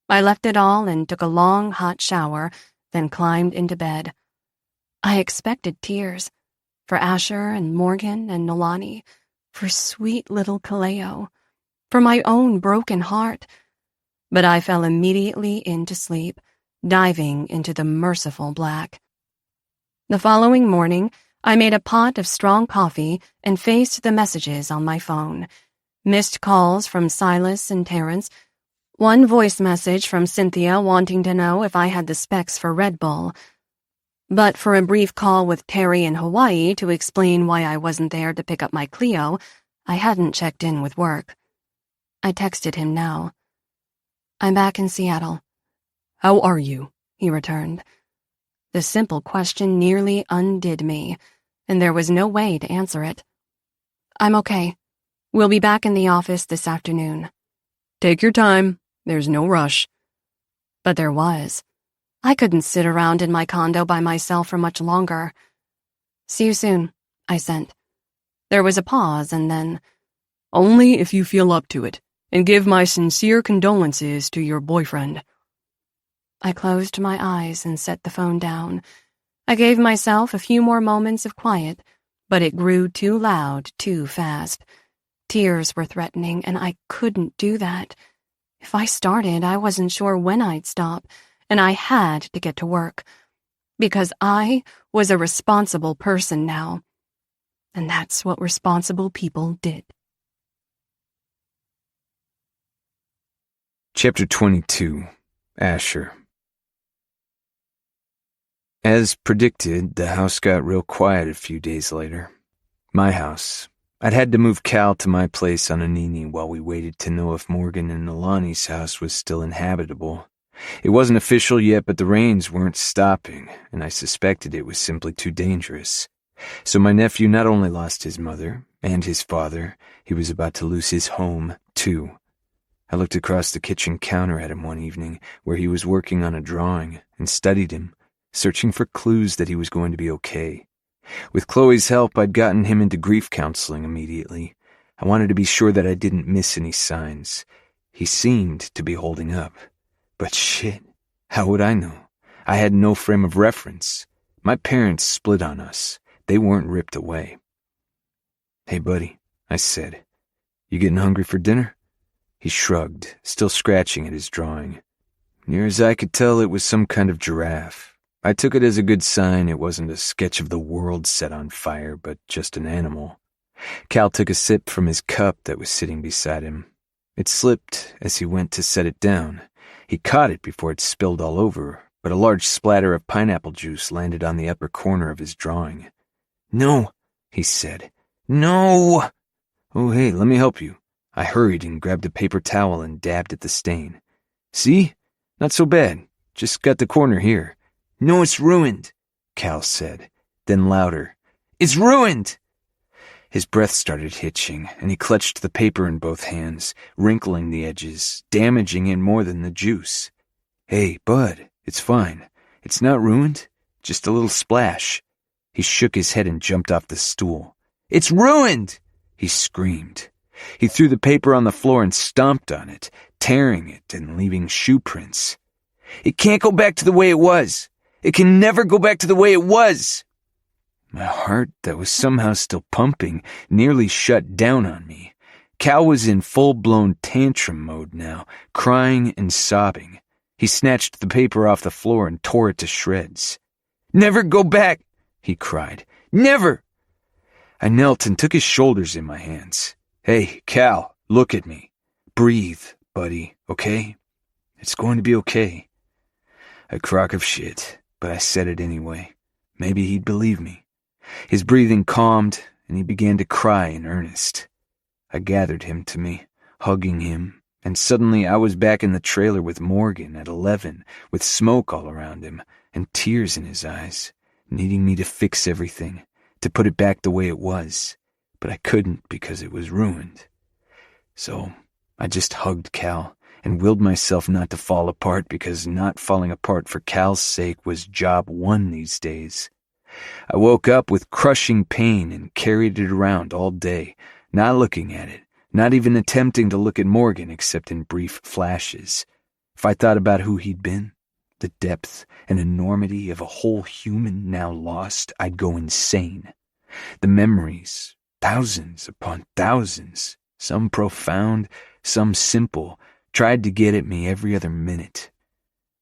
I left it all and took a long, hot shower, then climbed into bed. I expected tears. For Asher and Morgan and Nolani. For sweet little Kaleo. For my own broken heart. But I fell immediately into sleep, diving into the merciful black. The following morning, I made a pot of strong coffee and faced the messages on my phone. Missed calls from Silas and Terrence. One voice message from Cynthia wanting to know if I had the specs for Red Bull. But for a brief call with Terry in Hawaii to explain why I wasn't there to pick up my Clio, I hadn't checked in with work. I texted him now. I'm back in Seattle. How are you? He returned. The simple question nearly undid me, and there was no way to answer it. I'm okay. We'll be back in the office this afternoon. Take your time. There's no rush. But there was. I couldn't sit around in my condo by myself for much longer. See you soon, I sent. There was a pause, and then, only if you feel up to it. and give my sincere condolences to your boyfriend." I closed my eyes and set the phone down. I gave myself a few more moments of quiet, but it grew too loud too fast. Tears were threatening, and I couldn't do that. If I started, I wasn't sure when I'd stop, and I had to get to work. Because I was a responsible person now. And that's what responsible people did. Chapter 22. Asher. As predicted, the house got real quiet a few days later. My house. I'd had to move Cal to my place on Anini while we waited to know if Morgan and Alani's house was still inhabitable. It wasn't official yet, but the rains weren't stopping, and I suspected it was simply too dangerous. So my nephew not only lost his mother and his father, he was about to lose his home, too. I looked across the kitchen counter at him one evening, where he was working on a drawing, and studied him, searching for clues that he was going to be okay. With Chloe's help, I'd gotten him into grief counseling immediately. I wanted to be sure that I didn't miss any signs. He seemed to be holding up. But shit, how would I know? I had no frame of reference. My parents split on us. They weren't ripped away. "Hey, buddy," I said. "You getting hungry for dinner?" He shrugged, still scratching at his drawing. Near as I could tell, it was some kind of giraffe. I took it as a good sign it wasn't a sketch of the world set on fire, but just an animal. Cal took a sip from his cup that was sitting beside him. It slipped as he went to set it down. He caught it before it spilled all over, but a large splatter of pineapple juice landed on the upper corner of his drawing. "No," he said. "No!" "Oh, hey, let me help you." I hurried and grabbed a paper towel and dabbed at the stain. "See? Not so bad. Just got the corner here." "No, it's ruined," Cal said. Then louder, "It's ruined!" His breath started hitching, and he clutched the paper in both hands, wrinkling the edges, damaging it more than the juice. "Hey, bud, it's fine. It's not ruined. Just a little splash." He shook his head and jumped off the stool. "It's ruined!" he screamed. He threw the paper on the floor and stomped on it, tearing it and leaving shoe prints. "It can't go back to the way it was. It can never go back to the way it was." My heart, that was somehow still pumping, nearly shut down on me. Cal was in full-blown tantrum mode now, crying and sobbing. He snatched the paper off the floor and tore it to shreds. "Never go back," he cried. "Never!" I knelt and took his shoulders in my hands. "Hey, Cal, look at me. Breathe, buddy, okay? It's going to be okay." A crock of shit, but I said it anyway. Maybe he'd believe me. His breathing calmed, and he began to cry in earnest. I gathered him to me, hugging him, and suddenly I was back in the trailer with Morgan at 11, with smoke all around him, and tears in his eyes, needing me to fix everything, to put it back the way it was, but I couldn't because it was ruined. So I just hugged Cal, and willed myself not to fall apart, because not falling apart for Cal's sake was job one these days. I woke up with crushing pain and carried it around all day, not looking at it, not even attempting to look at Morgan except in brief flashes. If I thought about who he'd been, the depth and enormity of a whole human now lost, I'd go insane. The memories, thousands upon thousands, some profound, some simple, tried to get at me every other minute.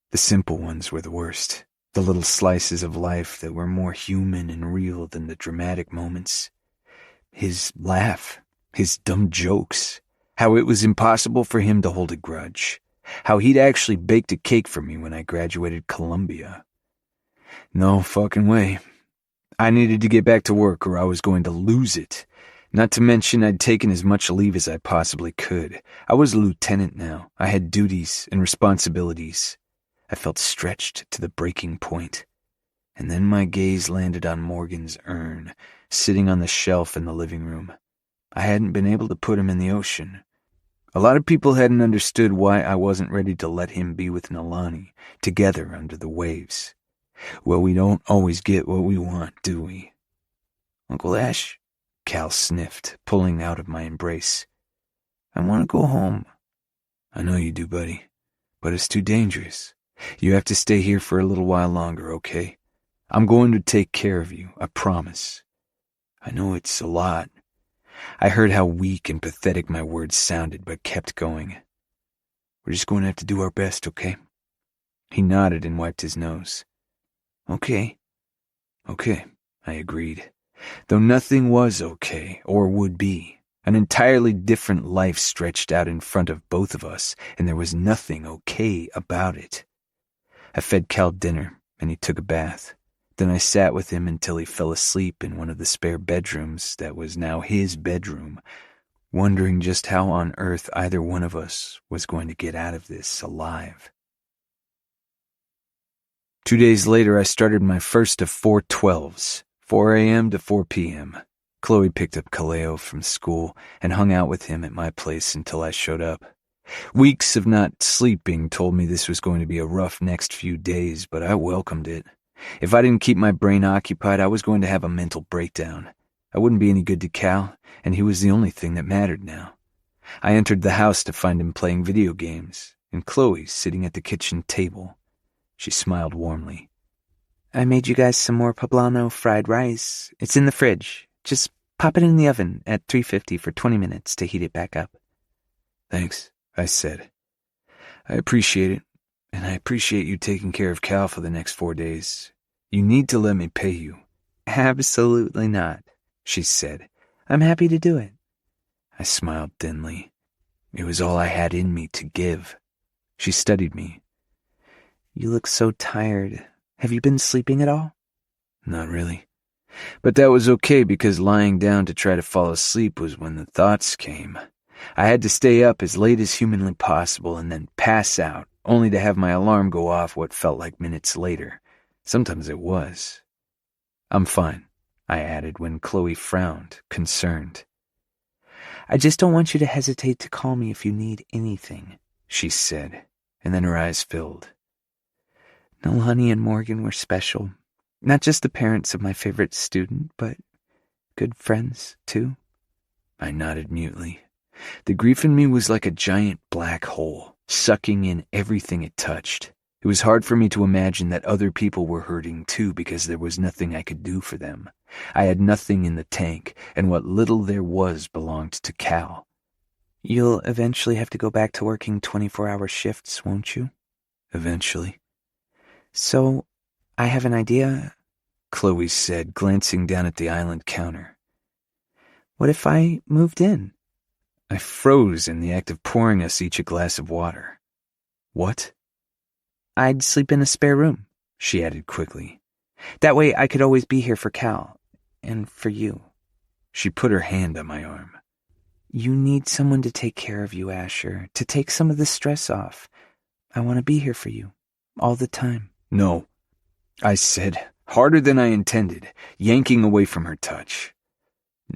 The simple ones were the worst, the little slices of life that were more human and real than the dramatic moments. His laugh, his dumb jokes, how it was impossible for him to hold a grudge, how he'd actually baked a cake for me when I graduated Columbia. No fucking way. I needed to get back to work or I was going to lose it. Not to mention I'd taken as much leave as I possibly could. I was a lieutenant now. I had duties and responsibilities. I felt stretched to the breaking point. And then my gaze landed on Morgan's urn, sitting on the shelf in the living room. I hadn't been able to put him in the ocean. A lot of people hadn't understood why I wasn't ready to let him be with Nalani, together under the waves. Well, we don't always get what we want, do we? "Uncle Ash," Cal sniffed, pulling out of my embrace. "I want to go home. I know you do, buddy. But it's too dangerous. You have to stay here for a little while longer, okay? I'm going to take care of you, I promise. I know it's a lot. I heard how weak and pathetic my words sounded, but kept going. We're just going to have to do our best, okay? He nodded and wiped his nose. Okay, I agreed. Though nothing was okay, or would be. An entirely different life stretched out in front of both of us, and there was nothing okay about it. I fed Cal dinner, and he took a bath. Then I sat with him until he fell asleep in one of the spare bedrooms that was now his bedroom, wondering just how on earth either one of us was going to get out of this alive. 2 days later, I started my first of 4 12s, 4 a.m. to 4 p.m. Chloe picked up Kaleo from school and hung out with him at my place until I showed up. Weeks of not sleeping told me this was going to be a rough next few days, but I welcomed it. If I didn't keep my brain occupied, I was going to have a mental breakdown. I wouldn't be any good to Cal, and he was the only thing that mattered now. I entered the house to find him playing video games, and Chloe sitting at the kitchen table. She smiled warmly. I made you guys some more poblano fried rice. It's in the fridge. Just pop it in the oven at 350 for 20 minutes to heat it back up. Thanks, I said. I appreciate it, and I appreciate you taking care of Cal for the next 4 days. You need to let me pay you. Absolutely not, she said. I'm happy to do it. I smiled thinly. It was all I had in me to give. She studied me. You look so tired. Have you been sleeping at all? Not really. But that was okay because lying down to try to fall asleep was when the thoughts came. I had to stay up as late as humanly possible and then pass out, only to have my alarm go off what felt like minutes later. Sometimes it was. I'm fine, I added when Chloe frowned, concerned. I just don't want you to hesitate to call me if you need anything, she said, and then her eyes filled. Nalani and Morgan were special. Not just the parents of my favorite student, but good friends, too. I nodded mutely. The grief in me was like a giant black hole, sucking in everything it touched. It was hard for me to imagine that other people were hurting too because there was nothing I could do for them. I had nothing in the tank, and what little there was belonged to Cal. You'll eventually have to go back to working 24-hour shifts, won't you? Eventually. So, I have an idea, Chloe said, glancing down at the island counter. What if I moved in? I froze in the act of pouring us each a glass of water. What? I'd sleep in a spare room, she added quickly. That way I could always be here for Cal, and for you. She put her hand on my arm. You need someone to take care of you, Asher, to take some of the stress off. I want to be here for you, all the time. No, I said, harder than I intended, yanking away from her touch.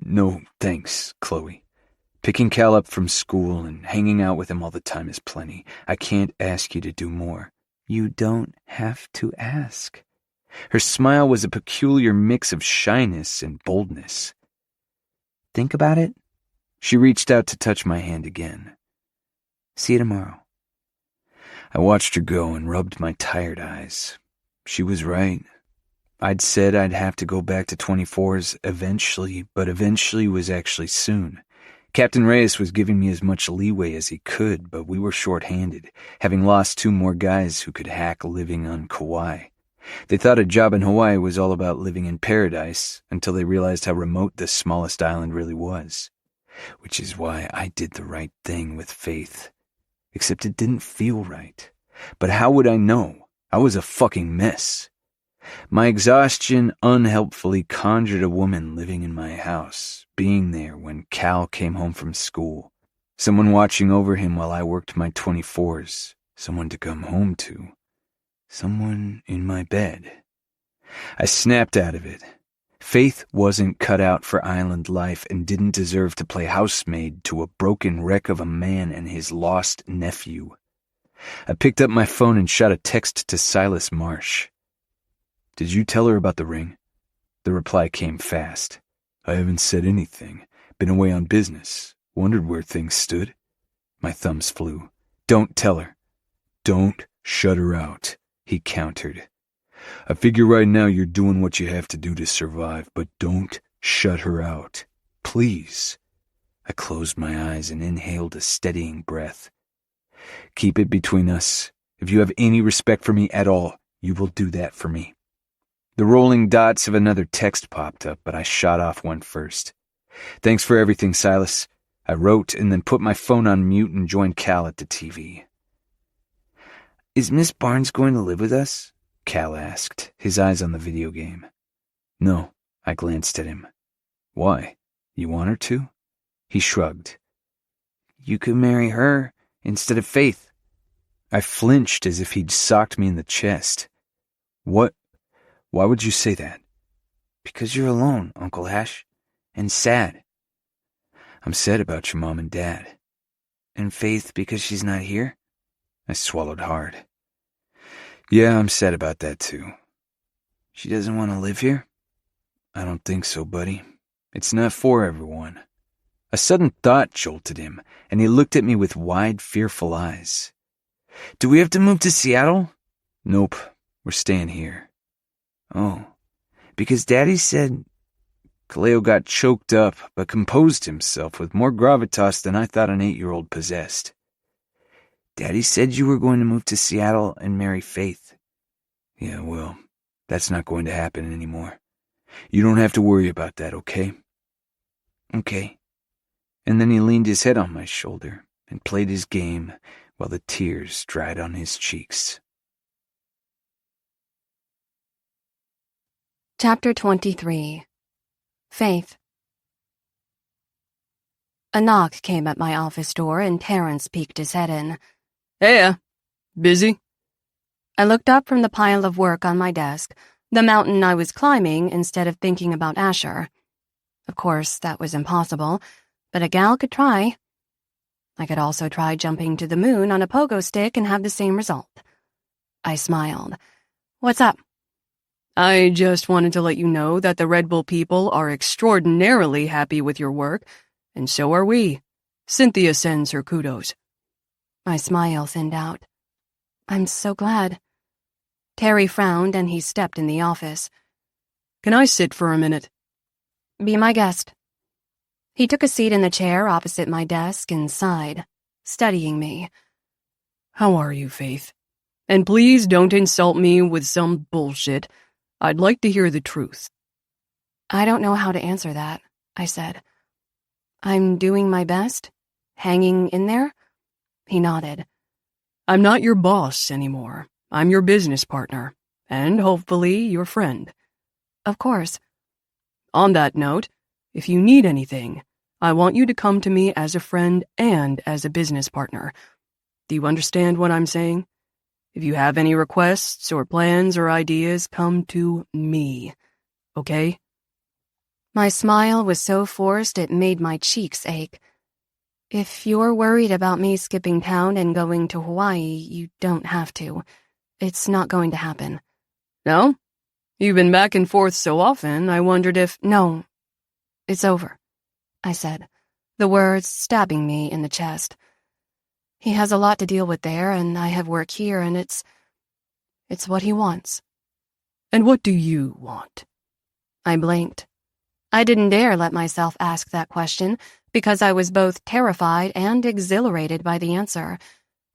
No, thanks, Chloe. Picking Cal up from school and hanging out with him all the time is plenty. I can't ask you to do more. You don't have to ask. Her smile was a peculiar mix of shyness and boldness. Think about it. She reached out to touch my hand again. See you tomorrow. I watched her go and rubbed my tired eyes. She was right. I'd said I'd have to go back to 24s eventually, but eventually was actually soon. Captain Reyes was giving me as much leeway as he could, but we were short-handed, having lost 2 more guys who could hack living on Kauai. They thought a job in Hawaii was all about living in paradise until they realized how remote the smallest island really was. Which is why I did the right thing with Faith. Except it didn't feel right. But how would I know? I was a fucking mess. My exhaustion unhelpfully conjured a woman living in my house, being there when Cal came home from school. Someone watching over him while I worked my 24s. Someone to come home to. Someone in my bed. I snapped out of it. Faith wasn't cut out for island life and didn't deserve to play housemaid to a broken wreck of a man and his lost nephew. I picked up my phone and shot a text to Silas Marsh. Did you tell her about the ring? The reply came fast. I haven't said anything. Been away on business. Wondered where things stood. My thumbs flew. Don't tell her. Don't shut her out, he countered. I figure right now you're doing what you have to do to survive, but don't shut her out. Please. I closed my eyes and inhaled a steadying breath. Keep it between us. If you have any respect for me at all, you will do that for me. The rolling dots of another text popped up, but I shot off one first. Thanks for everything, Silas. I wrote and then put my phone on mute and joined Cal at the TV. Is Miss Barnes going to live with us? Cal asked, his eyes on the video game. No, I glanced at him. Why? You want her to? He shrugged. You could marry her instead of Faith. I flinched as if he'd socked me in the chest. What? Why would you say that? Because you're alone, Uncle Ash, and sad. I'm sad about your mom and dad. And Faith because she's not here? I swallowed hard. Yeah, I'm sad about that too. She doesn't want to live here? I don't think so, buddy. It's not for everyone. A sudden thought jolted him, and he looked at me with wide, fearful eyes. Do we have to move to Seattle? Nope, we're staying here. Oh, because Daddy said... Kaleo got choked up, but composed himself with more gravitas than I thought an 8-year-old possessed. Daddy said you were going to move to Seattle and marry Faith. Yeah, well, that's not going to happen anymore. You don't have to worry about that, okay? Okay. And then he leaned his head on my shoulder and played his game while the tears dried on his cheeks. Chapter 23. Faith. A knock came at my office door and Terrence peeked his head in. Hey, busy? I looked up from the pile of work on my desk, the mountain I was climbing instead of thinking about Asher. Of course, that was impossible, but a gal could try. I could also try jumping to the moon on a pogo stick and have the same result. I smiled. What's up? I just wanted to let you know that the Red Bull people are extraordinarily happy with your work, and so are we. Cynthia sends her kudos. My smile thinned out. I'm so glad. Terry frowned and he stepped in the office. Can I sit for a minute? Be my guest. He took a seat in the chair opposite my desk and sighed, studying me. How are you, Faith? And please don't insult me with some bullshit. I'd like to hear the truth. I don't know how to answer that, I said. I'm doing my best. Hanging in there? He nodded. I'm not your boss anymore. I'm your business partner, and hopefully your friend. Of course. On that note, if you need anything, I want you to come to me as a friend and as a business partner. Do you understand what I'm saying? If you have any requests or plans or ideas, come to me, okay? My smile was so forced it made my cheeks ache. If you're worried about me skipping town and going to Hawaii, you don't have to. It's not going to happen. No? You've been back and forth so often, I wondered if... No, it's over, I said, the words stabbing me in the chest. He has a lot to deal with there, and I have work here, and it's what he wants. And what do you want? I blinked. I didn't dare let myself ask that question because I was both terrified and exhilarated by the answer,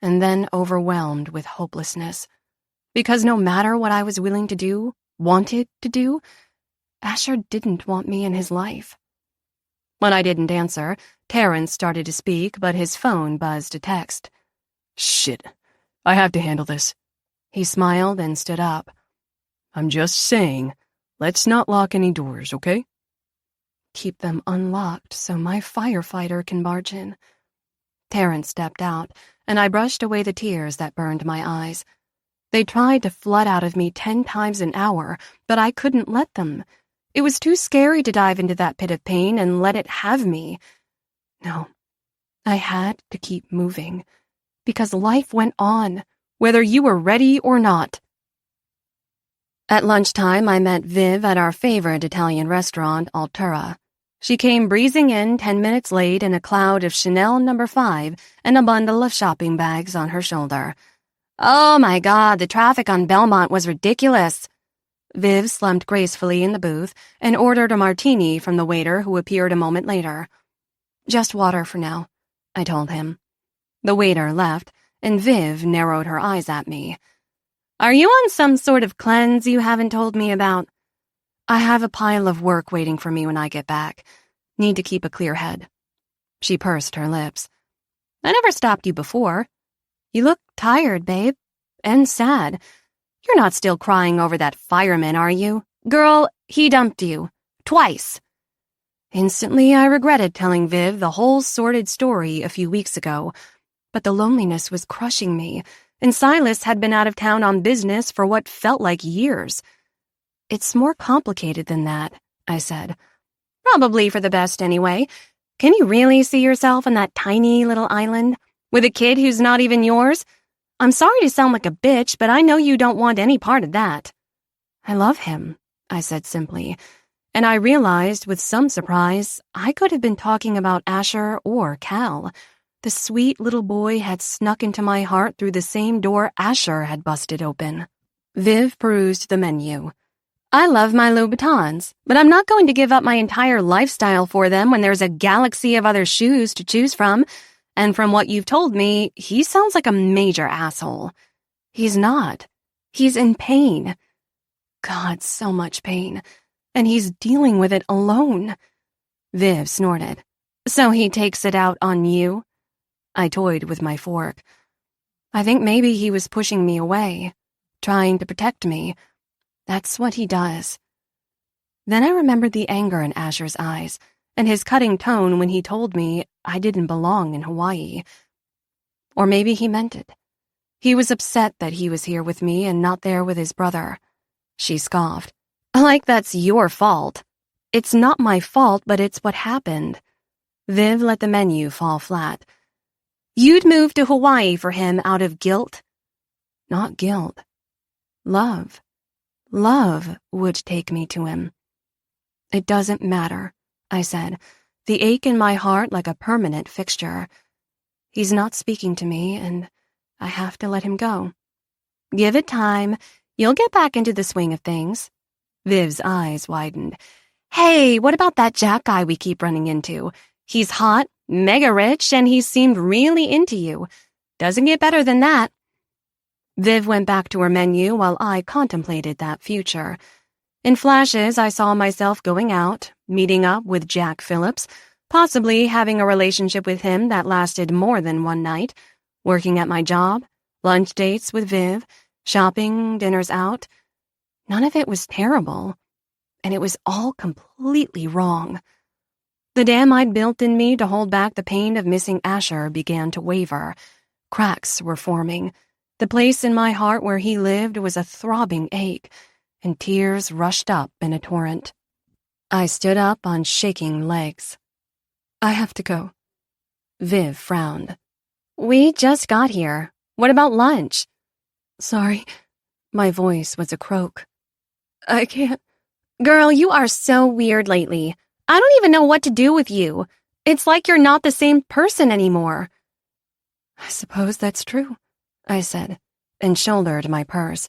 and then overwhelmed with hopelessness. Because no matter what I was willing to do, wanted to do, Asher didn't want me in his life. When I didn't answer, Terrence started to speak, but his phone buzzed a text. Shit. I have to handle this. He smiled and stood up. I'm just saying, let's not lock any doors, okay? Keep them unlocked so my firefighter can barge in. Terrence stepped out, and I brushed away the tears that burned my eyes. They tried to flood out of me 10 times an hour, but I couldn't let them. It was too scary to dive into that pit of pain and let it have me. No, I had to keep moving, because life went on, whether you were ready or not. At lunchtime, I met Viv at our favorite Italian restaurant, Altura. She came breezing in 10 minutes late in a cloud of Chanel No. 5 and a bundle of shopping bags on her shoulder. "Oh my God, the traffic on Belmont was ridiculous." Viv slumped gracefully in the booth and ordered a martini from the waiter who appeared a moment later. "Just water for now," I told him. The waiter left, and Viv narrowed her eyes at me. "Are you on some sort of cleanse you haven't told me about?" "I have a pile of work waiting for me when I get back. Need to keep a clear head." She pursed her lips. "I never stopped you before. You look tired, babe. And sad. You're not still crying over that fireman, are you? Girl, he dumped you. Twice." Instantly, I regretted telling Viv the whole sordid story a few weeks ago, but the loneliness was crushing me, and Silas had been out of town on business for what felt like years. "It's more complicated than that," I said. "Probably for the best anyway. Can you really see yourself on that tiny little island, with a kid who's not even yours? I'm sorry to sound like a bitch, but I know you don't want any part of that." "I love him," I said simply, and I realized with some surprise I could have been talking about Asher or Cal. The sweet little boy had snuck into my heart through the same door Asher had busted open. Viv perused the menu. "I love my Louboutins, but I'm not going to give up my entire lifestyle for them when there's a galaxy of other shoes to choose from, and from what you've told me, he sounds like a major asshole." "He's not. He's in pain. God, so much pain. And he's dealing with it alone." Viv snorted. "So he takes it out on you?" I toyed with my fork. "I think maybe he was pushing me away, trying to protect me. That's what he does." Then I remembered the anger in Asher's eyes and his cutting tone when he told me I didn't belong in Hawaii. Or maybe he meant it. He was upset that he was here with me and not there with his brother. She scoffed. "Like that's your fault." "It's not my fault, but it's what happened." Viv let the menu fall flat. "You'd move to Hawaii for him out of guilt?" "Not guilt. Love. Love would take me to him." "It doesn't matter," I said, the ache in my heart like a permanent fixture. "He's not speaking to me, and I have to let him go." "Give it time. You'll get back into the swing of things." Viv's eyes widened. "Hey, what about that Jack guy we keep running into? He's hot, mega rich, and he seemed really into you. Doesn't get better than that." Viv went back to her menu while I contemplated that future. In flashes, I saw myself going out, meeting up with Jack Phillips, possibly having a relationship with him that lasted more than one night, working at my job, lunch dates with Viv, shopping, dinners out. None of it was terrible, and it was all completely wrong. The dam I'd built in me to hold back the pain of missing Asher began to waver. Cracks were forming. The place in my heart where he lived was a throbbing ache, and tears rushed up in a torrent. I stood up on shaking legs. "I have to go." Viv frowned. "We just got here. What about lunch?" "Sorry." My voice was a croak. "I can't." "Girl, you are so weird lately. I don't even know what to do with you. It's like you're not the same person anymore." "I suppose that's true," I said, and shouldered my purse.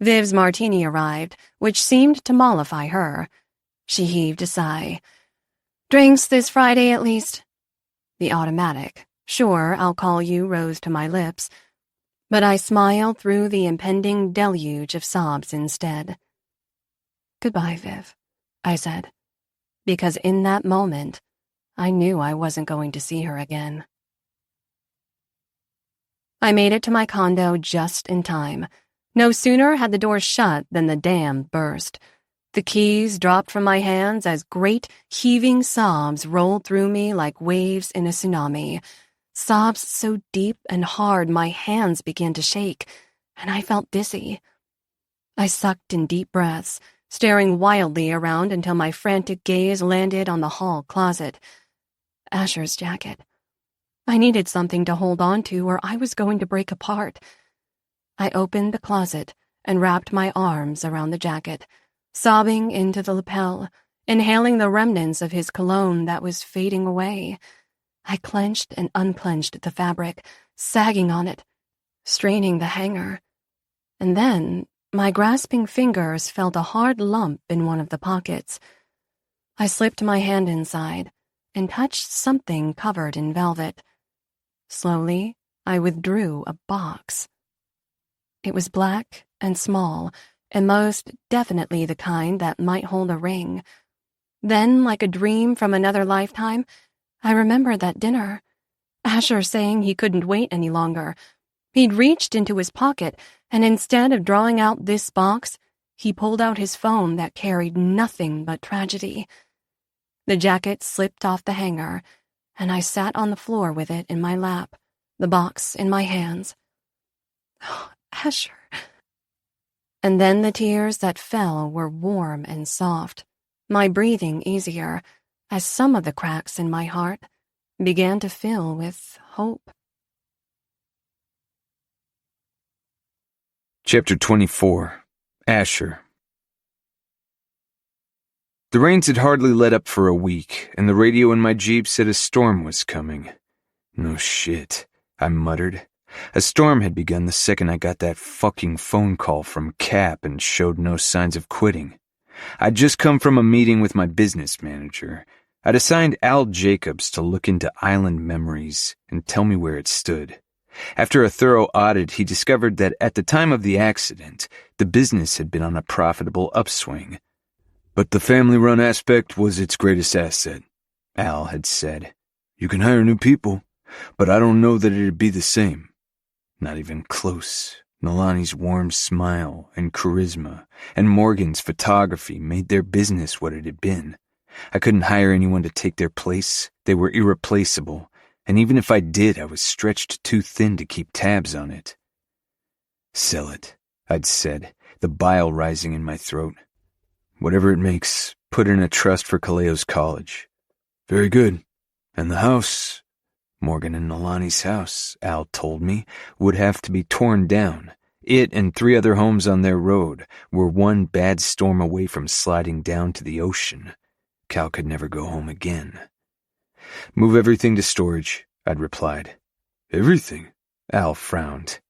Viv's martini arrived, which seemed to mollify her. She heaved a sigh. "Drinks this Friday, at least?" The automatic, "Sure, I'll call you," rose to my lips, but I smiled through the impending deluge of sobs instead. "Goodbye, Viv," I said, because in that moment, I knew I wasn't going to see her again. I made it to my condo just in time. No sooner had the door shut than the dam burst. The keys dropped from my hands as great, heaving sobs rolled through me like waves in a tsunami. Sobs so deep and hard my hands began to shake, and I felt dizzy. I sucked in deep breaths, staring wildly around until my frantic gaze landed on the hall closet. Asher's jacket. I needed something to hold on to or I was going to break apart. I opened the closet and wrapped my arms around the jacket, sobbing into the lapel, inhaling the remnants of his cologne that was fading away. I clenched and unclenched the fabric, sagging on it, straining the hanger. And then my grasping fingers felt a hard lump in one of the pockets. I slipped my hand inside and touched something covered in velvet. Slowly, I withdrew a box. It was black and small, and most definitely the kind that might hold a ring. Then, like a dream from another lifetime, I remembered that dinner. Asher saying he couldn't wait any longer. He'd reached into his pocket, and instead of drawing out this box, he pulled out his phone that carried nothing but tragedy. The jacket slipped off the hanger, and I sat on the floor with it in my lap, the box in my hands. Oh, Asher. And then the tears that fell were warm and soft, my breathing easier, as some of the cracks in my heart began to fill with hope. Chapter 24. Asher. The rains had hardly let up for a week, and the radio in my Jeep said a storm was coming. No shit, I muttered. A storm had begun the second I got that fucking phone call from Cap and showed no signs of quitting. I'd just come from a meeting with my business manager. I'd assigned Al Jacobs to look into Island Memories and tell me where it stood. After a thorough audit, he discovered that at the time of the accident, the business had been on a profitable upswing. But the family-run aspect was its greatest asset, Al had said. You can hire new people, but I don't know that it'd be the same. Not even close. Nalani's warm smile and charisma and Morgan's photography made their business what it had been. I couldn't hire anyone to take their place. They were irreplaceable, and even if I did, I was stretched too thin to keep tabs on it. Sell it, I'd said, the bile rising in my throat. Whatever it makes, put in a trust for Kaleo's college. Very good. And the house, Morgan and Nalani's house, Al told me, would have to be torn down. It and 3 other homes on their road were one bad storm away from sliding down to the ocean. Cal could never go home again. Move everything to storage, I'd replied. Everything? Al frowned.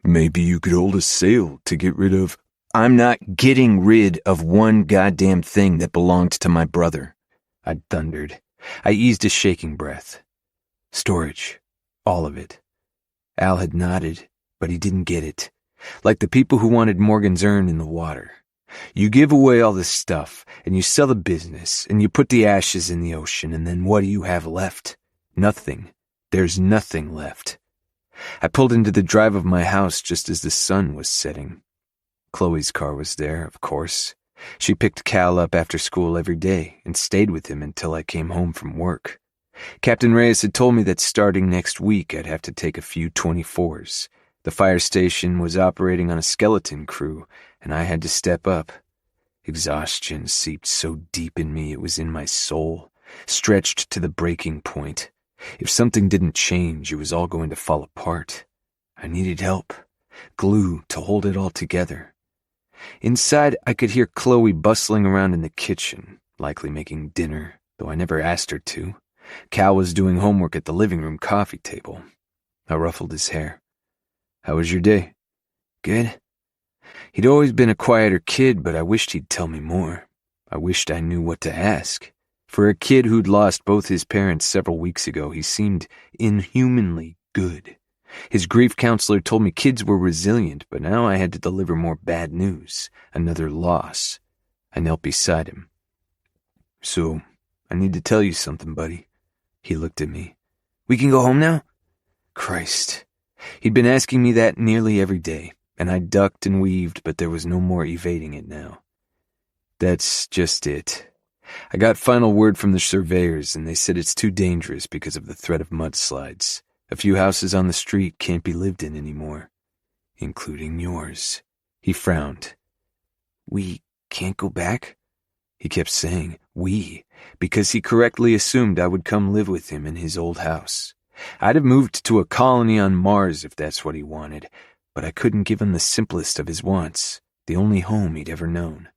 Maybe you could hold a sale to get rid of... I'm not getting rid of one goddamn thing that belonged to my brother, I'd thundered. I eased a shaking breath. Storage. All of it. Al had nodded, but he didn't get it. Like the people who wanted Morgan's urn in the water. You give away all this stuff, and you sell the business, and you put the ashes in the ocean, and then what do you have left? Nothing. There's nothing left. I pulled into the drive of my house just as the sun was setting. Chloe's car was there, of course. She picked Cal up after school every day and stayed with him until I came home from work. Captain Reyes had told me that starting next week I'd have to take a few 24s. The fire station was operating on a skeleton crew, and I had to step up. Exhaustion seeped so deep in me it was in my soul, stretched to the breaking point. If something didn't change, it was all going to fall apart. I needed help, glue to hold it all together. Inside, I could hear Chloe bustling around in the kitchen, likely making dinner, though I never asked her to. Cal was doing homework at the living room coffee table. I ruffled his hair. How was your day? Good. He'd always been a quieter kid, but I wished he'd tell me more. I wished I knew what to ask. For a kid who'd lost both his parents several weeks ago, he seemed inhumanly good. His grief counselor told me kids were resilient, but now I had to deliver more bad news, another loss. I knelt beside him. So, I need to tell you something, buddy. He looked at me. We can go home now? Christ. He'd been asking me that nearly every day, and I ducked and weaved, but there was no more evading it now. That's just it. I got final word from the surveyors, and they said it's too dangerous because of the threat of mudslides. A few houses on the street can't be lived in anymore, including yours. He frowned. We can't go back? He kept saying, we, because he correctly assumed I would come live with him in his old house. I'd have moved to a colony on Mars if that's what he wanted, but I couldn't give him the simplest of his wants, the only home he'd ever known.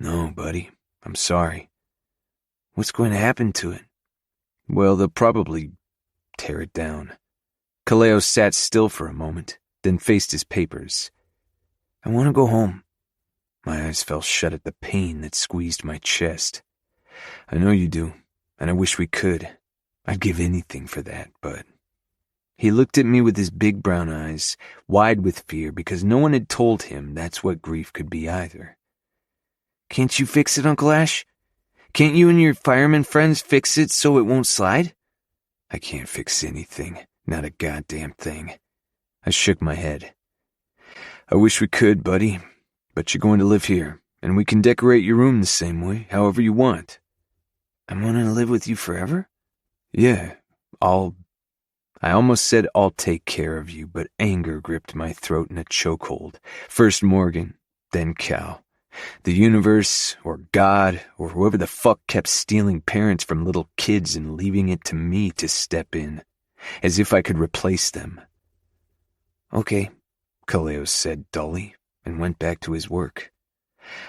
No, buddy, I'm sorry. What's going to happen to it? Well, they'll probably tear it down. Kaleo sat still for a moment, then faced his papers. I want to go home. My eyes fell shut at the pain that squeezed my chest. I know you do, and I wish we could. I'd give anything for that, but... He looked at me with his big brown eyes, wide with fear, because no one had told him that's what grief could be either. Can't you fix it, Uncle Ash? Can't you and your fireman friends fix it so it won't slide? I can't fix anything, not a goddamn thing. I shook my head. I wish we could, buddy, but you're going to live here, and we can decorate your room the same way, however you want. I'm going to live with you forever? Yeah, I almost said I'll take care of you, but anger gripped my throat in a chokehold. First Morgan, then Cal. The universe, or God, or whoever the fuck kept stealing parents from little kids and leaving it to me to step in, as if I could replace them. Okay, Kaleo said dully, and went back to his work.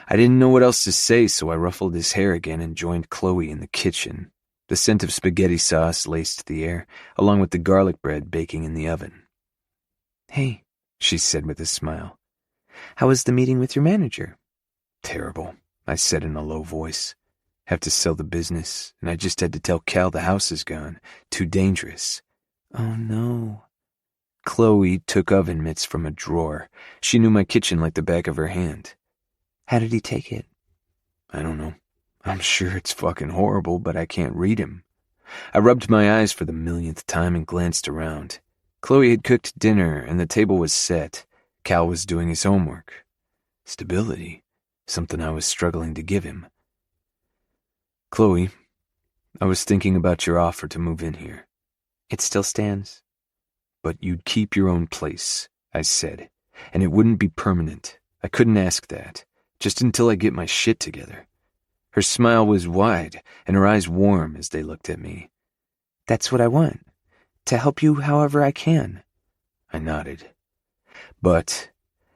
I didn't know what else to say, so I ruffled his hair again and joined Chloe in the kitchen. The scent of spaghetti sauce laced the air, along with the garlic bread baking in the oven. Hey, she said with a smile. How was the meeting with your manager? Terrible, I said in a low voice. Have to sell the business, and I just had to tell Cal the house is gone. Too dangerous. Oh no. Chloe took oven mitts from a drawer. She knew my kitchen like the back of her hand. How did he take it? I don't know. I'm sure it's fucking horrible, but I can't read him. I rubbed my eyes for the millionth time and glanced around. Chloe had cooked dinner, and the table was set. Cal was doing his homework. Stability, something I was struggling to give him. Chloe, I was thinking about your offer to move in here. It still stands. But you'd keep your own place, I said, and it wouldn't be permanent. I couldn't ask that, just until I get my shit together. Her smile was wide, and her eyes warm as they looked at me. That's what I want, to help you however I can. I nodded. But,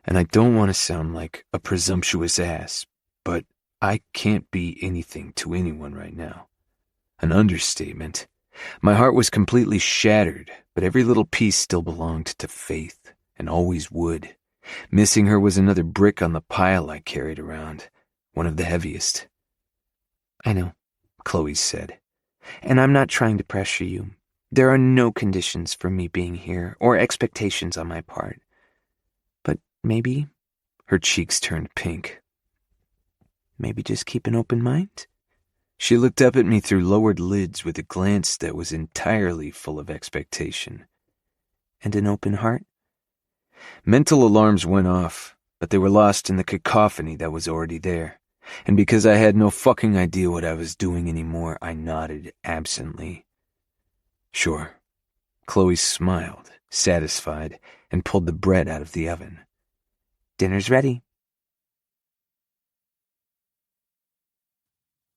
and I don't want to sound like a presumptuous ass, but I can't be anything to anyone right now. An understatement. My heart was completely shattered, but every little piece still belonged to Faith, and always would. Missing her was another brick on the pile I carried around, one of the heaviest. I know, Chloe said, and I'm not trying to pressure you. There are no conditions for me being here, or expectations on my part. But maybe, her cheeks turned pink. Maybe just keep an open mind? She looked up at me through lowered lids with a glance that was entirely full of expectation. And an open heart? Mental alarms went off, but they were lost in the cacophony that was already there. And because I had no fucking idea what I was doing anymore, I nodded absently. Sure. Chloe smiled, satisfied, and pulled the bread out of the oven. Dinner's ready.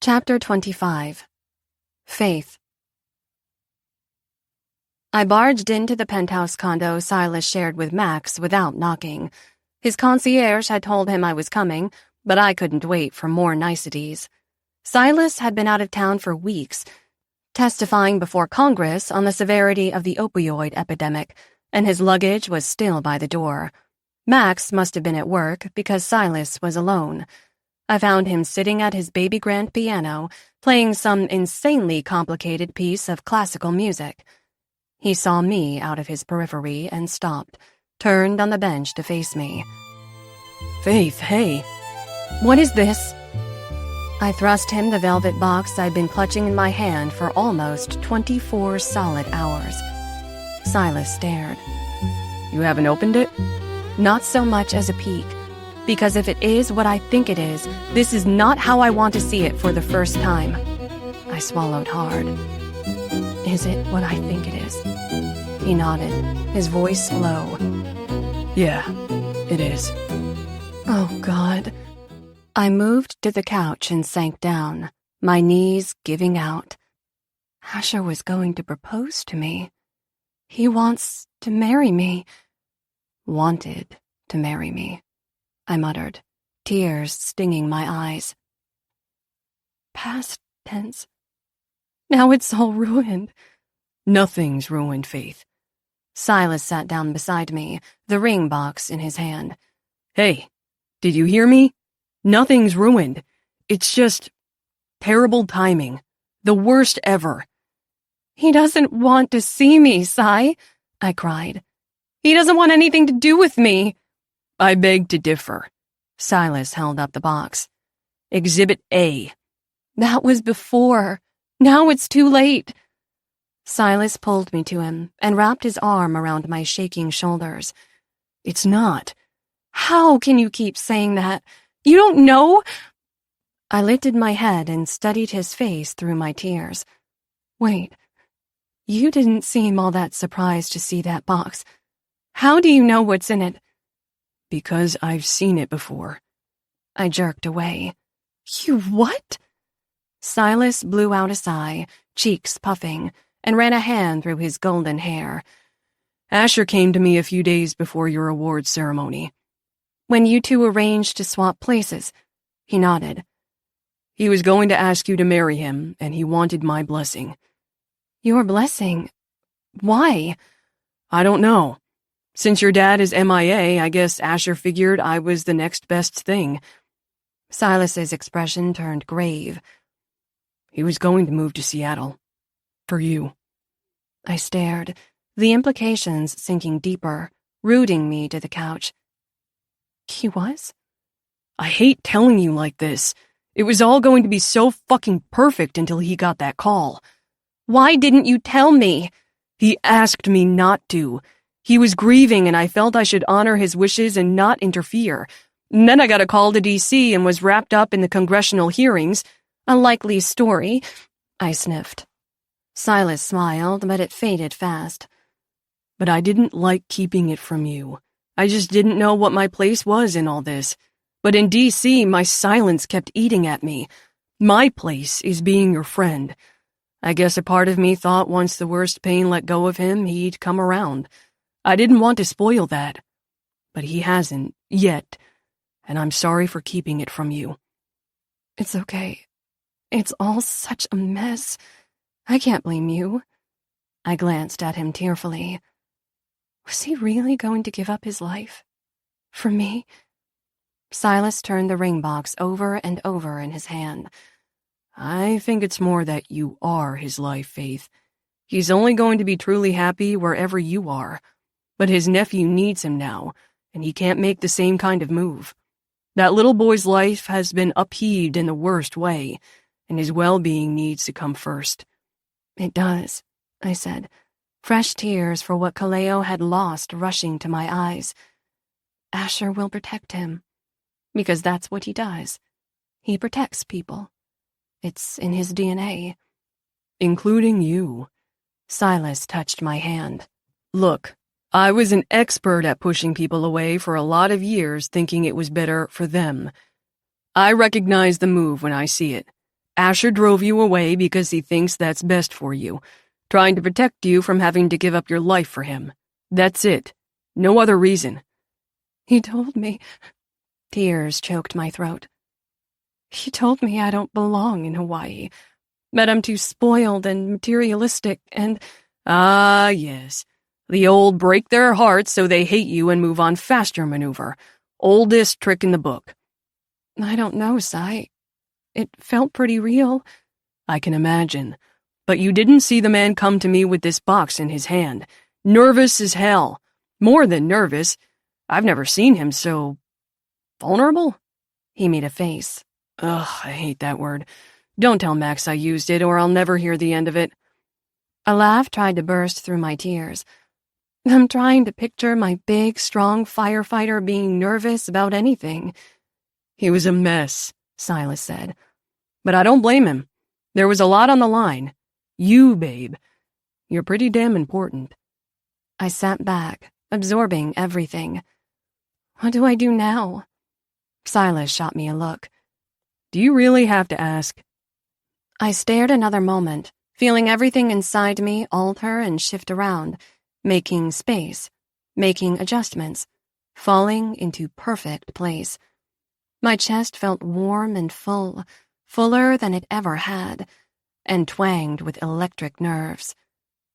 Chapter 25. Faith. I barged into the penthouse condo Silas shared with Max without knocking. His concierge had told him I was coming, but I couldn't wait for more niceties. Silas had been out of town for weeks, testifying before Congress on the severity of the opioid epidemic, and his luggage was still by the door. Max must have been at work because Silas was alone. I found him sitting at his baby grand piano, playing some insanely complicated piece of classical music. He saw me out of his periphery and stopped, turned on the bench to face me. Faith, hey. What is this? I thrust him the velvet box I'd been clutching in my hand for almost 24 solid hours. Silas stared. You haven't opened it? Not so much as a peek, because if it is what I think it is, this is not how I want to see it for the first time. I swallowed hard. Is it what I think it is? He nodded, his voice low. Yeah, it is. Oh, God. I moved to the couch and sank down, my knees giving out. Asher was going to propose to me. He wants to marry me. Wanted to marry me, I muttered, tears stinging my eyes. past tense. Now it's all ruined. Nothing's ruined, Faith. Silas sat down beside me, the ring box in his hand. Hey, did you hear me? Nothing's ruined. It's just terrible timing. The worst ever. He doesn't want to see me, Si, I cried. He doesn't want anything to do with me. I beg to differ. Silas held up the box. Exhibit A. That was before. Now it's too late. Silas pulled me to him and wrapped his arm around my shaking shoulders. It's not. How can you keep saying that? You don't know? I lifted my head and studied his face through my tears. Wait, you didn't seem all that surprised to see that box. How do you know what's in it? Because I've seen it before. I jerked away. You what? Silas blew out a sigh, cheeks puffing, and ran a hand through his golden hair. Asher came to me a few days before your awards ceremony. When you two arranged to swap places, he nodded. He was going to ask you to marry him, and he wanted my blessing. Your blessing? Why? I don't know. Since your dad is MIA, I guess Asher figured I was the next best thing. Silas's expression turned grave. He was going to move to Seattle. For you. I stared, the implications sinking deeper, rooting me to the couch. He was? I hate telling you like this. It was all going to be so fucking perfect until he got that call. Why didn't you tell me? He asked me not to. He was grieving and I felt I should honor his wishes and not interfere. And then I got a call to D.C. and was wrapped up in the congressional hearings. A likely story, I sniffed. Silas smiled, but it faded fast. But I didn't like keeping it from you. I just didn't know what my place was in all this. But in D.C., my silence kept eating at me. My place is being your friend. I guess a part of me thought once the worst pain let go of him, he'd come around. I didn't want to spoil that. But he hasn't, yet, and I'm sorry for keeping it from you. It's okay. It's all such a mess. I can't blame you. I glanced at him tearfully. Was he really going to give up his life? For me? Silas turned the ring box over and over in his hand. I think it's more that you are his life, Faith. He's only going to be truly happy wherever you are. But his nephew needs him now, and he can't make the same kind of move. That little boy's life has been upheaved in the worst way, and his well-being needs to come first. It does, I said, fresh tears for what Kaleo had lost rushing to my eyes. Asher will protect him, because that's what he does. He protects people. It's in his DNA. Including you. Silas touched my hand. Look, I was an expert at pushing people away for a lot of years, thinking it was better for them. I recognize the move when I see it. Asher drove you away because he thinks that's best for you, trying to protect you from having to give up your life for him. That's it. No other reason. He told me. Tears choked my throat. He told me I don't belong in Hawaii, that I'm too spoiled and materialistic and... Ah, yes. The old break their hearts so they hate you and move on faster maneuver. Oldest trick in the book. I don't know, Si. It felt pretty real. I can imagine. But you didn't see the man come to me with this box in his hand. Nervous as hell. More than nervous. I've never seen him so... vulnerable? He made a face. Ugh, I hate that word. Don't tell Max I used it or I'll never hear the end of it. A laugh tried to burst through my tears. I'm trying to picture my big, strong firefighter being nervous about anything. He was a mess, Silas said. But I don't blame him. There was a lot on the line. You, babe. You're pretty damn important. I sat back, absorbing everything. What do I do now? Silas shot me a look. Do you really have to ask? I stared another moment, feeling everything inside me alter and shift around, making space, making adjustments, falling into perfect place. My chest felt warm and full, fuller than it ever had, and twanged with electric nerves.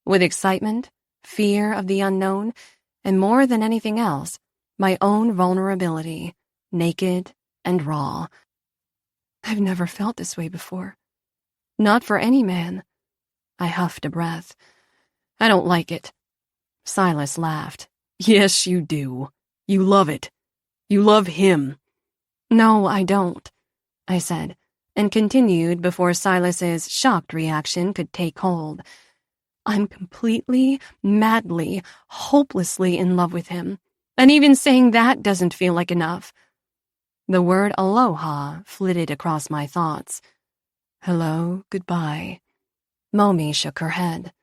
With excitement, fear of the unknown, and more than anything else, my own vulnerability, naked and raw. I've never felt this way before. Not for any man. I huffed a breath. I don't like it. Silas laughed. Yes, you do. You love it. You love him. No, I don't, I said, and continued before Silas's shocked reaction could take hold. I'm completely, madly, hopelessly in love with him, and even saying that doesn't feel like enough. The word aloha flitted across my thoughts. Hello, goodbye. Momi shook her head.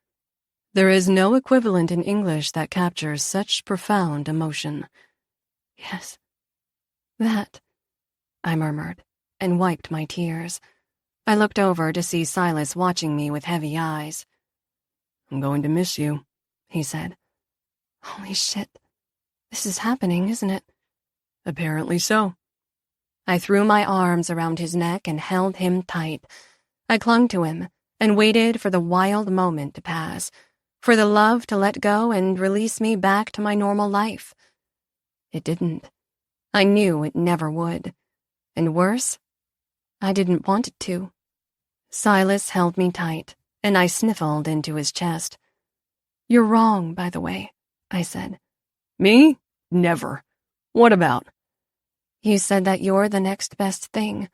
There is no equivalent in English that captures such profound emotion. Yes, that, I murmured, and wiped my tears. I looked over to see Silas watching me with heavy eyes. I'm going to miss you, he said. Holy shit. This is happening, isn't it? Apparently so. I threw my arms around his neck and held him tight. I clung to him and waited for the wild moment to pass, for the love to let go and release me back to my normal life. It didn't. I knew it never would. And worse, I didn't want it to. Silas held me tight, and I sniffled into his chest. You're wrong, by the way, I said. Me? Never. What about? You said that you're the next best thing.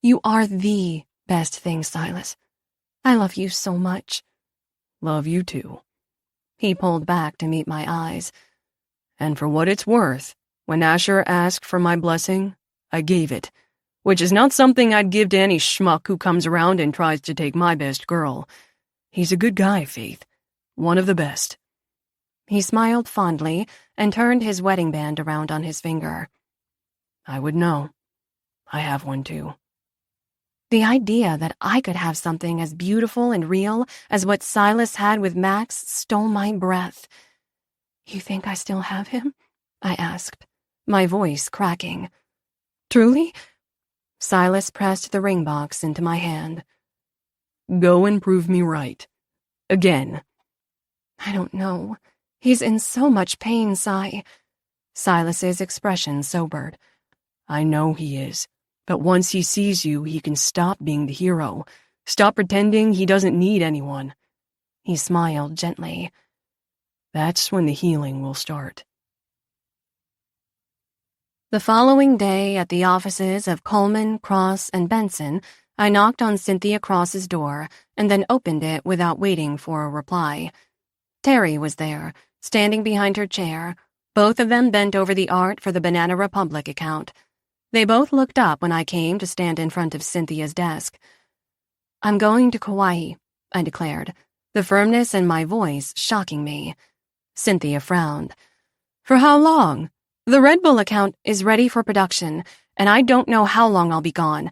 You are the best thing, Silas. I love you so much. Love you too. He pulled back to meet my eyes. And for what it's worth, when Asher asked for my blessing, I gave it, which is not something I'd give to any schmuck who comes around and tries to take my best girl. He's a good guy, Faith. One of the best. He smiled fondly and turned his wedding band around on his finger. I would know. I have one too. The idea that I could have something as beautiful and real as what Silas had with Max stole my breath. You think I still have him? I asked, my voice cracking. Truly? Silas pressed the ring box into my hand. Go and prove me right. Again. I don't know. He's in so much pain, Si. Silas's expression sobered. I know he is, but once he sees you, he can stop being the hero. Stop pretending he doesn't need anyone. He smiled gently. That's when the healing will start. The following day at the offices of Coleman, Cross, and Benson, I knocked on Cynthia Cross's door and then opened it without waiting for a reply. Terry was there, standing behind her chair, both of them bent over the art for the Banana Republic account. They both looked up when I came to stand in front of Cynthia's desk. I'm going to Kauai, I declared, the firmness in my voice shocking me. Cynthia frowned. For how long? The Red Bull account is ready for production, and I don't know how long I'll be gone.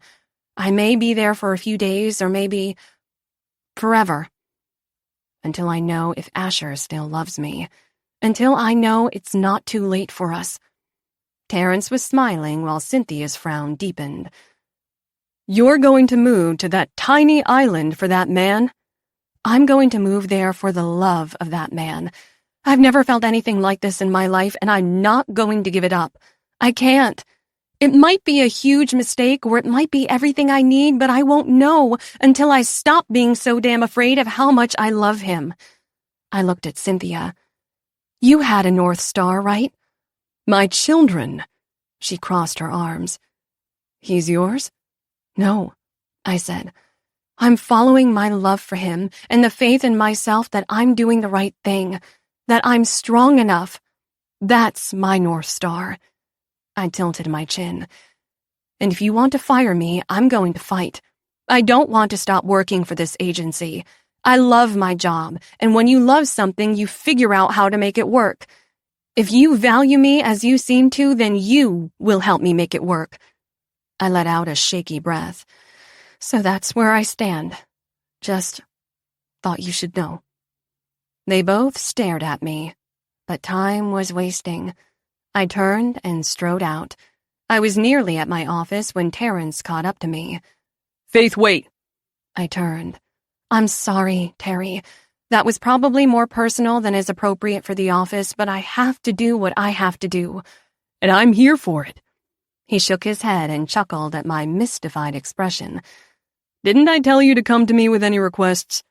I may be there for a few days, or maybe forever. Until I know if Asher still loves me. Until I know it's not too late for us. Terrence was smiling while Cynthia's frown deepened. You're going to move to that tiny island for that man? I'm going to move there for the love of that man. I've never felt anything like this in my life, and I'm not going to give it up. I can't. It might be a huge mistake, or it might be everything I need, but I won't know until I stop being so damn afraid of how much I love him. I looked at Cynthia. You had a North Star, right? My children. She crossed her arms. He's yours? No, I said. I'm following my love for him and the faith in myself that I'm doing the right thing, that I'm strong enough. That's my North Star. I tilted my chin. And if you want to fire me, I'm going to fight. I don't want to stop working for this agency. I love my job, and when you love something, you figure out how to make it work. If you value me as you seem to, then you will help me make it work. I let out a shaky breath. So that's where I stand. Just thought you should know. They both stared at me, but time was wasting. I turned and strode out. I was nearly at my office when Terrence caught up to me. Faith, wait. I turned. I'm sorry, Terry. That was probably more personal than is appropriate for the office, but I have to do what I have to do. And I'm here for it. He shook his head and chuckled at my mystified expression. Didn't I tell you to come to me with any requests?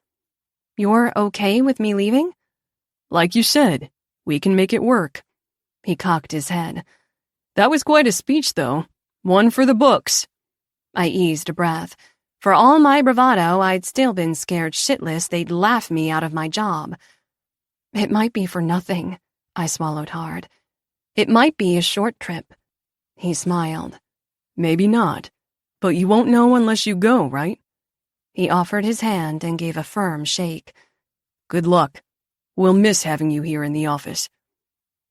You're okay with me leaving? Like you said, we can make it work. He cocked his head. That was quite a speech, though. One for the books. I eased a breath. For all my bravado, I'd still been scared shitless they'd laugh me out of my job. It might be for nothing, I swallowed hard. It might be a short trip. He smiled. Maybe not, but you won't know unless you go, right? He offered his hand and gave a firm shake. Good luck. We'll miss having you here in the office.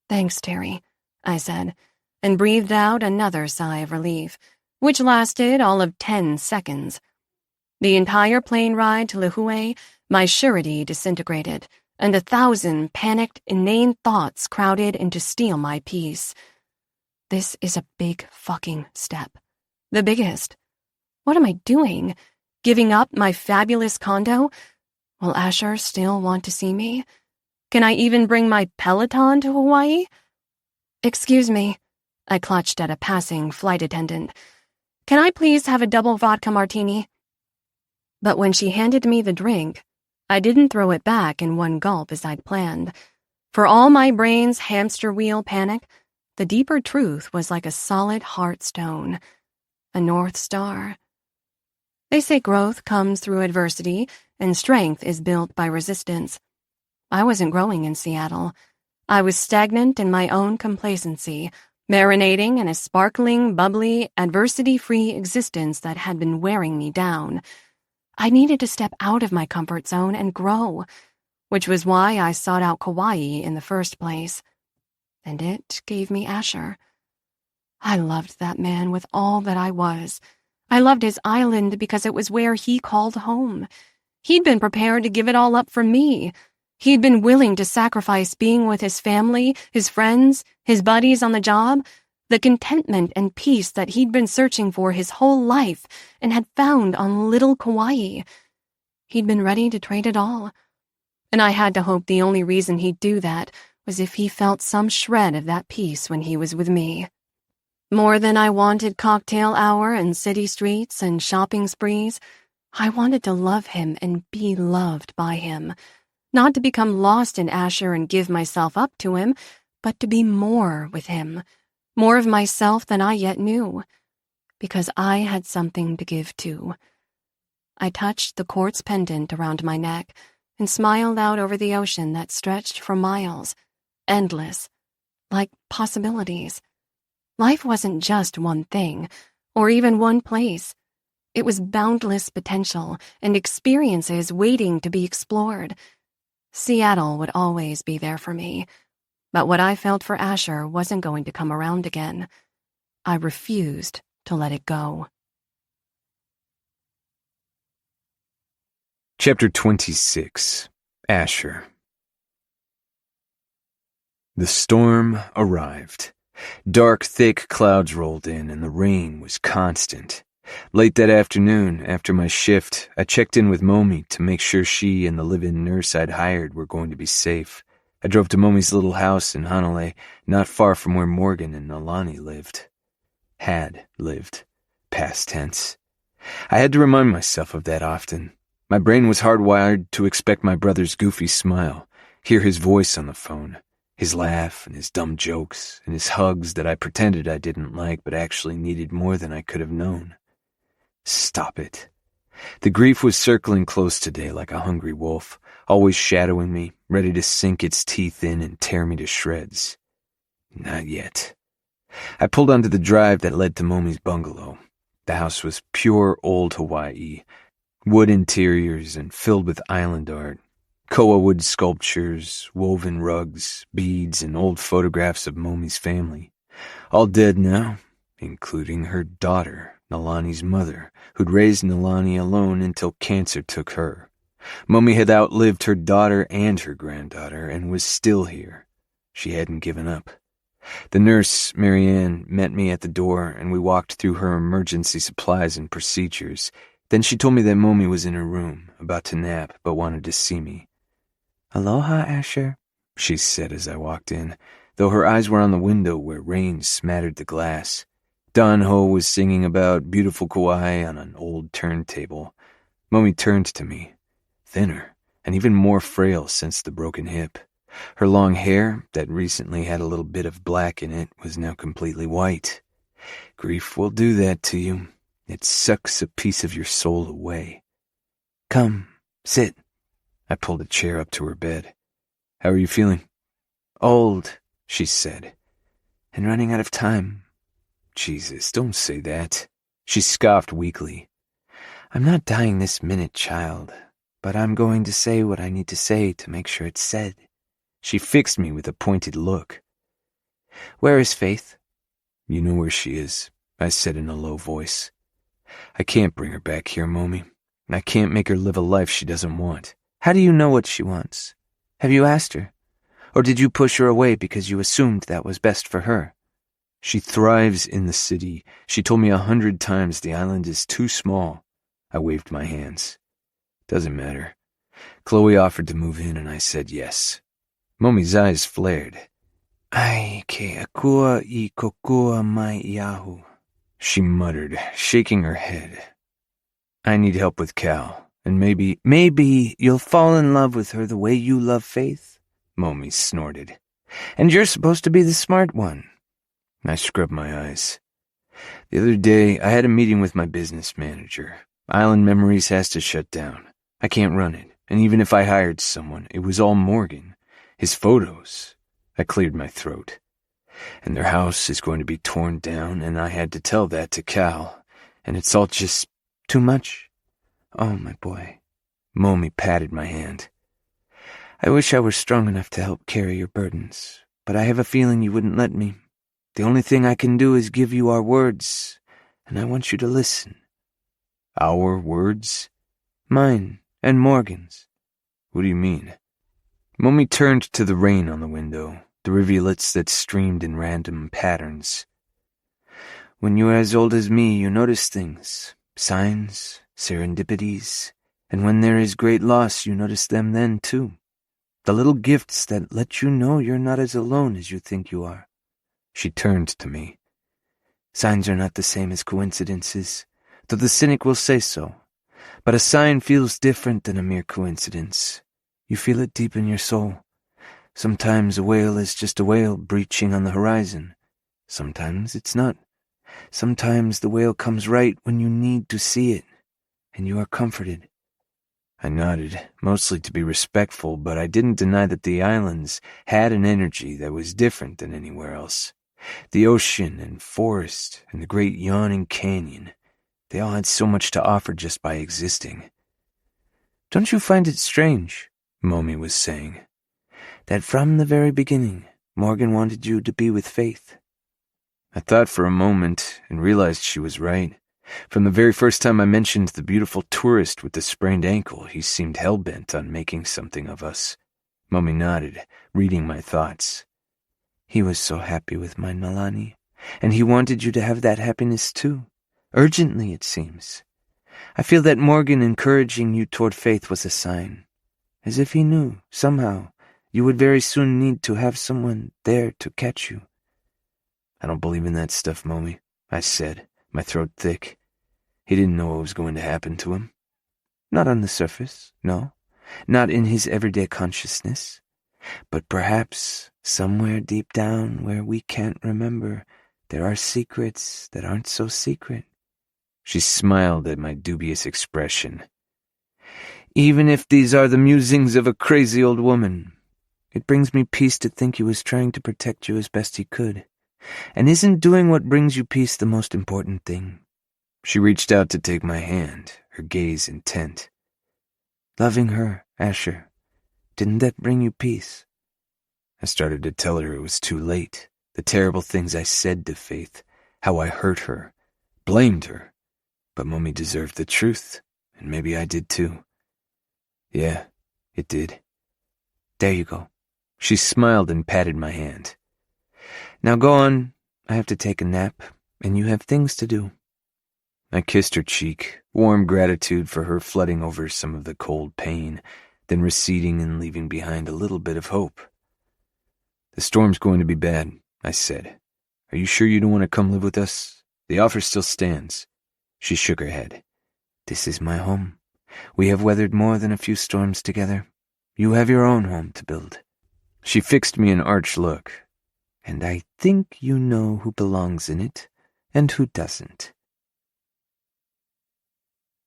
Thanks, Terry, I said, and breathed out another sigh of relief, which lasted all of 10 seconds. The entire plane ride to Lihue, my surety disintegrated, and 1,000 panicked, inane thoughts crowded in to steal my peace. This is a big fucking step. The biggest. What am I doing? Giving up my fabulous condo? Will Asher still want to see me? Can I even bring my Peloton to Hawaii? Excuse me. I clutched at a passing flight attendant. Can I please have a double vodka martini? But when she handed me the drink, I didn't throw it back in one gulp as I'd planned. For all my brain's hamster wheel panic, the deeper truth was like a solid heart stone, a North Star. They say growth comes through adversity and strength is built by resistance. I wasn't growing in Seattle. I was stagnant in my own complacency, marinating in a sparkling, bubbly, adversity-free existence that had been wearing me down. I needed to step out of my comfort zone and grow, which was why I sought out Kauai in the first place. And it gave me Asher. I loved that man with all that I was. I loved his island because it was where he called home. He'd been prepared to give it all up for me. He'd been willing to sacrifice being with his family, his friends, his buddies on the job, the contentment and peace that he'd been searching for his whole life and had found on little Kauai. He'd been ready to trade it all. And I had to hope the only reason he'd do that was if he felt some shred of that peace when he was with me. More than I wanted cocktail hour and city streets and shopping sprees, I wanted to love him and be loved by him. Not to become lost in Asher and give myself up to him, but to be more with him, more of myself than I yet knew, because I had something to give too. I touched the quartz pendant around my neck and smiled out over the ocean that stretched for miles, endless, like possibilities. Life wasn't just one thing, or even one place. It was boundless potential and experiences waiting to be explored. Seattle would always be there for me, but what I felt for Asher wasn't going to come around again. I refused to let it go. Chapter 26. Asher. The storm arrived. Dark, thick clouds rolled in, and the rain was constant. Late that afternoon, after my shift, I checked in with Momi to make sure she and the live-in nurse I'd hired were going to be safe. I drove to Momi's little house in Hanalei, not far from where Morgan and Nalani lived. Had lived. Past tense. I had to remind myself of that often. My brain was hardwired to expect my brother's goofy smile, hear his voice on the phone, his laugh and his dumb jokes, and his hugs that I pretended I didn't like but actually needed more than I could have known. Stop it. The grief was circling close today like a hungry wolf, always shadowing me, ready to sink its teeth in and tear me to shreds. Not yet. I pulled onto the drive that led to Momi's bungalow. The house was pure old Hawaii, wood interiors and filled with island art, koa wood sculptures, woven rugs, beads, and old photographs of Momi's family. All dead now, including her daughter, Nalani's mother, who'd raised Nalani alone until cancer took her. Momi had outlived her daughter and her granddaughter and was still here. She hadn't given up. The nurse, Marianne, met me at the door and we walked through her emergency supplies and procedures, Then she told me that Momi was in her room, about to nap, but wanted to see me. "Aloha, Asher," she said as I walked in, though her eyes were on the window where rain smattered the glass. Don Ho was singing about beautiful Kauai on an old turntable. Momi turned to me, thinner and even more frail since the broken hip. Her long hair, that recently had a little bit of black in it, was now completely white. Grief will do that to you. It sucks a piece of your soul away. "Come, sit." I pulled a chair up to her bed. How are you feeling? "Old," she said. "and running out of time." Jesus, don't say that. She scoffed weakly. "I'm not dying this minute, child, but I'm going to say what I need to say to make sure it's said." She fixed me with a pointed look. "Where is Faith?" You know where she is, I said in a low voice. I can't bring her back here, Momi. I can't make her live a life she doesn't want. "How do you know what she wants? Have you asked her? Or did you push her away because you assumed that was best for her?" She thrives in the city. She told me 100 times the island is too small. I waved my hands. Doesn't matter. Chloe offered to move in and I said yes. Momi's eyes flared. "Ai ke akua I kokua mai iahu," she muttered, shaking her head. I need help with Cal, and maybe you'll fall in love with her the way you love Faith," Momi snorted. "And you're supposed to be the smart one." I scrubbed my eyes. The other day, I had a meeting with my business manager. Island Memories has to shut down. I can't run it, and even if I hired someone, it was all Morgan. His photos. I cleared my throat. And their house is going to be torn down, and I had to tell that to Cal. And it's all just too much. "Oh, my boy." Momi patted my hand. "I wish I were strong enough to help carry your burdens, but I have a feeling you wouldn't let me. The only thing I can do is give you our words, and I want you to listen." Our words? Mine and Morgan's. What do you mean? Momi turned to the rain on the window, the rivulets that streamed in random patterns. "When you are as old as me, you notice things, signs, serendipities, and when there is great loss, you notice them then too. The little gifts that let you know you're not as alone as you think you are." She turned to me. "Signs are not the same as coincidences, though the cynic will say so. But a sign feels different than a mere coincidence. You feel it deep in your soul. Sometimes a whale is just a whale breaching on the horizon. Sometimes it's not. Sometimes the whale comes right when you need to see it, and you are comforted." I nodded, mostly to be respectful, but I didn't deny that the islands had an energy that was different than anywhere else. The ocean and forest and the great yawning canyon, they all had so much to offer just by existing. "Don't you find it strange," Momi was saying, "that from the very beginning, Morgan wanted you to be with Faith?" I thought for a moment and realized she was right. From the very first time I mentioned the beautiful tourist with the sprained ankle, he seemed hell-bent on making something of us. Momi nodded, reading my thoughts. "He was so happy with my Nalani, and he wanted you to have that happiness too. Urgently, it seems. I feel that Morgan encouraging you toward Faith was a sign, as if he knew, somehow, you would very soon need to have someone there to catch you." "I don't believe in that stuff, Momi," I said, my throat thick. He didn't know what was going to happen to him. "Not on the surface, no. Not in his everyday consciousness. But perhaps, somewhere deep down where we can't remember, there are secrets that aren't so secret." She smiled at my dubious expression. "Even if these are the musings of a crazy old woman, it brings me peace to think he was trying to protect you as best he could. And isn't doing what brings you peace the most important thing?" She reached out to take my hand, her gaze intent. "Loving her, Asher, didn't that bring you peace?" I started to tell her it was too late. The terrible things I said to Faith, how I hurt her, blamed her. But Momi deserved the truth, and maybe I did too. Yeah, it did. "There you go." She smiled and patted my hand. "Now go on. I have to take a nap, and you have things to do." I kissed her cheek, warm gratitude for her flooding over some of the cold pain, then receding and leaving behind a little bit of hope. "The storm's going to be bad," I said. "Are you sure you don't want to come live with us? The offer still stands." She shook her head. "This is my home. We have weathered more than a few storms together. You have your own home to build." She fixed me an arch look. "And I think you know who belongs in it and who doesn't."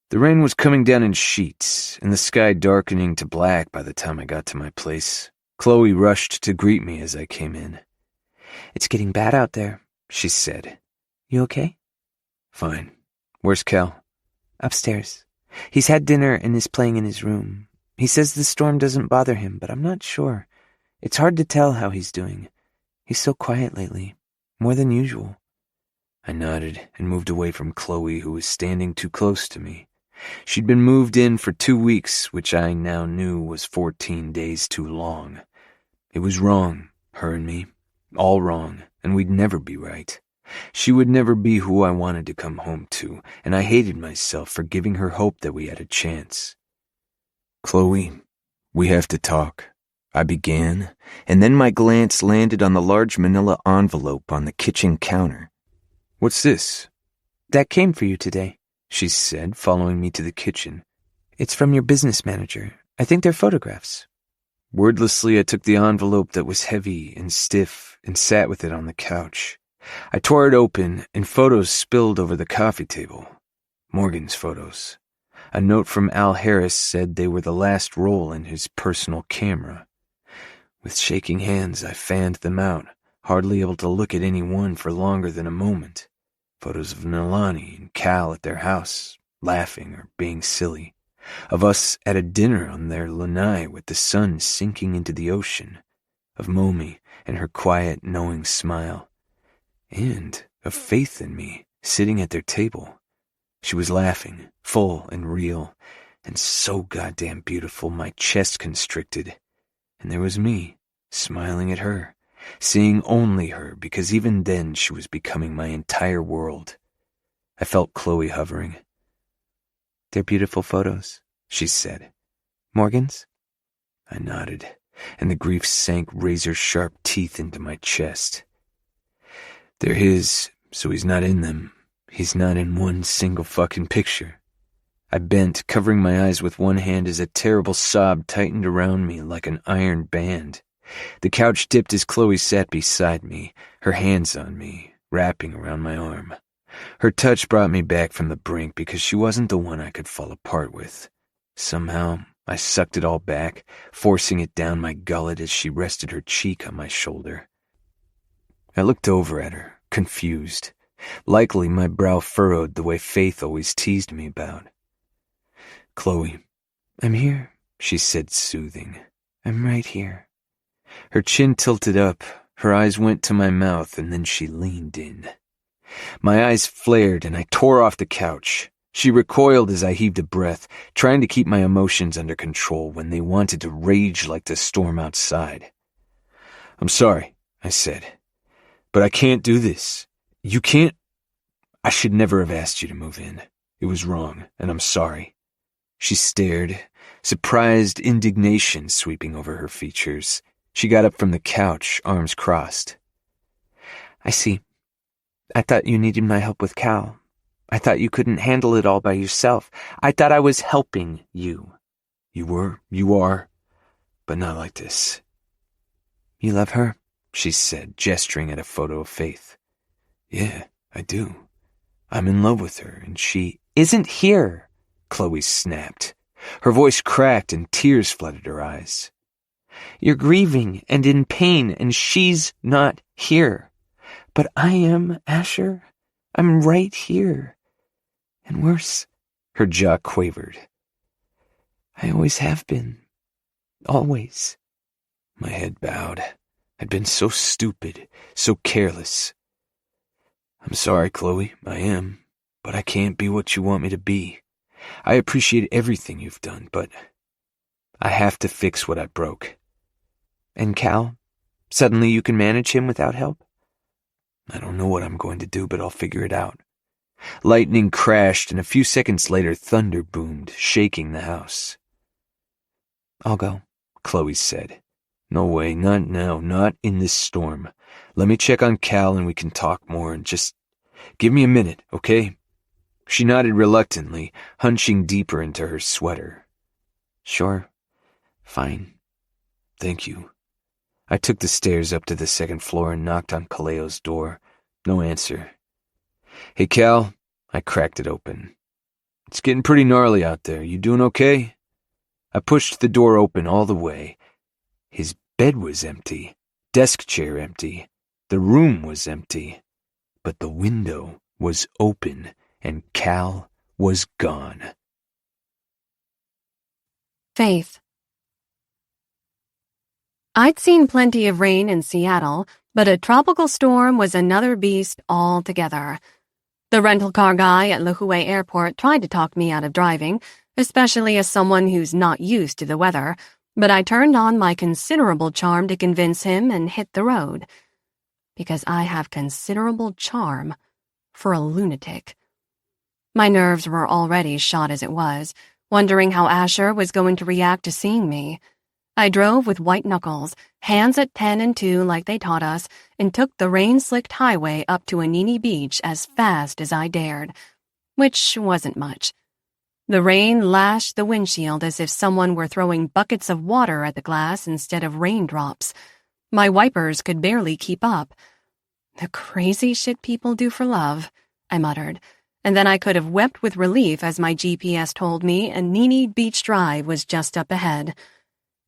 The rain was coming down in sheets, and the sky darkening to black by the time I got to my place. Chloe rushed to greet me as I came in. "It's getting bad out there," she said. "You okay?" "Fine. Where's Cal?" "Upstairs. He's had dinner and is playing in his room. He says the storm doesn't bother him, but I'm not sure. It's hard to tell how he's doing. He's so quiet lately, more than usual." I nodded and moved away from Chloe, who was standing too close to me. She'd been moved in for 2 weeks, which I now knew was 14 days too long. It was wrong, her and me. All wrong, and we'd never be right. She would never be who I wanted to come home to, and I hated myself for giving her hope that we had a chance. "Chloe, we have to talk," I began, and then my glance landed on the large manila envelope on the kitchen counter. "What's this?" "That came for you today," she said, following me to the kitchen. "It's from your business manager. I think they're photographs." Wordlessly, I took the envelope that was heavy and stiff and sat with it on the couch. I tore it open, and photos spilled over the coffee table. Morgan's photos. A note from Al Harris said they were the last roll in his personal camera. With shaking hands, I fanned them out, hardly able to look at any one for longer than a moment. Photos of Nalani and Cal at their house, laughing or being silly. Of us at a dinner on their lanai with the sun sinking into the ocean. Of Momi and her quiet, knowing smile. And of Faith in me, sitting at their table. She was laughing, full and real, and so goddamn beautiful my chest constricted. And there was me, smiling at her, seeing only her, because even then she was becoming my entire world. I felt Chloe hovering. "They're beautiful photos," she said. "Morgan's?" I nodded, and the grief sank razor-sharp teeth into my chest. "They're his, so he's not in them. He's not in one single fucking picture." I bent, covering my eyes with one hand as a terrible sob tightened around me like an iron band. The couch dipped as Chloe sat beside me, her hands on me, wrapping around my arm. Her touch brought me back from the brink because she wasn't the one I could fall apart with. Somehow, I sucked it all back, forcing it down my gullet as she rested her cheek on my shoulder. I looked over at her, confused. Likely my brow furrowed the way Faith always teased me about. "Chloe." "I'm here," she said, soothing. "I'm right here." Her chin tilted up, her eyes went to my mouth, and then she leaned in. My eyes flared, and I tore off the couch. She recoiled as I heaved a breath, trying to keep my emotions under control when they wanted to rage like the storm outside. "I'm sorry," I said, "but I can't do this. You can't. I should never have asked you to move in. It was wrong, and I'm sorry." She stared, surprised indignation sweeping over her features. She got up from the couch, arms crossed. "I see. I thought you needed my help with Cal. I thought you couldn't handle it all by yourself. I thought I was helping you." You are, but not like this." "You love her?" she said, gesturing at a photo of Faith. "Yeah, I do. I'm in love with her, and she isn't here," Chloe snapped. Her voice cracked and tears flooded her eyes. "You're grieving and in pain, and she's not here. But I am, Asher. I'm right here. And worse," her jaw quavered. "I always have been. Always." My head bowed. I'd been so stupid, so careless. "I'm sorry, Chloe, I am, but I can't be what you want me to be. I appreciate everything you've done, but I have to fix what I broke." "And Cal? Suddenly you can manage him without help?" "I don't know what I'm going to do, but I'll figure it out." Lightning crashed, and a few seconds later, thunder boomed, shaking the house. "I'll go," Chloe said. "No way, not now, not in this storm. Let me check on Cal and we can talk more, and just give me a minute, okay?" She nodded reluctantly, hunching deeper into her sweater. "Sure, fine. Thank you." I took the stairs up to the second floor and knocked on Kaleo's door. No answer. "Hey, Cal." I cracked it open. "It's getting pretty gnarly out there. You doing okay?" I pushed the door open all the way. His bed was empty, desk chair empty, the room was empty, but the window was open and Cal was gone. Faith. I'd seen plenty of rain in Seattle, but a tropical storm was another beast altogether. The rental car guy at Lihue Airport tried to talk me out of driving, especially as someone who's not used to the weather, but I turned on my considerable charm to convince him and hit the road. Because I have considerable charm for a lunatic. My nerves were already shot as it was, wondering how Asher was going to react to seeing me. I drove with white knuckles, hands at 10 and 2 like they taught us, and took the rain-slicked highway up to Anini Beach as fast as I dared, which wasn't much. The rain lashed the windshield as if someone were throwing buckets of water at the glass instead of raindrops. My wipers could barely keep up. "The crazy shit people do for love," I muttered, and then I could have wept with relief as my GPS told me Anini Beach Drive was just up ahead.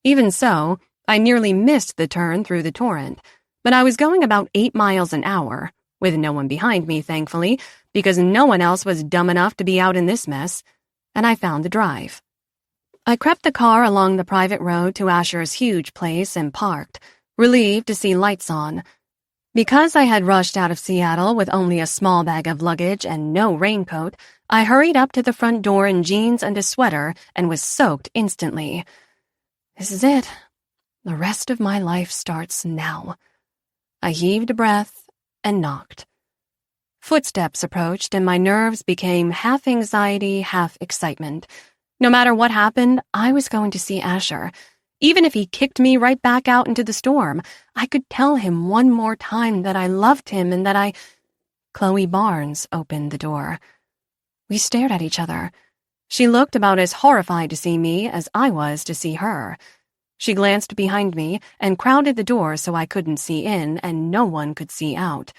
Even so, I nearly missed the turn through the torrent, but I was going about 8 miles an hour, with no one behind me, thankfully, because no one else was dumb enough to be out in this mess, and I found the drive. I crept the car along the private road to Asher's huge place and parked, relieved to see lights on. Because I had rushed out of Seattle with only a small bag of luggage and no raincoat, I hurried up to the front door in jeans and a sweater and was soaked instantly. This is it. The rest of my life starts now. I heaved a breath and knocked. Footsteps approached and my nerves became half anxiety, half excitement. No matter what happened, I was going to see Asher. Even if he kicked me right back out into the storm, I could tell him one more time that I loved him and that I... Chloe Barnes opened the door. We stared at each other. She looked about as horrified to see me as I was to see her. She glanced behind me and crowded the door so I couldn't see in and no one could see out.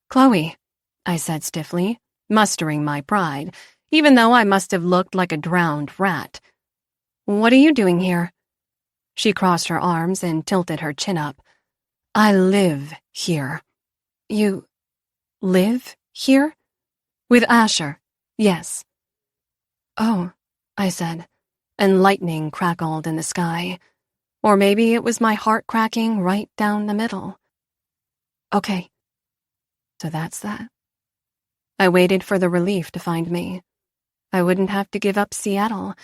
"Chloe," I said stiffly, mustering my pride, even though I must have looked like a drowned rat. "What are you doing here?" She crossed her arms and tilted her chin up. "I live here." "You live here?" "With Asher, yes." "Oh," I said, and lightning crackled in the sky. Or maybe it was my heart cracking right down the middle. "Okay, so that's that." I waited for the relief to find me. I wouldn't have to give up Seattle.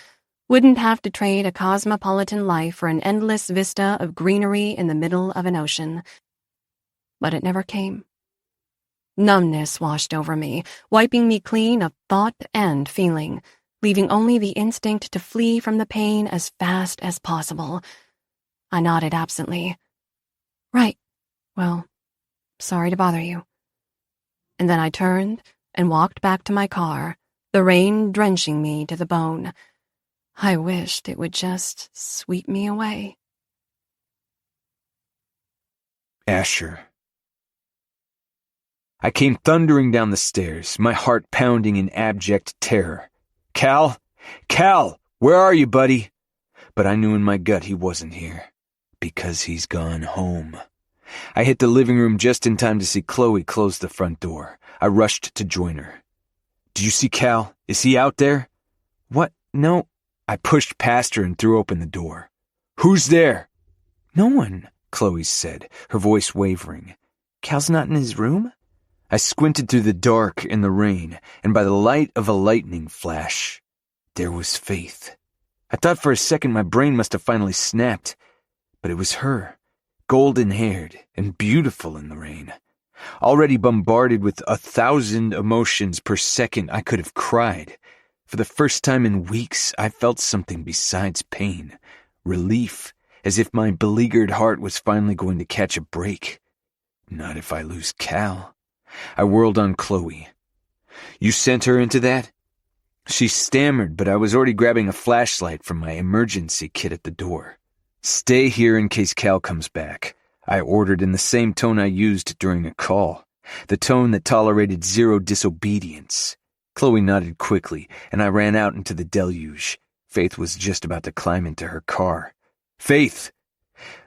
Wouldn't have to trade a cosmopolitan life for an endless vista of greenery in the middle of an ocean. But it never came. Numbness washed over me, wiping me clean of thought and feeling, leaving only the instinct to flee from the pain as fast as possible. I nodded absently. "Right. Well, sorry to bother you." And then I turned and walked back to my car, the rain drenching me to the bone. I wished it would just sweep me away. Asher. I came thundering down the stairs, my heart pounding in abject terror. "Cal? Cal! Where are you, buddy?" But I knew in my gut he wasn't here. Because he's gone home. I hit the living room just in time to see Chloe close the front door. I rushed to join her. "Do you see Cal? Is he out there?" "What? No." I pushed past her and threw open the door. "Who's there?" "No one," Chloe said, her voice wavering. "Cal's not in his room?" I squinted through the dark and the rain, and by the light of a lightning flash, there was Faith. I thought for a second my brain must have finally snapped, but it was her, golden-haired and beautiful in the rain. Already bombarded with 1,000 emotions per second, I could have cried. For the first time in weeks, I felt something besides pain. Relief, as if my beleaguered heart was finally going to catch a break. Not if I lose Cal. I whirled on Chloe. You sent her into that? She stammered, but I was already grabbing a flashlight from my emergency kit at the door. Stay here in case Cal comes back, I ordered in the same tone I used during a call, the tone that tolerated zero disobedience. Chloe nodded quickly, and I ran out into the deluge. Faith was just about to climb into her car. Faith!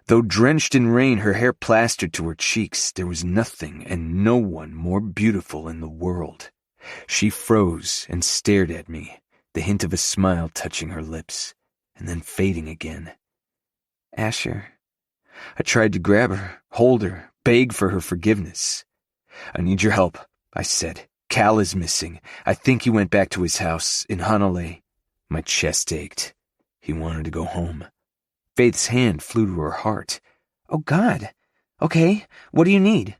Though drenched in rain, her hair plastered to her cheeks, there was nothing and no one more beautiful in the world. She froze and stared at me, the hint of a smile touching her lips, and then fading again. Asher. I tried to grab her, hold her, beg for her forgiveness. I need your help, I said. Cal is missing. I think he went back to his house in Hanalei. My chest ached. He wanted to go home. Faith's hand flew to her heart. Oh, God. Okay, what do you need?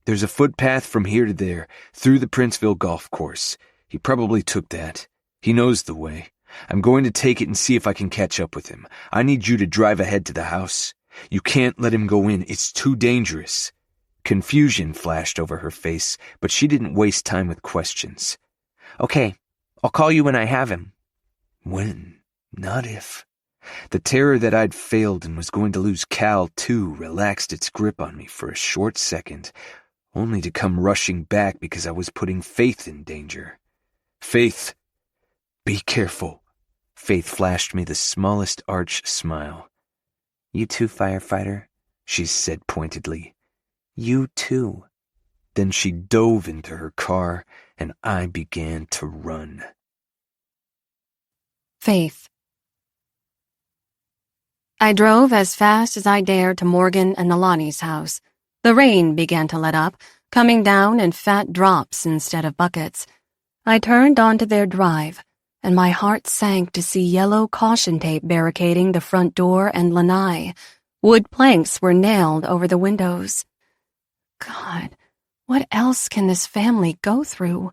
There's a footpath from here to there, through the Princeville golf course. He probably took that. He knows the way. I'm going to take it and see if I can catch up with him. I need you to drive ahead to the house. You can't let him go in. It's too dangerous. Confusion flashed over her face, but she didn't waste time with questions. Okay, I'll call you when I have him. When? Not if. The terror that I'd failed and was going to lose Cal, too, relaxed its grip on me for a short second, only to come rushing back because I was putting Faith in danger. Faith! Be careful. Faith flashed me the smallest arch smile. You too, firefighter, she said pointedly. You too. Then she dove into her car, and I began to run. Faith. I drove as fast as I dared to Morgan and Nalani's house. The rain began to let up, coming down in fat drops instead of buckets. I turned onto their drive, and my heart sank to see yellow caution tape barricading the front door and lanai. Wood planks were nailed over the windows. God, what else can this family go through?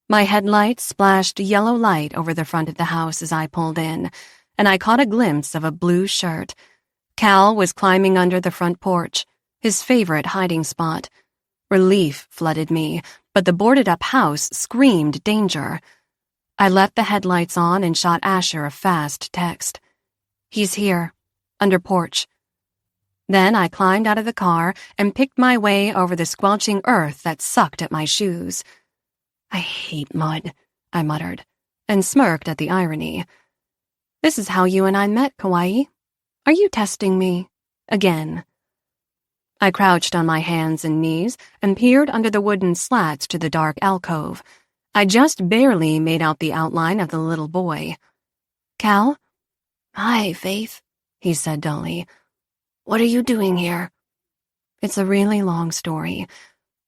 My headlights splashed yellow light over the front of the house as I pulled in, and I caught a glimpse of a blue shirt. Cal was climbing under the front porch, his favorite hiding spot. Relief flooded me, but the boarded-up house screamed danger. I left the headlights on and shot Asher a fast text. He's here, under porch. Then I climbed out of the car and picked my way over the squelching earth that sucked at my shoes. I hate mud, I muttered, and smirked at the irony. This is how you and I met, Kauai. Are you testing me? Again. I crouched on my hands and knees and peered under the wooden slats to the dark alcove. I just barely made out the outline of the little boy. Cal? Hi, Faith, he said dully. What are you doing here? It's a really long story.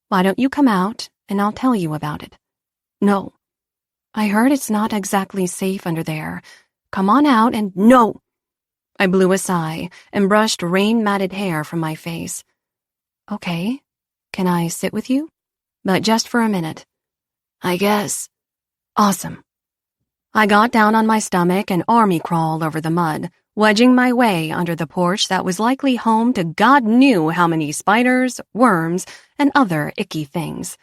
Why don't you come out and I'll tell you about it? No. I heard it's not exactly safe under there. Come on out and— No! I blew a sigh and brushed rain-matted hair from my face. Okay, can I sit with you? But just for a minute. I guess. Awesome. I got down on my stomach and army crawled over the mud, wedging my way under the porch that was likely home to God knew how many spiders, worms, and other icky things.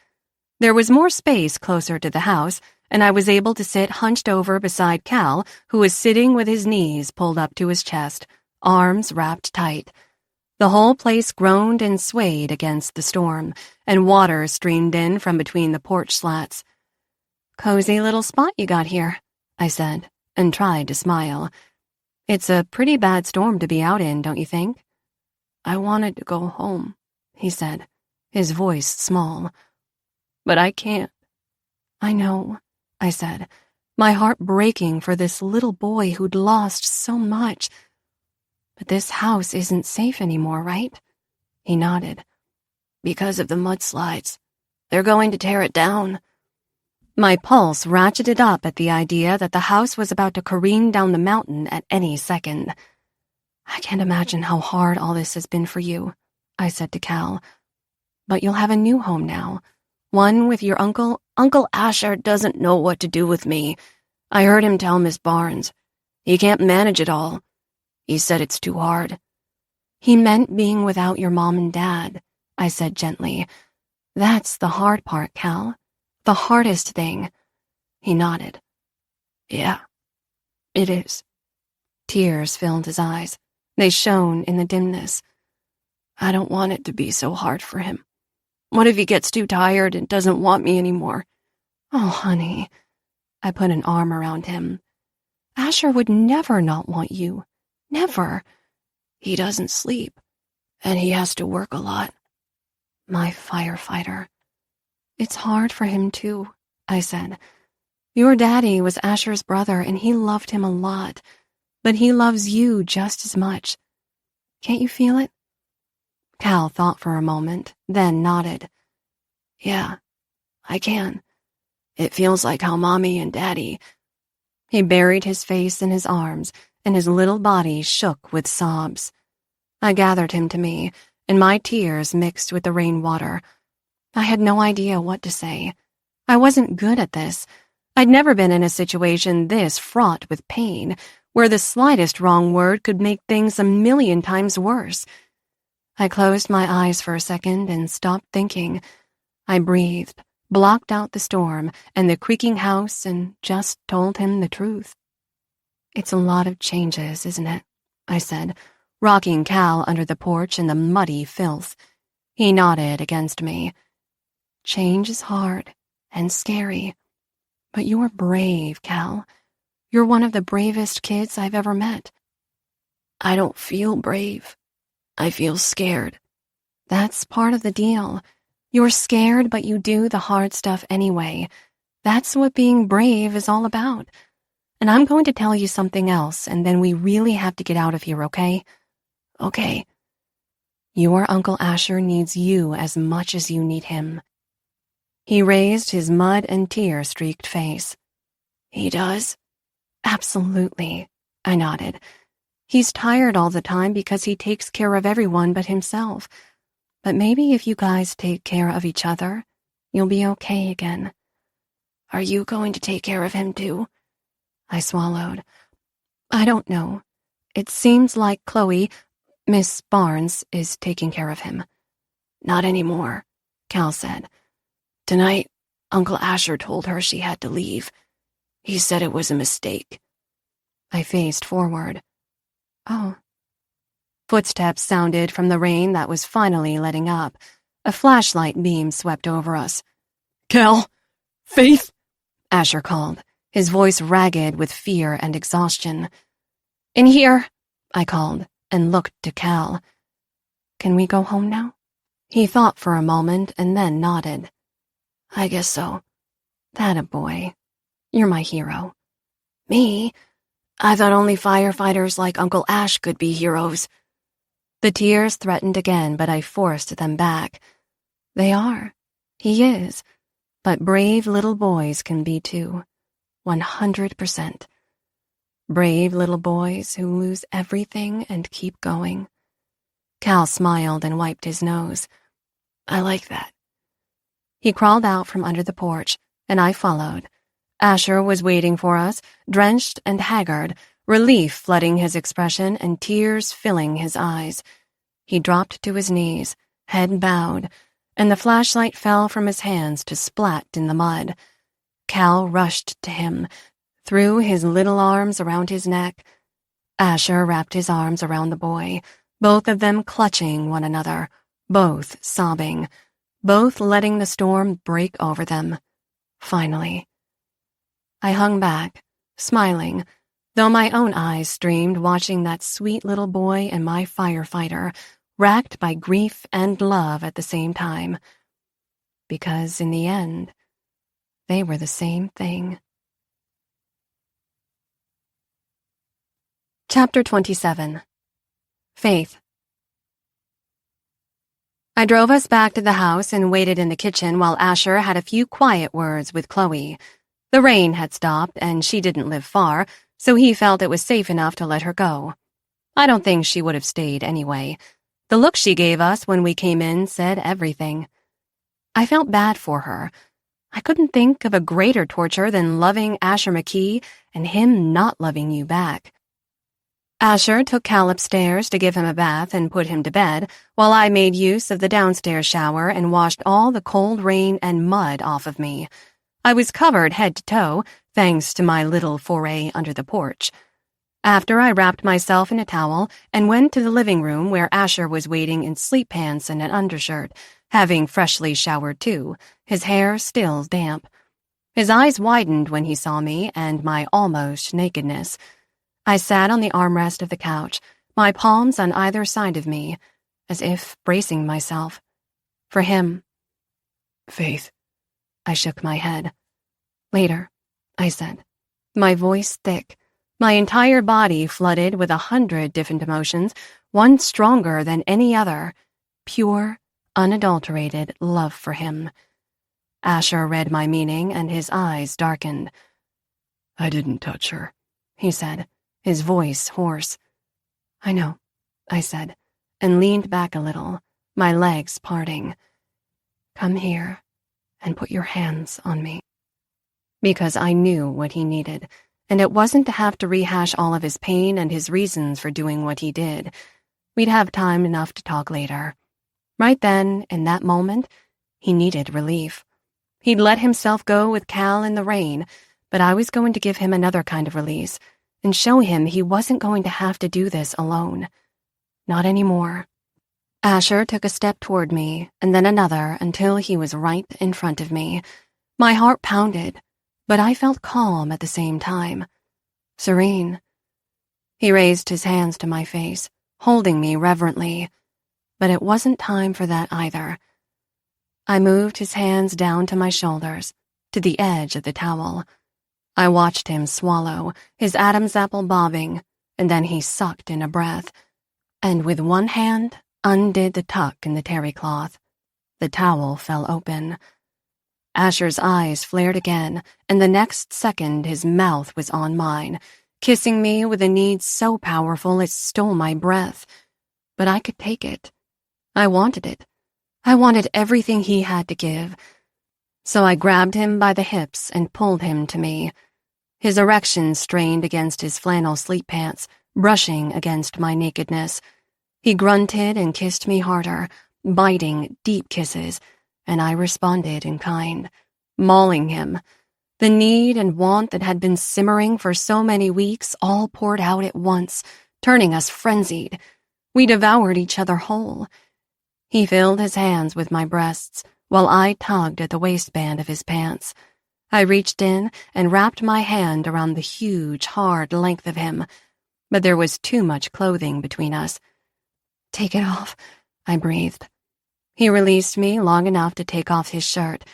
There was more space closer to the house, and I was able to sit hunched over beside Cal, who was sitting with his knees pulled up to his chest, arms wrapped tight. The whole place groaned and swayed against the storm, and water streamed in from between the porch slats. Cozy little spot you got here, I said, and tried to smile. It's a pretty bad storm to be out in, don't you think? I wanted to go home, he said, his voice small. But I can't. I know, I said, my heart breaking for this little boy who'd lost so much. But this house isn't safe anymore, right? He nodded. Because of the mudslides. They're going to tear it down. My pulse ratcheted up at the idea that the house was about to careen down the mountain at any second. I can't imagine how hard all this has been for you, I said to Cal. But you'll have a new home now. One with your uncle. Uncle Asher doesn't know what to do with me. I heard him tell Miss Barnes. He can't manage it all. He said it's too hard. He meant being without your mom and dad, I said gently. That's the hard part, Cal. The hardest thing. He nodded. Yeah, it is. Tears filled his eyes. They shone in the dimness. I don't want it to be so hard for him. What if he gets too tired and doesn't want me anymore? Oh, honey. I put an arm around him. Asher would never not want you. Never. He doesn't sleep, and he has to work a lot. My firefighter. It's hard for him, too, I said. Your daddy was Asher's brother, and he loved him a lot, but he loves you just as much. Can't you feel it? Cal thought for a moment, then nodded. Yeah, I can. It feels like how Mommy and Daddy... He buried his face in his arms, and his little body shook with sobs. I gathered him to me, and my tears mixed with the rainwater. I had no idea what to say. I wasn't good at this. I'd never been in a situation this fraught with pain, where the slightest wrong word could make things 1,000,000 times worse. I closed my eyes for a second and stopped thinking. I breathed, blocked out the storm and the creaking house, and just told him the truth. It's a lot of changes, isn't it? I said, rocking Cal under the porch in the muddy filth. He nodded against me. Change is hard and scary. But you're brave, Cal. You're one of the bravest kids I've ever met. I don't feel brave. I feel scared. That's part of the deal. You're scared, but you do the hard stuff anyway. That's what being brave is all about. And I'm going to tell you something else, and then we really have to get out of here, okay? Okay. Your Uncle Asher needs you as much as you need him. He raised his mud and tear-streaked face. He does? Absolutely, I nodded. He's tired all the time because he takes care of everyone but himself. But maybe if you guys take care of each other, you'll be okay again. Are you going to take care of him too? I swallowed. I don't know. It seems like Chloe, Miss Barnes, is taking care of him. Not anymore, Cal said. Tonight, Uncle Asher told her she had to leave. He said it was a mistake. I faced forward. Oh. Footsteps sounded from the rain that was finally letting up. A flashlight beam swept over us. Cal! Faith! Asher called, his voice ragged with fear and exhaustion. In here, I called, and looked to Cal. Can we go home now? He thought for a moment and then nodded. I guess so. That a boy. You're my hero. Me? I thought only firefighters like Uncle Ash could be heroes. The tears threatened again, but I forced them back. They are. He is. But brave little boys can be too. 100%. Brave little boys who lose everything and keep going. Cal smiled and wiped his nose. I like that. He crawled out from under the porch, and I followed. Asher was waiting for us, drenched and haggard, relief flooding his expression and tears filling his eyes. He dropped to his knees, head bowed, and the flashlight fell from his hands to splat in the mud. Cal rushed to him, threw his little arms around his neck. Asher wrapped his arms around the boy, both of them clutching one another, both sobbing, both letting the storm break over them. Finally. I hung back, smiling, though my own eyes streamed watching that sweet little boy and my firefighter, racked by grief and love at the same time. Because in the end, they were the same thing. Chapter 27. Faith. I drove us back to the house and waited in the kitchen while Asher had a few quiet words with Chloe. The rain had stopped, and she didn't live far, so he felt it was safe enough to let her go. I don't think she would have stayed anyway. The look she gave us when we came in said everything. I felt bad for her. I couldn't think of a greater torture than loving Asher McKee and him not loving you back. Asher took Cal upstairs to give him a bath and put him to bed, while I made use of the downstairs shower and washed all the cold rain and mud off of me. I was covered head to toe, thanks to my little foray under the porch. After, I wrapped myself in a towel and went to the living room where Asher was waiting in sleep pants and an undershirt, having freshly showered too, his hair still damp. His eyes widened when he saw me and my almost nakedness. I sat on the armrest of the couch, my palms on either side of me, as if bracing myself. For him. Faith. I shook my head. Later, I said, my voice thick, my entire body flooded with 100 different emotions, one stronger than any other, pure, unadulterated love for him. Asher read my meaning and his eyes darkened. I didn't touch her, he said, his voice hoarse. I know, I said, and leaned back a little, my legs parting. Come here and put your hands on me. Because I knew what he needed, and it wasn't to have to rehash all of his pain and his reasons for doing what he did. We'd have time enough to talk later. Right then, in that moment, he needed relief. He'd let himself go with Cal in the rain, but I was going to give him another kind of release and show him he wasn't going to have to do this alone. Not anymore. Asher took a step toward me, and then another until he was right in front of me. My heart pounded, but I felt calm at the same time. Serene. He raised his hands to my face, holding me reverently, but it wasn't time for that either. I moved his hands down to my shoulders, to the edge of the towel. I watched him swallow, his Adam's apple bobbing, and then he sucked in a breath, and with one hand undid the tuck in the terry cloth. The towel fell open. Asher's eyes flared again, and the next second his mouth was on mine, kissing me with a need so powerful it stole my breath. But I could take it. I wanted it. I wanted everything he had to give. So I grabbed him by the hips and pulled him to me. His erection strained against his flannel sleep pants, brushing against my nakedness. He grunted and kissed me harder, biting, deep kisses, and I responded in kind, mauling him. The need and want that had been simmering for so many weeks all poured out at once, turning us frenzied. We devoured each other whole. He filled his hands with my breasts, while I tugged at the waistband of his pants. I reached in and wrapped my hand around the huge, hard length of him, but there was too much clothing between us. Take it off, I breathed. He released me long enough to take off his shirt.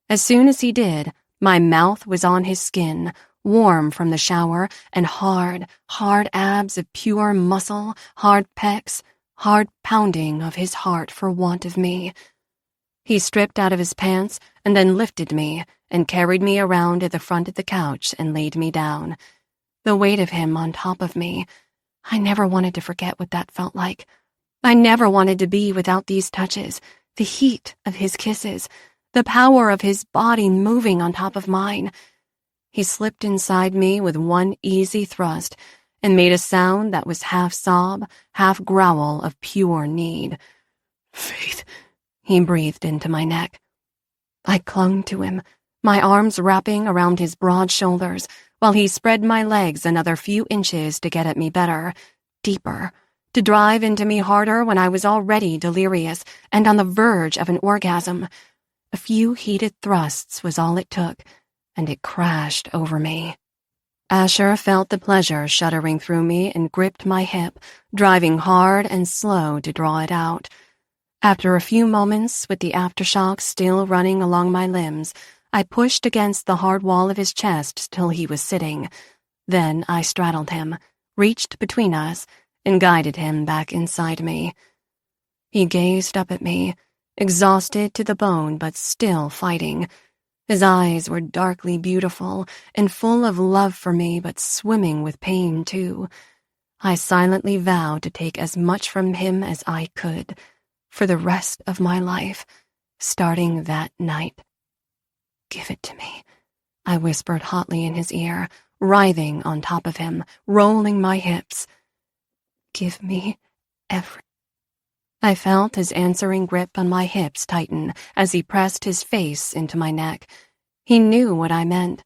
As soon as he did, my mouth was on his skin, warm from the shower, and hard, hard abs of pure muscle, hard pecs, hard pounding of his heart for want of me. He stripped out of his pants and then lifted me and carried me around to the front of the couch and laid me down. The weight of him on top of me. I never wanted to forget what that felt like. I never wanted to be without these touches, the heat of his kisses, the power of his body moving on top of mine. He slipped inside me with one easy thrust and made a sound that was half sob, half growl of pure need. Faith, he breathed into my neck. I clung to him, my arms wrapping around his broad shoulders, while he spread my legs another few inches to get at me better, deeper, to drive into me harder when I was already delirious and on the verge of an orgasm. A few heated thrusts was all it took, and it crashed over me. Asher felt the pleasure shuddering through me and gripped my hip, driving hard and slow to draw it out. After a few moments, with the aftershock still running along my limbs, I pushed against the hard wall of his chest till he was sitting. Then I straddled him, reached between us, and guided him back inside me. He gazed up at me, exhausted to the bone but still fighting. His eyes were darkly beautiful and full of love for me but swimming with pain too. I silently vowed to take as much from him as I could, for the rest of my life, starting that night. Give it to me, I whispered hotly in his ear, writhing on top of him, rolling my hips. Give me everything. I felt his answering grip on my hips tighten as he pressed his face into my neck. He knew what I meant.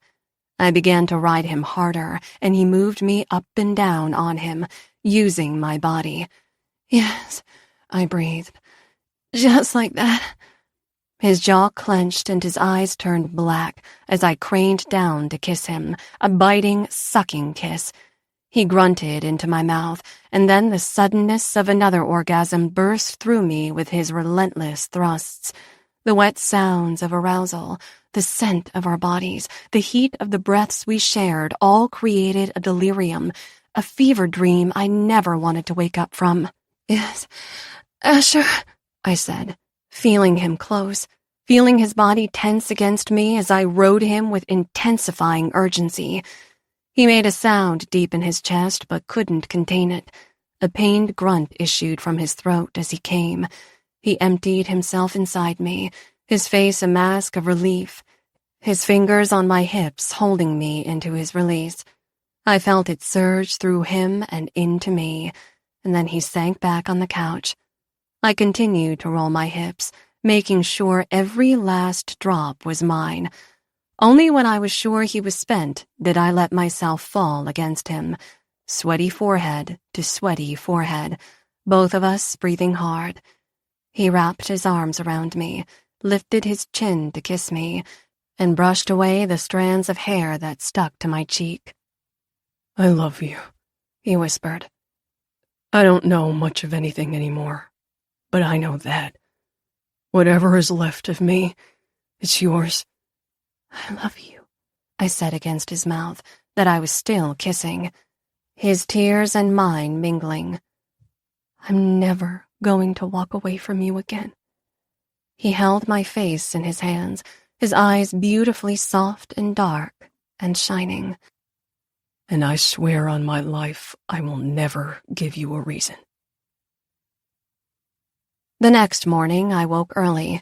I began to ride him harder, and he moved me up and down on him, using my body. Yes, I breathed. Just like that. His jaw clenched and his eyes turned black as I craned down to kiss him, a biting, sucking kiss. He grunted into my mouth, and then the suddenness of another orgasm burst through me with his relentless thrusts. The wet sounds of arousal, the scent of our bodies, the heat of the breaths we shared all created a delirium, a fever dream I never wanted to wake up from. Yes, Asher, I said, feeling him close, feeling his body tense against me as I rode him with intensifying urgency. He made a sound deep in his chest but couldn't contain it. A pained grunt issued from his throat as he came. He emptied himself inside me, his face a mask of relief, his fingers on my hips holding me into his release. I felt it surge through him and into me, and then he sank back on the couch. I continued to roll my hips, making sure every last drop was mine. Only when I was sure he was spent did I let myself fall against him, sweaty forehead to sweaty forehead, both of us breathing hard. He wrapped his arms around me, lifted his chin to kiss me, and brushed away the strands of hair that stuck to my cheek. I love you, he whispered. I don't know much of anything anymore, but I know that. Whatever is left of me, it's yours. I love you, I said against his mouth that I was still kissing, his tears and mine mingling. I'm never going to walk away from you again. He held my face in his hands, his eyes beautifully soft and dark and shining. And I swear on my life I will never give you a reason. The next morning I woke early,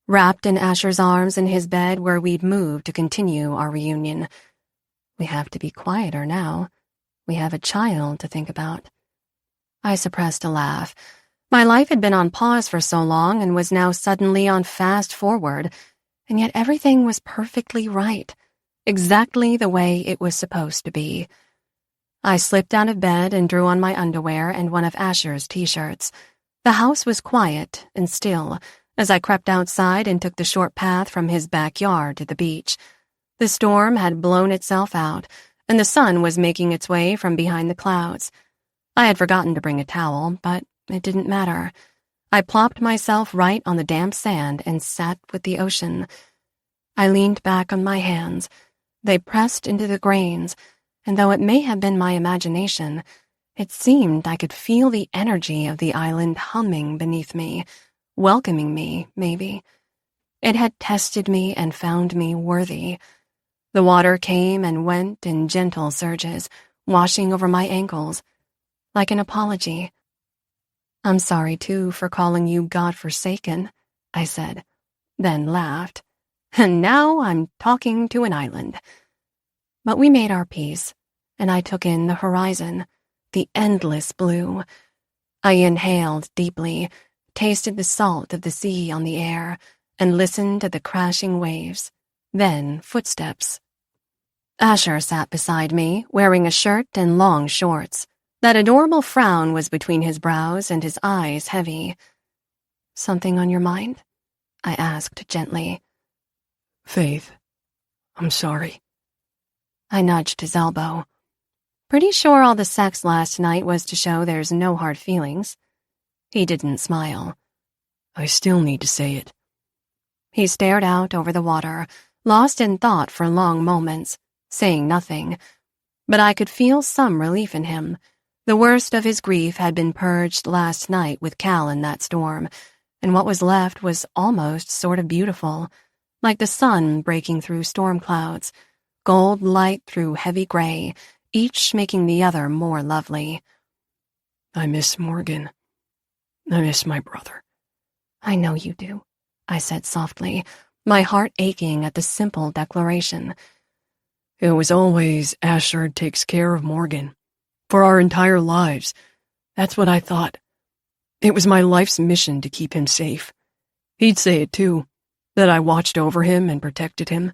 wrapped in Asher's arms in his bed where we'd moved to continue our reunion. We have to be quieter now. We have a child to think about. I suppressed a laugh. My life had been on pause for so long and was now suddenly on fast forward, and yet everything was perfectly right, exactly the way it was supposed to be. I slipped out of bed and drew on my underwear and one of Asher's t-shirts. The house was quiet and still as I crept outside and took the short path from his backyard to the beach. The storm had blown itself out, and the sun was making its way from behind the clouds. I had forgotten to bring a towel, but it didn't matter. I plopped myself right on the damp sand and sat with the ocean. I leaned back on my hands. They pressed into the grains, and though it may have been my imagination, it seemed I could feel the energy of the island humming beneath me, welcoming me, maybe. It had tested me and found me worthy. The water came and went in gentle surges, washing over my ankles, like an apology. I'm sorry, too, for calling you God-forsaken, I said, then laughed. And now I'm talking to an island. But we made our peace, and I took in the horizon, the endless blue. I inhaled deeply, tasted the salt of the sea on the air, and listened to the crashing waves. Then footsteps. Asher sat beside me, wearing a shirt and long shorts. That adorable frown was between his brows and his eyes heavy. Something on your mind? I asked gently. Faith, I'm sorry. I nudged his elbow. Pretty sure all the sex last night was to show there's no hard feelings. He didn't smile. I still need to say it. He stared out over the water, lost in thought for long moments, saying nothing. But I could feel some relief in him. The worst of his grief had been purged last night with Cal in that storm, and what was left was almost sort of beautiful, like the sun breaking through storm clouds, gold light through heavy gray, each making the other more lovely. I miss Morgan. I miss my brother. I know you do, I said softly, my heart aching at the simple declaration. It was always Asher takes care of Morgan. For our entire lives. That's what I thought. It was my life's mission to keep him safe. He'd say it too, that I watched over him and protected him.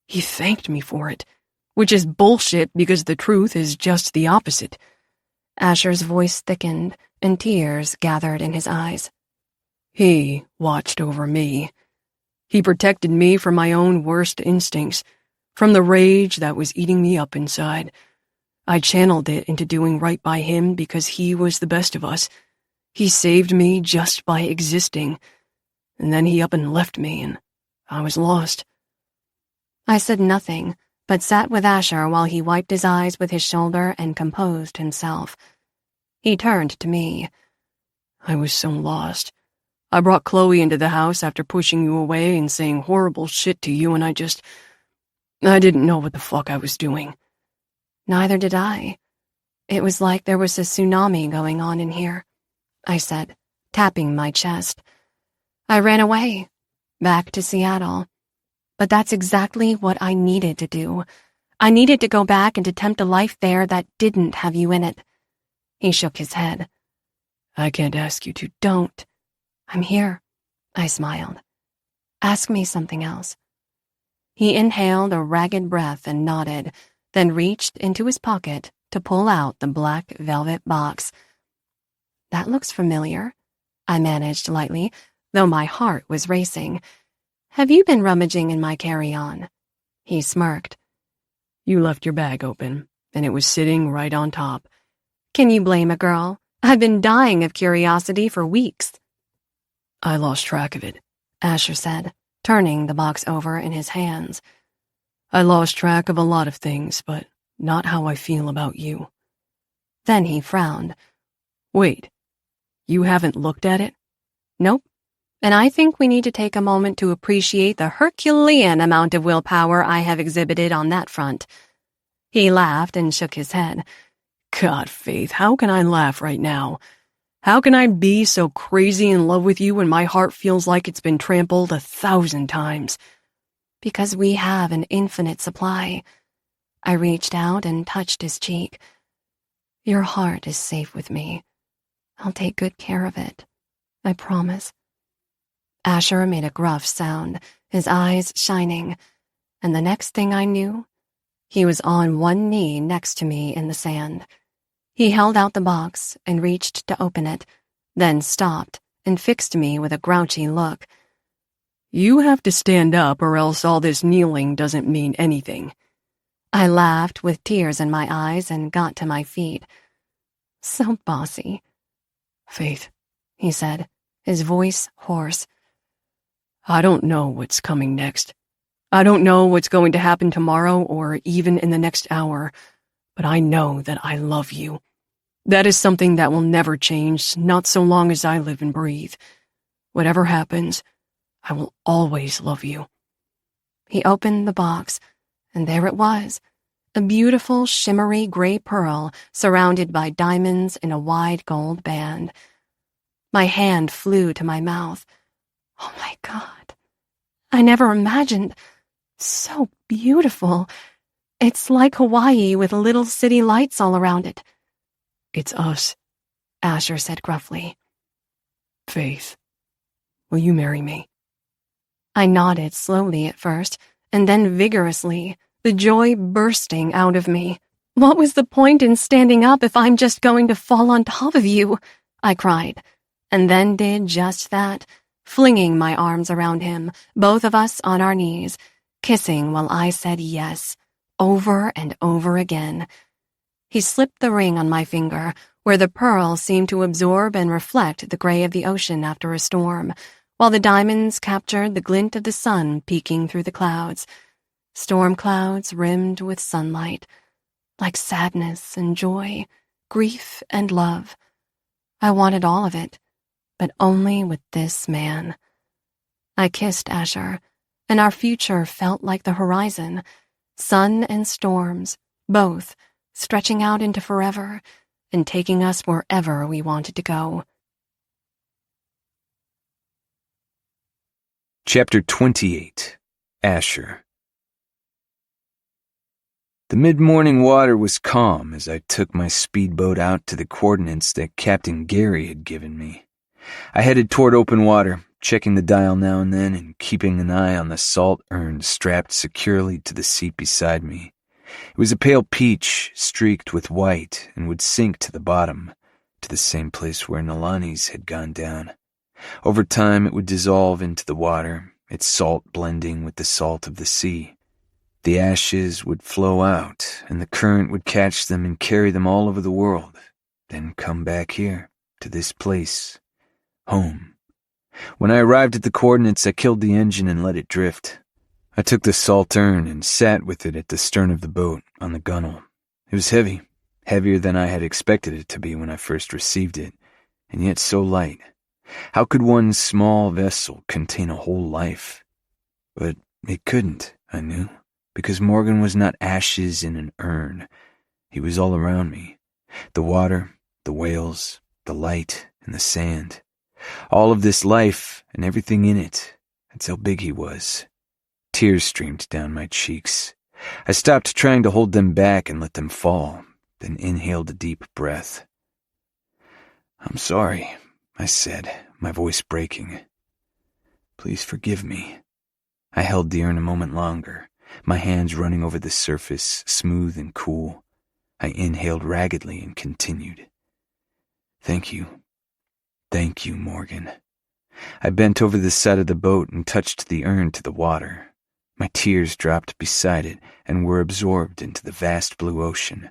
He thanked me for it, which is bullshit because the truth is just the opposite. Asher's voice thickened and tears gathered in his eyes. He watched over me. He protected me from my own worst instincts, from the rage that was eating me up inside. I channeled it into doing right by him because he was the best of us. He saved me just by existing, and then he up and left me, and I was lost. I said nothing, but sat with Asher while he wiped his eyes with his shoulder and composed himself. He turned to me. I was so lost. I brought Chloe into the house after pushing you away and saying horrible shit to you, and I didn't know what the fuck I was doing. Neither did I. It was like there was a tsunami going on in here, I said, tapping my chest. I ran away, back to Seattle. But that's exactly what I needed to do. I needed to go back and attempt a life there that didn't have you in it. He shook his head. I can't ask you to. Don't. I'm here, I smiled. Ask me something else. He inhaled a ragged breath and nodded, then reached into his pocket to pull out the black velvet box. That looks familiar, I managed lightly, though my heart was racing. Have you been rummaging in my carry-on? He smirked. You left your bag open, and it was sitting right on top. Can you blame a girl? I've been dying of curiosity for weeks. I lost track of it, Asher said, turning the box over in his hands. I lost track of a lot of things, but not how I feel about you. Then he frowned. Wait, you haven't looked at it? Nope. And I think we need to take a moment to appreciate the Herculean amount of willpower I have exhibited on that front. He laughed and shook his head. God, Faith, how can I laugh right now? How can I be so crazy in love with you when my heart feels like it's been trampled 1,000 times? Because we have an infinite supply. I reached out and touched his cheek. Your heart is safe with me. I'll take good care of it. I promise. Asher made a gruff sound, his eyes shining, and the next thing I knew, he was on one knee next to me in the sand. He held out the box and reached to open it, then stopped and fixed me with a grouchy look. You have to stand up or else all this kneeling doesn't mean anything. I laughed with tears in my eyes and got to my feet. So bossy. Faith, he said, his voice hoarse. I don't know what's coming next. I don't know what's going to happen tomorrow or even in the next hour, but I know that I love you. That is something that will never change, not so long as I live and breathe. Whatever happens, I will always love you. He opened the box, and there it was, a beautiful, shimmery gray pearl surrounded by diamonds in a wide gold band. My hand flew to my mouth. Oh my God. I never imagined. So beautiful. It's like Hawaii with little city lights all around it. It's us, Asher said gruffly. Faith, will you marry me? I nodded slowly at first, and then vigorously, the joy bursting out of me. What was the point in standing up if I'm just going to fall on top of you? I cried, and then did just that, flinging my arms around him, both of us on our knees, kissing while I said yes, over and over again. He slipped the ring on my finger, where the pearl seemed to absorb and reflect the gray of the ocean after a storm, while the diamonds captured the glint of the sun peeking through the clouds. Storm clouds rimmed with sunlight, like sadness and joy, grief and love. I wanted all of it, but only with this man. I kissed Asher, and our future felt like the horizon, sun and storms, both stretching out into forever and taking us wherever we wanted to go. Chapter 28. Asher. The mid-morning water was calm as I took my speedboat out to the coordinates that Captain Gary had given me. I headed toward open water, checking the dial now and then and keeping an eye on the salt urn strapped securely to the seat beside me. It was a pale peach, streaked with white, and would sink to the bottom, to the same place where Nalani's had gone down. Over time, it would dissolve into the water, its salt blending with the salt of the sea. The ashes would flow out, and the current would catch them and carry them all over the world, then come back here, to this place, home. When I arrived at the coordinates, I killed the engine and let it drift. I took the salt urn and sat with it at the stern of the boat, on the gunwale. It was heavy, heavier than I had expected it to be when I first received it, and yet so light. How could one small vessel contain a whole life? But it couldn't, I knew, because Morgan was not ashes in an urn. He was all around me. The water, the whales, the light, and the sand. All of this life and everything in it. That's how big he was. Tears streamed down my cheeks. I stopped trying to hold them back and let them fall, then inhaled a deep breath. "I'm sorry," I said, my voice breaking. "Please forgive me." I held the urn a moment longer, my hands running over the surface, smooth and cool. I inhaled raggedly and continued. Thank you, Morgan." I bent over the side of the boat and touched the urn to the water. My tears dropped beside it and were absorbed into the vast blue ocean.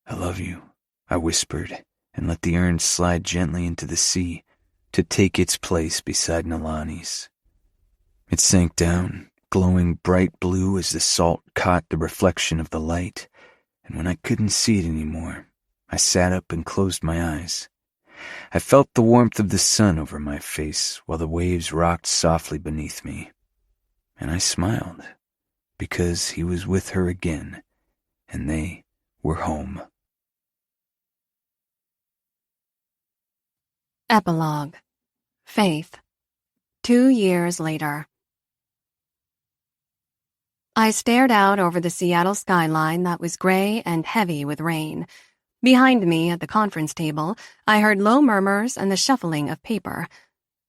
"I love you," I whispered, and let the urn slide gently into the sea to take its place beside Nalani's. It sank down, glowing bright blue as the salt caught the reflection of the light, and when I couldn't see it anymore, I sat up and closed my eyes. I felt the warmth of the sun over my face while the waves rocked softly beneath me, and I smiled, because he was with her again, and they were home. Epilogue. Faith. 2 years later. I stared out over the Seattle skyline that was gray and heavy with rain. Behind me at the conference table, I heard low murmurs and the shuffling of paper.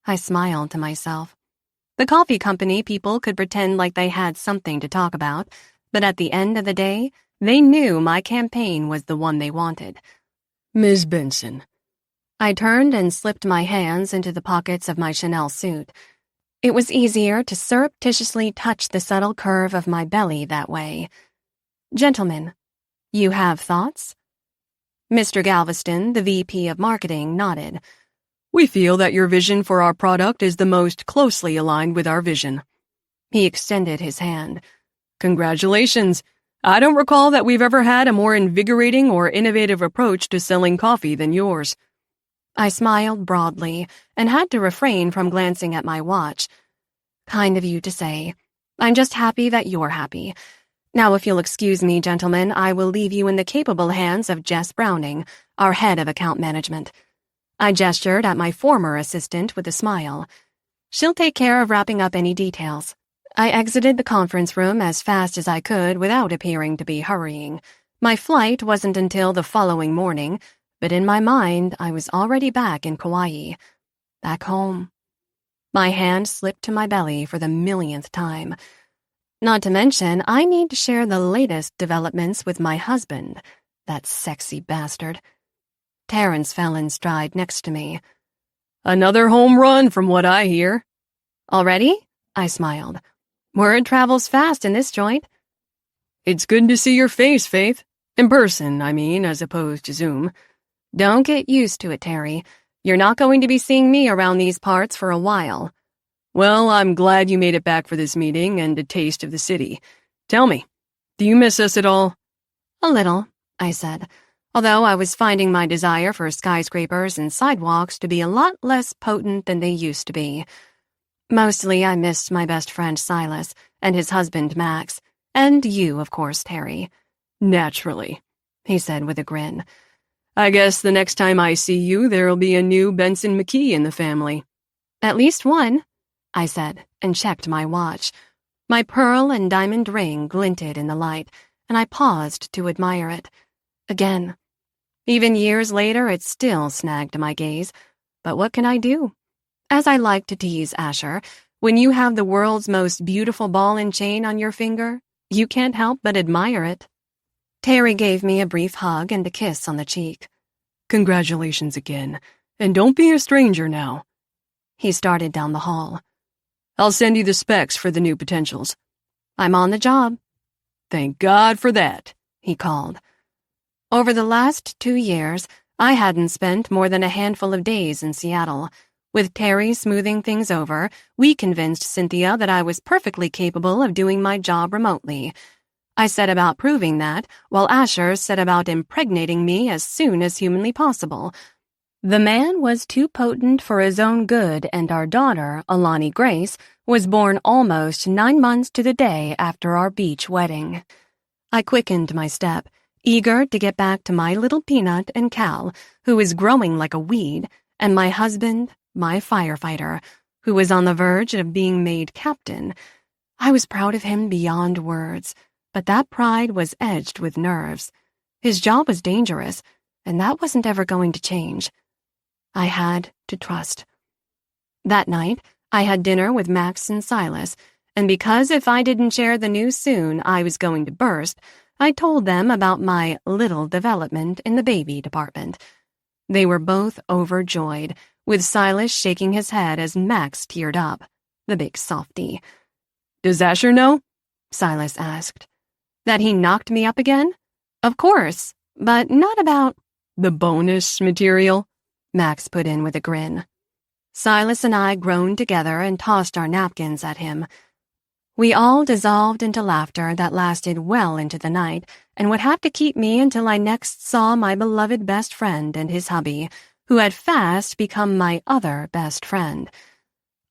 I smiled to myself. The coffee company people could pretend like they had something to talk about, but at the end of the day, they knew my campaign was the one they wanted. Ms. Benson. I turned and slipped my hands into the pockets of my Chanel suit. It was easier to surreptitiously touch the subtle curve of my belly that way. "Gentlemen, you have thoughts?" Mr. Galveston, the VP of Marketing, nodded. We feel that your vision for our product is the most closely aligned with our vision. He extended his hand. Congratulations. I don't recall that we've ever had a more invigorating or innovative approach to selling coffee than yours. I smiled broadly and had to refrain from glancing at my watch. Kind of you to say. I'm just happy that you're happy. Now, if you'll excuse me, gentlemen, I will leave you in the capable hands of Jess Browning, our head of account management. I gestured at my former assistant with a smile. She'll take care of wrapping up any details. I exited the conference room as fast as I could without appearing to be hurrying. My flight wasn't until the following morning, but in my mind, I was already back in Kauai. Back home. My hand slipped to my belly for the millionth time. Not to mention, I need to share the latest developments with my husband, that sexy bastard. Terrence fell in stride next to me. Another home run from what I hear. Already? I smiled. Word travels fast in this joint. It's good to see your face, Faith. In person, I mean, as opposed to Zoom. Don't get used to it, Terry. You're not going to be seeing me around these parts for a while. Well, I'm glad you made it back for this meeting and a taste of the city. Tell me, do you miss us at all? A little, I said, although I was finding my desire for skyscrapers and sidewalks to be a lot less potent than they used to be. Mostly I missed my best friend Silas and his husband Max, and you, of course, Terry. Naturally, he said with a grin. I guess the next time I see you, there'll be a new Benson McKee in the family. At least one. I said, and checked my watch. My pearl and diamond ring glinted in the light, and I paused to admire it. Again. Even years later, it still snagged my gaze. But what can I do? As I like to tease Asher, when you have the world's most beautiful ball and chain on your finger, you can't help but admire it. Terry gave me a brief hug and a kiss on the cheek. Congratulations again, and don't be a stranger now. He started down the hall. I'll send you the specs for the new potentials. I'm on the job. Thank God for that, he called. Over the last 2 years, I hadn't spent more than a handful of days in Seattle. With Terry smoothing things over, we convinced Cynthia that I was perfectly capable of doing my job remotely. I set about proving that, while Asher set about impregnating me as soon as humanly possible. The man was too potent for his own good, and our daughter, Alani Grace, was born almost 9 months to the day after our beach wedding. I quickened my step, eager to get back to my little Peanut and Cal, who was growing like a weed, and my husband, my firefighter, who was on the verge of being made captain. I was proud of him beyond words, but that pride was edged with nerves. His job was dangerous, and that wasn't ever going to change. I had to trust. That night, I had dinner with Max and Silas, and because if I didn't share the news soon, I was going to burst, I told them about my little development in the baby department. They were both overjoyed, with Silas shaking his head as Max teared up, the big softy. Does Asher know? Silas asked. That he knocked me up again? Of course, but not about the bonus material, Max put in with a grin. Silas and I groaned together and tossed our napkins at him. We all dissolved into laughter that lasted well into the night and would have to keep me until I next saw my beloved best friend and his hubby, who had fast become my other best friend.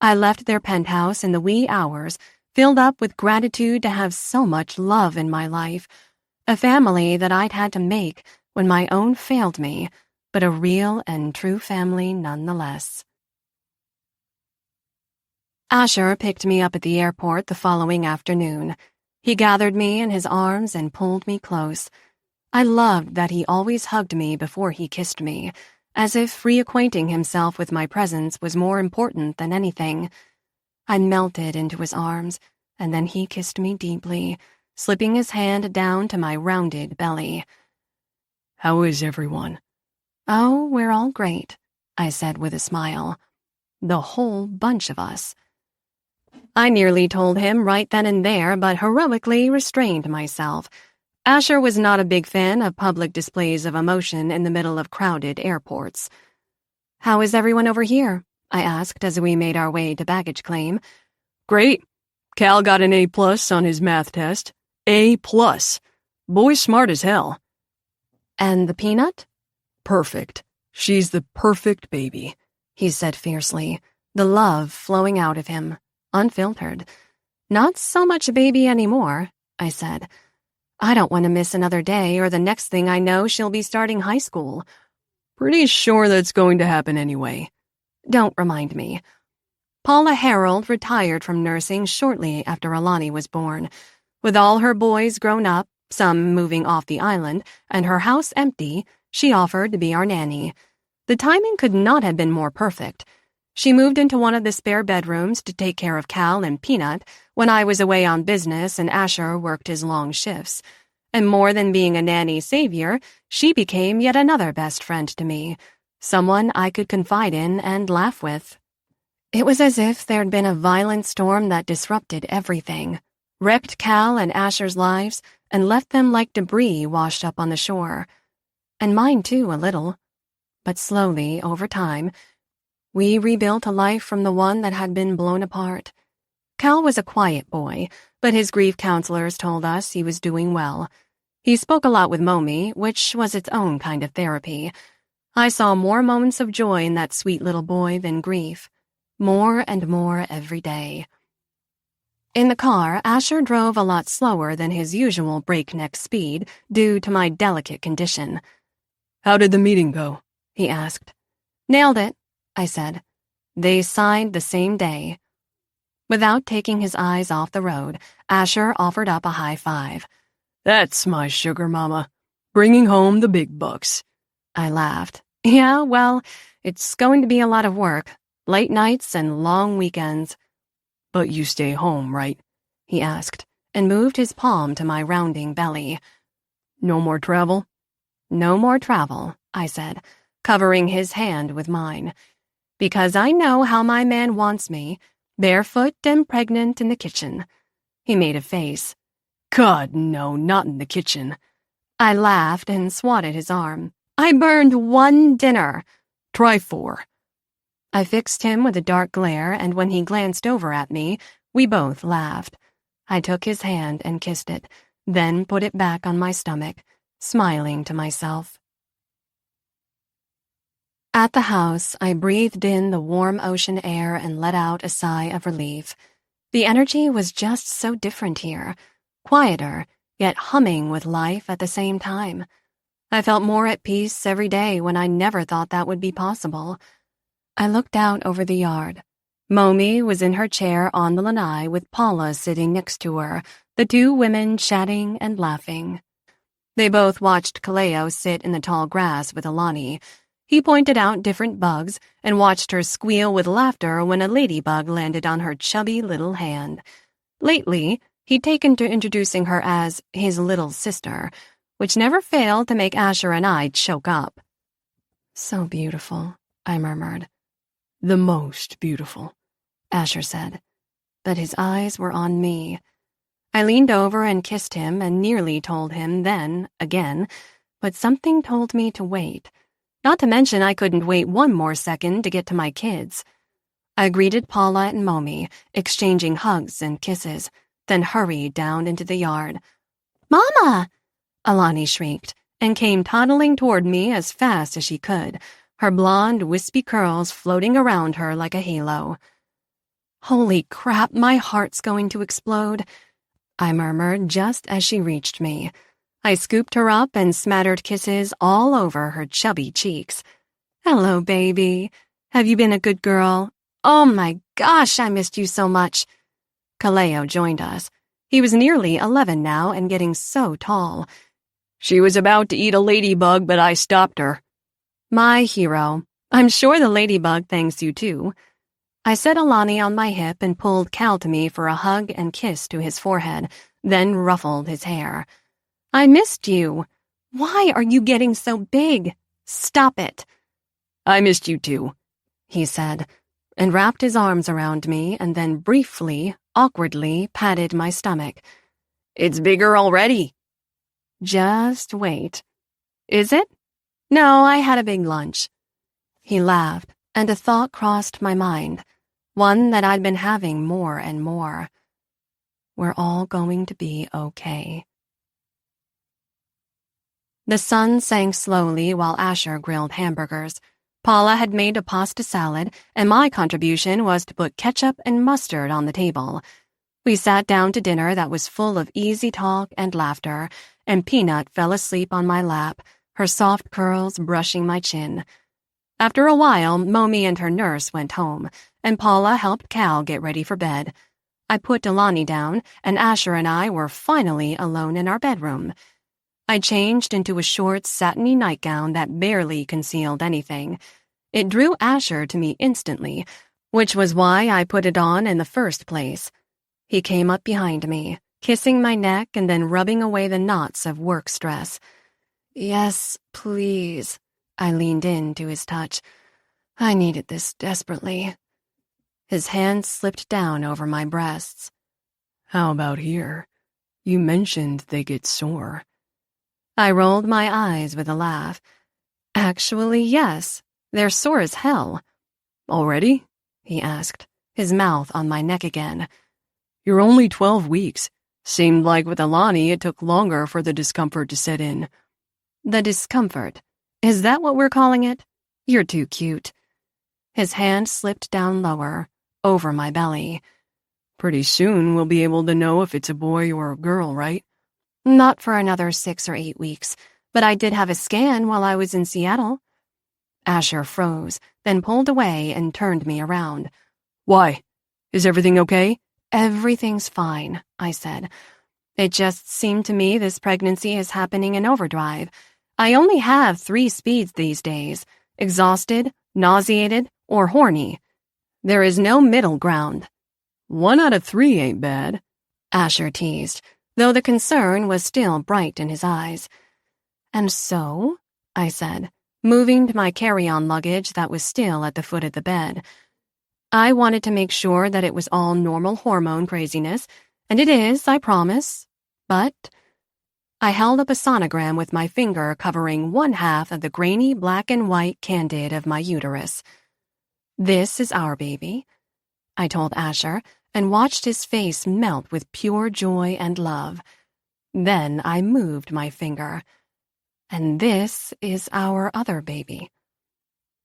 I left their penthouse in the wee hours, filled up with gratitude to have so much love in my life, a family that I'd had to make when my own failed me, but a real and true family nonetheless. Asher picked me up at the airport the following afternoon. He gathered me in his arms and pulled me close. I loved that he always hugged me before he kissed me, as if reacquainting himself with my presence was more important than anything. I melted into his arms, and then he kissed me deeply, slipping his hand down to my rounded belly. How is everyone? Oh, we're all great, I said with a smile. The whole bunch of us. I nearly told him right then and there, but heroically restrained myself. Asher was not a big fan of public displays of emotion in the middle of crowded airports. How is everyone over here? I asked as we made our way to baggage claim. Great. Cal got an A+ on his math test. A+. Boy's smart as hell. And the Peanut? Perfect. She's the perfect baby, he said fiercely, the love flowing out of him, unfiltered. Not so much a baby anymore, I said. I don't want to miss another day, or the next thing I know, she'll be starting high school. Pretty sure that's going to happen anyway. Don't remind me. Paula Harold retired from nursing shortly after Alani was born. With all her boys grown up, some moving off the island, and her house empty, she offered to be our nanny. The timing could not have been more perfect. She moved into one of the spare bedrooms to take care of Cal and Peanut when I was away on business and Asher worked his long shifts. And more than being a nanny savior, she became yet another best friend to me, someone I could confide in and laugh with. It was as if there'd been a violent storm that disrupted everything, wrecked Cal and Asher's lives, and left them like debris washed up on the shore. And mine too, a little. But slowly, over time, we rebuilt a life from the one that had been blown apart. Cal was a quiet boy, but his grief counselors told us he was doing well. He spoke a lot with Momi, which was its own kind of therapy. I saw more moments of joy in that sweet little boy than grief. More and more every day. In the car, Asher drove a lot slower than his usual breakneck speed due to my delicate condition. How did the meeting go? He asked. Nailed it, I said. They signed the same day. Without taking his eyes off the road, Asher offered up a high five. That's my sugar mama, bringing home the big bucks. I laughed. Yeah, well, it's going to be a lot of work. Late nights and long weekends. But you stay home, right? He asked, and moved his palm to my rounding belly. No more travel? No more travel, I said, covering his hand with mine. Because I know how my man wants me, barefoot and pregnant in the kitchen. He made a face. God, no, not in the kitchen. I laughed and swatted his arm. I burned 1 dinner. Try 4. I fixed him with a dark glare, and when he glanced over at me, we both laughed. I took his hand and kissed it, then put it back on my stomach, smiling to myself. At the house, I breathed in the warm ocean air and let out a sigh of relief. The energy was just so different here, quieter, yet humming with life at the same time. I felt more at peace every day when I never thought that would be possible. I looked out over the yard. Momi was in her chair on the lanai with Paula sitting next to her, the 2 women chatting and laughing. They both watched Kaleo sit in the tall grass with Alani. He pointed out different bugs and watched her squeal with laughter when a ladybug landed on her chubby little hand. Lately, he'd taken to introducing her as his little sister, which never failed to make Asher and I choke up. So beautiful, I murmured. The most beautiful, Asher said, but his eyes were on me. I leaned over and kissed him and nearly told him then, again, but something told me to wait. Not to mention I couldn't wait 1 more second to get to my kids. I greeted Paula and Momi, exchanging hugs and kisses, then hurried down into the yard. "Mama!" Alani shrieked, and came toddling toward me as fast as she could, her blonde, wispy curls floating around her like a halo. "Holy crap, my heart's going to explode," I murmured just as she reached me. I scooped her up and smattered kisses all over her chubby cheeks. "Hello, baby. Have you been a good girl? Oh my gosh, I missed you so much." Kaleo joined us. He was nearly 11 now and getting so tall. She was about to eat a ladybug, but I stopped her. My hero. I'm sure the ladybug thanks you too. I set Alani on my hip and pulled Cal to me for a hug and kiss to his forehead, then ruffled his hair. "I missed you. Why are you getting so big? Stop it." "I missed you too," he said, and wrapped his arms around me and then briefly, awkwardly patted my stomach. "It's bigger already." "Just wait." "Is it?" "No, I had a big lunch." He laughed, and a thought crossed my mind, one that I'd been having more and more. We're all going to be okay. The sun sank slowly while Asher grilled hamburgers. Paula had made a pasta salad, and my contribution was to put ketchup and mustard on the table. We sat down to dinner that was full of easy talk and laughter, and Peanut fell asleep on my lap, her soft curls brushing my chin. After a while, Momi and her nurse went home, and Paula helped Cal get ready for bed. I put Delaney down, and Asher and I were finally alone in our bedroom. I changed into a short, satiny nightgown that barely concealed anything. It drew Asher to me instantly, which was why I put it on in the first place. He came up behind me, kissing my neck and then rubbing away the knots of work stress. "Yes, please." I leaned in to his touch. I needed this desperately. His hand slipped down over my breasts. "How about here? You mentioned they get sore." I rolled my eyes with a laugh. "Actually, yes. They're sore as hell." "Already?" he asked, his mouth on my neck again. "You're only 12 weeks. Seemed like with Alani it took longer for the discomfort to set in." "The discomfort? Is that what we're calling it? You're too cute." His hand slipped down lower, over my belly. "Pretty soon we'll be able to know if it's a boy or a girl, right?" "Not for another 6 or 8 weeks, but I did have a scan while I was in Seattle." Asher froze, then pulled away and turned me around. "Why? Is everything okay? Everything's fine, I said. It just seemed to me this pregnancy is happening in overdrive. I only have 3 speeds these days: exhausted, nauseated, or horny. There is no middle ground. 1 out of 3 ain't bad, Asher teased, though the concern was still bright in his eyes. And so, I said, moving to my carry-on luggage that was still at the foot of the bed. I wanted to make sure that it was all normal hormone craziness, and it is, I promise. But I held up a sonogram with my finger covering 1/2 of the grainy black and white candid of my uterus. This is our baby, I told Asher, and watched his face melt with pure joy and love. Then I moved my finger. And this is our other baby.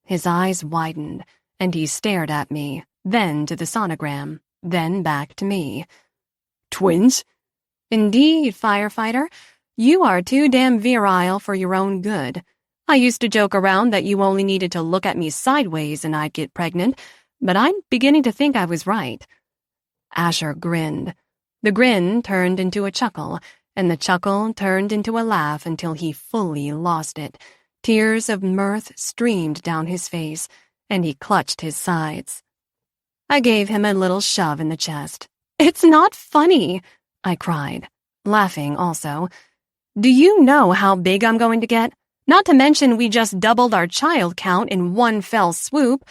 His eyes widened, and he stared at me, then to the sonogram, then back to me. Twins? Indeed, firefighter. You are too damn virile for your own good. I used to joke around that you only needed to look at me sideways and I'd get pregnant, but I'm beginning to think I was right. Asher grinned. The grin turned into a chuckle, and the chuckle turned into a laugh until he fully lost it. Tears of mirth streamed down his face, and he clutched his sides. I gave him a little shove in the chest. "It's not funny," I cried, laughing also. "Do you know how big I'm going to get? Not to mention we just doubled our child count in one fell swoop.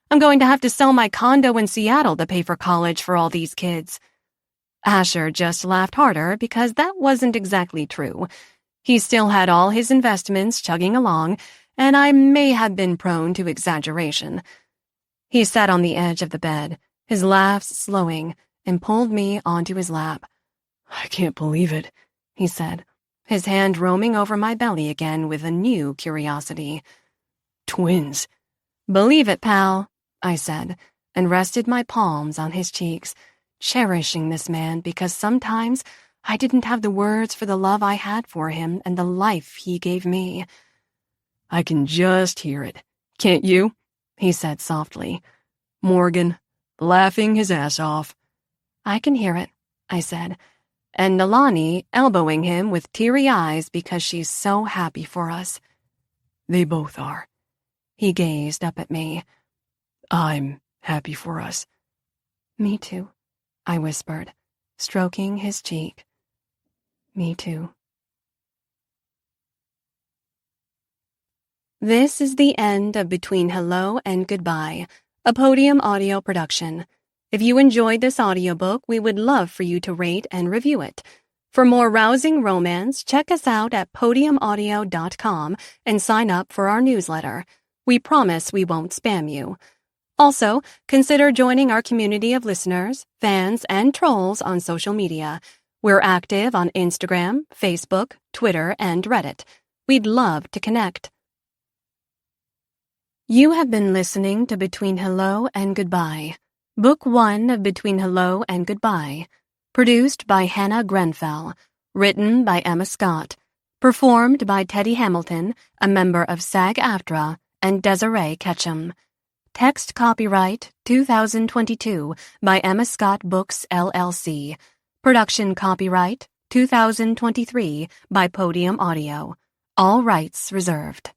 I'm going to have to sell my condo in Seattle to pay for college for all these kids." Asher just laughed harder because that wasn't exactly true. He still had all his investments chugging along, and I may have been prone to exaggeration. He sat on the edge of the bed, his laughs slowing, and pulled me onto his lap. I can't believe it, he said, his hand roaming over my belly again with a new curiosity. Twins. "Believe it, pal," I said, and rested my palms on his cheeks, cherishing this man because sometimes I didn't have the words for the love I had for him and the life he gave me. I can just hear it. Can't you? He said softly. Morgan, laughing his ass off. "I can hear it," I said, and Nalani elbowing him with teary eyes because she's so happy for us. They both are. He gazed up at me. I'm happy for us. "Me too," I whispered, stroking his cheek. "Me too." This is the end of Between Hello and Goodbye, a Podium audio production. If you enjoyed this audiobook, we would love for you to rate and review it. For more rousing romance, check us out at podiumaudio.com and sign up for our newsletter. We promise we won't spam you. Also, consider joining our community of listeners, fans, and trolls on social media. We're active on Instagram, Facebook, Twitter, and Reddit. We'd love to connect. You have been listening to Between Hello and Goodbye, Book 1 of Between Hello and Goodbye, produced by Hannah Grenfell, written by Emma Scott, performed by Teddy Hamilton, a member of SAG-AFTRA, and Desiree Ketchum. Text copyright 2022 by Emma Scott Books, LLC. Production copyright 2023 by Podium Audio. All rights reserved.